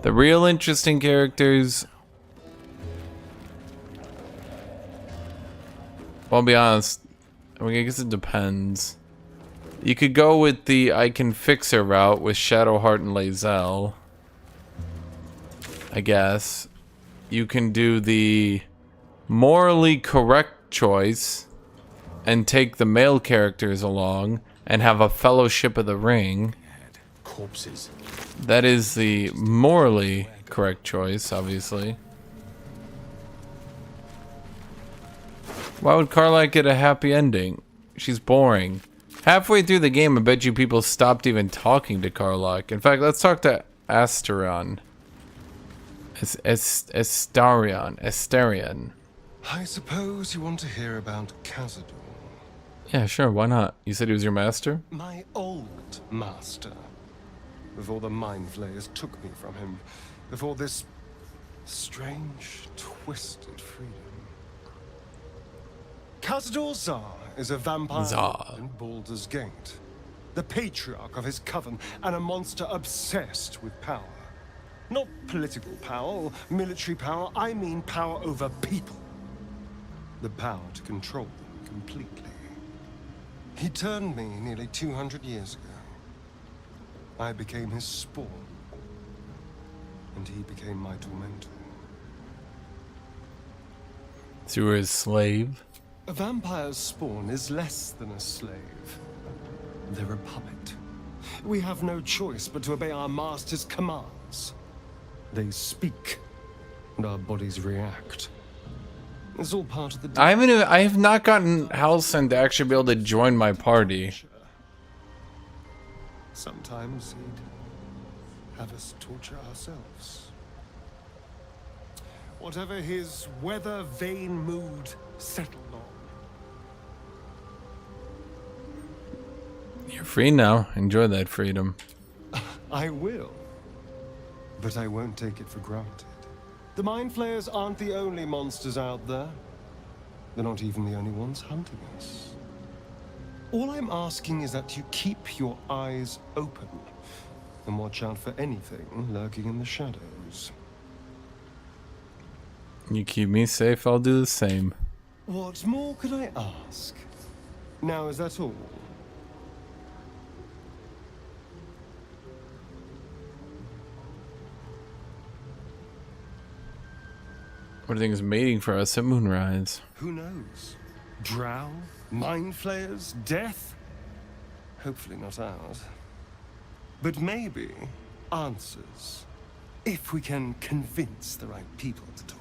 The real interesting characters. Well, I'll be honest. I mean, I guess it depends. You could go with the I can fix her route with Shadowheart and Lae'zel. I guess. You can do the morally correct choice and take the male characters along and have a Fellowship of the Ring. Corpses. That is the morally correct choice, obviously. Why would Carla get a happy ending? She's boring. Halfway through the game, I bet you people stopped even talking to Karlach. In fact, let's talk to Asterion. Asterion. I suppose you want to hear about Cazador. Yeah, sure, why not? You said he was your master? My old master. Before the Mind Flayers took me from him. Before this strange, twisted freedom. Cazador Zar is a vampire in Baldur's Gate. The patriarch of his coven, and a monster obsessed with power. Not political power or military power, I mean power over people. The power to control them completely. He turned me nearly 200 years ago. I became his spawn. And he became my tormentor. So you were his slave? A vampire's spawn is less than a slave. They're a puppet. We have no choice but to obey our master's commands. They speak, and our bodies react. It's all part of the... I have not gotten Halsin to actually be able to join my party. Sometimes he'd have us torture ourselves. Whatever his weather-vane mood settled on. You're free now. Enjoy that freedom. I will. But I won't take it for granted. The Mind Flayers aren't the only monsters out there. They're not even the only ones hunting us. All I'm asking is that you keep your eyes open and watch out for anything lurking in the shadows. You keep me safe, I'll do the same. What more could I ask? Now, is that all? What do you think is mating for us at Moonrise? Who knows? Drow? Mind Flayers? Death? Hopefully not ours. But maybe answers. If we can convince the right people to talk.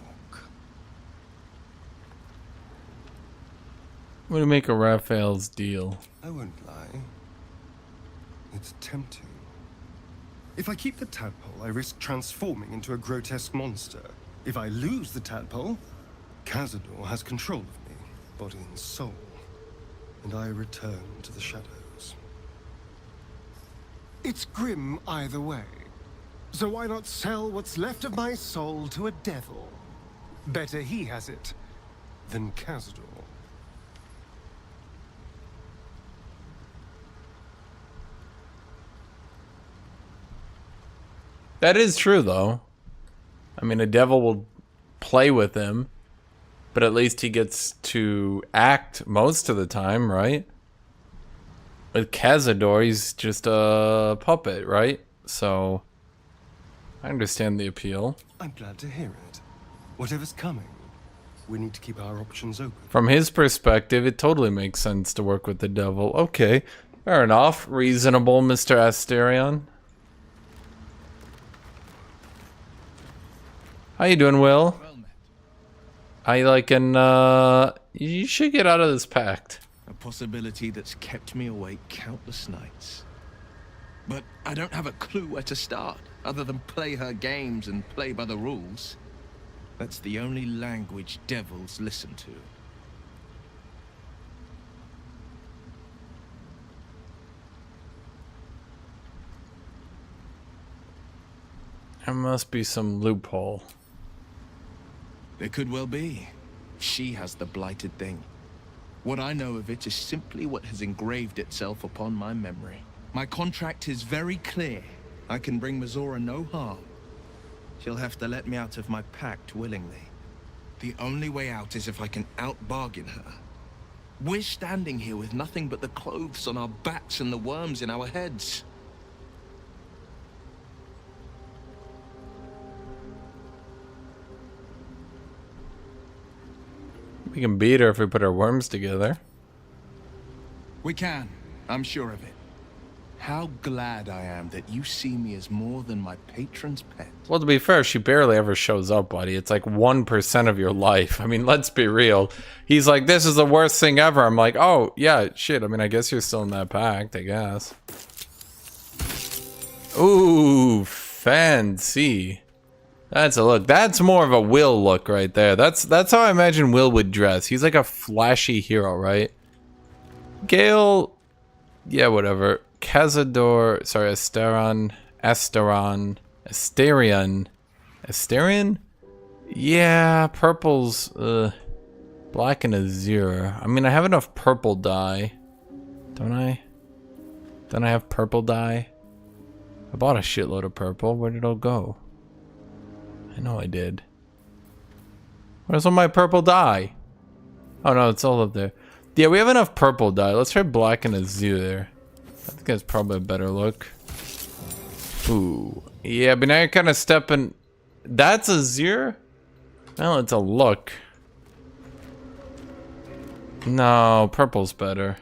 What do you make of Raphael's deal? I won't lie. It's tempting. If I keep the tadpole, I risk transforming into a grotesque monster. If I lose the tadpole, Cazador has control of me, body and soul, and I return to the shadows. It's grim either way, so why not sell what's left of my soul to a devil? Better he has it than Cazador. That is true, though. I mean, a devil will play with him, but at least he gets to act most of the time, right? With Cazador, he's just a puppet, right? So, I understand the appeal. I'm glad to hear it. Whatever's coming, we need to keep our options open. From his perspective, it totally makes sense to work with the devil. Okay, fair enough. Reasonable, Mr. Asterion. How you doing, Will? I liking, you should get out of this pact. A possibility that's kept me awake countless nights. But I don't have a clue where to start, other than play her games and play by the rules. That's the only language devils listen to. There must be some loophole. There could well be. She has the blighted thing. What I know of it is simply what has engraved itself upon my memory. My contract is very clear. I can bring Mizora no harm. She'll have to let me out of my pact willingly. The only way out is if I can out-bargain her. We're standing here with nothing but the clothes on our backs and the worms in our heads. We can beat her if we put our worms together. We can. I'm sure of it. how glad I am that you see me as more than my patron's pet. Well, to be fair, she barely ever shows up, buddy. It's like 1% of your life. I mean, let's be real. He's like, this is the worst thing ever. I'm like, oh, yeah, shit. I mean, I guess you're still in that pact, I guess. Ooh, fancy. That's a look. That's more of a Will look right there. That's how I imagine Will would dress. He's like a flashy hero, right? Gale, yeah, whatever. Cazador, sorry, Asterion? Yeah, purple's, black and azure. I mean, I have enough purple dye. Don't I? Don't I have purple dye? I bought a shitload of purple. Where did it all go? I know I did. Where's all my purple dye? Oh no, it's all up there. Yeah, we have enough purple dye. Let's try black and azure there. I think that's probably a better look. Ooh. Yeah, but now you're kind of stepping... That's azure? Well, it's a look. No, purple's better.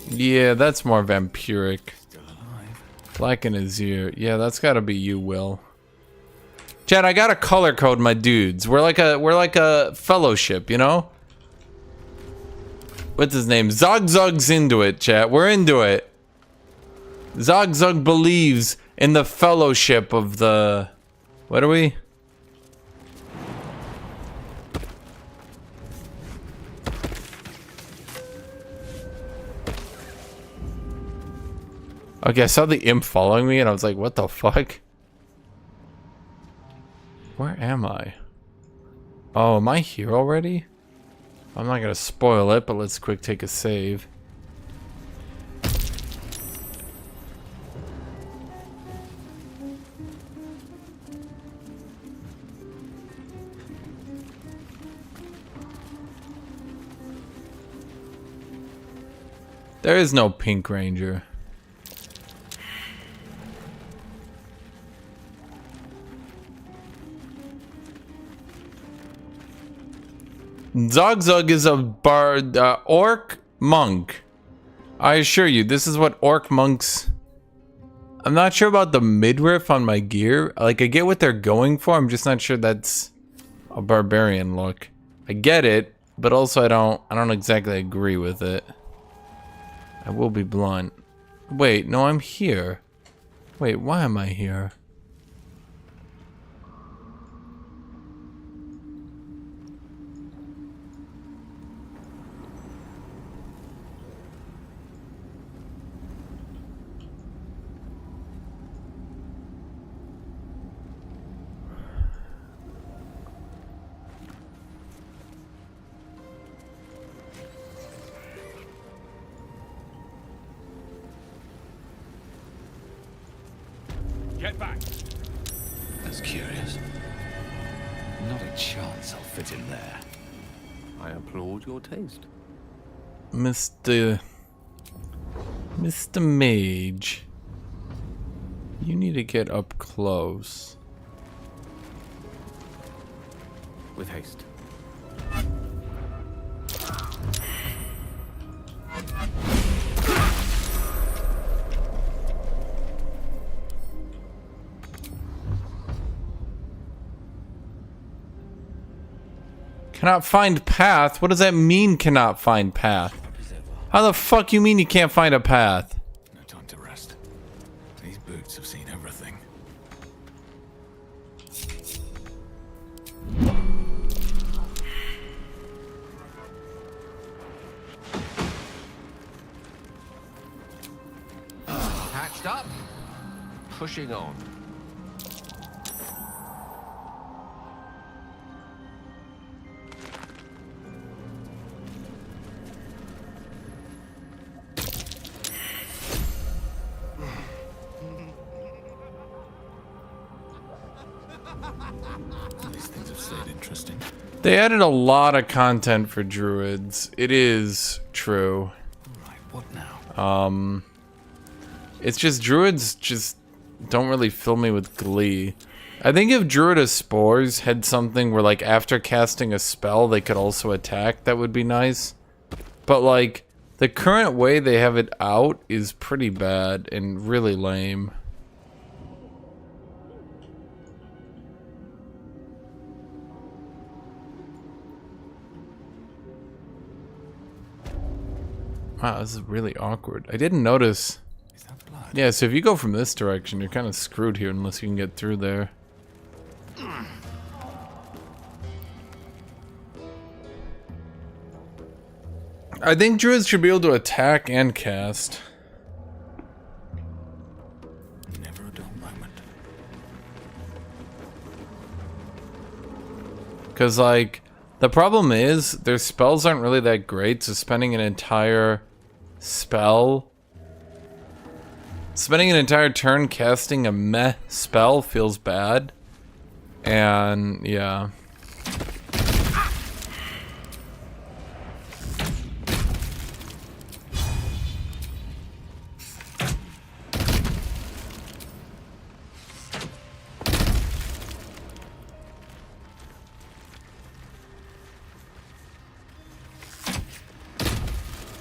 Yeah, that's more vampiric. Black and azure. Yeah, that's gotta be you, Will. Chad, I gotta color code my dudes. We're like a fellowship, you know? What's his name? ZOGZUG's into it, chat. We're into it. ZOGZUG believes in the fellowship of the... What are we? Okay, I saw the imp following me and I was like, what the fuck? Where am I? Oh, am I here already? I'm not gonna spoil it, but let's quick take a save. There is no pink ranger. ZOGZUG is a orc monk. I assure you, this is what orc monks... I'm not sure about the midriff on my gear. Like, I get what they're going for. I'm just not sure that's a barbarian look. I get it, but also I don't exactly agree with it. I will be blunt. Wait, no, I'm here. Wait, why am I here? Get back. That's curious. Not a chance I'll fit in there. I applaud your taste. Mr. Mage. You need to get up close. With haste. Cannot find path? What does that mean, cannot find path? How the fuck you mean you can't find a path? No time to rest. These boots have seen everything. Patched up. Pushing on. These things have stayed interesting. They added a lot of content for druids. It is true. Right, what now? It's just druids just don't really fill me with glee. I think if Druid of Spores had something where, like, after casting a spell, they could also attack, that would be nice. but like the current way they have it out is pretty bad and really lame. Wow, this is really awkward. I didn't notice. Yeah, so if you go from this direction, you're kind of screwed here unless you can get through there. I think druids should be able to attack and cast. Never a dull moment. Because, like, the problem is their spells aren't really that great, so spending an entire turn casting a meh spell feels bad. And, yeah.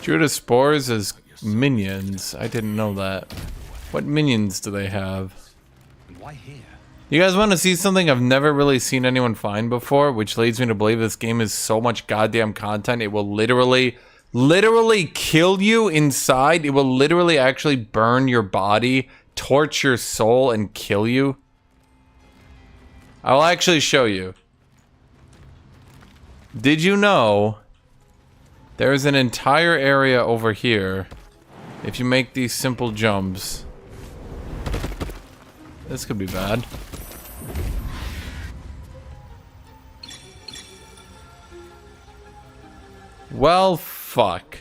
Druid of Spores is minions. I didn't know that. What minions do they have? Why here? You guys want to see something I've never really seen anyone find before, which leads me to believe this game is so much goddamn content, it will literally kill you inside. It will literally actually burn your body, torch your soul, and kill you. I'll actually show you. Did you know there's an entire area over here if you make these simple jumps? This could be bad. Well, fuck.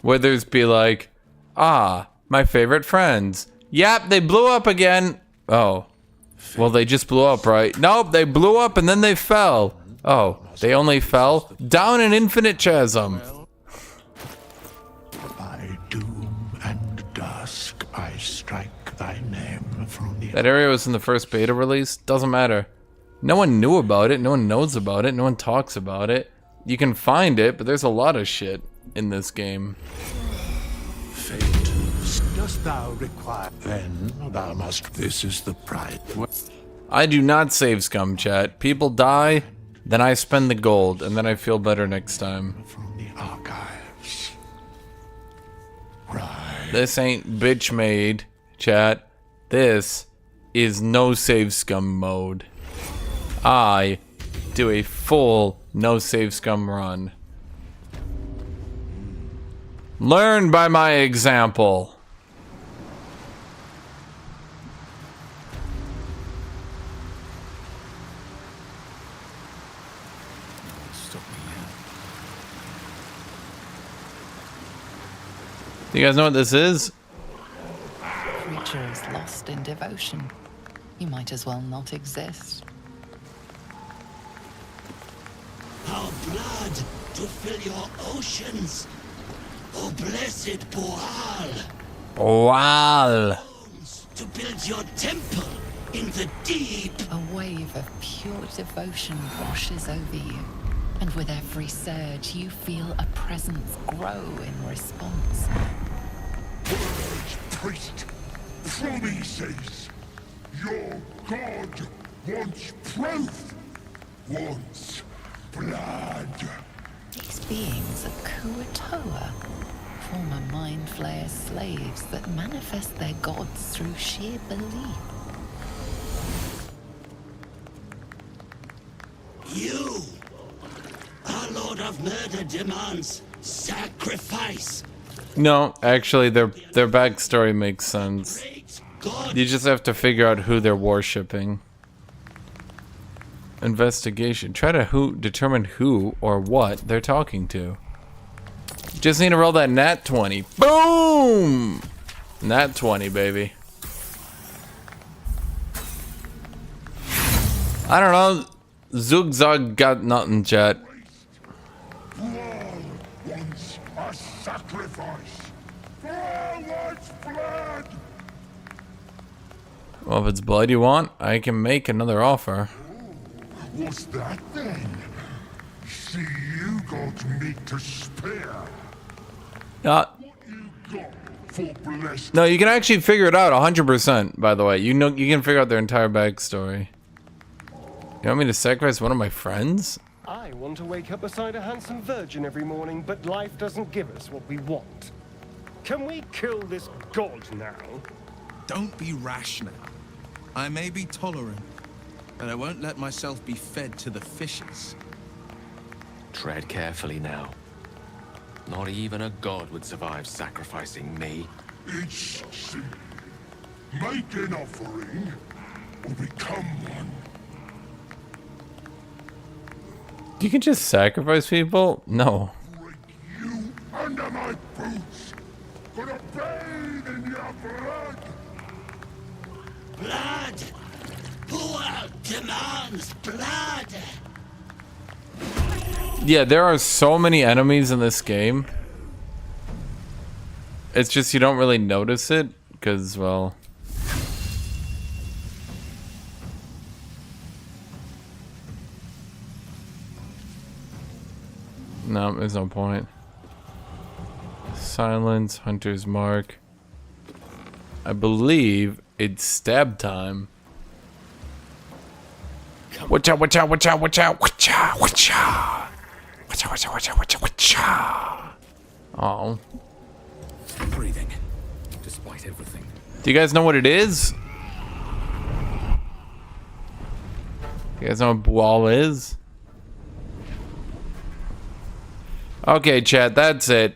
Withers be like, ah, my favorite friends. Yep, they blew up again. Oh. Well, they just blew up, right? Nope, they blew up and then they fell. Oh, they only fell down an infinite chasm. By doom and dusk, I strike thy name from the... That area was in the first beta release. Doesn't matter. No one knew about it. No one knows about it. No one talks about it. You can find it, but there's a lot of shit in this game. Fate, dost thou require? Then thou must... This is the pride. I do not save scum, chat. People die, then I spend the gold, and then I feel better next time. From the archives. Right. This ain't bitch made, chat. This is no save scum mode. I do a full no save scum run. Learn by my example. Do you guys know what this is? Creatures lost in devotion. You might as well not exist. Our blood to fill your oceans. Oh, blessed Boal. Wow. To build your temple in the deep. A wave of pure devotion washes over you. And with every surge, you feel a presence grow in response. Words, priest. Promises. Your god wants proof. Wants blood. These beings of Kuatoa, former Mind Flayer slaves that manifest their gods through sheer belief. You, our Lord of Murder, demands sacrifice. No, actually, their backstory makes sense. You just have to figure out who they're worshipping. Investigation. Try to determine who or what they're talking to. Just need to roll that nat 20. Boom! Nat 20, baby. I don't know. ZOGZUG got nothing, chat. Thrall wants a sacrifice. Thrall wants blood. Well, if it's blood you want, I can make another offer. What's that then? See, you got meat to spare. No, you can actually figure it out 100%, by the way. You know, you can figure out their entire backstory. You want me to sacrifice one of my friends? I want to wake up beside a handsome virgin every morning, but life doesn't give us what we want. Can we kill this god now? Don't be rash now. I may be tolerant, but I won't let myself be fed to the fishes. Tread carefully now. Not even a god would survive sacrificing me. It's simple. Make an offering, or become one. You can just sacrifice people? No. You under my boots. Gonna bathe in your blood. Blood! Who demands blood? Yeah, there are so many enemies in this game. It's just you don't really notice it, because, well... No, there's no point. Silence, Hunter's Mark. I believe it's stab time. Watch out, watch out, watch out, watch out, watch out, watch out. Watch out, watch out, watch out, watch out, watch out. Oh. Breathing, despite everything. Do you guys know what it is? You guys know what Bual is? Okay, chat, that's it.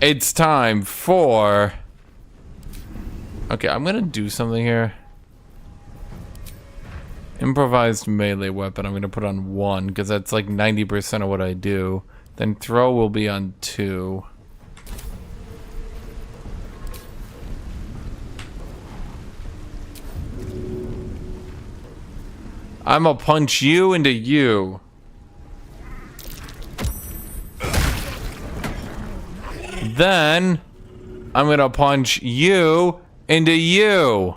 It's time for... Okay, I'm gonna do something here. Improvised melee weapon, I'm gonna put on 1, because that's like 90% of what I do. Then throw will be on 2. I'ma punch you into you. Then I'm gonna punch you into you.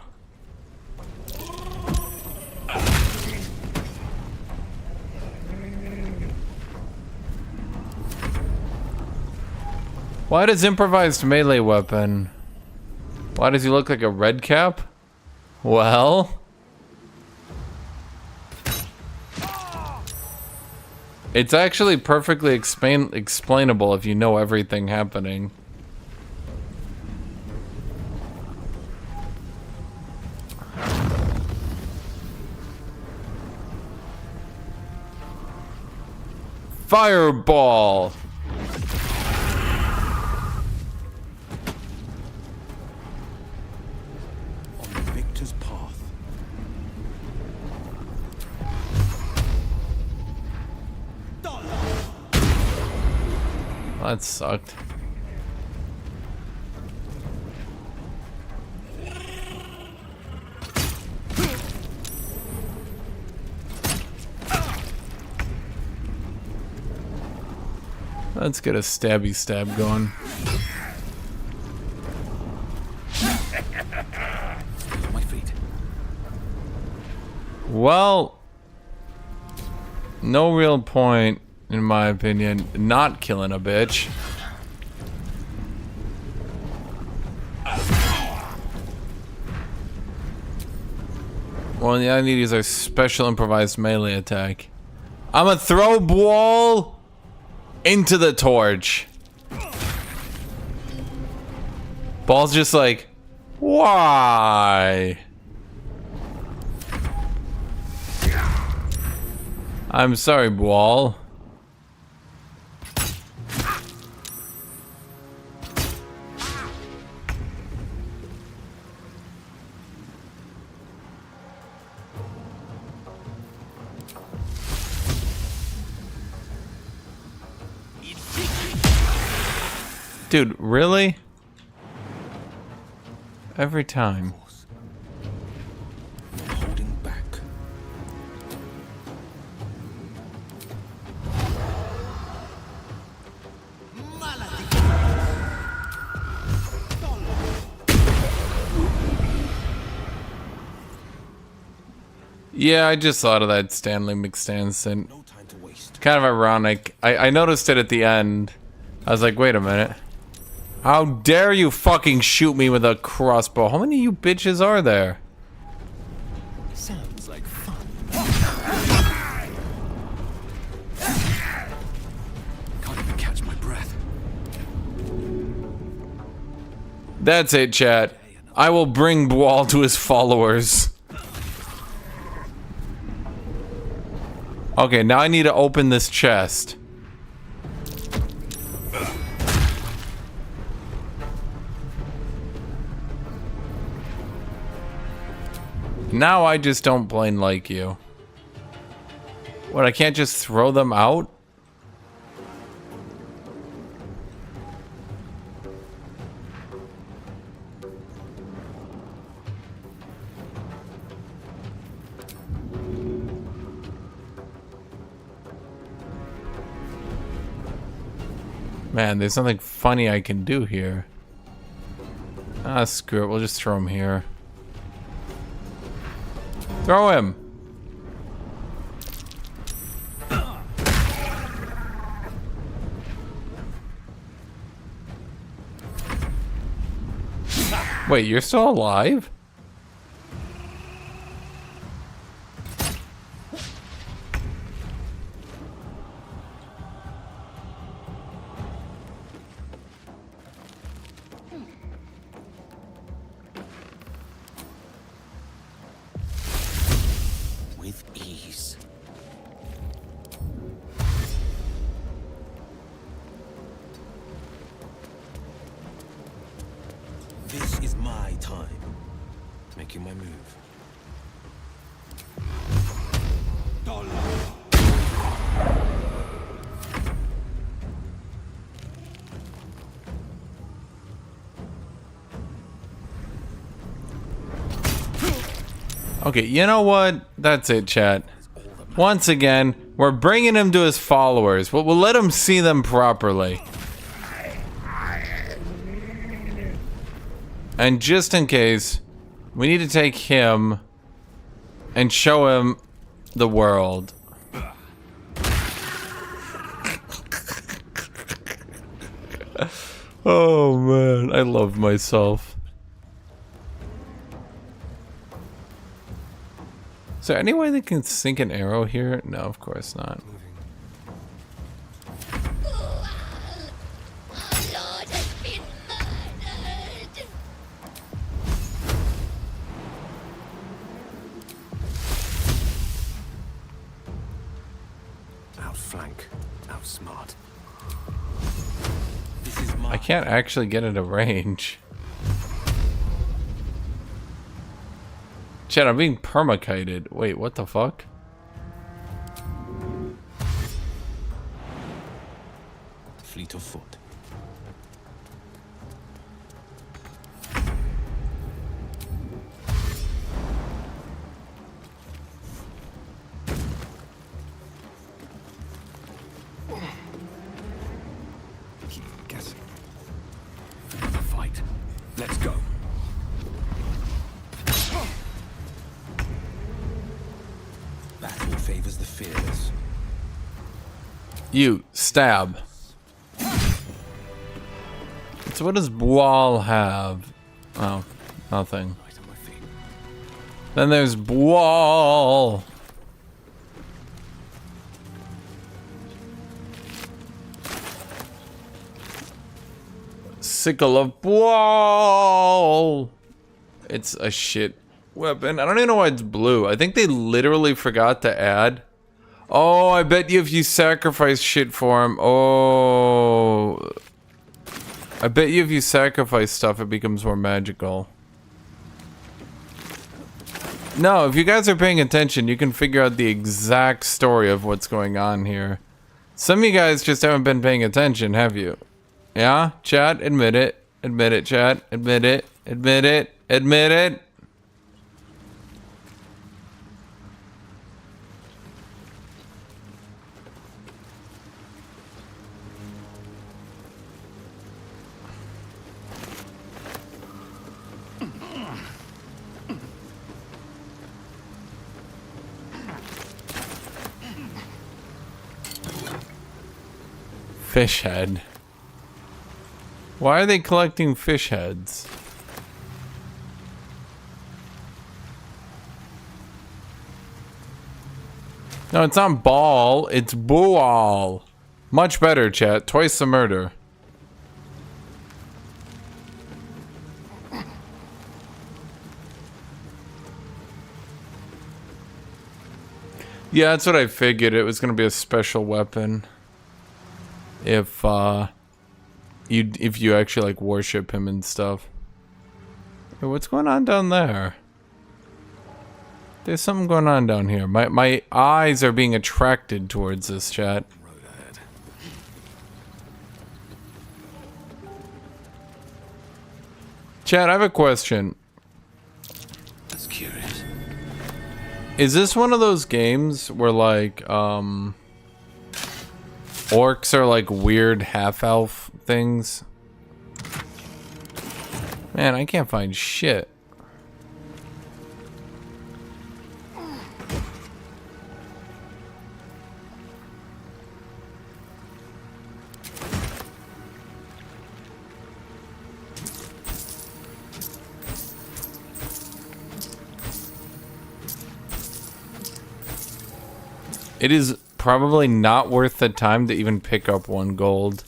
Why does improvised melee weapon? Why does he look like a red cap? Well, it's actually perfectly explainable if you know everything happening. Fireball! On the victor's path. That sucked. Let's get a stabby stab going. On my feet. Well, no real point, in my opinion, not killing a bitch. Well, the I need to use our special improvised melee attack. I'm gonna throw Bual into the torch. Ball's just like, why? I'm sorry, Bual. Dude, really? Every time. Holding back. Yeah, I just thought of that Stanley McStanson. Kind of ironic. I noticed it at the end. I was like, wait a minute. How dare you fucking shoot me with a crossbow? How many of you bitches are there? Sounds like fun. Can't even catch my breath. That's it, chat. I will bring Bwal to his followers. Okay, now I need to open this chest. Now I just don't plain like you. What, I can't just throw them out? Man, there's nothing funny I can do here. Ah, screw it. We'll just throw him here. Throw him! Wait, you're still alive? With ease. This is my time. Making my move. Okay, you know what? That's it, chat. Once again, we're bringing him to his followers. We'll let him see them properly. And just in case, we need to take him and show him the world. Oh man, I love myself. Is there any way they can sink an arrow here? No, of course not. Outflank, outsmart. I can't actually get into range. Chat, I'm being permakited. Wait, what the fuck? Fleet of foot. Keep guessing. Another fight. Let's go. Battle favors the fearless. You stab. So what does Bwal have? Oh, nothing. Then there's Bwal. Sickle of Bwal. It's a shit weapon. I don't even know why it's blue. I think they literally forgot to add. Oh, I bet you if you sacrifice shit for him. Oh. I bet you if you sacrifice stuff, it becomes more magical. No, if you guys are paying attention, you can figure out the exact story of what's going on here. Some of you guys just haven't been paying attention, have you? Yeah? Chat, admit it. Admit it, chat. Admit it. Admit it. Admit it. Fish head. Why are they collecting fish heads? No, it's not ball. It's boal. Much better, chat. Twice the murder. Yeah, that's what I figured. It was gonna be a special weapon. If you actually like worship him and stuff. Hey, what's going on down there? There's something going on down here. My eyes are being attracted towards this, chat. Chat, I have a question. That's curious. Is this one of those games where like orcs are like weird half-elf things? Man, I can't find shit. It is probably not worth the time to even pick up 1 gold.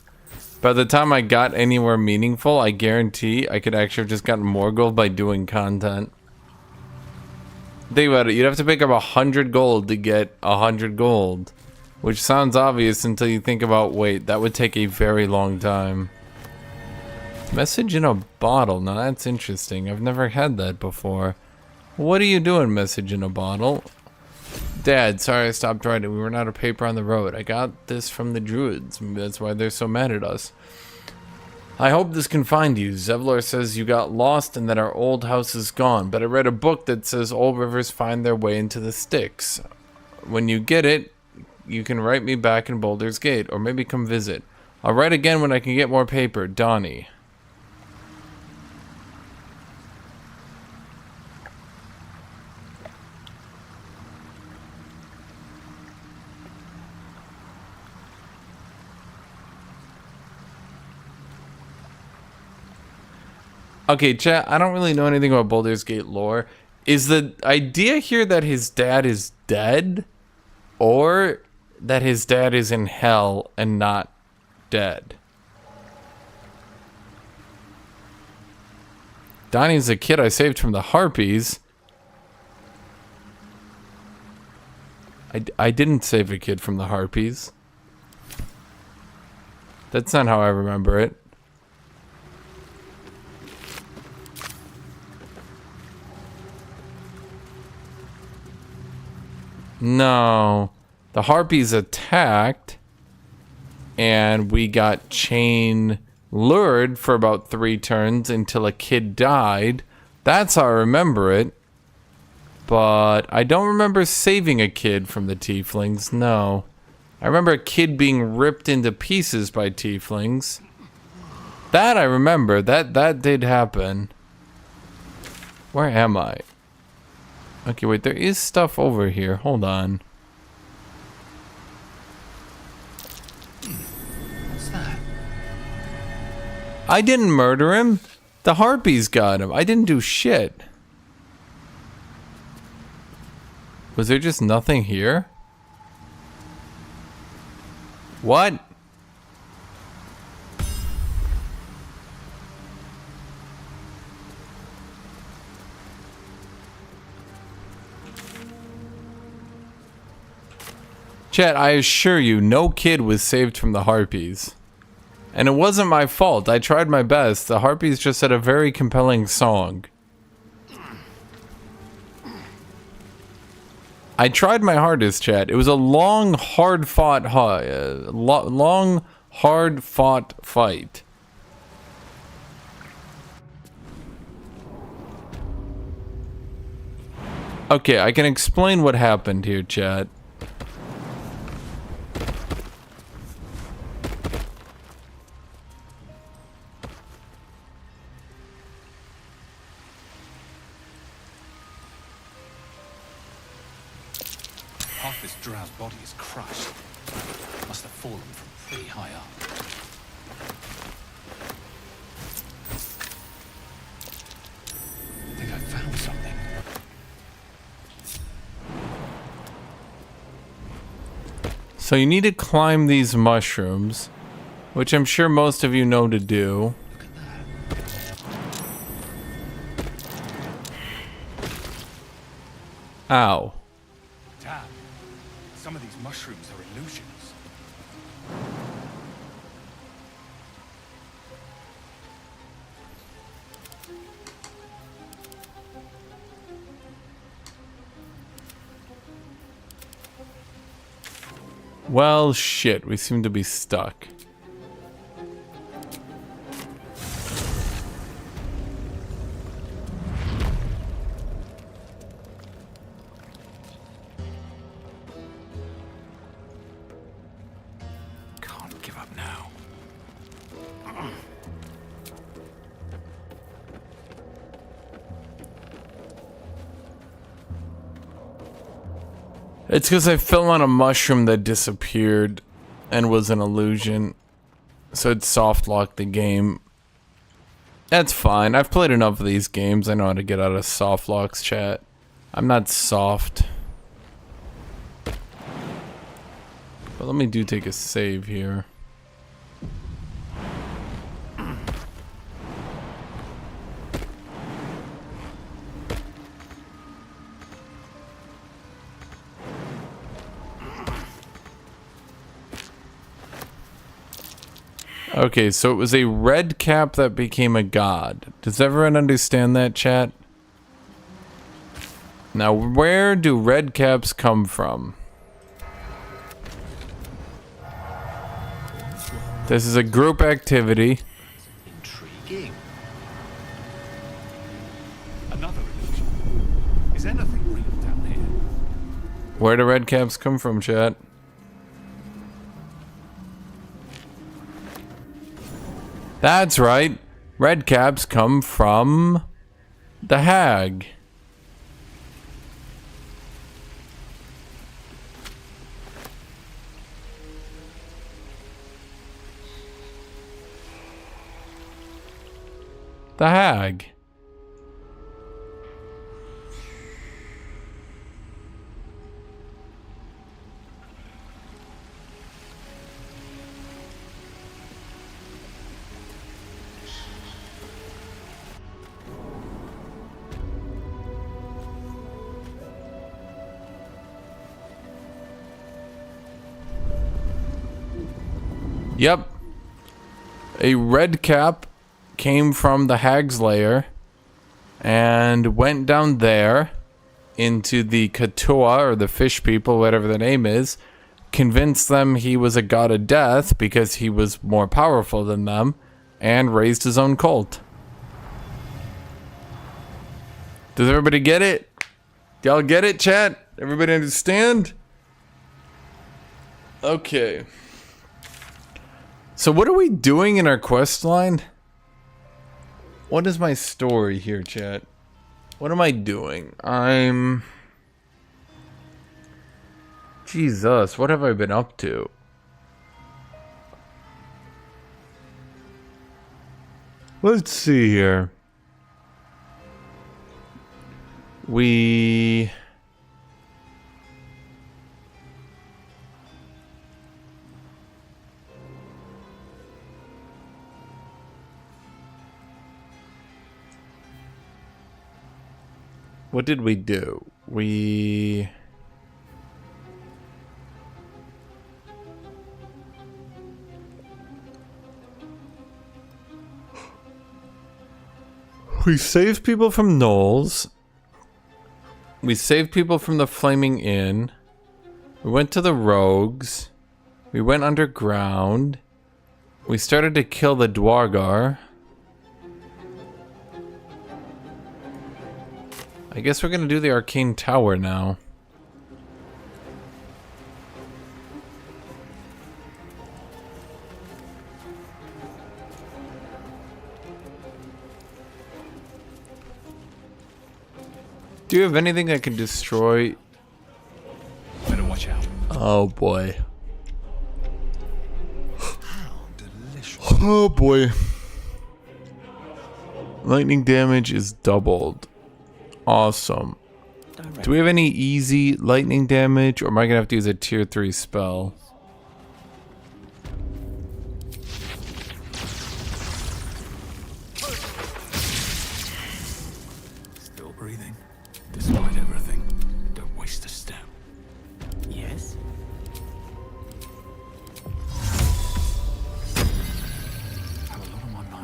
By the time I got anywhere meaningful, I guarantee I could actually have just gotten more gold by doing content. Think about it, you'd have to pick up 100 gold to get 100 gold. Which sounds obvious until you think about, wait, that would take a very long time. Message in a bottle, now that's interesting. I've never had that before. What are you doing, message in a bottle? Dad, sorry I stopped writing. We ran out of paper on the road. I got this from the druids. That's why they're so mad at us. I hope this can find you. Zevlor says you got lost and that our old house is gone. But I read a book that says old rivers find their way into the Styx. When you get it, you can write me back in Baldur's Gate. Or maybe come visit. I'll write again when I can get more paper. Donnie. Okay, chat, I don't really know anything about Baldur's Gate lore. Is the idea here that his dad is dead? Or that his dad is in hell and not dead? Donnie's a kid I saved from the harpies. I didn't save a kid from the harpies. That's not how I remember it. No, the harpies attacked and we got chain lured for about 3 turns until a kid died. That's how I remember it. But I don't remember saving a kid from the tieflings, no. I remember a kid being ripped into pieces by tieflings. That I remember, that did happen. Where am I? Okay, wait, there is stuff over here. Hold on. What's that? I didn't murder him. The harpies got him. I didn't do shit. Was there just nothing here? What? Chat, I assure you, no kid was saved from the harpies. And it wasn't my fault. I tried my best. The harpies just had a very compelling song. I tried my hardest, chat. It was a long, hard-fought fight. Okay, I can explain what happened here, chat. Half this drow's body is crushed. Must have fallen from pretty high up. I think I found something. So you need to climb these mushrooms, which I'm sure most of you know to do. Ow. Damn. Some of these mushrooms are illusions. Well, shit, we seem to be stuck. Can't give up now. It's because I fell on a mushroom that disappeared and was an illusion. So it soft locked the game. That's fine. I've played enough of these games. I know how to get out of soft locks, chat. I'm not soft. But let me take a save here. Okay, so it was a red cap that became a god. Does everyone understand that, chat? Now, where do red caps come from? This is a group activity. Intriguing. Another illusion. Is anything real down here? Where do red caps come from, chat? That's right. Red caps come from the hag. The hag. Yep. A red cap came from the hag's lair and went down there into the Katua, or the fish people, whatever the name is, convinced them he was a god of death because he was more powerful than them, and raised his own cult. Does everybody get it? Y'all get it, chat? Everybody understand? Okay. So what are we doing in our quest line? What is my story here, chat? What am I doing? Jesus, what have I been up to? Let's see here. What did we do? We saved people from Knowles. We saved people from the Flaming Inn. We went to the Rogues. We went underground. We started to kill the Dwargar. I guess we're gonna do the Arcane Tower now. Do you have anything that can destroy? Better watch Watch out. Oh boy. Oh boy. Lightning damage is doubled. Awesome. Do we have any easy lightning damage, or am I gonna have to use a tier 3 spell? Still breathing, despite everything. Don't waste a step. Yes?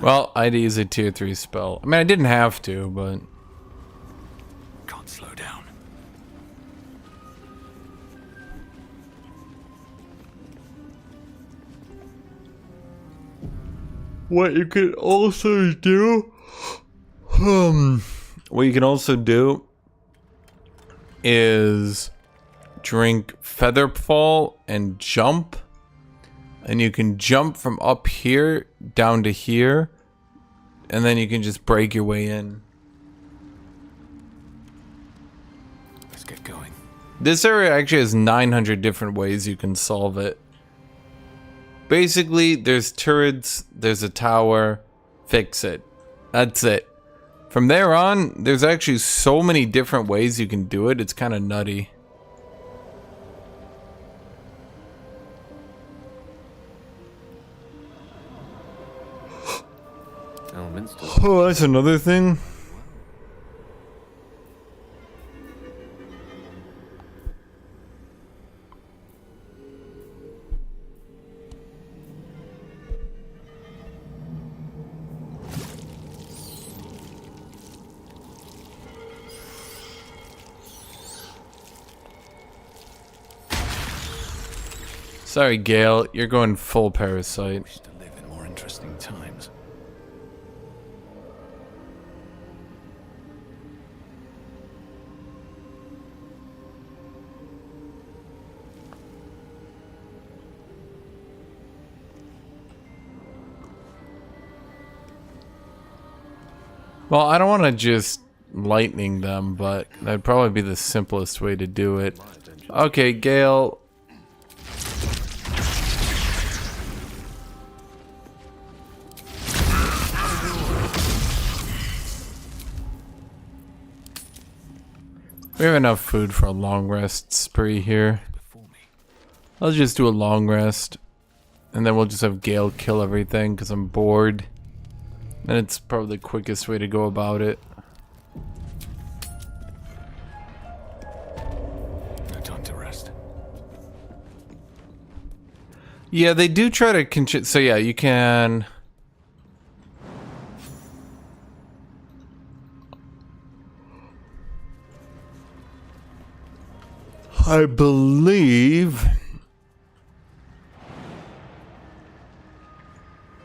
Well, I had to use a tier 3 spell. I mean, I didn't have to, but... Can't slow down. What you could also do... what you can also do is drink Featherfall and jump. And you can jump from up here down to here. And then you can just break your way in. Let's get going. This area actually has 900 different ways you can solve it. Basically, there's turrets, there's a tower, fix it. That's it. From there on, there's actually so many different ways you can do it, it's kind of nutty. Oh, that's another thing. Sorry, Gale, you're going full parasite. To live in more interesting times. Well, I don't want to just lightning them, but that'd probably be the simplest way to do it. Okay, Gale. We have enough food for a long rest spree here. I'll just do a long rest. And then we'll just have Gale kill everything because I'm bored. And it's probably the quickest way to go about it. No time to rest. Yeah, they do try to so yeah, you can... I believe...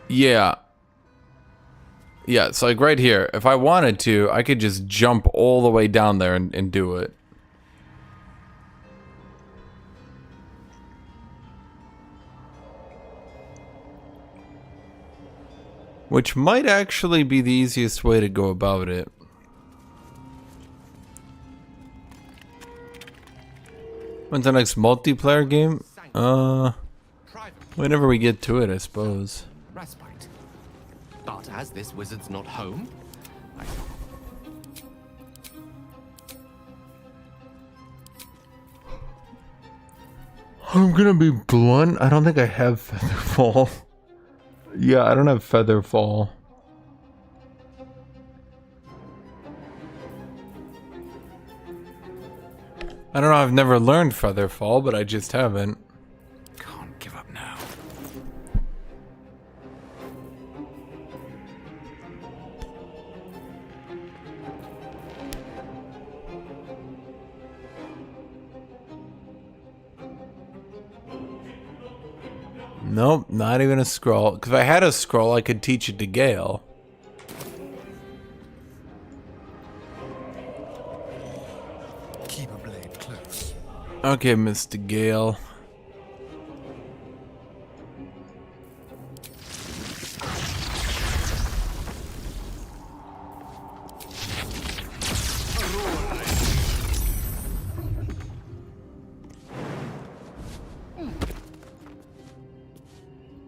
Yeah. Yeah, so like right here, if I wanted to, I could just jump all the way down there and do it. Which might actually be the easiest way to go about it. When's the next multiplayer game? Whenever we get to it, I suppose. Respite. But as this wizard's not home, I'm gonna be blunt. I don't think I have Featherfall. Yeah, I don't have Featherfall. I don't know, I've never learned Featherfall, but I just haven't. Can't give up now. Nope, not even a scroll. Because if I had a scroll, I could teach it to Gale. Keep a blade close. Okay, Mr. Gale.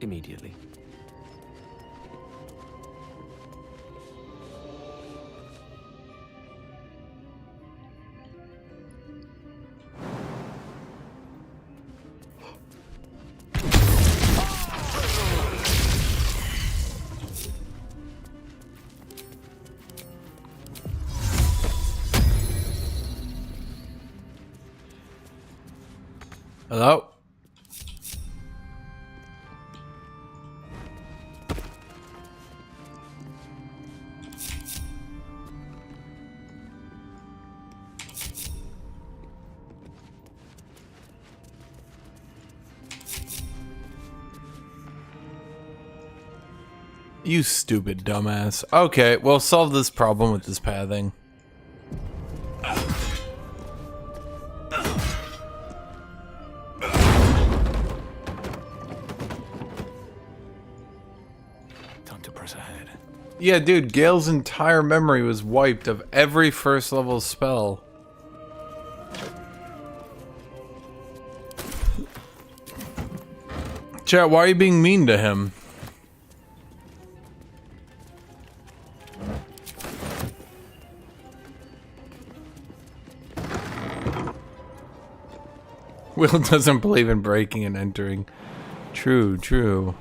immediately. Hello? You stupid dumbass. Okay, we'll solve this problem with this pathing. Yeah, dude, Gale's entire memory was wiped of every first level spell. Chat, why are you being mean to him? Will doesn't believe in breaking and entering. True, true.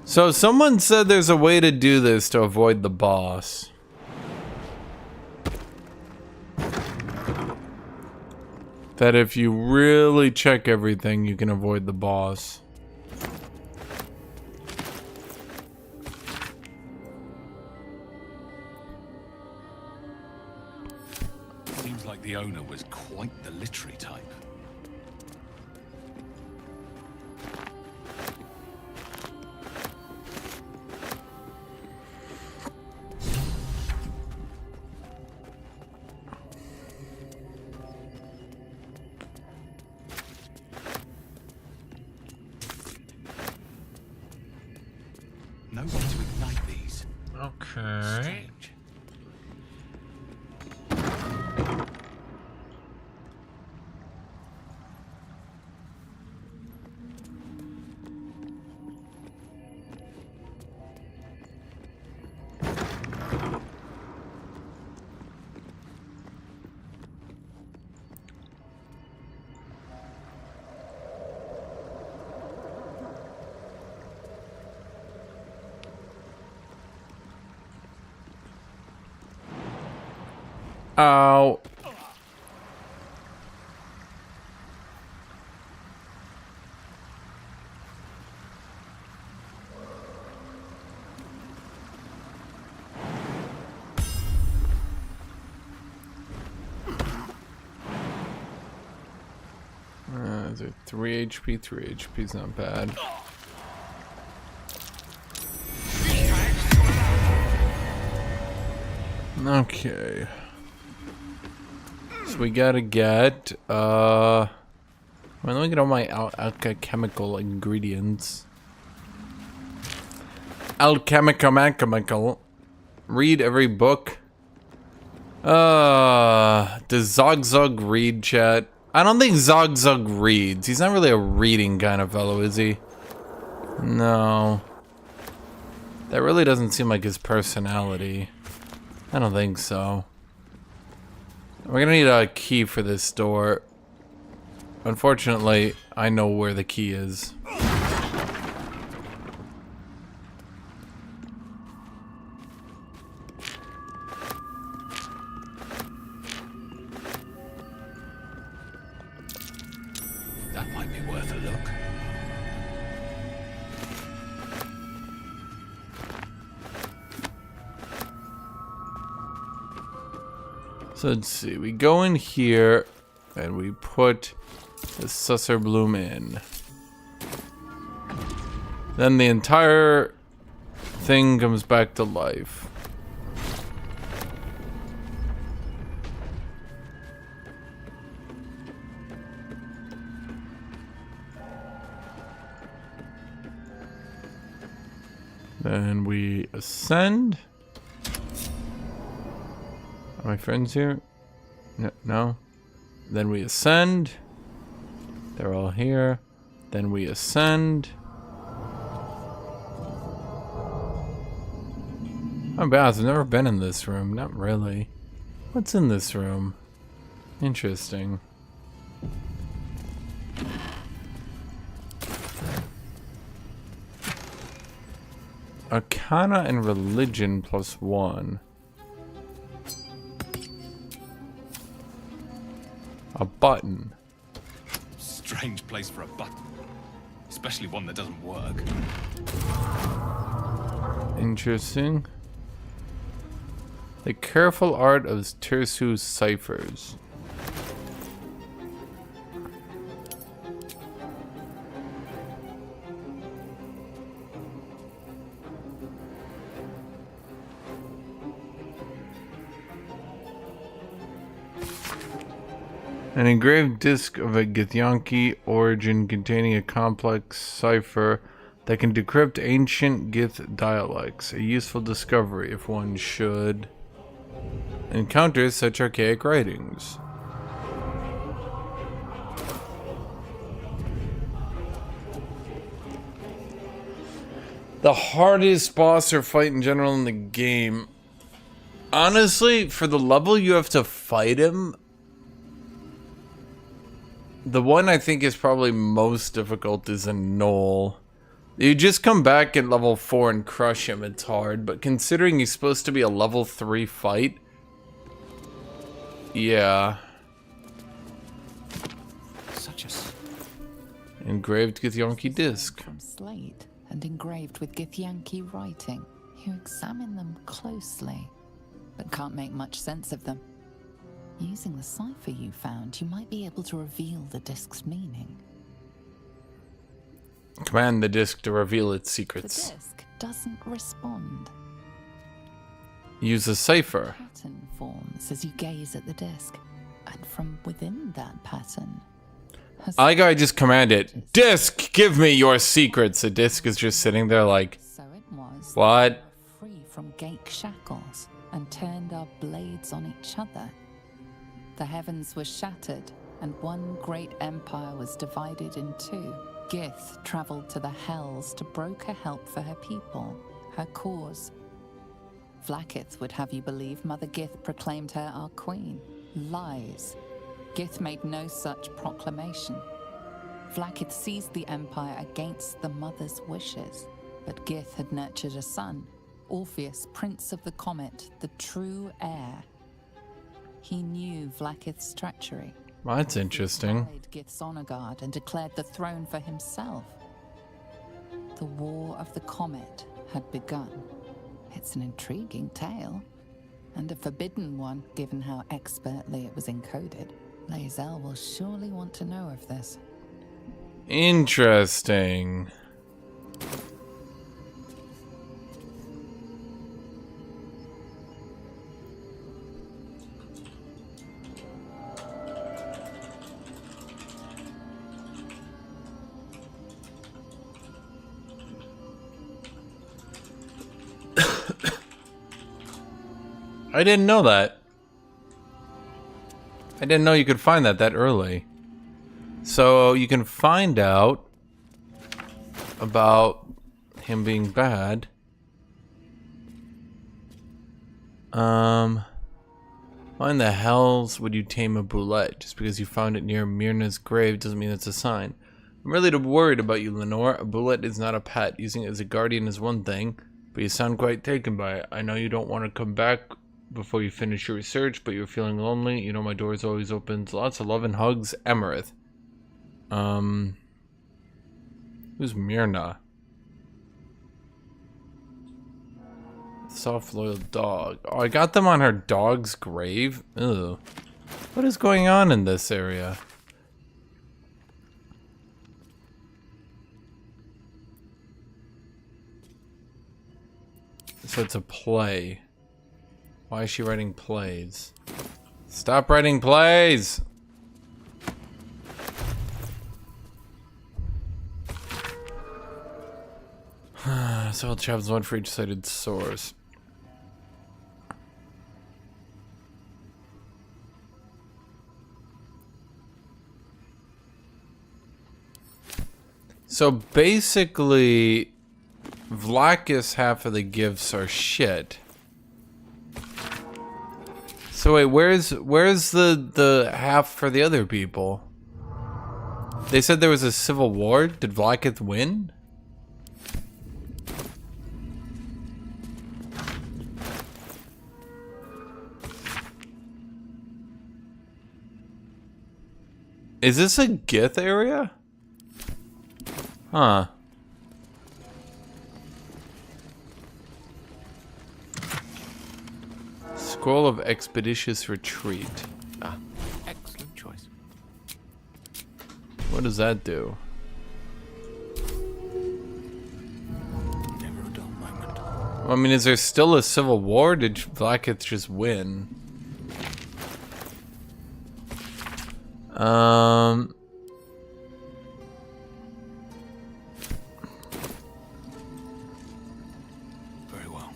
So someone said there's a way to do this to avoid the boss. That if you really check everything, you can avoid the boss. Seems like the owner was quite the literary type. No way to ignite these. Okay. Strange. Ow. Is it 3 HP? 3 HP is not bad. Okay. So we gotta get, well, let me get all my alchemical ingredients. Alchemical. Read every book. Does ZOGZUG read, chat? I don't think ZOGZUG reads. He's not really a reading kind of fellow, is he? No. That really doesn't seem like his personality. I don't think so. We're gonna need a key for this door. Unfortunately, I know where the key is. That might be worth a look. So let's see, we go in here and we put the Susser Bloom in. Then the entire thing comes back to life. Then we ascend. Are my friends here? No. Then we ascend. They're all here. Then we ascend. Oh, Baz, I've never been in this room. Not really. What's in this room? Interesting. Arcana and religion +1. A button. Strange place for a button. Especially one that doesn't work. Interesting. The careful art of Tirsu's ciphers. An engraved disc of a Githyanki origin containing a complex cipher that can decrypt ancient Gith dialects. A useful discovery if one should encounter such archaic writings. The hardest boss or fight in general in the game. Honestly, for the level you have to fight him, the one I think is probably most difficult is a Knoll. You just come back at level 4 and crush him, it's hard, but considering he's supposed to be a level 3 fight, yeah. Such a engraved Githyanki disc. From slate and engraved with Githyanki writing. You examine them closely, but can't make much sense of them. Using the cipher you found, you might be able to reveal the disc's meaning. Command the disc to reveal its The secrets. disc doesn't respond. Use a cipher. Pattern forms as you gaze at the disc, and from within that pattern, I gotta just command it. Disc, give me your secrets. The disc is just sitting there like, so it was what? free from Gake shackles and turned our blades on each other. The heavens were shattered, and one great empire was divided in two. Gith traveled to the Hells to broker help for her people, her cause. Vlaakith would have you believe Mother Gith proclaimed her our queen. Lies. Gith made no such proclamation. Vlaakith seized the empire against the mother's wishes, but Gith had nurtured a son, Orpheus, Prince of the Comet, the true heir. He knew Vlaakith's treachery. Well, that's interesting. He Gith's honor guard and declared the throne for himself. The War of the Comet had begun. It's an intriguing tale, and a forbidden one, given how expertly it was encoded. Lae'zel will surely want to know of this. Interesting. I didn't know that. I didn't know you could find that early. So you can find out about him being bad. Why in the hells would you tame a boulette? Just because you found it near Myrna's grave doesn't mean it's a sign. I'm really worried about you, Lenore. A boulette is not a pet. Using it as a guardian is one thing, but you sound quite taken by it. I know you don't want to come back before you finish your research, but you're feeling lonely. You know my door is always open. Lots of love and hugs, Emerith. Who's Myrna? Soft loyal dog. Oh, I got them on her dog's grave? Ew. What is going on in this area? So it's a play. Why is she writing plays? Stop writing plays! Several chapters, one for each cited source. So basically, Vlakis half of the gifts are shit. So wait, where's the half for the other people? They said there was a civil war. Did Vlakith win? Is this a Gith area? Huh. Scroll of Expeditious Retreat. Ah, excellent choice. What does that do? Never a dull moment. Well, I mean, is there still a civil war? Did Vlakith just win? Very well.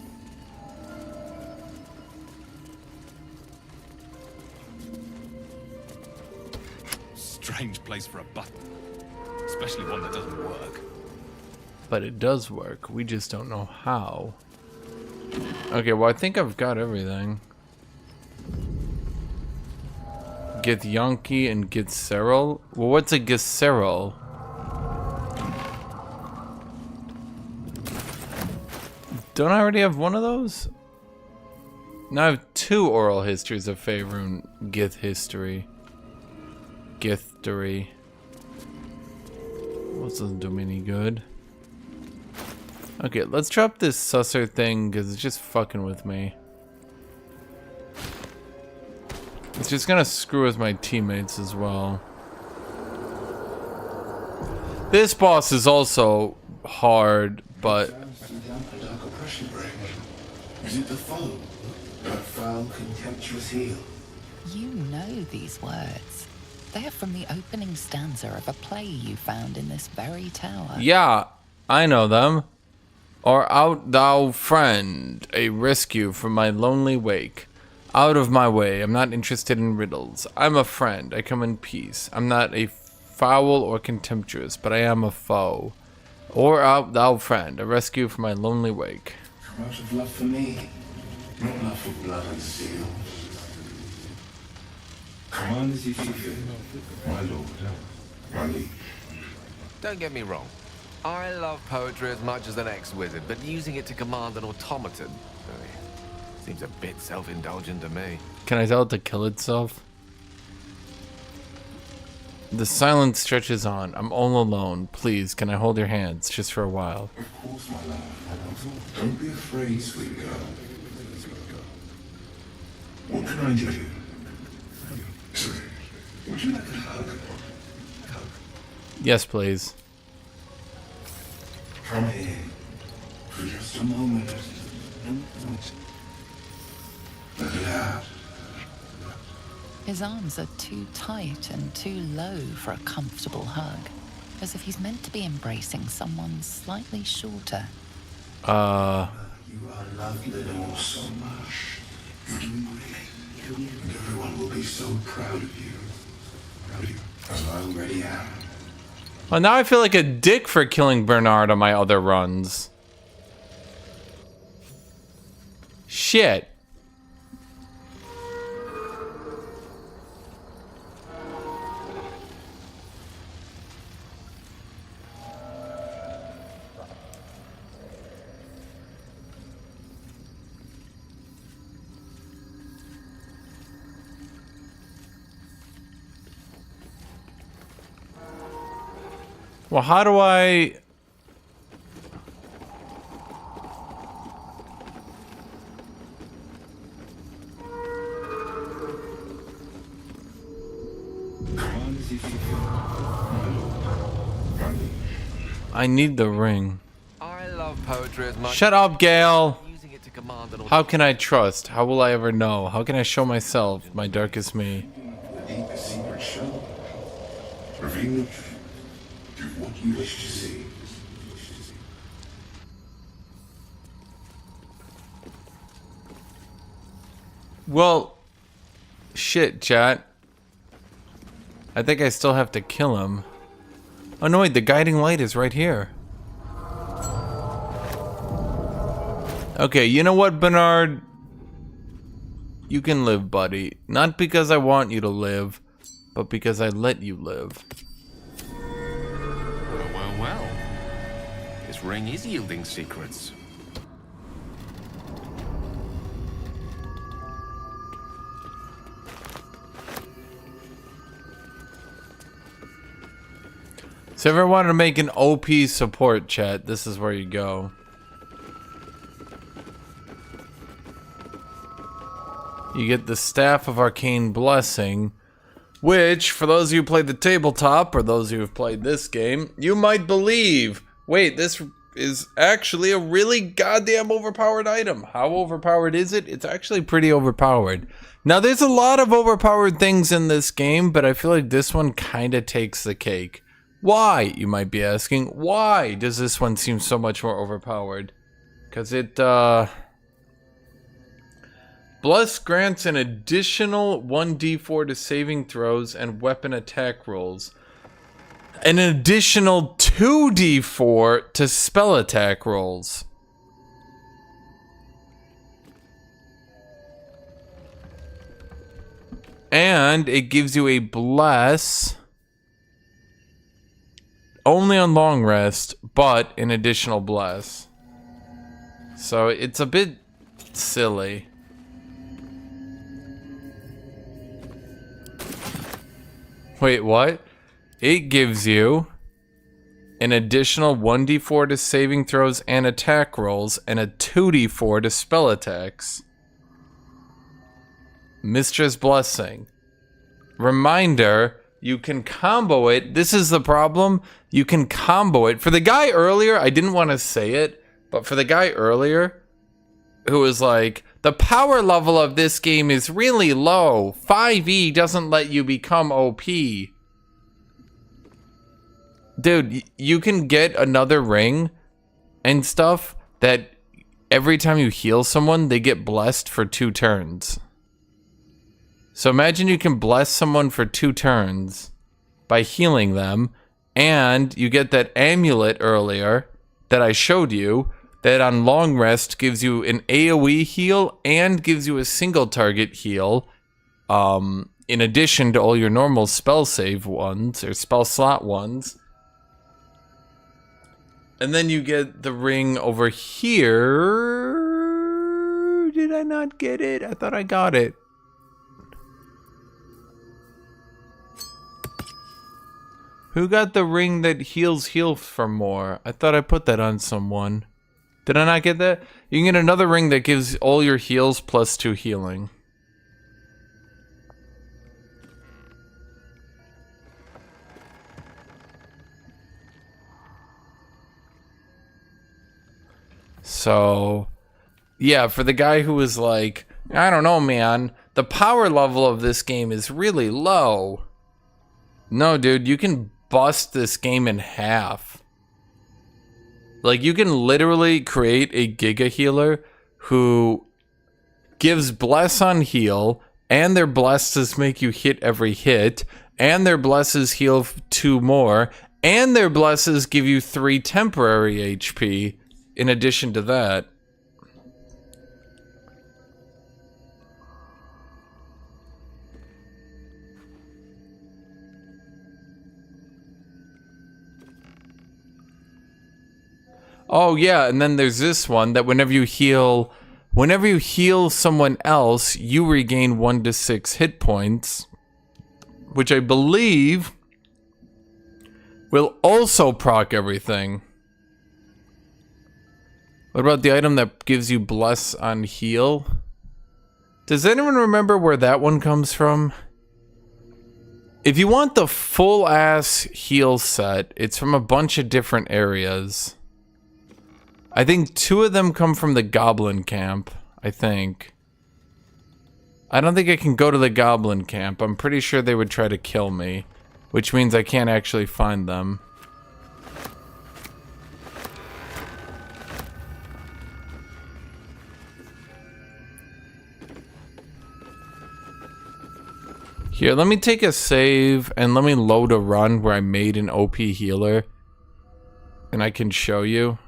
Strange place for a button. Especially one that doesn't work. But it does work. We just don't know how. Okay, well, I think I've got everything. Get Yonki and get Serral. Well, what's a Gesserral? Don't I already have one of those? Now I have 2 oral histories of Faerun Gith history. Githtory. Well, this doesn't do me any good. Okay, let's drop this susser thing because it's just fucking with me. It's just gonna screw with my teammates as well. This boss is also hard, but... Is it the foe? That foul, contemptuous heel? You know these words. They are from the opening stanza of a play you found in this very tower. Yeah, I know them. Or out thou friend, a rescue from my lonely wake. Out of my way, I'm not interested in riddles. I'm a friend, I come in peace. I'm not a foul or contemptuous, but I am a foe. Or out thou friend, a rescue from my lonely wake. Come out of love for me, not love for blood and steel. Come on as you see fit, my lord, my liege. Don't get me wrong. I love poetry as much as the next wizard, but using it to command an automaton seems a bit self-indulgent to me. Can I tell it to kill itself? The silence stretches on. I'm all alone. Please, can I hold your hands just for a while? Of course, my love. Don't be afraid, sweet girl. What can I do? Sorry, would you like a hug? Yes, please. Come here for just a moment. Let it out. His arms are too tight and too low for a comfortable hug, as if he's meant to be embracing someone slightly shorter. You are loved, Lenore, so much. You're doing great. And everyone will be so proud of you. Proud of you, as I already am. Well, now I feel like a dick for killing Bernard on my other runs. Shit. Well, how do I... I need the ring. I love poetry as much. Shut up, Gale! Using it to command an How can I trust? How will I ever know? How can I show myself, my darkest me? The deepest secret show. Reveal the truth. Do what you wish to see. Well, shit, chat. I think I still have to kill him. Oh no, wait, the guiding light is right here. Okay, you know what, Bernard? You can live, buddy. Not because I want you to live, but because I let you live. Well, well, well. This ring is yielding secrets. So if you ever wanted to make an OP support chat, this is where you go. You get the Staff of Arcane Blessing, which, for those of you who played the tabletop, or those of you who have played this game, you might believe, wait, this is actually a really goddamn overpowered item. How overpowered is it? It's actually pretty overpowered. Now, there's a lot of overpowered things in this game, but I feel like this one kind of takes the cake. Why, you might be asking? Why does this one seem so much more overpowered? Because it, Bless grants an additional 1d4 to saving throws and weapon attack rolls. An additional 2d4 to spell attack rolls. And it gives you a bless only on long rest, but an additional bless. So it's a bit silly. Wait, what? It gives you an additional 1d4 to saving throws and attack rolls, and a 2d4 to spell attacks. Mistress Blessing. Reminder, you can combo it. This is the problem. You can combo it. For the guy earlier, I didn't want to say it, but for the guy earlier who was like, the power level of this game is really low. 5e doesn't let you become OP. Dude, you can get another ring and stuff that every time you heal someone, they get blessed for 2 turns. So imagine you can bless someone for 2 turns by healing them, and you get that amulet earlier that I showed you that on long rest gives you an AoE heal and gives you a single target heal, in addition to all your normal spell save ones or spell slot ones. And then you get the ring over here. Did I not get it? I thought I got it. Who got the ring that heals for more? I thought I put that on someone. Did I not get that? You can get another ring that gives all your heals plus 2 healing. So, yeah, for the guy who was like, I don't know, man, the power level of this game is really low. No, dude, you can bust this game in half. Like, you can literally create a Giga Healer who gives Bless on heal, and their blesses make you hit every hit, and their blesses heal 2 more, and their blesses give you 3 temporary HP in addition to that. Oh yeah, and then there's this one that whenever you heal someone else, you regain 1 to 6 hit points, which I believe will also proc everything. What about the item that gives you bless on heal? Does anyone remember where that one comes from? If you want the full ass heal set, it's from a bunch of different areas. I think 2 of them come from the Goblin Camp, I think. I don't think I can go to the Goblin Camp. I'm pretty sure they would try to kill me, which means I can't actually find them. Here, let me take a save and let me load a run where I made an OP healer. And I can show you.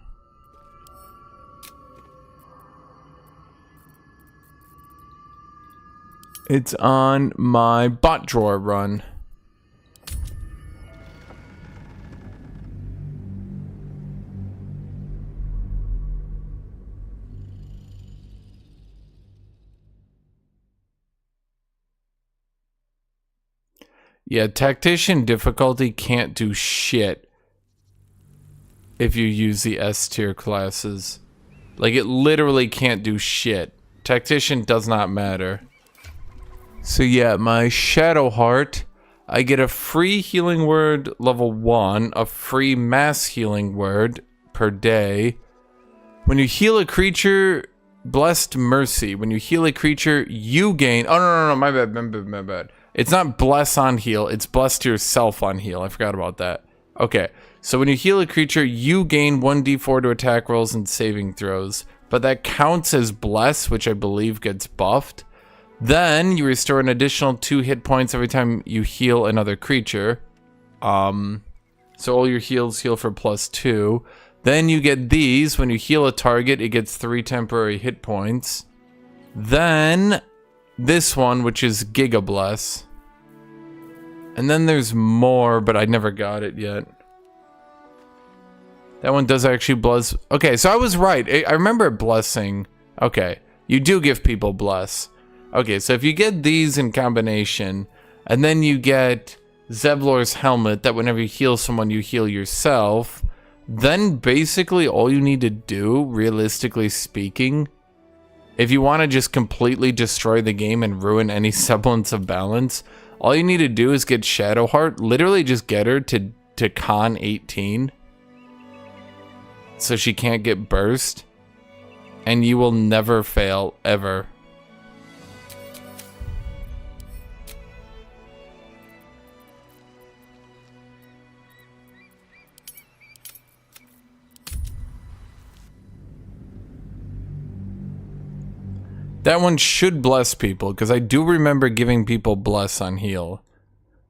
It's on my bot drawer run. Yeah, Tactician difficulty can't do shit if you use the S tier classes. Like, it literally can't do shit. Tactician does not matter. So yeah, my Shadow Heart, I get a free healing word level 1, a free mass healing word per day. When you heal a creature, Blessed Mercy. When you heal a creature, you gain... Oh, no, my bad. It's not bless on heal, it's bless to yourself on heal. I forgot about that. Okay, so when you heal a creature, you gain 1d4 to attack rolls and saving throws. But that counts as bless, which I believe gets buffed. Then you restore an additional 2 hit points every time you heal another creature. So all your heals heal for +2. Then you get these. When you heal a target, it gets 3 temporary hit points. Then this one, which is Giga Bless. And then there's more, but I never got it yet. That one does actually bless. Okay, so I was right. I remember blessing. Okay, you do give people bless. Okay, so if you get these in combination, and then you get Zevlor's helmet, that whenever you heal someone, you heal yourself, then basically all you need to do, realistically speaking, if you want to just completely destroy the game and ruin any semblance of balance, all you need to do is get Shadowheart, literally just get her to con 18, so she can't get burst, and you will never fail, ever. That one should bless people, because I do remember giving people bless on heal.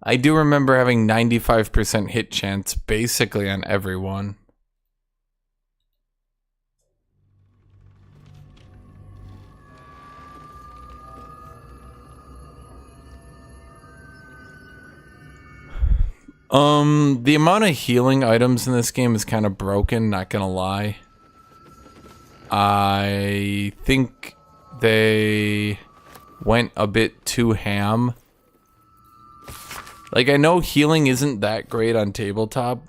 I do remember having 95% hit chance basically on everyone. The amount of healing items in this game is kind of broken, not gonna lie. I think they went a bit too ham. Like, I know healing isn't that great on tabletop,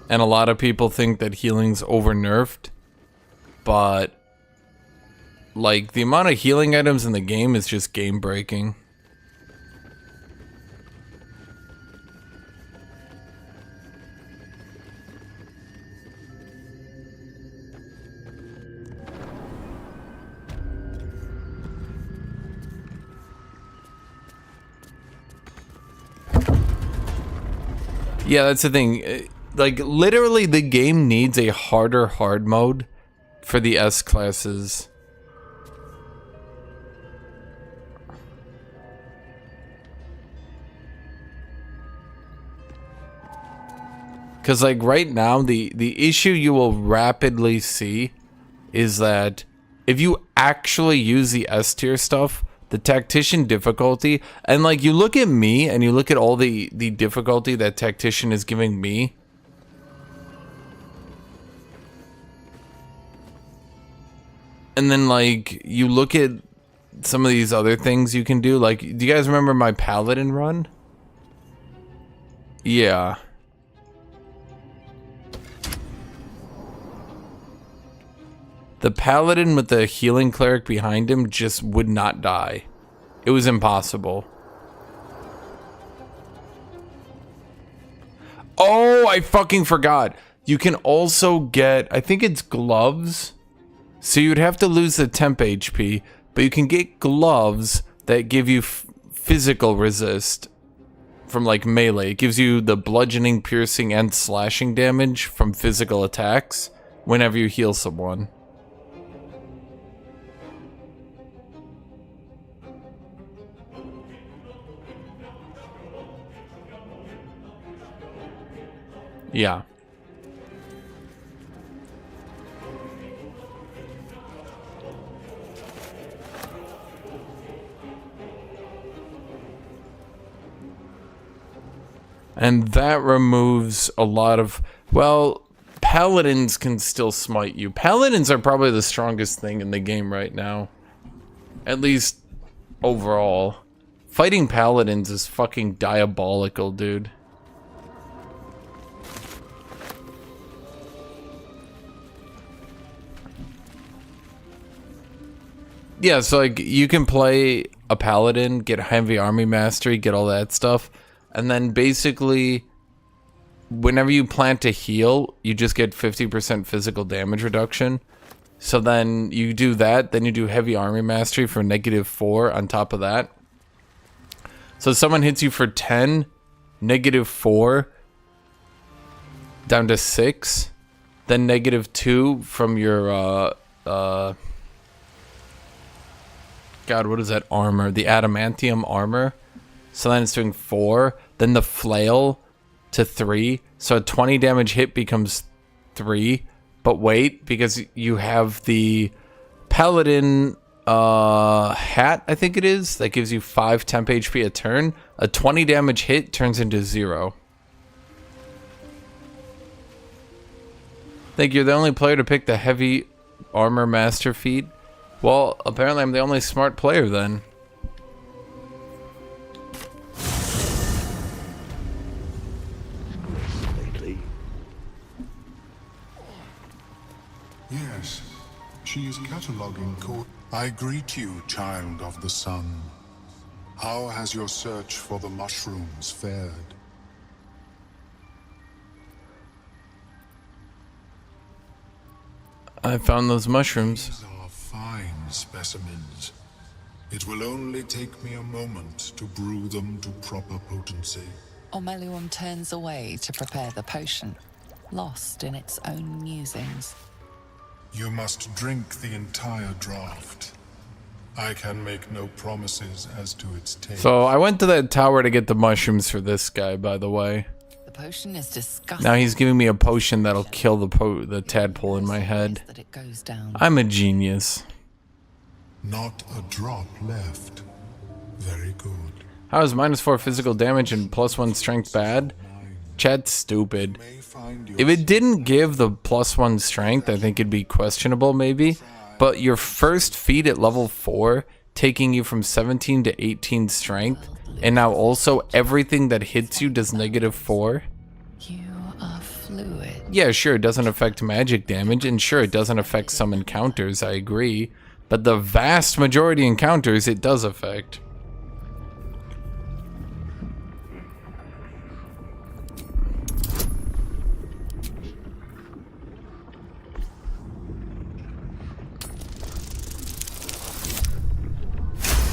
and a lot of people think that healing's over-nerfed, but like, the amount of healing items in the game is just game-breaking. Yeah, that's the thing. Like, literally, the game needs a harder hard mode for the S classes. Because, like, right now, the issue you will rapidly see is that if you actually use the S tier stuff, the Tactician difficulty, and like, you look at me and you look at all the difficulty that Tactician is giving me, and then like, you look at some of these other things you can do. Like, do you guys remember my Paladin run? Yeah. The Paladin with the healing cleric behind him just would not die. It was impossible. Oh, I fucking forgot. You can also get, I think it's gloves. So you'd have to lose the temp HP, but you can get gloves that give you physical resist from like melee. It gives you the bludgeoning, piercing, and slashing damage from physical attacks whenever you heal someone. Yeah. And that removes a lot of, well, paladins can still smite you. Paladins are probably the strongest thing in the game right now. At least overall. Fighting paladins is fucking diabolical, dude. Yeah, so like you can play a paladin, get heavy army mastery, get all that stuff, and then basically whenever you plan to heal, you just get 50% physical damage reduction. So then you do that, then you do heavy army mastery for -4 on top of that. So someone hits you for 10, -4 down to 6, then -2 from your God, what is that armor? The adamantium armor. So then it's doing 4. Then the flail to 3. So a 20 damage hit becomes 3. But wait, because you have the paladin hat, I think it is, that gives you 5 temp HP a turn. A 20 damage hit turns into 0. I think you're the only player to pick the heavy armor master feat. Well, apparently I'm the only smart player then. Yes, she is cataloguing court. I greet you, child of the sun. How has your search for the mushrooms fared? I found those mushrooms. These are fine specimens. It will only take me a moment to brew them to proper potency. Ormelium turns away to prepare the potion, lost in its own musings. You must drink the entire draught. I can make no promises as to its taste. So I went to that tower to get the mushrooms for this guy, by the way. The potion is disgusting. Now he's giving me a potion that'll kill the tadpole in my head. I'm a genius. Not a drop left. Very good. How is -4 physical damage and +1 strength bad? Chat's stupid. If it didn't give the +1 strength, I think it'd be questionable maybe. But your first feat at level 4, taking you from 17 to 18 strength, and now also everything that hits you does -4. You are fluid. Yeah, sure, it doesn't affect magic damage, and sure, it doesn't affect some encounters, I agree. But the vast majority encounters, it does affect.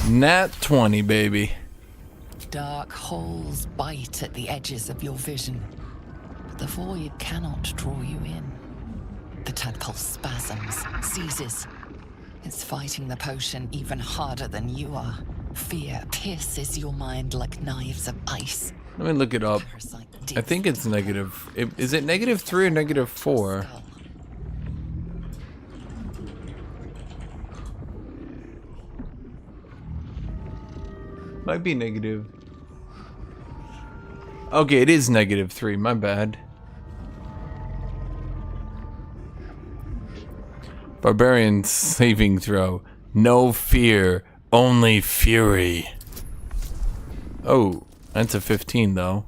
Nat 20, baby. Dark holes bite at the edges of your vision, but the void cannot draw you in. The tadpole spasms, seizes. It's fighting the potion even harder than you are. Fear pierces your mind like knives of ice. Let me look it up. I think it's negative. Is it -3 or -4? Might be negative. Okay, it is -3. My bad. Barbarian saving throw. No fear, only fury. Oh, that's a 15 though.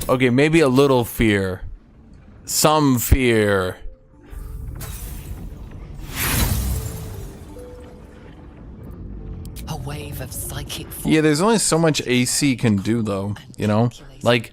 Okay, maybe a little fear. Some fear. A wave of psychic force. Yeah, there's only so much AC can do though, you know? Like,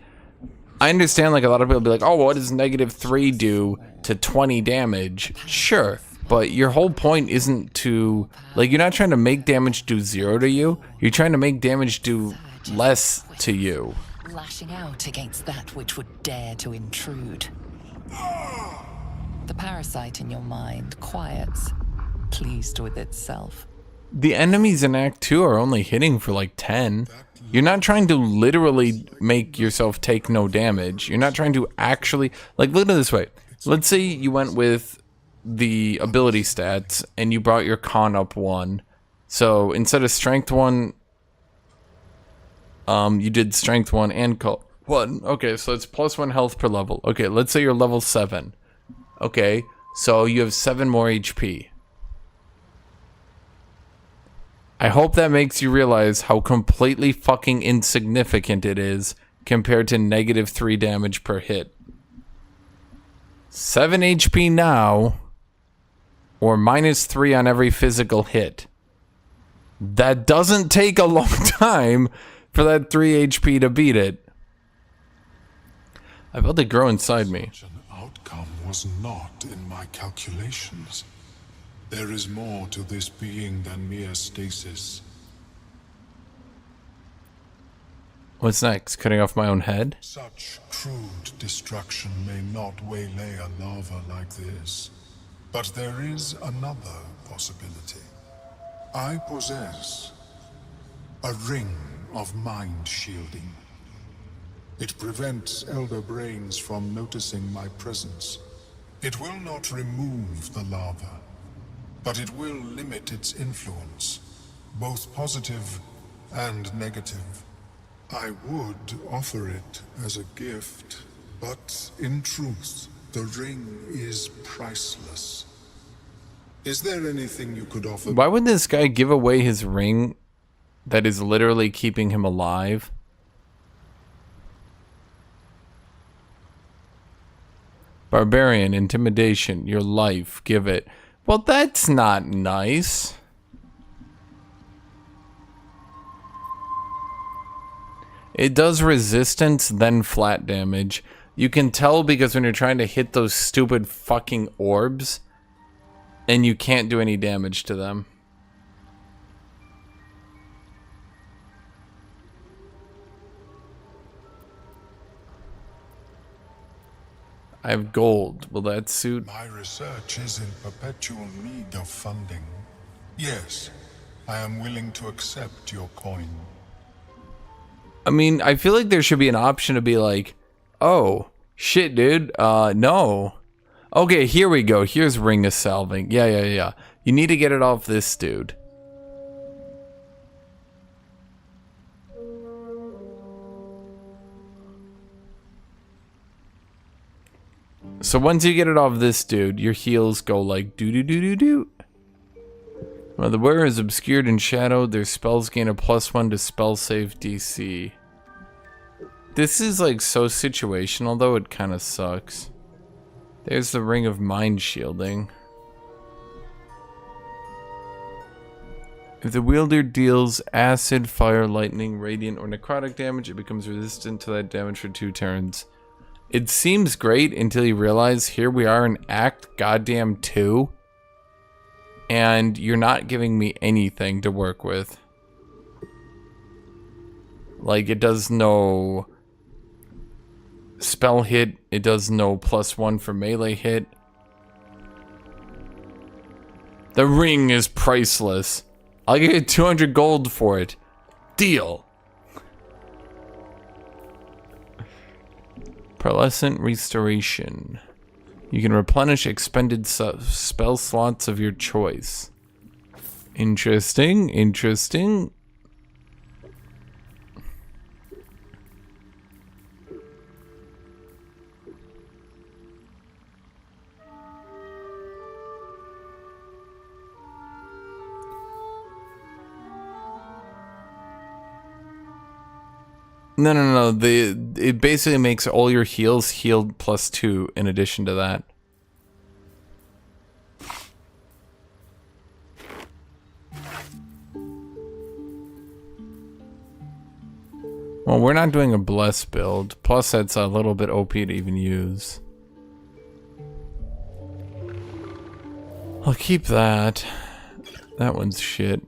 I understand like a lot of people be like, oh, what does -3 do to 20 damage? Sure, but your whole point isn't to, like, you're not trying to make damage do 0 to you. You're trying to make damage do less to you. Lashing out against that which would dare to intrude. The parasite in your mind quiets, pleased with itself. the enemies in Act 2 are only hitting for like 10. You're not trying to literally make yourself take no damage. You're not trying to actually... Like, look at it this way. Let's say you went with the ability stats and you brought your con up 1. So instead of strength 1, you did strength 1 and con 1. Okay, so it's +1 health per level. Okay, let's say you're level 7. Okay, so you have 7 more HP. I hope that makes you realize how completely fucking insignificant it is compared to -3 damage per hit. 7 HP now, or -3 on every physical hit. That doesn't take a long time for that 3 HP to beat it. I felt it grow inside me. Such an outcome was not in my calculations. There is more to this being than mere stasis. What's next? Cutting off my own head? Such crude destruction may not waylay a lava like this. But there is another possibility. I possess a ring of mind shielding. It prevents elder brains from noticing my presence. It will not remove the lava, but it will limit its influence, both positive and negative. I would offer it as a gift, but in truth, the ring is priceless. Is there anything you could offer? Why would this guy give away his ring that is literally keeping him alive? Barbarian, intimidation, your life, give it. Well, that's not nice. It does resistance, then flat damage. You can tell because when you're trying to hit those stupid fucking orbs, and you can't do any damage to them. I have gold. Will that suit? My research is in perpetual need of funding. Yes, I am willing to accept your coin. I mean, I feel like there should be an option to be like, oh, shit, dude, no. Okay, here we go. Here's Ring of Salving. Yeah. You need to get it off this dude. So once you get it off this dude, your heals go like doo-doo-doo-doo-doo. While the wearer is obscured and shadowed, their spells gain a +1 to spell save DC. This is like so situational though, it kind of sucks. There's the Ring of Mind Shielding. If the wielder deals acid, fire, lightning, radiant, or necrotic damage, it becomes resistant to that damage for 2 turns. It seems great until you realize here we are in Act goddamn 2. And you're not giving me anything to work with. Like, it does no spell hit. It does no +1 for melee hit. The ring is priceless. I'll get 200 gold for it. Deal. Pearlescent Restoration. You can replenish expended spell slots of your choice. Interesting, interesting. No. It basically makes all your heals healed +2 in addition to that. Well, we're not doing a bless build. Plus, that's a little bit OP to even use. I'll keep that. That one's shit.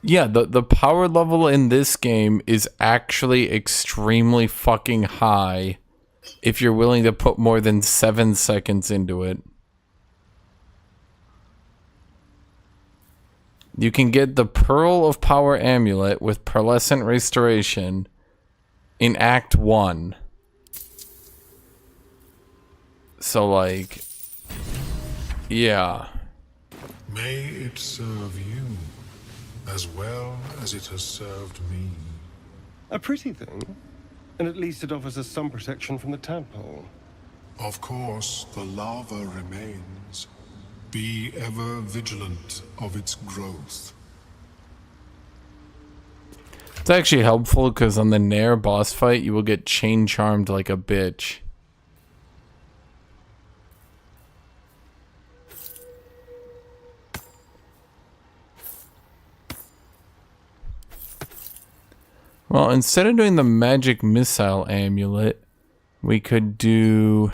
Yeah, the power level in this game is actually extremely fucking high if you're willing to put more than 7 seconds into it. You can get the Pearl of Power Amulet with Pearlescent Restoration in Act 1. So, like, yeah. May it serve you as well as it has served me. A pretty thing. And at least it offers us some protection from the tadpole. Of course, the lava remains. Be ever vigilant of its growth. It's actually helpful because on the Nair boss fight, you will get chain charmed like a bitch. Well, instead of doing the magic missile amulet, we could do...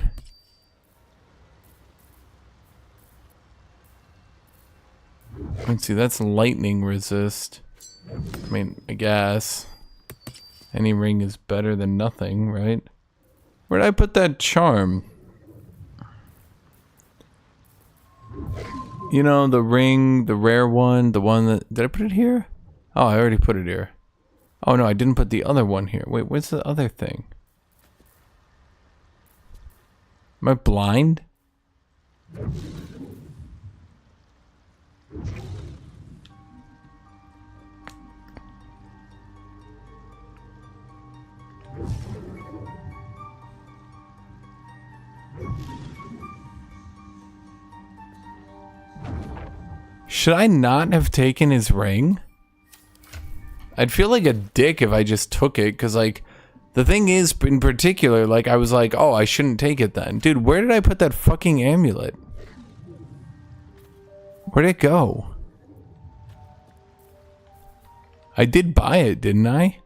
Let's see, that's lightning resist. I mean, I guess. Any ring is better than nothing, right? Where'd I put that charm? You know, the ring, the rare one, the one that... Did I put it here? Oh, I already put it here. Oh no, I didn't put the other one here. Wait, what's the other thing? Am I blind? Should I not have taken his ring? I'd feel like a dick if I just took it, because, like, the thing is, in particular, like, I was like, oh, I shouldn't take it then. Dude, where did I put that fucking amulet? Where'd it go? I did buy it, didn't I?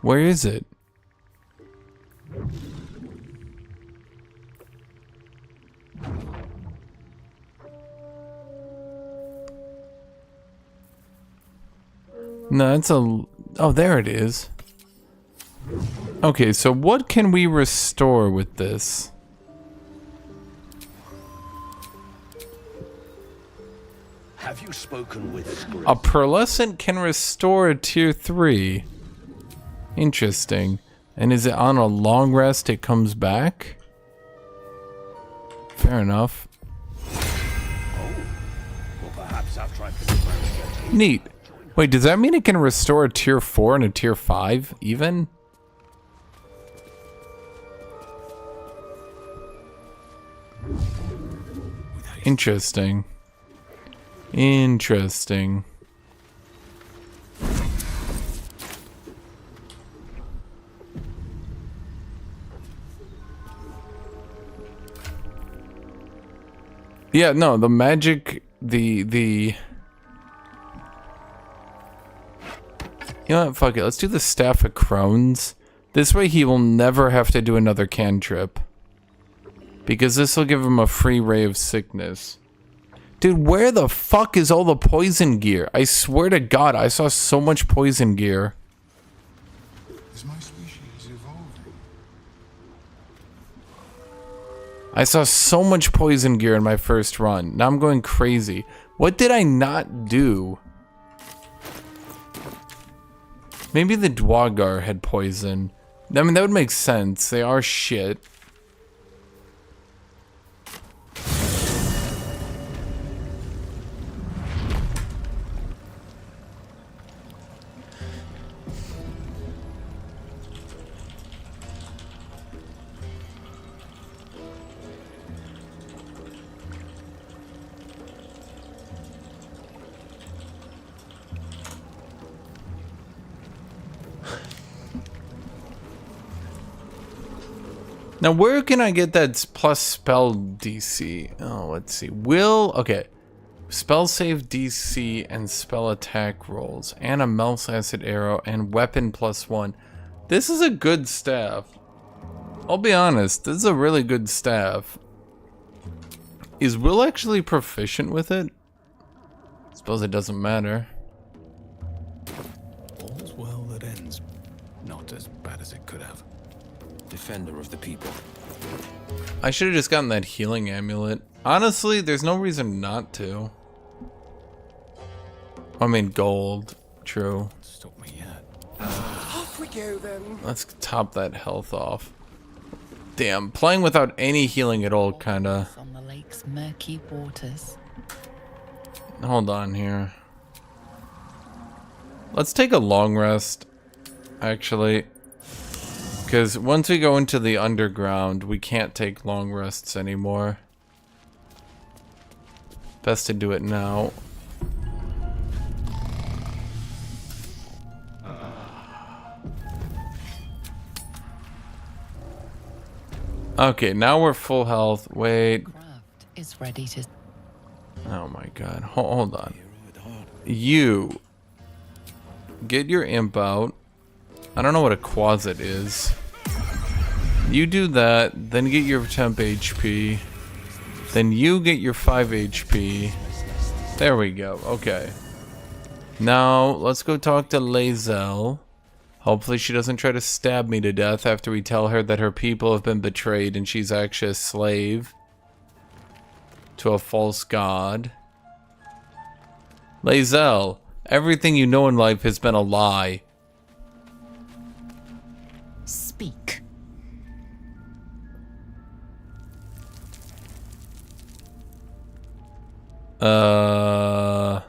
Where is it? No, it's a... Oh, there it is. Okay, so what can we restore with this? Have you spoken with Script? A pearlescent can restore a tier 3. Interesting. And is it on a long rest it comes back? Fair enough. Oh. Well, perhaps after I finish my research. Neat. Wait, does that mean it can restore a tier 4 and a tier 5 even? Interesting. Interesting. Yeah, no, the magic, the... You know what, fuck it, let's do the Staff of Crones. This way he will never have to do another cantrip. Because this will give him a free ray of sickness. Dude, where the fuck is all the poison gear? I swear to God, I saw so much poison gear. Is my species evolving? I saw so much poison gear in my first run. Now I'm going crazy. What did I not do? Maybe the Dwagar had poison. I mean, that would make sense. They are shit. Now, where can I get that plus spell DC? Oh, let's see. Okay. Spell save DC and spell attack rolls. And a Mel's Acid Arrow and weapon +1. This is a good staff. I'll be honest, this is a really good staff. Is Will actually proficient with it? Suppose it doesn't matter. All's well that ends. Not as bad as it could have. Defender of the people. I should have just gotten that healing amulet. Honestly, there's no reason not to. I mean, gold. True. Stop me yet. Off we go then. Let's top that health off. Damn, playing without any healing at all, kinda. On the lake's murky waters. Hold on here. Let's take a long rest, actually. Because once we go into the underground, we can't take long rests anymore. Best to do it now. Okay, now we're full health. Wait. Is ready to. Oh my god. Hold on. You get your imp out. I don't know what a quasit is. You do that, then get your temp HP. Then you get your 5 HP. There we go. Okay. Now, let's go talk to Lae'zel. Hopefully she doesn't try to stab me to death after we tell her that her people have been betrayed and she's actually a slave to a false god. Lae'zel, everything you know in life has been a lie. Speak. I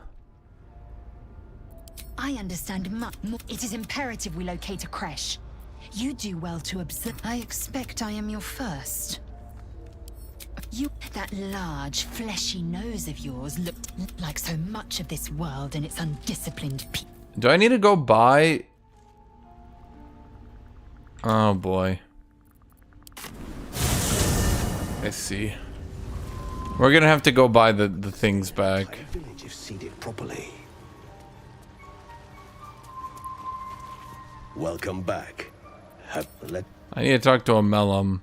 understand much more. It is imperative we locate a creche. You do well to observe. I expect I am your first. That large, fleshy nose of yours looked like so much of this world and its undisciplined people. Do I need to go buy? Oh boy. I see. We're gonna have to go buy the things back. Village if seeded properly. Welcome back. I need to talk to a Melum.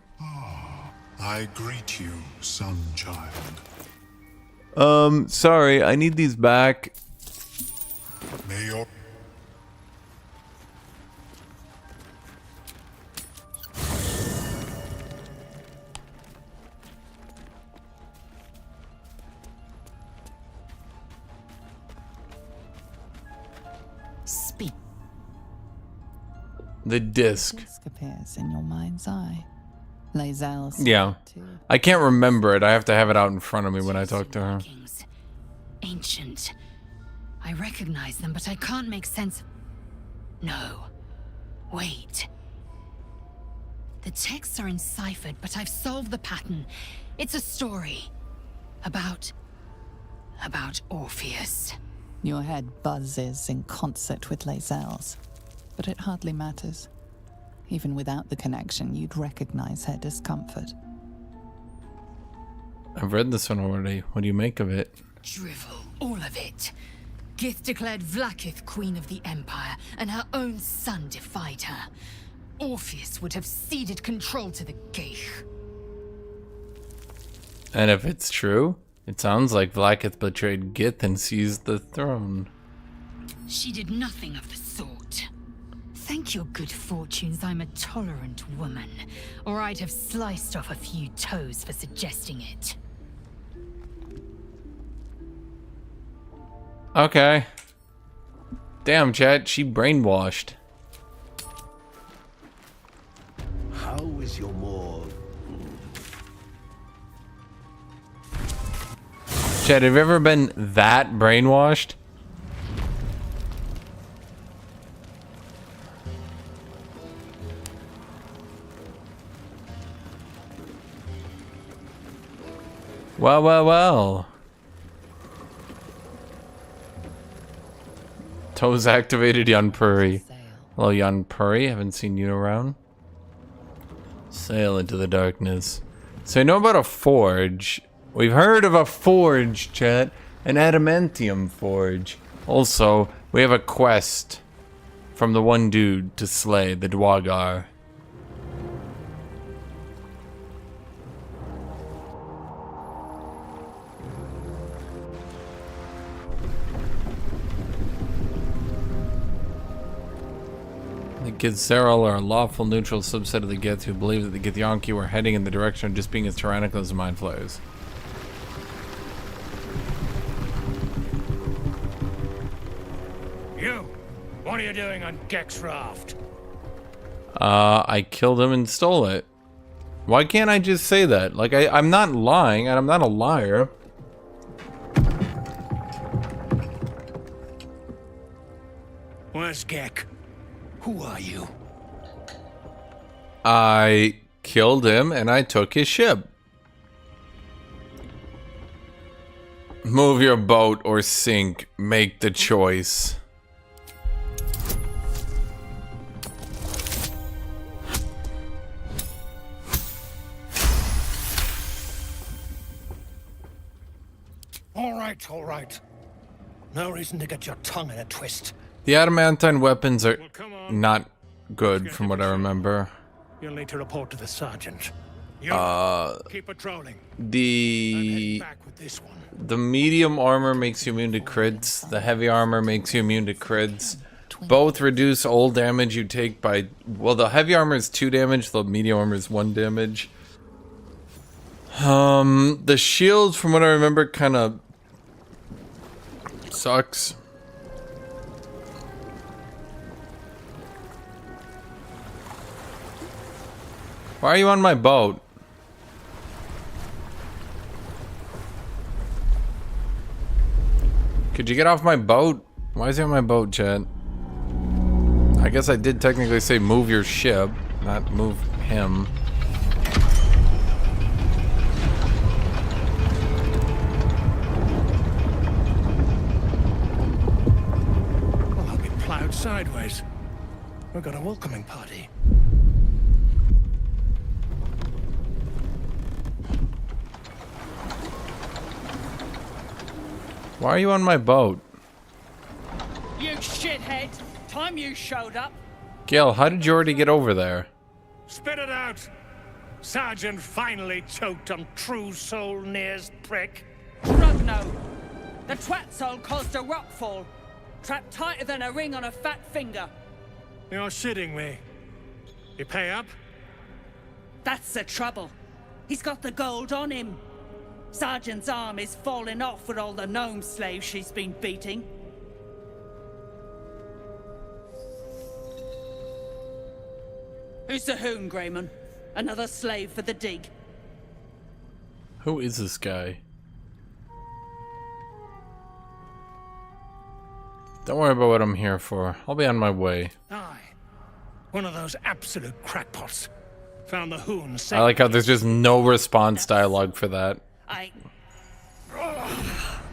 I greet you, son child. Sorry, I need these back. May your Speak. The disc. Appears in your mind's eye. Lae'zel's. Yeah. I can't remember it. I have to have it out in front of me when I talk to her. Ancient. I recognize them, but I can't make sense. No. Wait. The texts are enciphered, but I've solved the pattern. It's a story. About Orpheus. Your head buzzes in concert with Lae'zel's, but it hardly matters. Even without the connection, you'd recognize her discomfort. I've read this one already. What do you make of it? Drivel, all of it. Gith declared Vlaakith queen of the Empire, and her own son defied her. Orpheus would have ceded control to the Geich. And if it's true, it sounds like Vlaakith betrayed Gith and seized the throne. She did nothing of the sort. Thank your good fortunes I'm a tolerant woman, or I'd have sliced off a few toes for suggesting it. Okay. Damn, chat, she brainwashed. How is your more... Chat, have you ever been that brainwashed? Well, well, well. Toes activated, Yunpuri. Hello, Yunpuri. Haven't seen you around. Sail into the darkness. So you know about a forge. We've heard of a forge, chat. An adamantium forge. Also, we have a quest from the one dude to slay the Dwagar. Githzeral are a lawful neutral subset of the Gith who believe that the Githyanki were heading in the direction of just being as tyrannical as the Mind Flayers. You! What are you doing on Gek's raft? I killed him and stole it. Why can't I just say that? Like, I'm not lying, and I'm not a liar. Where's Gek? Who are you? I killed him, and I took his ship. Move your boat or sink. Make the choice. All right. No reason to get your tongue in a twist. The adamantine weapons are not good, from what I remember. You'll need to report to the sergeant. Keep patrolling. The medium armor makes you immune to crits. The heavy armor makes you immune to crits. Both reduce all damage you take by... Well, the heavy armor is 2 damage. The medium armor is 1 damage. The shield, from what I remember, kind of sucks. Why are you on my boat? Could you get off my boat? Why is he on my boat, Chad? I guess I did technically say move your ship, not move him. Well, I'll be plowed sideways. We've got a welcoming party. Why are you on my boat? You shithead! Time you showed up. Gil, how did you already get over there? Spit it out! Sergeant finally choked on True Soul Near's prick. Rugno! The twat soul caused a rockfall. Trapped tighter than a ring on a fat finger. You're shitting me. You pay up? That's the trouble. He's got the gold on him. Sergeant's arm is falling off with all the gnome slaves she's been beating. Who's the hoon, Greyman? Another slave for the dig? Who is this guy? Don't worry about what I'm here for. I'll be on my way. Aye. One of those absolute crackpots. Found the hoon. I like how there's just no response dialogue for that.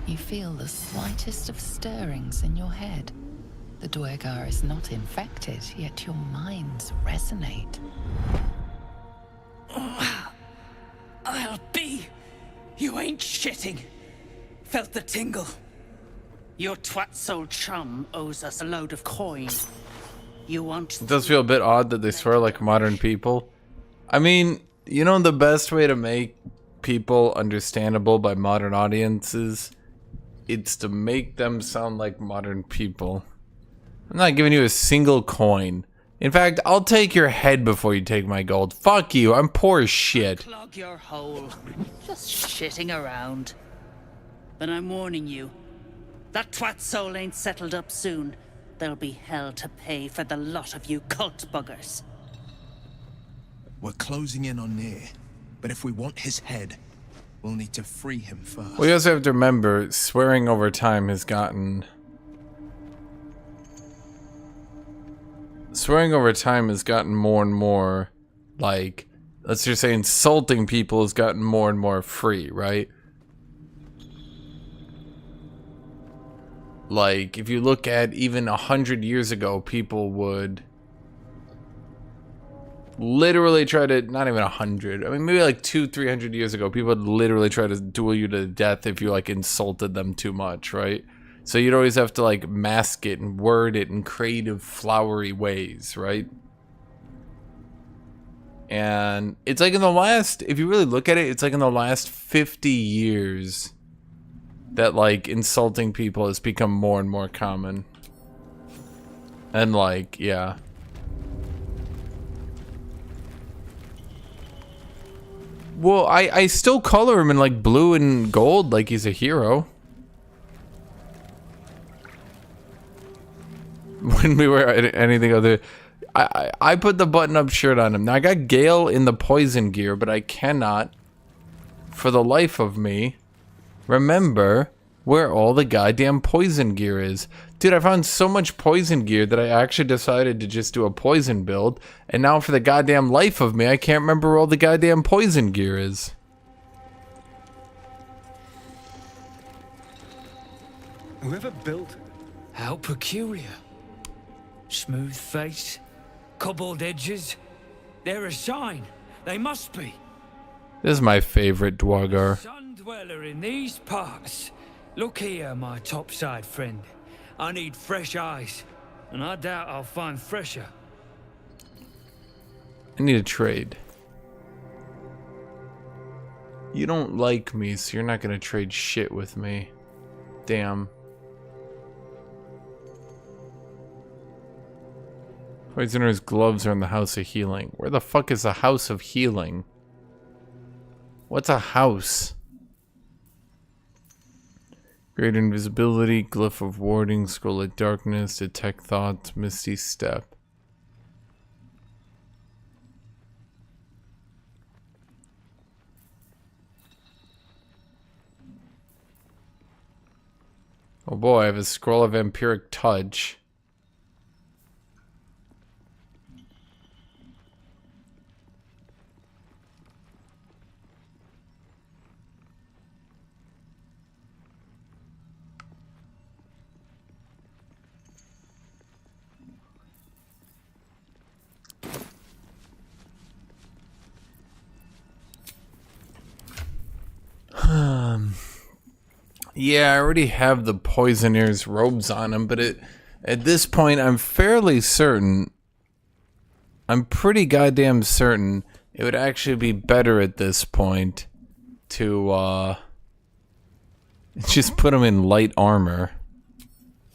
You feel the slightest of stirrings in your head. The Dwergar is not infected, yet your minds resonate. I'll be. You ain't shitting. Felt the tingle. Your twat soul chum owes us a load of coin. You want... It does feel a bit odd that they swear like modern people. I mean, you know the best way to make people understandable by modern audiences? It's to make them sound like modern people. I'm not giving you a single coin. In fact, I'll take your head before you take my gold. Fuck you, I'm poor as shit. Clog your hole. Just shitting around. But I'm warning you. That twat soul ain't settled up soon. There'll be hell to pay for the lot of you cult buggers. We're closing in on Near, but if we want his head, we'll need to free him first. We also have to remember, swearing over time has gotten... Swearing over time has gotten more and more, like, let's just say insulting people has gotten more and more free, right? Like, if you look at even 100 years ago, people would literally try to, not even 100, I mean, maybe like 200-300 years ago, people would literally try to duel you to death if you, like, insulted them too much, right? So you'd always have to, like, mask it and word it in creative, flowery ways, right? And it's like in the last, if you really look at it, it's like in the last 50 years that, like, insulting people has become more and more common. And, like, yeah. Well, I still color him in like blue and gold like he's a hero. When we were anything other, I put the button-up shirt on him. Now I got Gale in the poison gear, but I cannot, for the life of me, remember where all the goddamn poison gear is. Dude, I found so much poison gear that I actually decided to just do a poison build, and now for the goddamn life of me, I can't remember where all the goddamn poison gear is. Whoever built... How peculiar. Smooth face, cobbled edges. They're a sign. They must be. This is my favorite Dwargar. Sun dweller in these parts. Look here, my topside friend. I need fresh eyes, and I doubt I'll find fresher. I need a trade. You don't like me, so you're not gonna trade shit with me. Damn. Poisoner's gloves are in the House of Healing. Where the fuck is the House of Healing? What's a house? Great invisibility, glyph of warding, scroll of darkness, detect thoughts, misty step. Oh boy, I have a scroll of vampiric touch. Yeah, I already have the Poisoner's robes on him, but at this point, I'm fairly certain, I'm pretty goddamn certain it would actually be better at this point to, just put him in light armor.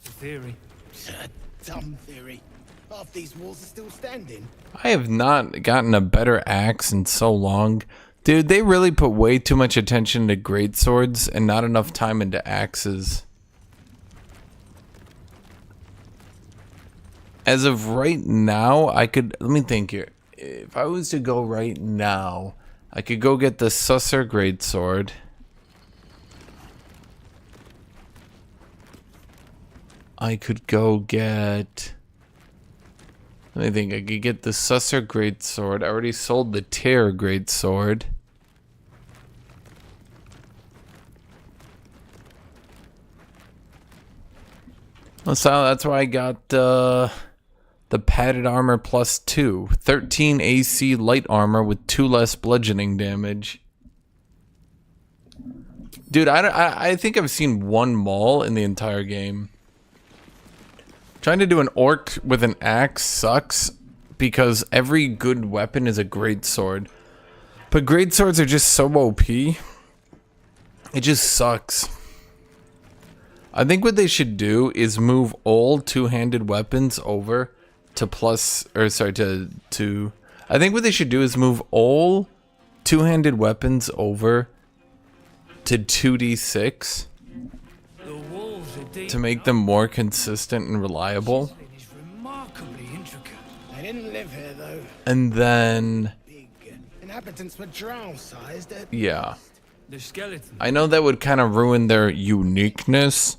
Theory. Dumb theory. Half these walls are still standing. I have not gotten a better axe in so long. Dude, they really put way too much attention to greatswords and not enough time into axes. As of right now, I could... Let me think here. If I was to go right now, I could go get the Susser greatsword. I could go get... Let me think. I could get the Susser greatsword. I already sold the Tear greatsword. So that's why I got the padded armor plus 2. 13 AC light armor with 2 less bludgeoning damage. Dude, I think I've seen one maul in the entire game. Trying to do an orc with an axe sucks because every good weapon is a greatsword. But greatswords are just so OP. It just sucks. I think what they should do is move all two-handed weapons over to I think what they should do is move all two-handed weapons over to 2d6 to make them more consistent and reliable. They didn't live here though. And then Inhabitants were drow-sized. yeah. The skeleton. I know that would kind of ruin their uniqueness,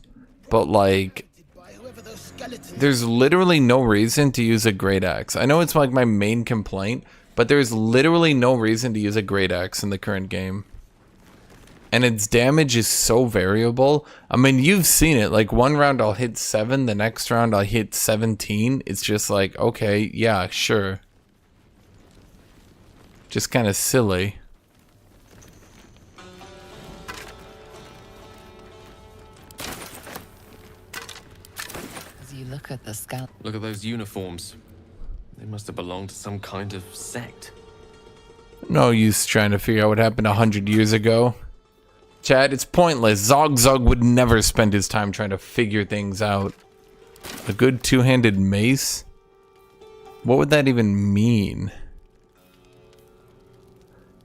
but like there's literally no reason to use a great axe. I know it's like my main complaint, but there's literally no reason to use a great axe in the current game. And its damage is so variable. I mean, you've seen it. Like, one round I'll hit 7, the next round I'll hit 17. It's just like, okay, yeah, sure. Just kind of silly. As you look at the skull. Look at those uniforms. They must have belonged to some kind of sect. No use trying to figure out what happened 100 years ago. Chad, it's pointless. ZOGZUG would never spend his time trying to figure things out. A good two-handed mace? What would that even mean?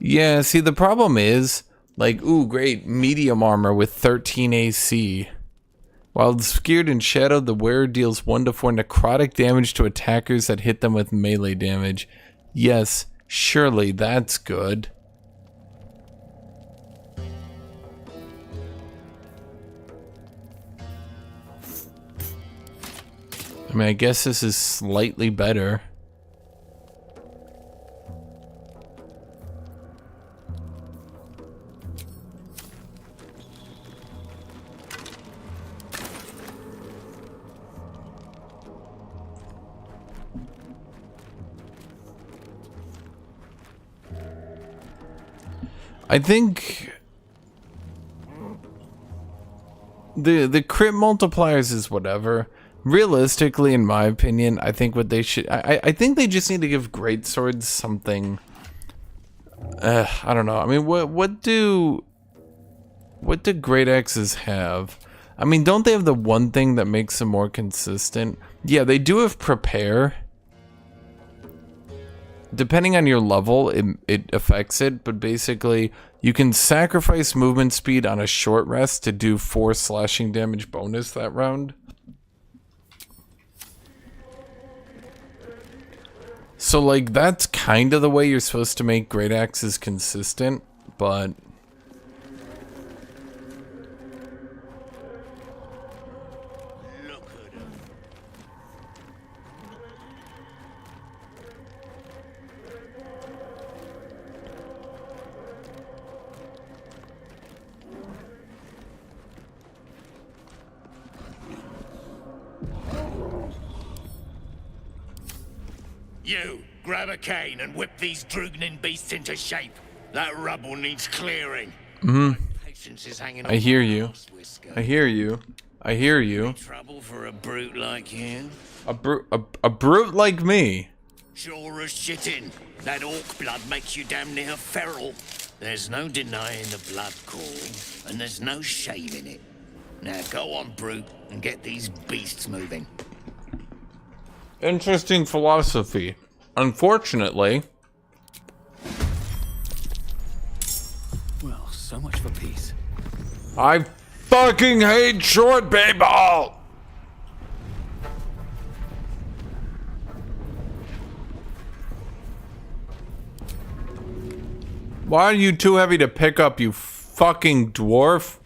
Yeah, see, the problem is, like, ooh, great, medium armor with 13 AC. While obscured and shadowed, the wearer deals 1 to 4 necrotic damage to attackers that hit them with melee damage. Yes, surely that's good. I mean, I guess this is slightly better. I think the crit multipliers is whatever. Realistically, in my opinion, I think what they should... I think they just need to give greatswords something... I don't know. I mean, what do great axes have? I mean, don't they have the one thing that makes them more consistent? Yeah, they do have prepare. Depending on your level, it affects it, but basically, you can sacrifice movement speed on a short rest to do 4 slashing damage bonus that round. So, like, that's kind of the way you're supposed to make great axes consistent, but... You, grab a cane and whip these droognin beasts into shape. That rubble needs clearing. Patience is hanging I hear you. I hear you. I hear you. Trouble for a brute like you? A brute like me? Sure as shitting. That orc blood makes you damn near feral. There's no denying the blood calling, and there's no shame in it. Now go on, brute, and get these beasts moving. Interesting philosophy. Unfortunately... Well, so much for peace. I fucking hate short people! Why are you too heavy to pick up, you fucking dwarf?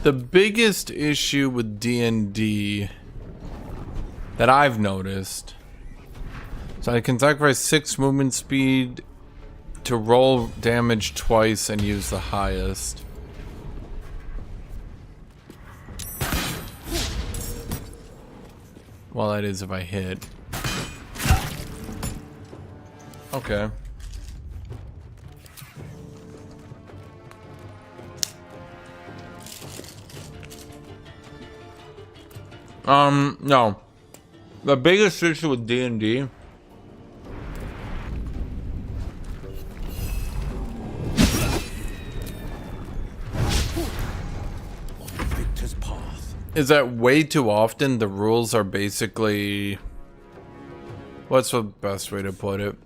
The biggest issue with D&D that I've noticed, so I can sacrifice 6 movement speed to roll damage twice and use the highest. Well, that is if I hit. Okay. No. The biggest issue with D&D Victor's path. is that way too often the rules are basically... What's the best way to put it?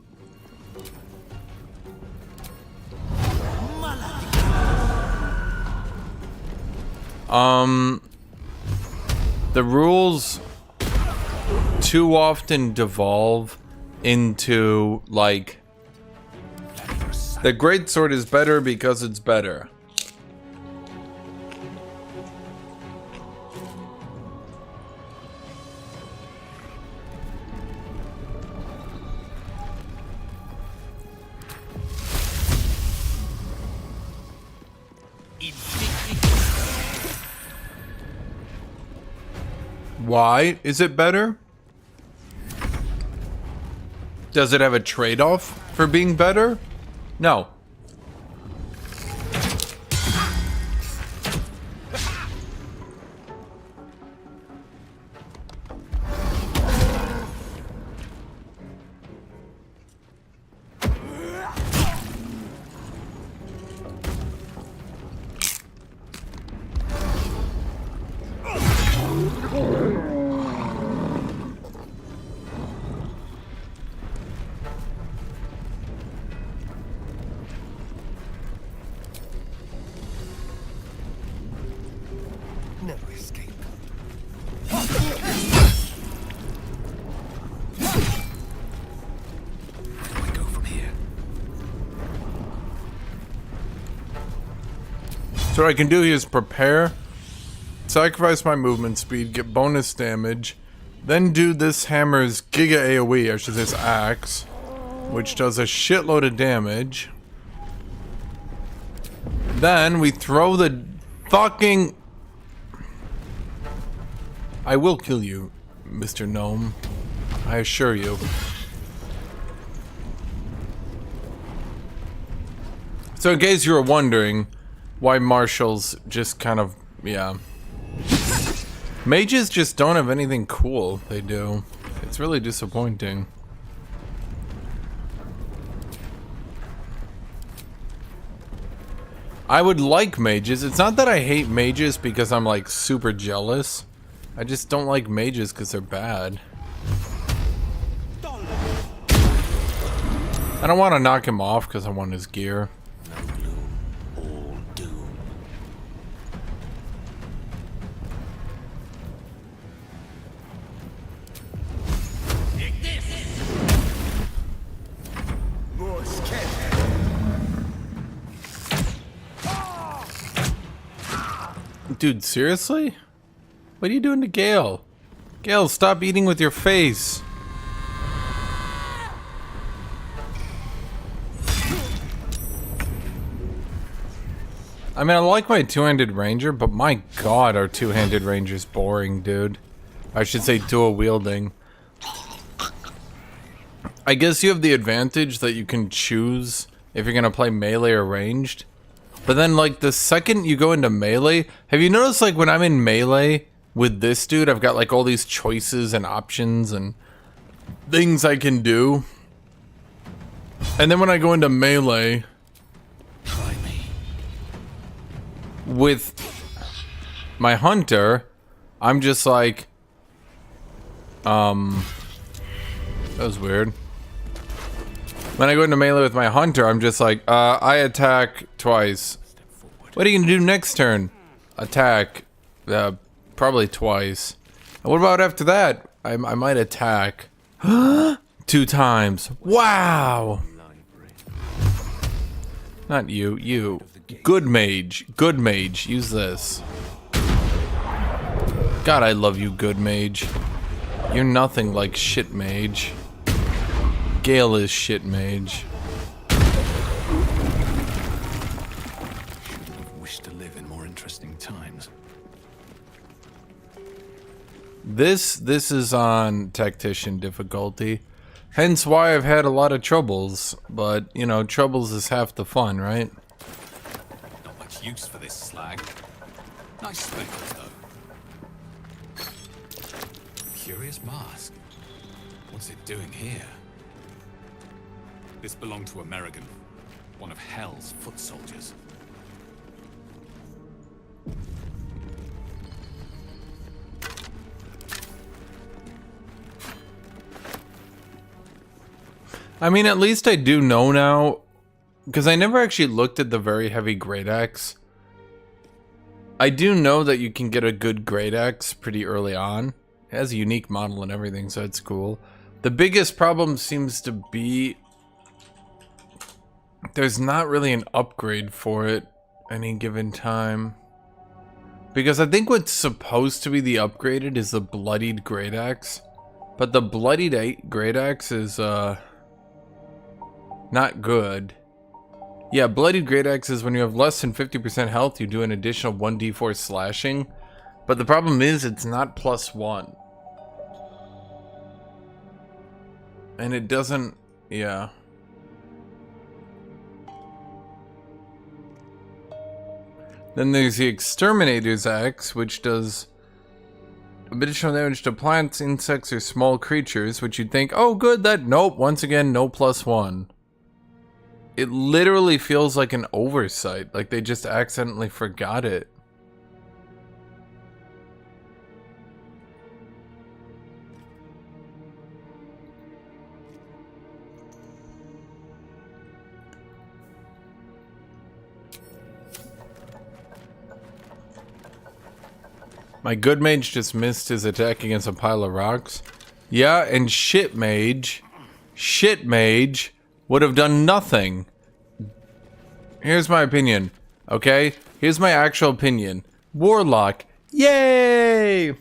The rules too often devolve into, like, the greatsword is better because it's better. Why is it better? Does it have a trade-off for being better? No. No escape. Where do I go from here? So what I can do here is prepare, sacrifice my movement speed, get bonus damage, then do this hammer's Giga AoE, or should say this axe, which does a shitload of damage. Then we throw the fucking... I will kill you, Mr. Gnome. I assure you. So in case you were wondering why martials just kind of, yeah. Mages just don't have anything cool they do. It's really disappointing. I would like mages. It's not that I hate mages because I'm like super jealous. I just don't like mages because they're bad. I don't want to knock him off because I want his gear. Dude, seriously? What are you doing to Gale? Gale, stop eating with your face. I mean, I like my two-handed ranger, but my god, our two-handed ranger's boring, dude. I should say dual wielding. I guess you have the advantage that you can choose if you're gonna play melee or ranged. But then, like, the second you go into melee, have you noticed, like, when I'm in melee with this dude, I've got, like, all these choices and options and things I can do. And then when I go into melee with my hunter, I'm just like, that was weird. When I go into melee with my hunter, I'm just like, I attack twice. What are you gonna do next turn? Attack, probably twice. And what about after that? I might attack 2 times. Wow. Not you, you. Good mage, use this. God, I love you, good mage. You're nothing like shit mage. Gale is shit mage. Shouldn't have wished to live in more interesting times. This is on Tactician difficulty. Hence why I've had a lot of troubles. But, you know, troubles is half the fun, right? Not much use for this slag. Nice spectacles, though. Curious mask. What's it doing here? This belonged to American, one of Hell's foot soldiers. I mean, at least I do know now, because I never actually looked at the very heavy great axe. I do know that you can get a good great axe pretty early on. It has a unique model and everything, so it's cool. The biggest problem seems to be there's not really an upgrade for it any given time. Because I think what's supposed to be the upgraded is the bloodied great axe. But the bloodied great axe is not good. Yeah, bloodied great axe is when you have less than 50% health, you do an additional 1d4 slashing. But the problem is it's not +1. And it doesn't, yeah. Then there's the Exterminator's Axe, which does additional damage to plants, insects, or small creatures, which you'd think, oh good, nope, once again, no +1. It literally feels like an oversight, like they just accidentally forgot it. My good mage just missed his attack against a pile of rocks. Yeah, and shit mage would have done nothing. Here's my opinion, okay? Here's my actual opinion. Warlock, yay!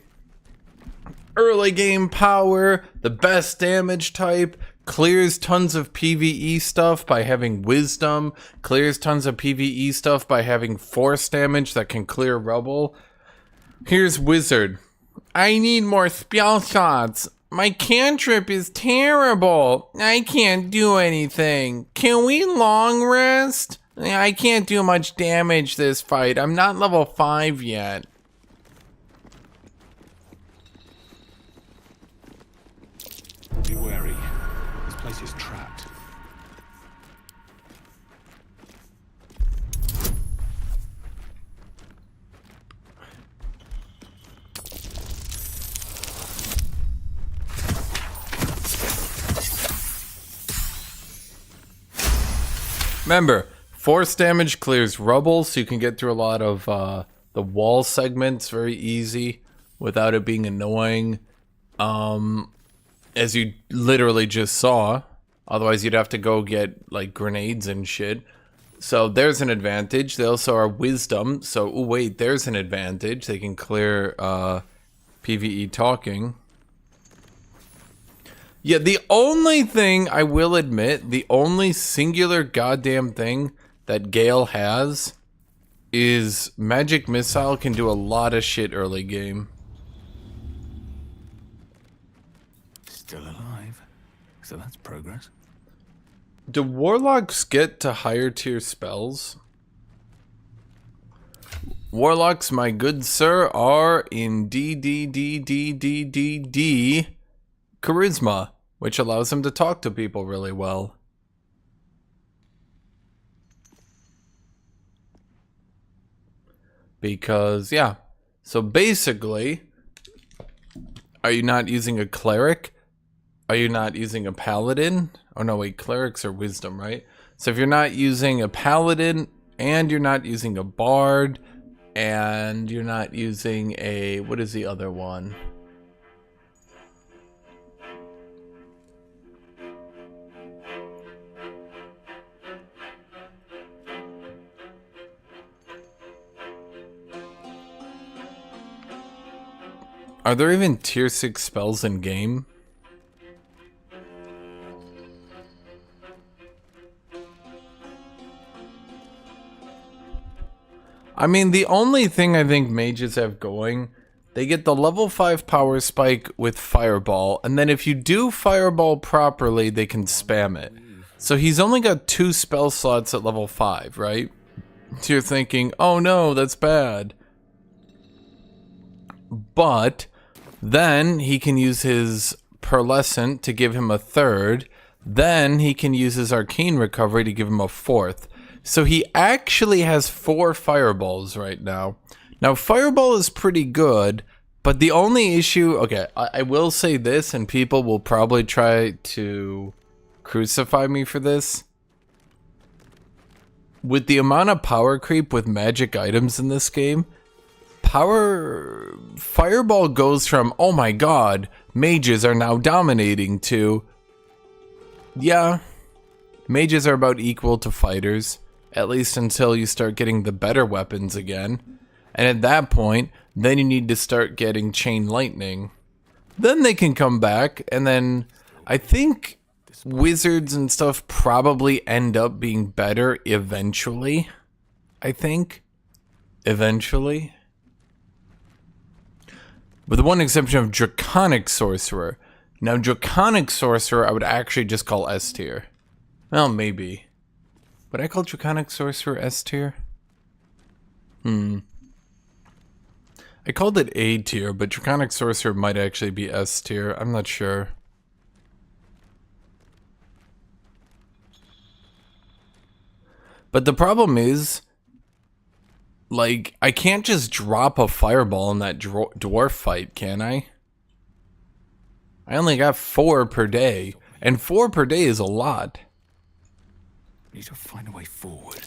Early game power, the best damage type, clears tons of PvE stuff by having wisdom, clears tons of PvE stuff by having force damage that can clear rubble. Here's wizard. I need more spell shots. My cantrip is terrible. I can't do anything. Can we long rest? I can't do much damage this fight. I'm not level 5 yet. Be wary. This place is trapped. Remember, force damage clears rubble, so you can get through a lot of the wall segments very easy without it being annoying. As you literally just saw. Otherwise, you'd have to go get like grenades and shit. So there's an advantage. They also are wisdom. So, oh wait, there's an advantage. They can clear PvE talking. Yeah, the only thing I will admit, the only singular goddamn thing that Gale has is Magic Missile can do a lot of shit early game. Still alive. So that's progress. Do Warlocks get to higher tier spells? Warlocks, my good sir, are in D Charisma, which allows them to talk to people really well. Because, yeah. So basically, are you not using a cleric? Are you not using a paladin? Oh no, wait, clerics are wisdom, right? So if you're not using a paladin, and you're not using a bard, and you're not using a... what is the other one? Are there even tier 6 spells in game? I mean, the only thing I think mages have going, they get the level 5 power spike with Fireball, and then if you do Fireball properly, they can spam it. So he's only got 2 spell slots at level 5, right? So you're thinking, oh no, that's bad. But then he can use his Pearlescent to give him a 3rd. Then he can use his Arcane Recovery to give him a 4th. So he actually has 4 Fireballs right now. Now, Fireball is pretty good, but the only issue... okay, I will say this, and people will probably try to crucify me for this. With the amount of power creep with magic items in this game, Fireball goes from, oh my god, mages are now dominating, to, yeah, mages are about equal to fighters. At least until you start getting the better weapons again. And at that point, then you need to start getting Chain Lightning. Then they can come back, and then I think wizards and stuff probably end up being better eventually. I think. Eventually. With the one exception of Draconic Sorcerer. Now, Draconic Sorcerer, I would actually just call S tier. Well, maybe. Would I call Draconic Sorcerer S tier? I called it A tier, but Draconic Sorcerer might actually be S tier. I'm not sure. But the problem is, like, I can't just drop a fireball in that dwarf fight, can I? I only got 4 per day, and 4 per day is a lot. Need to find a way forward.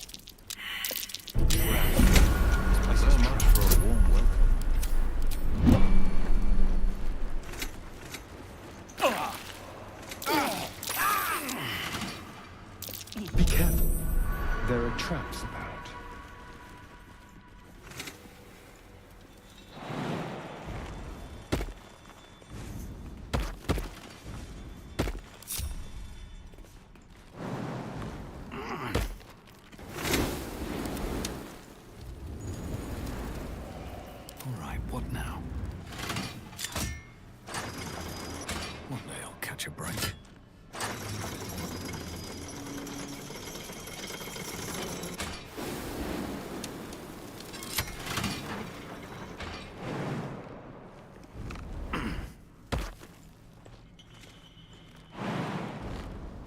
Be careful. There are traps about. Alright, what now? One day I'll catch a break.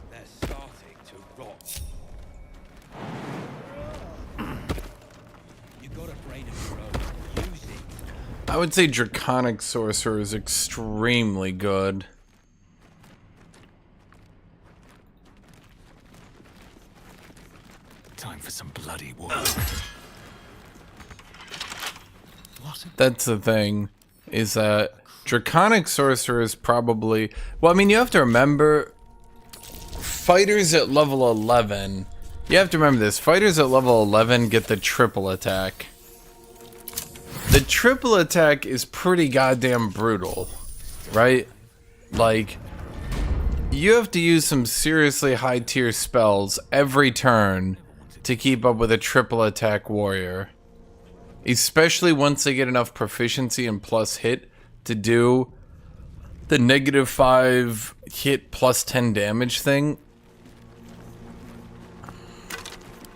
They're starting to rot. You got a brain of your own. Use it. I would say Draconic Sorcerer is extremely good. Time for some bloody work. That's the thing, is that Draconic Sorcerer is probably... Well, I mean, you have to remember, fighters at level 11... You have to remember this, fighters at level 11 get the triple attack. The triple attack is pretty goddamn brutal, right? Like, you have to use some seriously high tier spells every turn to keep up with a triple attack warrior. Especially once they get enough proficiency and plus hit to do the -5 hit plus 10 damage thing.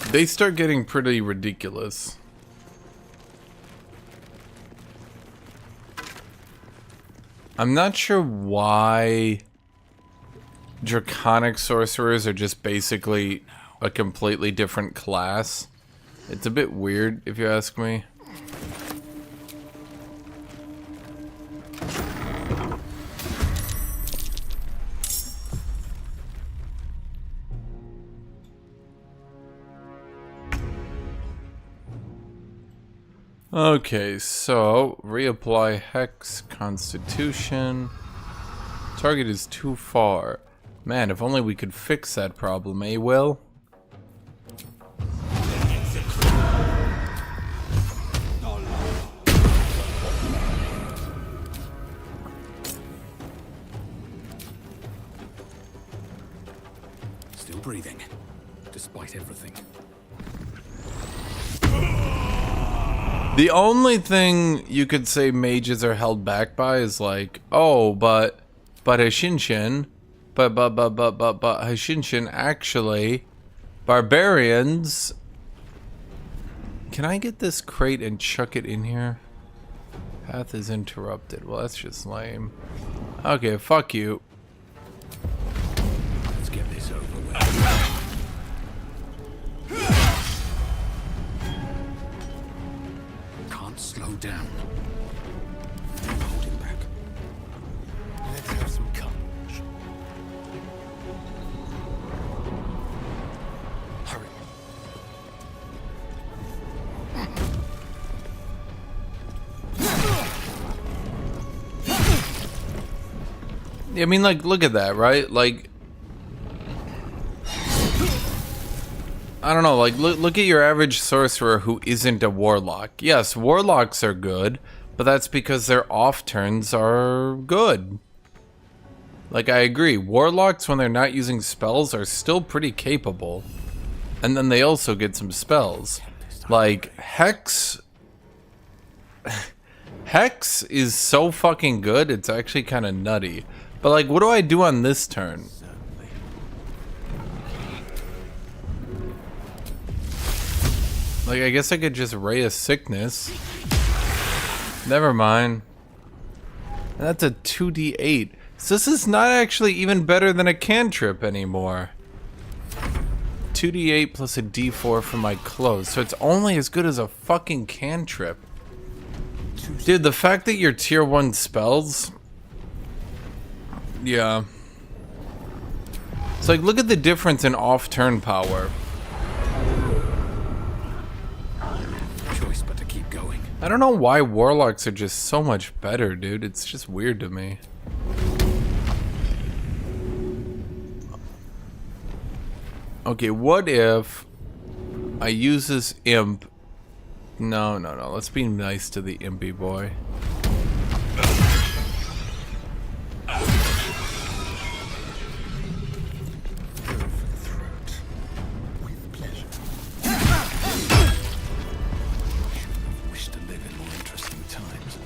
They start getting pretty ridiculous. I'm not sure why Draconic Sorcerers are just basically a completely different class. It's a bit weird, if you ask me. Okay, so reapply Hex, Constitution. Target is too far. Man, if only we could fix that problem, eh, Will? Still breathing, despite everything. The only thing you could say mages are held back by is like, oh, but Hashinshin, but Hashinshin, actually, barbarians. Can I get this crate and chuck it in here? Path is interrupted. Well, that's just lame. Okay, fuck you. Let's get this over with. Slow down. Hold him back. Let's have some courage. Hurry. I mean, like, look at that, right? Like, I don't know, like, look at your average sorcerer who isn't a warlock. Yes, warlocks are good, but that's because their off turns are good. Like, I agree, warlocks, when they're not using spells, are still pretty capable. And then they also get some spells. Like, Hex... Hex is so fucking good, it's actually kind of nutty. But like, what do I do on this turn? Like, I guess I could just Ray of Sickness. Never mind. That's a 2d8. So this is not actually even better than a cantrip anymore. 2d8 plus a d4 for my clothes. So it's only as good as a fucking cantrip. Dude, the fact that you're tier 1 spells... Yeah. It's like, look at the difference in off-turn power. Choice but to keep going. I don't know why warlocks are just so much better, dude. It's just weird to me. Okay, what if I use this imp? No. Let's be nice to the impy boy. Wish to live in more interesting times.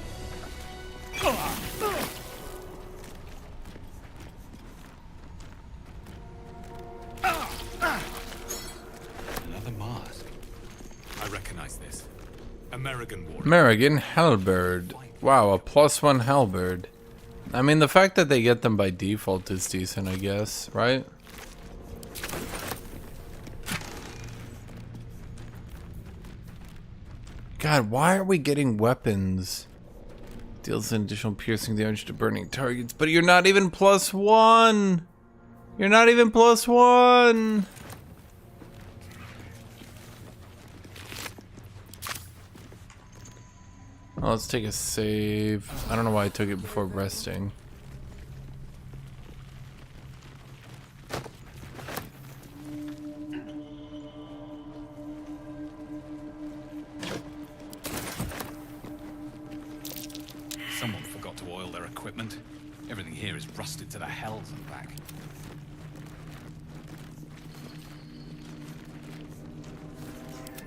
Another mask. I recognize this. American warrior. American halberd. Wow, a +1 halberd. I mean, the fact that they get them by default is decent, I guess, right? God, why are we getting weapons? Deals an additional piercing damage to burning targets, but you're not even +1! You're not even +1! Oh, let's take a save. I don't know why I took it before resting. Someone forgot to oil their equipment. Everything here is rusted to the hells and back.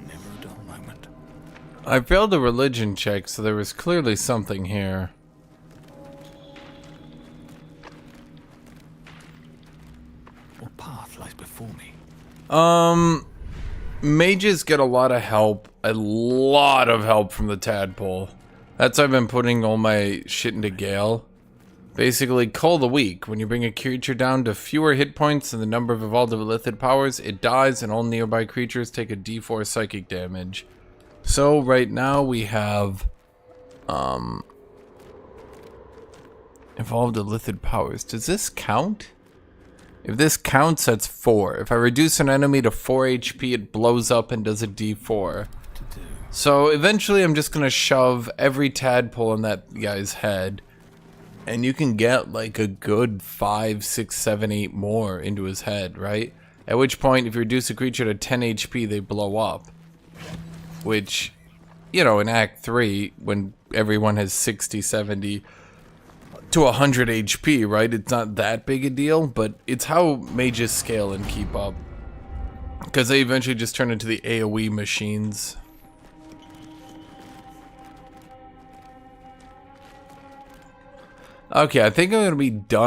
Never a dull moment. I failed a religion check, so there was clearly something here. What path lies before me? Mages get a lot of help from the tadpole. That's why I've been putting all my shit into Gale. Basically, Cull the Weak. When you bring a creature down to fewer hit points than the number of evolved Illithid powers, it dies and all nearby creatures take a d4 psychic damage. So right now we have evolved Illithid powers. Does this count? If this counts, that's 4. If I reduce an enemy to 4 HP, it blows up and does a d4. So eventually I'm just gonna shove every tadpole in that guy's head, and you can get like a good 5, 6, 7, 8 more into his head, right? At which point, if you reduce a creature to 10 HP, they blow up. Which, you know, in Act 3, when everyone has 60, 70 to 100 HP, right? It's not that big a deal, but it's how mages scale and keep up. Because they eventually just turn into the AoE machines. Okay, I think I'm going to be done.